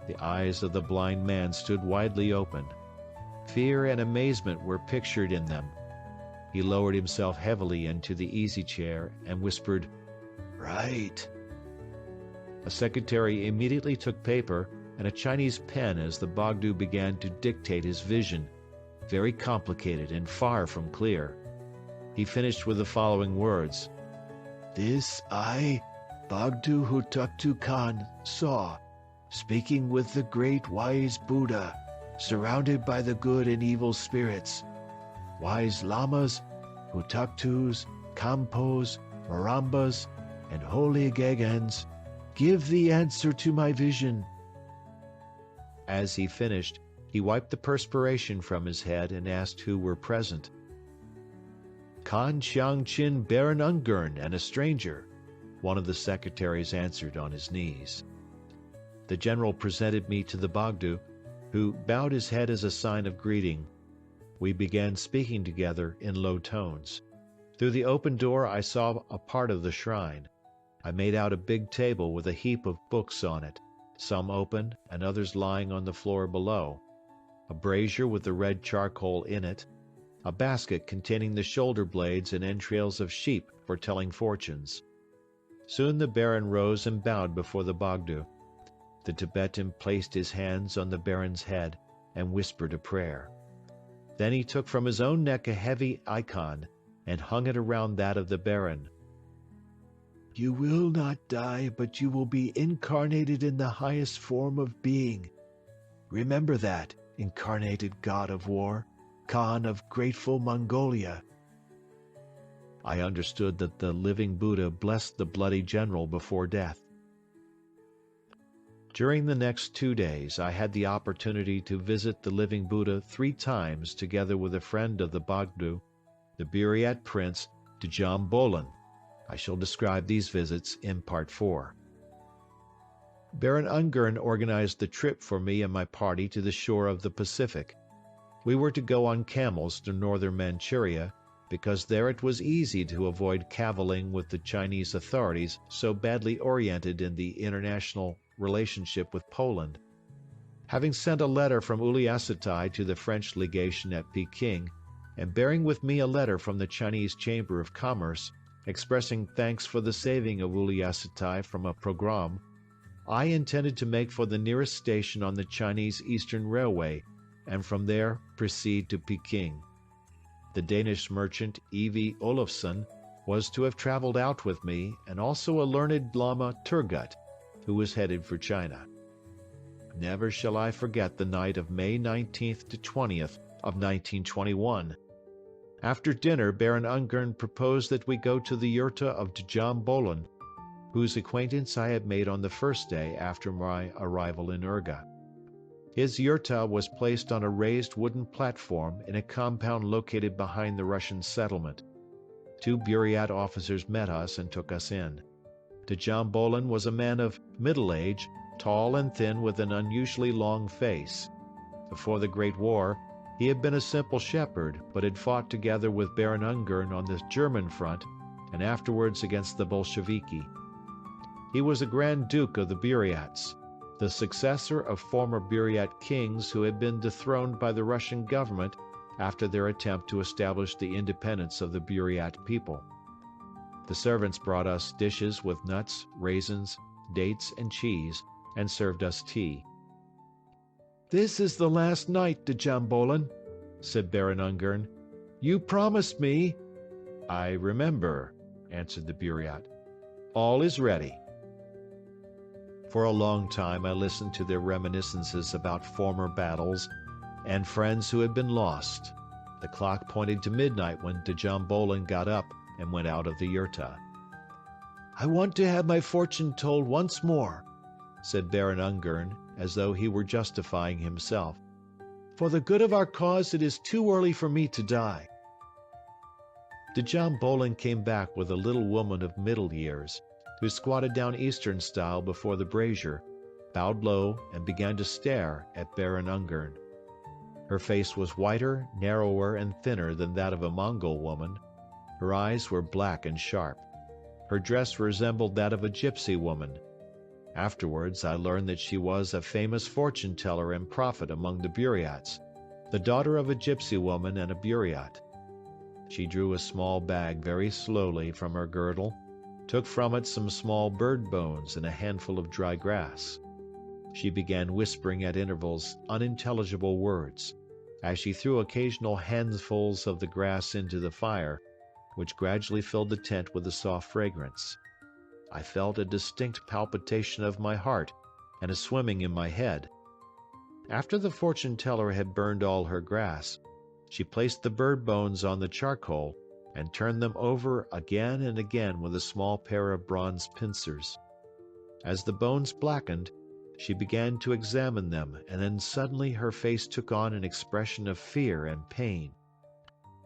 The eyes of the blind man stood widely open. Fear and amazement were pictured in them. He lowered himself heavily into the easy chair and whispered, "Write." A secretary immediately took paper and a Chinese pen as the Bogdo began to dictate his vision, very complicated and far from clear. He finished with the following words: "This I, Bogdo Hutuktu Khan, saw, speaking with the great wise Buddha, surrounded by the good and evil spirits. Wise lamas, Hutuktus, Kampos, Marambas, and holy Gegans, give the answer to my vision." As he finished, he wiped the perspiration from his head and asked who were present. "Khan Chiang Chin Baron Ungern and a stranger," one of the secretaries answered on his knees. The general presented me to the Bogdo, who bowed his head as a sign of greeting. We began speaking together in low tones. Through the open door I saw a part of the shrine. I made out a big table with a heap of books on it, some open and others lying on the floor below, a brazier with the red charcoal in it, a basket containing the shoulder blades and entrails of sheep for telling fortunes. Soon the Baron rose and bowed before the Bogdo. The Tibetan placed his hands on the Baron's head and whispered a prayer. Then he took from his own neck a heavy icon and hung it around that of the Baron. "You will not die, but you will be incarnated in the highest form of being. Remember that, incarnated god of war, Khan of grateful Mongolia." I understood that the living Buddha blessed the bloody general before death. During the next 2 days, I had the opportunity to visit the living Buddha 3 times together with a friend of the Bogdo, the Buryat prince Djam Bolon. I shall describe these visits in Part 4. Baron Ungern organized the trip for me and my party to the shore of the Pacific. We were to go on camels to northern Manchuria, because there it was easy to avoid caviling with the Chinese authorities so badly oriented in the international relationship with Poland. Having sent a letter from Uliassutai to the French legation at Peking, and bearing with me a letter from the Chinese Chamber of Commerce, expressing thanks for the saving of Uliassutai from a pogrom, I intended to make for the nearest station on the Chinese Eastern Railway, and from there proceed to Peking. The Danish merchant E.V. Olofsson was to have traveled out with me, and also a learned Lama Turgut, who was headed for China. Never shall I forget the night of May 19th to 20th of 1921. After dinner, Baron Ungern proposed that we go to the yurta of Djam Bolon, whose acquaintance I had made on the first day after my arrival in Urga. His yurta was placed on a raised wooden platform in a compound located behind the Russian settlement. 2 Buryat officers met us and took us in. Djam Bolon was a man of middle age, tall and thin with an unusually long face. Before the Great War, he had been a simple shepherd, but had fought together with Baron Ungern on the German front and afterwards against the Bolsheviki. He was a Grand Duke of the Buryats, the successor of former Buryat kings who had been dethroned by the Russian government after their attempt to establish the independence of the Buryat people. The servants brought us dishes with nuts, raisins, dates, and cheese, and served us tea. "This is the last night, Djam Bolon," said Baron Ungern. "You promised me—" "I remember," answered the Buryat. "All is ready." For a long time I listened to their reminiscences about former battles and friends who had been lost. The clock pointed to midnight when Djam Bolon got up and went out of the yurta. "I want to have my fortune told once more," said Baron Ungern, as though he were justifying himself. "For the good of our cause, it is too early for me to die." Djam Bolon came back with a little woman of middle years, who squatted down Eastern style before the brazier, bowed low, and began to stare at Baron Ungern. Her face was whiter, narrower, and thinner than that of a Mongol woman. Her eyes were black and sharp. Her dress resembled that of a gypsy woman. Afterwards, I learned that she was a famous fortune-teller and prophet among the Buriats, the daughter of a gypsy woman and a Buriat. She drew a small bag very slowly from her girdle, took from it some small bird bones and a handful of dry grass. She began whispering at intervals unintelligible words, as she threw occasional handfuls of the grass into the fire, which gradually filled the tent with a soft fragrance. I felt a distinct palpitation of my heart and a swimming in my head. After the fortune-teller had burned all her grass, she placed the bird bones on the charcoal and turned them over again and again with a small pair of bronze pincers. As the bones blackened, she began to examine them, and then suddenly her face took on an expression of fear and pain.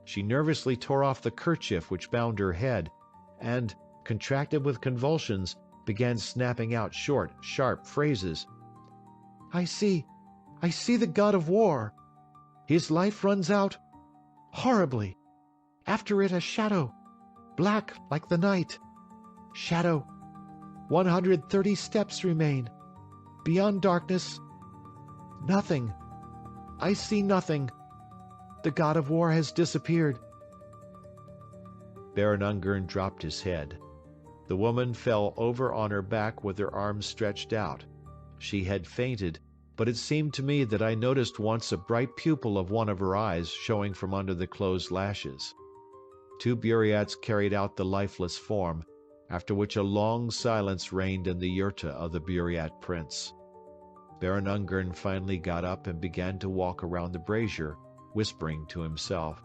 She nervously tore off the kerchief which bound her head, and, contracted with convulsions, began snapping out short, sharp phrases. I see the god of war. His life runs out horribly. After it a shadow, black like the night. Shadow. 130 steps remain. Beyond darkness, nothing. I see nothing. The god of war has disappeared. Baron Ungern dropped his head. The woman fell over on her back with her arms stretched out. She had fainted, but it seemed to me that I noticed once a bright pupil of one of her eyes showing from under the closed lashes. 2 Buriats carried out the lifeless form, after which a long silence reigned in the yurta of the Buriat prince. Baron Ungern finally got up and began to walk around the brazier, whispering to himself.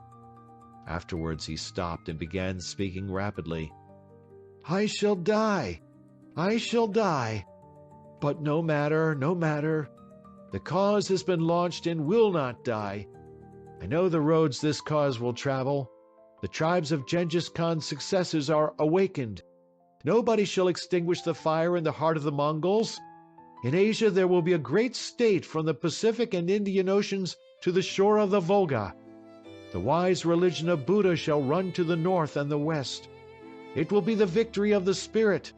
Afterwards he stopped and began speaking rapidly. I shall die. I shall die. But no matter, no matter. The cause has been launched and will not die. I know the roads this cause will travel. The tribes of Genghis Khan's successors are awakened. Nobody shall extinguish the fire in the heart of the Mongols. In Asia there will be a great state from the Pacific and Indian Oceans to the shore of the Volga. The wise religion of Buddha shall run to the north and the west. It will be the victory of the spirit.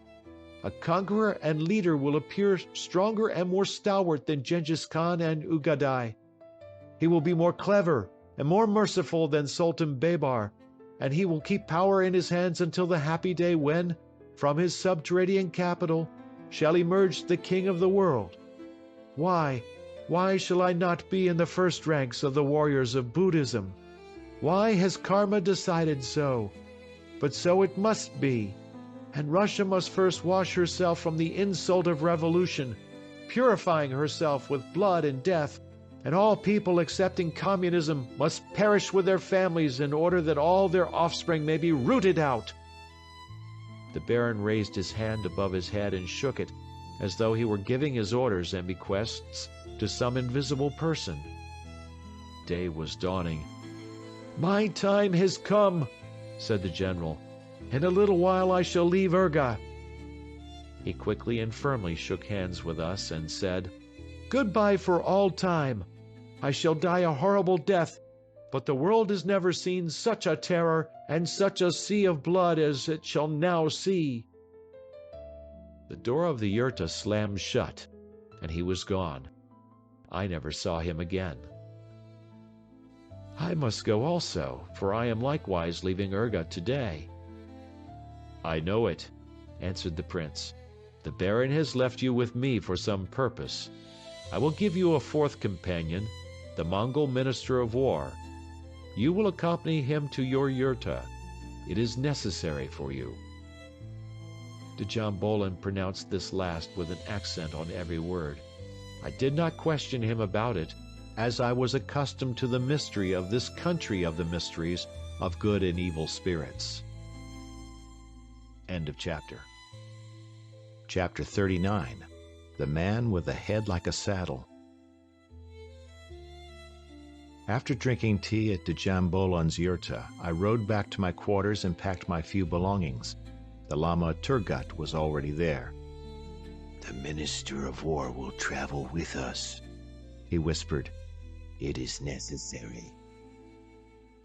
A conqueror and leader will appear stronger and more stalwart than Genghis Khan and Ugadai. He will be more clever and more merciful than Sultan Baybar, and he will keep power in his hands until the happy day when, from his subterranean capital, shall emerge the king of the world. Why shall I not be in the first ranks of the warriors of Buddhism? Why has karma decided so? But so it must be. And Russia must first wash herself from the insult of revolution, purifying herself with blood and death, and all people accepting communism must perish with their families in order that all their offspring may be rooted out. The Baron raised his hand above his head and shook it, as though he were giving his orders and bequests to some invisible person. Day was dawning. My time has come, said the general. In a little while I shall leave Urga. He quickly and firmly shook hands with us and said, Goodbye for all time. I shall die a horrible death, but the world has never seen such a terror and such a sea of blood as it shall now see. The door of the yurta slammed shut, and he was gone. I never saw him again. I must go also, for I am likewise leaving Urga today. I know it, answered the prince. The Baron has left you with me for some purpose. I will give you a fourth companion, the Mongol Minister of War. You will accompany him to your yurta. It is necessary for you. Djambolin pronounced this last with an accent on every word. I did not question him about it, as I was accustomed to the mystery of this country of the mysteries of good and evil spirits. End of chapter. Chapter 39. The Man with a Head Like a Saddle. After drinking tea at Djambolin's yurta, I rode back to my quarters and packed my few belongings. The Lama Turgut was already there. The Minister of War will travel with us, he whispered. It is necessary.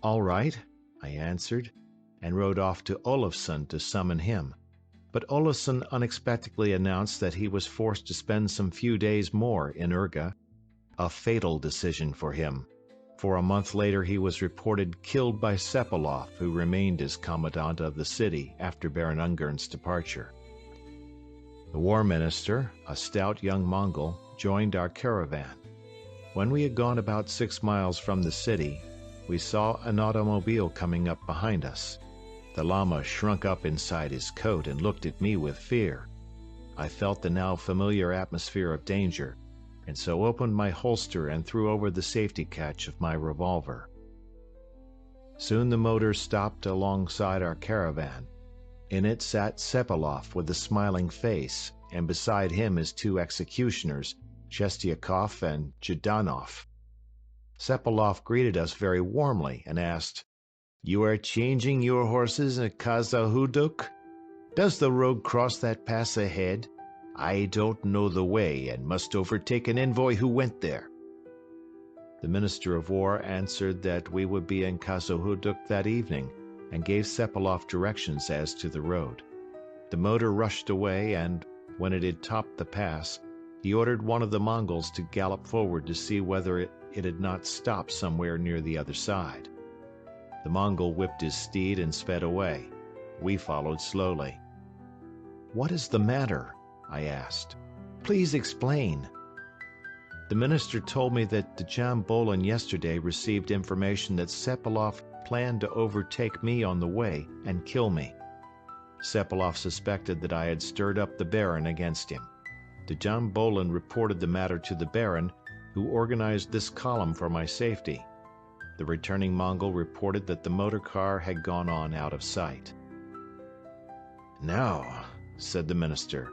All right, I answered, and rode off to Olafsson to summon him. But Olafsson unexpectedly announced that he was forced to spend some few days more in Urga, a fatal decision for him, for a month later he was reported killed by Sepilov, who remained as commandant of the city after Baron Ungern's departure. The war minister, a stout young Mongol, joined our caravan. When we had gone about 6 miles from the city, we saw an automobile coming up behind us. The Lama shrunk up inside his coat and looked at me with fear. I felt the now familiar atmosphere of danger, and so opened my holster and threw over the safety catch of my revolver. Soon the motor stopped alongside our caravan. In it sat Sepilov with a smiling face, and beside him his 2 executioners, Chestiakov and Zhdanov. Sepilov greeted us very warmly and asked, "You are changing your horses at Khazahuduk? Does the road cross that pass ahead? I don't know the way and must overtake an envoy who went there." The Minister of War answered that we would be in Khazahuduk that evening, and gave Sepilov directions as to the road. The motor rushed away, and when it had topped the pass, he ordered one of the Mongols to gallop forward to see whether it had not stopped somewhere near the other side. The Mongol whipped his steed and sped away. We followed slowly. "What is the matter?" I asked. "Please explain." The minister told me that Djam Bolin yesterday received information that Sepilov planned to overtake me on the way and kill me. Sepilov suspected that I had stirred up the Baron against him. Djam Bolin reported the matter to the Baron, who organized this column for my safety. The returning Mongol reported that the motor car had gone on out of sight. "Now," said the minister,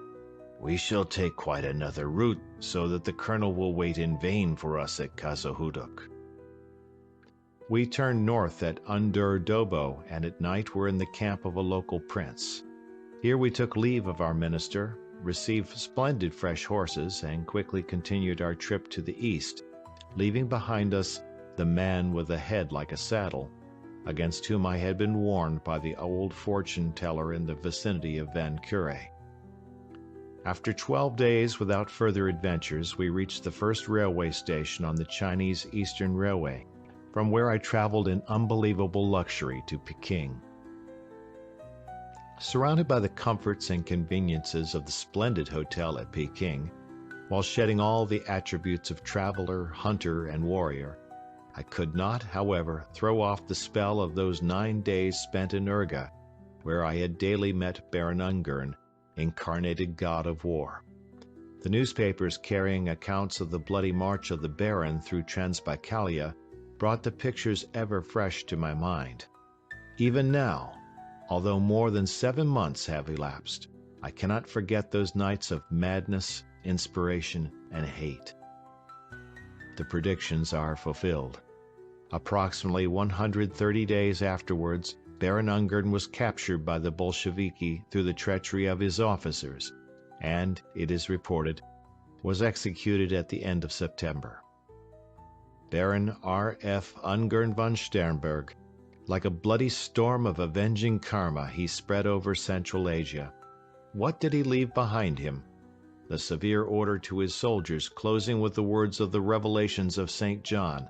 "we shall take quite another route, so that the colonel will wait in vain for us at Khazahuduk." We turned north at Undur Dobo, and at night were in the camp of a local prince. Here we took leave of our minister, received splendid fresh horses, and quickly continued our trip to the east, leaving behind us the man with a head like a saddle, against whom I had been warned by the old fortune-teller in the vicinity of Van Cure. After 12 days without further adventures, we reached the first railway station on the Chinese Eastern Railway, from where I traveled in unbelievable luxury to Peking. Surrounded by the comforts and conveniences of the splendid hotel at Peking, while shedding all the attributes of traveler, hunter, and warrior, I could not, however, throw off the spell of those 9 days spent in Urga, where I had daily met Baron Ungern, incarnated god of war. The newspapers carrying accounts of the bloody march of the Baron through Transbaikalia brought the pictures ever fresh to my mind. Even now, although more than 7 months have elapsed, I cannot forget those nights of madness, inspiration, and hate. The predictions are fulfilled. Approximately 130 days afterwards, Baron Ungern was captured by the Bolsheviki through the treachery of his officers, and, it is reported, was executed at the end of September. Baron R.F. Ungern von Sternberg, like a bloody storm of avenging karma, he spread over Central Asia. What did he leave behind him? The severe order to his soldiers, closing with the words of the Revelations of St. John,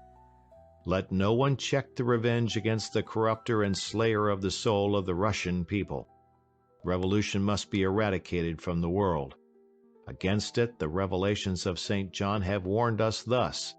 "Let no one check the revenge against the corrupter and slayer of the soul of the Russian people. Revolution must be eradicated from the world. Against it, the Revelations of St. John have warned us thus,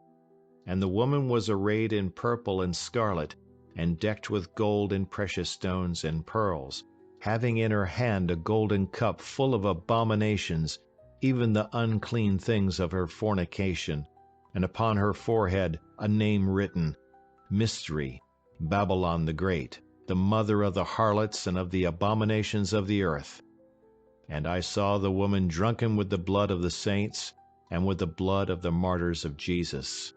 and the woman was arrayed in purple and scarlet, and decked with gold and precious stones and pearls, having in her hand a golden cup full of abominations, even the unclean things of her fornication, and upon her forehead a name written, Mystery, Babylon the Great, the mother of the harlots and of the abominations of the earth. And I saw the woman drunken with the blood of the saints and with the blood of the martyrs of Jesus."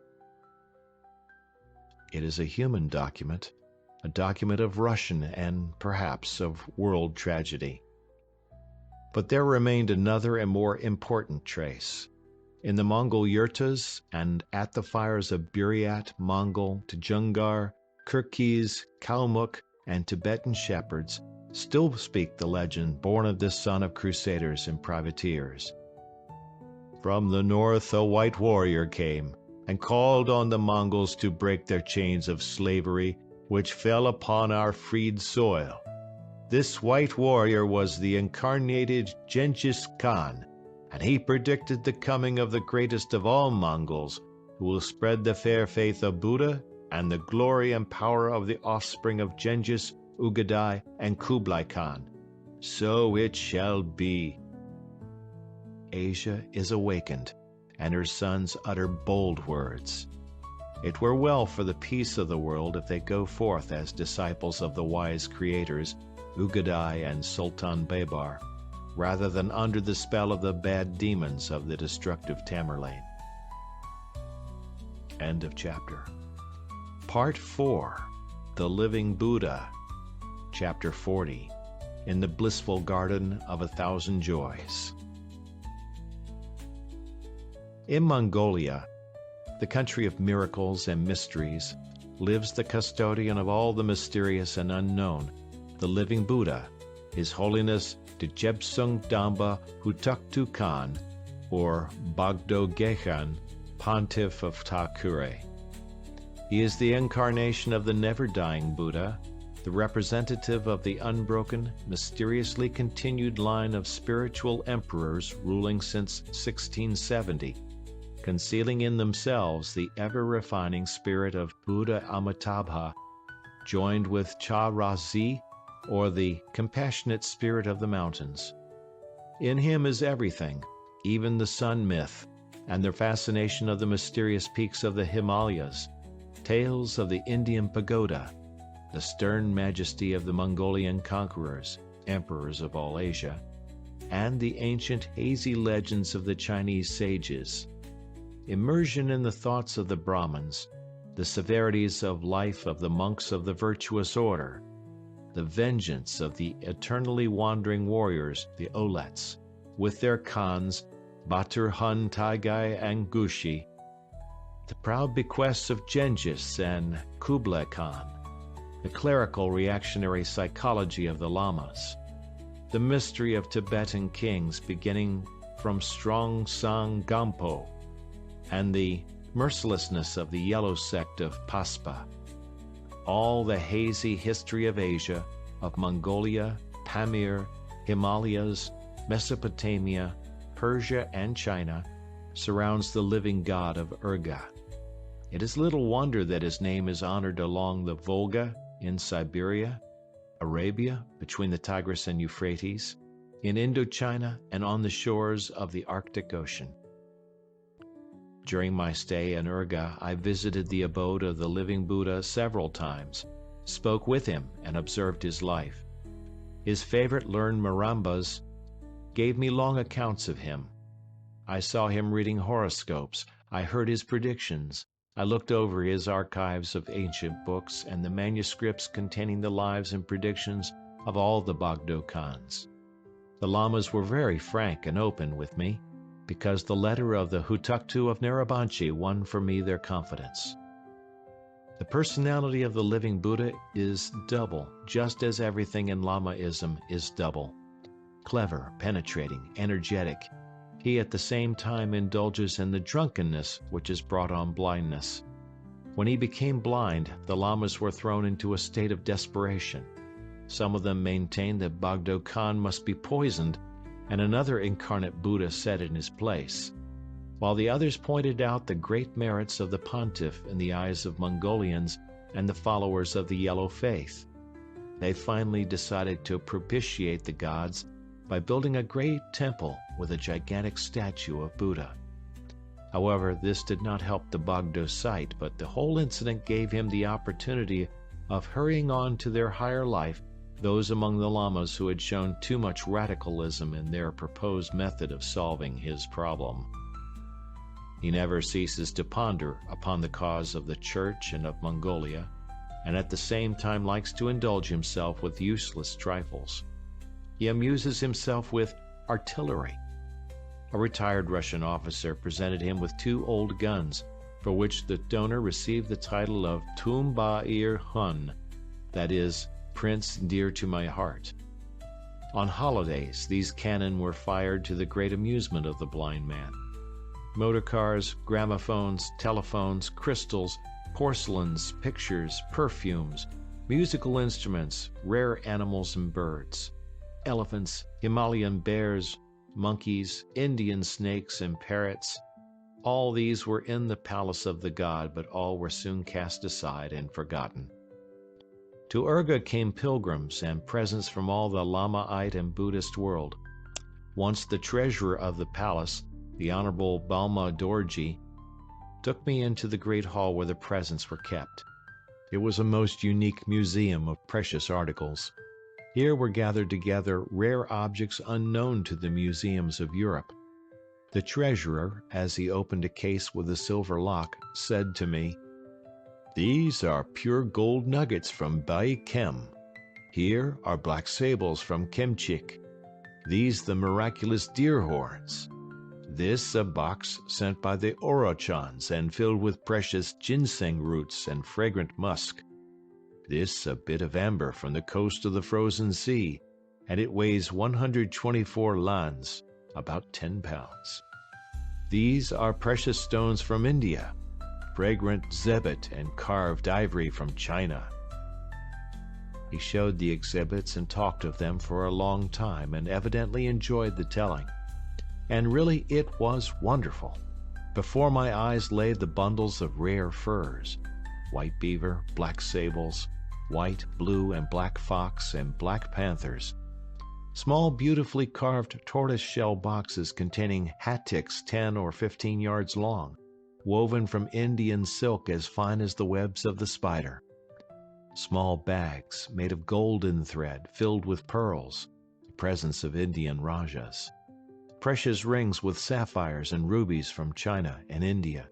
It is a human document, a document of Russian and, perhaps, of world tragedy. But there remained another and more important trace. In the Mongol yurtas and at the fires of Buryat, Mongol, Tajungar, Kirghiz, Kalmuk, and Tibetan shepherds, still speak the legend born of this son of crusaders and privateers. From the north a white warrior came and called on the Mongols to break their chains of slavery which fell upon our freed soil. This white warrior was the incarnated Genghis Khan, and he predicted the coming of the greatest of all Mongols, who will spread the fair faith of Buddha and the glory and power of the offspring of Genghis, Ugadai, and Kublai Khan. So it shall be. Asia is awakened, and her sons utter bold words. It were well for the peace of the world if they go forth as disciples of the wise creators, Ugadai and Sultan Baybar, rather than under the spell of the bad demons of the destructive Tamerlane. End of chapter. Part 4, The Living Buddha, Chapter 40, In the Blissful Garden of 1,000 Joys. In Mongolia, the country of miracles and mysteries, lives the custodian of all the mysterious and unknown, the living Buddha, His Holiness Djebsung Damba Hutuktu Khan, or Bogdo Gekhan, Pontiff of Takure. He is the incarnation of the never-dying Buddha, the representative of the unbroken, mysteriously continued line of spiritual emperors ruling since 1670, concealing in themselves the ever-refining spirit of Buddha Amitabha, joined with Cha Razi, or the compassionate spirit of the mountains. In him is everything, even the sun myth, and the fascination of the mysterious peaks of the Himalayas, tales of the Indian pagoda, the stern majesty of the Mongolian conquerors, emperors of all Asia, and the ancient hazy legends of the Chinese sages. Immersion in the thoughts of the Brahmins, the severities of life of the monks of the virtuous order, the vengeance of the eternally wandering warriors, the Olets, with their Khans, Batur Hun Taigai and Gushi, the proud bequests of Genghis and Kublai Khan, the clerical reactionary psychology of the Lamas, the mystery of Tibetan kings beginning from Strong Sang Gampo, and the mercilessness of the yellow sect of Paspa. All the hazy history of Asia, of Mongolia, Pamir, Himalayas, Mesopotamia, Persia, and China, surrounds the living god of Urga. It is little wonder that his name is honored along the Volga, in Siberia, Arabia, between the Tigris and Euphrates, in Indochina, and on the shores of the Arctic Ocean. During my stay in Urga, I visited the abode of the living Buddha several times, spoke with him, and observed his life. His favorite learned Marambas gave me long accounts of him. I saw him reading horoscopes, I heard his predictions, I looked over his archives of ancient books and the manuscripts containing the lives and predictions of all the Bogdo Khans. The Lamas were very frank and open with me, because the letter of the Hutuktu of Narabanchi won for me their confidence. The personality of the living Buddha is double, just as everything in Lamaism is double. Clever, penetrating, energetic, he at the same time indulges in the drunkenness which has brought on blindness. When he became blind, the Lamas were thrown into a state of desperation. Some of them maintained that Bogdo Khan must be poisoned, and another incarnate Buddha set in his place, while the others pointed out the great merits of the pontiff in the eyes of Mongolians and the followers of the Yellow Faith. They finally decided to propitiate the gods by building a great temple with a gigantic statue of Buddha. However, this did not help the Bogdo sight, but the whole incident gave him the opportunity of hurrying on to their higher life those among the Lamas who had shown too much radicalism in their proposed method of solving his problem. He never ceases to ponder upon the cause of the Church and of Mongolia, and at the same time likes to indulge himself with useless trifles. He amuses himself with artillery. A retired Russian officer presented him with 2 old guns, for which the donor received the title of Tumba Ir Hun, that is, Prince dear to my heart. On holidays, these cannon were fired to the great amusement of the blind man. Motor cars, gramophones, telephones, crystals, porcelains, pictures, perfumes, musical instruments, rare animals and birds, elephants, Himalayan bears, monkeys, Indian snakes, and parrots. All these were in the palace of the god, but all were soon cast aside and forgotten. To Urga came pilgrims and presents from all the Lamaite and Buddhist world. Once the treasurer of the palace, the Honorable Balma Dorji, took me into the great hall where the presents were kept. It was a most unique museum of precious articles. Here were gathered together rare objects unknown to the museums of Europe. The treasurer, as he opened a case with a silver lock, said to me, "These are pure gold nuggets from Bai Kem. Here are black sables from Kemchik. These the miraculous deer horns. This a box sent by the Orochans and filled with precious ginseng roots and fragrant musk. This a bit of amber from the coast of the frozen sea, and it weighs 124 lans, about 10 pounds. These are precious stones from India, fragrant zebet and carved ivory from China." He showed the exhibits and talked of them for a long time and evidently enjoyed the telling. And really it was wonderful. Before my eyes lay the bundles of rare furs, white beaver, black sables, white, blue, and black fox, and black panthers. Small, beautifully carved tortoise-shell boxes containing hatticks 10 or 15 yards long, woven from Indian silk as fine as the webs of the spider. Small bags made of golden thread filled with pearls, the presents of Indian Rajas. Precious rings with sapphires and rubies from China and India.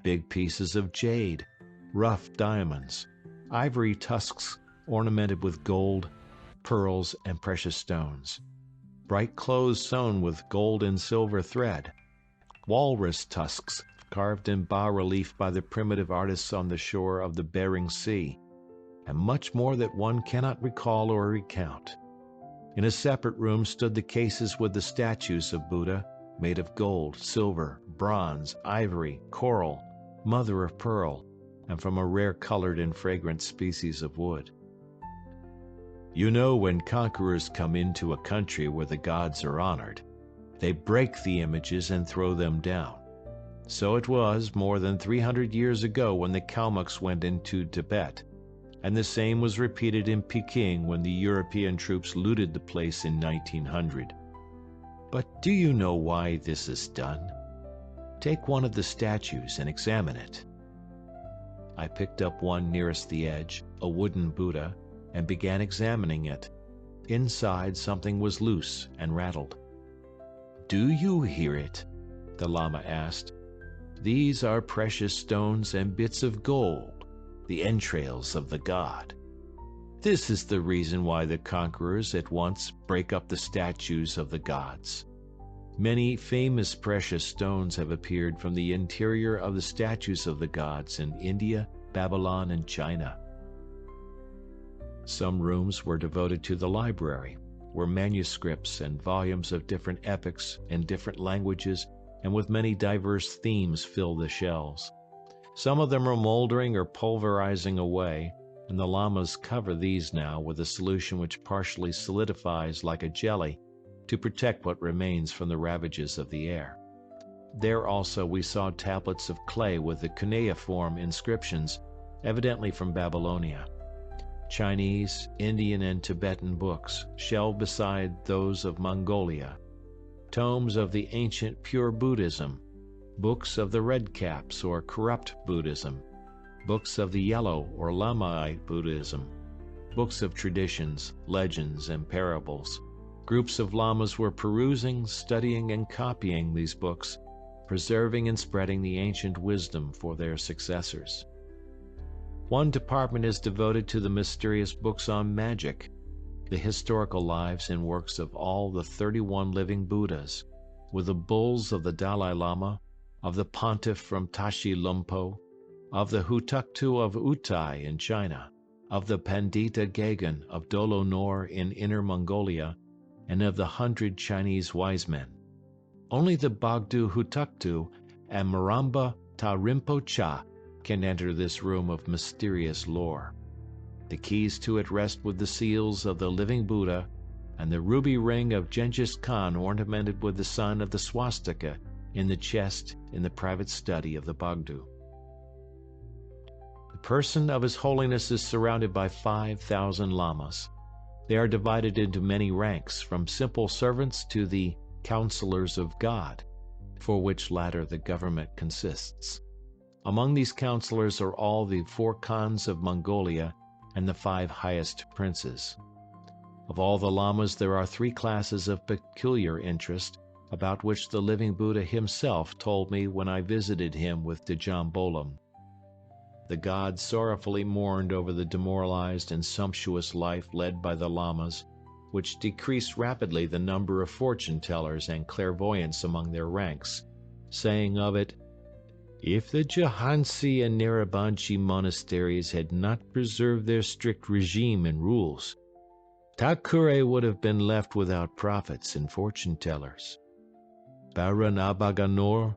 Big pieces of jade, rough diamonds, ivory tusks ornamented with gold, pearls, and precious stones. Bright clothes sewn with gold and silver thread. Walrus tusks carved in bas-relief by the primitive artists on the shore of the Bering Sea, and much more that one cannot recall or recount. In a separate room stood the cases with the statues of Buddha, made of gold, silver, bronze, ivory, coral, mother of pearl, and from a rare colored and fragrant species of wood. You know, when conquerors come into a country where the gods are honored, they break the images and throw them down. So it was more than 300 years ago when the Kalmucks went into Tibet, and the same was repeated in Peking when the European troops looted the place in 1900. But do you know why this is done? Take one of the statues and examine it. I picked up one nearest the edge, a wooden Buddha, and began examining it. Inside, something was loose and rattled. "Do you hear it?" the Lama asked. "These are precious stones and bits of gold, the entrails of the god. This is the reason why the conquerors at once break up the statues of the gods. Many famous precious stones have appeared from the interior of the statues of the gods in India, Babylon, and China." Some rooms were devoted to the library, where manuscripts and volumes of different epochs in different languages and with many diverse themes fill the shelves. Some of them are moldering or pulverizing away, and the lamas cover these now with a solution which partially solidifies like a jelly to protect what remains from the ravages of the air. There also we saw tablets of clay with the cuneiform inscriptions, evidently from Babylonia. Chinese, Indian, and Tibetan books, shelved beside those of Mongolia. Tomes of the ancient pure Buddhism, books of the red caps or corrupt Buddhism, books of the yellow or Lamaite Buddhism, books of traditions, legends, and parables. Groups of lamas were perusing, studying, and copying these books, preserving and spreading the ancient wisdom for their successors. One department is devoted to the mysterious books on magic, the historical lives and works of all the 31 living Buddhas, with the bulls of the Dalai Lama, of the pontiff from Tashi Lumpo, of the Hutuktu of Utai in China, of the Pandita Gagan of Dolo Nor in Inner Mongolia, and of the 100 Chinese wise men. Only the Bogdu Hutuktu and Maramba Ta Rinpoche can enter this room of mysterious lore. The keys to it rest with the seals of the living Buddha and the ruby ring of Genghis Khan ornamented with the sign of the swastika in the chest in the private study of the Bogdu. The person of His Holiness is surrounded by 5,000 lamas. They are divided into many ranks, from simple servants to the counselors of God, for which latter the government consists. Among these counselors are all the 4 Khans of Mongolia and the 5 highest princes. Of all the lamas, there are 3 classes of peculiar interest, about which the living Buddha himself told me when I visited him with Djam Bolam. The god sorrowfully mourned over the demoralized and sumptuous life led by the lamas, which decreased rapidly the number of fortune-tellers and clairvoyants among their ranks, saying of it, "If the Jahansi and Narabanchi monasteries had not preserved their strict regime and rules, Thakure would have been left without prophets and fortune-tellers. Baron Abaganor,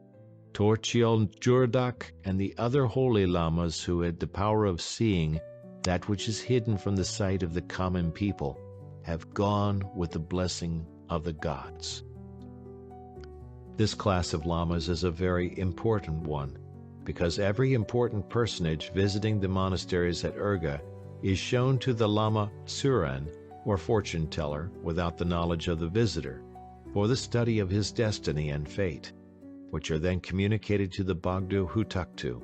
Torchiel Jurdak, and the other holy lamas who had the power of seeing that which is hidden from the sight of the common people have gone with the blessing of the gods." This class of lamas is a very important one, because every important personage visiting the monasteries at Urga is shown to the Lama Suran, or fortune teller, without the knowledge of the visitor, for the study of his destiny and fate, which are then communicated to the Bogdu Hutuktu,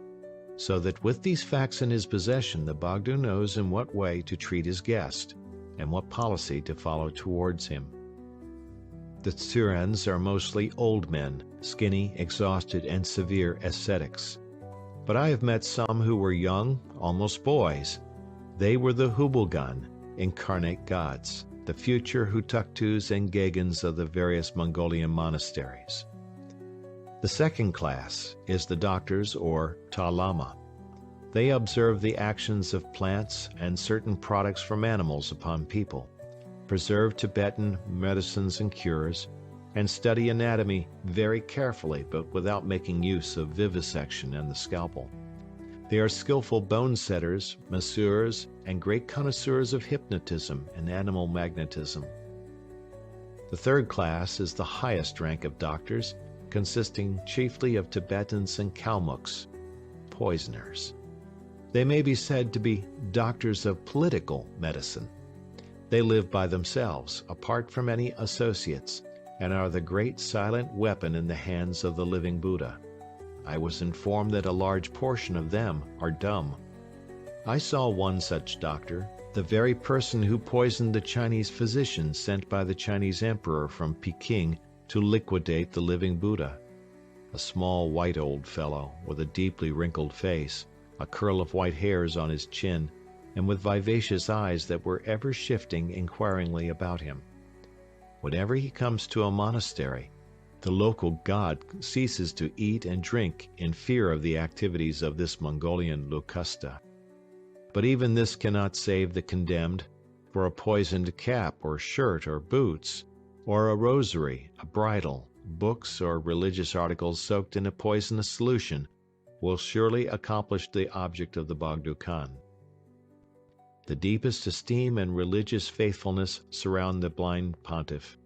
so that with these facts in his possession, the Bogdu knows in what way to treat his guest, and what policy to follow towards him. The Tsurans are mostly old men, skinny, exhausted, and severe ascetics. But I have met some who were young, almost boys. They were the Hubulgan, incarnate gods, the future Hutuktus and Gegans of the various Mongolian monasteries. The second class is the doctors, or Ta Lama. They observe the actions of plants and certain products from animals upon people, preserve Tibetan medicines and cures, and study anatomy very carefully but without making use of vivisection and the scalpel. They are skillful bone setters, masseurs, and great connoisseurs of hypnotism and animal magnetism. The third class is the highest rank of doctors, consisting chiefly of Tibetans and Kalmucks, poisoners. They may be said to be doctors of political medicine. They live by themselves, apart from any associates, and are the great silent weapon in the hands of the living Buddha. I was informed that a large portion of them are dumb. I saw one such doctor, the very person who poisoned the Chinese physician sent by the Chinese emperor from Peking to liquidate the living Buddha. A small white old fellow with a deeply wrinkled face, a curl of white hairs on his chin, and with vivacious eyes that were ever shifting inquiringly about him. Whenever he comes to a monastery, the local god ceases to eat and drink in fear of the activities of this Mongolian Locusta. But even this cannot save the condemned, for a poisoned cap or shirt or boots, or a rosary, a bridle, books or religious articles soaked in a poisonous solution will surely accomplish the object of the Bogdu Khan. The deepest esteem and religious faithfulness surround the blind pontiff.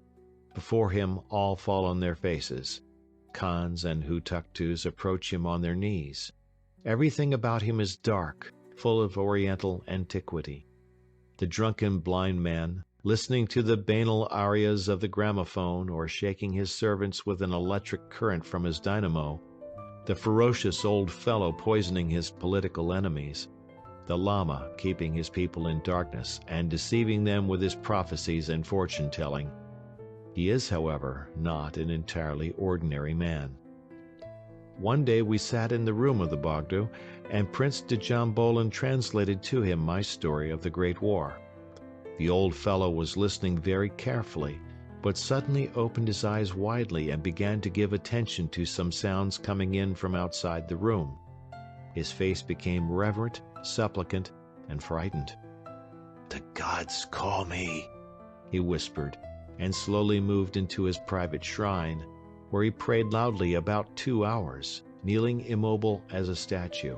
Before him all fall on their faces. Khans and Hutuktus approach him on their knees. Everything about him is dark, full of oriental antiquity. The drunken blind man, listening to the banal arias of the gramophone or shaking his servants with an electric current from his dynamo, the ferocious old fellow poisoning his political enemies, the Lama keeping his people in darkness and deceiving them with his prophecies and fortune-telling. He is, however, not an entirely ordinary man. One day we sat in the room of the Bogdu, and Prince Djam Bolan translated to him my story of the Great War. The old fellow was listening very carefully, but suddenly opened his eyes widely and began to give attention to some sounds coming in from outside the room. His face became reverent, supplicant, and frightened. "The gods call me," he whispered, and slowly moved into his private shrine, where he prayed loudly about 2 hours, kneeling immobile as a statue.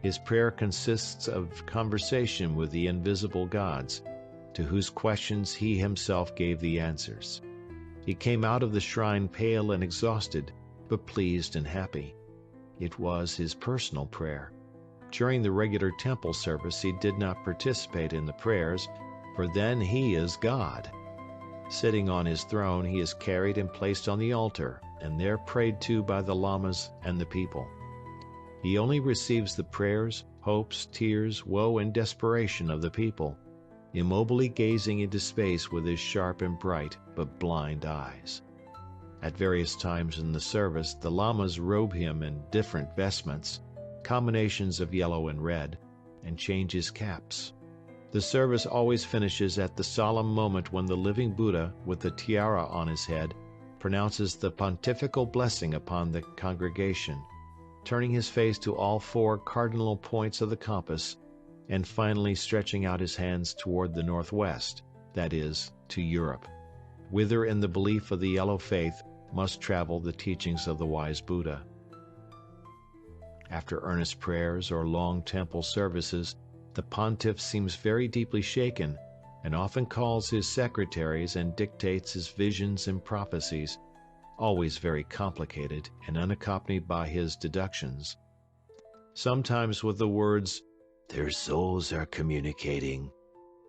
His prayer consists of conversation with the invisible gods, to whose questions he himself gave the answers. He came out of the shrine pale and exhausted, but pleased and happy. It was his personal prayer. During the regular temple service, he did not participate in the prayers, for then he is God. Sitting on his throne, he is carried and placed on the altar, and there prayed to by the lamas and the people. He only receives the prayers, hopes, tears, woe, and desperation of the people, immobily gazing into space with his sharp and bright but blind eyes. At various times in the service, the lamas robe him in different vestments, combinations of yellow and red, and change his caps. The service always finishes at the solemn moment when the living Buddha, with the tiara on his head, pronounces the pontifical blessing upon the congregation, turning his face to all 4 cardinal points of the compass, and finally stretching out his hands toward the northwest, that is, to Europe, whither in the belief of the yellow faith must travel the teachings of the wise Buddha. After earnest prayers or long temple services, the pontiff seems very deeply shaken, and often calls his secretaries and dictates his visions and prophecies, always very complicated and unaccompanied by his deductions. Sometimes with the words, "Their souls are communicating,"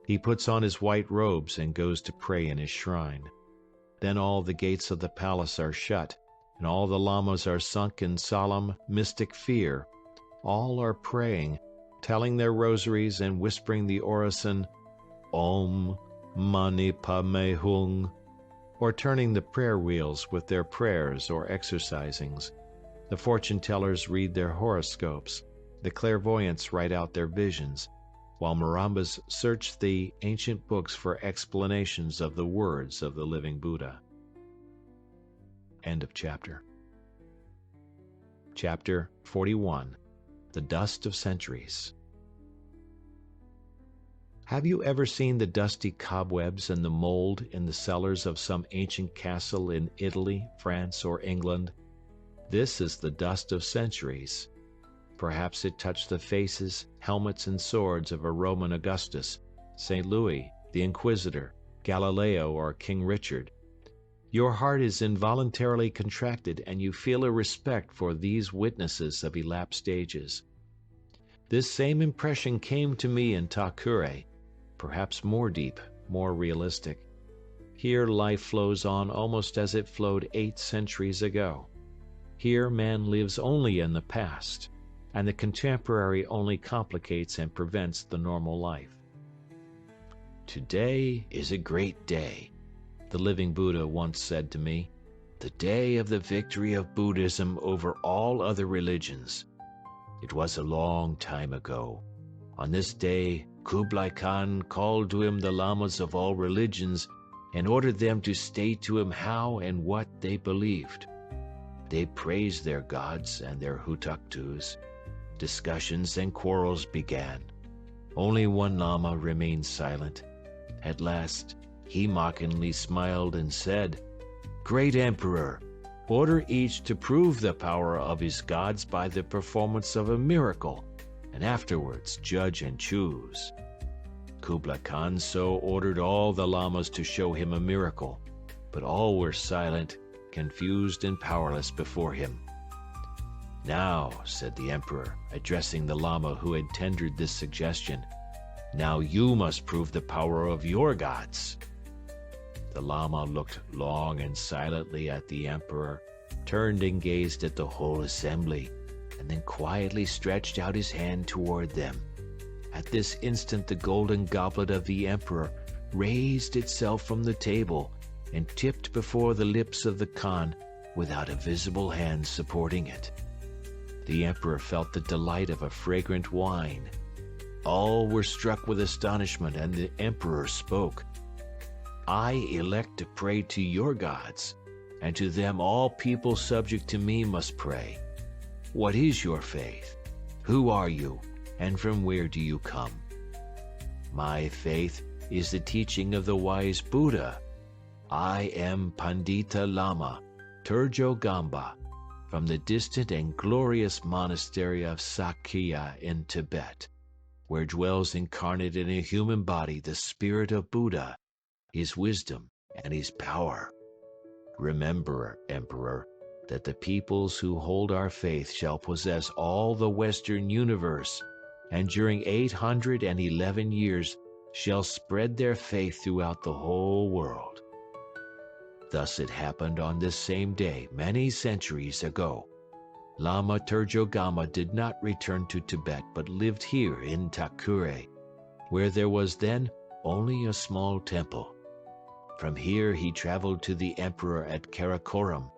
he puts on his white robes and goes to pray in his shrine. Then all the gates of the palace are shut, and all the lamas are sunk in solemn, mystic fear. All are praying, telling their rosaries and whispering the orison, Om Mani Padme Hung, or turning the prayer wheels with their prayers or exercisings. The fortune tellers read their horoscopes, the clairvoyants write out their visions, while Marambas search the ancient books for explanations of the words of the living Buddha. End of chapter. Chapter 41. The Dust of Centuries. Have you ever seen the dusty cobwebs and the mold in the cellars of some ancient castle in Italy, France, or England? This is the dust of centuries. Perhaps it touched the faces, helmets, and swords of a Roman Augustus, St. Louis, the Inquisitor, Galileo, or King Richard. Your heart is involuntarily contracted, and you feel a respect for these witnesses of elapsed ages. This same impression came to me in Takure, perhaps more deep, more realistic. Here life flows on almost as it flowed 8 centuries ago. Here man lives only in the past, and the contemporary only complicates and prevents the normal life. Today is a great day, the living Buddha once said to me, the day of the victory of Buddhism over all other religions. It was a long time ago. On this day, Kublai Khan called to him the lamas of all religions and ordered them to state to him how and what they believed. They praised their gods and their hutuktus. Discussions and quarrels began. Only one lama remained silent. At last, he mockingly smiled and said, "Great Emperor, order each to prove the power of his gods by the performance of a miracle, and afterwards judge and choose." Kublai Khan so ordered all the lamas to show him a miracle, but all were silent, confused, and powerless before him. "Now," said the emperor, addressing the lama who had tendered this suggestion, "now you must prove the power of your gods." The lama looked long and silently at the emperor, turned and gazed at the whole assembly, and then quietly stretched out his hand toward them. At this instant the golden goblet of the emperor raised itself from the table and tipped before the lips of the Khan without a visible hand supporting it. The emperor felt the delight of a fragrant wine. All were struck with astonishment, and the emperor spoke. "I elect to pray to your gods, and to them all people subject to me must pray. What is your faith? Who are you, and from where do you come?" "My faith is the teaching of the wise Buddha." I am Pandita Lama Turjo Gamba, from the distant and glorious monastery of Sakya in Tibet, where dwells incarnate in a human body the spirit of Buddha, his wisdom, and his power. Remember, Emperor, that the peoples who hold our faith shall possess all the Western universe, and during 811 years shall spread their faith throughout the whole world. Thus it happened on this same day many centuries ago. Lama Turjogama did not return to Tibet but lived here in Takure, where there was then only a small temple. From here he traveled to the emperor at Karakoram,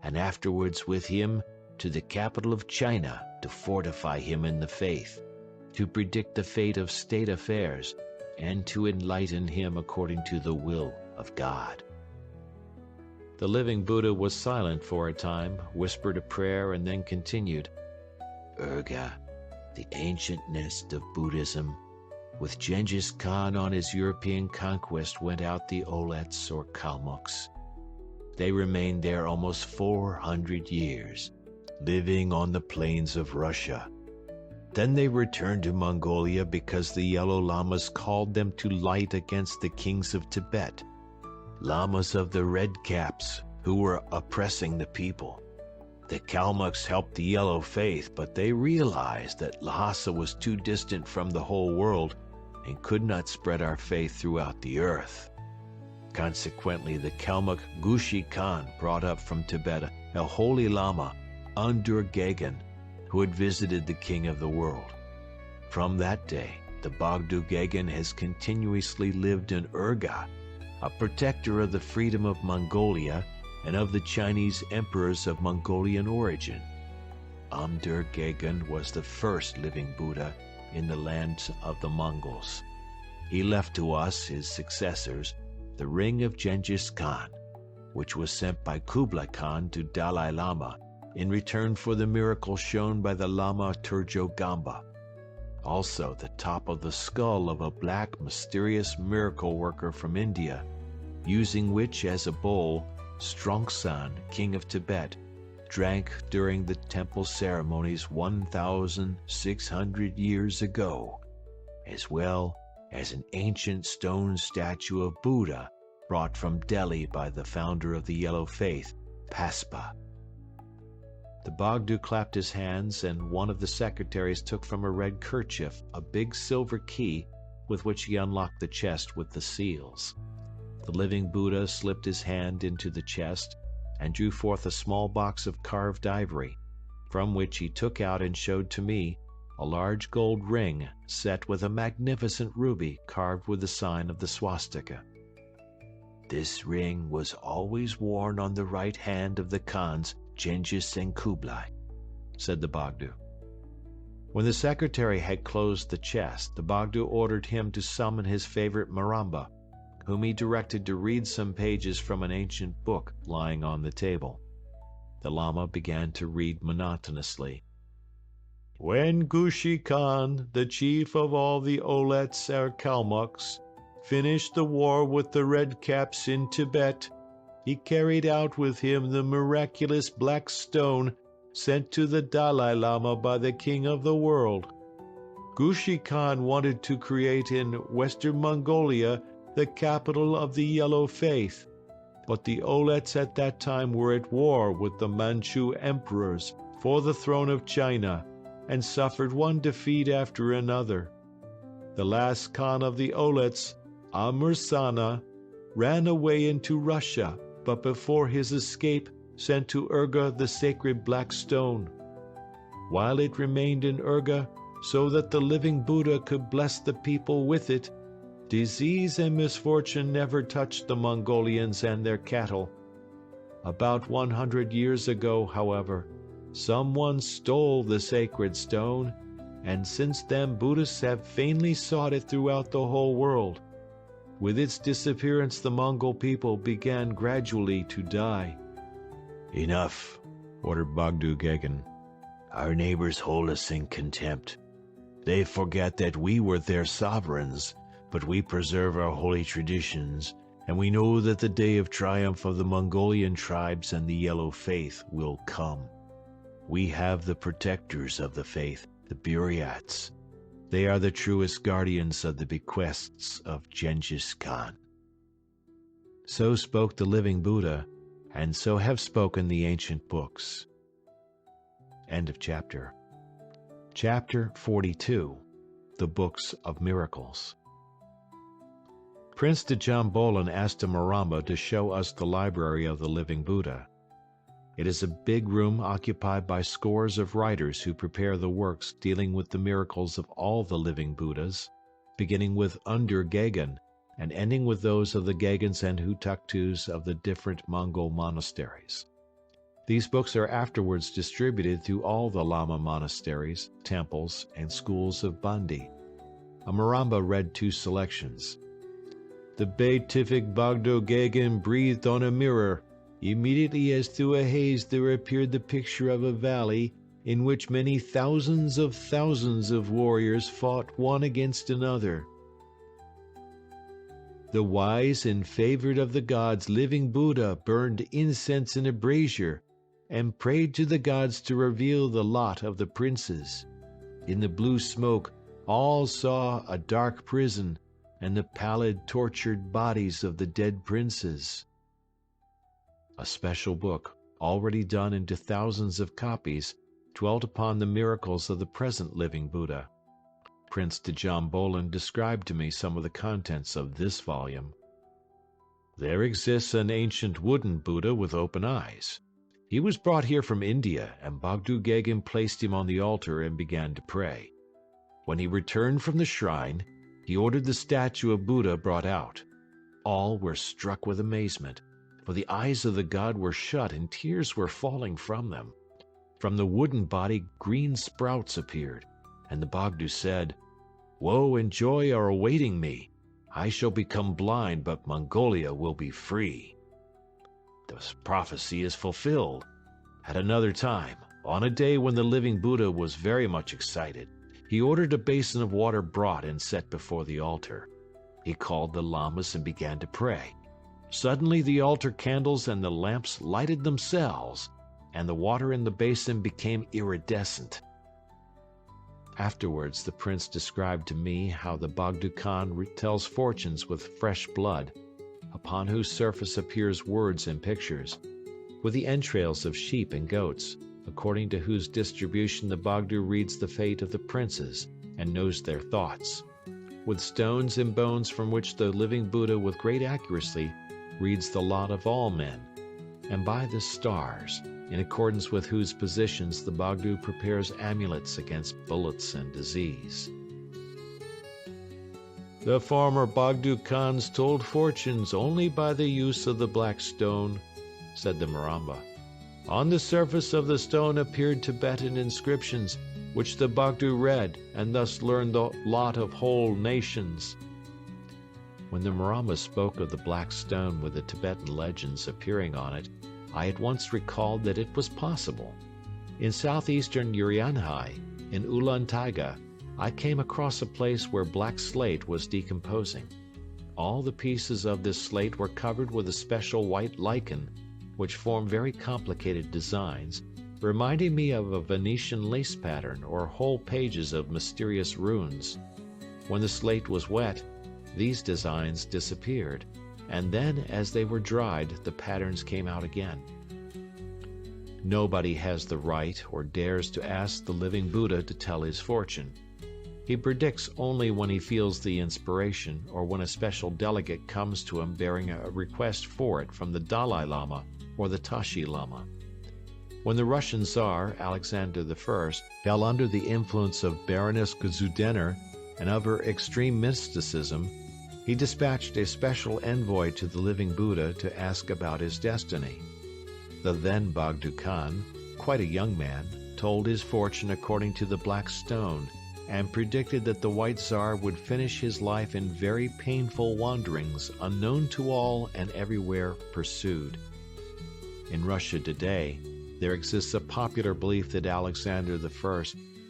and afterwards with him to the capital of China to fortify him in the faith, to predict the fate of state affairs, and to enlighten him according to the will of God. The living Buddha was silent for a time, whispered a prayer, and then continued. Urga, the ancient nest of Buddhism, with Genghis Khan on his European conquest went out the Olets or Kalmucks. They remained there almost 400 years, living on the plains of Russia. Then they returned to Mongolia because the yellow lamas called them to light against the kings of Tibet, lamas of the red caps who were oppressing the people. The Kalmucks helped the yellow faith, but they realized that Lhasa was too distant from the whole world and could not spread our faith throughout the earth. Consequently, the Kalmuk Gushi Khan brought up from Tibet a holy lama, Undur Gagan, who had visited the king of the world. From that day, the Bogdu Gagan has continuously lived in Urga, a protector of the freedom of Mongolia and of the Chinese emperors of Mongolian origin. Undur Gagan was the first living Buddha in the lands of the Mongols. He left to us, his successors, the ring of Genghis Khan, which was sent by Kublai Khan to Dalai Lama in return for the miracle shown by the Lama Turjo Gamba. Also the top of the skull of a black mysterious miracle worker from India, using which as a bowl Strongsan, king of Tibet, drank during the temple ceremonies 1,600 years ago, as well as an ancient stone statue of Buddha brought from Delhi by the founder of the Yellow Faith, Paspa. The Bogdu clapped his hands, and one of the secretaries took from a red kerchief a big silver key with which he unlocked the chest with the seals. The living Buddha slipped his hand into the chest and drew forth a small box of carved ivory, from which he took out and showed to me a large gold ring set with a magnificent ruby carved with the sign of the swastika. This ring was always worn on the right hand of the Khans Genghis and Kublai, said the Bogdu. When the secretary had closed the chest, the Bogdu ordered him to summon his favorite Maramba, whom he directed to read some pages from an ancient book lying on the table. The Lama began to read monotonously. When Gushi Khan, the chief of all the Olets or Kalmucks, finished the war with the Red Caps in Tibet, he carried out with him the miraculous black stone sent to the Dalai Lama by the king of the world. Gushi Khan wanted to create in Western Mongolia the capital of the Yellow Faith, but the Olets at that time were at war with the Manchu emperors for the throne of China and suffered one defeat after another. The last Khan of the Olets, Amursana, ran away into Russia, but before his escape sent to Urga the sacred black stone. While it remained in Urga, so that the living Buddha could bless the people with it, disease and misfortune never touched the Mongolians and their cattle. About 100 years ago, however, someone stole the sacred stone, and since then Buddhists have vainly sought it throughout the whole world. With its disappearance, the Mongol people began gradually to die. Enough, ordered Bogdu Gagan. Our neighbors hold us in contempt. They forget that we were their sovereigns, but we preserve our holy traditions and we know that the day of triumph of the Mongolian tribes and the Yellow Faith will come. We have the protectors of the faith, the Buryats. They are the truest guardians of the bequests of Genghis Khan." So spoke the living Buddha, and so have spoken the ancient books. End of chapter. Chapter 42. The Books of Miracles. Prince Djambolin asked Maramba to show us the library of the living Buddha. It is a big room occupied by scores of writers who prepare the works dealing with the miracles of all the living Buddhas, beginning with Under Gagan and ending with those of the Gagans and Hutuktus of the different Mongol monasteries. These books are afterwards distributed through all the Lama monasteries, temples, and schools of Bandi. Maramba read 2 selections. "The beatific Bogdo Gagan breathed on a mirror. Immediately as through a haze there appeared the picture of a valley in which many thousands of warriors fought one against another. The wise and favored of the gods living Buddha burned incense in a brazier and prayed to the gods to reveal the lot of the princes. In the blue smoke all saw a dark prison and the pallid tortured bodies of the dead princes." A special book, already done into thousands of copies, dwelt upon the miracles of the present living Buddha. Prince Djambolin described to me some of the contents of this volume. "There exists an ancient wooden Buddha with open eyes. He was brought here from India, and Bogdo Gagan placed him on the altar and began to pray. When he returned from the shrine, he ordered the statue of Buddha brought out. All were struck with amazement, for the eyes of the god were shut and tears were falling from them. From the wooden body green sprouts appeared, and the Bogdo said, 'Woe and joy are awaiting me. I shall become blind, but Mongolia will be free.' This prophecy is fulfilled. At another time, on a day when the living Buddha was very much excited, he ordered a basin of water brought and set before the altar. He called the lamas and began to pray. Suddenly the altar candles and the lamps lighted themselves, and the water in the basin became iridescent. Afterwards the prince described to me how the Bogdo Khan tells fortunes with fresh blood, upon whose surface appears words and pictures, with the entrails of sheep and goats, according to whose distribution the Bogdo reads the fate of the princes and knows their thoughts, with stones and bones from which the living Buddha with great accuracy reads the lot of all men, and by the stars, in accordance with whose positions the Bogdo prepares amulets against bullets and disease. The former Bogdo Khans told fortunes only by the use of the black stone, said the Maramba. On the surface of the stone appeared Tibetan inscriptions, which the Bogdo read, and thus learned the lot of whole nations. When the Maramba spoke of the black stone with the Tibetan legends appearing on it, I at once recalled that it was possible. In southeastern Urianhai, in Ulan Taiga, I came across a place where black slate was decomposing. All the pieces of this slate were covered with a special white lichen, which formed very complicated designs, reminding me of a Venetian lace pattern or whole pages of mysterious runes. When the slate was wet, these designs disappeared, and then as they were dried, the patterns came out again. Nobody has the right or dares to ask the living Buddha to tell his fortune. He predicts only when he feels the inspiration or when a special delegate comes to him bearing a request for it from the Dalai Lama or the Tashi Lama. When the Russian Tsar, Alexander I, fell under the influence of Baroness Gzudener and of her extreme mysticism, he dispatched a special envoy to the living Buddha to ask about his destiny. The then Bogdo Khan, quite a young man, told his fortune according to the black stone, and predicted that the White Tsar would finish his life in very painful wanderings, unknown to all and everywhere pursued. In Russia today, there exists a popular belief that Alexander I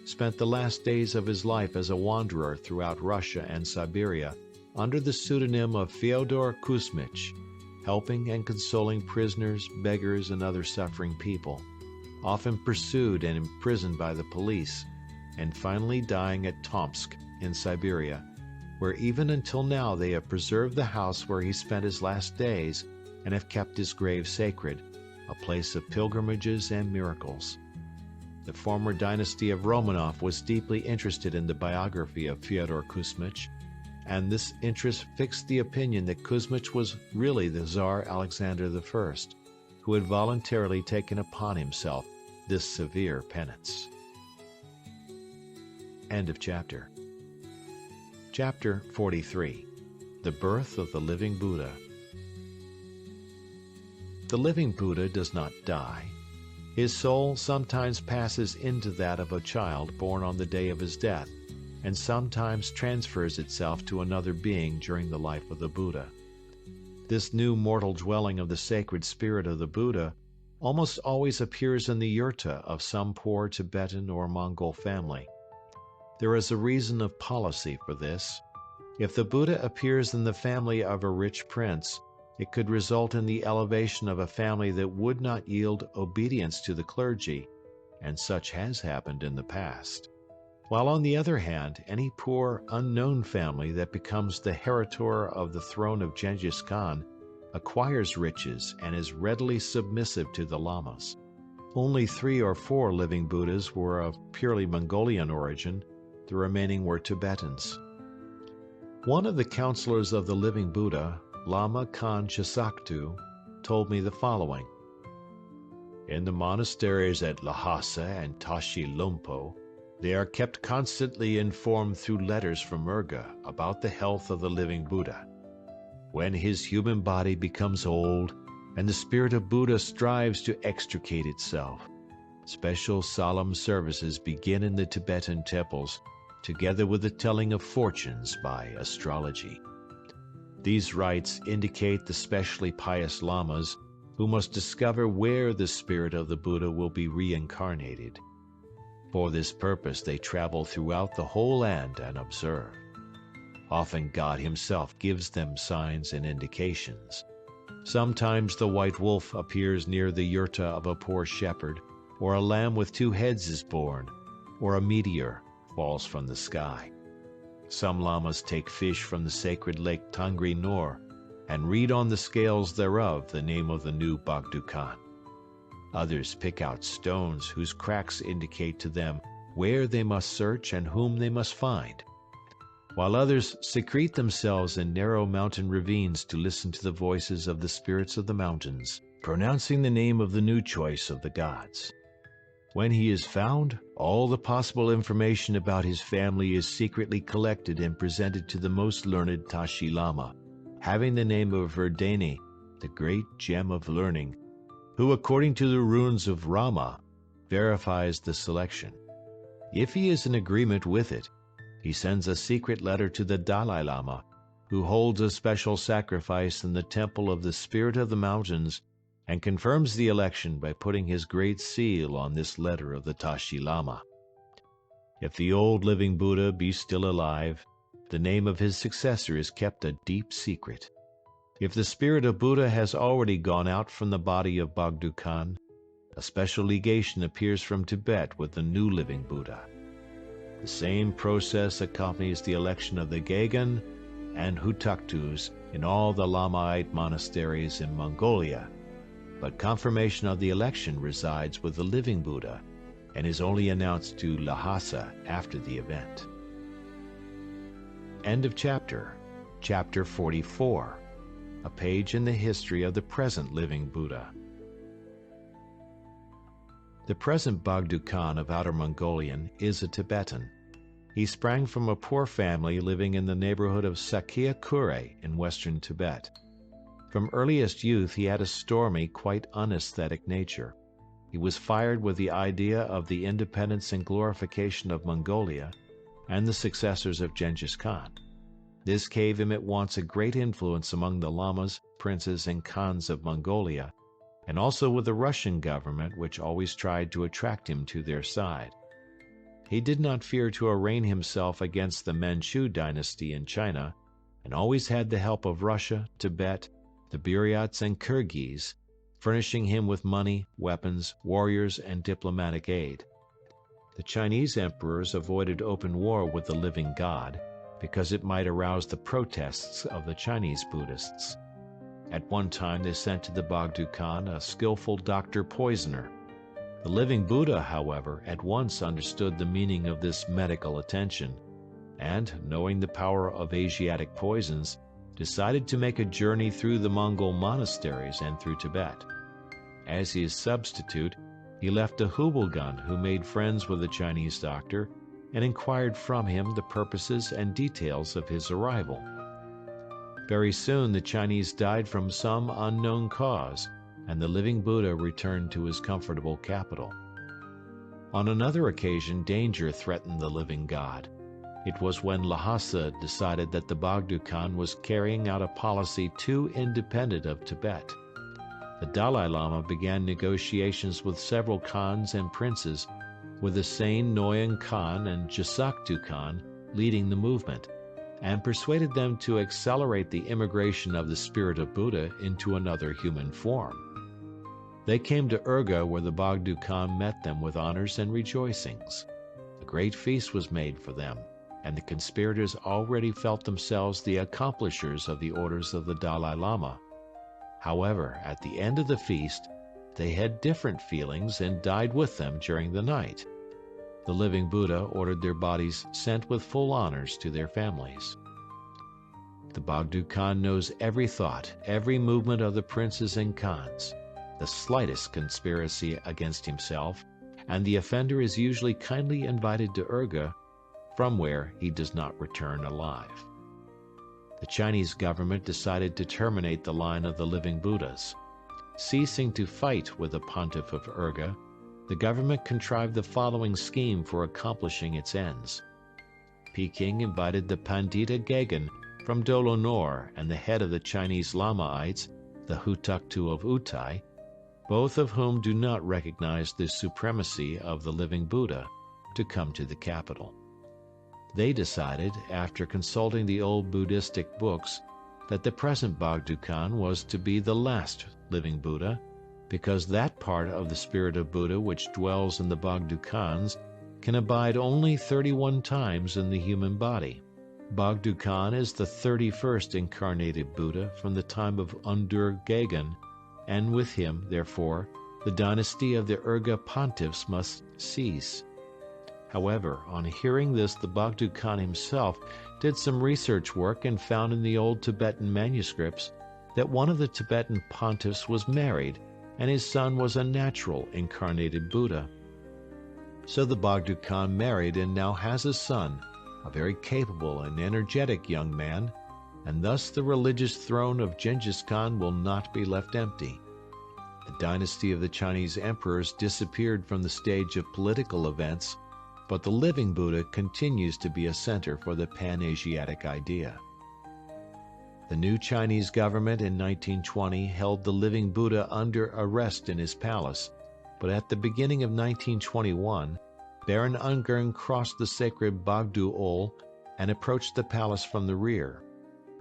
spent the last days of his life as a wanderer throughout Russia and Siberia, under the pseudonym of Fyodor Kuzmich, helping and consoling prisoners, beggars, and other suffering people, often pursued and imprisoned by the police, and finally dying at Tomsk in Siberia, where even until now they have preserved the house where he spent his last days and have kept his grave sacred, a place of pilgrimages and miracles. The former dynasty of Romanov was deeply interested in the biography of Fyodor Kuzmich, and this interest fixed the opinion that Kuzmich was really the Tsar Alexander I, who had voluntarily taken upon himself this severe penance. End of chapter. Chapter 43. The Birth of the Living Buddha. The living Buddha does not die. His soul sometimes passes into that of a child born on the day of his death, and sometimes transfers itself to another being during the life of the Buddha. This new mortal dwelling of the sacred spirit of the Buddha almost always appears in the yurta of some poor Tibetan or Mongol family. There is a reason of policy for this. If the Buddha appears in the family of a rich prince, it could result in the elevation of a family that would not yield obedience to the clergy, and such has happened in the past. While on the other hand, any poor, unknown family that becomes the heritor of the throne of Genghis Khan acquires riches and is readily submissive to the lamas. Only 3 or 4 living Buddhas were of purely Mongolian origin, the remaining were Tibetans. One of the counselors of the living Buddha, Lama Khan Chisaktu, told me the following. In the monasteries at Lhasa and Tashi Lumpo, they are kept constantly informed through letters from Urga about the health of the living Buddha. When his human body becomes old and the spirit of Buddha strives to extricate itself, special solemn services begin in the Tibetan temples, together with the telling of fortunes by astrology. These rites indicate the specially pious lamas who must discover where the spirit of the Buddha will be reincarnated. For this purpose they travel throughout the whole land and observe. Often God himself gives them signs and indications. Sometimes the white wolf appears near the yurta of a poor shepherd, or a lamb with 2 heads is born, or a meteor falls from the sky. Some lamas take fish from the sacred lake Tangri Nor and read on the scales thereof the name of the new Bogdukan. Others pick out stones whose cracks indicate to them where they must search and whom they must find, while others secrete themselves in narrow mountain ravines to listen to the voices of the spirits of the mountains, pronouncing the name of the new choice of the gods. When he is found, all the possible information about his family is secretly collected and presented to the most learned Tashi Lama, having the name of Verdani, the great gem of learning, who, according to the runes of Rama, verifies the selection. If he is in agreement with it, he sends a secret letter to the Dalai Lama, who holds a special sacrifice in the temple of the Spirit of the Mountains, and confirms the election by putting his great seal on this letter of the Tashi Lama. If the old living Buddha be still alive, the name of his successor is kept a deep secret. If the spirit of Buddha has already gone out from the body of Bogdukan, a special legation appears from Tibet with the new living Buddha. The same process accompanies the election of the Gagan and Hutaktus in all the Lamaite monasteries in Mongolia, but confirmation of the election resides with the living Buddha and is only announced to Lhasa after the event. End of chapter. Chapter 44. A page in the history of the present living Buddha. The present Bogdukan of Outer Mongolian is a Tibetan. He sprang from a poor family living in the neighborhood of Sakya Kure in western Tibet. From earliest youth he had a stormy, quite unaesthetic nature. He was fired with the idea of the independence and glorification of Mongolia and the successors of Genghis Khan. This gave him at once a great influence among the lamas, princes, and khans of Mongolia, and also with the Russian government, which always tried to attract him to their side. He did not fear to arraign himself against the Manchu dynasty in China, and always had the help of Russia, Tibet, the Buryats and Kyrgyz, furnishing him with money, weapons, warriors, and diplomatic aid. The Chinese emperors avoided open war with the living god because it might arouse the protests of the Chinese Buddhists. At one time they sent to the Bogdo Khan a skillful doctor-poisoner. The living Buddha, however, at once understood the meaning of this medical attention, and, knowing the power of Asiatic poisons, decided to make a journey through the Mongol monasteries and through Tibet. As his substitute, he left a Hubilgan who made friends with the Chinese doctor and inquired from him the purposes and details of his arrival. Very soon the Chinese died from some unknown cause, and the living Buddha returned to his comfortable capital. On another occasion, danger threatened the living god. It was when Lhasa decided that the Bogdo Khan was carrying out a policy too independent of Tibet. The Dalai Lama began negotiations with several khans and princes, with the sane Noyan Khan and Jasaktu Khan leading the movement, and persuaded them to accelerate the immigration of the spirit of Buddha into another human form. They came to Urga, where the Bogdo Khan met them with honors and rejoicings. A great feast was made for them, and the conspirators already felt themselves the accomplishers of the orders of the Dalai Lama. However, at the end of the feast, they had different feelings and died with them during the night. The living Buddha ordered their bodies sent with full honors to their families. The Bogdo Khan knows every thought, every movement of the princes and khans, the slightest conspiracy against himself, and the offender is usually kindly invited to Urga, from where he does not return alive. The Chinese government decided to terminate the line of the living Buddhas. Ceasing to fight with the pontiff of Urga, the government contrived the following scheme for accomplishing its ends. Peking invited the Pandita Gagan from Dolonor and the head of the Chinese Lamaites, the Hutuktu of Utai, both of whom do not recognize the supremacy of the living Buddha, to come to the capital. They decided, after consulting the old Buddhistic books, that the present Bogdo Khan was to be the last living Buddha, because that part of the spirit of Buddha which dwells in the Bogdo Khans can abide only 31 times in the human body. Bogdo Khan is the 31st incarnated Buddha from the time of Undur Gagan, and with him, therefore, the dynasty of the Urga pontiffs must cease. However, on hearing this, the Bogdo Khan himself did some research work and found in the old Tibetan manuscripts that one of the Tibetan pontiffs was married, and his son was a natural incarnated Buddha. So the Bogdo Khan married and now has a son, a very capable and energetic young man, and thus the religious throne of Genghis Khan will not be left empty. The dynasty of the Chinese emperors disappeared from the stage of political events, but the living Buddha continues to be a center for the Pan-Asiatic idea. The new Chinese government in 1920 held the living Buddha under arrest in his palace, but at the beginning of 1921, Baron Ungern crossed the sacred Bogdo Ol and approached the palace from the rear.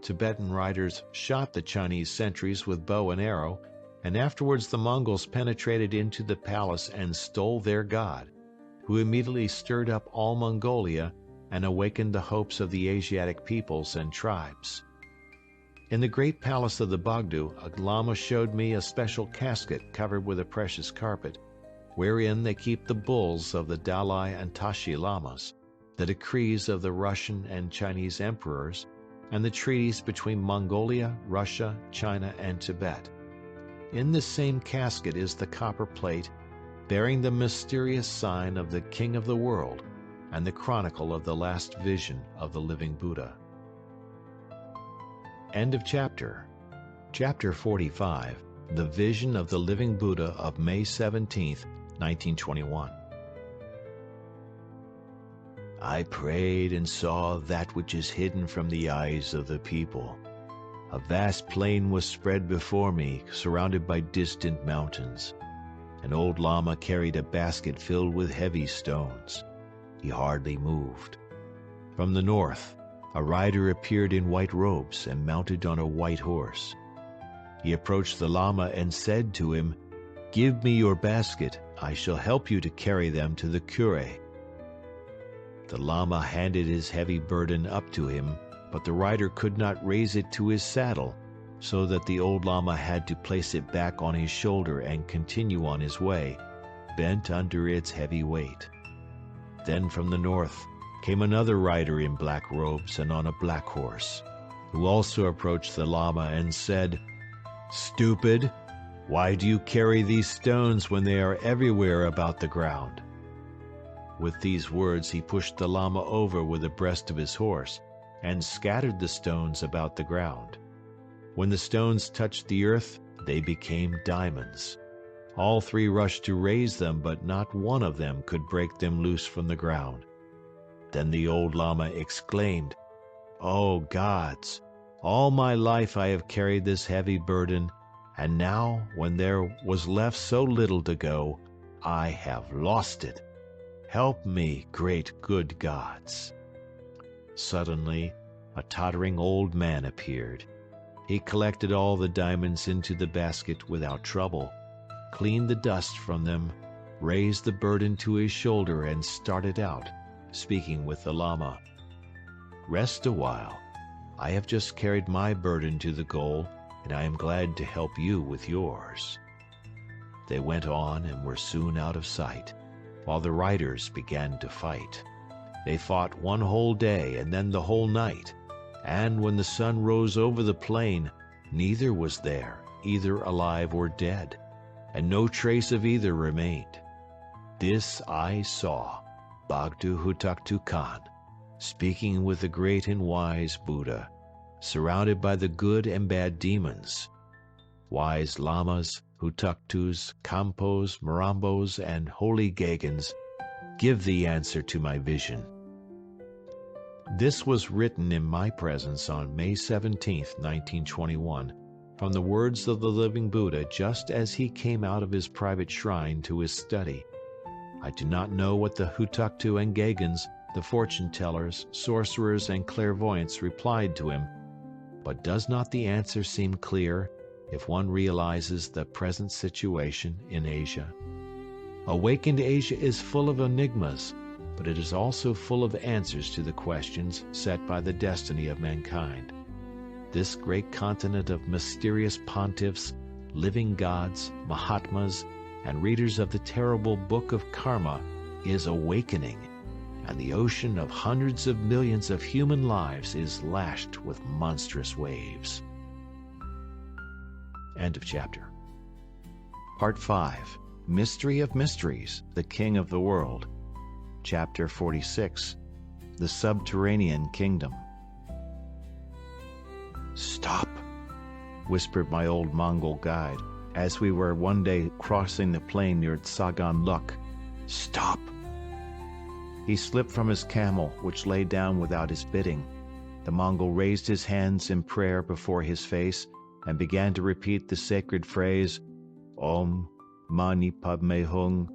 Tibetan riders shot the Chinese sentries with bow and arrow, and afterwards the Mongols penetrated into the palace and stole their god, who immediately stirred up all Mongolia and awakened the hopes of the Asiatic peoples and tribes. In the great palace of the Bogdo, a lama showed me a special casket covered with a precious carpet, wherein they keep the bulls of the Dalai and Tashi lamas, the decrees of the Russian and Chinese emperors, and the treaties between Mongolia, Russia, China, and Tibet. In this same casket is the copper plate bearing the mysterious sign of the King of the World and the chronicle of the last vision of the living Buddha. End of chapter. Chapter 45. The Vision of the Living Buddha of May 17th, 1921. I prayed and saw that which is hidden from the eyes of the people. A vast plain was spread before me, surrounded by distant mountains. An old lama carried a basket filled with heavy stones. He hardly moved. From the north, A rider appeared in white robes and mounted on a white horse. He approached the Lama and said to him, "Give me your basket. I shall help you to carry them to the cure." The Lama handed his heavy burden up to him, but the rider could not raise it to his saddle, so that the old Lama had to place it back on his shoulder and continue on his way, bent under its heavy weight. Then from the north came another rider in black robes and on a black horse, who also approached the Lama and said, "Stupid, why do you carry these stones when they are everywhere about the ground?" With these words he pushed the Lama over with the breast of his horse and scattered the stones about the ground. When the stones touched the earth, they became diamonds. All three rushed to raise them, but not one of them could break them loose from the ground. Then the old Lama exclaimed, "O gods, all my life I have carried this heavy burden, and now, when there was left so little to go, I have lost it. Help me, great good gods." Suddenly, a tottering old man appeared. He collected all the diamonds into the basket without trouble, cleaned the dust from them, raised the burden to his shoulder and started out, speaking with the Lama. "Rest a while. I have just carried my burden to the goal, and I am glad to help you with yours." They went on and were soon out of sight, while the riders began to fight. They fought one whole day and then the whole night, and when the sun rose over the plain, neither was there, either alive or dead, and no trace of either remained. This I saw, Bhagdu Hutaktu Khan, speaking with the great and wise Buddha, surrounded by the good and bad demons. Wise lamas, Hutaktus, Kampos, Marambos, and holy Gagans, give the answer to my vision. This was written in my presence on May 17th, 1921, from the words of the living Buddha just as he came out of his private shrine to his study. I do not know what the Hutaktu and Gagans, the fortune-tellers, sorcerers, and clairvoyants replied to him, but does not the answer seem clear if one realizes the present situation in Asia? Awakened Asia is full of enigmas, but it is also full of answers to the questions set by the destiny of mankind. This great continent of mysterious pontiffs, living gods, Mahatmas, and readers of the terrible book of karma is awakening, and the ocean of hundreds of millions of human lives is lashed with monstrous waves. End of chapter. Part 5. Mystery of Mysteries, the King of the World. Chapter 46. The Subterranean Kingdom. "Stop," whispered my old Mongol guide, as we were one day crossing the plain near Tsagan Luk. "Stop." He slipped from his camel, which lay down without his bidding. The Mongol raised his hands in prayer before his face and began to repeat the sacred phrase, Om Mani Padme Hung.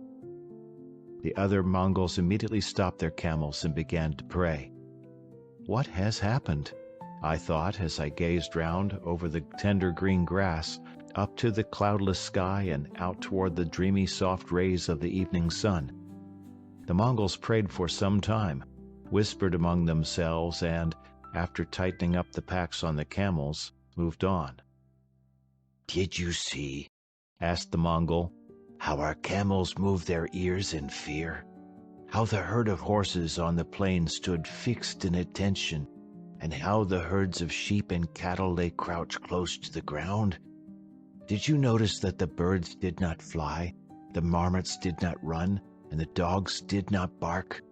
The other Mongols immediately stopped their camels and began to pray. What has happened? I thought as I gazed round over the tender green grass, up to the cloudless sky and out toward the dreamy soft rays of the evening sun. The Mongols prayed for some time, whispered among themselves, and, after tightening up the packs on the camels, moved on. "Did you see," asked the Mongol, "how our camels moved their ears in fear? How the herd of horses on the plain stood fixed in attention, and how the herds of sheep and cattle lay crouched close to the ground? Did you notice that the birds did not fly, the marmots did not run, and the dogs did not bark?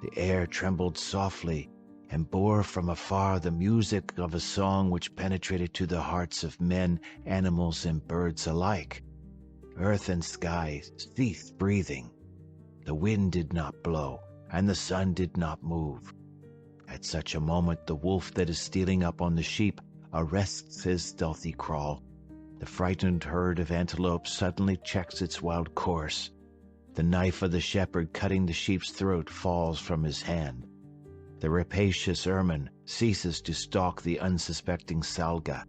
The air trembled softly and bore from afar the music of a song which penetrated to the hearts of men, animals, and birds alike. Earth and sky ceased breathing. The wind did not blow, and the sun did not move. At such a moment the wolf that is stealing up on the sheep arrests his stealthy crawl. The frightened herd of antelope suddenly checks its wild course. The knife of the shepherd cutting the sheep's throat falls from his hand. The rapacious ermine ceases to stalk the unsuspecting salga.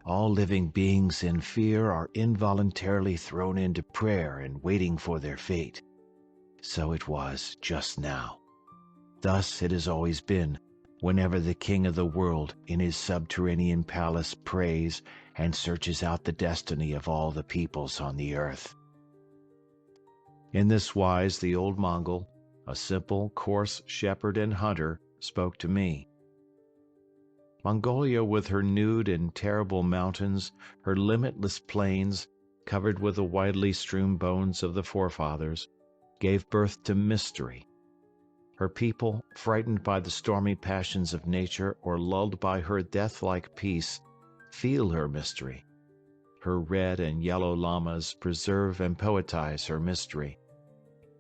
All living beings in fear are involuntarily thrown into prayer and waiting for their fate. So it was just now. Thus it has always been, whenever the king of the world in his subterranean palace prays and searches out the destiny of all the peoples on the earth. In this wise the old Mongol, a simple, coarse shepherd and hunter, spoke to me. Mongolia, with her nude and terrible mountains, her limitless plains, covered with the widely strewn bones of the forefathers, gave birth to mystery. Her people, frightened by the stormy passions of nature or lulled by her death-like peace, feel her mystery. Her red and yellow lamas preserve and poetize her mystery.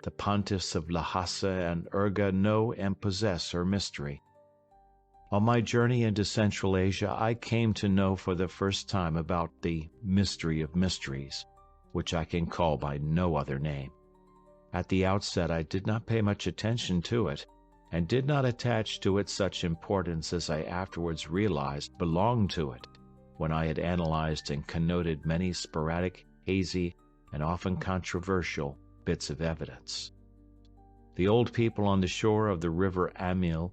The pontiffs of Lhasa and Urga know and possess her mystery. On my journey into Central Asia, I came to know for the first time about the mystery of mysteries, which I can call by no other name. At the outset, I did not pay much attention to it, and did not attach to it such importance as I afterwards realized belonged to it, when I had analyzed and connoted many sporadic, hazy, and often controversial bits of evidence. The old people on the shore of the river Amil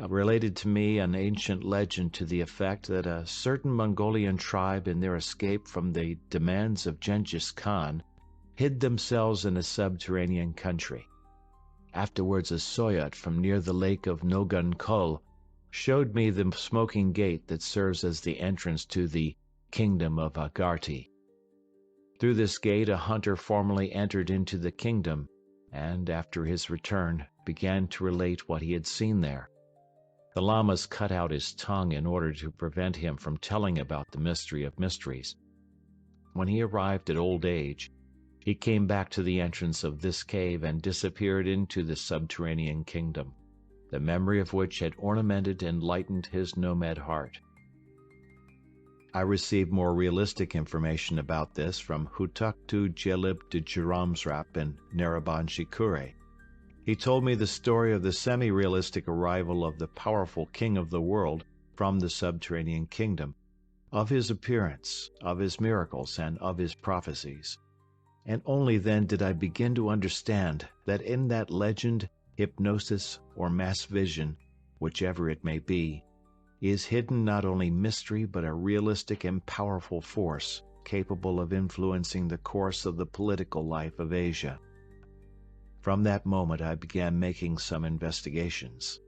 related to me an ancient legend to the effect that a certain Mongolian tribe, in their escape from the demands of Genghis Khan, hid themselves in a subterranean country. Afterwards a Soyot from near the lake of Nogan Kul showed me the smoking gate that serves as the entrance to the kingdom of Agarti. Through this gate a hunter formerly entered into the kingdom, and after his return began to relate what he had seen there. The lamas cut out his tongue in order to prevent him from telling about the mystery of mysteries. When he arrived at old age, he came back to the entrance of this cave and disappeared into the subterranean kingdom, the memory of which had ornamented and lightened his nomad heart. I received more realistic information about this from Hutuktu Jelib de Jiramsrap and Naraban Shikure. He told me the story of the semi-realistic arrival of the powerful king of the world from the subterranean kingdom, of his appearance, of his miracles, and of his prophecies. And only then did I begin to understand that in that legend, hypnosis, or mass vision, whichever it may be, is hidden not only mystery but a realistic and powerful force capable of influencing the course of the political life of Asia. From that moment I began making some investigations.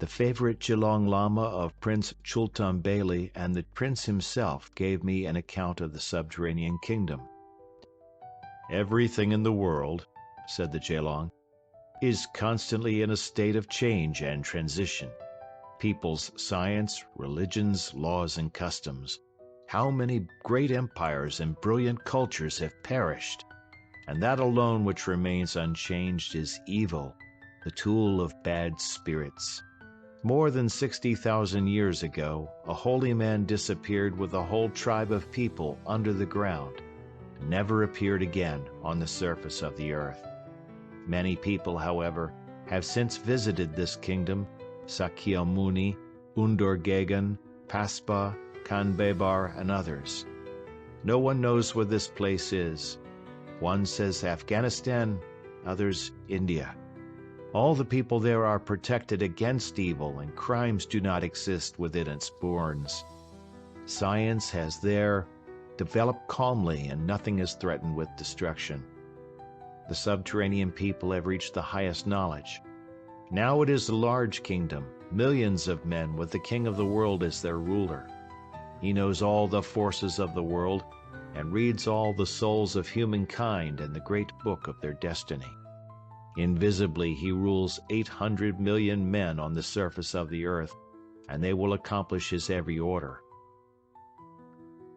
The favorite Jilong Lama of Prince Chultan Beyli and the prince himself gave me an account of the subterranean kingdom. "Everything in the world," said the Jilong, "is constantly in a state of change and transition. People's science, religions, laws, and customs. How many great empires and brilliant cultures have perished? And that alone which remains unchanged is evil, the tool of bad spirits. More than 60,000 years ago, a holy man disappeared with a whole tribe of people under the ground, and never appeared again on the surface of the earth. Many people, however, have since visited this kingdom: Sakyamuni, Undurgegan, Paspa, Kanbebar, and others. No one knows where this place is. One says Afghanistan, others India. All the people there are protected against evil, and crimes do not exist within its bournes. Science has there developed calmly, and nothing is threatened with destruction. The subterranean people have reached the highest knowledge. Now it is a large kingdom, millions of men with the king of the world as their ruler. He knows all the forces of the world, and reads all the souls of humankind in the great book of their destiny. Invisibly he rules 800 million men on the surface of the earth, and they will accomplish his every order."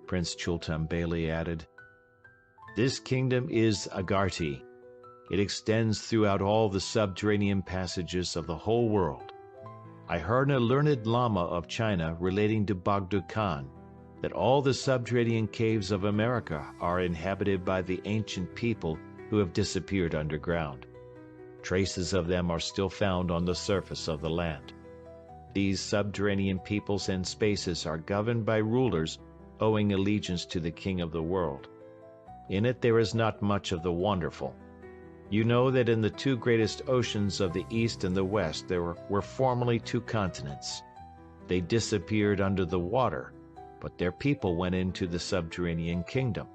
Prince Chultan Beyli added, "This kingdom is Agarti. It extends throughout all the subterranean passages of the whole world. I heard a learned Lama of China relating to Bogdo Khan that all the subterranean caves of America are inhabited by the ancient people who have disappeared underground. Traces of them are still found on the surface of the land. These subterranean peoples and spaces are governed by rulers owing allegiance to the King of the world. In it there is not much of the wonderful. You know that in the two greatest oceans of the East and the West there were formerly two continents. They disappeared under the water, but their people went into the subterranean kingdom.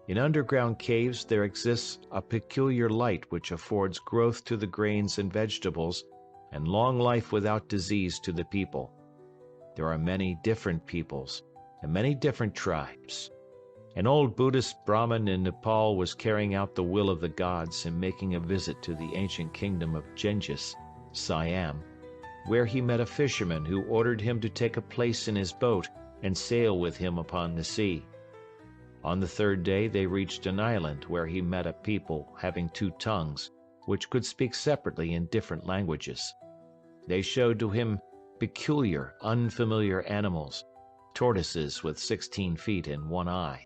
In underground caves there exists a peculiar light which affords growth to the grains and vegetables, and long life without disease to the people. There are many different peoples, and many different tribes. An old Buddhist Brahmin in Nepal was carrying out the will of the gods and making a visit to the ancient kingdom of Genghis, Siam, where he met a fisherman who ordered him to take a place in his boat and sail with him upon the sea. On the third day they reached an island where he met a people having two tongues, which could speak separately in different languages. They showed to him peculiar, unfamiliar animals, tortoises with 16 feet and 1 eye,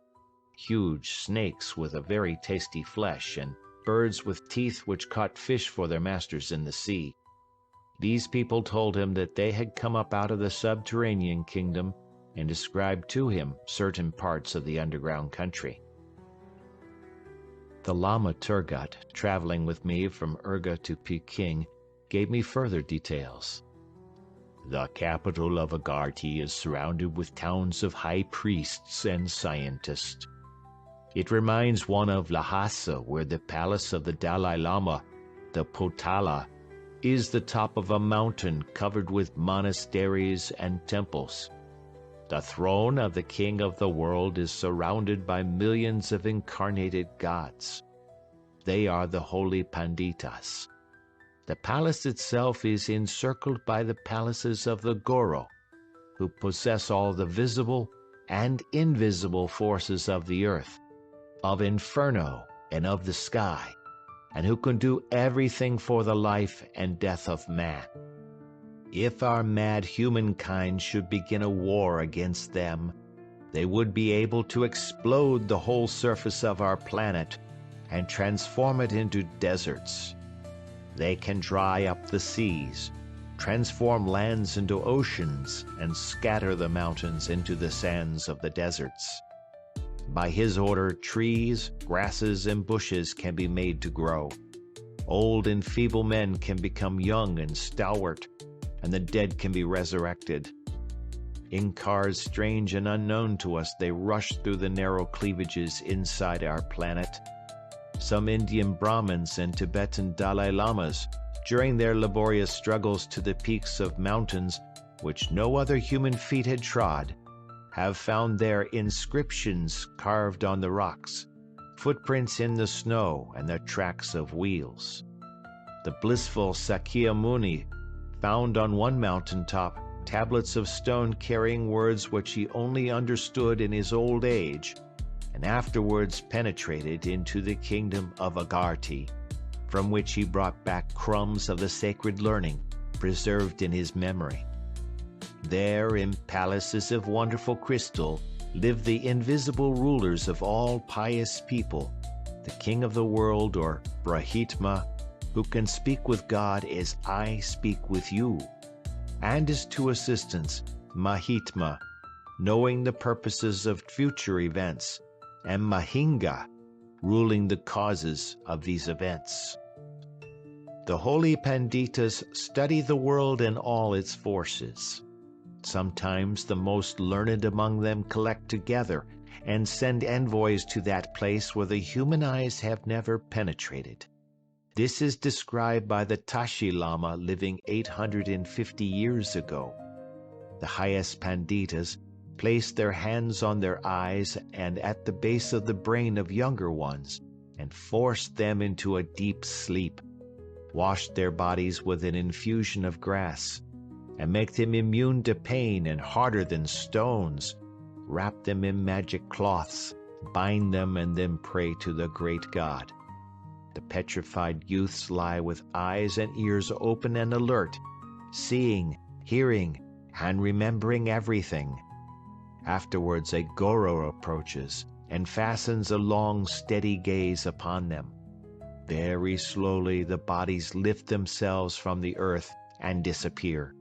huge snakes with a very tasty flesh, and birds with teeth which caught fish for their masters in the sea. These people told him that they had come up out of the subterranean kingdom and described to him certain parts of the underground country. The Lama Turgut, traveling with me from Urga to Peking, gave me further details. The capital of Agartha is surrounded with towns of high priests and scientists. It reminds one of Lhasa, where the palace of the Dalai Lama, the Potala, is the top of a mountain covered with monasteries and temples. The throne of the King of the world is surrounded by millions of incarnated gods. They are the holy Panditas. The palace itself is encircled by the palaces of the Goro, who possess all the visible and invisible forces of the earth, of inferno and of the sky, and who can do everything for the life and death of man. If our mad humankind should begin a war against them, they would be able to explode the whole surface of our planet and transform it into deserts. They can dry up the seas, transform lands into oceans, and scatter the mountains into the sands of the deserts. By his order, trees, grasses, and bushes can be made to grow. Old and feeble men can become young and stalwart, and the dead can be resurrected. In cars strange and unknown to us, they rush through the narrow cleavages inside our planet. Some Indian Brahmins and Tibetan Dalai Lamas, during their laborious struggles to the peaks of mountains which no other human feet had trod, have found there inscriptions carved on the rocks, footprints in the snow, and the tracks of wheels. The blissful Sakya Muni found on one mountaintop tablets of stone carrying words which he only understood in his old age, and afterwards penetrated into the kingdom of Agartha, from which he brought back crumbs of the sacred learning preserved in his memory. There, in palaces of wonderful crystal, live the invisible rulers of all pious people, the King of the world, or Brahitma, who can speak with God as I speak with you, and his two assistants, Mahitma, knowing the purposes of future events, and Mahinga, ruling the causes of these events. The holy Panditas study the world and all its forces. Sometimes the most learned among them collect together and send envoys to that place where the human eyes have never penetrated. This is described by the Tashi Lama living 850 years ago. The highest Panditas place their hands on their eyes and at the base of the brain of younger ones and force them into a deep sleep, wash their bodies with an infusion of grass, and make them immune to pain and harder than stones, wrap them in magic cloths, bind them, and then pray to the great God. The petrified youths lie with eyes and ears open and alert, seeing, hearing, and remembering everything. Afterwards a Goro approaches and fastens a long, steady gaze upon them. Very slowly the bodies lift themselves from the earth and disappear.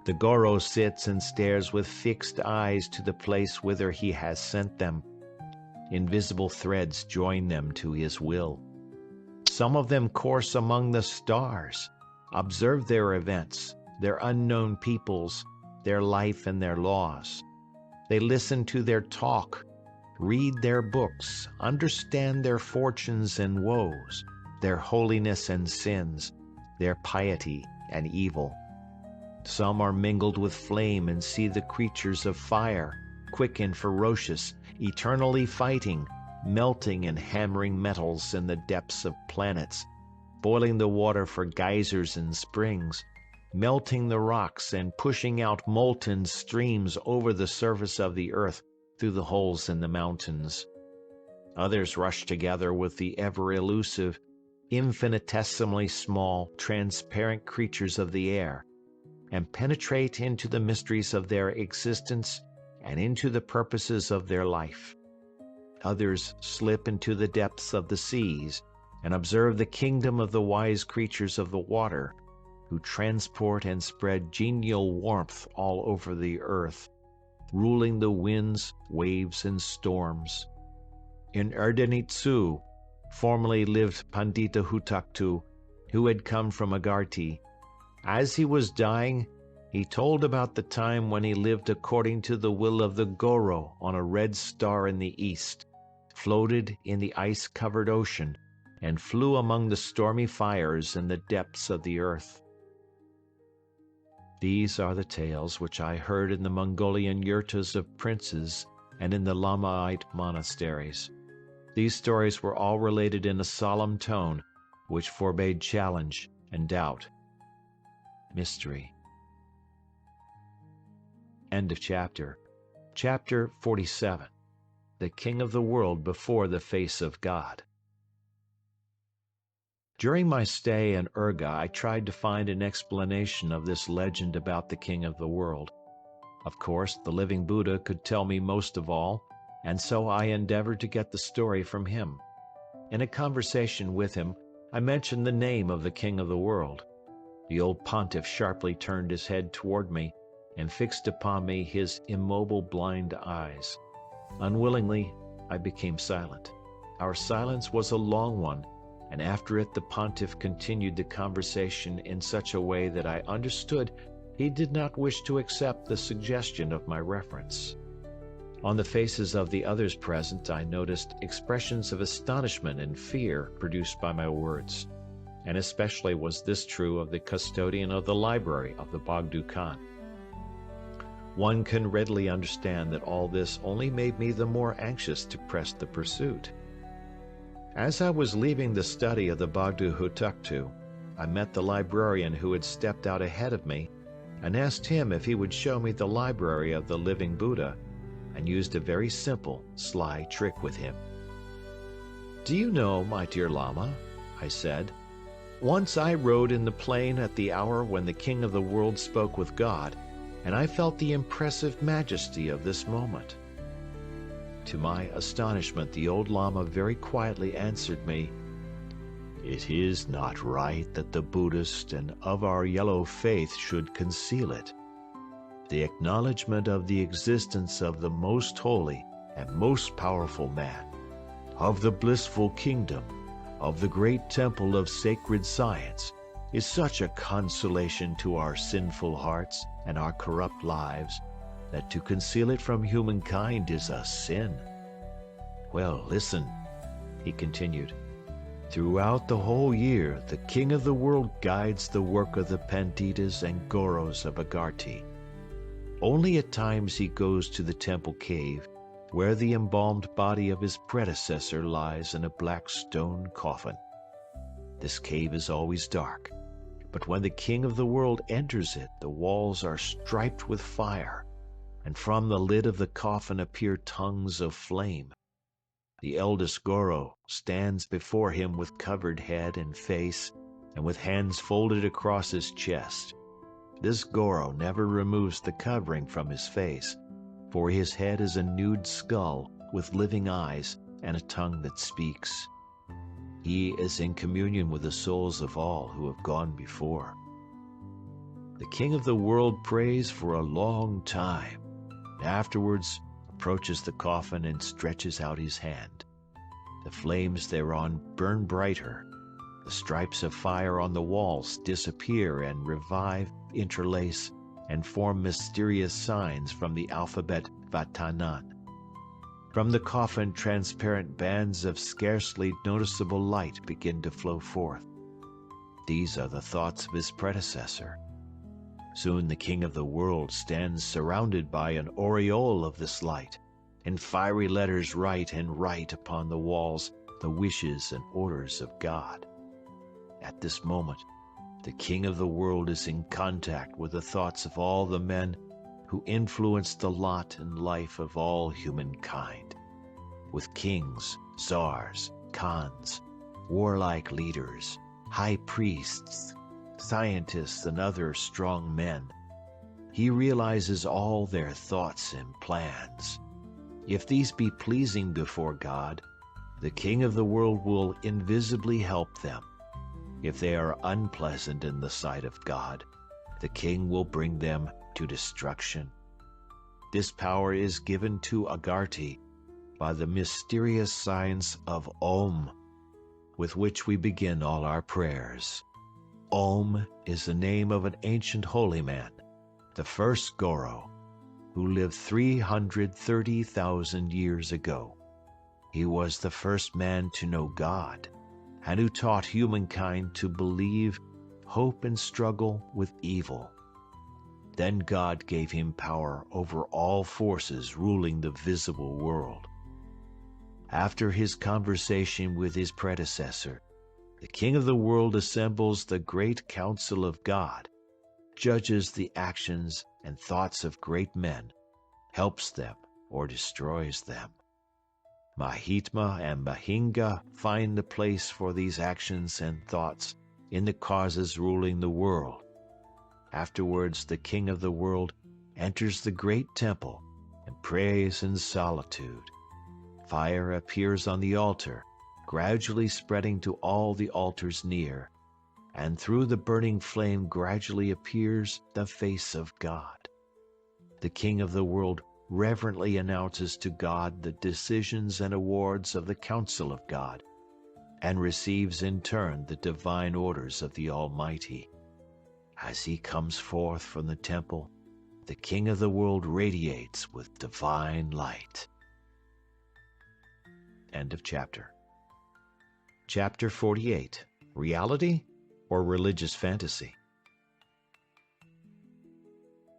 The Goro sits and stares with fixed eyes to the place whither he has sent them. Invisible threads join them to his will. Some of them course among the stars, observe their events, their unknown peoples, their life and their laws. They listen to their talk, read their books, understand their fortunes and woes, their holiness and sins, their piety and evil. Some are mingled with flame and see the creatures of fire, quick and ferocious, eternally fighting, melting and hammering metals in the depths of planets, boiling the water for geysers and springs, melting the rocks and pushing out molten streams over the surface of the earth through the holes in the mountains. Others rush together with the ever-elusive, infinitesimally small, transparent creatures of the air, and penetrate into the mysteries of their existence and into the purposes of their life. Others slip into the depths of the seas and observe the kingdom of the wise creatures of the water, who transport and spread genial warmth all over the earth, ruling the winds, waves, and storms. In Erdenitsu formerly lived Pandita Hutaktu, who had come from Agarti. As he was dying, he told about the time when he lived according to the will of the Goro on a red star in the east, floated in the ice-covered ocean, and flew among the stormy fires in the depths of the earth. These are the tales which I heard in the Mongolian yurtas of princes and in the Lamaite monasteries. These stories were all related in a solemn tone, which forbade challenge and doubt. Mystery. End of chapter. Chapter 47. The King of the World Before the Face of God. During my stay in Urga, I tried to find an explanation of this legend about the King of the World. Of course, the living Buddha could tell me most of all, and so I endeavored to get the story from him. In a conversation with him, I mentioned the name of the King of the World. The old pontiff sharply turned his head toward me and fixed upon me his immobile blind eyes. Unwillingly, I became silent. Our silence was a long one, and after it the pontiff continued the conversation in such a way that I understood he did not wish to accept the suggestion of my reference. On the faces of the others present I noticed expressions of astonishment and fear produced by my words, and especially was this true of the custodian of the library of the Bogdo Khan. One can readily understand that all this only made me the more anxious to press the pursuit. As I was leaving the study of the Bogdo Hutuktu, I met the librarian who had stepped out ahead of me and asked him if he would show me the library of the living Buddha, and used a very simple, sly trick with him. "Do you know, my dear Lama," I said, "once I rode in the plain at the hour when the King of the World spoke with God, and I felt the impressive majesty of this moment." To my astonishment, the old Lama very quietly answered me, "It is not right that the Buddhist and of our yellow faith should conceal it. The acknowledgement of the existence of the most holy and most powerful man, of the blissful kingdom, of the great temple of sacred science, is such a consolation to our sinful hearts and our corrupt lives that to conceal it from humankind is a sin. Well, listen," he continued. "Throughout the whole year, the King of the World guides the work of the Panditas and Goros of Agarti. Only at times he goes to the temple cave, where the embalmed body of his predecessor lies in a black stone coffin. This cave is always dark, but when the King of the World enters it, the walls are striped with fire, and from the lid of the coffin appear tongues of flame. The eldest Goro stands before him with covered head and face, and with hands folded across his chest. This Goro never removes the covering from his face, for his head is a nude skull with living eyes and a tongue that speaks. He is in communion with the souls of all who have gone before. The king of the world prays for a long time, and afterwards approaches the coffin and stretches out his hand. The flames thereon burn brighter. The stripes of fire on the walls disappear and revive, interlace, and form mysterious signs from the alphabet Vatanan. From the coffin, transparent bands of scarcely noticeable light begin to flow forth. These are the thoughts of his predecessor. Soon the king of the world stands surrounded by an aureole of this light, and fiery letters write and write upon the walls the wishes and orders of God. At this moment, the king of the world is in contact with the thoughts of all the men who influence the lot and life of all humankind, with kings, czars, khans, warlike leaders, high priests, scientists, and other strong men. He realizes all their thoughts and plans. If these be pleasing before God, the king of the world will invisibly help them. If they are unpleasant in the sight of God, the king will bring them to destruction. This power is given to Agarti by the mysterious signs of Om, with which we begin all our prayers. Om is the name of an ancient holy man, the first Goro, who lived 330,000 years ago. He was the first man to know God, and who taught humankind to believe, hope, and struggle with evil. Then God gave him power over all forces ruling the visible world. After his conversation with his predecessor, the king of the world assembles the great council of God, judges the actions and thoughts of great men, helps them or destroys them. Mahitma and Mahinga find the place for these actions and thoughts in the causes ruling the world. Afterwards, the king of the world enters the great temple and prays in solitude. Fire appears on the altar, gradually spreading to all the altars near, and through the burning flame gradually appears the face of God. The king of the world reverently announces to God the decisions and awards of the council of God, and receives in turn the divine orders of the Almighty. As he comes forth from the temple, the king of the world radiates with divine light. End of chapter. Chapter 48. Reality or religious fantasy?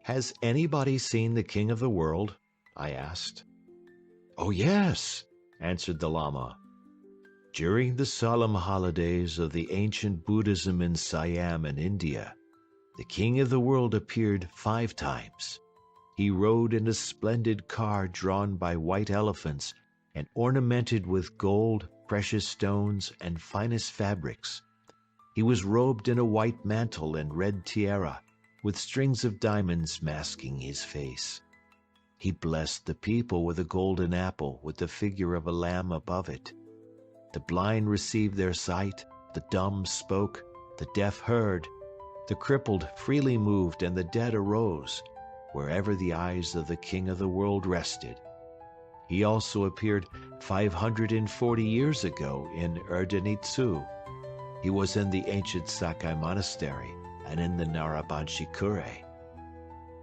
Has anybody seen the king of the world? I asked. Oh yes, answered the Lama. During the solemn holidays of the ancient Buddhism in Siam in India, the king of the world appeared 5 times. He rode in a splendid car drawn by white elephants and ornamented with gold, precious stones, and finest fabrics. He was robed in a white mantle and red tiara, with strings of diamonds masking his face. He blessed the people with a golden apple with the figure of a lamb above it. The blind received their sight, the dumb spoke, the deaf heard, the crippled freely moved, and the dead arose, wherever the eyes of the king of the world rested. He also appeared 540 years ago in Erdenitsu. He was in the ancient Sakai monastery and in the Narabanshikure.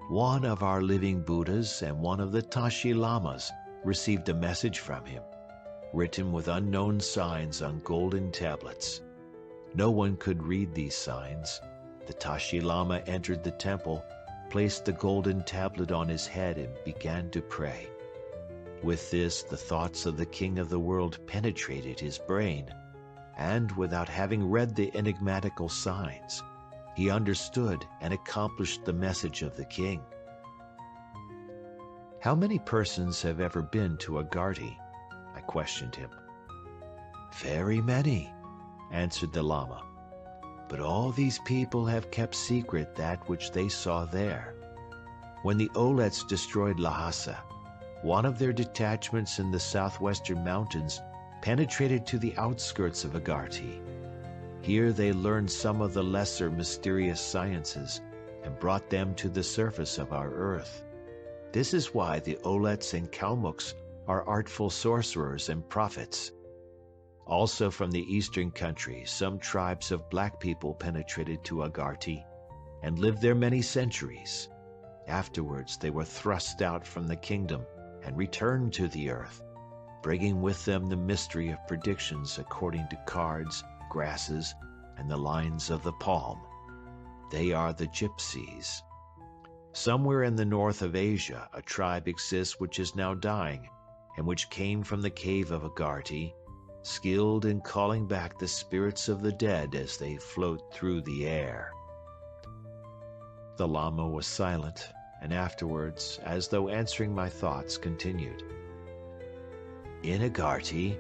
One of our living Buddhas and one of the Tashi Lamas received a message from him, written with unknown signs on golden tablets. No one could read these signs. The Tashi Lama entered the temple, placed the golden tablet on his head, and began to pray. With this, the thoughts of the king of the world penetrated his brain, and without having read the enigmatical signs, he understood and accomplished the message of the king. How many persons have ever been to Agartha? I questioned him. Very many, answered the Lama. But all these people have kept secret that which they saw there. When the Olets destroyed Lhasa, one of their detachments in the southwestern mountains penetrated to the outskirts of Agarthy. Here they learned some of the lesser mysterious sciences and brought them to the surface of our earth. This is why the Olets and Kalmuks are artful sorcerers and prophets. Also from the eastern countries, some tribes of black people penetrated to Agarthy and lived there many centuries. Afterwards, they were thrust out from the kingdom and returned to the earth, bringing with them the mystery of predictions according to cards, grasses, and the lines of the palm. They are the gypsies. Somewhere in the north of Asia, a tribe exists which is now dying, and which came from the cave of Agarthy, skilled in calling back the spirits of the dead as they float through the air. The Lama was silent, and afterwards, as though answering my thoughts, continued. In Agarthy,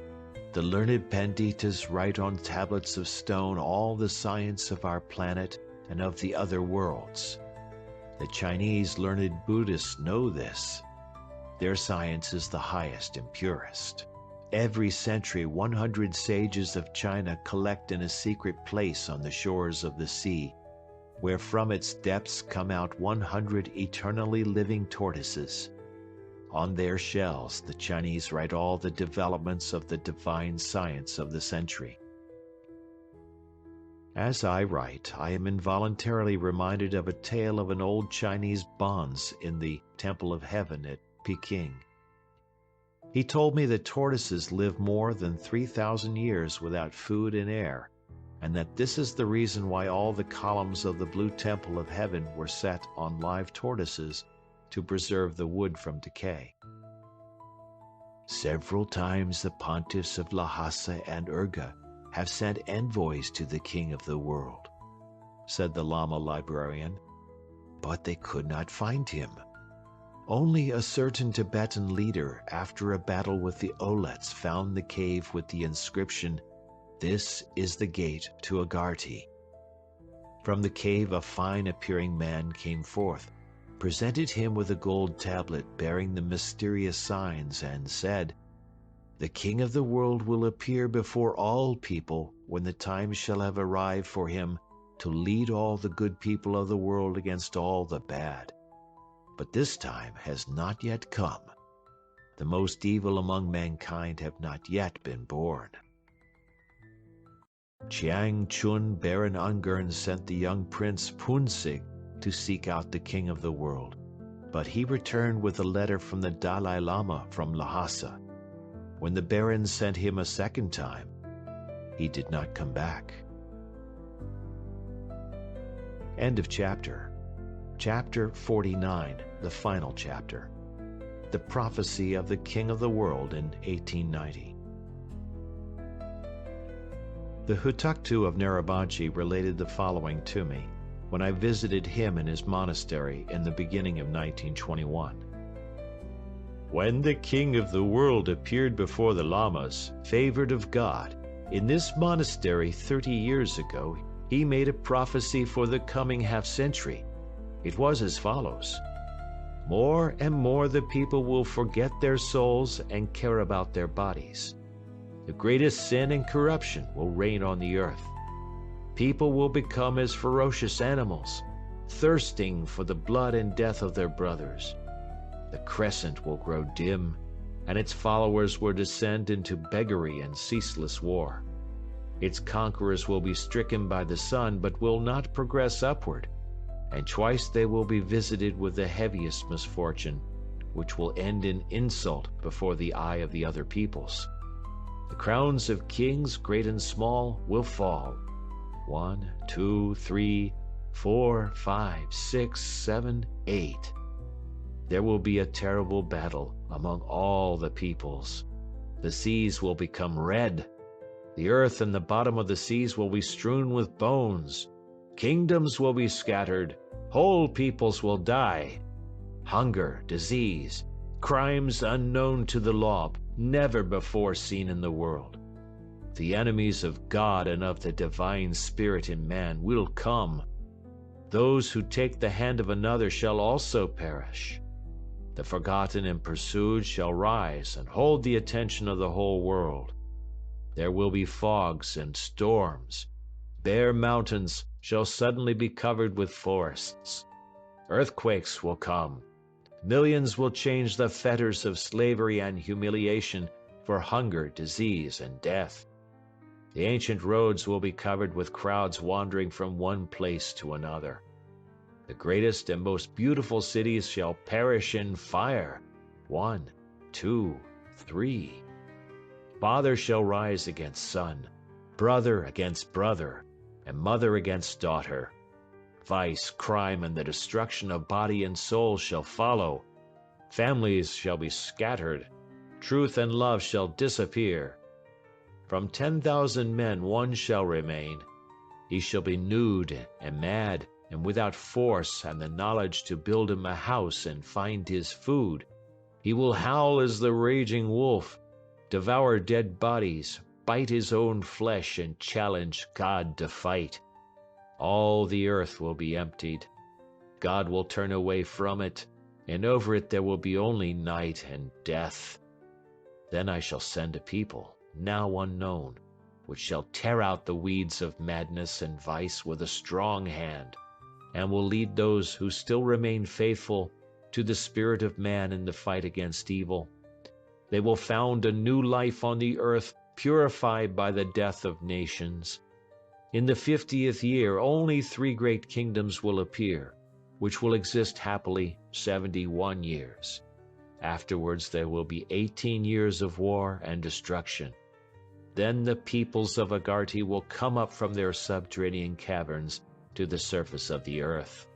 the learned Panditas write on tablets of stone all the science of our planet and of the other worlds. The Chinese learned Buddhists know this. Their science is the highest and purest. Every century, 100 sages of China collect in a secret place on the shores of the sea, where from its depths come out 100 eternally living tortoises. On their shells, the Chinese write all the developments of the divine science of the century. As I write, I am involuntarily reminded of a tale of an old Chinese bonze in the Temple of Heaven at Peking. He told me that tortoises live more than 3,000 years without food and air, and that this is the reason why all the columns of the Blue Temple of Heaven were set on live tortoises to preserve the wood from decay. Several times the pontiffs of Lhasa and Urga have sent envoys to the king of the world, said the Lama librarian, but they could not find him. Only a certain Tibetan leader, after a battle with the Olets, found the cave with the inscription, "This is the gate to Agarthy." From the cave a fine-appearing man came forth, presented him with a gold tablet bearing the mysterious signs, and said, "The king of the world will appear before all people when the time shall have arrived for him to lead all the good people of the world against all the bad. But this time has not yet come. The most evil among mankind have not yet been born." Chiang Chun Baron Ungern sent the young prince Punsig to seek out the king of the world, but he returned with a letter from the Dalai Lama from Lhasa. When the Baron sent him a second time, he did not come back. End of chapter. Chapter 49, the final chapter. The prophecy of the King of the World in 1890. The Hutuktu of Narabanchi related the following to me when I visited him in his monastery in the beginning of 1921. When the King of the World appeared before the Lamas, favored of God, in this monastery 30 years ago, he made a prophecy for the coming half-century. It was as follows: more and more the people will forget their souls and care about their bodies. The greatest sin and corruption will reign on the earth. People will become as ferocious animals, thirsting for the blood and death of their brothers. The crescent will grow dim, and its followers will descend into beggary and ceaseless war. Its conquerors will be stricken by the sun, but will not progress upward, and twice they will be visited with the heaviest misfortune, which will end in insult before the eye of the other peoples. The crowns of kings, great and small, will fall. 1, 2, 3, 4, 5, 6, 7, 8. There will be a terrible battle among all the peoples. The seas will become red. The earth and the bottom of the seas will be strewn with bones. Kingdoms will be scattered. Whole peoples will die. Hunger, disease, crimes unknown to the law, never before seen in the world. The enemies of God and of the divine spirit in man will come. Those who take the hand of another shall also perish. The forgotten and pursued shall rise and hold the attention of the whole world. There will be fogs and storms. Bare mountains shall suddenly be covered with forests. Earthquakes will come. Millions will change the fetters of slavery and humiliation for hunger, disease, and death. The ancient roads will be covered with crowds wandering from one place to another. The greatest and most beautiful cities shall perish in fire. 1, 2, 3. Father shall rise against son, brother against brother, and mother against daughter. Vice, crime, and the destruction of body and soul shall follow. Families shall be scattered. Truth and love shall disappear. From 10,000 men one shall remain. He shall be nude and mad and without force and the knowledge to build him a house and find his food. He will howl as the raging wolf, devour dead bodies, bite his own flesh, and challenge God to fight. All the earth will be emptied. God will turn away from it, and over it there will be only night and death. Then I shall send a people, now unknown, which shall tear out the weeds of madness and vice with a strong hand, and will lead those who still remain faithful to the spirit of man in the fight against evil. They will found a new life on the earth, purified by the death of nations. In the 50th year, only 3 great kingdoms will appear, which will exist happily 71 years. Afterwards there will be 18 years of war and destruction. Then the peoples of Agartha will come up from their subterranean caverns to the surface of the earth.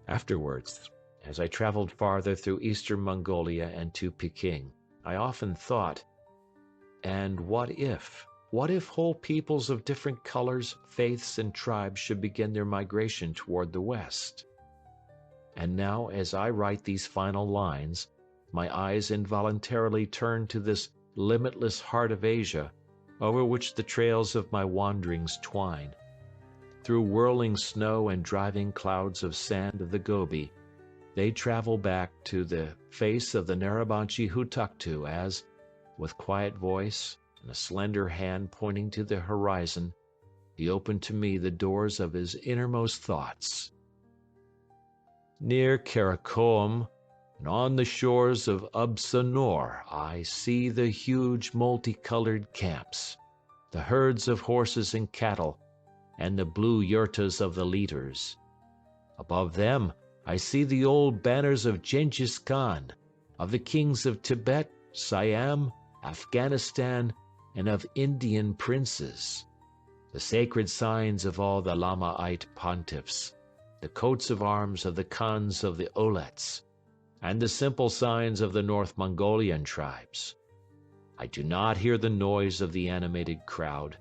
Afterwards, as I traveled farther through eastern Mongolia and to Peking, I often thought, and what if whole peoples of different colors, faiths, and tribes should begin their migration toward the west? And now, as I write these final lines, my eyes involuntarily turn to this limitless heart of Asia, over which the trails of my wanderings twine. Through whirling snow and driving clouds of sand of the Gobi, they travel back to the face of the Narabanchi Hutuktu as, with quiet voice and a slender hand pointing to the horizon, he opened to me the doors of his innermost thoughts. Near Karakoum, and on the shores of Ubsanor, I see the huge multicolored camps, the herds of horses and cattle, and the blue yurtas of the leaders. Above them, I see the old banners of Genghis Khan, of the kings of Tibet, Siam, Afghanistan, and of Indian princes, the sacred signs of all the Lamaite pontiffs, the coats of arms of the Khans of the Olets, and the simple signs of the North Mongolian tribes. I do not hear the noise of the animated crowd.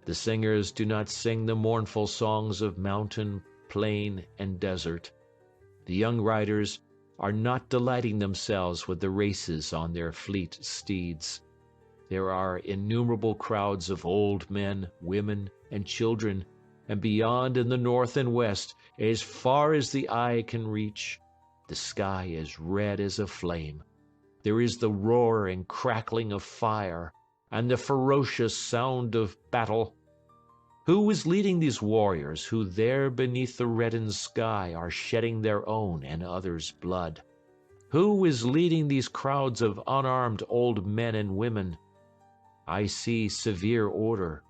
The singers do not sing the mournful songs of mountain, plain, and desert. The young riders are not delighting themselves with the races on their fleet steeds. There are innumerable crowds of old men, women, and children, and beyond in the north and west, as far as the eye can reach, the sky is red as a flame. There is the roar and crackling of fire, and the ferocious sound of battle. Who is leading these warriors who there beneath the reddened sky are shedding their own and others' blood? Who is leading these crowds of unarmed old men and women? I see severe order,